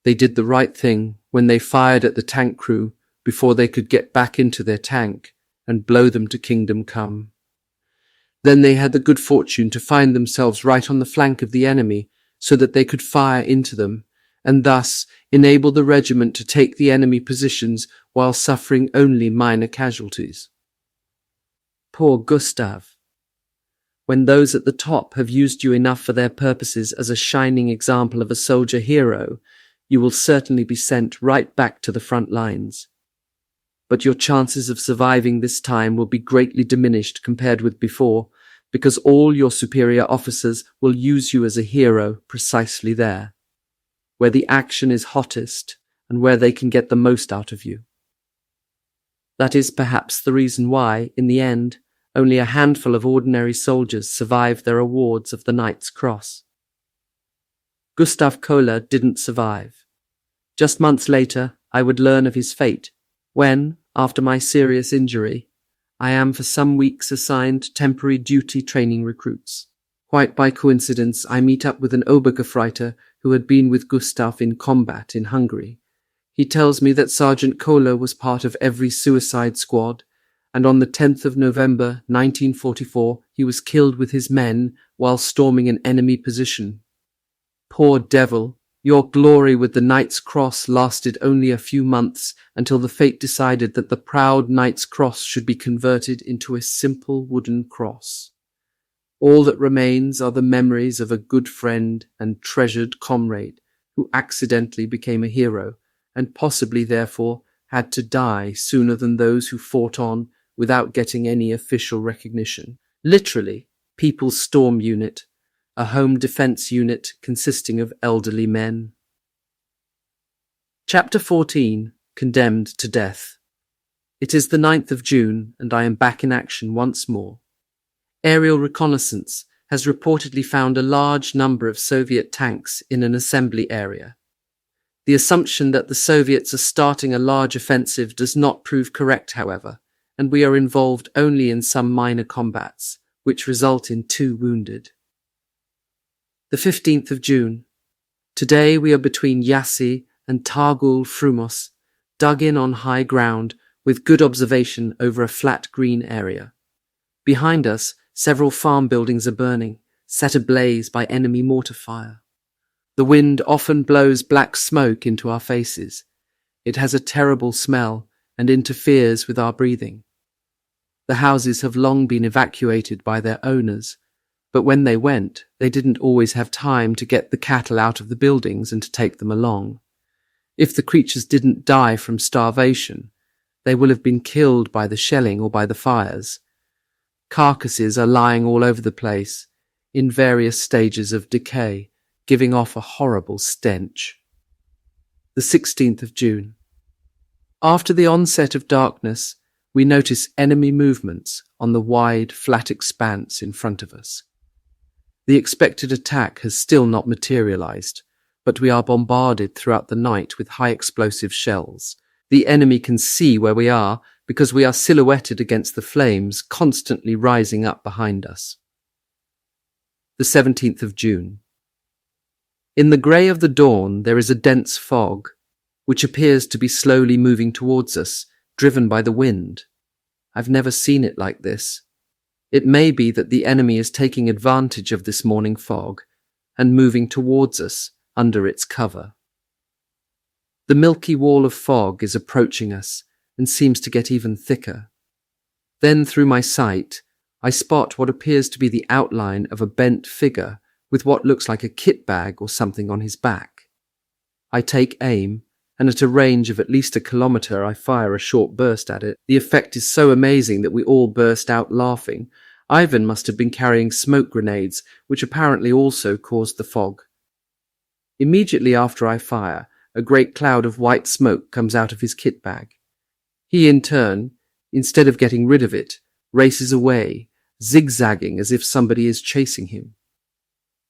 A: They did the right thing when they fired at the tank crew before they could get back into their tank and blow them to kingdom come. Then they had the good fortune to find themselves right on the flank of the enemy so that they could fire into them and thus enable the regiment to take the enemy positions while suffering only minor casualties. Poor Gustav. When those at the top have used you enough for their purposes as a shining example of a soldier hero, you will certainly be sent right back to the front lines. But your chances of surviving this time will be greatly diminished compared with before, because all your superior officers will use you as a hero precisely there, where the action is hottest and where they can get the most out of you. That is perhaps the reason why, in the end, only a handful of ordinary soldiers survived their awards of the Knight's Cross. Gustav Kohler didn't survive. Just months later, I would learn of his fate, when, after my serious injury, I am for some weeks assigned temporary duty training recruits. Quite by coincidence, I meet up with an Obergefreiter who had been with Gustav in combat in Hungary. He tells me that Sergeant Kohler was part of every suicide squad, and on the 10th of November 1944 he was killed with his men while storming an enemy position. Poor devil, your glory with the Knight's Cross lasted only a few months until the fate decided that the proud Knight's Cross should be converted into a simple wooden cross. All that remains are the memories of a good friend and treasured comrade who accidentally became a hero and possibly therefore had to die sooner than those who fought on without getting any official recognition. Literally, People's Storm Unit, a home defense unit consisting of elderly men. Chapter 14, Condemned to Death. It is the 9th of June, and I am back in action once more. Aerial reconnaissance has reportedly found a large number of Soviet tanks in an assembly area. The assumption that the Soviets are starting a large offensive does not prove correct, however, and we are involved only in some minor combats, which result in 2 wounded. The 15th of June. Today we are between Yassi and Targul Frumos, dug in on high ground with good observation over a flat green area. Behind us, several farm buildings are burning, set ablaze by enemy mortar fire. The wind often blows black smoke into our faces. It has a terrible smell and interferes with our breathing. The houses have long been evacuated by their owners, but when they went, they didn't always have time to get the cattle out of the buildings and to take them along. If the creatures didn't die from starvation, they will have been killed by the shelling or by the fires. Carcasses are lying all over the place, in various stages of decay, giving off a horrible stench. The 16th of June. After the onset of darkness, we notice enemy movements on the wide, flat expanse in front of us. The expected attack has still not materialized, but we are bombarded throughout the night with high explosive shells. The enemy can see where we are because we are silhouetted against the flames constantly rising up behind us. The 17th of June. In the grey of the dawn there is a dense fog, which appears to be slowly moving towards us, driven by the wind. I've never seen it like this. It may be that the enemy is taking advantage of this morning fog and moving towards us under its cover. The milky wall of fog is approaching us and seems to get even thicker. Then through my sight, I spot what appears to be the outline of a bent figure with what looks like a kit bag or something on his back. I take aim, and at a range of at least 1 kilometre I fire a short burst at it. The effect is so amazing that we all burst out laughing. Ivan must have been carrying smoke grenades, which apparently also caused the fog. Immediately after I fire, a great cloud of white smoke comes out of his kit bag. He, in turn, instead of getting rid of it, races away, zigzagging as if somebody is chasing him.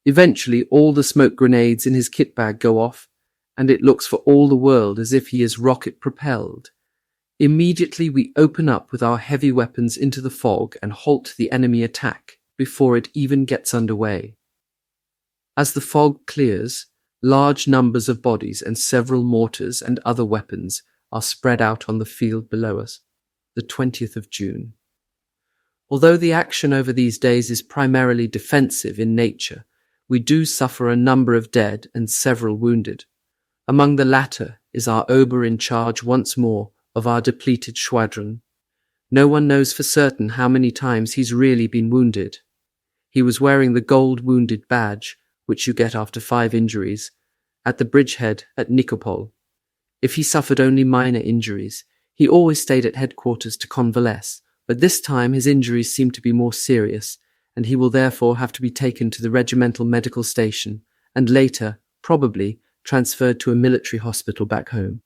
A: Eventually, all the smoke grenades in his kit bag go off, and it looks for all the world as if he is rocket-propelled. Immediately we open up with our heavy weapons into the fog and halt the enemy attack before it even gets underway. As the fog clears, large numbers of bodies and several mortars and other weapons are spread out on the field below us. The 20th of June. Although the action over these days is primarily defensive in nature, we do suffer a number of dead and several wounded. Among the latter is our Ober in charge once more of our depleted squadron. No one knows for certain how many times he's really been wounded. He was wearing the gold wounded badge, which you get after 5 injuries, at the bridgehead at NIKOPOL. If he suffered only minor injuries, he always stayed at headquarters to convalesce, but this time his injuries seem to be more serious, and he will therefore have to be taken to the regimental medical station, and later, probably, transferred to a military hospital back home.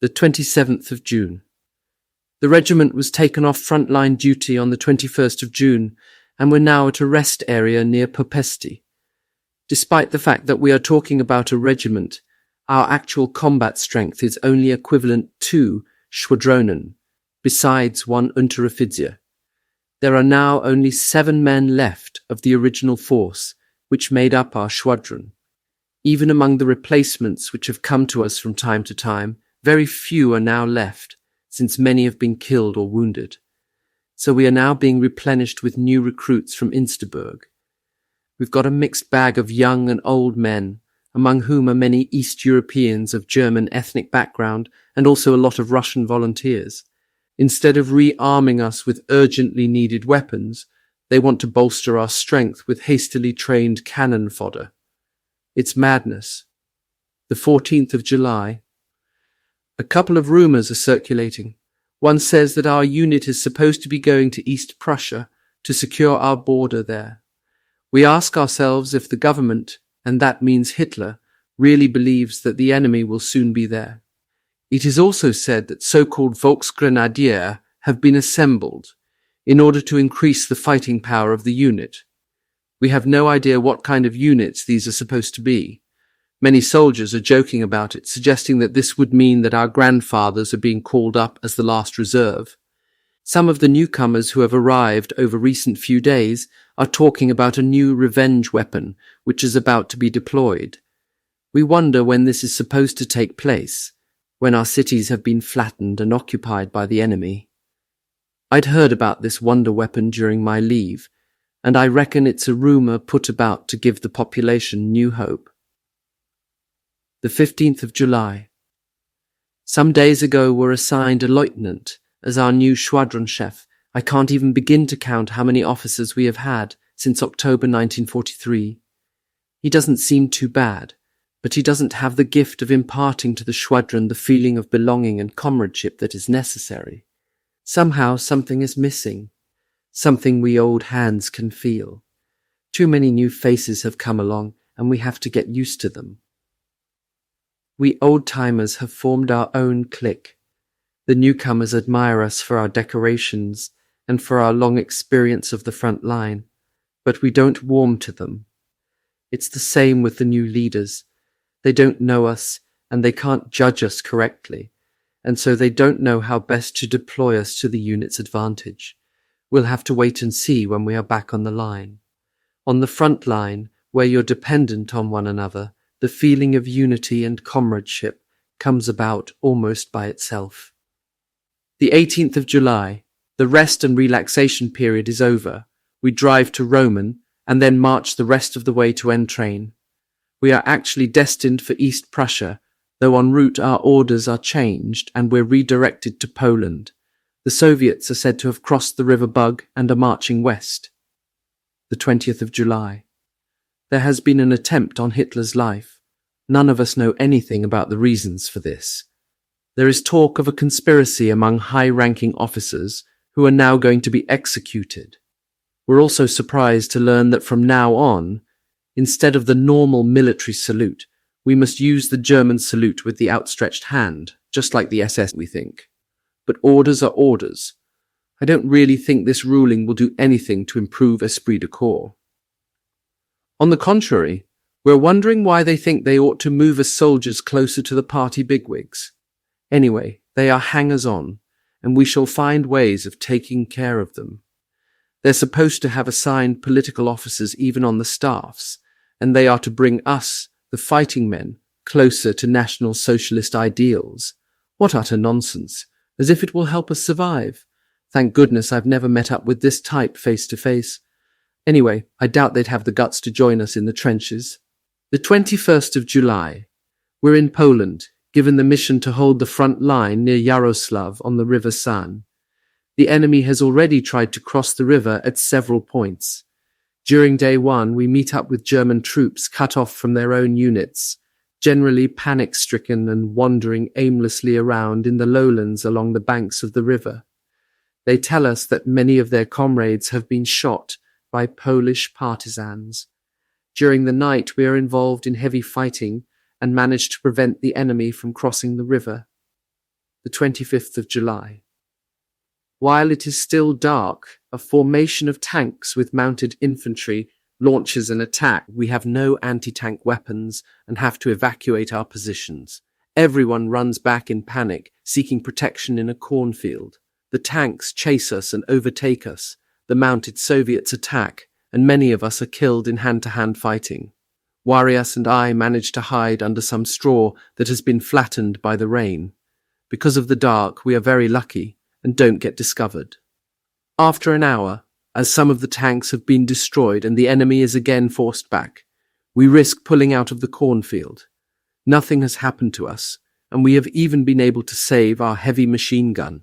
A: The 27th of June. The regiment was taken off front-line duty on the 21st of June, and we're now at a rest area near Popesti. Despite the fact that we are talking about a regiment, our actual combat strength is only equivalent to Schwadronen, besides 1 Unteroffizier. There are now only 7 men left of the original force, which made up our squadron. Even among the replacements which have come to us from time to time, very few are now left, since many have been killed or wounded. So we are now being replenished with new recruits from Insterburg. We've got a mixed bag of young and old men, among whom are many East Europeans of German ethnic background and also a lot of Russian volunteers. Instead of rearming us with urgently needed weapons, they want to bolster our strength with hastily trained cannon fodder. It's madness. The 14th of July. A couple of rumors are circulating. One says that our unit is supposed to be going to East Prussia to secure our border there. We ask ourselves if the government, and that means Hitler, really believes that the enemy will soon be there. It is also said that so-called Volksgrenadier have been assembled in order to increase the fighting power of the unit. We have no idea what kind of units these are supposed to be. Many soldiers are joking about it, suggesting that this would mean that our grandfathers are being called up as the last reserve. Some of the newcomers who have arrived over recent few days are talking about a new revenge weapon which is about to be deployed. We wonder when this is supposed to take place, when our cities have been flattened and occupied by the enemy. I'd heard about this wonder weapon during my leave, and I reckon it's a rumor put about to give the population new hope. The 15th of July. Some days ago were assigned a lieutenant as our new squadron chef. I can't even begin to count how many officers we have had since October 1943. He doesn't seem too bad, but he doesn't have the gift of imparting to the squadron the feeling of belonging and comradeship that is necessary. Somehow something is missing, something we old hands can feel. Too many new faces have come along, and we have to get used to them. We old-timers have formed our own clique. The newcomers admire us for our decorations and for our long experience of the front line, but we don't warm to them. It's the same with the new leaders. They don't know us, and they can't judge us correctly, and so they don't know how best to deploy us to the unit's advantage. We'll have to wait and see when we are back on the line. On the front line, where you're dependent on one another, the feeling of unity and comradeship comes about almost by itself. The 18th of July. The rest and relaxation period is over. We drive to Roman and then march the rest of the way to Entrain. We are actually destined for East Prussia, though en route our orders are changed and we're redirected to Poland. The Soviets are said to have crossed the River Bug and are marching west. The 20th of July. There has been an attempt on Hitler's life. None of us know anything about the reasons for this. There is talk of a conspiracy among high-ranking officers who are now going to be executed. We're also surprised to learn that from now on, instead of the normal military salute, we must use the German salute with the outstretched hand, just like the SS, we think. But orders are orders. I don't really think this ruling will do anything to improve esprit de corps. On the contrary, we're wondering why they think they ought to move us soldiers closer to the party bigwigs. Anyway, they are hangers-on, and we shall find ways of taking care of them. They're supposed to have assigned political officers even on the staffs, and they are to bring us, the fighting men, closer to National Socialist ideals. What utter nonsense, as if it will help us survive. Thank goodness I've never met up with this type face to face. Anyway, I doubt they'd have the guts to join us in the trenches. The 21st of July. We're in Poland, given the mission to hold the front line near Yaroslav on the River San. The enemy has already tried to cross the river at several points. During day one, we meet up with German troops cut off from their own units, generally panic-stricken and wandering aimlessly around in the lowlands along the banks of the river. They tell us that many of their comrades have been shot by Polish partisans. During the night, we are involved in heavy fighting and manage to prevent the enemy from crossing the river. The 25th of July. While it is still dark, a formation of tanks with mounted infantry launches an attack. We have no anti-tank weapons and have to evacuate our positions. Everyone runs back in panic, seeking protection in a cornfield. The tanks chase us and overtake us. The mounted Soviets attack, and many of us are killed in hand-to-hand fighting. Warias and I manage to hide under some straw that has been flattened by the rain. Because of the dark, we are very lucky and don't get discovered. After an hour, as some of the tanks have been destroyed and the enemy is again forced back, we risk pulling out of the cornfield. Nothing has happened to us, and we have even been able to save our heavy machine gun.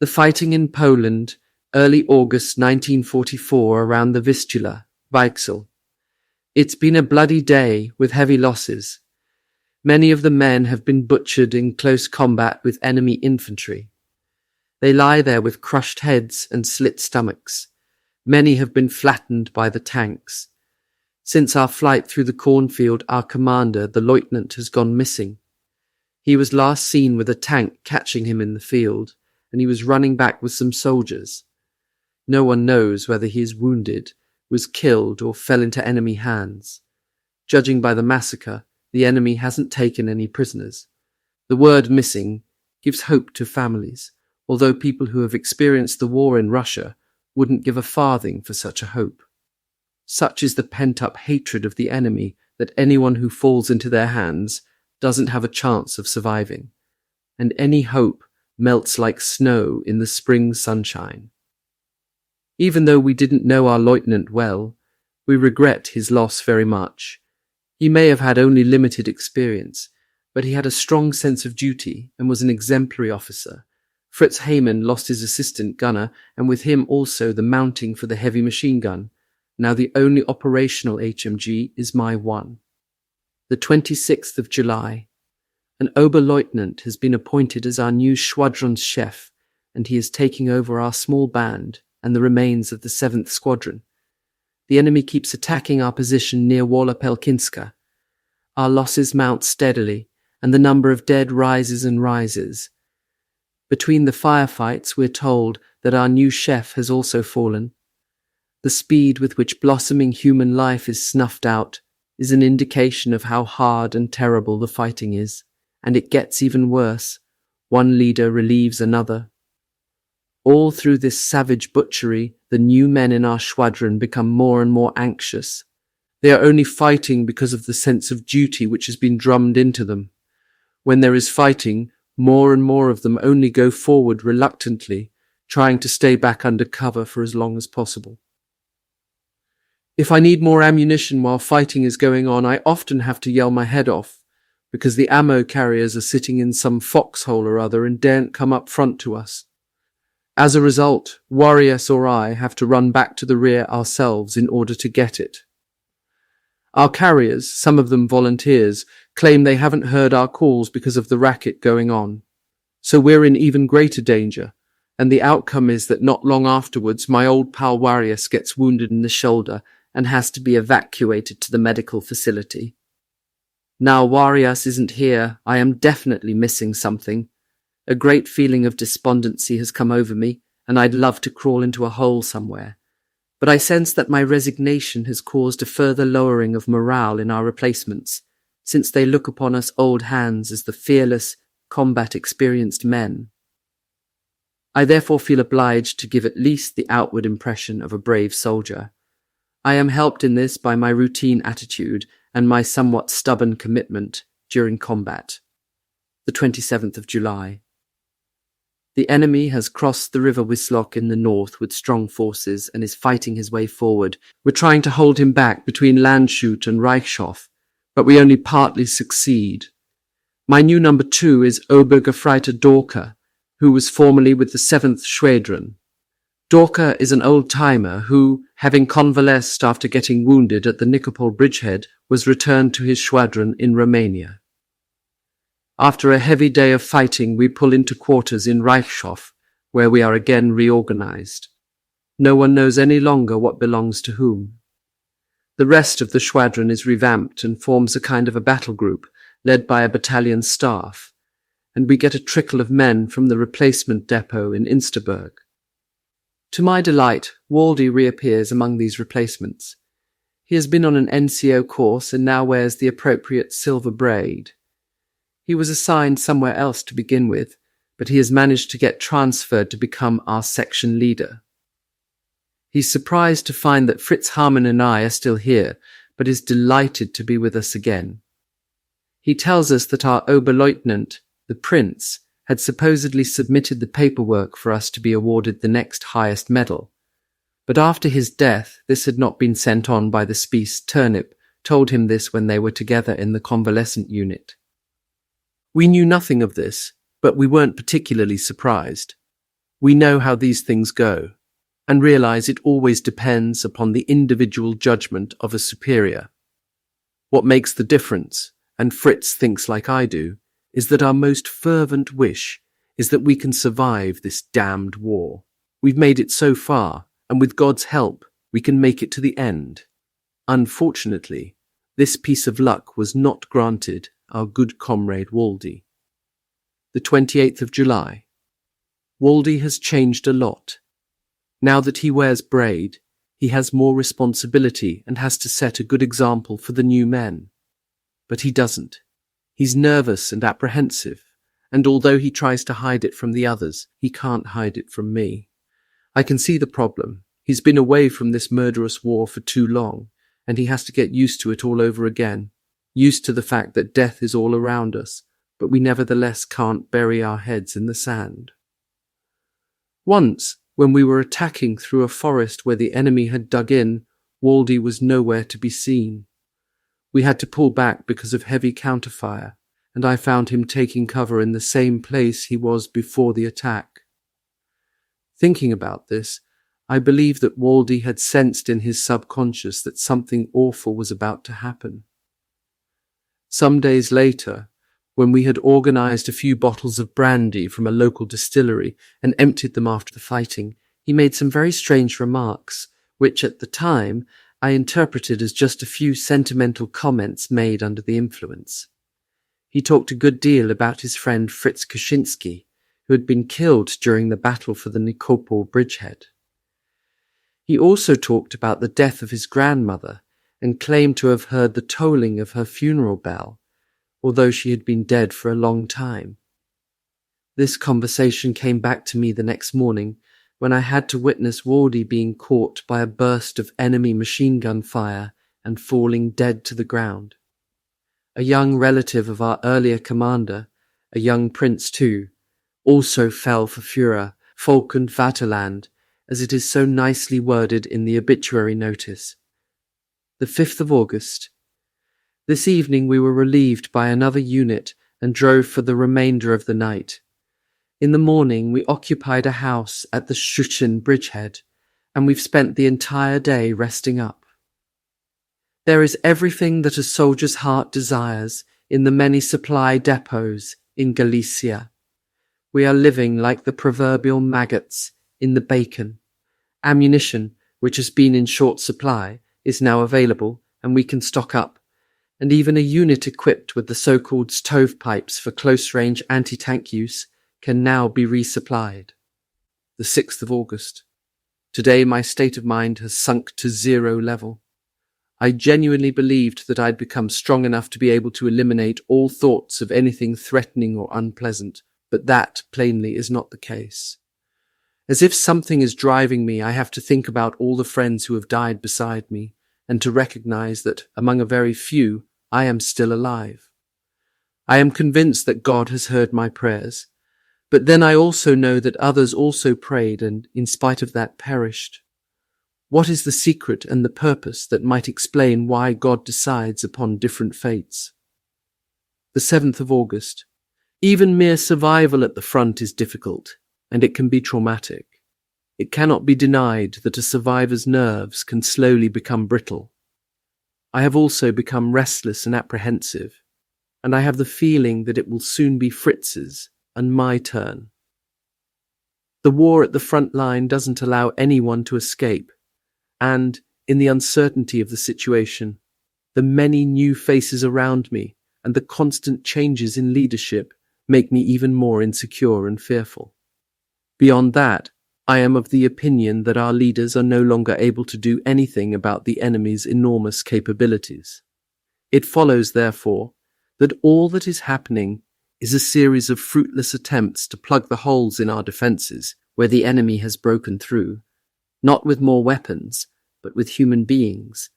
A: The fighting in Poland, early August 1944, around the Vistula, Weichsel. It's been a bloody day with heavy losses. Many of the men have been butchered in close combat with enemy infantry. They lie there with crushed heads and slit stomachs. Many have been flattened by the tanks. Since our flight through the cornfield, our commander, the lieutenant, has gone missing. He was last seen with a tank catching him in the field, and he was running back with some soldiers. No one knows whether he is wounded, was killed, or fell into enemy hands. Judging by the massacre, the enemy hasn't taken any prisoners. The word missing gives hope to families, although people who have experienced the war in Russia wouldn't give a farthing for such a hope. Such is the pent-up hatred of the enemy that anyone who falls into their hands doesn't have a chance of surviving, and any hope melts like snow in the spring sunshine. Even though we didn't know our lieutenant well, we regret his loss very much. He may have had only limited experience, but he had a strong sense of duty and was an exemplary officer. Fritz Hayman lost his assistant gunner, and with him also the mounting for the heavy machine gun. Now the only operational HMG is my one. The 26th of July. An Oberleutnant has been appointed as our new Schwadronschef, and he is taking over our small band and the remains of the 7th Squadron. The enemy keeps attacking our position near Wallapelkinska. Our losses mount steadily, and the number of dead rises and rises. Between the firefights, we're told that our new chef has also fallen. The speed with which blossoming human life is snuffed out is an indication of how hard and terrible the fighting is, and it gets even worse. One leader relieves another. All through this savage butchery, the new men in our squadron become more and more anxious. They are only fighting because of the sense of duty which has been drummed into them. When there is fighting, more and more of them only go forward reluctantly, trying to stay back under cover for as long as possible. If I need more ammunition while fighting is going on, I often have to yell my head off, because the ammo carriers are sitting in some foxhole or other and daren't come up front to us. As a result, Warriors or I have to run back to the rear ourselves in order to get it. Our carriers, some of them volunteers, claim they haven't heard our calls because of the racket going on. So we're in even greater danger, and the outcome is that not long afterwards my old pal Warriors gets wounded in the shoulder and has to be evacuated to the medical facility. Now Warriors isn't here, I am definitely missing something. A great feeling of despondency has come over me, and I'd love to crawl into a hole somewhere. But I sense that my resignation has caused a further lowering of morale in our replacements, since they look upon us old hands as the fearless, combat-experienced men. I therefore feel obliged to give at least the outward impression of a brave soldier. I am helped in this by my routine attitude and my somewhat stubborn commitment during combat. The 27th of July. The enemy has crossed the river Wisloch in the north with strong forces and is fighting his way forward. We're trying to hold him back between Landshut and Reichshof, but we only partly succeed. My new number 2 is Obergefreiter Dorker, who was formerly with the 7th Schwadron. Dorker is an old-timer who, having convalesced after getting wounded at the Nikopol bridgehead, was returned to his squadron in Romania. After a heavy day of fighting, we pull into quarters in Reichshof, where we are again reorganized. No one knows any longer what belongs to whom. The rest of the squadron is revamped and forms a kind of a battle group, led by a battalion staff, and we get a trickle of men from the replacement depot in Insterburg. To my delight, Waldy reappears among these replacements. He has been on an NCO course and now wears the appropriate silver braid. He was assigned somewhere else to begin with, but he has managed to get transferred to become our section leader. He's surprised to find that Fritz Harman and I are still here, but is delighted to be with us again. He tells us that our Oberleutnant, the Prince, had supposedly submitted the paperwork for us to be awarded the next highest medal. But after his death, this had not been sent on by the Spies. Turnip told him this when they were together in the convalescent unit. We knew nothing of this, but we weren't particularly surprised. We know how these things go, and realize it always depends upon the individual judgment of a superior. What makes the difference, and Fritz thinks like I do, is that our most fervent wish is that we can survive this damned war. We've made it so far, and with God's help, we can make it to the end. Unfortunately, this piece of luck was not granted our good comrade Waldy. The 28th of July. Waldy has changed a lot. Now that he wears braid, he has more responsibility and has to set a good example for the new men. But he doesn't. He's nervous and apprehensive, and although he tries to hide it from the others, he can't hide it from me. I can see the problem. He's been away from this murderous war for too long, and he has to get used to it all over again, used to the fact that death is all around us, but we nevertheless can't bury our heads in the sand. Once, when we were attacking through a forest where the enemy had dug in, Waldy was nowhere to be seen. We had to pull back because of heavy counterfire, and I found him taking cover in the same place he was before the attack. Thinking about this, I believe that Waldy had sensed in his subconscious that something awful was about to happen. Some days later, when we had organized a few bottles of brandy from a local distillery and emptied them after the fighting, he made some very strange remarks, which at the time I interpreted as just a few sentimental comments made under the influence. He talked a good deal about his friend Fritz Kaczynski, who had been killed during the battle for the NIKOPOL bridgehead. He also talked about the death of his grandmother and claimed to have heard the tolling of her funeral bell, although she had been dead for a long time. This conversation came back to me the next morning when I had to witness Waldy being caught by a burst of enemy machine gun fire and falling dead to the ground. A young relative of our earlier commander, a young prince too, also fell for Führer, Volk und Vaterland, as it is so nicely worded in the obituary notice. The 5th of August. This evening we were relieved by another unit and drove for the remainder of the night. In the morning we occupied a house at the Schutzen bridgehead, and we've spent the entire day resting up. There is everything that a soldier's heart desires in the many supply depots in Galicia. We are living like the proverbial maggots in the bacon. Ammunition, which has been in short supply, is now available, and we can stock up, and even a unit equipped with the so-called stovepipes for close-range anti-tank use can now be resupplied. The 6th of August. Today my state of mind has sunk to 0 level. I genuinely believed that I'd become strong enough to be able to eliminate all thoughts of anything threatening or unpleasant, but that, plainly, is not the case. As if something is driving me, I have to think about all the friends who have died beside me, and to recognize that, among a very few, I am still alive. I am convinced that God has heard my prayers, but then I also know that others also prayed and, in spite of that, perished. What is the secret and the purpose that might explain why God decides upon different fates? The 7th of August. Even mere survival at the front is difficult, and it can be traumatic. It cannot be denied that a survivor's nerves can slowly become brittle. I have also become restless and apprehensive, and I have the feeling that it will soon be Fritz's and my turn. The war at the front line doesn't allow anyone to escape, and, in the uncertainty of the situation, the many new faces around me and the constant changes in leadership make me even more insecure and fearful. Beyond that, I am of the opinion that our leaders are no longer able to do anything about the enemy's enormous capabilities. It follows, therefore, that all that is happening is a series of fruitless attempts to plug the holes in our defences where the enemy has broken through, not with more weapons, but with human beings,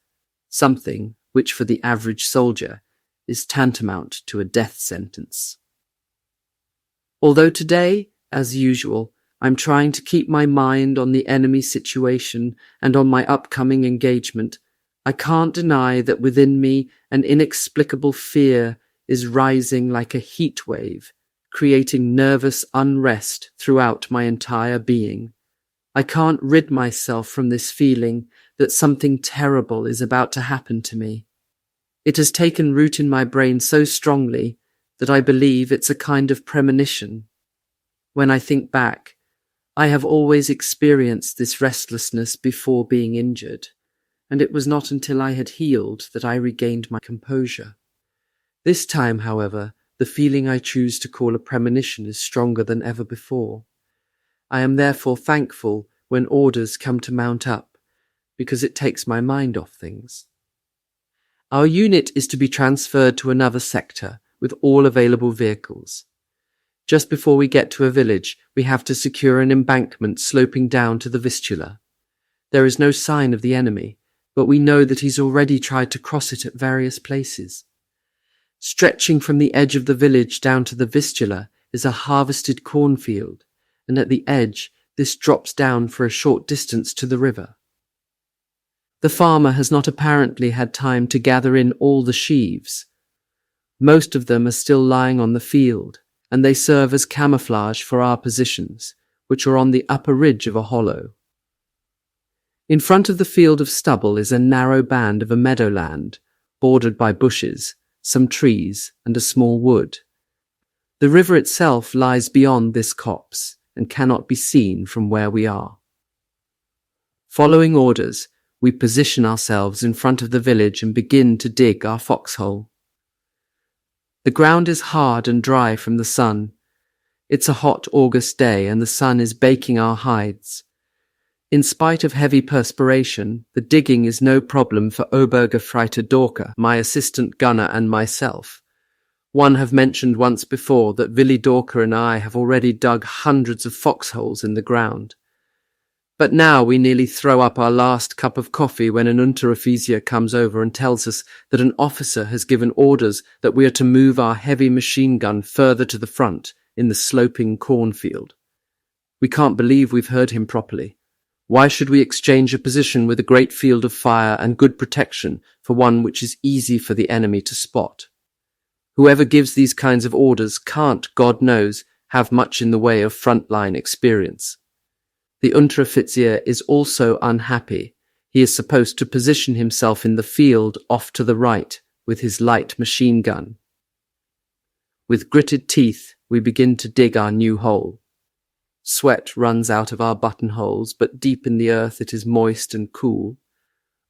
A: something which for the average soldier is tantamount to a death sentence. Although today, as usual, I'm trying to keep my mind on the enemy situation and on my upcoming engagement, I can't deny that within me an inexplicable fear is rising like a heat wave, creating nervous unrest throughout my entire being. I can't rid myself from this feeling that something terrible is about to happen to me. It has taken root in my brain so strongly that I believe it's a kind of premonition. When I think back, I have always experienced this restlessness before being injured, and it was not until I had healed that I regained my composure. This time, however, the feeling I choose to call a premonition is stronger than ever before. I am therefore thankful when orders come to mount up, because it takes my mind off things. Our unit is to be transferred to another sector with all available vehicles. Just before we get to a village, we have to secure an embankment sloping down to the Vistula. There is no sign of the enemy, but we know that he's already tried to cross it at various places. Stretching from the edge of the village down to the Vistula is a harvested cornfield, and at the edge this drops down for a short distance to the river. The farmer has not apparently had time to gather in all the sheaves. Most of them are still lying on the field, and they serve as camouflage for our positions, which are on the upper ridge of a hollow. In front of the field of stubble is a narrow band of a meadowland, bordered by bushes, some trees, and a small wood. The river itself lies beyond this copse, and cannot be seen from where we are. Following orders, we position ourselves in front of the village and begin to dig our foxhole. The ground is hard and dry from the sun. It's a hot August day and the sun is baking our hides. In spite of heavy perspiration, the digging is no problem for Obergefreiter Dorker, my assistant gunner, and myself. One have mentioned once before that Willi Dorker and I have already dug hundreds of foxholes in the ground. But now we nearly throw up our last cup of coffee when an Unteroffizier comes over and tells us that an officer has given orders that we are to move our heavy machine gun further to the front in the sloping cornfield. We can't believe we've heard him properly. Why should we exchange a position with a great field of fire and good protection for one which is easy for the enemy to spot? Whoever gives these kinds of orders can't, God knows, have much in the way of front-line experience. The Unteroffizier is also unhappy. He is supposed to position himself in the field off to the right with his light machine gun. With gritted teeth, we begin to dig our new hole. Sweat runs out of our buttonholes, but deep in the earth it is moist and cool.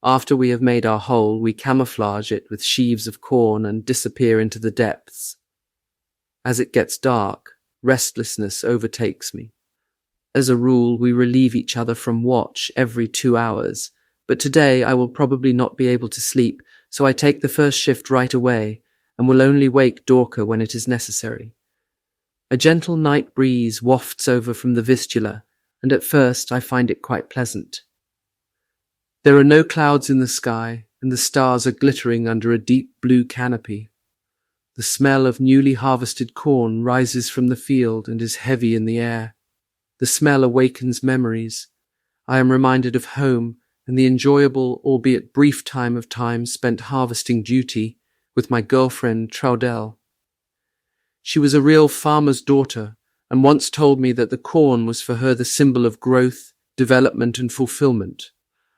A: After we have made our hole, we camouflage it with sheaves of corn and disappear into the depths. As it gets dark, restlessness overtakes me. As a rule, we relieve each other from watch every 2 hours, but today I will probably not be able to sleep, so I take the first shift right away and will only wake Dorker when it is necessary. A gentle night breeze wafts over from the Vistula, and at first I find it quite pleasant. There are no clouds in the sky, and the stars are glittering under a deep blue canopy. The smell of newly harvested corn rises from the field and is heavy in the air. The smell awakens memories. I am reminded of home and the enjoyable, albeit brief time spent harvesting duty with my girlfriend Traudel. She was a real farmer's daughter and once told me that the corn was for her the symbol of growth, development and fulfillment.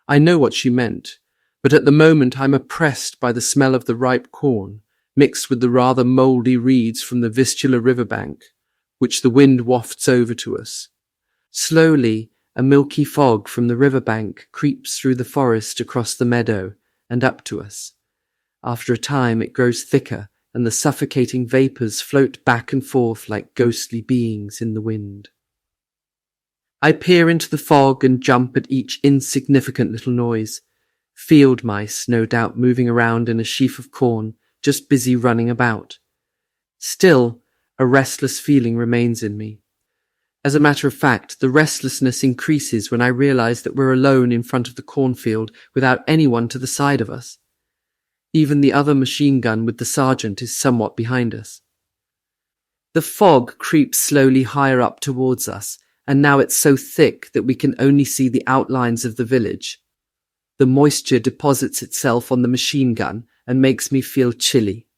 A: I know what she meant, but at the moment I'm oppressed by the smell of the ripe corn, mixed with the rather mouldy reeds from the Vistula riverbank, which the wind wafts over to us. Slowly, a milky fog from the riverbank creeps through the forest across the meadow and up to us. After a time it grows thicker, and the suffocating vapours float back and forth like ghostly beings in the wind. I peer into the fog and jump at each insignificant little noise. Field mice, no doubt, moving around in a sheaf of corn, just busy running about. Still, a restless feeling remains in me. As a matter of fact, the restlessness increases when I realize that we're alone in front of the cornfield without anyone to the side of us. Even the other machine gun with the sergeant is somewhat behind us. The fog creeps slowly higher up towards us, and now it's so thick that we can only see the outlines of the village. The moisture deposits itself on the machine gun and makes me feel chilly.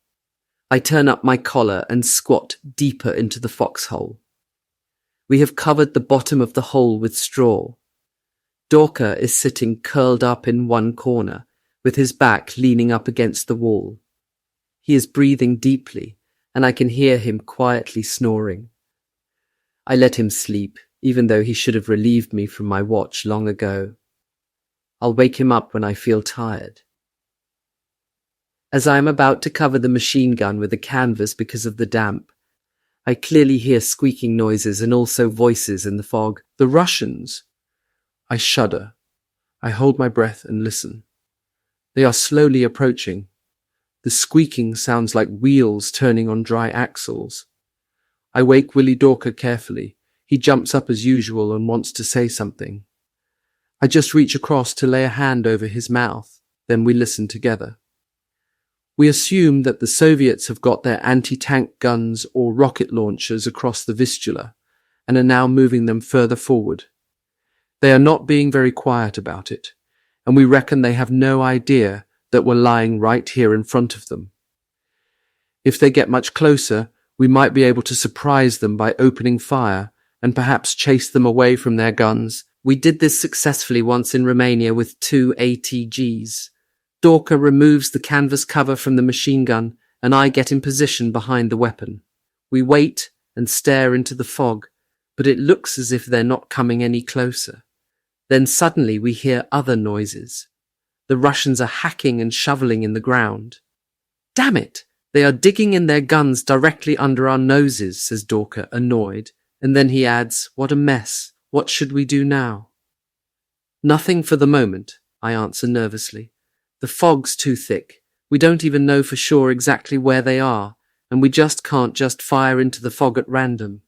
A: I turn up my collar and squat deeper into the foxhole. We have covered the bottom of the hole with straw. Dorker is sitting curled up in one corner, with his back leaning up against the wall. He is breathing deeply, and I can hear him quietly snoring. I let him sleep, even though he should have relieved me from my watch long ago. I'll wake him up when I feel tired. As I am about to cover the machine gun with a canvas because of the damp, I clearly hear squeaking noises and also voices in the fog. The Russians! I shudder. I hold my breath and listen. They are slowly approaching. The squeaking sounds like wheels turning on dry axles. I wake Willy Dorka carefully. He jumps up as usual and wants to say something. I just reach across to lay a hand over his mouth. Then we listen together. We assume that the Soviets have got their anti-tank guns or rocket launchers across the Vistula and are now moving them further forward. They are not being very quiet about it, and we reckon they have no idea that we're lying right here in front of them. If they get much closer, we might be able to surprise them by opening fire and perhaps chase them away from their guns. We did this successfully once in Romania with 2 ATGs. Dorka removes the canvas cover from the machine gun, and I get in position behind the weapon. We wait and stare into the fog, but it looks as if they're not coming any closer. Then suddenly we hear other noises. The Russians are hacking and shoveling in the ground. Damn it! They are digging in their guns directly under our noses, says Dorka, annoyed, and then he adds, what a mess. What should we do now? Nothing for the moment, I answer nervously. The fog's too thick. We don't even know for sure exactly where they are, and we just can't just fire into the fog at random.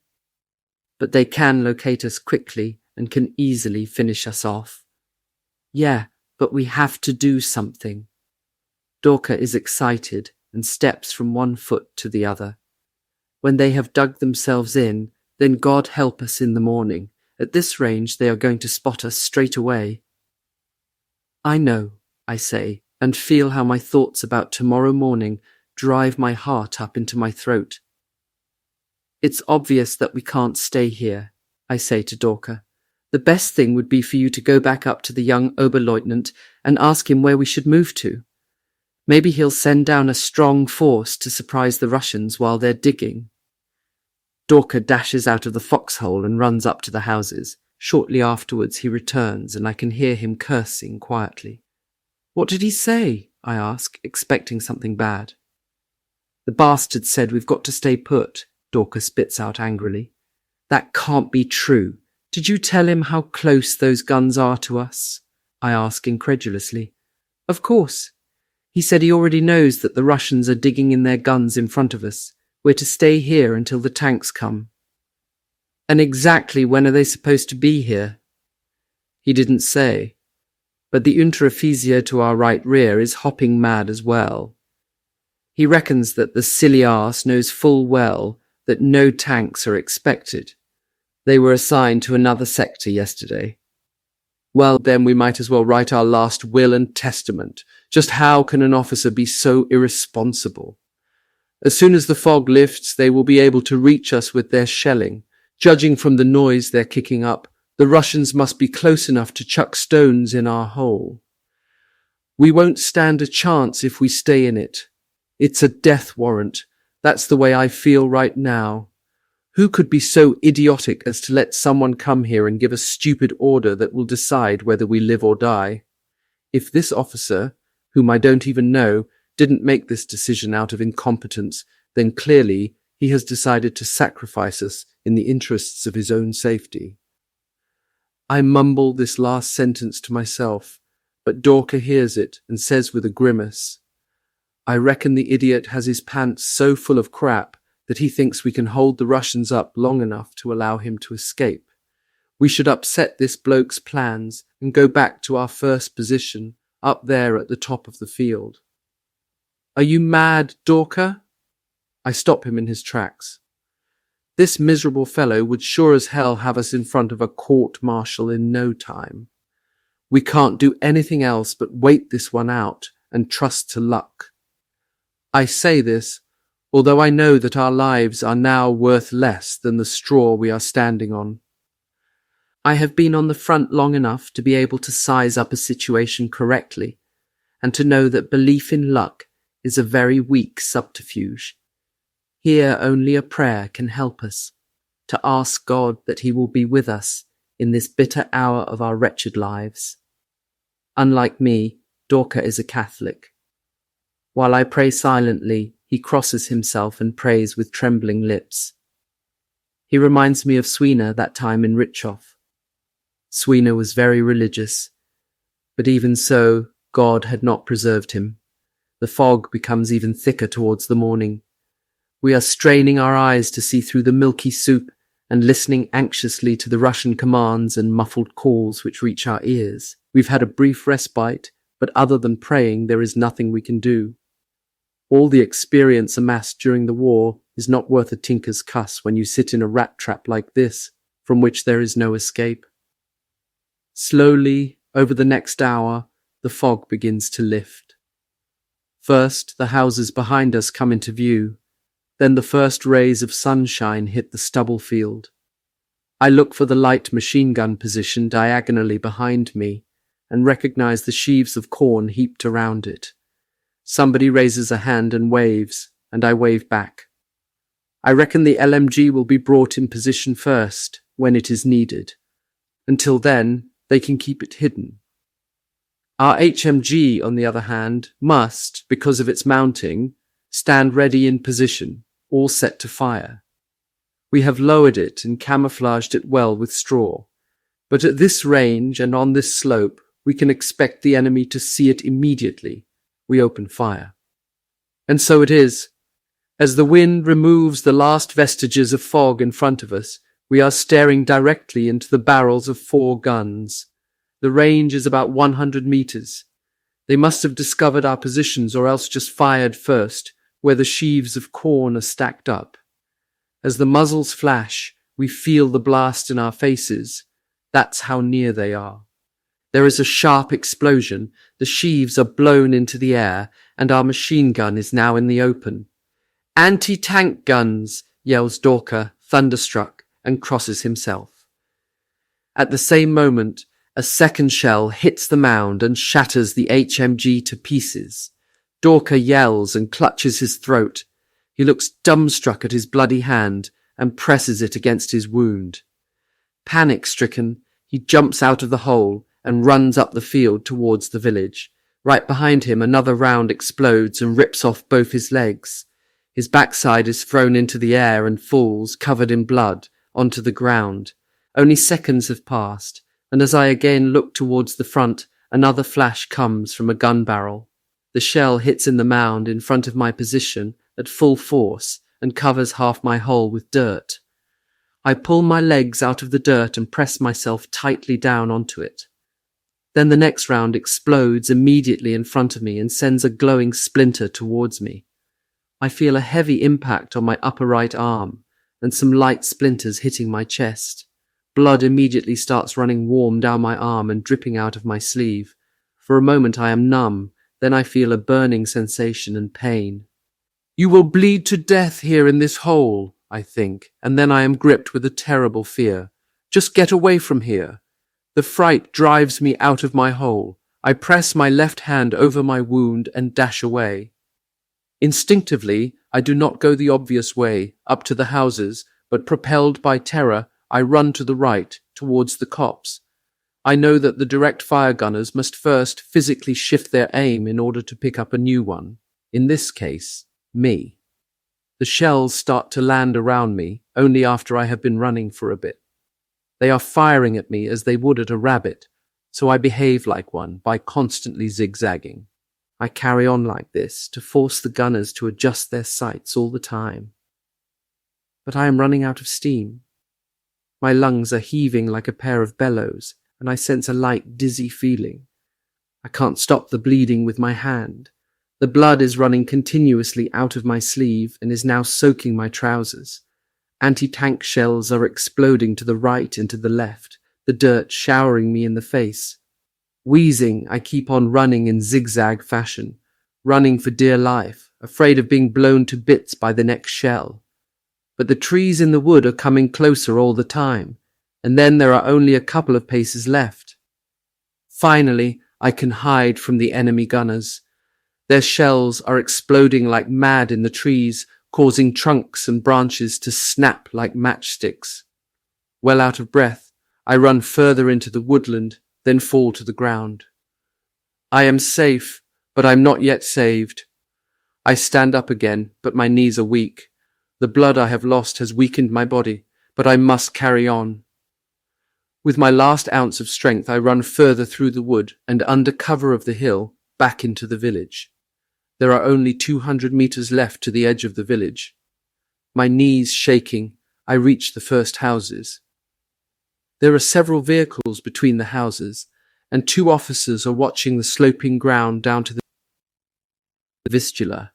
A: But they can locate us quickly and can easily finish us off. Yeah, but we have to do something. Dorka is excited and steps from one foot to the other. When they have dug themselves in, then God help us in the morning. At this range, they are going to spot us straight away. I know, I say, and feel how my thoughts about tomorrow morning drive my heart up into my throat. It's obvious that we can't stay here, I say to Dorka. The best thing would be for you to go back up to the young Oberleutnant and ask him where we should move to. Maybe he'll send down a strong force to surprise the Russians while they're digging. Dorka dashes out of the foxhole and runs up to the houses. Shortly afterwards he returns, and I can hear him cursing quietly. What did he say? I ask, expecting something bad. The bastard said we've got to stay put, Dorka spits out angrily. That can't be true. Did you tell him how close those guns are to us? I ask incredulously. Of course. He said he already knows that the Russians are digging in their guns in front of us. We're to stay here until the tanks come. And exactly when are they supposed to be here? He didn't say. But the Unteroffizier to our right rear is hopping mad as well. He reckons that the silly arse knows full well that no tanks are expected. They were assigned to another sector yesterday. Well, then we might as well write our last will and testament. Just how can an officer be so irresponsible? As soon as the fog lifts, they will be able to reach us with their shelling. Judging from the noise they're kicking up, the Russians must be close enough to chuck stones in our hole. We won't stand a chance if we stay in it. It's a death warrant. That's the way I feel right now. Who could be so idiotic as to let someone come here and give a stupid order that will decide whether we live or die? If this officer, whom I don't even know, didn't make this decision out of incompetence, then clearly he has decided to sacrifice us in the interests of his own safety. I mumble this last sentence to myself, but Dorka hears it and says with a grimace, I reckon the idiot has his pants so full of crap that he thinks we can hold the Russians up long enough to allow him to escape. We should upset this bloke's plans and go back to our first position, up there at the top of the field. Are you mad, Dorka? I stop him in his tracks. This miserable fellow would sure as hell have us in front of a court-martial in no time. We can't do anything else but wait this one out and trust to luck. I say this, although I know that our lives are now worth less than the straw we are standing on. I have been on the front long enough to be able to size up a situation correctly, and to know that belief in luck is a very weak subterfuge. Here only a prayer can help us, to ask God that he will be with us in this bitter hour of our wretched lives. Unlike me, Dorka is a Catholic. While I pray silently, he crosses himself and prays with trembling lips. He reminds me of Swina that time in Ritchow. Swina was very religious, but even so, God had not preserved him. The fog becomes even thicker towards the morning. We are straining our eyes to see through the milky soup and listening anxiously to the Russian commands and muffled calls which reach our ears. We've had a brief respite, but other than praying, there is nothing we can do. All the experience amassed during the war is not worth a tinker's cuss when you sit in a rat trap like this, from which there is no escape. Slowly, over the next hour, the fog begins to lift. First, the houses behind us come into view. Then the first rays of sunshine hit the stubble field. I look for the light machine gun position diagonally behind me and recognize the sheaves of corn heaped around it. Somebody raises a hand and waves, and I wave back. I reckon the LMG will be brought in position first, when it is needed. Until then, they can keep it hidden. Our HMG, on the other hand, must, because of its mounting, stand ready in position, all set to fire. We have lowered it and camouflaged it well with straw, but at this range and on this slope, we can expect the enemy to see it immediately. We open fire. And so it is. As the wind removes the last vestiges of fog in front of us, we are staring directly into the barrels of 4 guns. The range is about 100 meters. They must have discovered our positions or else just fired first, where the sheaves of corn are stacked up. As the muzzles flash, we feel the blast in our faces. That's how near they are. There is a sharp explosion, the sheaves are blown into the air, and our machine gun is now in the open. "Anti-tank guns!" yells Dorka, thunderstruck, and crosses himself. At the same moment, a second shell hits the mound and shatters the HMG to pieces. Dorka yells and clutches his throat. He looks dumbstruck at his bloody hand and presses it against his wound. Panic-stricken, he jumps out of the hole and runs up the field towards the village. Right behind him, another round explodes and rips off both his legs. His backside is thrown into the air and falls, covered in blood, onto the ground. Only seconds have passed, and as I again look towards the front, another flash comes from a gun barrel. The shell hits in the mound in front of my position at full force and covers half my hole with dirt. I pull my legs out of the dirt and press myself tightly down onto it. Then the next round explodes immediately in front of me and sends a glowing splinter towards me. I feel a heavy impact on my upper right arm and some light splinters hitting my chest. Blood immediately starts running warm down my arm and dripping out of my sleeve. For a moment I am numb, then I feel a burning sensation and pain. "You will bleed to death here in this hole," I think, and then I am gripped with a terrible fear. Just get away from here. The fright drives me out of my hole. I press my left hand over my wound and dash away. Instinctively, I do not go the obvious way, up to the houses, but propelled by terror, I run to the right, towards the copse. I know that the direct fire gunners must first physically shift their aim in order to pick up a new one. In this case, me. The shells start to land around me only after I have been running for a bit. They are firing at me as they would at a rabbit, so I behave like one by constantly zigzagging. I carry on like this to force the gunners to adjust their sights all the time. But I am running out of steam. My lungs are heaving like a pair of bellows, and I sense a light, dizzy feeling. I can't stop the bleeding with my hand. The blood is running continuously out of my sleeve and is now soaking my trousers. Anti-tank shells are exploding to the right and to the left, the dirt showering me in the face. Wheezing, I keep on running in zigzag fashion, running for dear life, afraid of being blown to bits by the next shell. But the trees in the wood are coming closer all the time, and then there are only a couple of paces left. Finally, I can hide from the enemy gunners. Their shells are exploding like mad in the trees, causing trunks and branches to snap like matchsticks. Well out of breath, I run further into the woodland, then fall to the ground. I am safe, but I'm not yet saved. I stand up again, but my knees are weak. The blood I have lost has weakened my body, but I must carry on. With my last ounce of strength, I run further through the wood and under cover of the hill, back into the village. There are only 200 meters left to the edge of the village. My knees shaking, I reach the first houses. There are several vehicles between the houses, and 2 officers are watching the sloping ground down to the Vistula.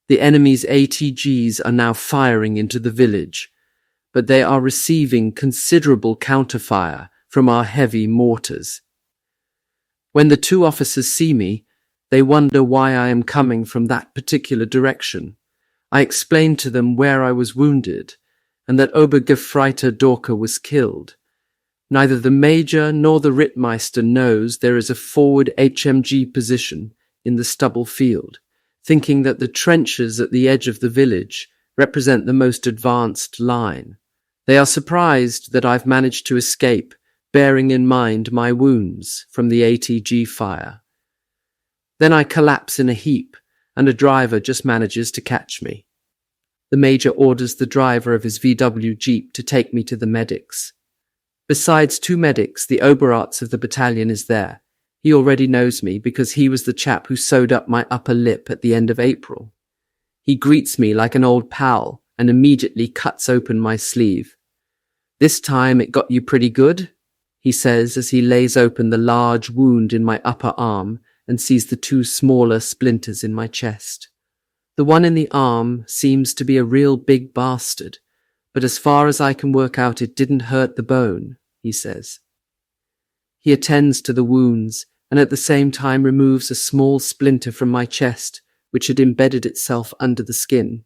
A: The enemy's ATGs are now firing into the village, but they are receiving considerable counterfire from our heavy mortars. When the 2 officers see me, they wonder why I am coming from that particular direction. I explain to them where I was wounded, and that Obergefreiter Dorker was killed. Neither the Major nor the Rittmeister knows there is a forward HMG position in the stubble field, thinking that the trenches at the edge of the village represent the most advanced line. They are surprised that I've managed to escape, bearing in mind my wounds from the ATG fire. Then I collapse in a heap, and a driver just manages to catch me. The Major orders the driver of his VW Jeep to take me to the medics. Besides 2 medics, the Oberarzt of the battalion is there. He already knows me because he was the chap who sewed up my upper lip at the end of April. He greets me like an old pal and immediately cuts open my sleeve. "This time it got you pretty good?" he says as he lays open the large wound in my upper arm and sees the 2 smaller splinters in my chest. The one in the arm seems to be a real big bastard, but as far as I can work out it didn't hurt the bone, he says. He attends to the wounds and at the same time removes a small splinter from my chest, which had embedded itself under the skin.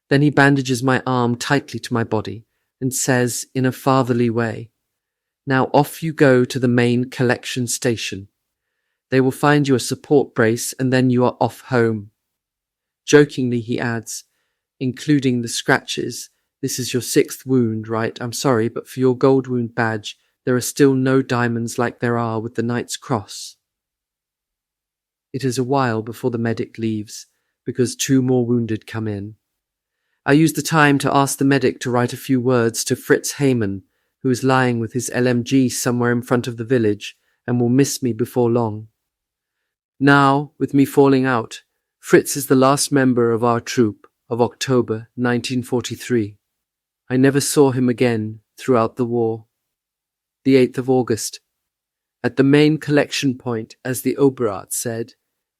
A: Then he bandages my arm tightly to my body and says in a fatherly way, "Now off you go to the main collection station. They will find you a support brace and then you are off home." Jokingly he adds, "Including the scratches, this is your 6th wound, right? I'm sorry, but for your gold wound badge, there are still no diamonds like there are with the Knight's Cross." It is a while before the medic leaves, because 2 more wounded come in. I use the time to ask the medic to write a few words to Fritz Heymann, who is lying with his LMG somewhere in front of the village and will miss me before long. Now, with me falling out, Fritz is the last member of our troop of October 1943. I never saw him again throughout the war. The 8th of August. At the main collection point, as the Oberarzt said,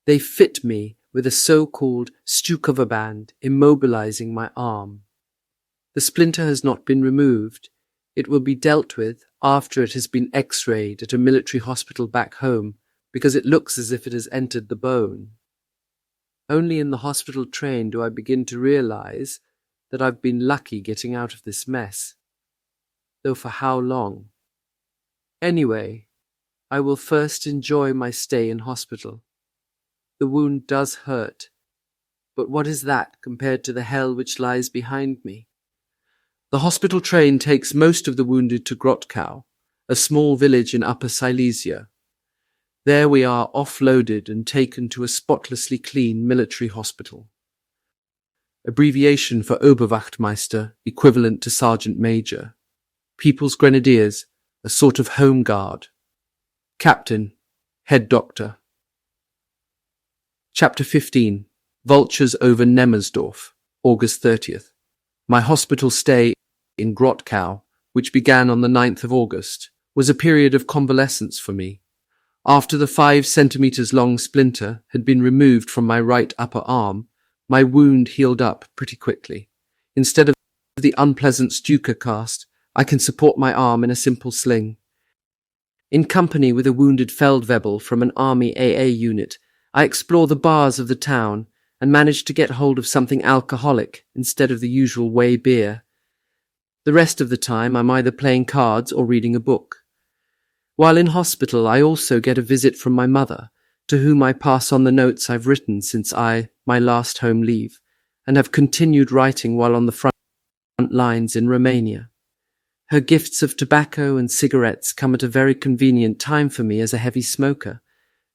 A: they fit me with a so-called Stukoverband immobilizing my arm. The splinter has not been removed. It will be dealt with after it has been x-rayed at a military hospital back home, because it looks as if it has entered the bone. Only in the hospital train do I begin to realize that I've been lucky getting out of this mess. Though for how long? Anyway, I will first enjoy my stay in hospital. The wound does hurt, but what is that compared to the hell which lies behind me? The hospital train takes most of the wounded to Grotkow, a small village in Upper Silesia. There we are offloaded and taken to a spotlessly clean military hospital. Abbreviation for Oberwachtmeister, equivalent to Sergeant Major. People's Grenadiers, a sort of home guard. Captain, head doctor. Chapter 15. Vultures over Nemmersdorf, August 30th. My hospital stay in Grotkow, which began on the 9th of August, was a period of convalescence for me. After the 5 centimeters long splinter had been removed from my right upper arm, my wound healed up pretty quickly. Instead of the unpleasant Stuka cast, I can support my arm in a simple sling. In company with a wounded Feldwebel from an Army AA unit, I explore the bars of the town and manage to get hold of something alcoholic instead of the usual whey beer. The rest of the time I'm either playing cards or reading a book. While in hospital, I also get a visit from my mother, to whom I pass on the notes I've written since my last home leave, and have continued writing while on the front lines in Romania. Her gifts of tobacco and cigarettes come at a very convenient time for me as a heavy smoker,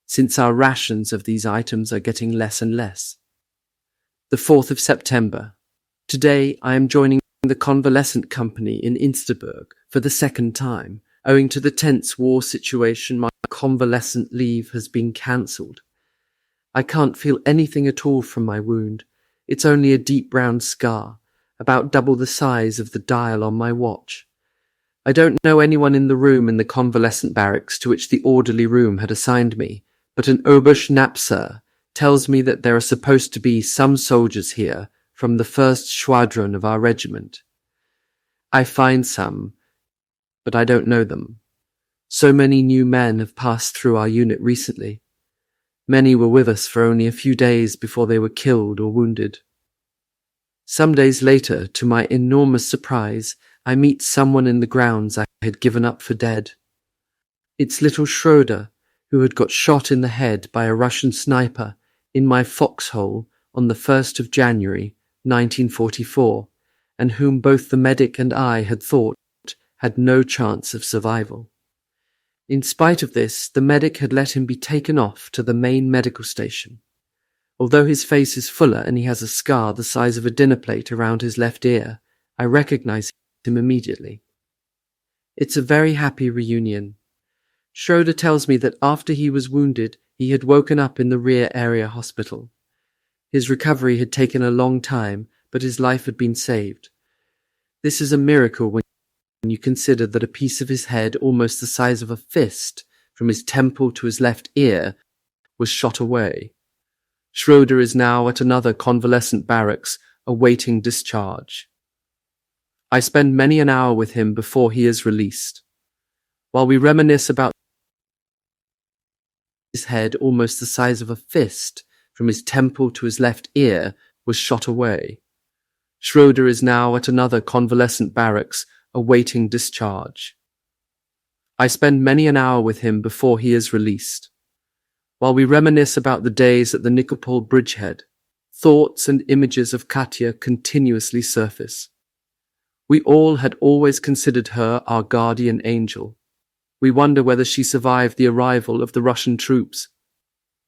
A: since our rations of these items are getting less and less. The 4th of September. Today I am joining the convalescent company in Insterburg for the second time. Owing to the tense war situation, my convalescent leave has been cancelled. I can't feel anything at all from my wound. It's only a deep brown scar, about double the size of the dial on my watch. I don't know anyone in the room in the convalescent barracks to which the orderly room had assigned me, but an Oberschnapser tells me that there are supposed to be some soldiers here from the 1st Squadron of our regiment. I find some, but I don't know them. So many new men have passed through our unit recently. Many were with us for only a few days before they were killed or wounded. Some days later, to my enormous surprise, I meet someone in the grounds I had given up for dead. It's little Schroeder, who had got shot in the head by a Russian sniper in my foxhole on the 1st of January, 1944, and whom both the medic and I had thought had no chance of survival. In spite of this, the medic had let him be taken off to the main medical station. Although his face is fuller and he has a scar the size of a dinner plate around his left ear, I recognize him immediately. It's a very happy reunion. Schroeder tells me that after he was wounded, he had woken up in the rear area hospital. His recovery had taken a long time, but his life had been saved. This is a miracle when you consider that a piece of his head almost the size of a fist from his temple to his left ear was shot away. Schroeder is now at another convalescent barracks awaiting discharge. I spend many an hour with him before he is released. While we reminisce about his head almost the size of a fist from his temple to his left ear was shot away. Schroeder is now at another convalescent barracks awaiting discharge. I spend many an hour with him before he is released. While we reminisce about the days at the NIKOPOL bridgehead, thoughts and images of Katya continuously surface. We all had always considered her our guardian angel. We wonder whether she survived the arrival of the Russian troops.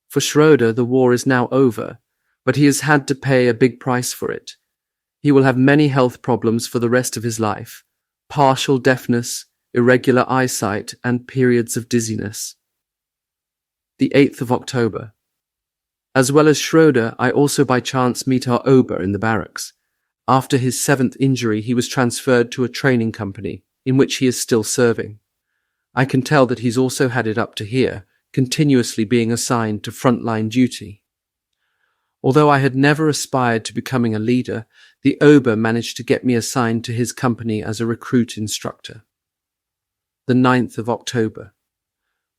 A: For Schroeder, the war is now over, but he has had to pay a big price for it. He will have many health problems for the rest of his life: partial deafness, irregular eyesight, and periods of dizziness. The 8th of October. As well as Schroeder, I also by chance meet our Ober in the barracks. After his 7th injury, he was transferred to a training company, in which he is still serving. I can tell that he's also had it up to here, continuously being assigned to frontline duty. Although I had never aspired to becoming a leader, the Ober managed to get me assigned to his company as a recruit instructor. The 9th of October.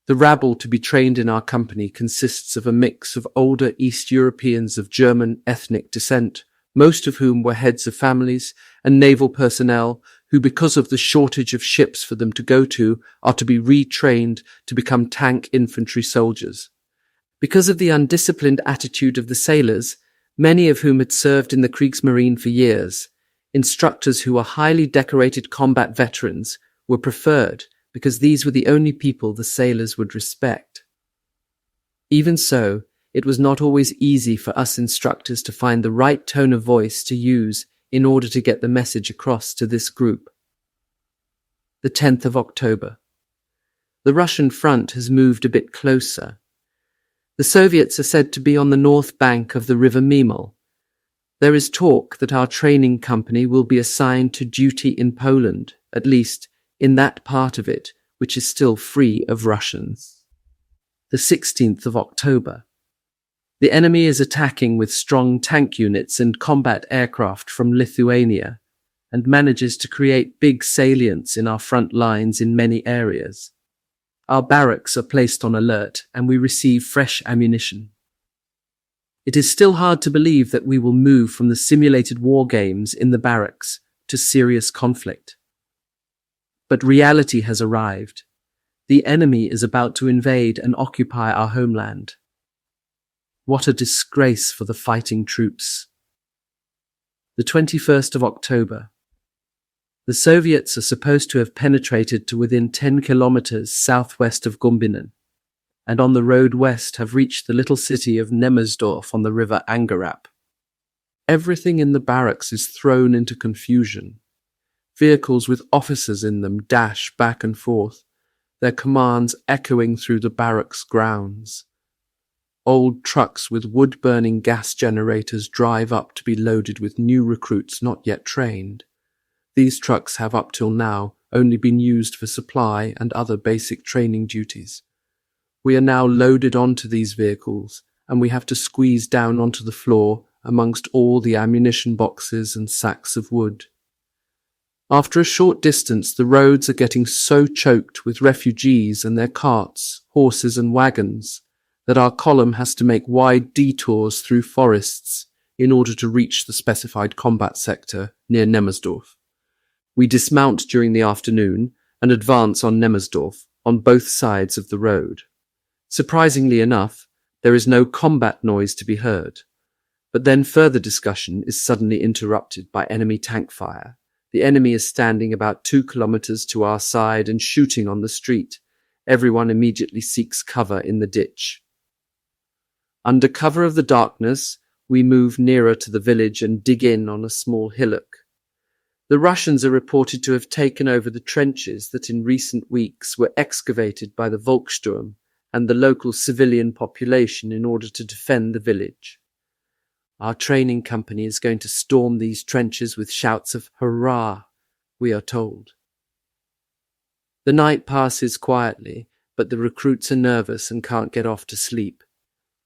A: The rabble to be trained in our company consists of a mix of older East Europeans of German ethnic descent, most of whom were heads of families, and naval personnel who, because of the shortage of ships for them to go to, are to be retrained to become tank infantry soldiers. Because of the undisciplined attitude of the sailors, many of whom had served in the Kriegsmarine for years, instructors who were highly decorated combat veterans were preferred because these were the only people the sailors would respect. Even so, it was not always easy for us instructors to find the right tone of voice to use in order to get the message across to this group. The 10th of October. The Russian front has moved a bit closer. The Soviets are said to be on the north bank of the river Memel. There is talk that our training company will be assigned to duty in Poland, at least in that part of it which is still free of Russians. The 16th of October. The enemy is attacking with strong tank units and combat aircraft from Lithuania and manages to create big salients in our front lines in many areas. Our barracks are placed on alert and we receive fresh ammunition. It is still hard to believe that we will move from the simulated war games in the barracks to serious conflict. But reality has arrived. The enemy is about to invade and occupy our homeland. What a disgrace for the fighting troops. The 21st of October. The Soviets are supposed to have penetrated to within 10 kilometers southwest of Gumbinnen, and on the road west have reached the little city of NEMMERSDORF on the river Angarap. Everything in the barracks is thrown into confusion. Vehicles with officers in them dash back and forth, their commands echoing through the barracks grounds. Old trucks with wood-burning gas generators drive up to be loaded with new recruits not yet trained. These trucks have up till now only been used for supply and other basic training duties. We are now loaded onto these vehicles, and we have to squeeze down onto the floor amongst all the ammunition boxes and sacks of wood. After a short distance, the roads are getting so choked with refugees and their carts, horses and wagons that our column has to make wide detours through forests in order to reach the specified combat sector near Nemmersdorf. We dismount during the afternoon and advance on Nemmersdorf on both sides of the road. Surprisingly enough, there is no combat noise to be heard. But then further discussion is suddenly interrupted by enemy tank fire. The enemy is standing about 2 kilometers to our side and shooting on the street. Everyone immediately seeks cover in the ditch. Under cover of the darkness, we move nearer to the village and dig in on a small hillock. The Russians are reported to have taken over the trenches that in recent weeks were excavated by the Volkssturm and the local civilian population in order to defend the village. Our training company is going to storm these trenches with shouts of hurrah, we are told. The night passes quietly, but the recruits are nervous and can't get off to sleep.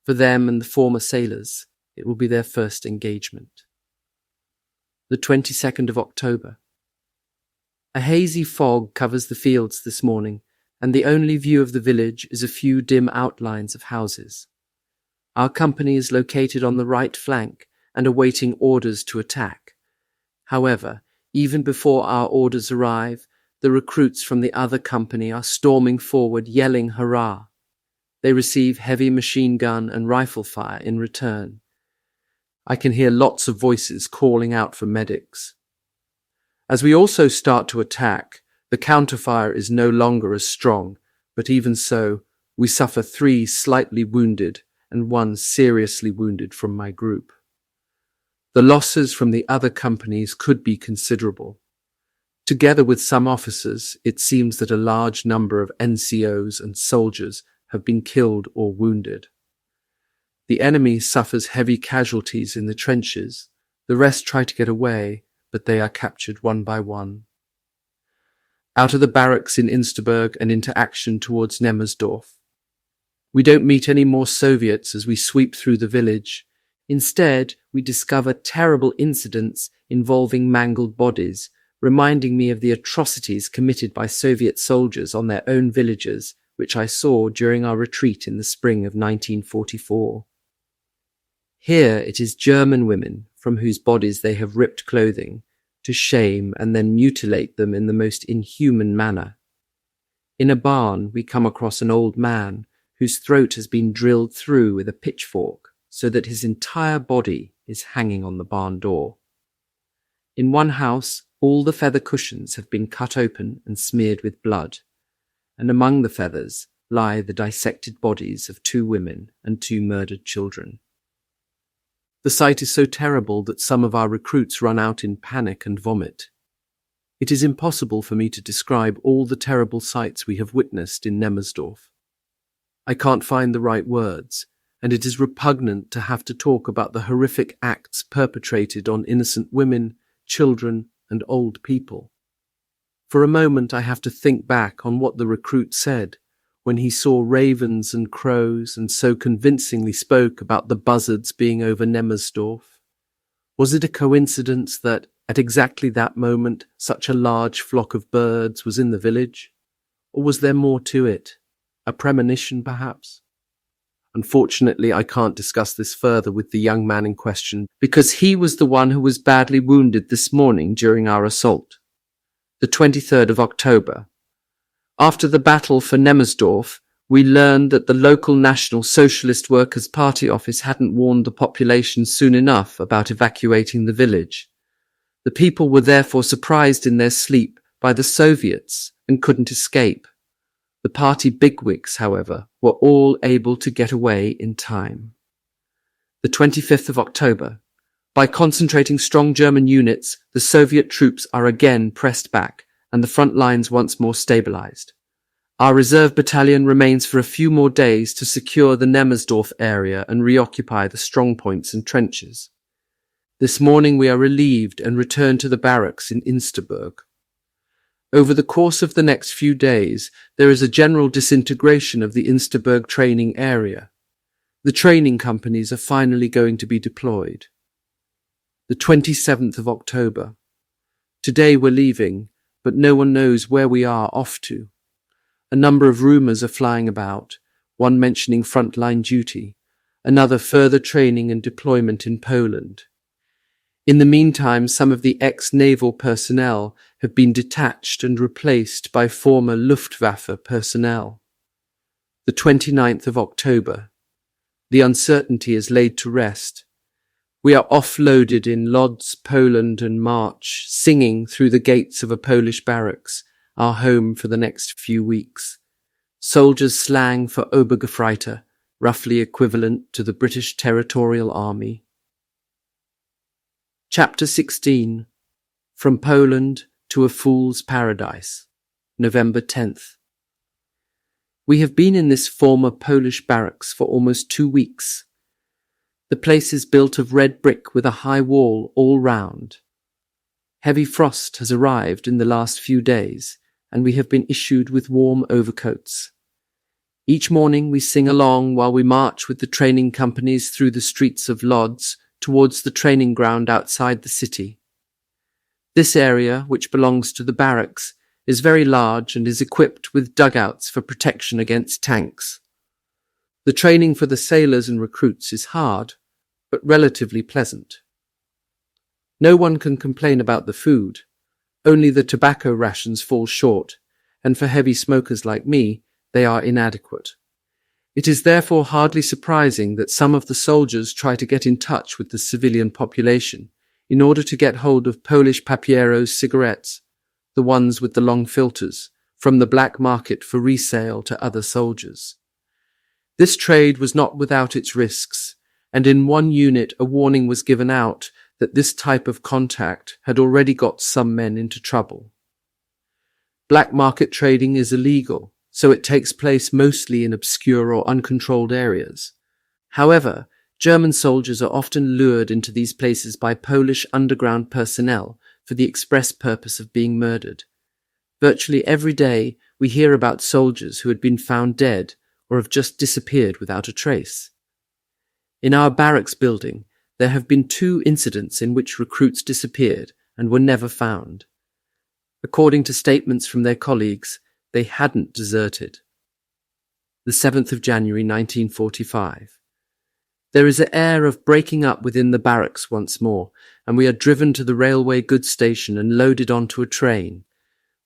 A: For them and the former sailors, it will be their first engagement. The 22nd of October. A hazy fog covers the fields this morning, and the only view of the village is a few dim outlines of houses. Our company is located on the right flank and awaiting orders to attack. However, even before our orders arrive, the recruits from the other company are storming forward yelling hurrah. They receive heavy machine gun and rifle fire in return. I can hear lots of voices calling out for medics. As we also start to attack, the counterfire is no longer as strong, but even so, we suffer 3 slightly wounded and 1 seriously wounded from my group. The losses from the other companies could be considerable. Together with some officers, it seems that a large number of NCOs and soldiers have been killed or wounded. The enemy suffers heavy casualties in the trenches. The rest try to get away, but they are captured one by one. Out of the barracks in Insterburg and into action towards Nemmersdorf. We don't meet any more Soviets as we sweep through the village. Instead, we discover terrible incidents involving mangled bodies, reminding me of the atrocities committed by Soviet soldiers on their own villagers, which I saw during our retreat in the spring of 1944. Here it is German women, from whose bodies they have ripped clothing, to shame and then mutilate them in the most inhuman manner. In a barn, we come across an old man whose throat has been drilled through with a pitchfork so that his entire body is hanging on the barn door. In one house, all the feather cushions have been cut open and smeared with blood, and among the feathers lie the dissected bodies of 2 women and 2 murdered children. The sight is so terrible that some of our recruits run out in panic and vomit. It is impossible for me to describe all the terrible sights we have witnessed in Nemmersdorf. I can't find the right words, and it is repugnant to have to talk about the horrific acts perpetrated on innocent women, children, and old people. For a moment I have to think back on what the recruit said when he saw ravens and crows and so convincingly spoke about the buzzards being over Nemmersdorf. Was it a coincidence that, at exactly that moment, such a large flock of birds was in the village? Or was there more to it? A premonition, perhaps? Unfortunately, I can't discuss this further with the young man in question, because he was the one who was badly wounded this morning during our assault. The 23rd of October. After the battle for Nemmersdorf, We learned that the local National Socialist Workers' Party office hadn't warned the population soon enough about evacuating the village. The people were therefore surprised in their sleep by the Soviets and couldn't escape. The party bigwigs, however, were all able to get away in time. The 25th of October. By concentrating strong German units, the Soviet troops are again pressed back and the front lines once more stabilized. Our reserve battalion remains for a few more days to secure the NEMMERSDORF area and reoccupy the strongpoints and trenches. This morning we are relieved and return to the barracks in Insterburg. Over the course of the next few days, there is a general disintegration of the Insterburg training area. The training companies are finally going to be deployed. The 27th of October. Today we're leaving, but no one knows where we are off to. A number of rumours are flying about, one mentioning frontline duty, another further training and deployment in Poland. In the meantime, some of the ex-naval personnel have been detached and replaced by former Luftwaffe personnel. The 29th of October. The uncertainty is laid to rest. We are offloaded in Lodz, Poland, and march, singing through the gates of a Polish barracks, our home for the next few weeks. Soldiers' slang for Obergefreiter, roughly equivalent to the British Territorial Army. Chapter 16. From Poland to a Fool's Paradise. November 10th. We have been in this former Polish barracks for almost 2 weeks. The place is built of red brick with a high wall all round. Heavy frost has arrived in the last few days, and we have been issued with warm overcoats. Each morning we sing along while we march with the training companies through the streets of Lodz towards the training ground outside the city. This area, which belongs to the barracks, is very large and is equipped with dugouts for protection against tanks. The training for the sailors and recruits is hard, but relatively pleasant. No one can complain about the food. Only the tobacco rations fall short, and for heavy smokers like me, they are inadequate. It is therefore hardly surprising that some of the soldiers try to get in touch with the civilian population in order to get hold of Polish papieros cigarettes, the ones with the long filters, from the black market for resale to other soldiers. This trade was not without its risks, and in one unit a warning was given out that this type of contact had already got some men into trouble. Black market trading is illegal, so it takes place mostly in obscure or uncontrolled areas. However, German soldiers are often lured into these places by Polish underground personnel for the express purpose of being murdered. Virtually every day we hear about soldiers who had been found dead or have just disappeared without a trace. In our barracks building, there have been 2 incidents in which recruits disappeared and were never found. According to statements from their colleagues, they hadn't deserted. The 7th of January 1945. There is an air of breaking up within the barracks once more, and we are driven to the railway goods station and loaded onto a train.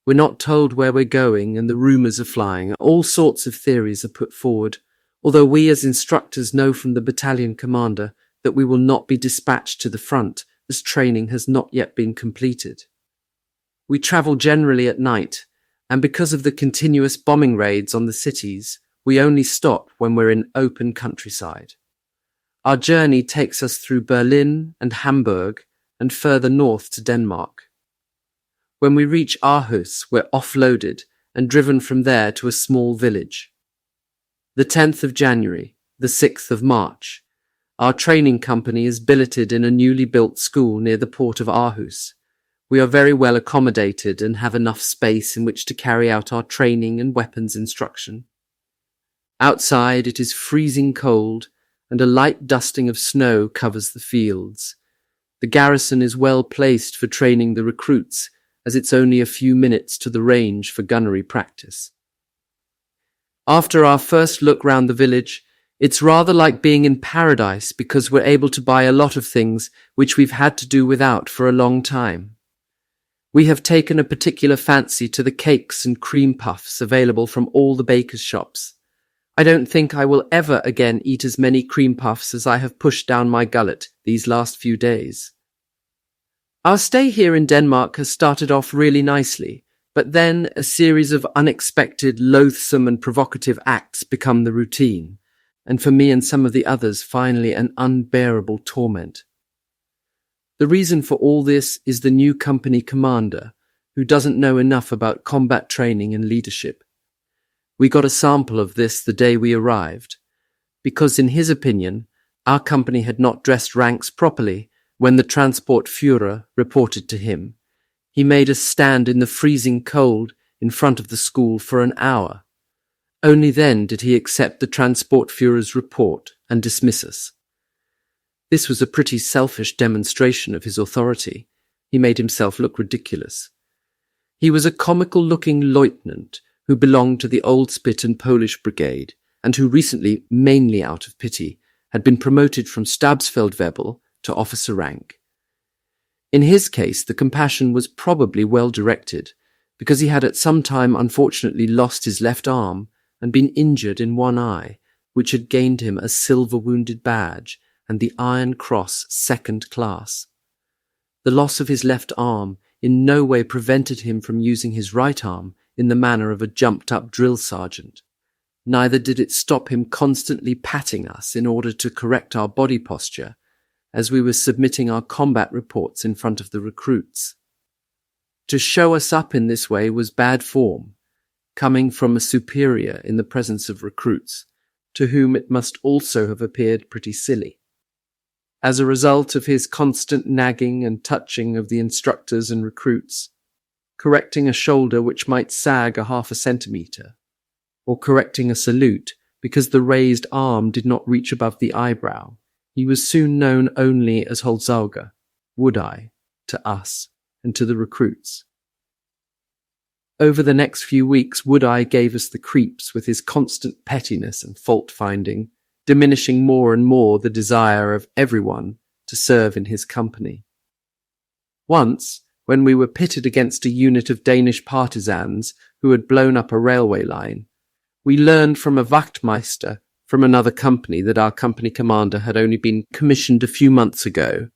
A: We're not told where we're going, and the rumours are flying. All sorts of theories are put forward, although we as instructors know from the battalion commander that we will not be dispatched to the front, as training has not yet been completed. We travel generally at night, and because of the continuous bombing raids on the cities, we only stop when we're in open countryside. Our journey takes us through Berlin and Hamburg and further north to Denmark. When we reach Aarhus, we're offloaded and driven from there to a small village. The 10th of January, the 6th of March. Our training company is billeted in a newly built school near the port of Aarhus. We are very well accommodated and have enough space in which to carry out our training and weapons instruction. Outside it is freezing cold, and a light dusting of snow covers the fields. The garrison is well placed for training the recruits, as it's only a few minutes to the range for gunnery practice. After our first look round the village, it's rather like being in paradise because we're able to buy a lot of things which we've had to do without for a long time. We have taken a particular fancy to the cakes and cream puffs available from all the bakers' shops. I don't think I will ever again eat as many cream puffs as I have pushed down my gullet these last few days. Our stay here in Denmark has started off really nicely, but then a series of unexpected, loathsome and provocative acts become the routine, and for me and some of the others finally an unbearable torment. The reason for all this is the new company commander, who doesn't know enough about combat training and leadership. We got a sample of this the day we arrived, because in his opinion, our company had not dressed ranks properly when the transport Führer reported to him. He made us stand in the freezing cold in front of the school for an hour. Only then did he accept the transport Führer's report and dismiss us. This was a pretty selfish demonstration of his authority. He made himself look ridiculous. He was a comical-looking lieutenant who belonged to the Old Spit and Polish Brigade, and who recently, mainly out of pity, had been promoted from Stabsfeldwebel to officer rank. In his case, the compassion was probably well directed, because he had at some time unfortunately lost his left arm and been injured in one eye, which had gained him a silver wounded badge and the Iron Cross Second Class. The loss of his left arm in no way prevented him from using his right arm in the manner of a jumped-up drill sergeant. Neither did it stop him constantly patting us in order to correct our body posture as we were submitting our combat reports in front of the recruits. To show us up in this way was bad form, coming from a superior in the presence of recruits, to whom it must also have appeared pretty silly. As a result of his constant nagging and touching of the instructors and recruits, correcting a shoulder which might sag a half a centimetre, or correcting a salute because the raised arm did not reach above the eyebrow, he was soon known only as Holzauge, Would-I, to us and to the recruits. Over the next few weeks, Would-I gave us the creeps with his constant pettiness and fault-finding, diminishing more and more the desire of everyone to serve in his company. Once, when we were pitted against a unit of Danish partisans who had blown up a railway line, we learned from a Wachtmeister from another company that our company commander had only been commissioned a few months ago,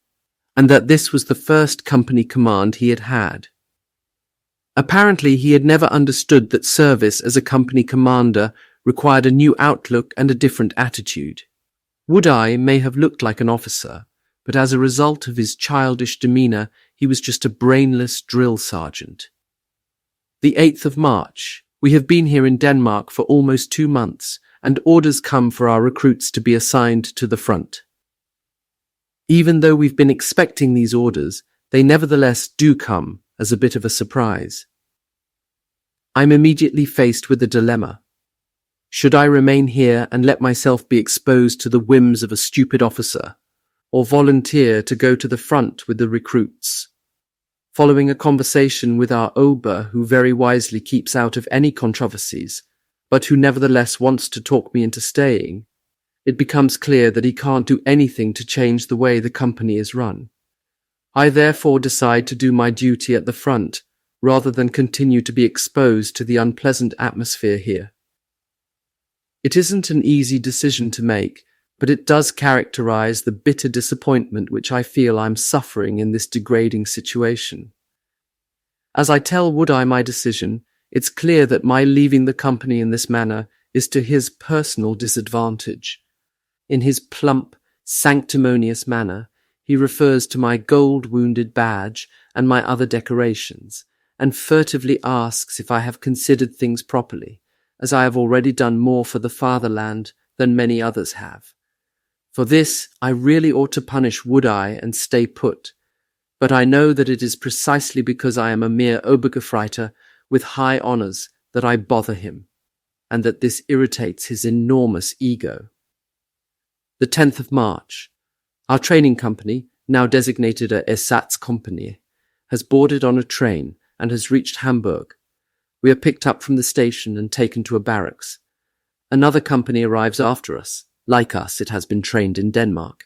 A: and that this was the first company command he had had. Apparently he had never understood that service as a company commander required a new outlook and a different attitude. Would-I may have looked like an officer, but as a result of his childish demeanour, he was just a brainless drill sergeant. The 8th of March. We have been here in Denmark for almost 2 months, and orders come for our recruits to be assigned to the front. Even though we've been expecting these orders, they nevertheless do come as a bit of a surprise. I'm immediately faced with a dilemma. Should I remain here and let myself be exposed to the whims of a stupid officer, or volunteer to go to the front with the recruits? Following a conversation with our Ober, who very wisely keeps out of any controversies, but who nevertheless wants to talk me into staying, it becomes clear that he can't do anything to change the way the company is run. I therefore decide to do my duty at the front, rather than continue to be exposed to the unpleasant atmosphere here. It isn't an easy decision to make, but it does characterize the bitter disappointment which I feel I'm suffering in this degrading situation. As I tell Would-I my decision, it's clear that my leaving the company in this manner is to his personal disadvantage. In his plump, sanctimonious manner, he refers to my gold-wounded badge and my other decorations, and furtively asks if I have considered things properly, as I have already done more for the fatherland than many others have. For this, I really ought to punish Would-I and stay put, but I know that it is precisely because I am a mere Obergefreiter with high honours that I bother him, and that this irritates his enormous ego. The 10th of March. Our training company, now designated a Ersatzkompanie, has boarded on a train and has reached Hamburg. We are picked up from the station and taken to a barracks. Another company arrives after us. Like us, it has been trained in Denmark,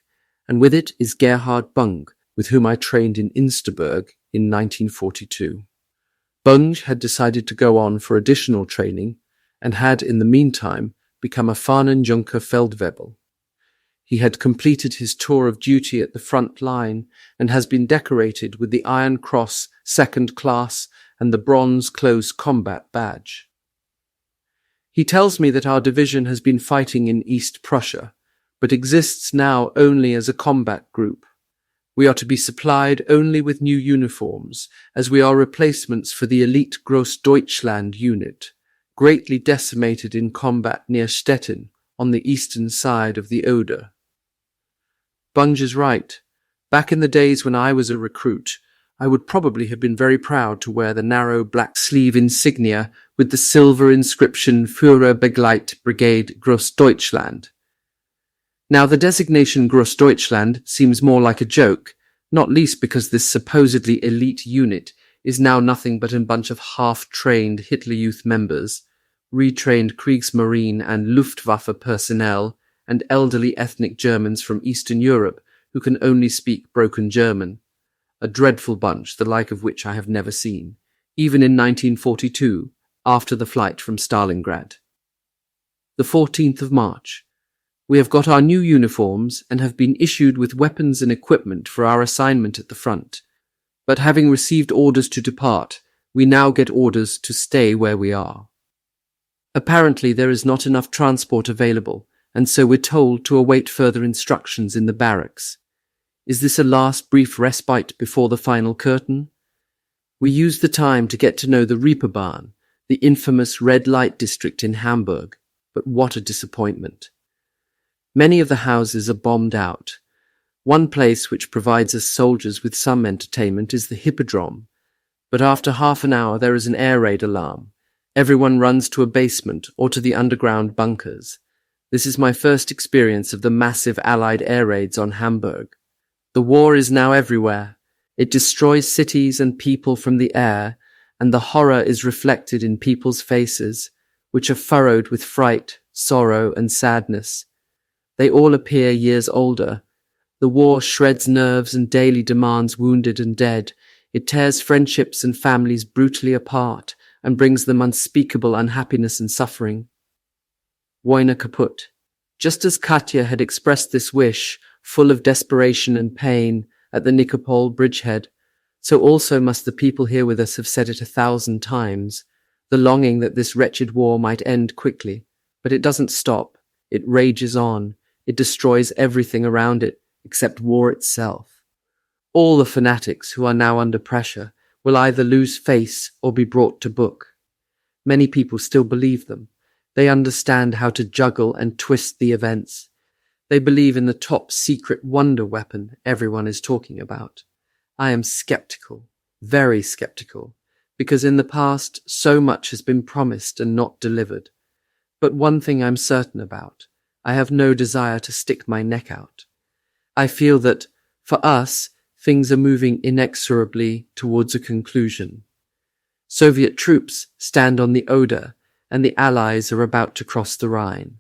A: and with it is Gerhard Bung, with whom I trained in Insterburg in 1942. Bung had decided to go on for additional training, and had in the meantime become a Fahnenjunker Feldwebel. He had completed his tour of duty at the front line and has been decorated with the Iron Cross Second Class and the Bronze Close Combat Badge. He tells me that our division has been fighting in East Prussia, but exists now only as a combat group. We are to be supplied only with new uniforms, as we are replacements for the elite Großdeutschland unit, greatly decimated in combat near Stettin, on the eastern side of the Oder. Bunge is right. Back in the days when I was a recruit, I would probably have been very proud to wear the narrow black sleeve insignia with the silver inscription Führerbegleit Brigade Großdeutschland. Now the designation Großdeutschland seems more like a joke, not least because this supposedly elite unit is now nothing but a bunch of half-trained Hitler Youth members, retrained Kriegsmarine and Luftwaffe personnel, and elderly ethnic Germans from Eastern Europe who can only speak broken German. A dreadful bunch, the like of which I have never seen, even in 1942, after the flight from Stalingrad. The 14th of March. We have got our new uniforms and have been issued with weapons and equipment for our assignment at the front. But having received orders to depart, we now get orders to stay where we are. Apparently there is not enough transport available, and so we're told to await further instructions in the barracks. Is this a last brief respite before the final curtain? We use the time to get to know the Reeperbahn, the infamous red light district in Hamburg, but what a disappointment. Many of the houses are bombed out. One place which provides us soldiers with some entertainment is the Hippodrome, but after half an hour there is an air raid alarm. Everyone runs to a basement or to the underground bunkers. This is my first experience of the massive Allied air raids on Hamburg. The war is now everywhere. It destroys cities and people from the air, and the horror is reflected in people's faces, which are furrowed with fright, sorrow, and sadness. They all appear years older. The war shreds nerves and daily demands wounded and dead. It tears friendships and families brutally apart and brings them unspeakable unhappiness and suffering. Wojna kaput. Just as Katya had expressed this wish, full of desperation and pain, at the Nikopol bridgehead, so also must the people here with us have said it 1,000 times, the longing that this wretched war might end quickly. But it doesn't stop. It rages on. It destroys everything around it, except war itself. All the fanatics who are now under pressure will either lose face or be brought to book. Many people still believe them. They understand how to juggle and twist the events. They believe in the top secret wonder weapon everyone is talking about. I am skeptical, very skeptical, because in the past so much has been promised and not delivered. But one thing I'm certain about, I have no desire to stick my neck out. I feel that, for us, things are moving inexorably towards a conclusion. Soviet troops stand on the Oder, and the Allies are about to cross the Rhine.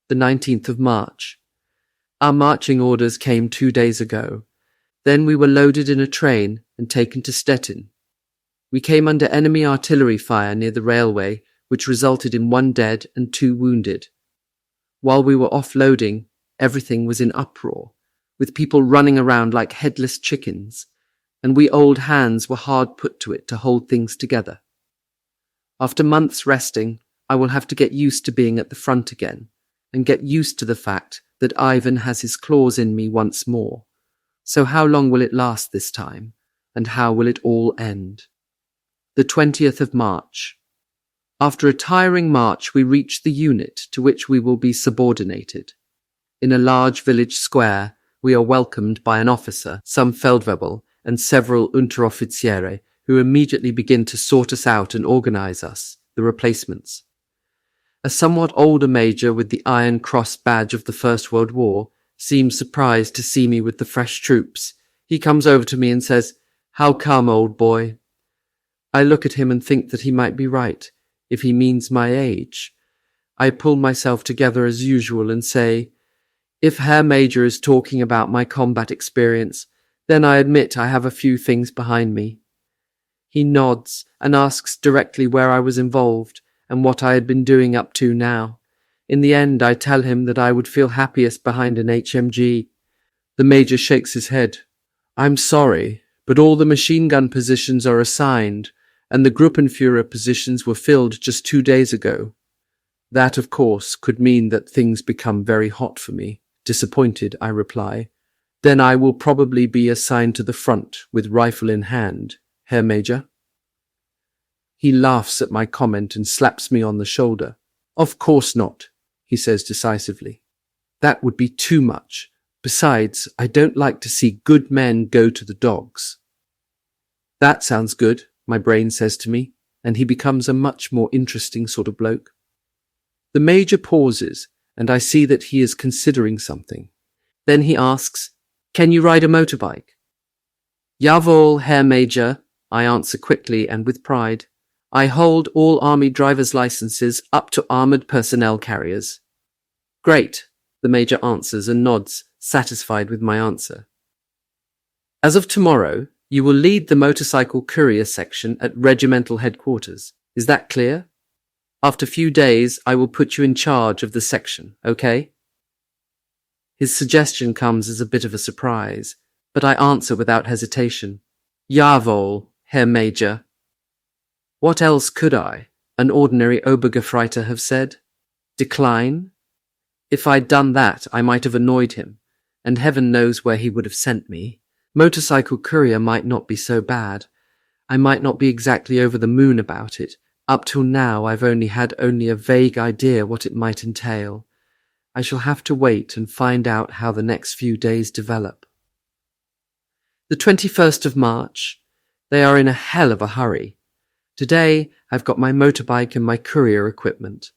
A: The 19th of March. Our marching orders came 2 days ago. Then we were loaded in a train and taken to Stettin. We came under enemy artillery fire near the railway, which resulted in 1 dead and 2 wounded. While we were offloading, everything was in uproar, with people running around like headless chickens, and we old hands were hard put to it to hold things together. After months resting, I will have to get used to being at the front again, and get used to the fact that Ivan has his claws in me once more. So how long will it last this time, and how will it all end? The 20th of March. After a tiring march, we reach the unit to which we will be subordinated. In a large village square, we are welcomed by an officer, some Feldwebel, and several Unteroffiziere, who immediately begin to sort us out and organize us, the replacements. A somewhat older major with the Iron Cross badge of the First World War seems surprised to see me with the fresh troops. He comes over to me and says, "How come, old boy?" I look at him and think that he might be right, if he means my age. I pull myself together as usual and say, "If Herr Major is talking about my combat experience, then I admit I have a few things behind me." He nods and asks directly where I was involved and what I had been doing up to now. In the end, I tell him that I would feel happiest behind an HMG. The major shakes his head. I'm sorry, but all the machine gun positions are assigned, and the Gruppenführer positions were filled just 2 days ago. That, of course, could mean that things become very hot for me. Disappointed, I reply. Then I will probably be assigned to the front with rifle in hand, Herr Major. He laughs at my comment and slaps me on the shoulder. Of course not, he says decisively. That would be too much. Besides, I don't like to see good men go to the dogs. That sounds good, my brain says to me, and he becomes a much more interesting sort of bloke. The major pauses, and I see that he is considering something. Then he asks, Can you ride a motorbike? Jawohl, Herr Major, I answer quickly and with pride. I hold all army driver's licenses up to armored personnel carriers. Great, the major answers and nods, satisfied with my answer. As of tomorrow, you will lead the motorcycle courier section at regimental headquarters. Is that clear? After a few days, I will put you in charge of the section, okay? His suggestion comes as a bit of a surprise, but I answer without hesitation. Jawohl, Herr Major. What else could I, an ordinary Obergefreiter, have said? Decline? If I'd done that, I might have annoyed him, and heaven knows where he would have sent me. Motorcycle courier might not be so bad. I might not be exactly over the moon about it. Up till now, I've had a vague idea what it might entail. I shall have to wait and find out how the next few days develop. The 21st of March. They are in a hell of a hurry. Today, I've got my motorbike and my courier equipment.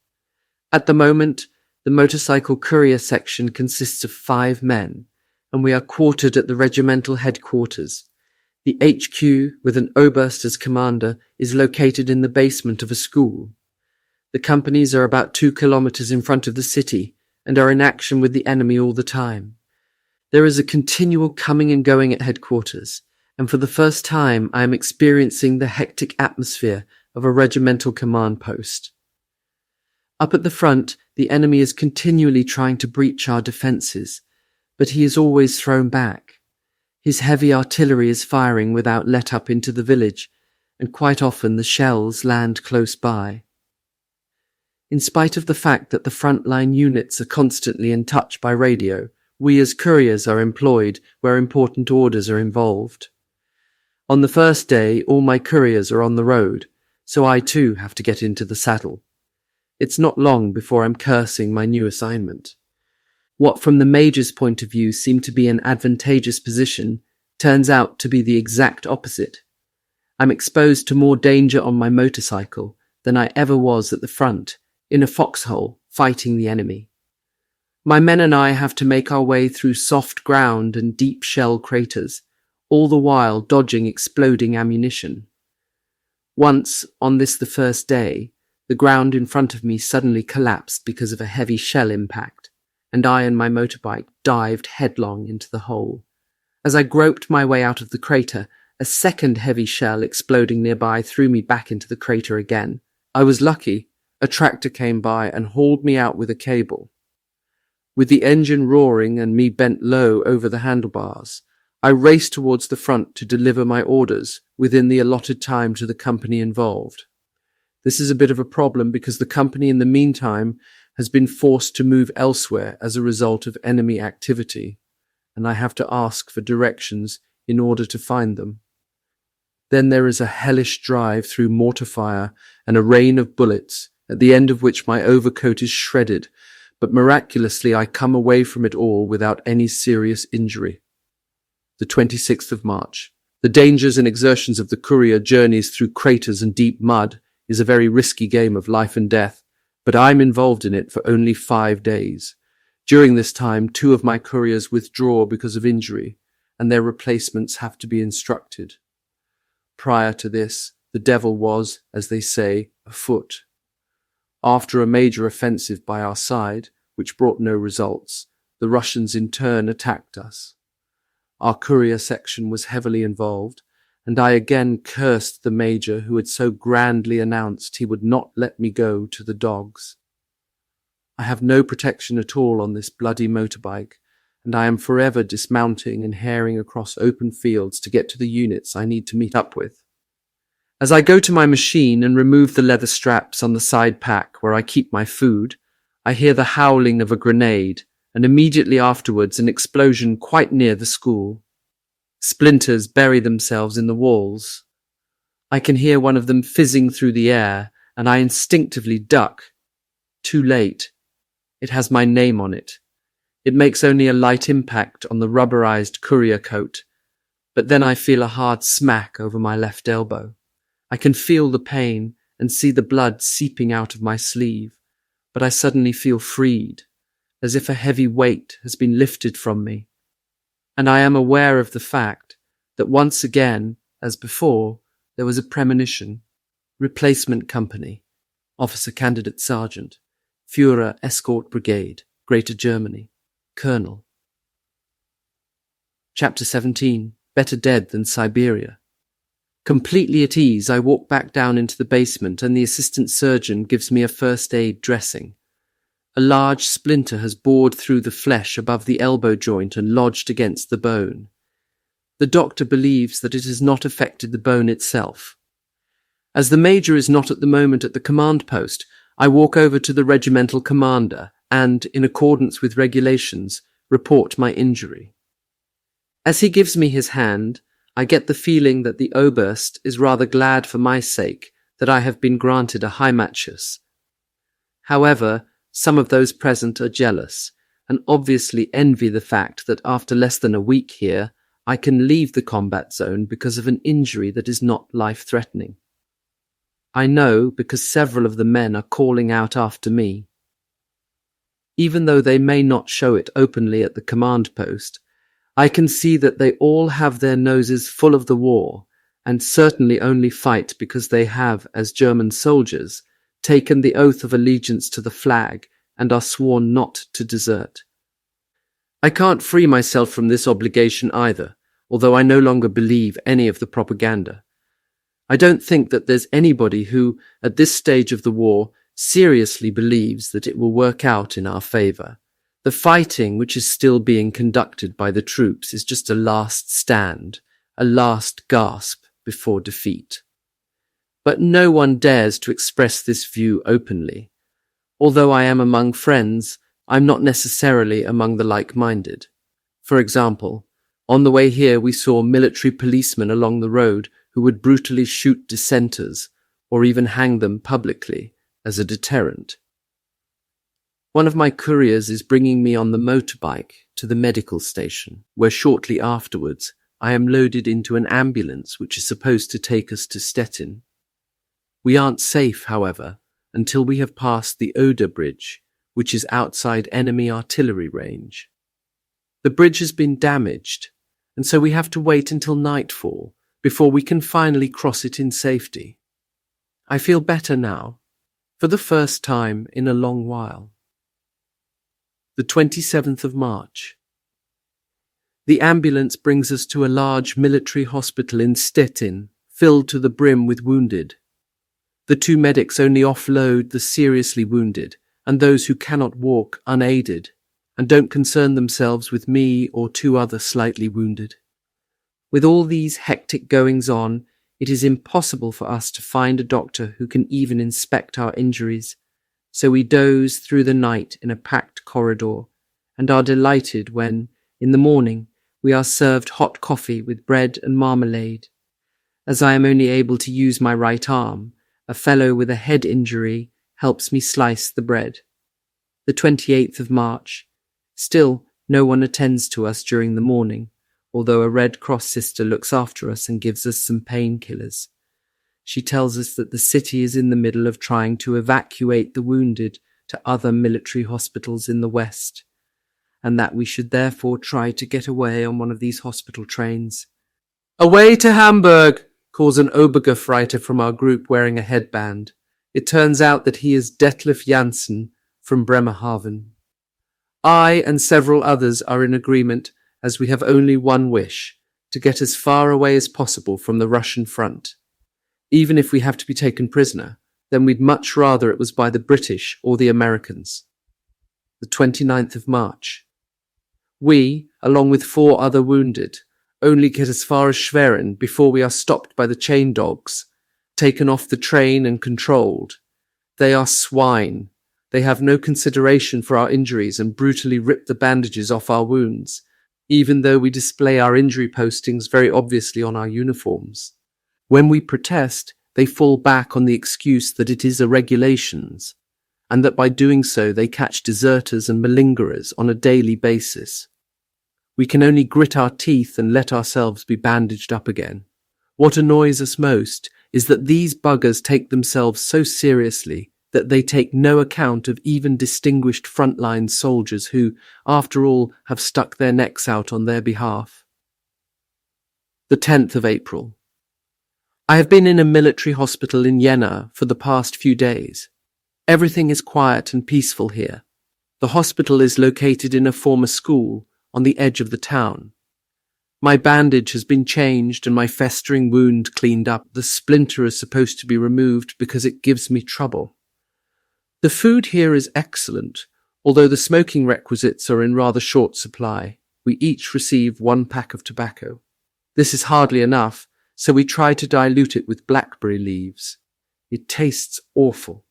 A: At the moment, the motorcycle courier section consists of 5 men, and we are quartered at the regimental headquarters. The HQ, with an Oberst as commander, is located in the basement of a school. The companies are about 2 kilometers in front of the city and are in action with the enemy all the time. There is a continual coming and going at headquarters, and for the first time I am experiencing the hectic atmosphere of a regimental command post. Up at the front, the enemy is continually trying to breach our defences, but he is always thrown back. His heavy artillery is firing without let-up into the village, and quite often the shells land close by. In spite of the fact that the front-line units are constantly in touch by radio, we as couriers are employed where important orders are involved. On the first day, all my couriers are on the road, so I too have to get into the saddle. It's not long before I'm cursing my new assignment. What from the major's point of view seemed to be an advantageous position turns out to be the exact opposite. I'm exposed to more danger on my motorcycle than I ever was at the front, in a foxhole, fighting the enemy. My men and I have to make our way through soft ground and deep shell craters, all the while dodging exploding ammunition. Once, on this the first day, the ground in front of me suddenly collapsed because of a heavy shell impact, and I and my motorbike dived headlong into the hole. As I groped my way out of the crater, a second heavy shell exploding nearby threw me back into the crater again. I was lucky. A tractor came by and hauled me out with a cable. With the engine roaring and me bent low over the handlebars, I raced towards the front to deliver my orders within the allotted time to the company involved. This is a bit of a problem because the company in the meantime has been forced to move elsewhere as a result of enemy activity, and I have to ask for directions in order to find them. Then there is a hellish drive through mortar fire and a rain of bullets, at the end of which my overcoat is shredded, but miraculously I come away from it all without any serious injury. The 26th of March. The dangers and exertions of the courier journeys through craters and deep mud is a very risky game of life and death, but I'm involved in it for only 5 days. During this time, 2 of my couriers withdraw because of injury, and their replacements have to be instructed. Prior to this, the devil was, as they say, afoot. After a major offensive by our side, which brought no results, the Russians in turn attacked us. Our courier section was heavily involved, and I again cursed the major who had so grandly announced he would not let me go to the dogs. I have no protection at all on this bloody motorbike, and I am forever dismounting and herring across open fields to get to the units I need to meet up with. As I go to my machine and remove the leather straps on the side pack where I keep my food, I hear the howling of a grenade, and immediately afterwards an explosion quite near the school. Splinters bury themselves in the walls. I can hear one of them fizzing through the air, and I instinctively duck. Too late. It has my name on it. It makes only a light impact on the rubberized courier coat, but then I feel a hard smack over my left elbow. I can feel the pain and see the blood seeping out of my sleeve, but I suddenly feel freed, as if a heavy weight has been lifted from me. And I am aware of the fact that once again, as before, there was a premonition. Replacement company. Officer Candidate Sergeant. Führer Escort Brigade. Greater Germany. Colonel. Chapter 17. Better dead than Siberia. Completely at ease, I walk back down into the basement and the assistant surgeon gives me a first aid dressing. A large splinter has bored through the flesh above the elbow joint and lodged against the bone. The doctor believes that it has not affected the bone itself. As the major is not at the moment at the command post, I walk over to the regimental commander and, in accordance with regulations, report my injury. As he gives me his hand, I get the feeling that the Oberst is rather glad for my sake that I have been granted a Heimatschutz. However, some of those present are jealous and obviously envy the fact that after less than a week here, I can leave the combat zone because of an injury that is not life-threatening. I know because several of the men are calling out after me. Even though they may not show it openly at the command post, I can see that they all have their noses full of the war, and certainly only fight because they have, as German soldiers, taken the oath of allegiance to the flag and are sworn not to desert. I can't free myself from this obligation either, although I no longer believe any of the propaganda. I don't think that there's anybody who, at this stage of the war, seriously believes that it will work out in our favour. The fighting which is still being conducted by the troops is just a last stand, a last gasp before defeat. But no one dares to express this view openly. Although I am among friends, I'm not necessarily among the like-minded. For example, on the way here we saw military policemen along the road who would brutally shoot dissenters or even hang them publicly as a deterrent. One of my couriers is bringing me on the motorbike to the medical station, where shortly afterwards I am loaded into an ambulance which is supposed to take us to Stettin. We aren't safe, however, until we have passed the Oder Bridge, which is outside enemy artillery range. The bridge has been damaged, and so we have to wait until nightfall before we can finally cross it in safety. I feel better now, for the first time in a long while. The 27th of March. The ambulance brings us to a large military hospital in Stettin, filled to the brim with wounded. The two medics only offload the seriously wounded and those who cannot walk unaided, and don't concern themselves with me or two other slightly wounded. With all these hectic goings-on, it is impossible for us to find a doctor who can even inspect our injuries, so we doze through the night in a packed corridor, and are delighted when, in the morning, we are served hot coffee with bread and marmalade. As I am only able to use my right arm, a fellow with a head injury helps me slice the bread. The 28th of March. Still, no one attends to us during the morning, although a Red Cross sister looks after us and gives us some painkillers. She tells us that the city is in the middle of trying to evacuate the wounded to other military hospitals in the west, and that we should therefore try to get away on one of these hospital trains. "Away to Hamburg!" calls an Obergefreiter from our group wearing a headband. It turns out that he is Detlef Janssen from Bremerhaven. I and several others are in agreement, as we have only one wish, to get as far away as possible from the Russian front. Even if we have to be taken prisoner, then we'd much rather it was by the British or the Americans. the 29th of March. We, along with 4 other wounded, only get as far as Schwerin before we are stopped by the chain dogs, taken off the train and controlled. They are swine. They have no consideration for our injuries and brutally rip the bandages off our wounds, even though we display our injury postings very obviously on our uniforms. When we protest, they fall back on the excuse that it is regulations, and that by doing so they catch deserters and malingerers on a daily basis. We can only grit our teeth and let ourselves be bandaged up again. What annoys us most is that these buggers take themselves so seriously that they take no account of even distinguished frontline soldiers who, after all, have stuck their necks out on their behalf. The 10th of April. I have been in a military hospital in Jena for the past few days. Everything is quiet and peaceful here. The hospital is located in a former school on the edge of the town. My bandage has been changed and my festering wound cleaned up. The splinter is supposed to be removed because it gives me trouble. The food here is excellent, although the smoking requisites are in rather short supply. We each receive 1 pack of tobacco. This is hardly enough, so we try to dilute it with blackberry leaves. It tastes awful.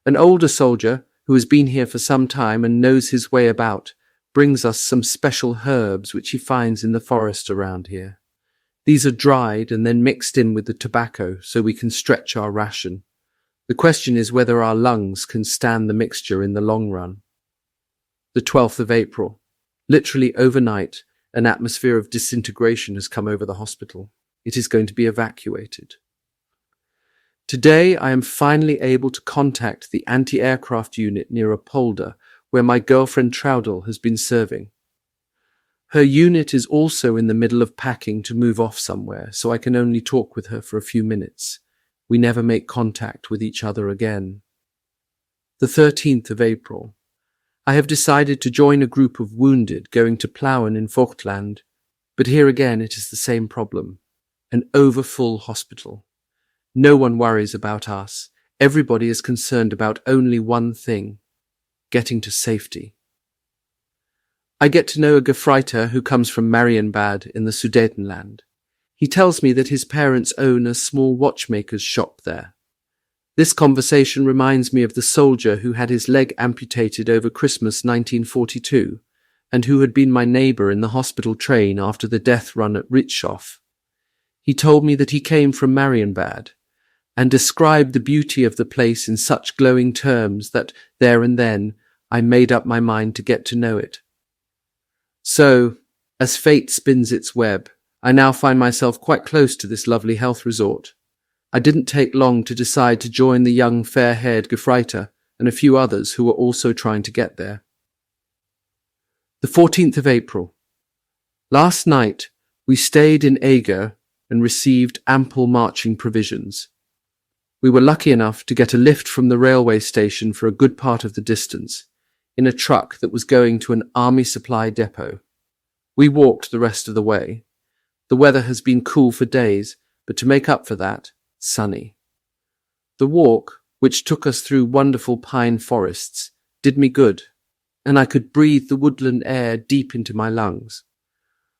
A: An older soldier, who has been here for some time and knows his way about, brings us some special herbs which he finds in the forest around here. These are dried and then mixed in with the tobacco so we can stretch our ration. The question is whether our lungs can stand the mixture in the long run. The 12th of April. Literally overnight, an atmosphere of disintegration has come over the hospital. It is going to be evacuated. Today I am finally able to contact the anti-aircraft unit near Apolda, where my girlfriend Traudel has been serving. Her unit is also in the middle of packing to move off somewhere, so I can only talk with her for a few minutes. We never make contact with each other again. The 13th of April. I have decided to join a group of wounded going to Plauen in Vogtland, but here again it is the same problem. An overfull hospital. No one worries about us. Everybody is concerned about only one thing: getting to safety. I get to know a Gefreiter who comes from Marienbad in the Sudetenland. He tells me that his parents own a small watchmaker's shop there. This conversation reminds me of the soldier who had his leg amputated over Christmas 1942 and who had been my neighbour in the hospital train after the death run at Ritschow. He told me that he came from Marienbad and described the beauty of the place in such glowing terms that there and then I made up my mind to get to know it. So, as fate spins its web, I now find myself quite close to this lovely health resort. I didn't take long to decide to join the young fair-haired Gefreiter and a few others who were also trying to get there. The 14th of April. Last night we stayed in Eger and received ample marching provisions. We were lucky enough to get a lift from the railway station for a good part of the distance, in a truck that was going to an army supply depot. We walked the rest of the way. The weather has been cool for days, but to make up for that, sunny. The walk, which took us through wonderful pine forests, did me good, and I could breathe the woodland air deep into my lungs.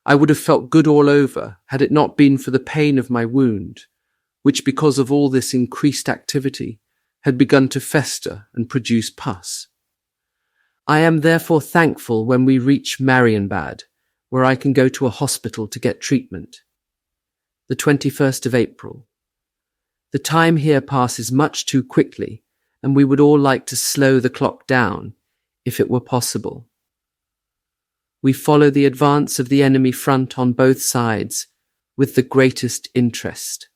A: I would have felt good all over had it not been for the pain of my wound, which, because of all this increased activity, had begun to fester and produce pus. I am therefore thankful when we reach Marienbad, where I can go to a hospital to get treatment. The 21st of April. The time here passes much too quickly, and we would all like to slow the clock down, if it were possible. We follow the advance of the enemy front on both sides with the greatest interest.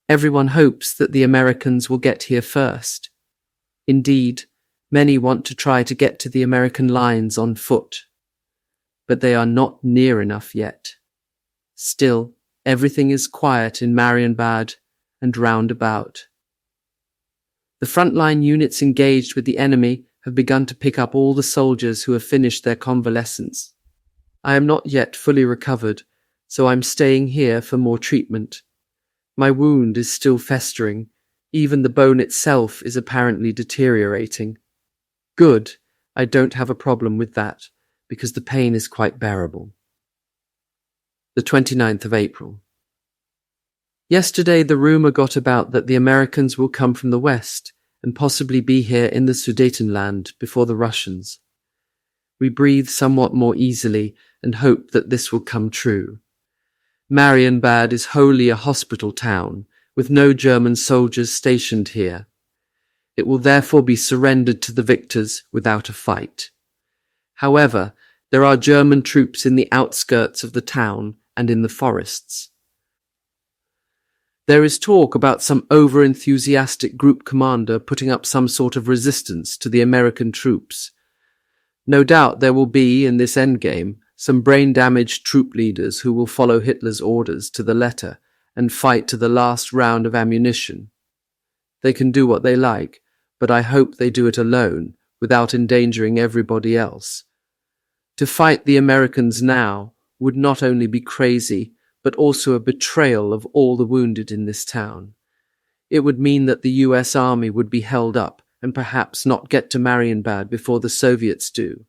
A: Everyone hopes that the Americans will get here first. Indeed, many want to try to get to the American lines on foot, but they are not near enough yet. Still, everything is quiet in Marienbad and round about. The frontline units engaged with the enemy have begun to pick up all the soldiers who have finished their convalescence. I am not yet fully recovered, so I'm staying here for more treatment. My wound is still festering. Even the bone itself is apparently deteriorating. Good, I don't have a problem with that, because the pain is quite bearable. The 29th of April. Yesterday the rumour got about that the Americans will come from the west and possibly be here in the Sudetenland before the Russians. We breathe somewhat more easily and hope that this will come true. Marienbad is wholly a hospital town, with no German soldiers stationed here. It will therefore be surrendered to the victors without a fight. However, there are German troops in the outskirts of the town and in the forests. There is talk about some over-enthusiastic group commander putting up some sort of resistance to the American troops. No doubt there will be, in this endgame, some brain-damaged troop leaders who will follow Hitler's orders to the letter and fight to the last round of ammunition. They can do what they like, but I hope they do it alone, without endangering everybody else. To fight the Americans now would not only be crazy, but also a betrayal of all the wounded in this town. It would mean that the US Army would be held up and perhaps not get to Marienbad before the Soviets do.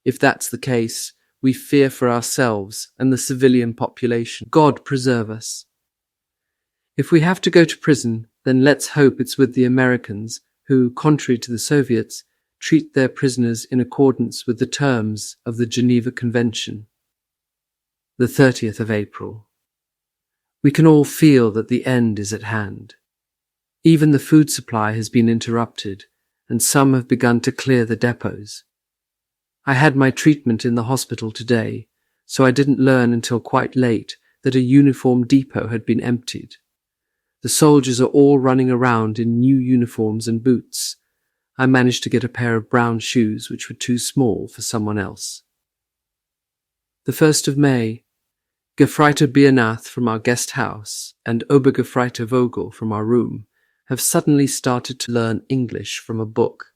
A: If that's the case, we fear for ourselves and the civilian population. God preserve us. If we have to go to prison, then let's hope it's with the Americans, who, contrary to the Soviets, treat their prisoners in accordance with the terms of the Geneva Convention. The 30th of April. We can all feel that the end is at hand. Even the food supply has been interrupted, and some have begun to clear the depots. I had my treatment in the hospital today, so I didn't learn until quite late that a uniform depot had been emptied. The soldiers are all running around in new uniforms and boots. I managed to get a pair of brown shoes which were too small for someone else. The 1st of May. Gefreiter Biernath from our guest house and Obergefreiter Vogel from our room have suddenly started to learn English from a book.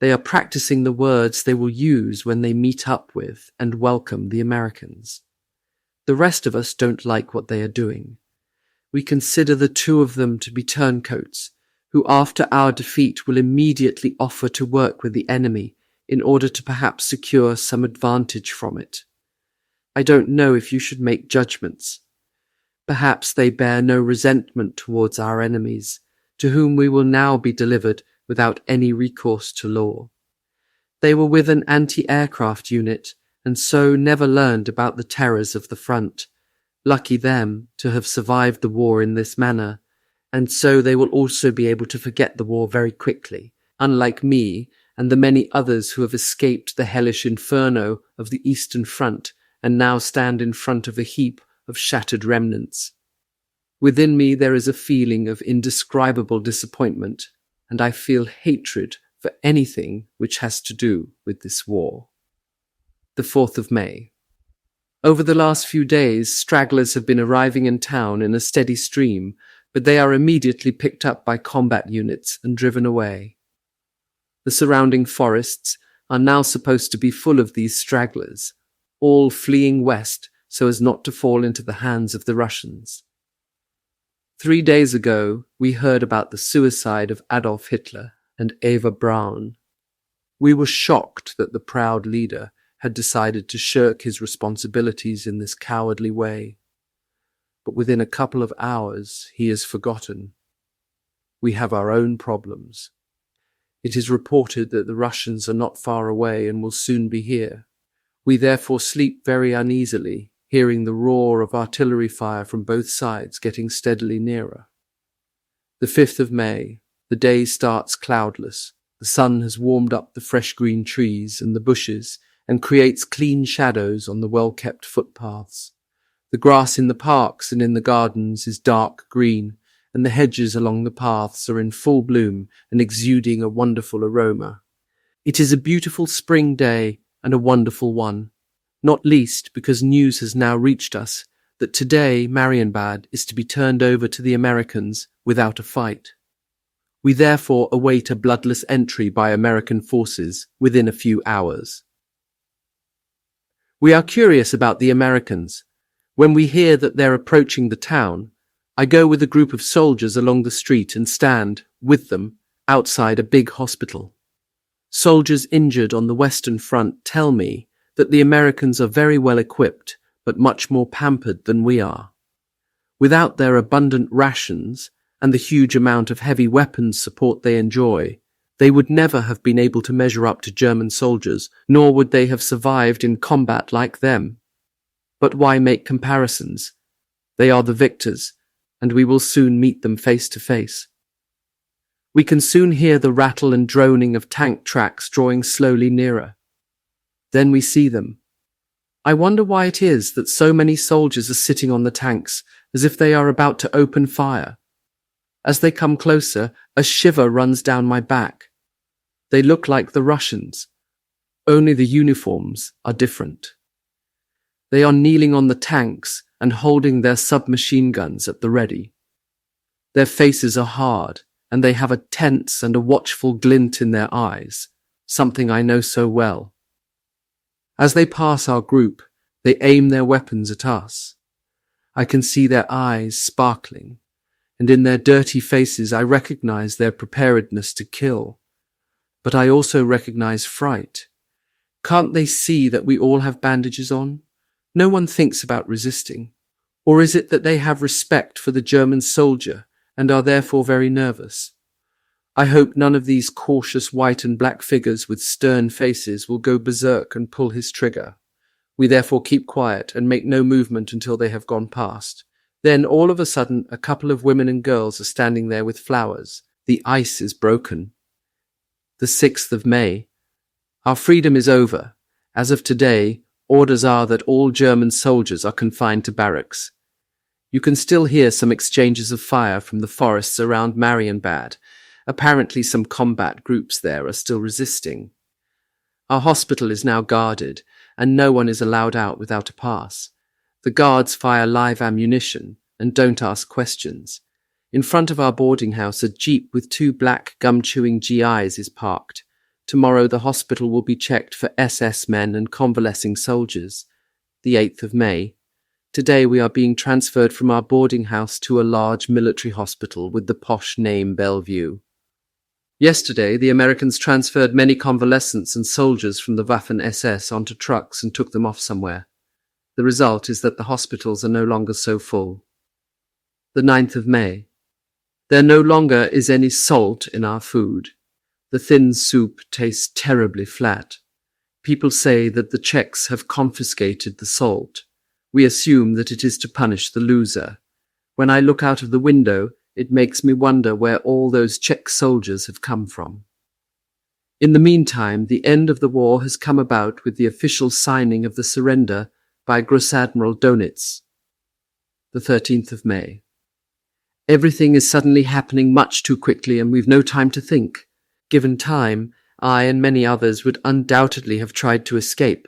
A: They are practicing the words they will use when they meet up with and welcome the Americans. The rest of us don't like what they are doing. We consider the two of them to be turncoats, who after our defeat will immediately offer to work with the enemy in order to perhaps secure some advantage from it. I don't know if you should make judgments. Perhaps they bear no resentment towards our enemies, to whom we will now be delivered without any recourse to law. They were with an anti-aircraft unit, and so never learned about the terrors of the front. Lucky them to have survived the war in this manner, and so they will also be able to forget the war very quickly, unlike me and the many others who have escaped the hellish inferno of the Eastern Front and now stand in front of a heap of shattered remnants. Within me there is a feeling of indescribable disappointment, and I feel hatred for anything which has to do with this war. The 4th of May. Over the last few days, stragglers have been arriving in town in a steady stream, but they are immediately picked up by combat units and driven away. The surrounding forests are now supposed to be full of these stragglers, all fleeing west so as not to fall into the hands of the Russians. 3 days ago, we heard about the suicide of Adolf Hitler and Eva Braun. We were shocked that the proud leader had decided to shirk his responsibilities in this cowardly way. But within a couple of hours, he is forgotten. We have our own problems. It is reported that the Russians are not far away and will soon be here. We therefore sleep very uneasily, hearing the roar of artillery fire from both sides getting steadily nearer. The 5th of May. The day starts cloudless. The sun has warmed up the fresh green trees and the bushes and creates clean shadows on the well-kept footpaths. The grass in the parks and in the gardens is dark green, and the hedges along the paths are in full bloom and exuding a wonderful aroma. It is a beautiful spring day and a wonderful one, not least because news has now reached us that today Marienbad is to be turned over to the Americans without a fight. We therefore await a bloodless entry by American forces within a few hours. We are curious about the Americans. When we hear that they're approaching the town, I go with a group of soldiers along the street and stand, with them, outside a big hospital. Soldiers injured on the Western Front tell me that the Americans are very well equipped, but much more pampered than we are. Without their abundant rations and the huge amount of heavy weapons support they enjoy, they would never have been able to measure up to German soldiers, nor would they have survived in combat like them. But why make comparisons? They are the victors, and we will soon meet them face to face. We can soon hear the rattle and droning of tank tracks drawing slowly nearer. Then we see them. I wonder why it is that so many soldiers are sitting on the tanks as if they are about to open fire. As they come closer, a shiver runs down my back. They look like the Russians, only the uniforms are different. They are kneeling on the tanks and holding their submachine guns at the ready. Their faces are hard, and they have a tense and a watchful glint in their eyes, something I know so well. As they pass our group, they aim their weapons at us. I can see their eyes sparkling, and in their dirty faces I recognize their preparedness to kill. But I also recognize fright. Can't they see that we all have bandages on? No one thinks about resisting. Or is it that they have respect for the German soldier and are therefore very nervous? I hope none of these cautious white and black figures with stern faces will go berserk and pull his trigger. We therefore keep quiet and make no movement until they have gone past. Then, all of a sudden, a couple of women and girls are standing there with flowers. The ice is broken. The 6th of May. Our freedom is over. As of today, orders are that all German soldiers are confined to barracks. You can still hear some exchanges of fire from the forests around Marienbad. Apparently some combat groups there are still resisting. Our hospital is now guarded, and no one is allowed out without a pass. The guards fire live ammunition and don't ask questions. In front of our boarding house, a jeep with 2 black gum-chewing GIs is parked. Tomorrow the hospital will be checked for SS men and convalescing soldiers. The 8th of May. Today we are being transferred from our boarding house to a large military hospital with the posh name Bellevue. Yesterday, the Americans transferred many convalescents and soldiers from the Waffen-SS onto trucks and took them off somewhere. The result is that the hospitals are no longer so full. The 9th of May. There no longer is any salt in our food. The thin soup tastes terribly flat. People say that the Czechs have confiscated the salt. We assume that it is to punish the loser. When I look out of the window, it makes me wonder where all those Czech soldiers have come from. In the meantime, the end of the war has come about with the official signing of the surrender by Gross-Admiral Dönitz. The 13th of May. Everything is suddenly happening much too quickly, and we've no time to think. Given time, I and many others would undoubtedly have tried to escape.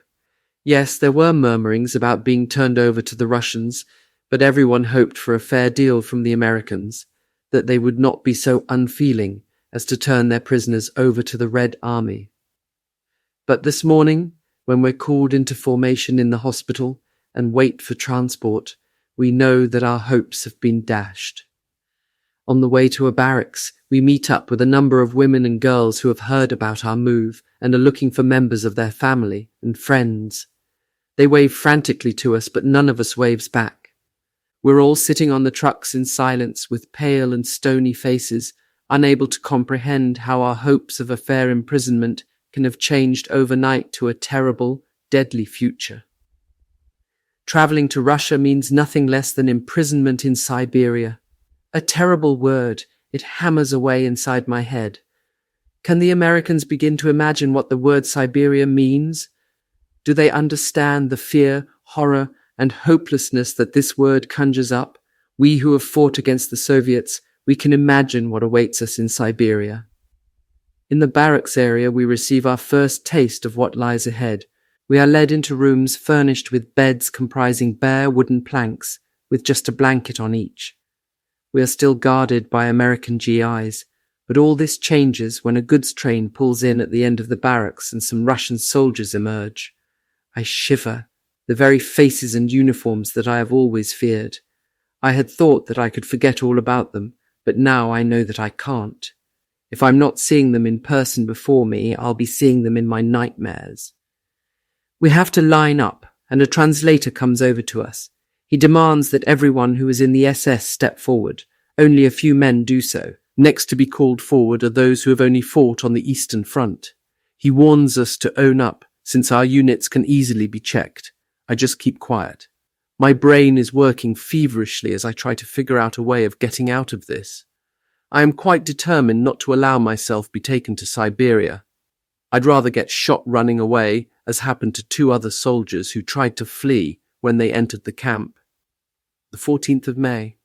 A: Yes, there were murmurings about being turned over to the Russians, but everyone hoped for a fair deal from the Americans, that they would not be so unfeeling as to turn their prisoners over to the Red Army. But this morning, when we're called into formation in the hospital and wait for transport, we know that our hopes have been dashed. On the way to a barracks, we meet up with a number of women and girls who have heard about our move and are looking for members of their family and friends. They wave frantically to us, but none of us waves back. We're all sitting on the trucks in silence with pale and stony faces, unable to comprehend how our hopes of a fair imprisonment can have changed overnight to a terrible, deadly future. Travelling to Russia means nothing less than imprisonment in Siberia. A terrible word, it hammers away inside my head. Can the Americans begin to imagine what the word Siberia means? Do they understand the fear, horror, and hopelessness that this word conjures up? We who have fought against the Soviets, we can imagine what awaits us in Siberia. In the barracks area, we receive our first taste of what lies ahead. We are led into rooms furnished with beds comprising bare wooden planks, with just a blanket on each. We are still guarded by American GIs, but all this changes when a goods train pulls in at the end of the barracks and some Russian soldiers emerge. I shiver, the very faces and uniforms that I have always feared. I had thought that I could forget all about them, but now I know that I can't. If I'm not seeing them in person before me, I'll be seeing them in my nightmares. We have to line up, and a translator comes over to us. He demands that everyone who is in the SS step forward. Only a few men do so. Next to be called forward are those who have only fought on the Eastern Front. He warns us to own up, since our units can easily be checked. I just keep quiet. My brain is working feverishly as I try to figure out a way of getting out of this. I am quite determined not to allow myself be taken to Siberia. I'd rather get shot running away, as happened to 2 other soldiers who tried to flee when they entered the camp. The 14th of May.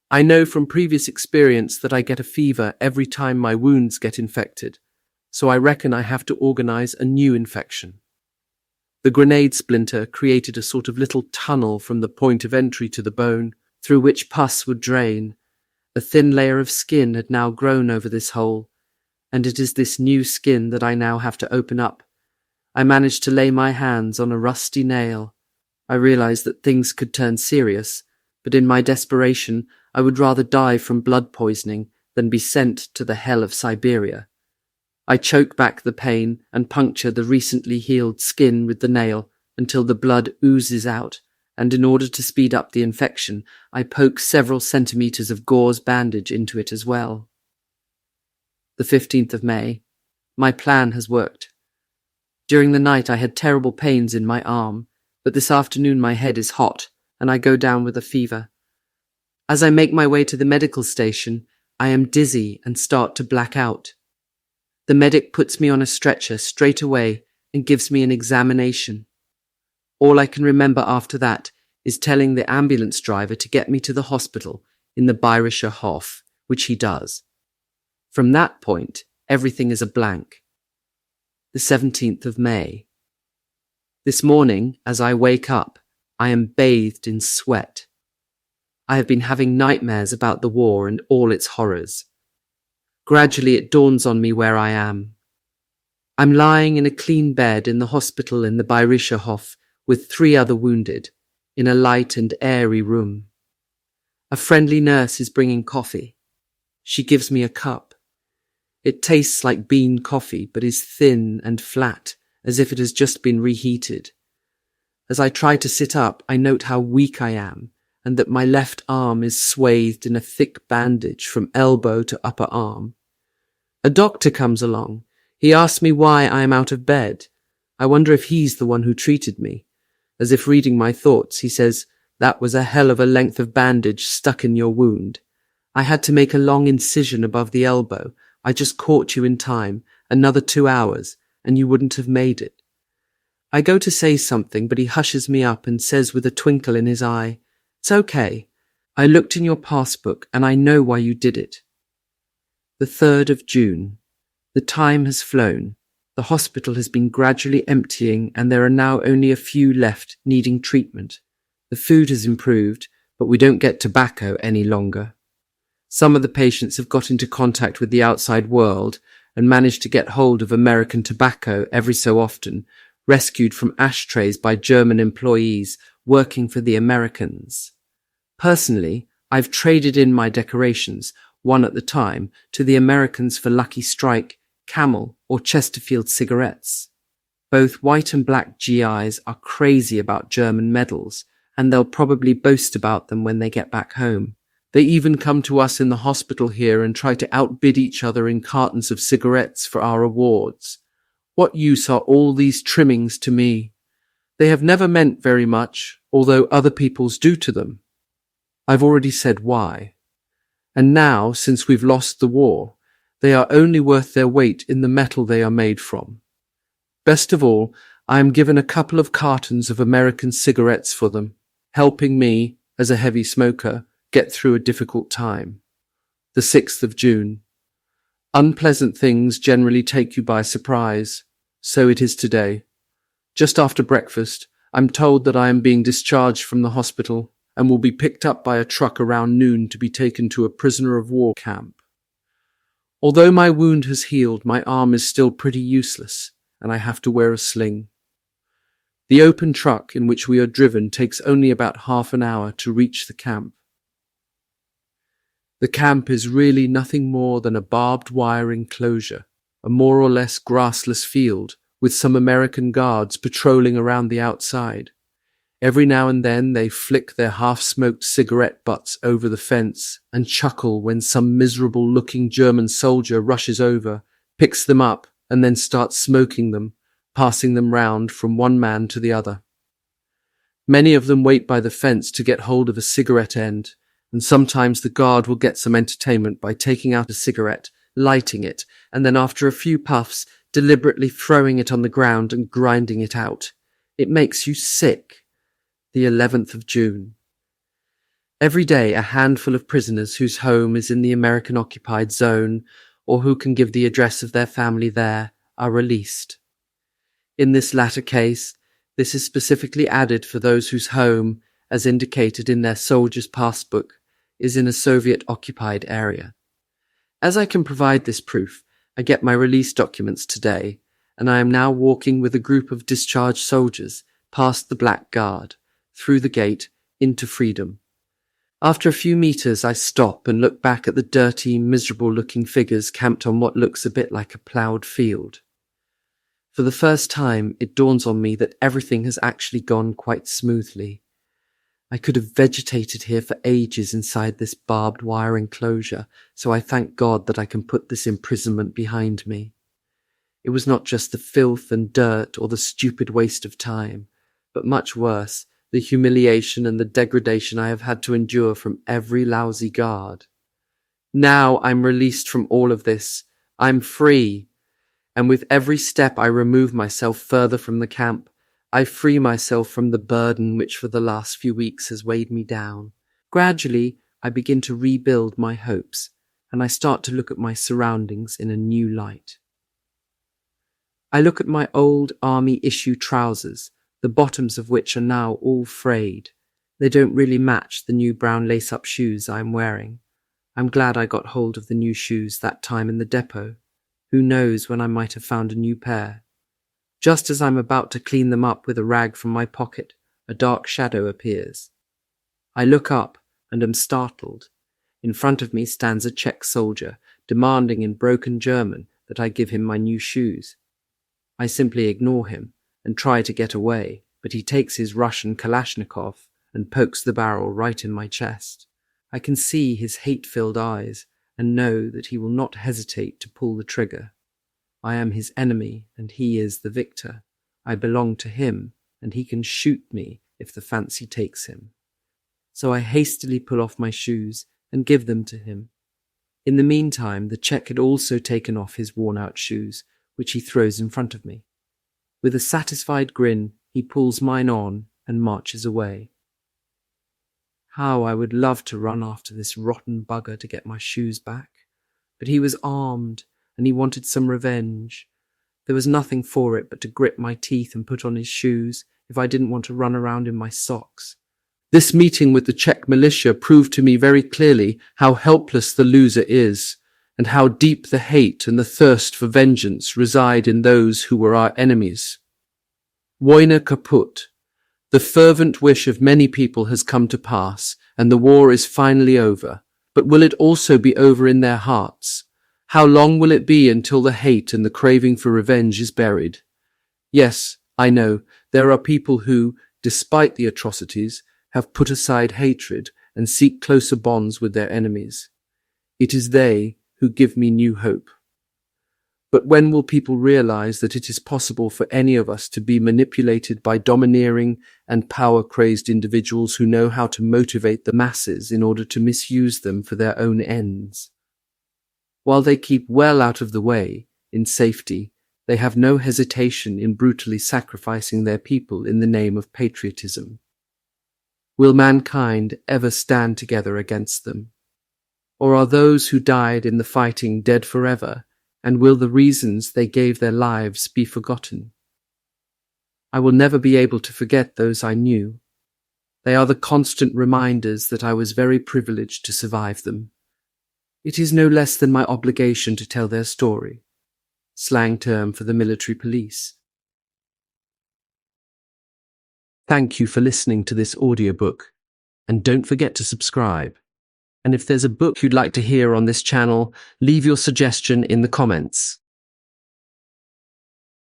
A: I know from previous experience that I get a fever every time my wounds get infected, so I reckon I have to organize a new infection. The grenade splinter created a sort of little tunnel from the point of entry to the bone, through which pus would drain. A thin layer of skin had now grown over this hole, and it is this new skin that I now have to open up. I managed to lay my hands on a rusty nail. I realized that things could turn serious, but in my desperation, I would rather die from blood poisoning than be sent to the hell of Siberia. I choke back the pain and puncture the recently healed skin with the nail until the blood oozes out, and in order to speed up the infection, I poke several centimeters of gauze bandage into it as well. The 15th of May. My plan has worked. During the night I had terrible pains in my arm, but this afternoon my head is hot, and I go down with a fever. As I make my way to the medical station, I am dizzy and start to black out. The medic puts me on a stretcher straight away and gives me an examination. All I can remember after that is telling the ambulance driver to get me to the hospital in the Bayerischer Hof, which he does. From that point, everything is a blank. The 17th of May. This morning, as I wake up, I am bathed in sweat. I have been having nightmares about the war and all its horrors. Gradually it dawns on me where I am. I'm lying in a clean bed in the hospital in the Bayerischer Hof with 3 other wounded, in a light and airy room. A friendly nurse is bringing coffee. She gives me a cup. It tastes like bean coffee, but is thin and flat, as if it has just been reheated. As I try to sit up, I note how weak I am, and that my left arm is swathed in a thick bandage from elbow to upper arm. A doctor comes along. He asks me why I am out of bed. I wonder if he's the one who treated me. As if reading my thoughts, he says, "That was a hell of a length of bandage stuck in your wound. I had to make a long incision above the elbow. I just caught you in time, another 2 hours, and you wouldn't have made it." I go to say something, but he hushes me up and says with a twinkle in his eye, "It's okay. I looked in your passbook and I know why you did it." The 3rd of June. The time has flown. The hospital has been gradually emptying and there are now only a few left needing treatment. The food has improved, but we don't get tobacco any longer. Some of the patients have got into contact with the outside world and managed to get hold of American tobacco every so often, rescued from ashtrays by German employees working for the Americans. Personally, I've traded in my decorations, one at the time, to the Americans for Lucky Strike, Camel, or Chesterfield cigarettes. Both white and black GIs are crazy about German medals, and they'll probably boast about them when they get back home. They even come to us in the hospital here and try to outbid each other in cartons of cigarettes for our awards. What use are all these trimmings to me? They have never meant very much, although other people's do to them. I've already said why. And now, since we've lost the war, they are only worth their weight in the metal they are made from. Best of all, I am given a couple of cartons of American cigarettes for them, helping me, as a heavy smoker, get through a difficult time. The 6th of June. Unpleasant things generally take you by surprise. So it is today. Just after breakfast, I'm told that I am being discharged from the hospital and will be picked up by a truck around noon to be taken to a prisoner of war camp. Although my wound has healed, my arm is still pretty useless, and I have to wear a sling. The open truck in which we are driven takes only about half an hour to reach the camp. The camp is really nothing more than a barbed wire enclosure, a more or less grassless field, with some American guards patrolling around the outside. Every now and then they flick their half-smoked cigarette butts over the fence and chuckle when some miserable-looking German soldier rushes over, picks them up, and then starts smoking them, passing them round from one man to the other. Many of them wait by the fence to get hold of a cigarette end, and sometimes the guard will get some entertainment by taking out a cigarette, lighting it, and then after a few puffs, deliberately throwing it on the ground and grinding it out. It makes you sick. The 11th of June. Every day a handful of prisoners whose home is in the American-occupied zone, or who can give the address of their family there, are released. In this latter case, this is specifically added for those whose home, as indicated in their soldier's passbook, is in a Soviet-occupied area. As I can provide this proof, I get my release documents today, and I am now walking with a group of discharged soldiers past the Black Guard, through the gate, into freedom. After a few meters, I stop and look back at the dirty, miserable-looking figures camped on what looks a bit like a ploughed field. For the first time, it dawns on me that everything has actually gone quite smoothly. I could have vegetated here for ages inside this barbed wire enclosure, so I thank God that I can put this imprisonment behind me. It was not just the filth and dirt or the stupid waste of time, but much worse, the humiliation and the degradation I have had to endure from every lousy guard. Now I'm released from all of this. I'm free. And with every step I remove myself further from the camp, I free myself from the burden which for the last few weeks has weighed me down. Gradually, I begin to rebuild my hopes, and I start to look at my surroundings in a new light. I look at my old army issue trousers, the bottoms of which are now all frayed. They don't really match the new brown lace-up shoes I'm wearing. I'm glad I got hold of the new shoes that time in the depot. Who knows when I might have found a new pair. Just as I'm about to clean them up with a rag from my pocket, a dark shadow appears. I look up and am startled. In front of me stands a Czech soldier, demanding in broken German that I give him my new shoes. I simply ignore him and try to get away, but he takes his Russian Kalashnikov and pokes the barrel right in my chest. I can see his hate-filled eyes and know that he will not hesitate to pull the trigger. I am his enemy and he is the victor. I belong to him and he can shoot me if the fancy takes him. So I hastily pull off my shoes and give them to him. In the meantime, the Czech had also taken off his worn-out shoes, which he throws in front of me. With a satisfied grin, he pulls mine on and marches away. How I would love to run after this rotten bugger to get my shoes back. But he was armed, and he wanted some revenge. There was nothing for it but to grit my teeth and put on his shoes if I didn't want to run around in my socks. This meeting with the Czech militia proved to me very clearly how helpless the loser is, and how deep the hate and the thirst for vengeance reside in those who were our enemies. Wojna kaput. The fervent wish of many people has come to pass, and the war is finally over. But will it also be over in their hearts? How long will it be until the hate and the craving for revenge is buried? Yes, I know, there are people who, despite the atrocities, have put aside hatred and seek closer bonds with their enemies. It is they who give me new hope. But when will people realize that it is possible for any of us to be manipulated by domineering and power-crazed individuals who know how to motivate the masses in order to misuse them for their own ends? While they keep well out of the way, in safety, they have no hesitation in brutally sacrificing their people in the name of patriotism. Will mankind ever stand together against them? Or are those who died in the fighting dead forever, and will the reasons they gave their lives be forgotten? I will never be able to forget those I knew. They are the constant reminders that I was very privileged to survive them. It is no less than my obligation to tell their story. Slang term for the military police. Thank you for listening to this audiobook, and don't forget to subscribe. And if there's a book you'd like to hear on this channel, leave your suggestion in the comments.